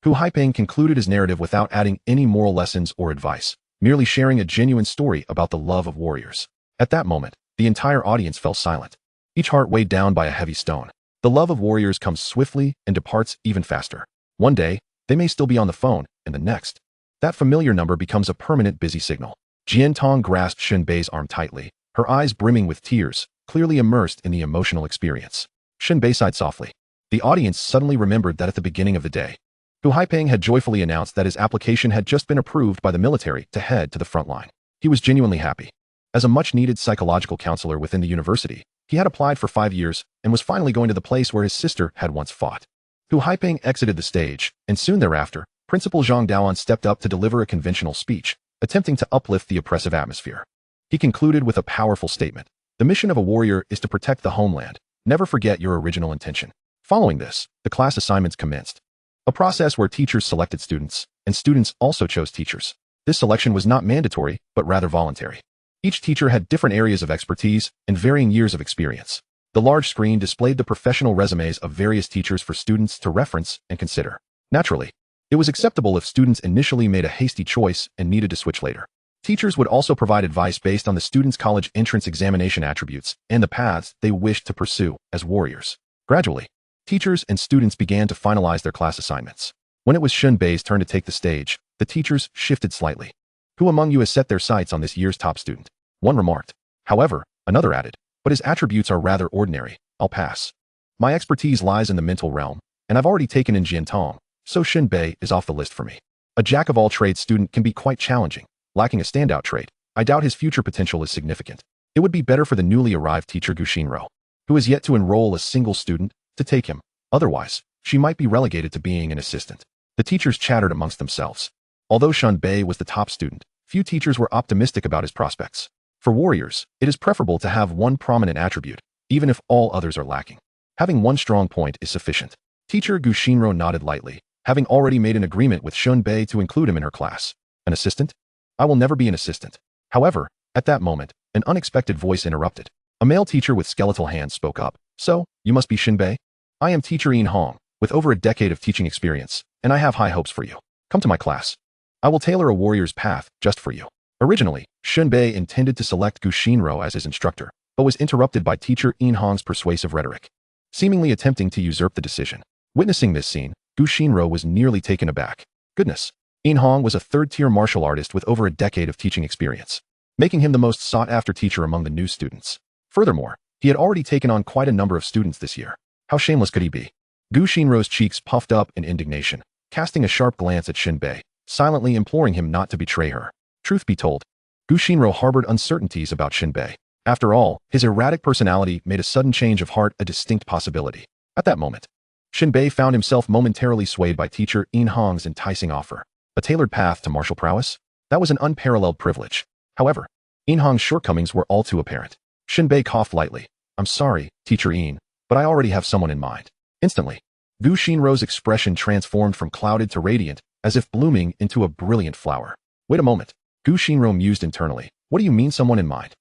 Hu Haiping concluded his narrative without adding any moral lessons or advice, merely sharing a genuine story about the love of warriors. At that moment, the entire audience fell silent, each heart weighed down by a heavy stone. The love of warriors comes swiftly and departs even faster. One day, they may still be on the phone, and the next, that familiar number becomes a permanent busy signal. Jian Tong grasped Shen Bei's arm tightly, her eyes brimming with tears, clearly immersed in the emotional experience. Shen Bei sighed softly. The audience suddenly remembered that at the beginning of the day, Hu Haiping had joyfully announced that his application had just been approved by the military to head to the front line. He was genuinely happy. As a much-needed psychological counselor within the university, he had applied for 5 years and was finally going to the place where his sister had once fought. Hu Haiping exited the stage, and soon thereafter, Principal Zhang Daoan stepped up to deliver a conventional speech, attempting to uplift the oppressive atmosphere. He concluded with a powerful statement. The mission of a warrior is to protect the homeland. Never forget your original intention. Following this, the class assignments commenced, a process where teachers selected students, and students also chose teachers. This selection was not mandatory, but rather voluntary. Each teacher had different areas of expertise and varying years of experience. The large screen displayed the professional resumes of various teachers for students to reference and consider. Naturally, it was acceptable if students initially made a hasty choice and needed to switch later. Teachers would also provide advice based on the students' college entrance examination attributes and the paths they wished to pursue as warriors. Gradually, teachers and students began to finalize their class assignments. When it was Shen Bei's turn to take the stage, the teachers shifted slightly. Who among you has set their sights on this year's top student? One remarked. However, another added, but his attributes are rather ordinary. I'll pass. My expertise lies in the mental realm, and I've already taken in Jiantong, so Shen Bei is off the list for me. A jack-of-all-trades student can be quite challenging. Lacking a standout trait, I doubt his future potential is significant. It would be better for the newly arrived teacher Gu Xinro, who has yet to enroll a single student, to take him. Otherwise, she might be relegated to being an assistant. The teachers chattered amongst themselves. Although Shen Bei was the top student, few teachers were optimistic about his prospects. For warriors, it is preferable to have one prominent attribute, even if all others are lacking. Having one strong point is sufficient. Teacher Gu Xinro nodded lightly, having already made an agreement with Shen Bei to include him in her class. An assistant? I will never be an assistant. However, at that moment, an unexpected voice interrupted. A male teacher with skeletal hands spoke up. So, you must be Shen Bei? I am teacher Yin Hong, with over a decade of teaching experience, and I have high hopes for you. Come to my class. I will tailor a warrior's path just for you. Originally, Shen Bei intended to select Gu Xinro as his instructor, but was interrupted by teacher Yin Hong's persuasive rhetoric, seemingly attempting to usurp the decision. Witnessing this scene, Gu Xinro was nearly taken aback. Goodness. Yin Hong was a third-tier martial artist with over a decade of teaching experience, making him the most sought-after teacher among the new students. Furthermore, he had already taken on quite a number of students this year. How shameless could he be? Gu Xinro's cheeks puffed up in indignation, casting a sharp glance at Shen Bei, silently imploring him not to betray her. Truth be told, Gu Xinro harbored uncertainties about Shen Bei. After all, his erratic personality made a sudden change of heart a distinct possibility. At that moment, Shen Bei found himself momentarily swayed by teacher Yin Hong's enticing offer. A tailored path to martial prowess? That was an unparalleled privilege. However, Hong's shortcomings were all too apparent. Shen Bei coughed lightly. I'm sorry, Teacher Yin, but I already have someone in mind. Instantly, Gu Xinrou's expression transformed from clouded to radiant, as if blooming into a brilliant flower. Wait a moment. Gu Xinrou mused internally. What do you mean someone in mind?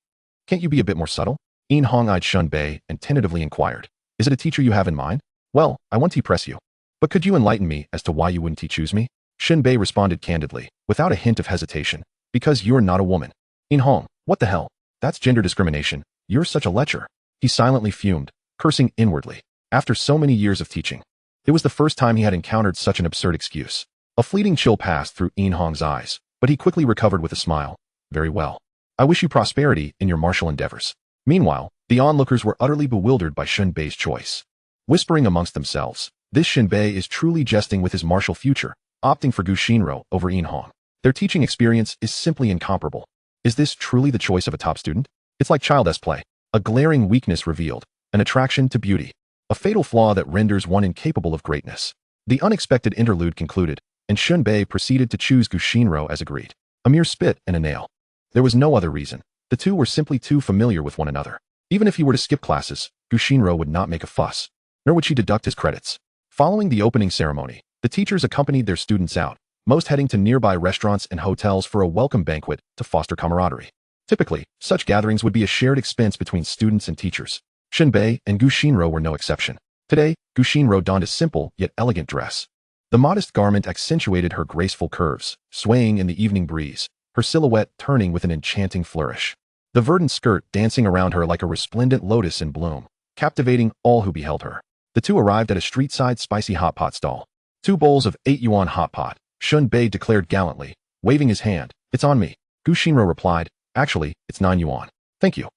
Can't you be a bit more subtle? Hong eyed Shen Bei and tentatively inquired. Is it a teacher you have in mind? Well, I want to press you. But could you enlighten me as to why you wouldn't choose me? Shen Bei responded candidly, without a hint of hesitation. Because you're not a woman. Hong, what the hell? That's gender discrimination. You're such a lecher. He silently fumed, cursing inwardly. After so many years of teaching, it was the first time he had encountered such an absurd excuse. A fleeting chill passed through Hong's eyes, but he quickly recovered with a smile. Very well. I wish you prosperity in your martial endeavors. Meanwhile, the onlookers were utterly bewildered by Shen Bei's choice. Whispering amongst themselves, this Shen Bei is truly jesting with his martial future, opting for Gu Xinrou over Hong. Their teaching experience is simply incomparable. Is this truly the choice of a top student? It's like child's play. A glaring weakness revealed, an attraction to beauty, a fatal flaw that renders one incapable of greatness. The unexpected interlude concluded, and Shen Bei proceeded to choose Gu Xinrou as agreed. A mere spit and a nail. There was no other reason. The two were simply too familiar with one another. Even if he were to skip classes, Gu Xinrou would not make a fuss, nor would she deduct his credits. Following the opening ceremony, the teachers accompanied their students out, most heading to nearby restaurants and hotels for a welcome banquet to foster camaraderie. Typically, such gatherings would be a shared expense between students and teachers. Shen Bei and Gu Xinrou were no exception. Today, Gu Xinrou donned a simple yet elegant dress. The modest garment accentuated her graceful curves, swaying in the evening breeze, her silhouette turning with an enchanting flourish. The verdant skirt dancing around her like a resplendent lotus in bloom, captivating all who beheld her. The two arrived at a street-side spicy hot pot stall. 2 bowls of 8 yuan hot pot, Shen Bei declared gallantly, waving his hand. It's on me. Gu Xinrou replied, actually, it's 9 yuan. Thank you.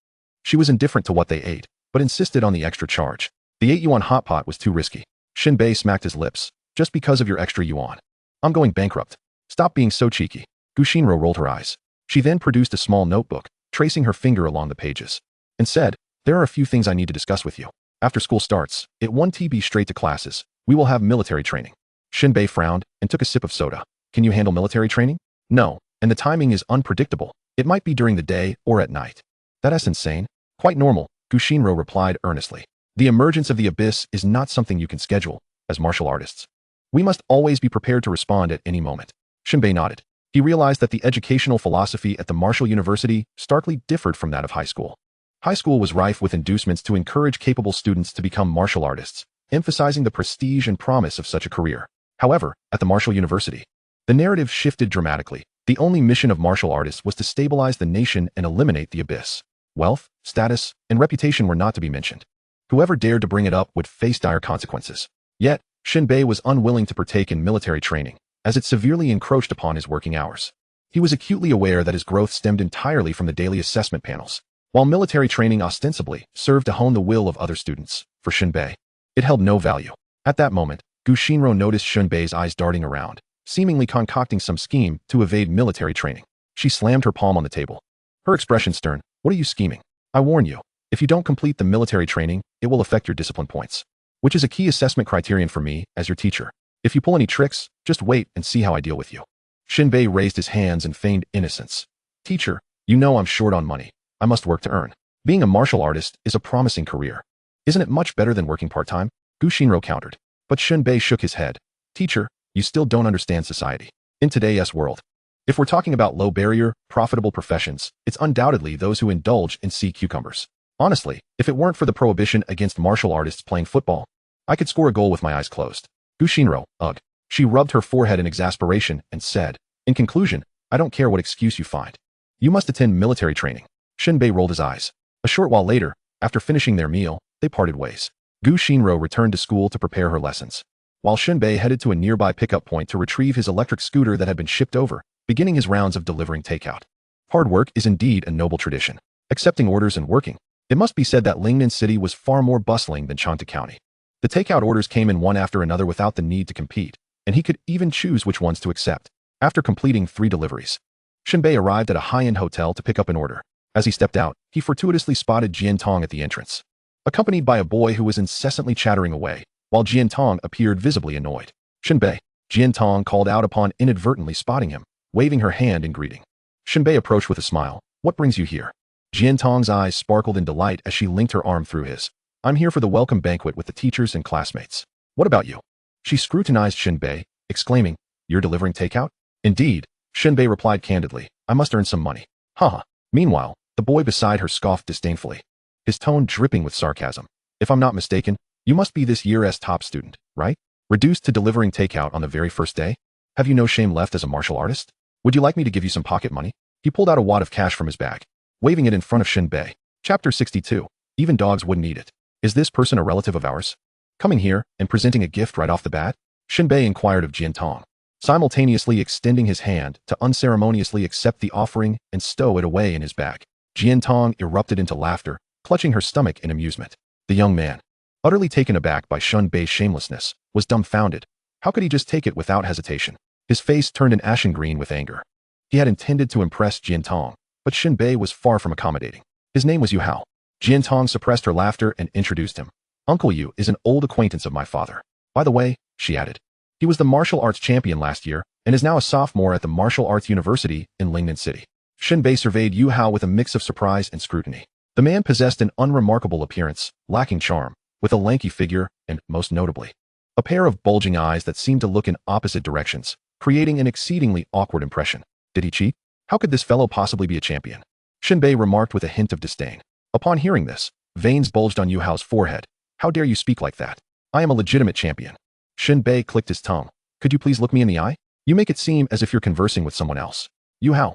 She was indifferent to what they ate, but insisted on the extra charge. The 8 yuan hot pot was too risky. Shen Bei smacked his lips. Just because of your extra yuan. I'm going bankrupt. Stop being so cheeky. Gu Xinrou rolled her eyes. She then produced a small notebook, tracing her finger along the pages, and said, there are a few things I need to discuss with you. After school starts, it 1 TB straight to classes. We will have military training. Shen Bei frowned and took a sip of soda. Can you handle military training? No, and the timing is unpredictable. It might be during the day or at night. That's insane. Quite normal, Gu Xinrou replied earnestly. The emergence of the abyss is not something you can schedule, as martial artists. We must always be prepared to respond at any moment. Shen Bei nodded. He realized that the educational philosophy at the martial university starkly differed from that of high school. High school was rife with inducements to encourage capable students to become martial artists, emphasizing the prestige and promise of such a career. However, at the martial university, the narrative shifted dramatically. The only mission of martial artists was to stabilize the nation and eliminate the abyss. Wealth, status, and reputation were not to be mentioned. Whoever dared to bring it up would face dire consequences. Yet, Shen Bei was unwilling to partake in military training, as it severely encroached upon his working hours. He was acutely aware that his growth stemmed entirely from the daily assessment panels, while military training ostensibly served to hone the will of other students. For Shen Bei, it held no value. At that moment, Gu Xinrou noticed Shen Bei's eyes darting around, seemingly concocting some scheme to evade military training. She slammed her palm on the table. Her expression stern. What are you scheming? I warn you, if you don't complete the military training, it will affect your discipline points, which is a key assessment criterion for me as your teacher. If you pull any tricks, just wait and see how I deal with you. Shen Bei raised his hands and feigned innocence. Teacher, you know I'm short on money. I must work to earn. Being a martial artist is a promising career. Isn't it much better than working part-time? Gu Xinrou countered. But Shen Bei shook his head. Teacher, you still don't understand society. In today's world, if we're talking about low-barrier, profitable professions, it's undoubtedly those who indulge in sea cucumbers. Honestly, if it weren't for the prohibition against martial artists playing football, I could score a goal with my eyes closed. Gu Xinrou, ugh. She rubbed her forehead in exasperation and said, in conclusion, I don't care what excuse you find. You must attend military training. Shen Bei rolled his eyes. A short while later, after finishing their meal, they parted ways. Gu Xinrou returned to school to prepare her lessons, while Shen Bei headed to a nearby pickup point to retrieve his electric scooter that had been shipped over, beginning his rounds of delivering takeout. Hard work is indeed a noble tradition. Accepting orders and working. It must be said that Lingnan City was far more bustling than Chanta County. The takeout orders came in one after another without the need to compete, and he could even choose which ones to accept. After completing 3 deliveries, Shen Bei arrived at a high-end hotel to pick up an order. As he stepped out, he fortuitously spotted Jian Tong at the entrance, accompanied by a boy who was incessantly chattering away, while Jian Tong appeared visibly annoyed. Shen Bei, Jian Tong called out upon inadvertently spotting him. waving her hand in greeting. Shen Bei approached with a smile. What brings you here? Jiantong's eyes sparkled in delight as she linked her arm through his. I'm here for the welcome banquet with the teachers and classmates. What about you? She scrutinized Shen Bei, exclaiming, You're delivering takeout? Indeed, Shen Bei replied candidly. I must earn some money. Haha. Meanwhile, the boy beside her scoffed disdainfully, his tone dripping with sarcasm. If I'm not mistaken, you must be this year's top student, right? Reduced to delivering takeout on the very first day? Have you no shame left as a martial artist? Would you like me to give you some pocket money? He pulled out a wad of cash from his bag, waving it in front of Shen Bei. Chapter 62. Even dogs wouldn't eat it. Is this person a relative of ours? Coming here and presenting a gift right off the bat? Shen Bei inquired of Jiantong, simultaneously extending his hand to unceremoniously accept the offering and stow it away in his bag. Jiantong erupted into laughter, clutching her stomach in amusement. The young man, utterly taken aback by Shen Bei's shamelessness, was dumbfounded. How could he just take it without hesitation? His face turned an ashen green with anger. He had intended to impress Jiantong, but Shen Bei was far from accommodating. His name was Yu Hao. Jiantong suppressed her laughter and introduced him. Uncle Yu is an old acquaintance of my father. By the way, she added, he was the martial arts champion last year and is now a sophomore at the Martial Arts University in Lingnan City. Shen Bei surveyed Yu Hao with a mix of surprise and scrutiny. The man possessed an unremarkable appearance, lacking charm, with a lanky figure and, most notably, a pair of bulging eyes that seemed to look in opposite directions, creating an exceedingly awkward impression. Did he cheat? How could this fellow possibly be a champion? Shen Bei remarked with a hint of disdain. Upon hearing this, veins bulged on Yu Hao's forehead. How dare you speak like that? I am a legitimate champion. Shen Bei clicked his tongue. Could you please look me in the eye? You make it seem as if you're conversing with someone else. Yu Hao.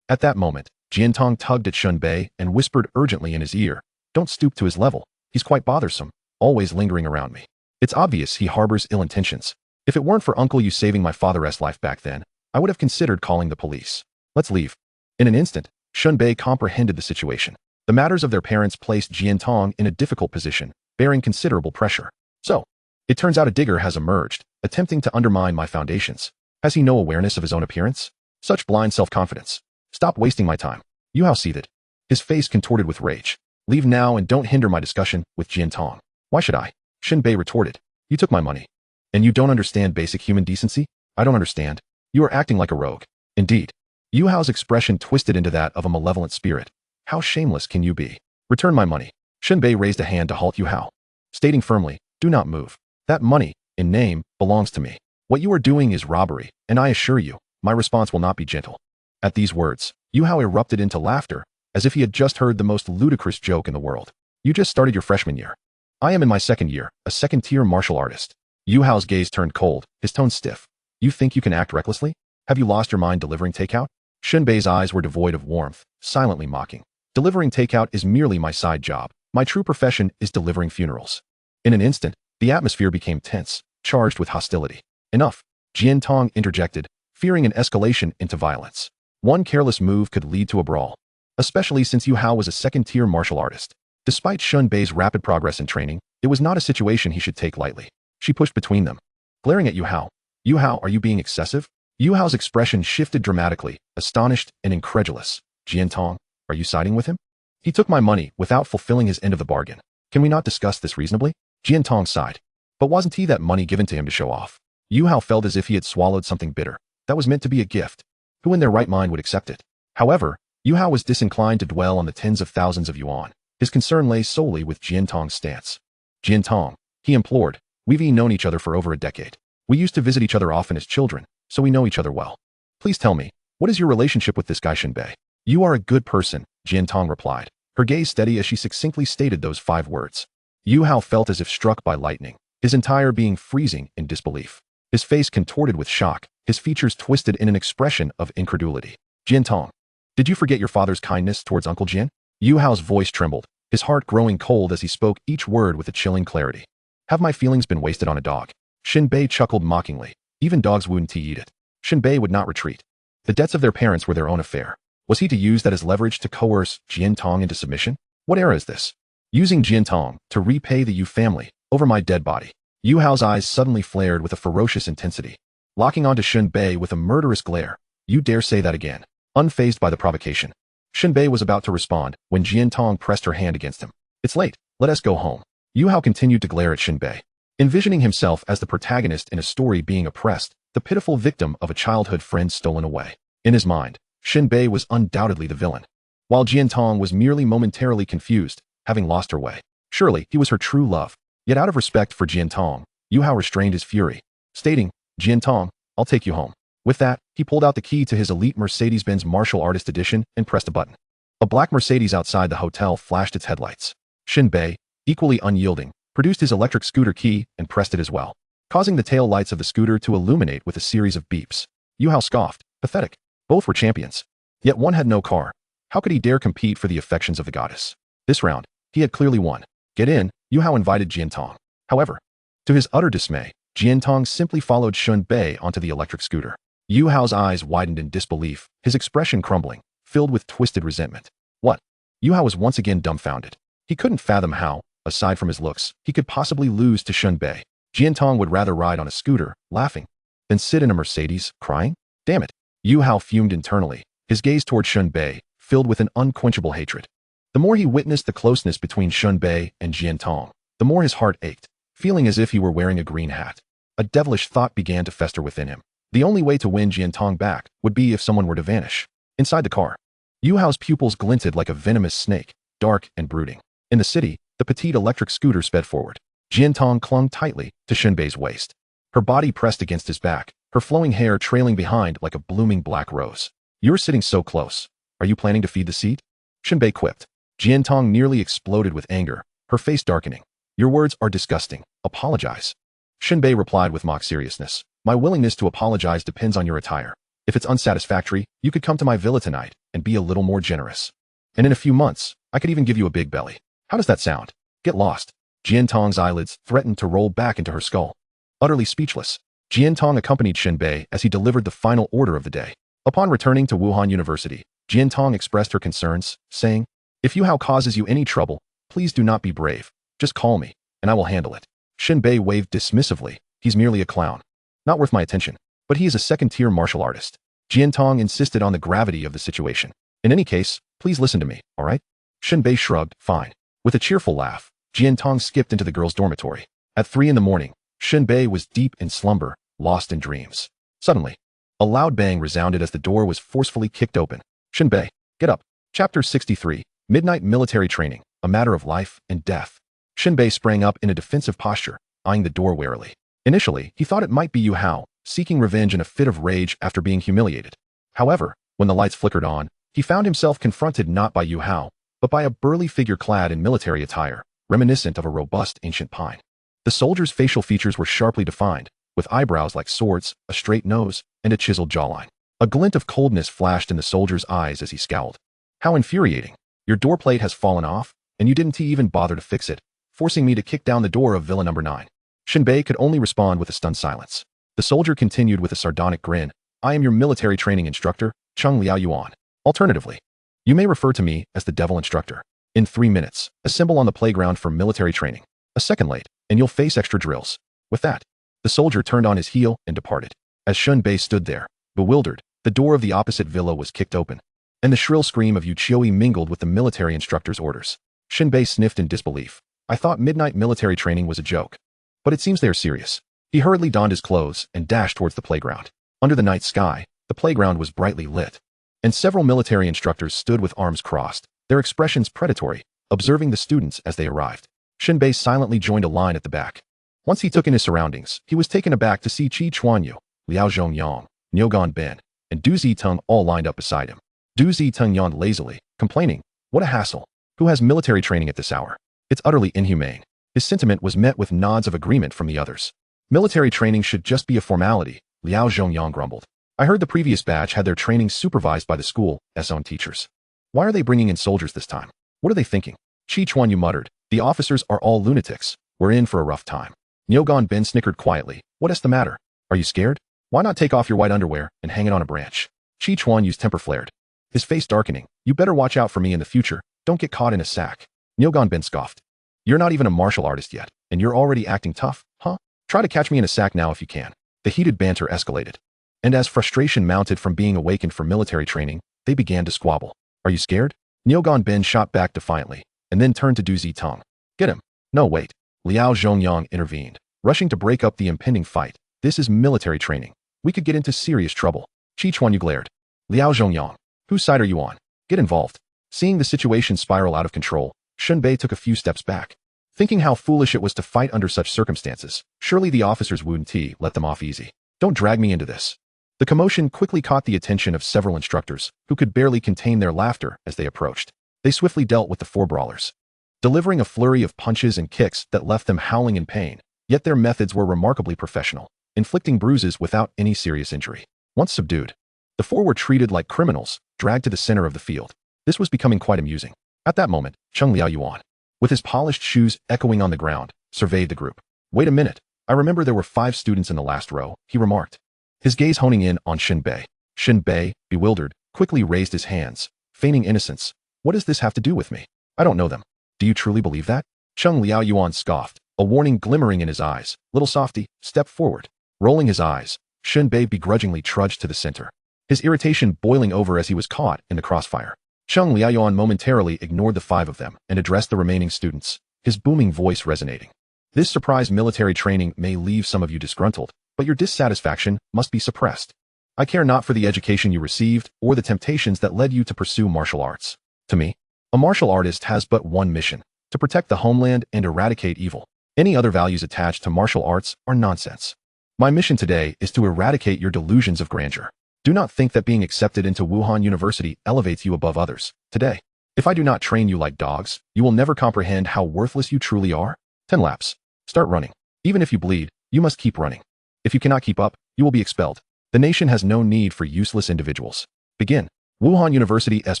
At that moment, Jiantong tugged at Shen Bei and whispered urgently in his ear. Don't stoop to his level. He's quite bothersome, always lingering around me. It's obvious he harbors ill intentions. If it weren't for Uncle Yu saving my father's life back then, I would have considered calling the police. Let's leave. In an instant, Shen Bei comprehended the situation. The matters of their parents placed Jiantong in a difficult position, bearing considerable pressure. So, it turns out a digger has emerged, attempting to undermine my foundations. Has he no awareness of his own appearance? Such blind self-confidence. Stop wasting my time. Yu Hao seethed, his face contorted with rage. Leave now and don't hinder my discussion with Jiantong. Why should I? Shen Bei retorted. You took my money. And you don't understand basic human decency? I don't understand. You are acting like a rogue. Indeed. Yu Hao's expression twisted into that of a malevolent spirit. How shameless can you be? Return my money. Shen Bei raised a hand to halt Yu Hao, stating firmly, do not move. That money, in name, belongs to me. What you are doing is robbery, and I assure you, my response will not be gentle. At these words, Yu Hao erupted into laughter, as if he had just heard the most ludicrous joke in the world. You just started your freshman year. I am in my second year, a second-tier martial artist. Yu Hao's gaze turned cold, his tone stiff. You think you can act recklessly? Have you lost your mind delivering takeout? Shen Bei's eyes were devoid of warmth, silently mocking. Delivering takeout is merely my side job. My true profession is delivering funerals. In an instant, the atmosphere became tense, charged with hostility. Enough. Jiantong interjected, fearing an escalation into violence. One careless move could lead to a brawl, especially since Yu Hao was a second-tier martial artist. Despite Shen Bei's rapid progress in training, it was not a situation he should take lightly. She pushed between them, glaring at Yu Hao. Yu Hao, are you being excessive? Yu Hao's expression shifted dramatically, astonished and incredulous. Jiantong, are you siding with him? He took my money without fulfilling his end of the bargain. Can we not discuss this reasonably? Jiantong sighed. But wasn't he that money given to him to show off? Yu Hao felt as if he had swallowed something bitter that was meant to be a gift. Who in their right mind would accept it? However, Yu Hao was disinclined to dwell on the tens of thousands of yuan. His concern lay solely with Jiantong's stance. Jiantong, he implored, we've known each other for over a decade. We used to visit each other often as children, so we know each other well. Please tell me, what is your relationship with this guy Shen Bei? You are a good person, Jiantong replied, her gaze steady as she succinctly stated those 5 words. Yu Hao felt as if struck by lightning, his entire being freezing in disbelief. His face contorted with shock, his features twisted in an expression of incredulity. Jiantong, did you forget your father's kindness towards Uncle Jian? Yu Hao's voice trembled, his heart growing cold as he spoke each word with a chilling clarity. Have my feelings been wasted on a dog? Shen Bei chuckled mockingly. Even dogs wouldn't eat it. Shen Bei would not retreat. The debts of their parents were their own affair. Was he to use that as leverage to coerce Jiantong into submission? What era is this? Using Jiantong to repay the Yu family over my dead body. Yu Hao's eyes suddenly flared with a ferocious intensity, locking onto Shen Bei with a murderous glare. You dare say that again? Unfazed by the provocation, Shen Bei was about to respond when Jiantong pressed her hand against him. It's late. Let us go home. Yu Hao continued to glare at Shen Bei, envisioning himself as the protagonist in a story being oppressed, the pitiful victim of a childhood friend stolen away. In his mind, Shen Bei was undoubtedly the villain, while Jian Tong was merely momentarily confused, having lost her way. Surely, he was her true love. Yet out of respect for Jian Tong, Yu Hao restrained his fury, stating, "Jian Tong, I'll take you home." With that, he pulled out the key to his elite Mercedes-Benz Martial Artist Edition and pressed a button. A black Mercedes outside the hotel flashed its headlights. Shen Bei, equally unyielding, produced his electric scooter key and pressed it as well, causing the tail lights of the scooter to illuminate with a series of beeps. Yu Hao scoffed, pathetic. Both were champions. Yet one had no car. How could he dare compete for the affections of the goddess? This round, he had clearly won. Get in, Yu Hao invited Jian Tong. However, to his utter dismay, Jian Tong simply followed Shen Bei onto the electric scooter. Yu Hao's eyes widened in disbelief, his expression crumbling, filled with twisted resentment. What? Yu Hao was once again dumbfounded. He couldn't fathom how, aside from his looks, he could possibly lose to Shen Bei. Jian Tong would rather ride on a scooter, laughing, than sit in a Mercedes, crying? Damn it. Yu Hao fumed internally, his gaze toward Shen Bei, filled with an unquenchable hatred. The more he witnessed the closeness between Shen Bei and Jian Tong, the more his heart ached, feeling as if he were wearing a green hat. A devilish thought began to fester within him. The only way to win Jian Tong back would be if someone were to vanish. Inside the car, Yu Hao's pupils glinted like a venomous snake, dark and brooding. In the city, the petite electric scooter sped forward. Jian Tong clung tightly to Shen Bei's waist. Her body pressed against his back, her flowing hair trailing behind like a blooming black rose. "You're sitting so close. Are you planning to feed the seat?" Shen Bei quipped. Jian Tong nearly exploded with anger, her face darkening. "Your words are disgusting. Apologize." Shen Bei replied with mock seriousness. "My willingness to apologize depends on your attire. If it's unsatisfactory, you could come to my villa tonight and be a little more generous. And in a few months, I could even give you a big belly. How does that sound? Get lost." Jian Tong's eyelids threatened to roll back into her skull. Utterly speechless, Jian Tong accompanied Shen Bei as he delivered the final order of the day. Upon returning to Wuhan University, Jian Tong expressed her concerns, saying, "If Yu Hao causes you any trouble, please do not be brave. Just call me, and I will handle it." Shen Bei waved dismissively. "He's merely a clown. Not worth my attention. But he is a second-tier martial artist." Jian Tong insisted on the gravity of the situation. "In any case, please listen to me, all right?" Shen Bei shrugged, "Fine." With a cheerful laugh, Jian Tong skipped into the girls' dormitory. At 3 in the morning, Shen Bei was deep in slumber, lost in dreams. Suddenly, a loud bang resounded as the door was forcefully kicked open. "Shen Bei, get up." Chapter 63, Midnight Military Training, a Matter of Life and Death. Shen Bei sprang up in a defensive posture, eyeing the door warily. Initially, he thought it might be Yu Hao, seeking revenge in a fit of rage after being humiliated. However, when the lights flickered on, he found himself confronted not by Yu Hao, but by a burly figure clad in military attire, reminiscent of a robust ancient pine. The soldier's facial features were sharply defined, with eyebrows like swords, a straight nose, and a chiseled jawline. A glint of coldness flashed in the soldier's eyes as he scowled. "How infuriating. Your doorplate has fallen off, and you didn't even bother to fix it, forcing me to kick down the door of Villa number 9. Shen Bei could only respond with a stunned silence. The soldier continued with a sardonic grin. "I am your military training instructor, Chung Liao Yuan. Alternatively, you may refer to me as the devil instructor. In 3 minutes, assemble on the playground for military training. A second late, and you'll face extra drills." With that, the soldier turned on his heel and departed. As Shen Bei stood there, bewildered, the door of the opposite villa was kicked open, and the shrill scream of Yu Qiui mingled with the military instructor's orders. Shen Bei sniffed in disbelief. "I thought midnight military training was a joke. But it seems they are serious." He hurriedly donned his clothes and dashed towards the playground. Under the night sky, the playground was brightly lit, and several military instructors stood with arms crossed, their expressions predatory, observing the students as they arrived. Shen Bei silently joined a line at the back. Once he took in his surroundings, he was taken aback to see Qi Chuanyu, Liao Zhongyang, Nyogon Ben, and Du Ziteng all lined up beside him. Du Ziteng yawned lazily, complaining, "What a hassle. Who has military training at this hour? It's utterly inhumane." His sentiment was met with nods of agreement from the others. "Military training should just be a formality," Liao Zhongyang grumbled. "I heard the previous batch had their training supervised by the school's own teachers. Why are they bringing in soldiers this time? What are they thinking?" Qi Chuanyu muttered, "The officers are all lunatics. We're in for a rough time." Nyogon Ben snickered quietly. "What is the matter? Are you scared? Why not take off your white underwear and hang it on a branch?" Qi Chuanyu's temper flared, his face darkening. "You better watch out for me in the future. Don't get caught in a sack." Nyogon Ben scoffed. "You're not even a martial artist yet, and you're already acting tough, huh? Try to catch me in a sack now if you can." The heated banter escalated, and as frustration mounted from being awakened for military training, they began to squabble. "Are you scared?" Nyogon Ben shot back defiantly, and then turned to Du Ziteng. "Get him." "No, wait." Liao Zhongyang intervened, rushing to break up the impending fight. "This is military training. We could get into serious trouble." Qi Chuanyu glared. Liao Zhongyang, whose side are you on? Get involved. Seeing the situation spiral out of control, Shen Bei took a few steps back. Thinking how foolish it was to fight under such circumstances, surely the officers wouldn't let them off easy. Don't drag me into this. The commotion quickly caught the attention of several instructors, who could barely contain their laughter as they approached. They swiftly dealt with the four brawlers, delivering a flurry of punches and kicks that left them howling in pain, yet their methods were remarkably professional, inflicting bruises without any serious injury. Once subdued, the four were treated like criminals, dragged to the center of the field. This was becoming quite amusing. At that moment, Cheng Liaoyuan, with his polished shoes echoing on the ground, surveyed the group. Wait a minute, I remember there were 5 students in the last row, he remarked, his gaze honing in on Shen Bei. Shen Bei, bewildered, quickly raised his hands, feigning innocence. What does this have to do with me? I don't know them. Do you truly believe that? Cheng Liaoyuan scoffed, a warning glimmering in his eyes. Little softy, step forward. Rolling his eyes, Shen Bei begrudgingly trudged to the center, his irritation boiling over as he was caught in the crossfire. Cheng Liaoyuan momentarily ignored the 5 of them and addressed the remaining students, his booming voice resonating. This surprise military training may leave some of you disgruntled, but your dissatisfaction must be suppressed. I care not for the education you received or the temptations that led you to pursue martial arts. To me, a martial artist has but one mission: to protect the homeland and eradicate evil. Any other values attached to martial arts are nonsense. My mission today is to eradicate your delusions of grandeur. Do not think that being accepted into Wuhan University elevates you above others. Today, if I do not train you like dogs, you will never comprehend how worthless you truly are. 10 laps. Start running. Even if you bleed, you must keep running. If you cannot keep up, you will be expelled. The nation has no need for useless individuals. Begin. Wuhan University's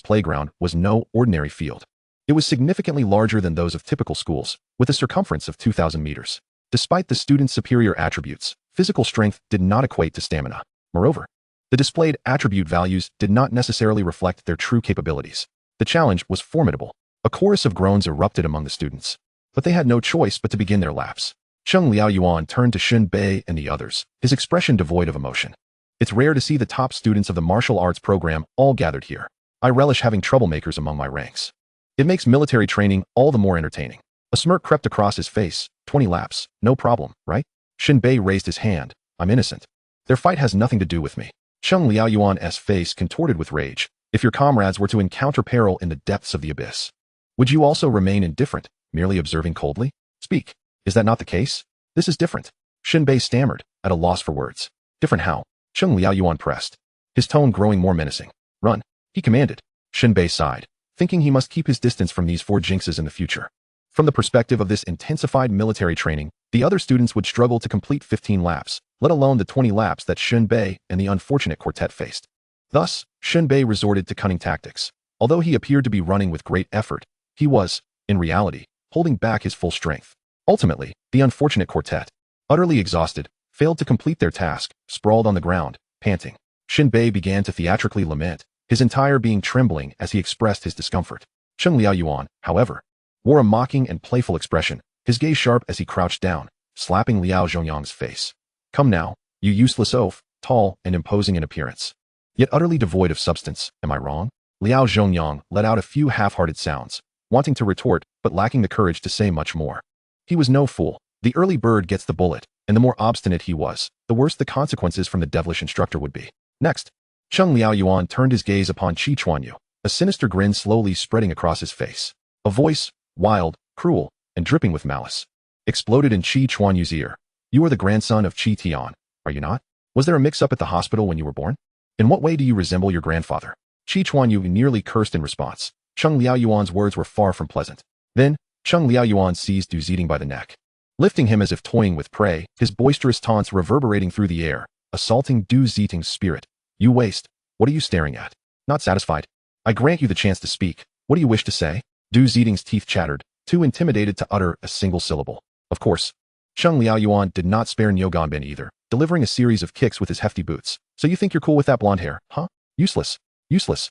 playground was no ordinary field. It was significantly larger than those of typical schools, with a circumference of 2,000 meters. Despite the students' superior attributes, physical strength did not equate to stamina. Moreover, the displayed attribute values did not necessarily reflect their true capabilities. The challenge was formidable. A chorus of groans erupted among the students, but they had no choice but to begin their laps. Cheng Liaoyuan turned to Shen Bei and the others, his expression devoid of emotion. It's rare to see the top students of the martial arts program all gathered here. I relish having troublemakers among my ranks. It makes military training all the more entertaining. A smirk crept across his face. 20 laps, no problem, right? Shen Bei raised his hand. I'm innocent. Their fight has nothing to do with me. Cheng Liaoyuan's face contorted with rage. If your comrades were to encounter peril in the depths of the abyss, would you also remain indifferent, merely observing coldly? Speak. Is that not the case? This is different. Shen Bei stammered, at a loss for words. Different how? Cheng Liaoyuan pressed, his tone growing more menacing. Run, he commanded. Shen Bei sighed, thinking he must keep his distance from these 4 jinxes in the future. From the perspective of this intensified military training, the other students would struggle to complete 15 laps, let alone the 20 laps that Shen Bei and the unfortunate quartet faced. Thus, Shen Bei resorted to cunning tactics. Although he appeared to be running with great effort, he was, in reality, holding back his full strength. Ultimately, the unfortunate quartet, utterly exhausted, failed to complete their task, sprawled on the ground, panting. Shen Bei began to theatrically lament, his entire being trembling as he expressed his discomfort. Cheng Liaoyuan, however, wore a mocking and playful expression, his gaze sharp as he crouched down, slapping Liao Zhongyang's face. Come now, you useless oaf, tall and imposing in appearance, yet utterly devoid of substance, am I wrong? Liao Zhongyang let out a few half-hearted sounds, wanting to retort but lacking the courage to say much more. He was no fool. The early bird gets the bullet, and the more obstinate he was, the worse the consequences from the devilish instructor would be. Next, Cheng Liaoyuan turned his gaze upon Qi Chuanyu, a sinister grin slowly spreading across his face. A voice, wild, cruel, and dripping with malice, exploded in Qi Chuanyu's ear. You are the grandson of Qi Tian, are you not? Was there a mix-up at the hospital when you were born? In what way do you resemble your grandfather? Qi Chuanyu nearly cursed in response. Cheng Liaoyuan's words were far from pleasant. Then, Cheng Liaoyuan seized Du Ziding by the neck, lifting him as if toying with prey, his boisterous taunts reverberating through the air, assaulting Du Ziding's spirit. You waste. What are you staring at? Not satisfied? I grant you the chance to speak. What do you wish to say? Du Ziding's teeth chattered, too intimidated to utter a single syllable. Of course, Cheng Liaoyuan did not spare Neoganbin either, delivering a series of kicks with his hefty boots. So you think you're cool with that blonde hair, huh? Useless. Useless.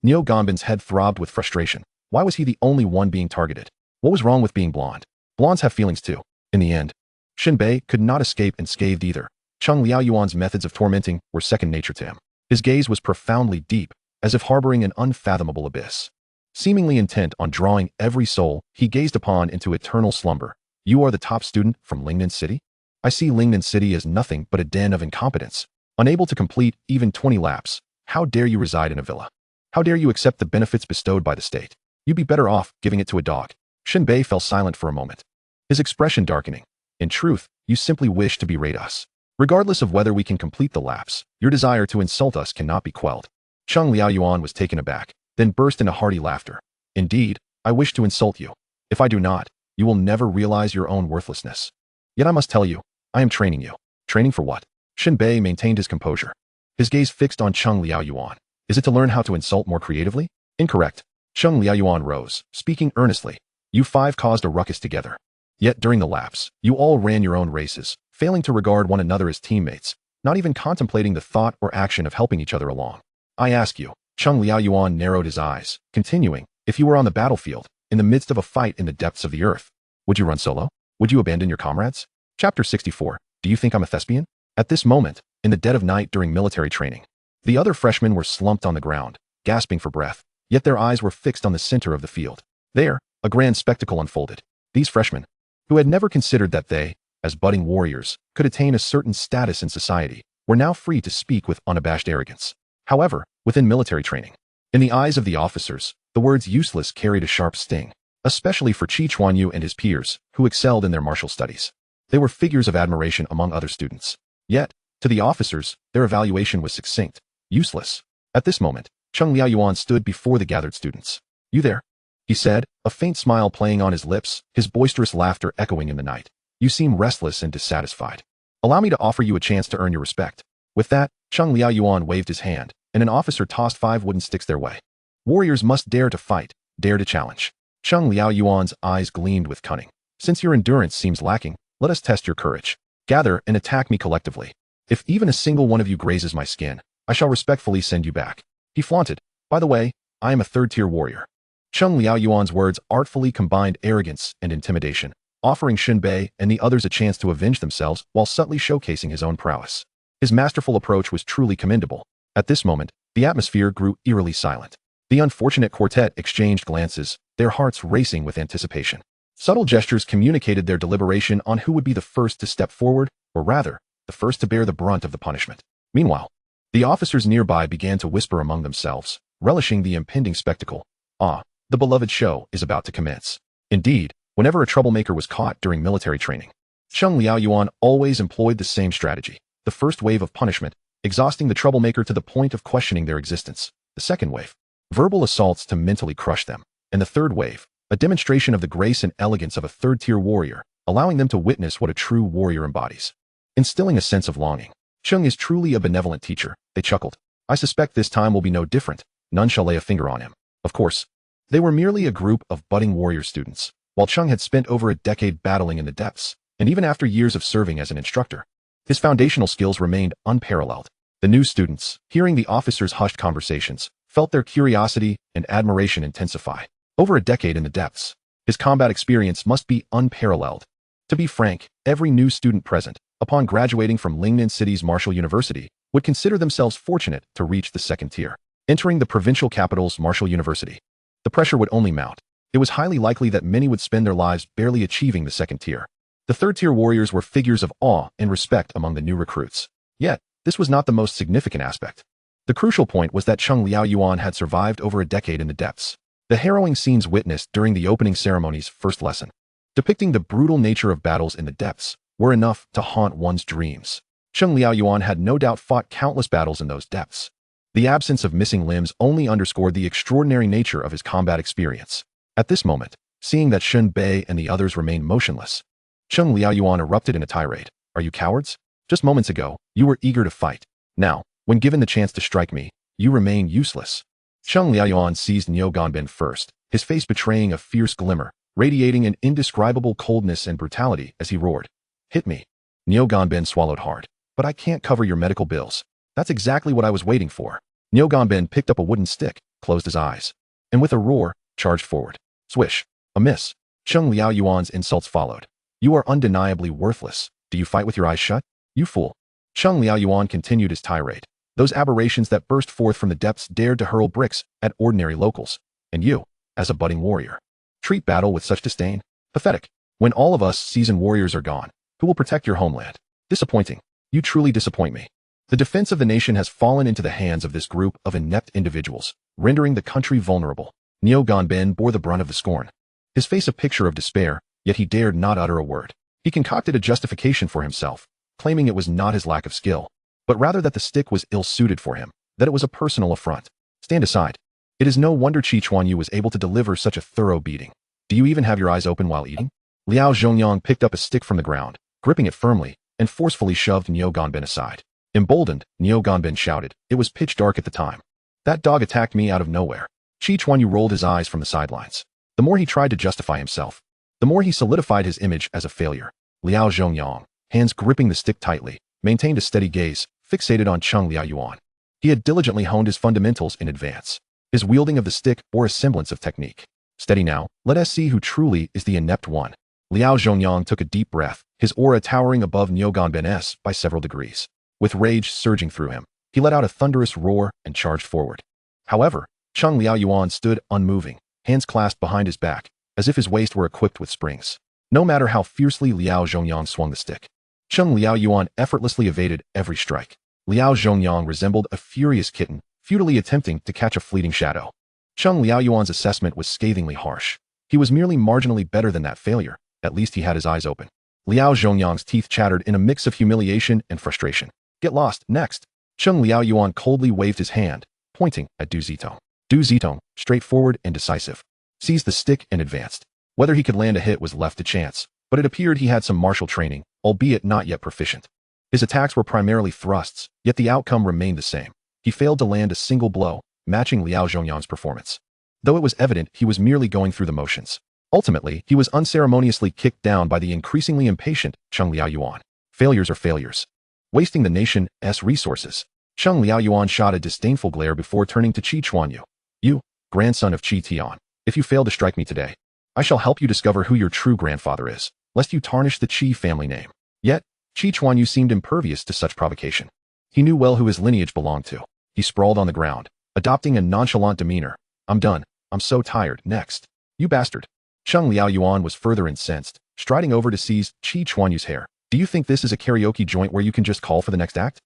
Neoganbin's head throbbed with frustration. Why was he the only one being targeted? What was wrong with being blonde? Blondes have feelings too. In the end, Shen Bei could not escape unscathed either. Cheng Liaoyuan's methods of tormenting were second nature to him. His gaze was profoundly deep, as if harboring an unfathomable abyss. Seemingly intent on drawing every soul he gazed upon into eternal slumber. You are the top student from Lingnan City? I see Lingnan City as nothing but a den of incompetence, unable to complete even 20 laps. How dare you reside in a villa? How dare you accept the benefits bestowed by the state? You'd be better off giving it to a dog. Shen Bei fell silent for a moment, his expression darkening. In truth, you simply wish to berate us. Regardless of whether we can complete the lapse, your desire to insult us cannot be quelled. Cheng Liaoyuan was taken aback, then burst into hearty laughter. Indeed, I wish to insult you. If I do not, you will never realize your own worthlessness. Yet I must tell you, I am training you. Training for what? Shen Bei maintained his composure, his gaze fixed on Cheng Liaoyuan. Is it to learn how to insult more creatively? Incorrect. Cheng Liaoyuan rose, speaking earnestly. You five caused a ruckus together. Yet during the lapse, you all ran your own races, failing to regard one another as teammates, not even contemplating the thought or action of helping each other along. I ask you, Cheng Liaoyuan narrowed his eyes, continuing, if you were on the battlefield, in the midst of a fight in the depths of the earth, would you run solo? Would you abandon your comrades? Chapter 64. Do you think I'm a thespian? At this moment, in the dead of night during military training, the other freshmen were slumped on the ground, gasping for breath, yet their eyes were fixed on the center of the field. There, a grand spectacle unfolded. These freshmen, who had never considered that they, as budding warriors, could attain a certain status in society, were now free to speak with unabashed arrogance. However, within military training, in the eyes of the officers, the words useless carried a sharp sting, especially for Chi Chuanyu and his peers, who excelled in their martial studies. They were figures of admiration among other students. Yet, to the officers, their evaluation was succinct, useless. At this moment, Cheng Liaoyuan stood before the gathered students. You there? He said, a faint smile playing on his lips, his boisterous laughter echoing in the night. You seem restless and dissatisfied. Allow me to offer you a chance to earn your respect. With that, Cheng Liaoyuan waved his hand, and an officer tossed 5 wooden sticks their way. Warriors must dare to fight, dare to challenge. Cheng Liaoyuan's eyes gleamed with cunning. Since your endurance seems lacking, let us test your courage. Gather and attack me collectively. If even a single one of you grazes my skin, I shall respectfully send you back. He flaunted. By the way, I am a third-tier warrior. Cheng Liaoyuan's words artfully combined arrogance and intimidation, offering Shen Bei and the others a chance to avenge themselves while subtly showcasing his own prowess. His masterful approach was truly commendable. At this moment, the atmosphere grew eerily silent. The unfortunate quartet exchanged glances, their hearts racing with anticipation. Subtle gestures communicated their deliberation on who would be the first to step forward, or rather, the first to bear the brunt of the punishment. Meanwhile, the officers nearby began to whisper among themselves, relishing the impending spectacle. Ah, the beloved show is about to commence. Indeed, whenever a troublemaker was caught during military training, Cheng Liaoyuan always employed the same strategy. The first wave of punishment, exhausting the troublemaker to the point of questioning their existence. The second wave, verbal assaults to mentally crush them. And the third wave, a demonstration of the grace and elegance of a third-tier warrior, allowing them to witness what a true warrior embodies. Instilling a sense of longing. Cheng is truly a benevolent teacher, they chuckled. I suspect this time will be no different. None shall lay a finger on him. Of course, they were merely a group of budding warrior students, while Cheng had spent over a decade battling in the depths, and even after years of serving as an instructor, his foundational skills remained unparalleled. The new students, hearing the officers' hushed conversations, felt their curiosity and admiration intensify. Over a decade in the depths, his combat experience must be unparalleled. To be frank, every new student present, upon graduating from Lingnan City's Martial University, would consider themselves fortunate to reach the second tier. Entering the provincial capital's Martial University, the pressure would only mount. It was highly likely that many would spend their lives barely achieving the second tier. The third-tier warriors were figures of awe and respect among the new recruits. Yet, this was not the most significant aspect. The crucial point was that Cheng Liaoyuan had survived over a decade in the depths. The harrowing scenes witnessed during the opening ceremony's first lesson, depicting the brutal nature of battles in the depths, were enough to haunt one's dreams. Cheng Liaoyuan had no doubt fought countless battles in those depths. The absence of missing limbs only underscored the extraordinary nature of his combat experience. At this moment, seeing that Shen Bei and the others remained motionless, Cheng Liaoyuan erupted in a tirade. Are you cowards? Just moments ago, you were eager to fight. Now, when given the chance to strike me, you remain useless. Cheng Liaoyuan seized Niu Ganbin first, his face betraying a fierce glimmer, radiating an indescribable coldness and brutality as he roared. Hit me. Niu Ganbin swallowed hard. But I can't cover your medical bills. That's exactly what I was waiting for. Niu Ganbin picked up a wooden stick, closed his eyes, and with a roar, charged forward. Swish. A miss. Cheng Liaoyuan's insults followed. You are undeniably worthless. Do you fight with your eyes shut? You fool. Cheng Liaoyuan continued his tirade. Those aberrations that burst forth from the depths dared to hurl bricks at ordinary locals. And you, as a budding warrior, treat battle with such disdain? Pathetic. When all of us seasoned warriors are gone, who will protect your homeland? Disappointing. You truly disappoint me. The defense of the nation has fallen into the hands of this group of inept individuals, rendering the country vulnerable. Neo Ganbin bore the brunt of the scorn. His face a picture of despair, yet he dared not utter a word. He concocted a justification for himself, claiming it was not his lack of skill, but rather that the stick was ill-suited for him, that it was a personal affront. Stand aside. It is no wonder Chi Chuanyu was able to deliver such a thorough beating. Do you even have your eyes open while eating? Liao Zhongyang picked up a stick from the ground, gripping it firmly, and forcefully shoved Neo Ganbin aside. Emboldened, Neo Ganbin shouted. It was pitch dark at the time. That dog attacked me out of nowhere. Chi Chuanyu rolled his eyes from the sidelines. The more he tried to justify himself, the more he solidified his image as a failure. Liao Zhongyang, hands gripping the stick tightly, maintained a steady gaze, fixated on Cheng Liaoyuan. He had diligently honed his fundamentals in advance. His wielding of the stick bore a semblance of technique. Steady now, let us see who truly is the inept one. Liao Zhongyang took a deep breath, his aura towering above Neo Ganbin's by several degrees. With rage surging through him, he let out a thunderous roar and charged forward. However, Cheng Liaoyuan stood unmoving, hands clasped behind his back, as if his waist were equipped with springs. No matter how fiercely Liao Zhongyang swung the stick, Cheng Liaoyuan effortlessly evaded every strike. Liao Zhongyang resembled a furious kitten, futilely attempting to catch a fleeting shadow. Cheng Liaoyuan's assessment was scathingly harsh. He was merely marginally better than that failure. At least he had his eyes open. Liao Zhongyang's teeth chattered in a mix of humiliation and frustration. Get lost, next. Cheng Liaoyuan coldly waved his hand, pointing at Du Zitong. Du Zitong, straightforward and decisive, seized the stick and advanced. Whether he could land a hit was left to chance, but it appeared he had some martial training, albeit not yet proficient. His attacks were primarily thrusts, yet the outcome remained the same. He failed to land a single blow, matching Liao Zhongyang's performance. Though it was evident he was merely going through the motions. Ultimately, he was unceremoniously kicked down by the increasingly impatient Cheng Liaoyuan. Failures are failures. Wasting the nation's resources. Cheng Liaoyuan shot a disdainful glare before turning to Chi Chuanyu. You, grandson of Chi Tian, if you fail to strike me today, I shall help you discover who your true grandfather is, lest you tarnish the Chi family name. Yet, Chi Chuanyu seemed impervious to such provocation. He knew well who his lineage belonged to. He sprawled on the ground, adopting a nonchalant demeanor. I'm done. I'm so tired. Next. You bastard. Cheng Liaoyuan was further incensed, striding over to seize Chi Chuanyu's hair. Do you think this is a karaoke joint where you can just call for the next act?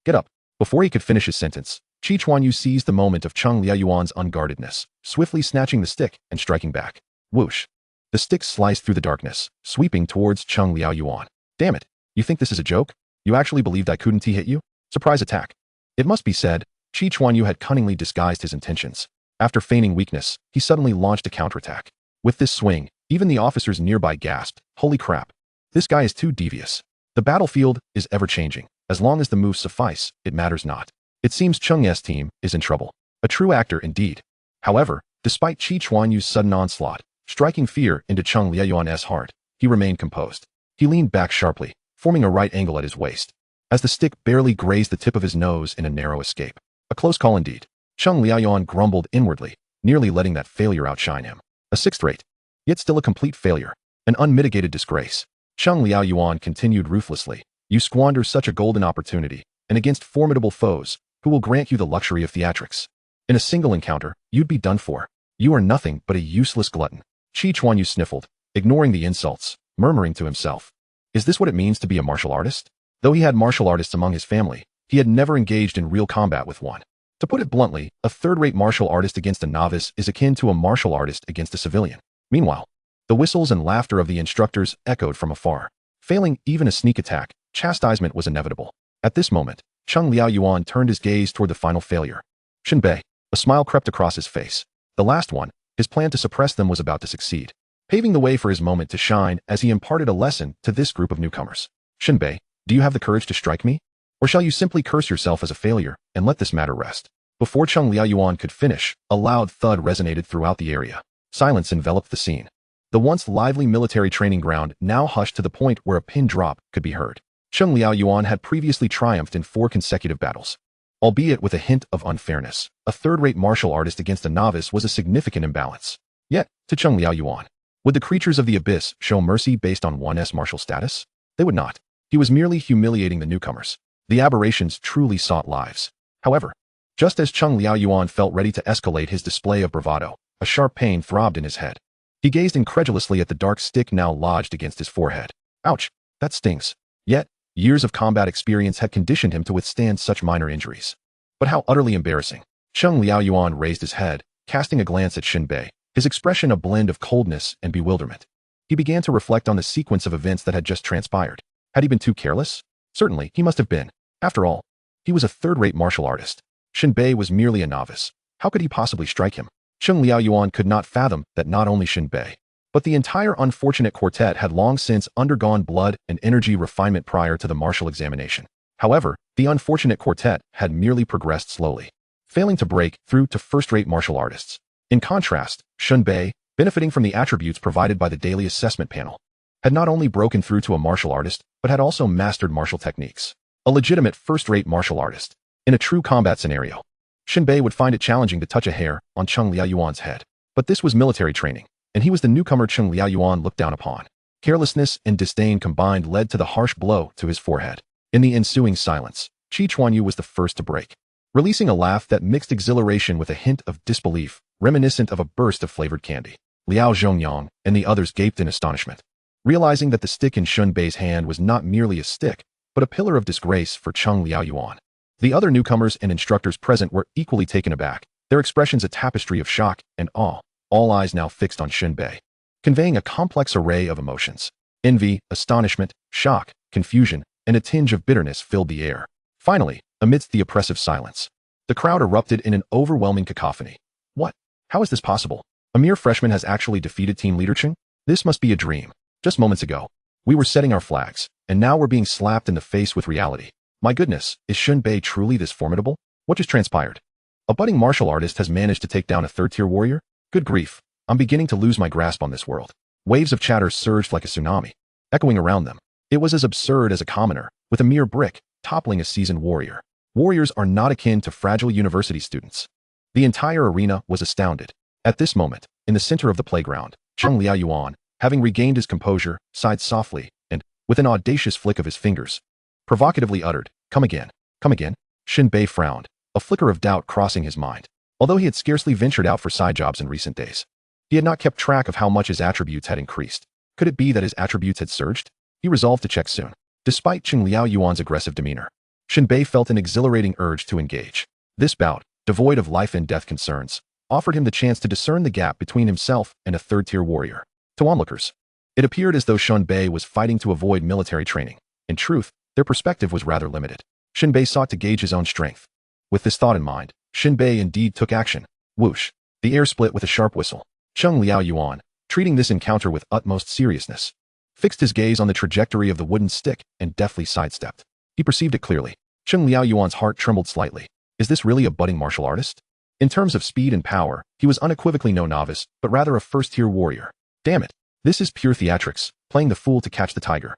Get up. Before he could finish his sentence, Chi Chuanyu seized the moment of Cheng Liaoyuan's unguardedness, swiftly snatching the stick and striking back. Whoosh. The stick sliced through the darkness, sweeping towards Cheng Liaoyuan. Damn it. You think this is a joke? You actually believed I couldn't hit you? Surprise attack. It must be said, Chi Chuanyu had cunningly disguised his intentions. After feigning weakness, he suddenly launched a counterattack. With this swing, even the officers nearby gasped, holy crap. This guy is too devious. The battlefield is ever-changing. As long as the moves suffice, it matters not. It seems Cheng's team is in trouble. A true actor indeed. However, despite Chi Chuanyu's sudden onslaught, striking fear into Cheng Liaoyuan's heart, he remained composed. He leaned back sharply, forming a right angle at his waist, as the stick barely grazed the tip of his nose in a narrow escape. A close call indeed. Cheng Liaoyuan grumbled inwardly, nearly letting that failure outshine him. A sixth rate. Yet still a complete failure. An unmitigated disgrace. Cheng Liaoyuan continued ruthlessly. You squander such a golden opportunity, and against formidable foes, who will grant you the luxury of theatrics. In a single encounter, you'd be done for. You are nothing but a useless glutton. Chi Chuanyu sniffled, ignoring the insults, murmuring to himself. Is this what it means to be a martial artist? Though he had martial artists among his family, he had never engaged in real combat with one. To put it bluntly, a third-rate martial artist against a novice is akin to a martial artist against a civilian. Meanwhile, the whistles and laughter of the instructors echoed from afar. Failing even a sneak attack, chastisement was inevitable. At this moment, Cheng Liaoyuan turned his gaze toward the final failure. Shen Bei. A smile crept across his face. The last one, his plan to suppress them was about to succeed, paving the way for his moment to shine as he imparted a lesson to this group of newcomers. Shen Bei, do you have the courage to strike me? Or shall you simply curse yourself as a failure and let this matter rest? Before Cheng Liaoyuan could finish, a loud thud resonated throughout the area. Silence enveloped the scene. The once lively military training ground now hushed to the point where a pin drop could be heard. Cheng Liaoyuan had previously triumphed in 4 consecutive battles. Albeit with a hint of unfairness, a third-rate martial artist against a novice was a significant imbalance. Yet, to Cheng Liaoyuan, would the creatures of the abyss show mercy based on one's martial status? They would not. He was merely humiliating the newcomers. The aberrations truly sought lives. However, just as Cheng Liaoyuan felt ready to escalate his display of bravado, a sharp pain throbbed in his head. He gazed incredulously at the dark stick now lodged against his forehead. Ouch, that stings. Yet, Years of combat experience had conditioned him to withstand such minor injuries. But how utterly embarrassing. Sheng Liaoyuan raised his head, casting a glance at Shen Bei, his expression a blend of coldness and bewilderment. He began to reflect on the sequence of events that had just transpired. Had he been too careless? Certainly, he must have been. After all, he was a third-rate martial artist. Shen Bei was merely a novice. How could he possibly strike him? Sheng Liaoyuan could not fathom that not only Shen Bei, but the entire unfortunate quartet had long since undergone blood and energy refinement prior to the martial examination. However, the unfortunate quartet had merely progressed slowly, failing to break through to first-rate martial artists. In contrast, Shen Bei, benefiting from the attributes provided by the daily assessment panel, had not only broken through to a martial artist, but had also mastered martial techniques. A legitimate first-rate martial artist. In a true combat scenario, Shen Bei would find it challenging to touch a hair on Sheng Liaoyuan's head. But this was military training, and he was the newcomer Sheng Liaoyuan looked down upon. Carelessness and disdain combined led to the harsh blow to his forehead. In the ensuing silence, Qi Chuanyu was the first to break, releasing a laugh that mixed exhilaration with a hint of disbelief, reminiscent of a burst of flavored candy. Liao Zhongyang and the others gaped in astonishment, realizing that the stick in Shen Bei's hand was not merely a stick, but a pillar of disgrace for Sheng Liaoyuan. The other newcomers and instructors present were equally taken aback, their expressions a tapestry of shock and awe, all eyes now fixed on Shen Bei, conveying a complex array of emotions. Envy, astonishment, shock, confusion, and a tinge of bitterness filled the air. Finally, amidst the oppressive silence, the crowd erupted in an overwhelming cacophony. What? How is this possible? A mere freshman has actually defeated Team Leader Cheng? This must be a dream. Just moments ago, we were setting our flags, and now we're being slapped in the face with reality. My goodness, is Shen Bei truly this formidable? What just transpired? A budding martial artist has managed to take down a third-tier warrior? Good grief, I'm beginning to lose my grasp on this world. Waves of chatter surged like a tsunami, echoing around them. It was as absurd as a commoner, with a mere brick, toppling a seasoned warrior. Warriors are not akin to fragile university students. The entire arena was astounded. At this moment, in the center of the playground, Sheng Liaoyuan, having regained his composure, sighed softly, and, with an audacious flick of his fingers, provocatively uttered, "Come again, come again." Shen Bei frowned, a flicker of doubt crossing his mind. Although he had scarcely ventured out for side jobs in recent days, he had not kept track of how much his attributes had increased. Could it be that his attributes had surged? He resolved to check soon. Despite Sheng Liaoyuan's aggressive demeanor, Shen Bei felt an exhilarating urge to engage. This bout, devoid of life and death concerns, offered him the chance to discern the gap between himself and a third-tier warrior. To onlookers, it appeared as though Shen Bei was fighting to avoid military training. In truth, their perspective was rather limited. Shen Bei sought to gauge his own strength. With this thought in mind, Shen Bei indeed took action. Whoosh! The air split with a sharp whistle. Sheng Liaoyuan, treating this encounter with utmost seriousness, fixed his gaze on the trajectory of the wooden stick and deftly sidestepped. He perceived it clearly. Sheng Liaoyuan's heart trembled slightly. Is this really a budding martial artist? In terms of speed and power, he was unequivocally no novice, but rather a first-tier warrior. Damn it! This is pure theatrics, playing the fool to catch the tiger.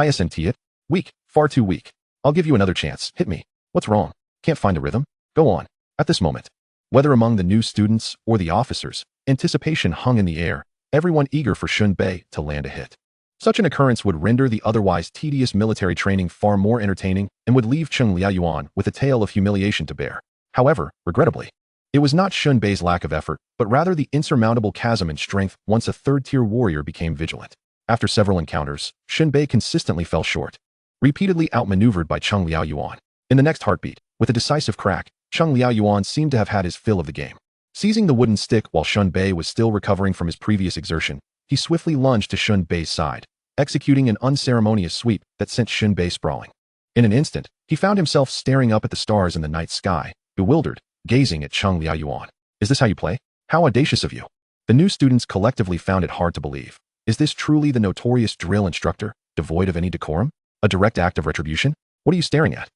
Isn't it? Weak, far too weak. I'll give you another chance. Hit me. What's wrong? Can't find a rhythm? Go on. At this moment, whether among the new students or the officers, anticipation hung in the air, everyone eager for Shen Bei to land a hit. Such an occurrence would render the otherwise tedious military training far more entertaining and would leave Sheng Liaoyuan with a tale of humiliation to bear. However, regrettably, it was not Shen Bei's lack of effort, but rather the insurmountable chasm in strength once a third-tier warrior became vigilant. After several encounters, Shen Bei consistently fell short, repeatedly outmaneuvered by Sheng Liaoyuan. In the next heartbeat, with a decisive crack, Sheng Liaoyuan seemed to have had his fill of the game. Seizing the wooden stick while Shen Bei was still recovering from his previous exertion, he swiftly lunged to Shen Bei's side, executing an unceremonious sweep that sent Shen Bei sprawling. In an instant, he found himself staring up at the stars in the night sky, bewildered, gazing at Sheng Liaoyuan. Is this how you play? How audacious of you. The new students collectively found it hard to believe. Is this truly the notorious drill instructor, devoid of any decorum? A direct act of retribution? What are you staring at?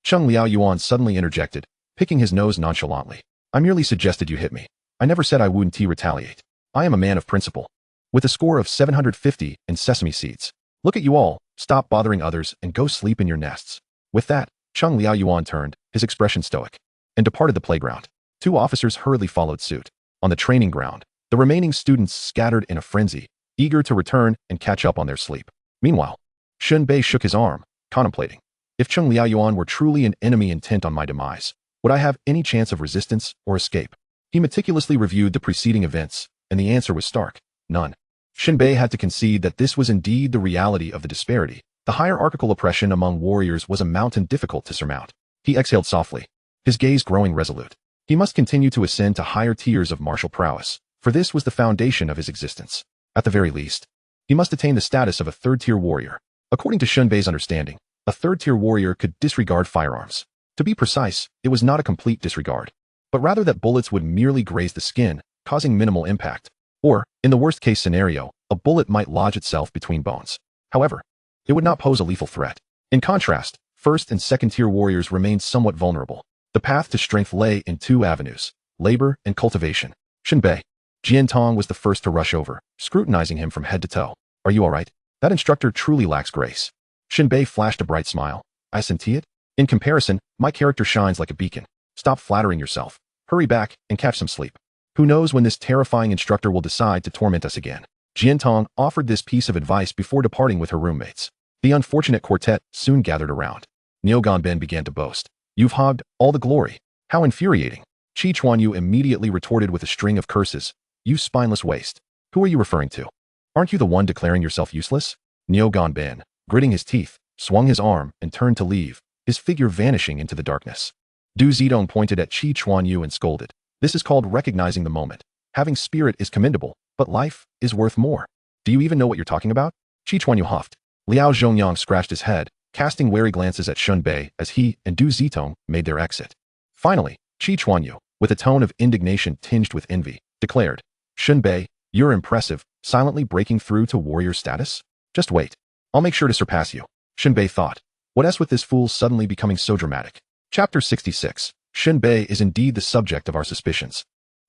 Sheng Liaoyuan suddenly interjected, picking his nose nonchalantly. I merely suggested you hit me. I never said I wouldn't retaliate. I am a man of principle. With a score of 750 and sesame seeds. Look at you all, stop bothering others and go sleep in your nests. With that, Sheng Liaoyuan turned, his expression stoic, and departed the playground. Two officers hurriedly followed suit. On the training ground, the remaining students scattered in a frenzy, eager to return and catch up on their sleep. Meanwhile, Shen Bei shook his arm, contemplating. If Sheng Liaoyuan were truly an enemy intent on my demise, would I have any chance of resistance or escape? He meticulously reviewed the preceding events, and the answer was stark. None. Shen Bei had to concede that this was indeed the reality of the disparity, The hierarchical oppression among warriors was a mountain difficult to surmount. He exhaled softly, his gaze growing resolute. He must continue to ascend to higher tiers of martial prowess, for this was the foundation of his existence. At the very least, he must attain the status of a third-tier warrior. According to Shen Bei's understanding, a third-tier warrior could disregard firearms. To be precise, it was not a complete disregard, but rather that bullets would merely graze the skin, causing minimal impact. Or, in the worst-case scenario, a bullet might lodge itself between bones. However, it would not pose a lethal threat. In contrast, first- and second-tier warriors remained somewhat vulnerable. The path to strength lay in two avenues, labor and cultivation. Shen Bei. Jian Tong was the first to rush over, scrutinizing him from head to toe. Are you all right? That instructor truly lacks grace. Shen Bei flashed a bright smile. I senti it. In comparison, my character shines like a beacon. Stop flattering yourself. Hurry back and catch some sleep. Who knows when this terrifying instructor will decide to torment us again. Jian Tong offered this piece of advice before departing with her roommates. The unfortunate quartet soon gathered around. Neoganben began to boast. You've hogged all the glory. How infuriating. Chi Chuanyu immediately retorted with a string of curses. You spineless waste. Who are you referring to? Aren't you the one declaring yourself useless? Neoganben, gritting his teeth, swung his arm and turned to leave, his figure vanishing into the darkness. Du Zidong pointed at Chi Chuanyu and scolded. This is called recognizing the moment. Having spirit is commendable, but life is worth more. Do you even know what you're talking about? Chi Chuanyu huffed. Liao Zhongyang scratched his head, casting wary glances at Shen Bei as he and Du Zitong made their exit. Finally, Chi Chuanyu, with a tone of indignation tinged with envy, declared, Shen Bei, you're impressive, silently breaking through to warrior status? Just wait. I'll make sure to surpass you. Shen Bei thought. What else with this fool suddenly becoming so dramatic? Chapter 66. Shen Bei is indeed the subject of our suspicions.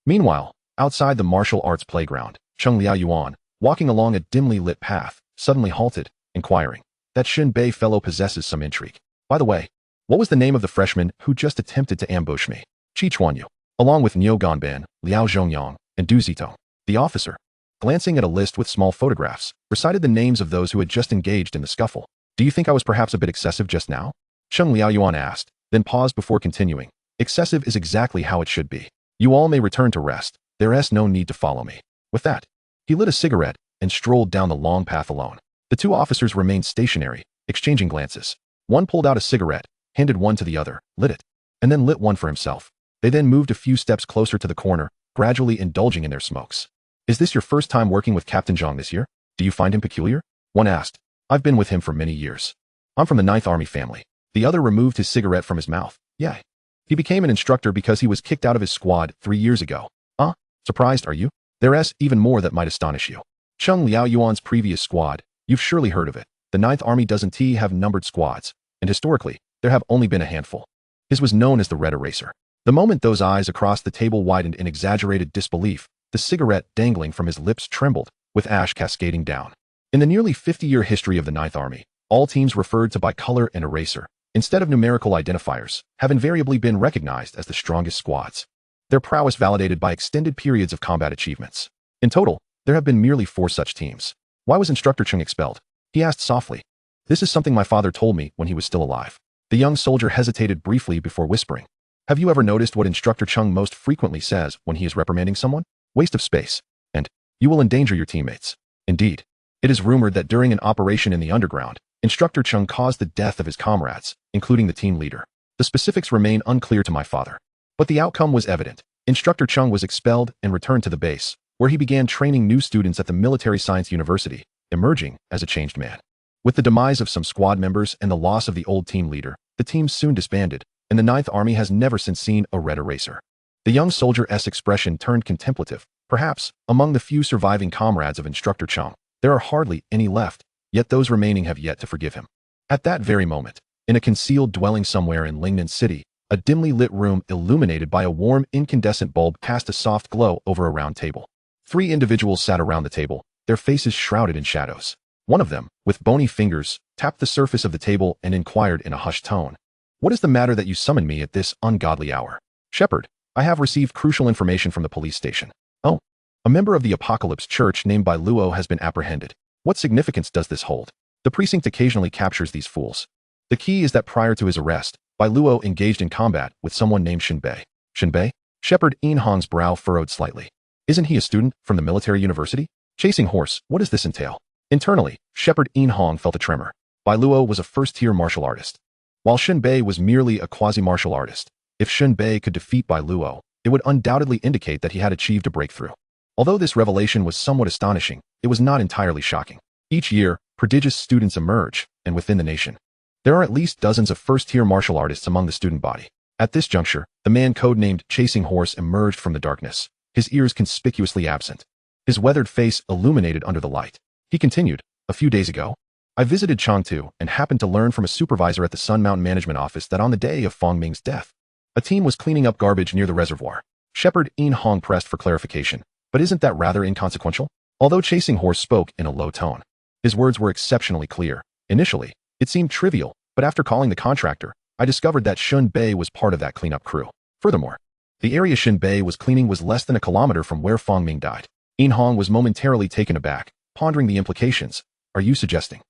Meanwhile, outside the martial arts playground, Cheng Liaoyuan, walking along a dimly lit path, suddenly halted, inquiring. That Shen Bei fellow possesses some intrigue. By the way, what was the name of the freshman who just attempted to ambush me? Chi Chuanyu, along with Niu Ganban, Liao Zhongyang, and Du Zitong. The officer, glancing at a list with small photographs, recited the names of those who had just engaged in the scuffle. Do you think I was perhaps a bit excessive just now? Cheng Liaoyuan asked, then paused before continuing. Excessive is exactly how it should be. You all may return to rest. There is no need to follow me. With that, he lit a cigarette and strolled down the long path alone. The two officers remained stationary, exchanging glances. One pulled out a cigarette, handed one to the other, lit it, and then lit one for himself. They then moved a few steps closer to the corner, gradually indulging in their smokes. Is this your first time working with Captain Zhang this year? Do you find him peculiar? One asked. I've been with him for many years. I'm from the 9th Army family. The other removed his cigarette from his mouth. Yeah. He became an instructor because he was kicked out of his squad 3 years ago. Surprised, are you? There's even more that might astonish you. Cheng Liaoyuan's previous squad, you've surely heard of it. The 9th Army doesn't have numbered squads, and historically, there have only been a handful. His was known as the Red Eraser. The moment those eyes across the table widened in exaggerated disbelief, the cigarette dangling from his lips trembled, with ash cascading down. In the nearly 50-year history of the 9th Army, all teams referred to by color and eraser, instead of numerical identifiers, have invariably been recognized as the strongest squads. Their prowess validated by extended periods of combat achievements. In total, there have been merely 4 such teams. Why was Instructor Chung expelled? He asked softly. This is something my father told me when he was still alive. The young soldier hesitated briefly before whispering. Have you ever noticed what Instructor Chung most frequently says when he is reprimanding someone? Waste of space. And, you will endanger your teammates. Indeed. It is rumored that during an operation in the underground, Instructor Chung caused the death of his comrades, including the team leader. The specifics remain unclear to my father. But the outcome was evident. Instructor Chung was expelled and returned to the base, where he began training new students at the Military Science University, emerging as a changed man. With the demise of some squad members and the loss of the old team leader, the team soon disbanded, and the 9th Army has never since seen a Red Eraser. The young soldier's expression turned contemplative. Perhaps, among the few surviving comrades of Instructor Chung, there are hardly any left, yet those remaining have yet to forgive him. At that very moment, in a concealed dwelling somewhere in Lingnan City, a dimly lit room illuminated by a warm incandescent bulb cast a soft glow over a round table. 3 individuals sat around the table, their faces shrouded in shadows. One of them, with bony fingers, tapped the surface of the table and inquired in a hushed tone. What is the matter that you summoned me at this ungodly hour? Shepherd, I have received crucial information from the police station. Oh, a member of the Apocalypse Church named Bai Luo has been apprehended. What significance does this hold? The precinct occasionally captures these fools. The key is that prior to his arrest, Bai Luo engaged in combat with someone named Shen Bei. Shen Bei? Shepherd Inhong's brow furrowed slightly. Isn't he a student from the military university? Chasing horse, what does this entail? Internally, Shepherd Inhong felt a tremor. Bai Bai Luo was a first-tier martial artist, while Shen Bei was merely a quasi-martial artist. If Shen Bei could defeat Bai Luo, it would undoubtedly indicate that he had achieved a breakthrough. Although this revelation was somewhat astonishing, it was not entirely shocking. Each year, prodigious students emerge, and within the nation, there are at least dozens of first-tier martial artists among the student body. At this juncture, the man codenamed Chasing Horse emerged from the darkness, his ears conspicuously absent, his weathered face illuminated under the light. He continued, "A few days ago, I visited Chengdu and happened to learn from a supervisor at the Sun Mountain Management Office that on the day of Fong Ming's death, a team was cleaning up garbage near the reservoir." Shepherd In Hong pressed for clarification, "But isn't that rather inconsequential?" Although Chasing Horse spoke in a low tone, his words were exceptionally clear. "Initially, it seemed trivial, but after calling the contractor, I discovered that Shen Bei was part of that cleanup crew. Furthermore, the area Shen Bei was cleaning was less than a kilometer from where Fong Ming died." In Hong was momentarily taken aback, pondering the implications. "Are you suggesting?"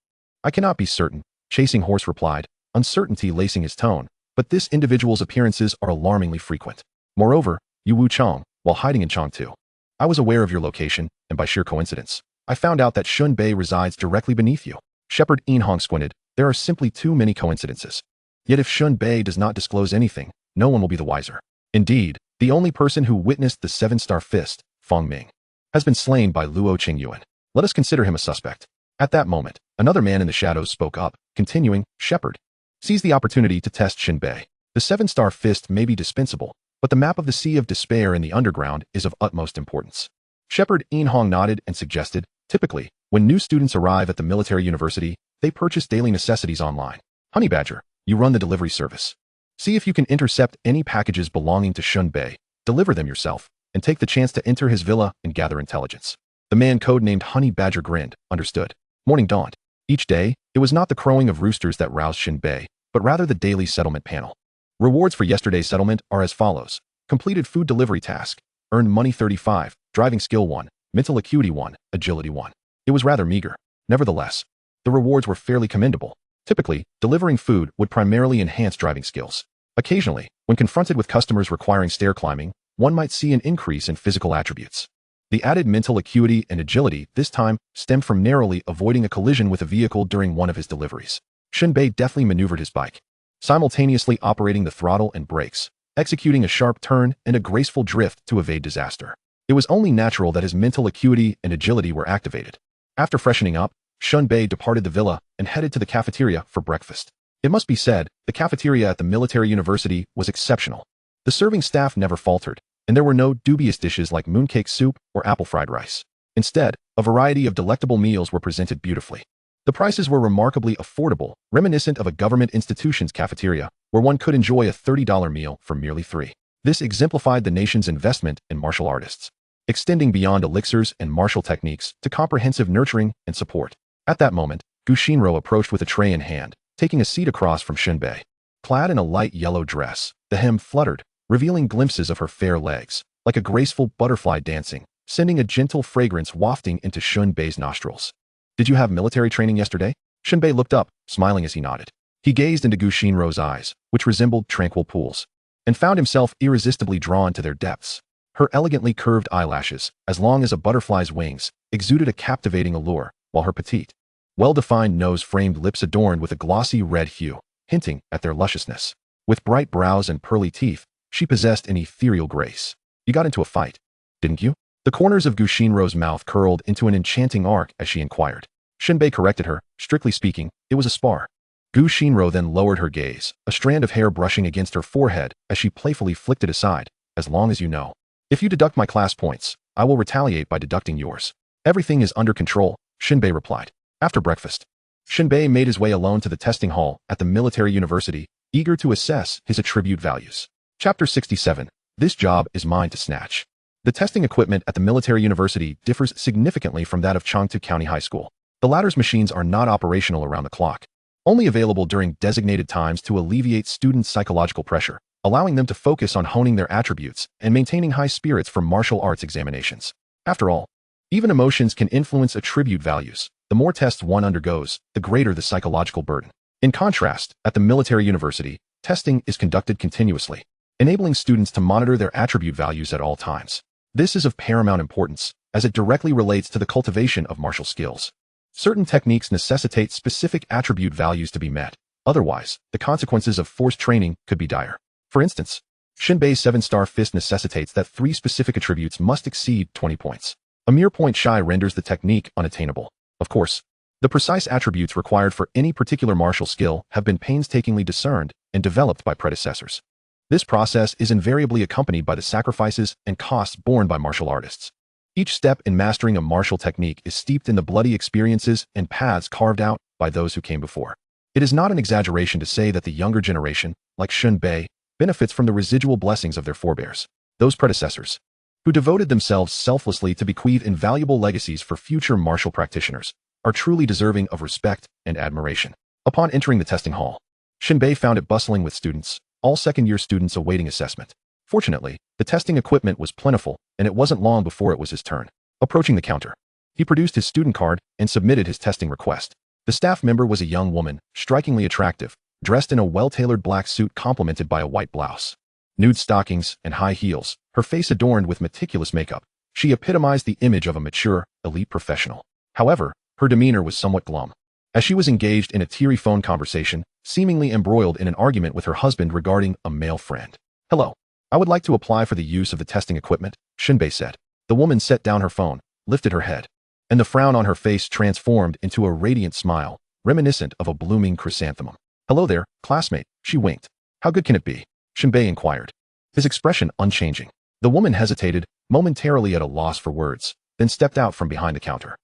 "I cannot be certain," Chasing Horse replied, uncertainty lacing his tone, "but this individual's appearances are alarmingly frequent. Moreover, you Wu Chong, while hiding in Chengdu, I was aware of your location, and by sheer coincidence, I found out that Shen Bei resides directly beneath you." Shepherd In Hong squinted. "There are simply too many coincidences. Yet if Shen Bei does not disclose anything, no one will be the wiser. Indeed, the only person who witnessed the seven-star fist, Fong Ming, has been slain by Luo Qingyuan. Let us consider him a suspect." At that moment, another man in the shadows spoke up, continuing, "Shepherd, seize the opportunity to test Shen Bei. The seven-star fist may be dispensable, but the map of the Sea of Despair in the underground is of utmost importance." Shepherd In Hong nodded and suggested, "Typically, when new students arrive at the military university, they purchase daily necessities online. Honey Badger, you run the delivery service. See if you can intercept any packages belonging to Shen Bei, deliver them yourself, and take the chance to enter his villa and gather intelligence." The man codenamed Honey Badger grinned. "Understood." Morning dawned. Each day, it was not the crowing of roosters that roused Shen Bei, but rather the daily settlement panel. Rewards for yesterday's settlement are as follows. Completed food delivery task. Earned money 35, driving skill 1, mental acuity 1, agility 1. It was rather meager. Nevertheless, the rewards were fairly commendable. Typically, delivering food would primarily enhance driving skills. Occasionally, when confronted with customers requiring stair climbing, one might see an increase in physical attributes. The added mental acuity and agility this time stemmed from narrowly avoiding a collision with a vehicle during one of his deliveries. Shen Bei deftly maneuvered his bike, simultaneously operating the throttle and brakes, executing a sharp turn and a graceful drift to evade disaster. It was only natural that his mental acuity and agility were activated. After freshening up, Shen Bei departed the villa and headed to the cafeteria for breakfast. It must be said, the cafeteria at the military university was exceptional. The serving staff never faltered, and there were no dubious dishes like mooncake soup or apple fried rice. Instead, a variety of delectable meals were presented beautifully. The prices were remarkably affordable, reminiscent of a government institution's cafeteria, where one could enjoy a $30 meal for merely $3. This exemplified the nation's investment in martial artists, extending beyond elixirs and martial techniques to comprehensive nurturing and support. At that moment, Gu Xinro approached with a tray in hand, taking a seat across from Shen Bei. Clad in a light yellow dress, the hem fluttered, revealing glimpses of her fair legs, like a graceful butterfly dancing, sending a gentle fragrance wafting into Shen Bei's nostrils. "Did you have military training yesterday?" Shen Bei looked up, smiling as he nodded. He gazed into Gu Xinro's eyes, which resembled tranquil pools, and found himself irresistibly drawn to their depths. Her elegantly curved eyelashes, as long as a butterfly's wings, exuded a captivating allure, while her petite, well-defined nose-framed lips adorned with a glossy red hue, hinting at their lusciousness. With bright brows and pearly teeth, she possessed an ethereal grace. "You got into a fight, didn't you?" The corners of Gu Xinro's mouth curled into an enchanting arc as she inquired. Shen Bei corrected her. "Strictly speaking, it was a spar." Gu Xinro then lowered her gaze, a strand of hair brushing against her forehead as she playfully flicked it aside. "As long as you know. If you deduct my class points, I will retaliate by deducting yours." "Everything is under control," Shen Bei replied. After breakfast, Shen Bei made his way alone to the testing hall at the military university, eager to assess his attribute values. Chapter 67. This job is mine to snatch. The testing equipment at the military university differs significantly from that of Chengdu County High School. The latter's machines are not operational around the clock, only available during designated times to alleviate students' psychological pressure, allowing them to focus on honing their attributes and maintaining high spirits for martial arts examinations. After all, even emotions can influence attribute values. The more tests one undergoes, the greater the psychological burden. In contrast, at the military university, testing is conducted continuously, enabling students to monitor their attribute values at all times. This is of paramount importance, as it directly relates to the cultivation of martial skills. Certain techniques necessitate specific attribute values to be met. Otherwise, the consequences of forced training could be dire. For instance, Shen Bei's 7-star fist necessitates that 3 specific attributes must exceed 20 points. A mere point shy renders the technique unattainable. Of course, the precise attributes required for any particular martial skill have been painstakingly discerned and developed by predecessors. This process is invariably accompanied by the sacrifices and costs borne by martial artists. Each step in mastering a martial technique is steeped in the bloody experiences and paths carved out by those who came before. It is not an exaggeration to say that the younger generation, like Shen Bei, benefits from the residual blessings of their forebears, those predecessors, who devoted themselves selflessly to bequeath invaluable legacies for future martial practitioners, are truly deserving of respect and admiration. Upon entering the testing hall, Shen Bei found it bustling with students, all second-year students awaiting assessment. Fortunately, the testing equipment was plentiful, and it wasn't long before it was his turn. Approaching the counter, he produced his student card and submitted his testing request. The staff member was a young woman, strikingly attractive, dressed in a well-tailored black suit complemented by a white blouse, nude stockings, and high heels, her face adorned with meticulous makeup. She epitomized the image of a mature, elite professional. However, her demeanor was somewhat glum, as she was engaged in a teary phone conversation, seemingly embroiled in an argument with her husband regarding a male friend. "Hello. I would like to apply for the use of the testing equipment," Shen Bei said. The woman set down her phone, lifted her head, and the frown on her face transformed into a radiant smile, reminiscent of a blooming chrysanthemum. "Hello there, classmate," she winked. "How good can it be?" Shen Bei inquired, his expression unchanging. The woman hesitated, momentarily at a loss for words, then stepped out from behind the counter.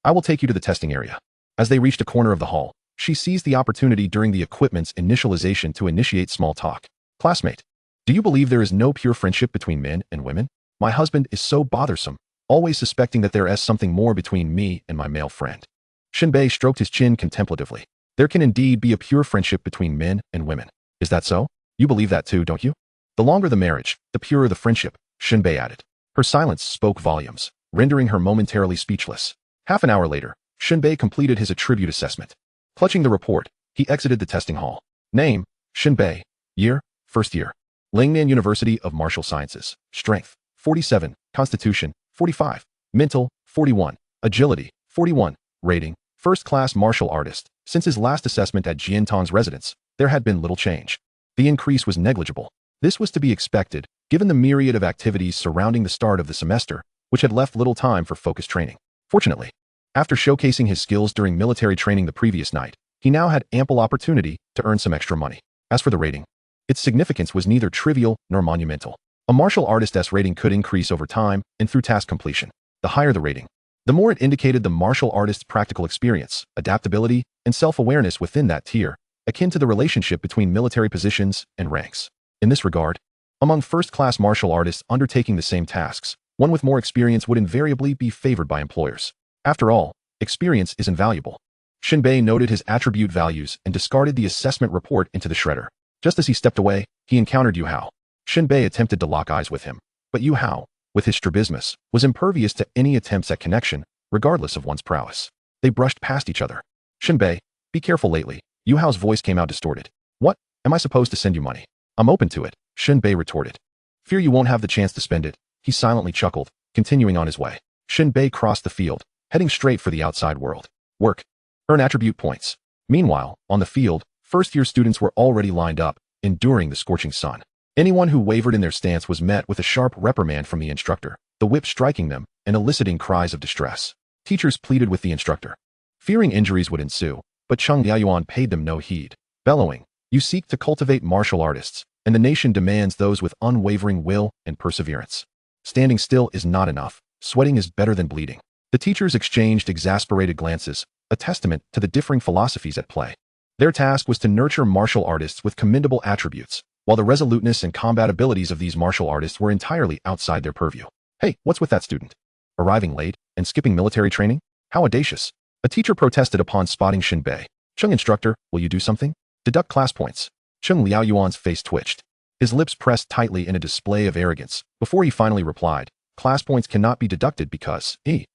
I will take you to the testing area." As they reached a corner of the hall, she seized the opportunity during the equipment's initialization to initiate small talk. "Classmate, do you believe there is no pure friendship between men and women? My husband is so bothersome, always suspecting that there is something more between me and my male friend." Shen Bei stroked his chin contemplatively. "There can indeed be a pure friendship between men and women. Is that so? You believe that too, don't you?" "The longer the marriage, the purer the friendship," Shen Bei added. Her silence spoke volumes, rendering her momentarily speechless. Half an hour later, Shen Bei completed his attribute assessment. Clutching the report, he exited the testing hall. Name, Shen Bei. Year, first year. Lingnan University of Martial Sciences. Strength, 47. Constitution, 45. Mental, 41. Agility, 41. Rating, first-class martial artist. Since his last assessment at Jiantong's residence, there had been little change. The increase was negligible. This was to be expected, given the myriad of activities surrounding the start of the semester, which had left little time for focused training. Fortunately, after showcasing his skills during military training the previous night, he now had ample opportunity to earn some extra money. As for the rating, its significance was neither trivial nor monumental. A martial artist's rating could increase over time and through task completion. The higher the rating, the more it indicated the martial artist's practical experience, adaptability, and self-awareness within that tier, akin to the relationship between military positions and ranks. In this regard, among first-class martial artists undertaking the same tasks, one with more experience would invariably be favored by employers. After all, experience is invaluable. Shen Bei noted his attribute values and discarded the assessment report into the shredder. Just as he stepped away, he encountered Yu Hao. Shen Bei attempted to lock eyes with him, but Yu Hao, with his strabismus, was impervious to any attempts at connection, regardless of one's prowess. They brushed past each other. "Shen Bei, be careful lately." Yu Hao's voice came out distorted. "What? Am I supposed to send you money?" "I'm open to it," Shen Bei retorted. "Fear you won't have the chance to spend it." He silently chuckled, continuing on his way. Shen Bei crossed the field, heading straight for the outside world. Work. Earn attribute points. Meanwhile, on the field, first-year students were already lined up, enduring the scorching sun. Anyone who wavered in their stance was met with a sharp reprimand from the instructor, the whip striking them and eliciting cries of distress. Teachers pleaded with the instructor, fearing injuries would ensue, but Cheng Liaoyuan paid them no heed, bellowing, "You seek to cultivate martial artists, and the nation demands those with unwavering will and perseverance. Standing still is not enough. Sweating is better than bleeding." The teachers exchanged exasperated glances, a testament to the differing philosophies at play. Their task was to nurture martial artists with commendable attributes, while the resoluteness and combat abilities of these martial artists were entirely outside their purview. "Hey, what's with that student? Arriving late and skipping military training? How audacious!" A teacher protested upon spotting Shen Bei. "Cheng instructor, will you do something? Deduct class points." Cheng Liaoyuan's face twitched. His lips pressed tightly in a display of arrogance, before he finally replied, "Class points cannot be deducted because he.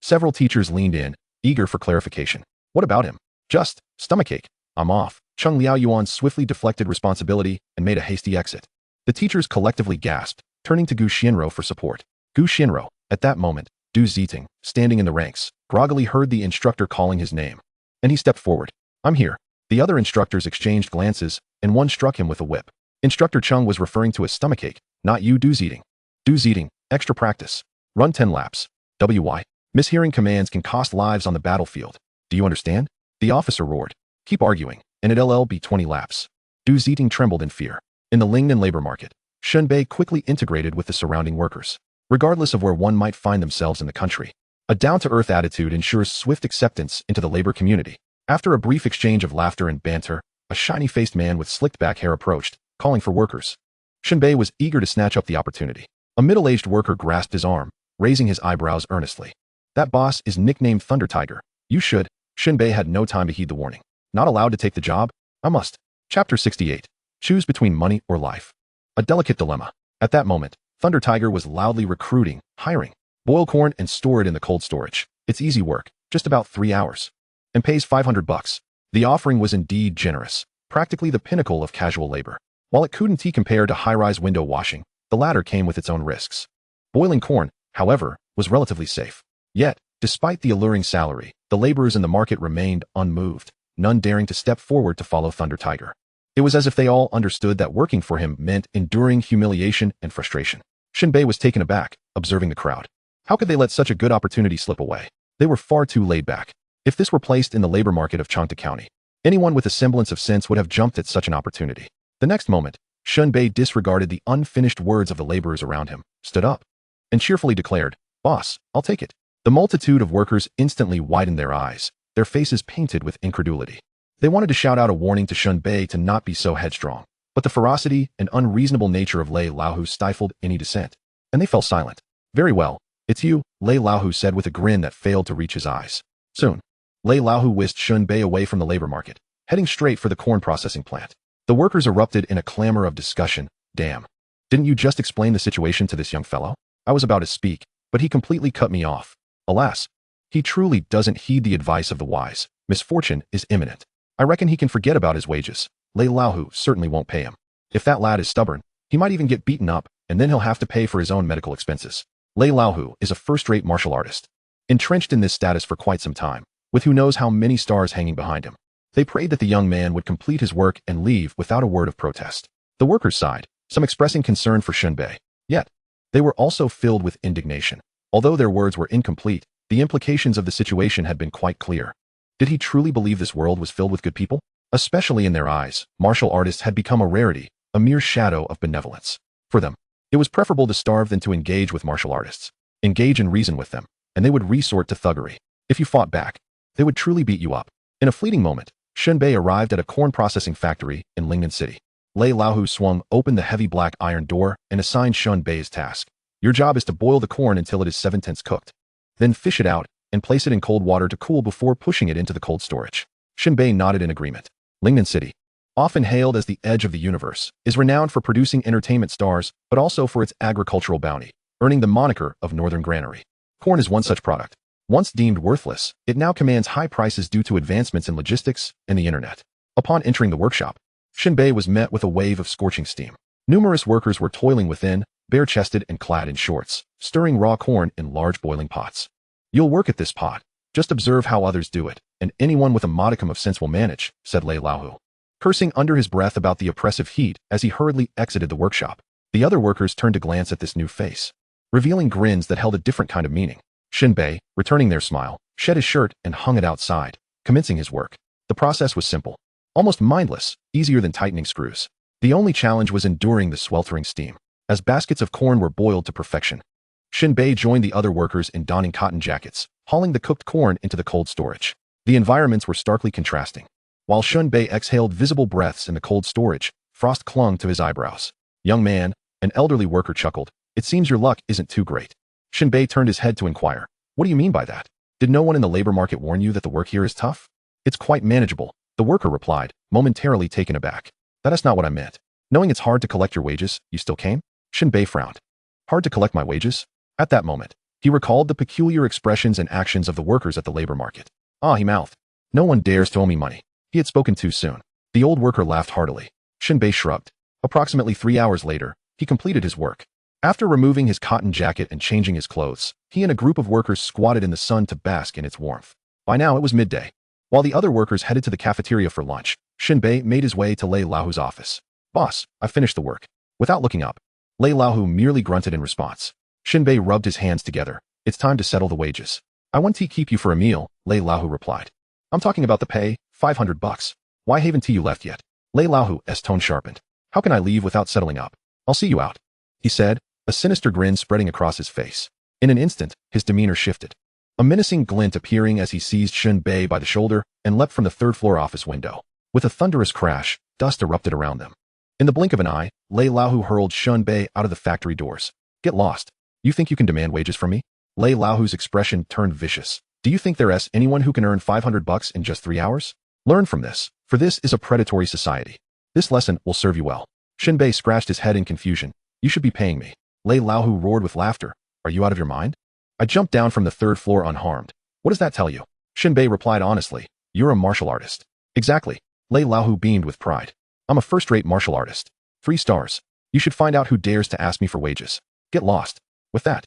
Several teachers leaned in, eager for clarification. "What about him? Just stomachache. I'm off." Cheng Liaoyuan swiftly deflected responsibility and made a hasty exit. The teachers collectively gasped, turning to Gu Xianro for support. Gu Xianro, at that moment, Du Ziting, standing in the ranks, groggily heard the instructor calling his name. And he stepped forward. I'm here. The other instructors exchanged glances, and one struck him with a whip. Instructor Chung was referring to a stomachache, not you, Du Ziting. Du Ziting, extra practice. Run 10 laps. WY. Mishearing commands can cost lives on the battlefield. Do you understand? The officer roared. Keep arguing, and it'll be 20 laps. Du Ziting trembled in fear. In the Lingnan labor market, Shen Bei quickly integrated with the surrounding workers. Regardless of where one might find themselves in the country, a down-to-earth attitude ensures swift acceptance into the labor community. After a brief exchange of laughter and banter, a shiny-faced man with slicked-back hair approached, calling for workers. Shen Bei was eager to snatch up the opportunity. A middle-aged worker grasped his arm, raising his eyebrows earnestly. That boss is nicknamed Thunder Tiger. You should. Shen Bei had no time to heed the warning. Not allowed to take the job? I must. Chapter 68. Choose between money or life. A delicate dilemma. At that moment, Thunder Tiger was loudly recruiting, hiring. Boil corn and store it in the cold storage. It's easy work, just about 3 hours. And pays $500. The offering was indeed generous, practically the pinnacle of casual labor. While it couldn't be compared to high-rise window washing, the latter came with its own risks. Boiling corn, however, was relatively safe. Yet, despite the alluring salary, the laborers in the market remained unmoved, none daring to step forward to follow Thunder Tiger. It was as if they all understood that working for him meant enduring humiliation and frustration. Shen Bei was taken aback, observing the crowd. How could they let such a good opportunity slip away? They were far too laid back. If this were placed in the labor market of Changta County, anyone with a semblance of sense would have jumped at such an opportunity. The next moment, Shen Bei disregarded the unfinished words of the laborers around him, stood up, and cheerfully declared, Boss, I'll take it. The multitude of workers instantly widened their eyes, their faces painted with incredulity. They wanted to shout out a warning to Shen Bei to not be so headstrong, but the ferocity and unreasonable nature of Lei Laohu stifled any dissent, and they fell silent. Very well, it's you, Lei Laohu said with a grin that failed to reach his eyes. Soon, Lei Laohu whisked Shen Bei away from the labor market, heading straight for the corn processing plant. The workers erupted in a clamor of discussion. Damn. Didn't you just explain the situation to this young fellow? I was about to speak, but he completely cut me off. Alas, he truly doesn't heed the advice of the wise. Misfortune is imminent. I reckon he can forget about his wages. Lei Laohu certainly won't pay him. If that lad is stubborn, he might even get beaten up, and then he'll have to pay for his own medical expenses. Lei Laohu is a first-rate martial artist, entrenched in this status for quite some time, with who knows how many stars hanging behind him. They prayed that the young man would complete his work and leave without a word of protest. The workers sighed, some expressing concern for Shen Bei. Yet, they were also filled with indignation. Although their words were incomplete, the implications of the situation had been quite clear. Did he truly believe this world was filled with good people? Especially in their eyes, martial artists had become a rarity, a mere shadow of benevolence. For them, it was preferable to starve than to engage with martial artists. Engage and reason with them, and they would resort to thuggery. If you fought back, they would truly beat you up. In a fleeting moment, Shen Bei arrived at a corn processing factory in Lingnan City. Lei Laohu swung open the heavy black iron door and assigned Shen Bei's task. Your job is to boil the corn until it is 7/10 cooked. Then fish it out and place it in cold water to cool before pushing it into the cold storage. Shen Bei nodded in agreement. Lingnan City, often hailed as the edge of the universe, is renowned for producing entertainment stars, but also for its agricultural bounty, earning the moniker of Northern Granary. Corn is one such product. Once deemed worthless, it now commands high prices due to advancements in logistics and the internet. Upon entering the workshop, Shen Bei was met with a wave of scorching steam. Numerous workers were toiling within, bare-chested and clad in shorts, stirring raw corn in large boiling pots. You'll work at this pot. Just observe how others do it, and anyone with a modicum of sense will manage, said Lei Laohu, cursing under his breath about the oppressive heat as he hurriedly exited the workshop. The other workers turned to glance at this new face, revealing grins that held a different kind of meaning. Shen Bei, returning their smile, shed his shirt and hung it outside, commencing his work. The process was simple, almost mindless, easier than tightening screws. The only challenge was enduring the sweltering steam, as baskets of corn were boiled to perfection. Shen Bei joined the other workers in donning cotton jackets, hauling the cooked corn into the cold storage. The environments were starkly contrasting. While Shen Bei exhaled visible breaths in the cold storage, frost clung to his eyebrows. Young man, an elderly worker chuckled. It seems your luck isn't too great. Shen Bei turned his head to inquire. What do you mean by that? Did no one in the labor market warn you that the work here is tough? It's quite manageable, the worker replied, momentarily taken aback. That is not what I meant. Knowing it's hard to collect your wages, you still came? Shen Bei frowned. Hard to collect my wages? At that moment, he recalled the peculiar expressions and actions of the workers at the labor market. Ah, he mouthed. No one dares to owe me money. He had spoken too soon. The old worker laughed heartily. Shen Bei shrugged. Approximately 3 hours later, he completed his work. After removing his cotton jacket and changing his clothes, He and a group of workers squatted in the sun to bask in its warmth. By now it was midday. While the other workers headed to the cafeteria for lunch, Shen Bei made his way to Lei Laohu's office. "Boss, I finished the work." Without looking up, Lei Laohu merely grunted in response. Shen Bei rubbed his hands together. "It's time to settle the wages." "I won't keep you for a meal," Lei Laohu replied. "I'm talking about the pay, $500. Why haven't you left yet?" Lei Laohu's tone sharpened. "How can I leave without settling up? I'll see you out," he said, a sinister grin spreading across his face. In an instant, his demeanor shifted, a menacing glint appearing as he seized Shen Bei by the shoulder and leapt from the third-floor office window. With a thunderous crash, dust erupted around them. In the blink of an eye, Lei Laohu hurled Shen Bei out of the factory doors. "Get lost. You think you can demand wages from me?" Lei Laohu's expression turned vicious. "Do you think there's anyone who can earn $500 in just 3 hours? Learn from this, for this is a predatory society. This lesson will serve you well." Shen Bei scratched his head in confusion. "You should be paying me." Lei Laohu roared with laughter. "Are you out of your mind? I jumped down from the third floor unharmed. What does that tell you?" Shen Bei replied honestly. "You're a martial artist." "Exactly." Lei Laohu beamed with pride. "I'm a first-rate martial artist. 3 stars. You should find out who dares to ask me for wages. Get lost." With that,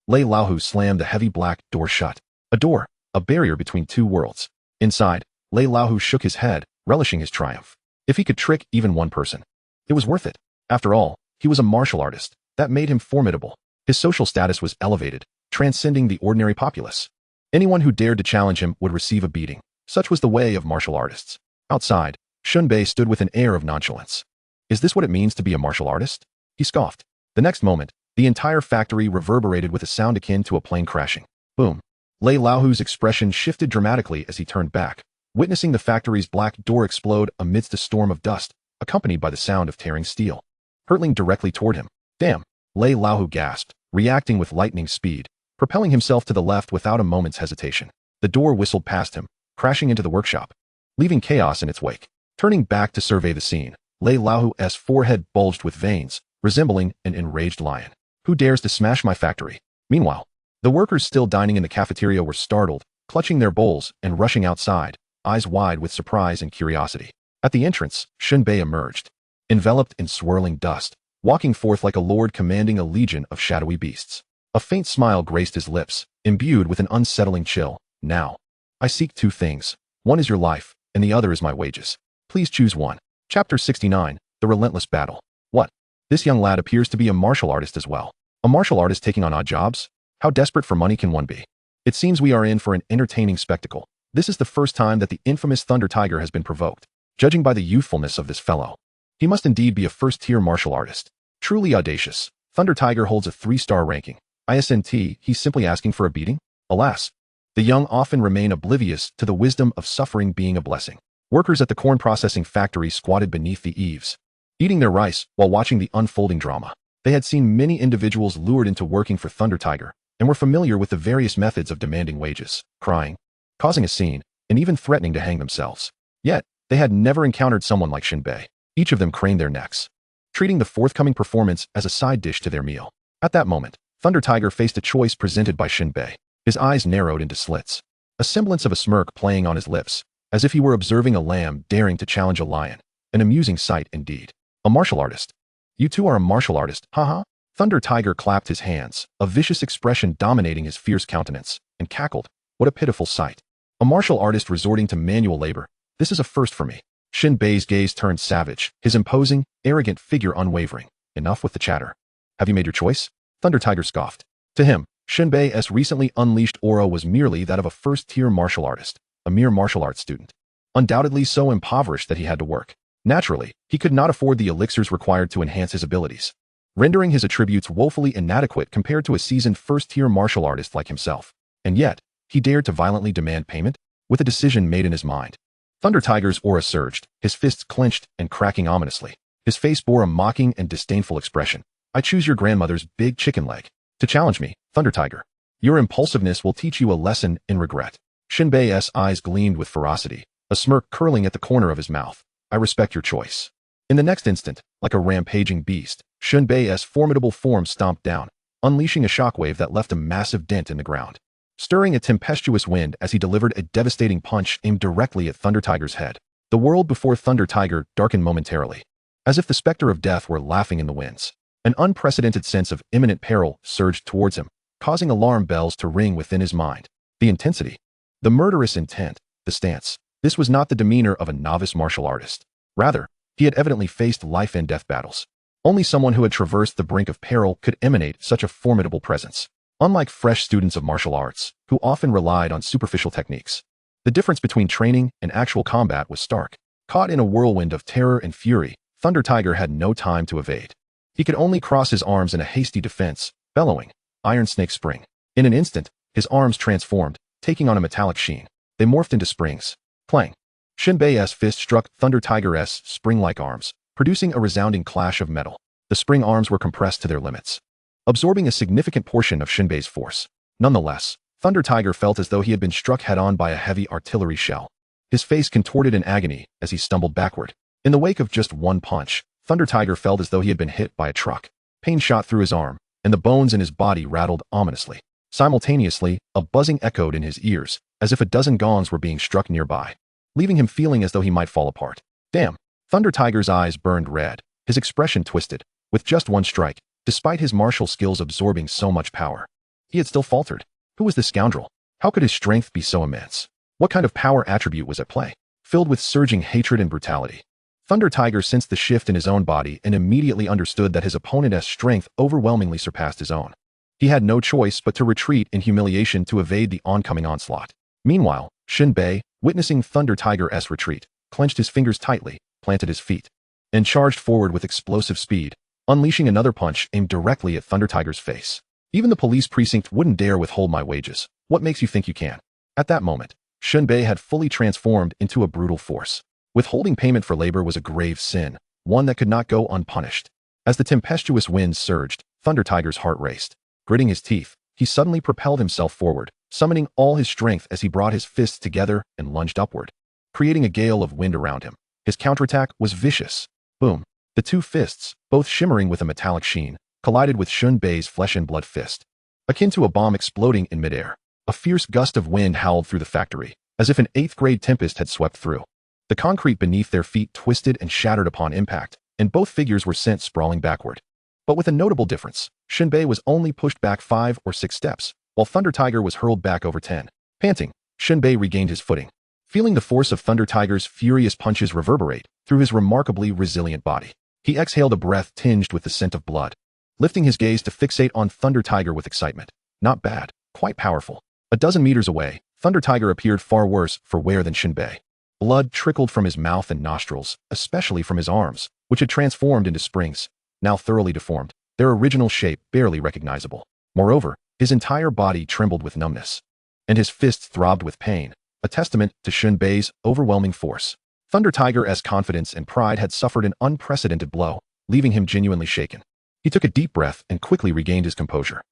Lei Laohu slammed the heavy black door shut. A door, a barrier between two worlds. Inside, Lei Laohu shook his head, relishing his triumph. If he could trick even one person, it was worth it. After all, he was a martial artist. That made him formidable. His social status was elevated, transcending the ordinary populace. Anyone who dared to challenge him would receive a beating. Such was the way of martial artists. Outside, Shen Bei stood with an air of nonchalance. "Is this what it means to be a martial artist?" he scoffed. The next moment, the entire factory reverberated with a sound akin to a plane crashing. Boom. Lei Laohu's expression shifted dramatically as he turned back, witnessing the factory's black door explode amidst a storm of dust, accompanied by the sound of tearing steel, hurtling directly toward him. "Damn!" Lei Laohu gasped, reacting with lightning speed, propelling himself to the left without a moment's hesitation. The door whistled past him, crashing into the workshop, leaving chaos in its wake. Turning back to survey the scene, Lei Laohu's forehead bulged with veins, resembling an enraged lion. "Who dares to smash my factory?" Meanwhile, the workers still dining in the cafeteria were startled, clutching their bowls and rushing outside, eyes wide with surprise and curiosity. At the entrance, Shen Bei emerged, enveloped in swirling dust, walking forth like a lord commanding a legion of shadowy beasts. A faint smile graced his lips, imbued with an unsettling chill. "Now, I seek 2 things. One is your life, and the other is my wages. Please choose one." Chapter 69, The Relentless Battle. What? This young lad appears to be a martial artist as well. A martial artist taking on odd jobs? How desperate for money can one be? It seems we are in for an entertaining spectacle. This is the first time that the infamous Thunder Tiger has been provoked. Judging by the youthfulness of this fellow, he must indeed be a first-tier martial artist. Truly audacious. Thunder Tiger holds a 3-star ranking. ISNT, he's simply asking for a beating? Alas, the young often remain oblivious to the wisdom of suffering being a blessing. Workers at the corn processing factory squatted beneath the eaves, eating their rice while watching the unfolding drama. They had seen many individuals lured into working for Thunder Tiger and were familiar with the various methods of demanding wages, crying, causing a scene, and even threatening to hang themselves. Yet, they had never encountered someone like Shen Bei. Each of them craned their necks, treating the forthcoming performance as a side dish to their meal. At that moment, Thunder Tiger faced a choice presented by Shen Bei. His eyes narrowed into slits, a semblance of a smirk playing on his lips, as if he were observing a lamb daring to challenge a lion. An amusing sight indeed. "A martial artist. You too are a martial artist, haha." Thunder Tiger clapped his hands, a vicious expression dominating his fierce countenance, and cackled. "What a pitiful sight. A martial artist resorting to manual labor. This is a first for me." Shen Bei's gaze turned savage, his imposing, arrogant figure unwavering. "Enough with the chatter. Have you made your choice?" Thunder Tiger scoffed. To him, Shen Bei's recently unleashed aura was merely that of a first-tier martial artist, a mere martial arts student. Undoubtedly so impoverished that he had to work. Naturally, he could not afford the elixirs required to enhance his abilities, rendering his attributes woefully inadequate compared to a seasoned first-tier martial artist like himself. And yet, he dared to violently demand payment, with a decision made in his mind. Thunder Tiger's aura surged, his fists clenched and cracking ominously. His face bore a mocking and disdainful expression. "I choose your grandmother's big chicken leg. To challenge me, Thunder Tiger. Your impulsiveness will teach you a lesson in regret." Shen Bei's eyes gleamed with ferocity, a smirk curling at the corner of his mouth. "I respect your choice." In the next instant, like a rampaging beast, Shen Bei's formidable form stomped down, unleashing a shockwave that left a massive dent in the ground, stirring a tempestuous wind as he delivered a devastating punch aimed directly at Thunder Tiger's head. The world before Thunder Tiger darkened momentarily, as if the specter of death were laughing in the winds. An unprecedented sense of imminent peril surged towards him, causing alarm bells to ring within his mind. The intensity, the murderous intent, the stance. This was not the demeanor of a novice martial artist. Rather, he had evidently faced life-and-death battles. Only someone who had traversed the brink of peril could emanate such a formidable presence. Unlike fresh students of martial arts, who often relied on superficial techniques, the difference between training and actual combat was stark. Caught in a whirlwind of terror and fury, Thunder Tiger had no time to evade. He could only cross his arms in a hasty defense, bellowing, "Iron Snake Spring." In an instant, his arms transformed, taking on a metallic sheen. They morphed into springs. Clang! Shen Bei's fist struck Thunder Tiger's spring-like arms, producing a resounding clash of metal. The spring arms were compressed to their limits, absorbing a significant portion of Shen Bei's force. Nonetheless, Thunder Tiger felt as though he had been struck head-on by a heavy artillery shell. His face contorted in agony as he stumbled backward. In the wake of just one punch, Thunder Tiger felt as though he had been hit by a truck. Pain shot through his arm, and the bones in his body rattled ominously. Simultaneously, a buzzing echoed in his ears, as if a dozen gongs were being struck nearby, leaving him feeling as though he might fall apart. Damn! Thunder Tiger's eyes burned red, his expression twisted. With just one strike, despite his martial skills absorbing so much power, he had still faltered. Who was this scoundrel? How could his strength be so immense? What kind of power attribute was at play? Filled with surging hatred and brutality, Thunder Tiger sensed the shift in his own body and immediately understood that his opponent's strength overwhelmingly surpassed his own. He had no choice but to retreat in humiliation to evade the oncoming onslaught. Meanwhile, Shen Bei, witnessing Thunder Tiger's retreat, clenched his fingers tightly, planted his feet, and charged forward with explosive speed, unleashing another punch aimed directly at Thunder Tiger's face. Even the police precinct wouldn't dare withhold my wages. What makes you think you can? At that moment, Shen Bei had fully transformed into a brutal force. Withholding payment for labor was a grave sin, one that could not go unpunished. As the tempestuous winds surged, Thunder Tiger's heart raced. Gritting his teeth, he suddenly propelled himself forward, summoning all his strength as he brought his fists together and lunged upward, creating a gale of wind around him. His counterattack was vicious. Boom! The two fists, both shimmering with a metallic sheen, collided with Shen Bei's flesh and blood fist, akin to a bomb exploding in midair. A fierce gust of wind howled through the factory, as if an eighth-grade tempest had swept through. The concrete beneath their feet twisted and shattered upon impact, and both figures were sent sprawling backward. But with a notable difference, Shen Bei was only pushed back 5 or 6 steps, while Thunder Tiger was hurled back over 10. Panting, Shen Bei regained his footing, feeling the force of Thunder Tiger's furious punches reverberate through his remarkably resilient body. He exhaled a breath tinged with the scent of blood, lifting his gaze to fixate on Thunder Tiger with excitement. Not bad, quite powerful. A dozen meters away, Thunder Tiger appeared far worse for wear than Shen Bei. Blood trickled from his mouth and nostrils, especially from his arms, which had transformed into springs, now thoroughly deformed, their original shape barely recognizable. Moreover, his entire body trembled with numbness, and his fists throbbed with pain, a testament to Shen Bei's overwhelming force. Thunder Tiger's confidence and pride had suffered an unprecedented blow, leaving him genuinely shaken. He took a deep breath and quickly regained his composure.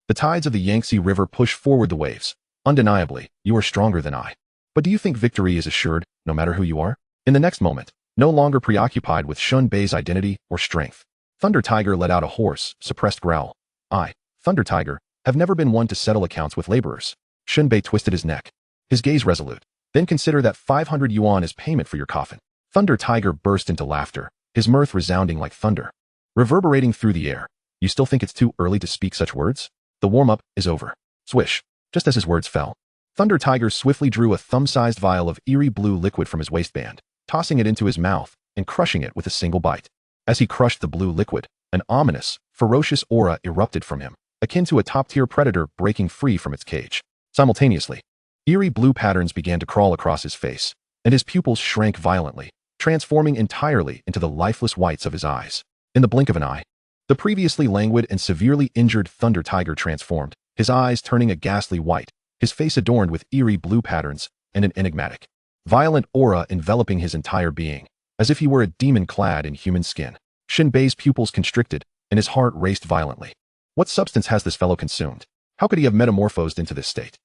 The tides of the Yangtze River push forward the waves. Undeniably, you are stronger than I. But do you think victory is assured, no matter who you are? In the next moment, no longer preoccupied with Shen Bei's identity or strength, Thunder Tiger let out a hoarse, suppressed growl. I, Thunder Tiger, have never been one to settle accounts with laborers. Shen Bei twisted his neck, his gaze resolute. Then consider that 500 yuan as payment for your coffin. Thunder Tiger burst into laughter, his mirth resounding like thunder, reverberating through the air. You still think it's too early to speak such words? The warm-up is over. Swish. Just as his words fell, Thunder Tiger swiftly drew a thumb-sized vial of eerie blue liquid from his waistband, tossing it into his mouth and crushing it with a single bite. As he crushed the blue liquid, an ominous, ferocious aura erupted from him, akin to a top-tier predator breaking free from its cage. Simultaneously, eerie blue patterns began to crawl across his face, and his pupils shrank violently, transforming entirely into the lifeless whites of his eyes. In the blink of an eye, the previously languid and severely injured Thunder Tiger transformed, his eyes turning a ghastly white, his face adorned with eerie blue patterns and an enigmatic, violent aura enveloping his entire being, as if he were a demon clad in human skin. Shen Bei's pupils constricted, and his heart raced violently. What substance has this fellow consumed? How could he have metamorphosed into this state?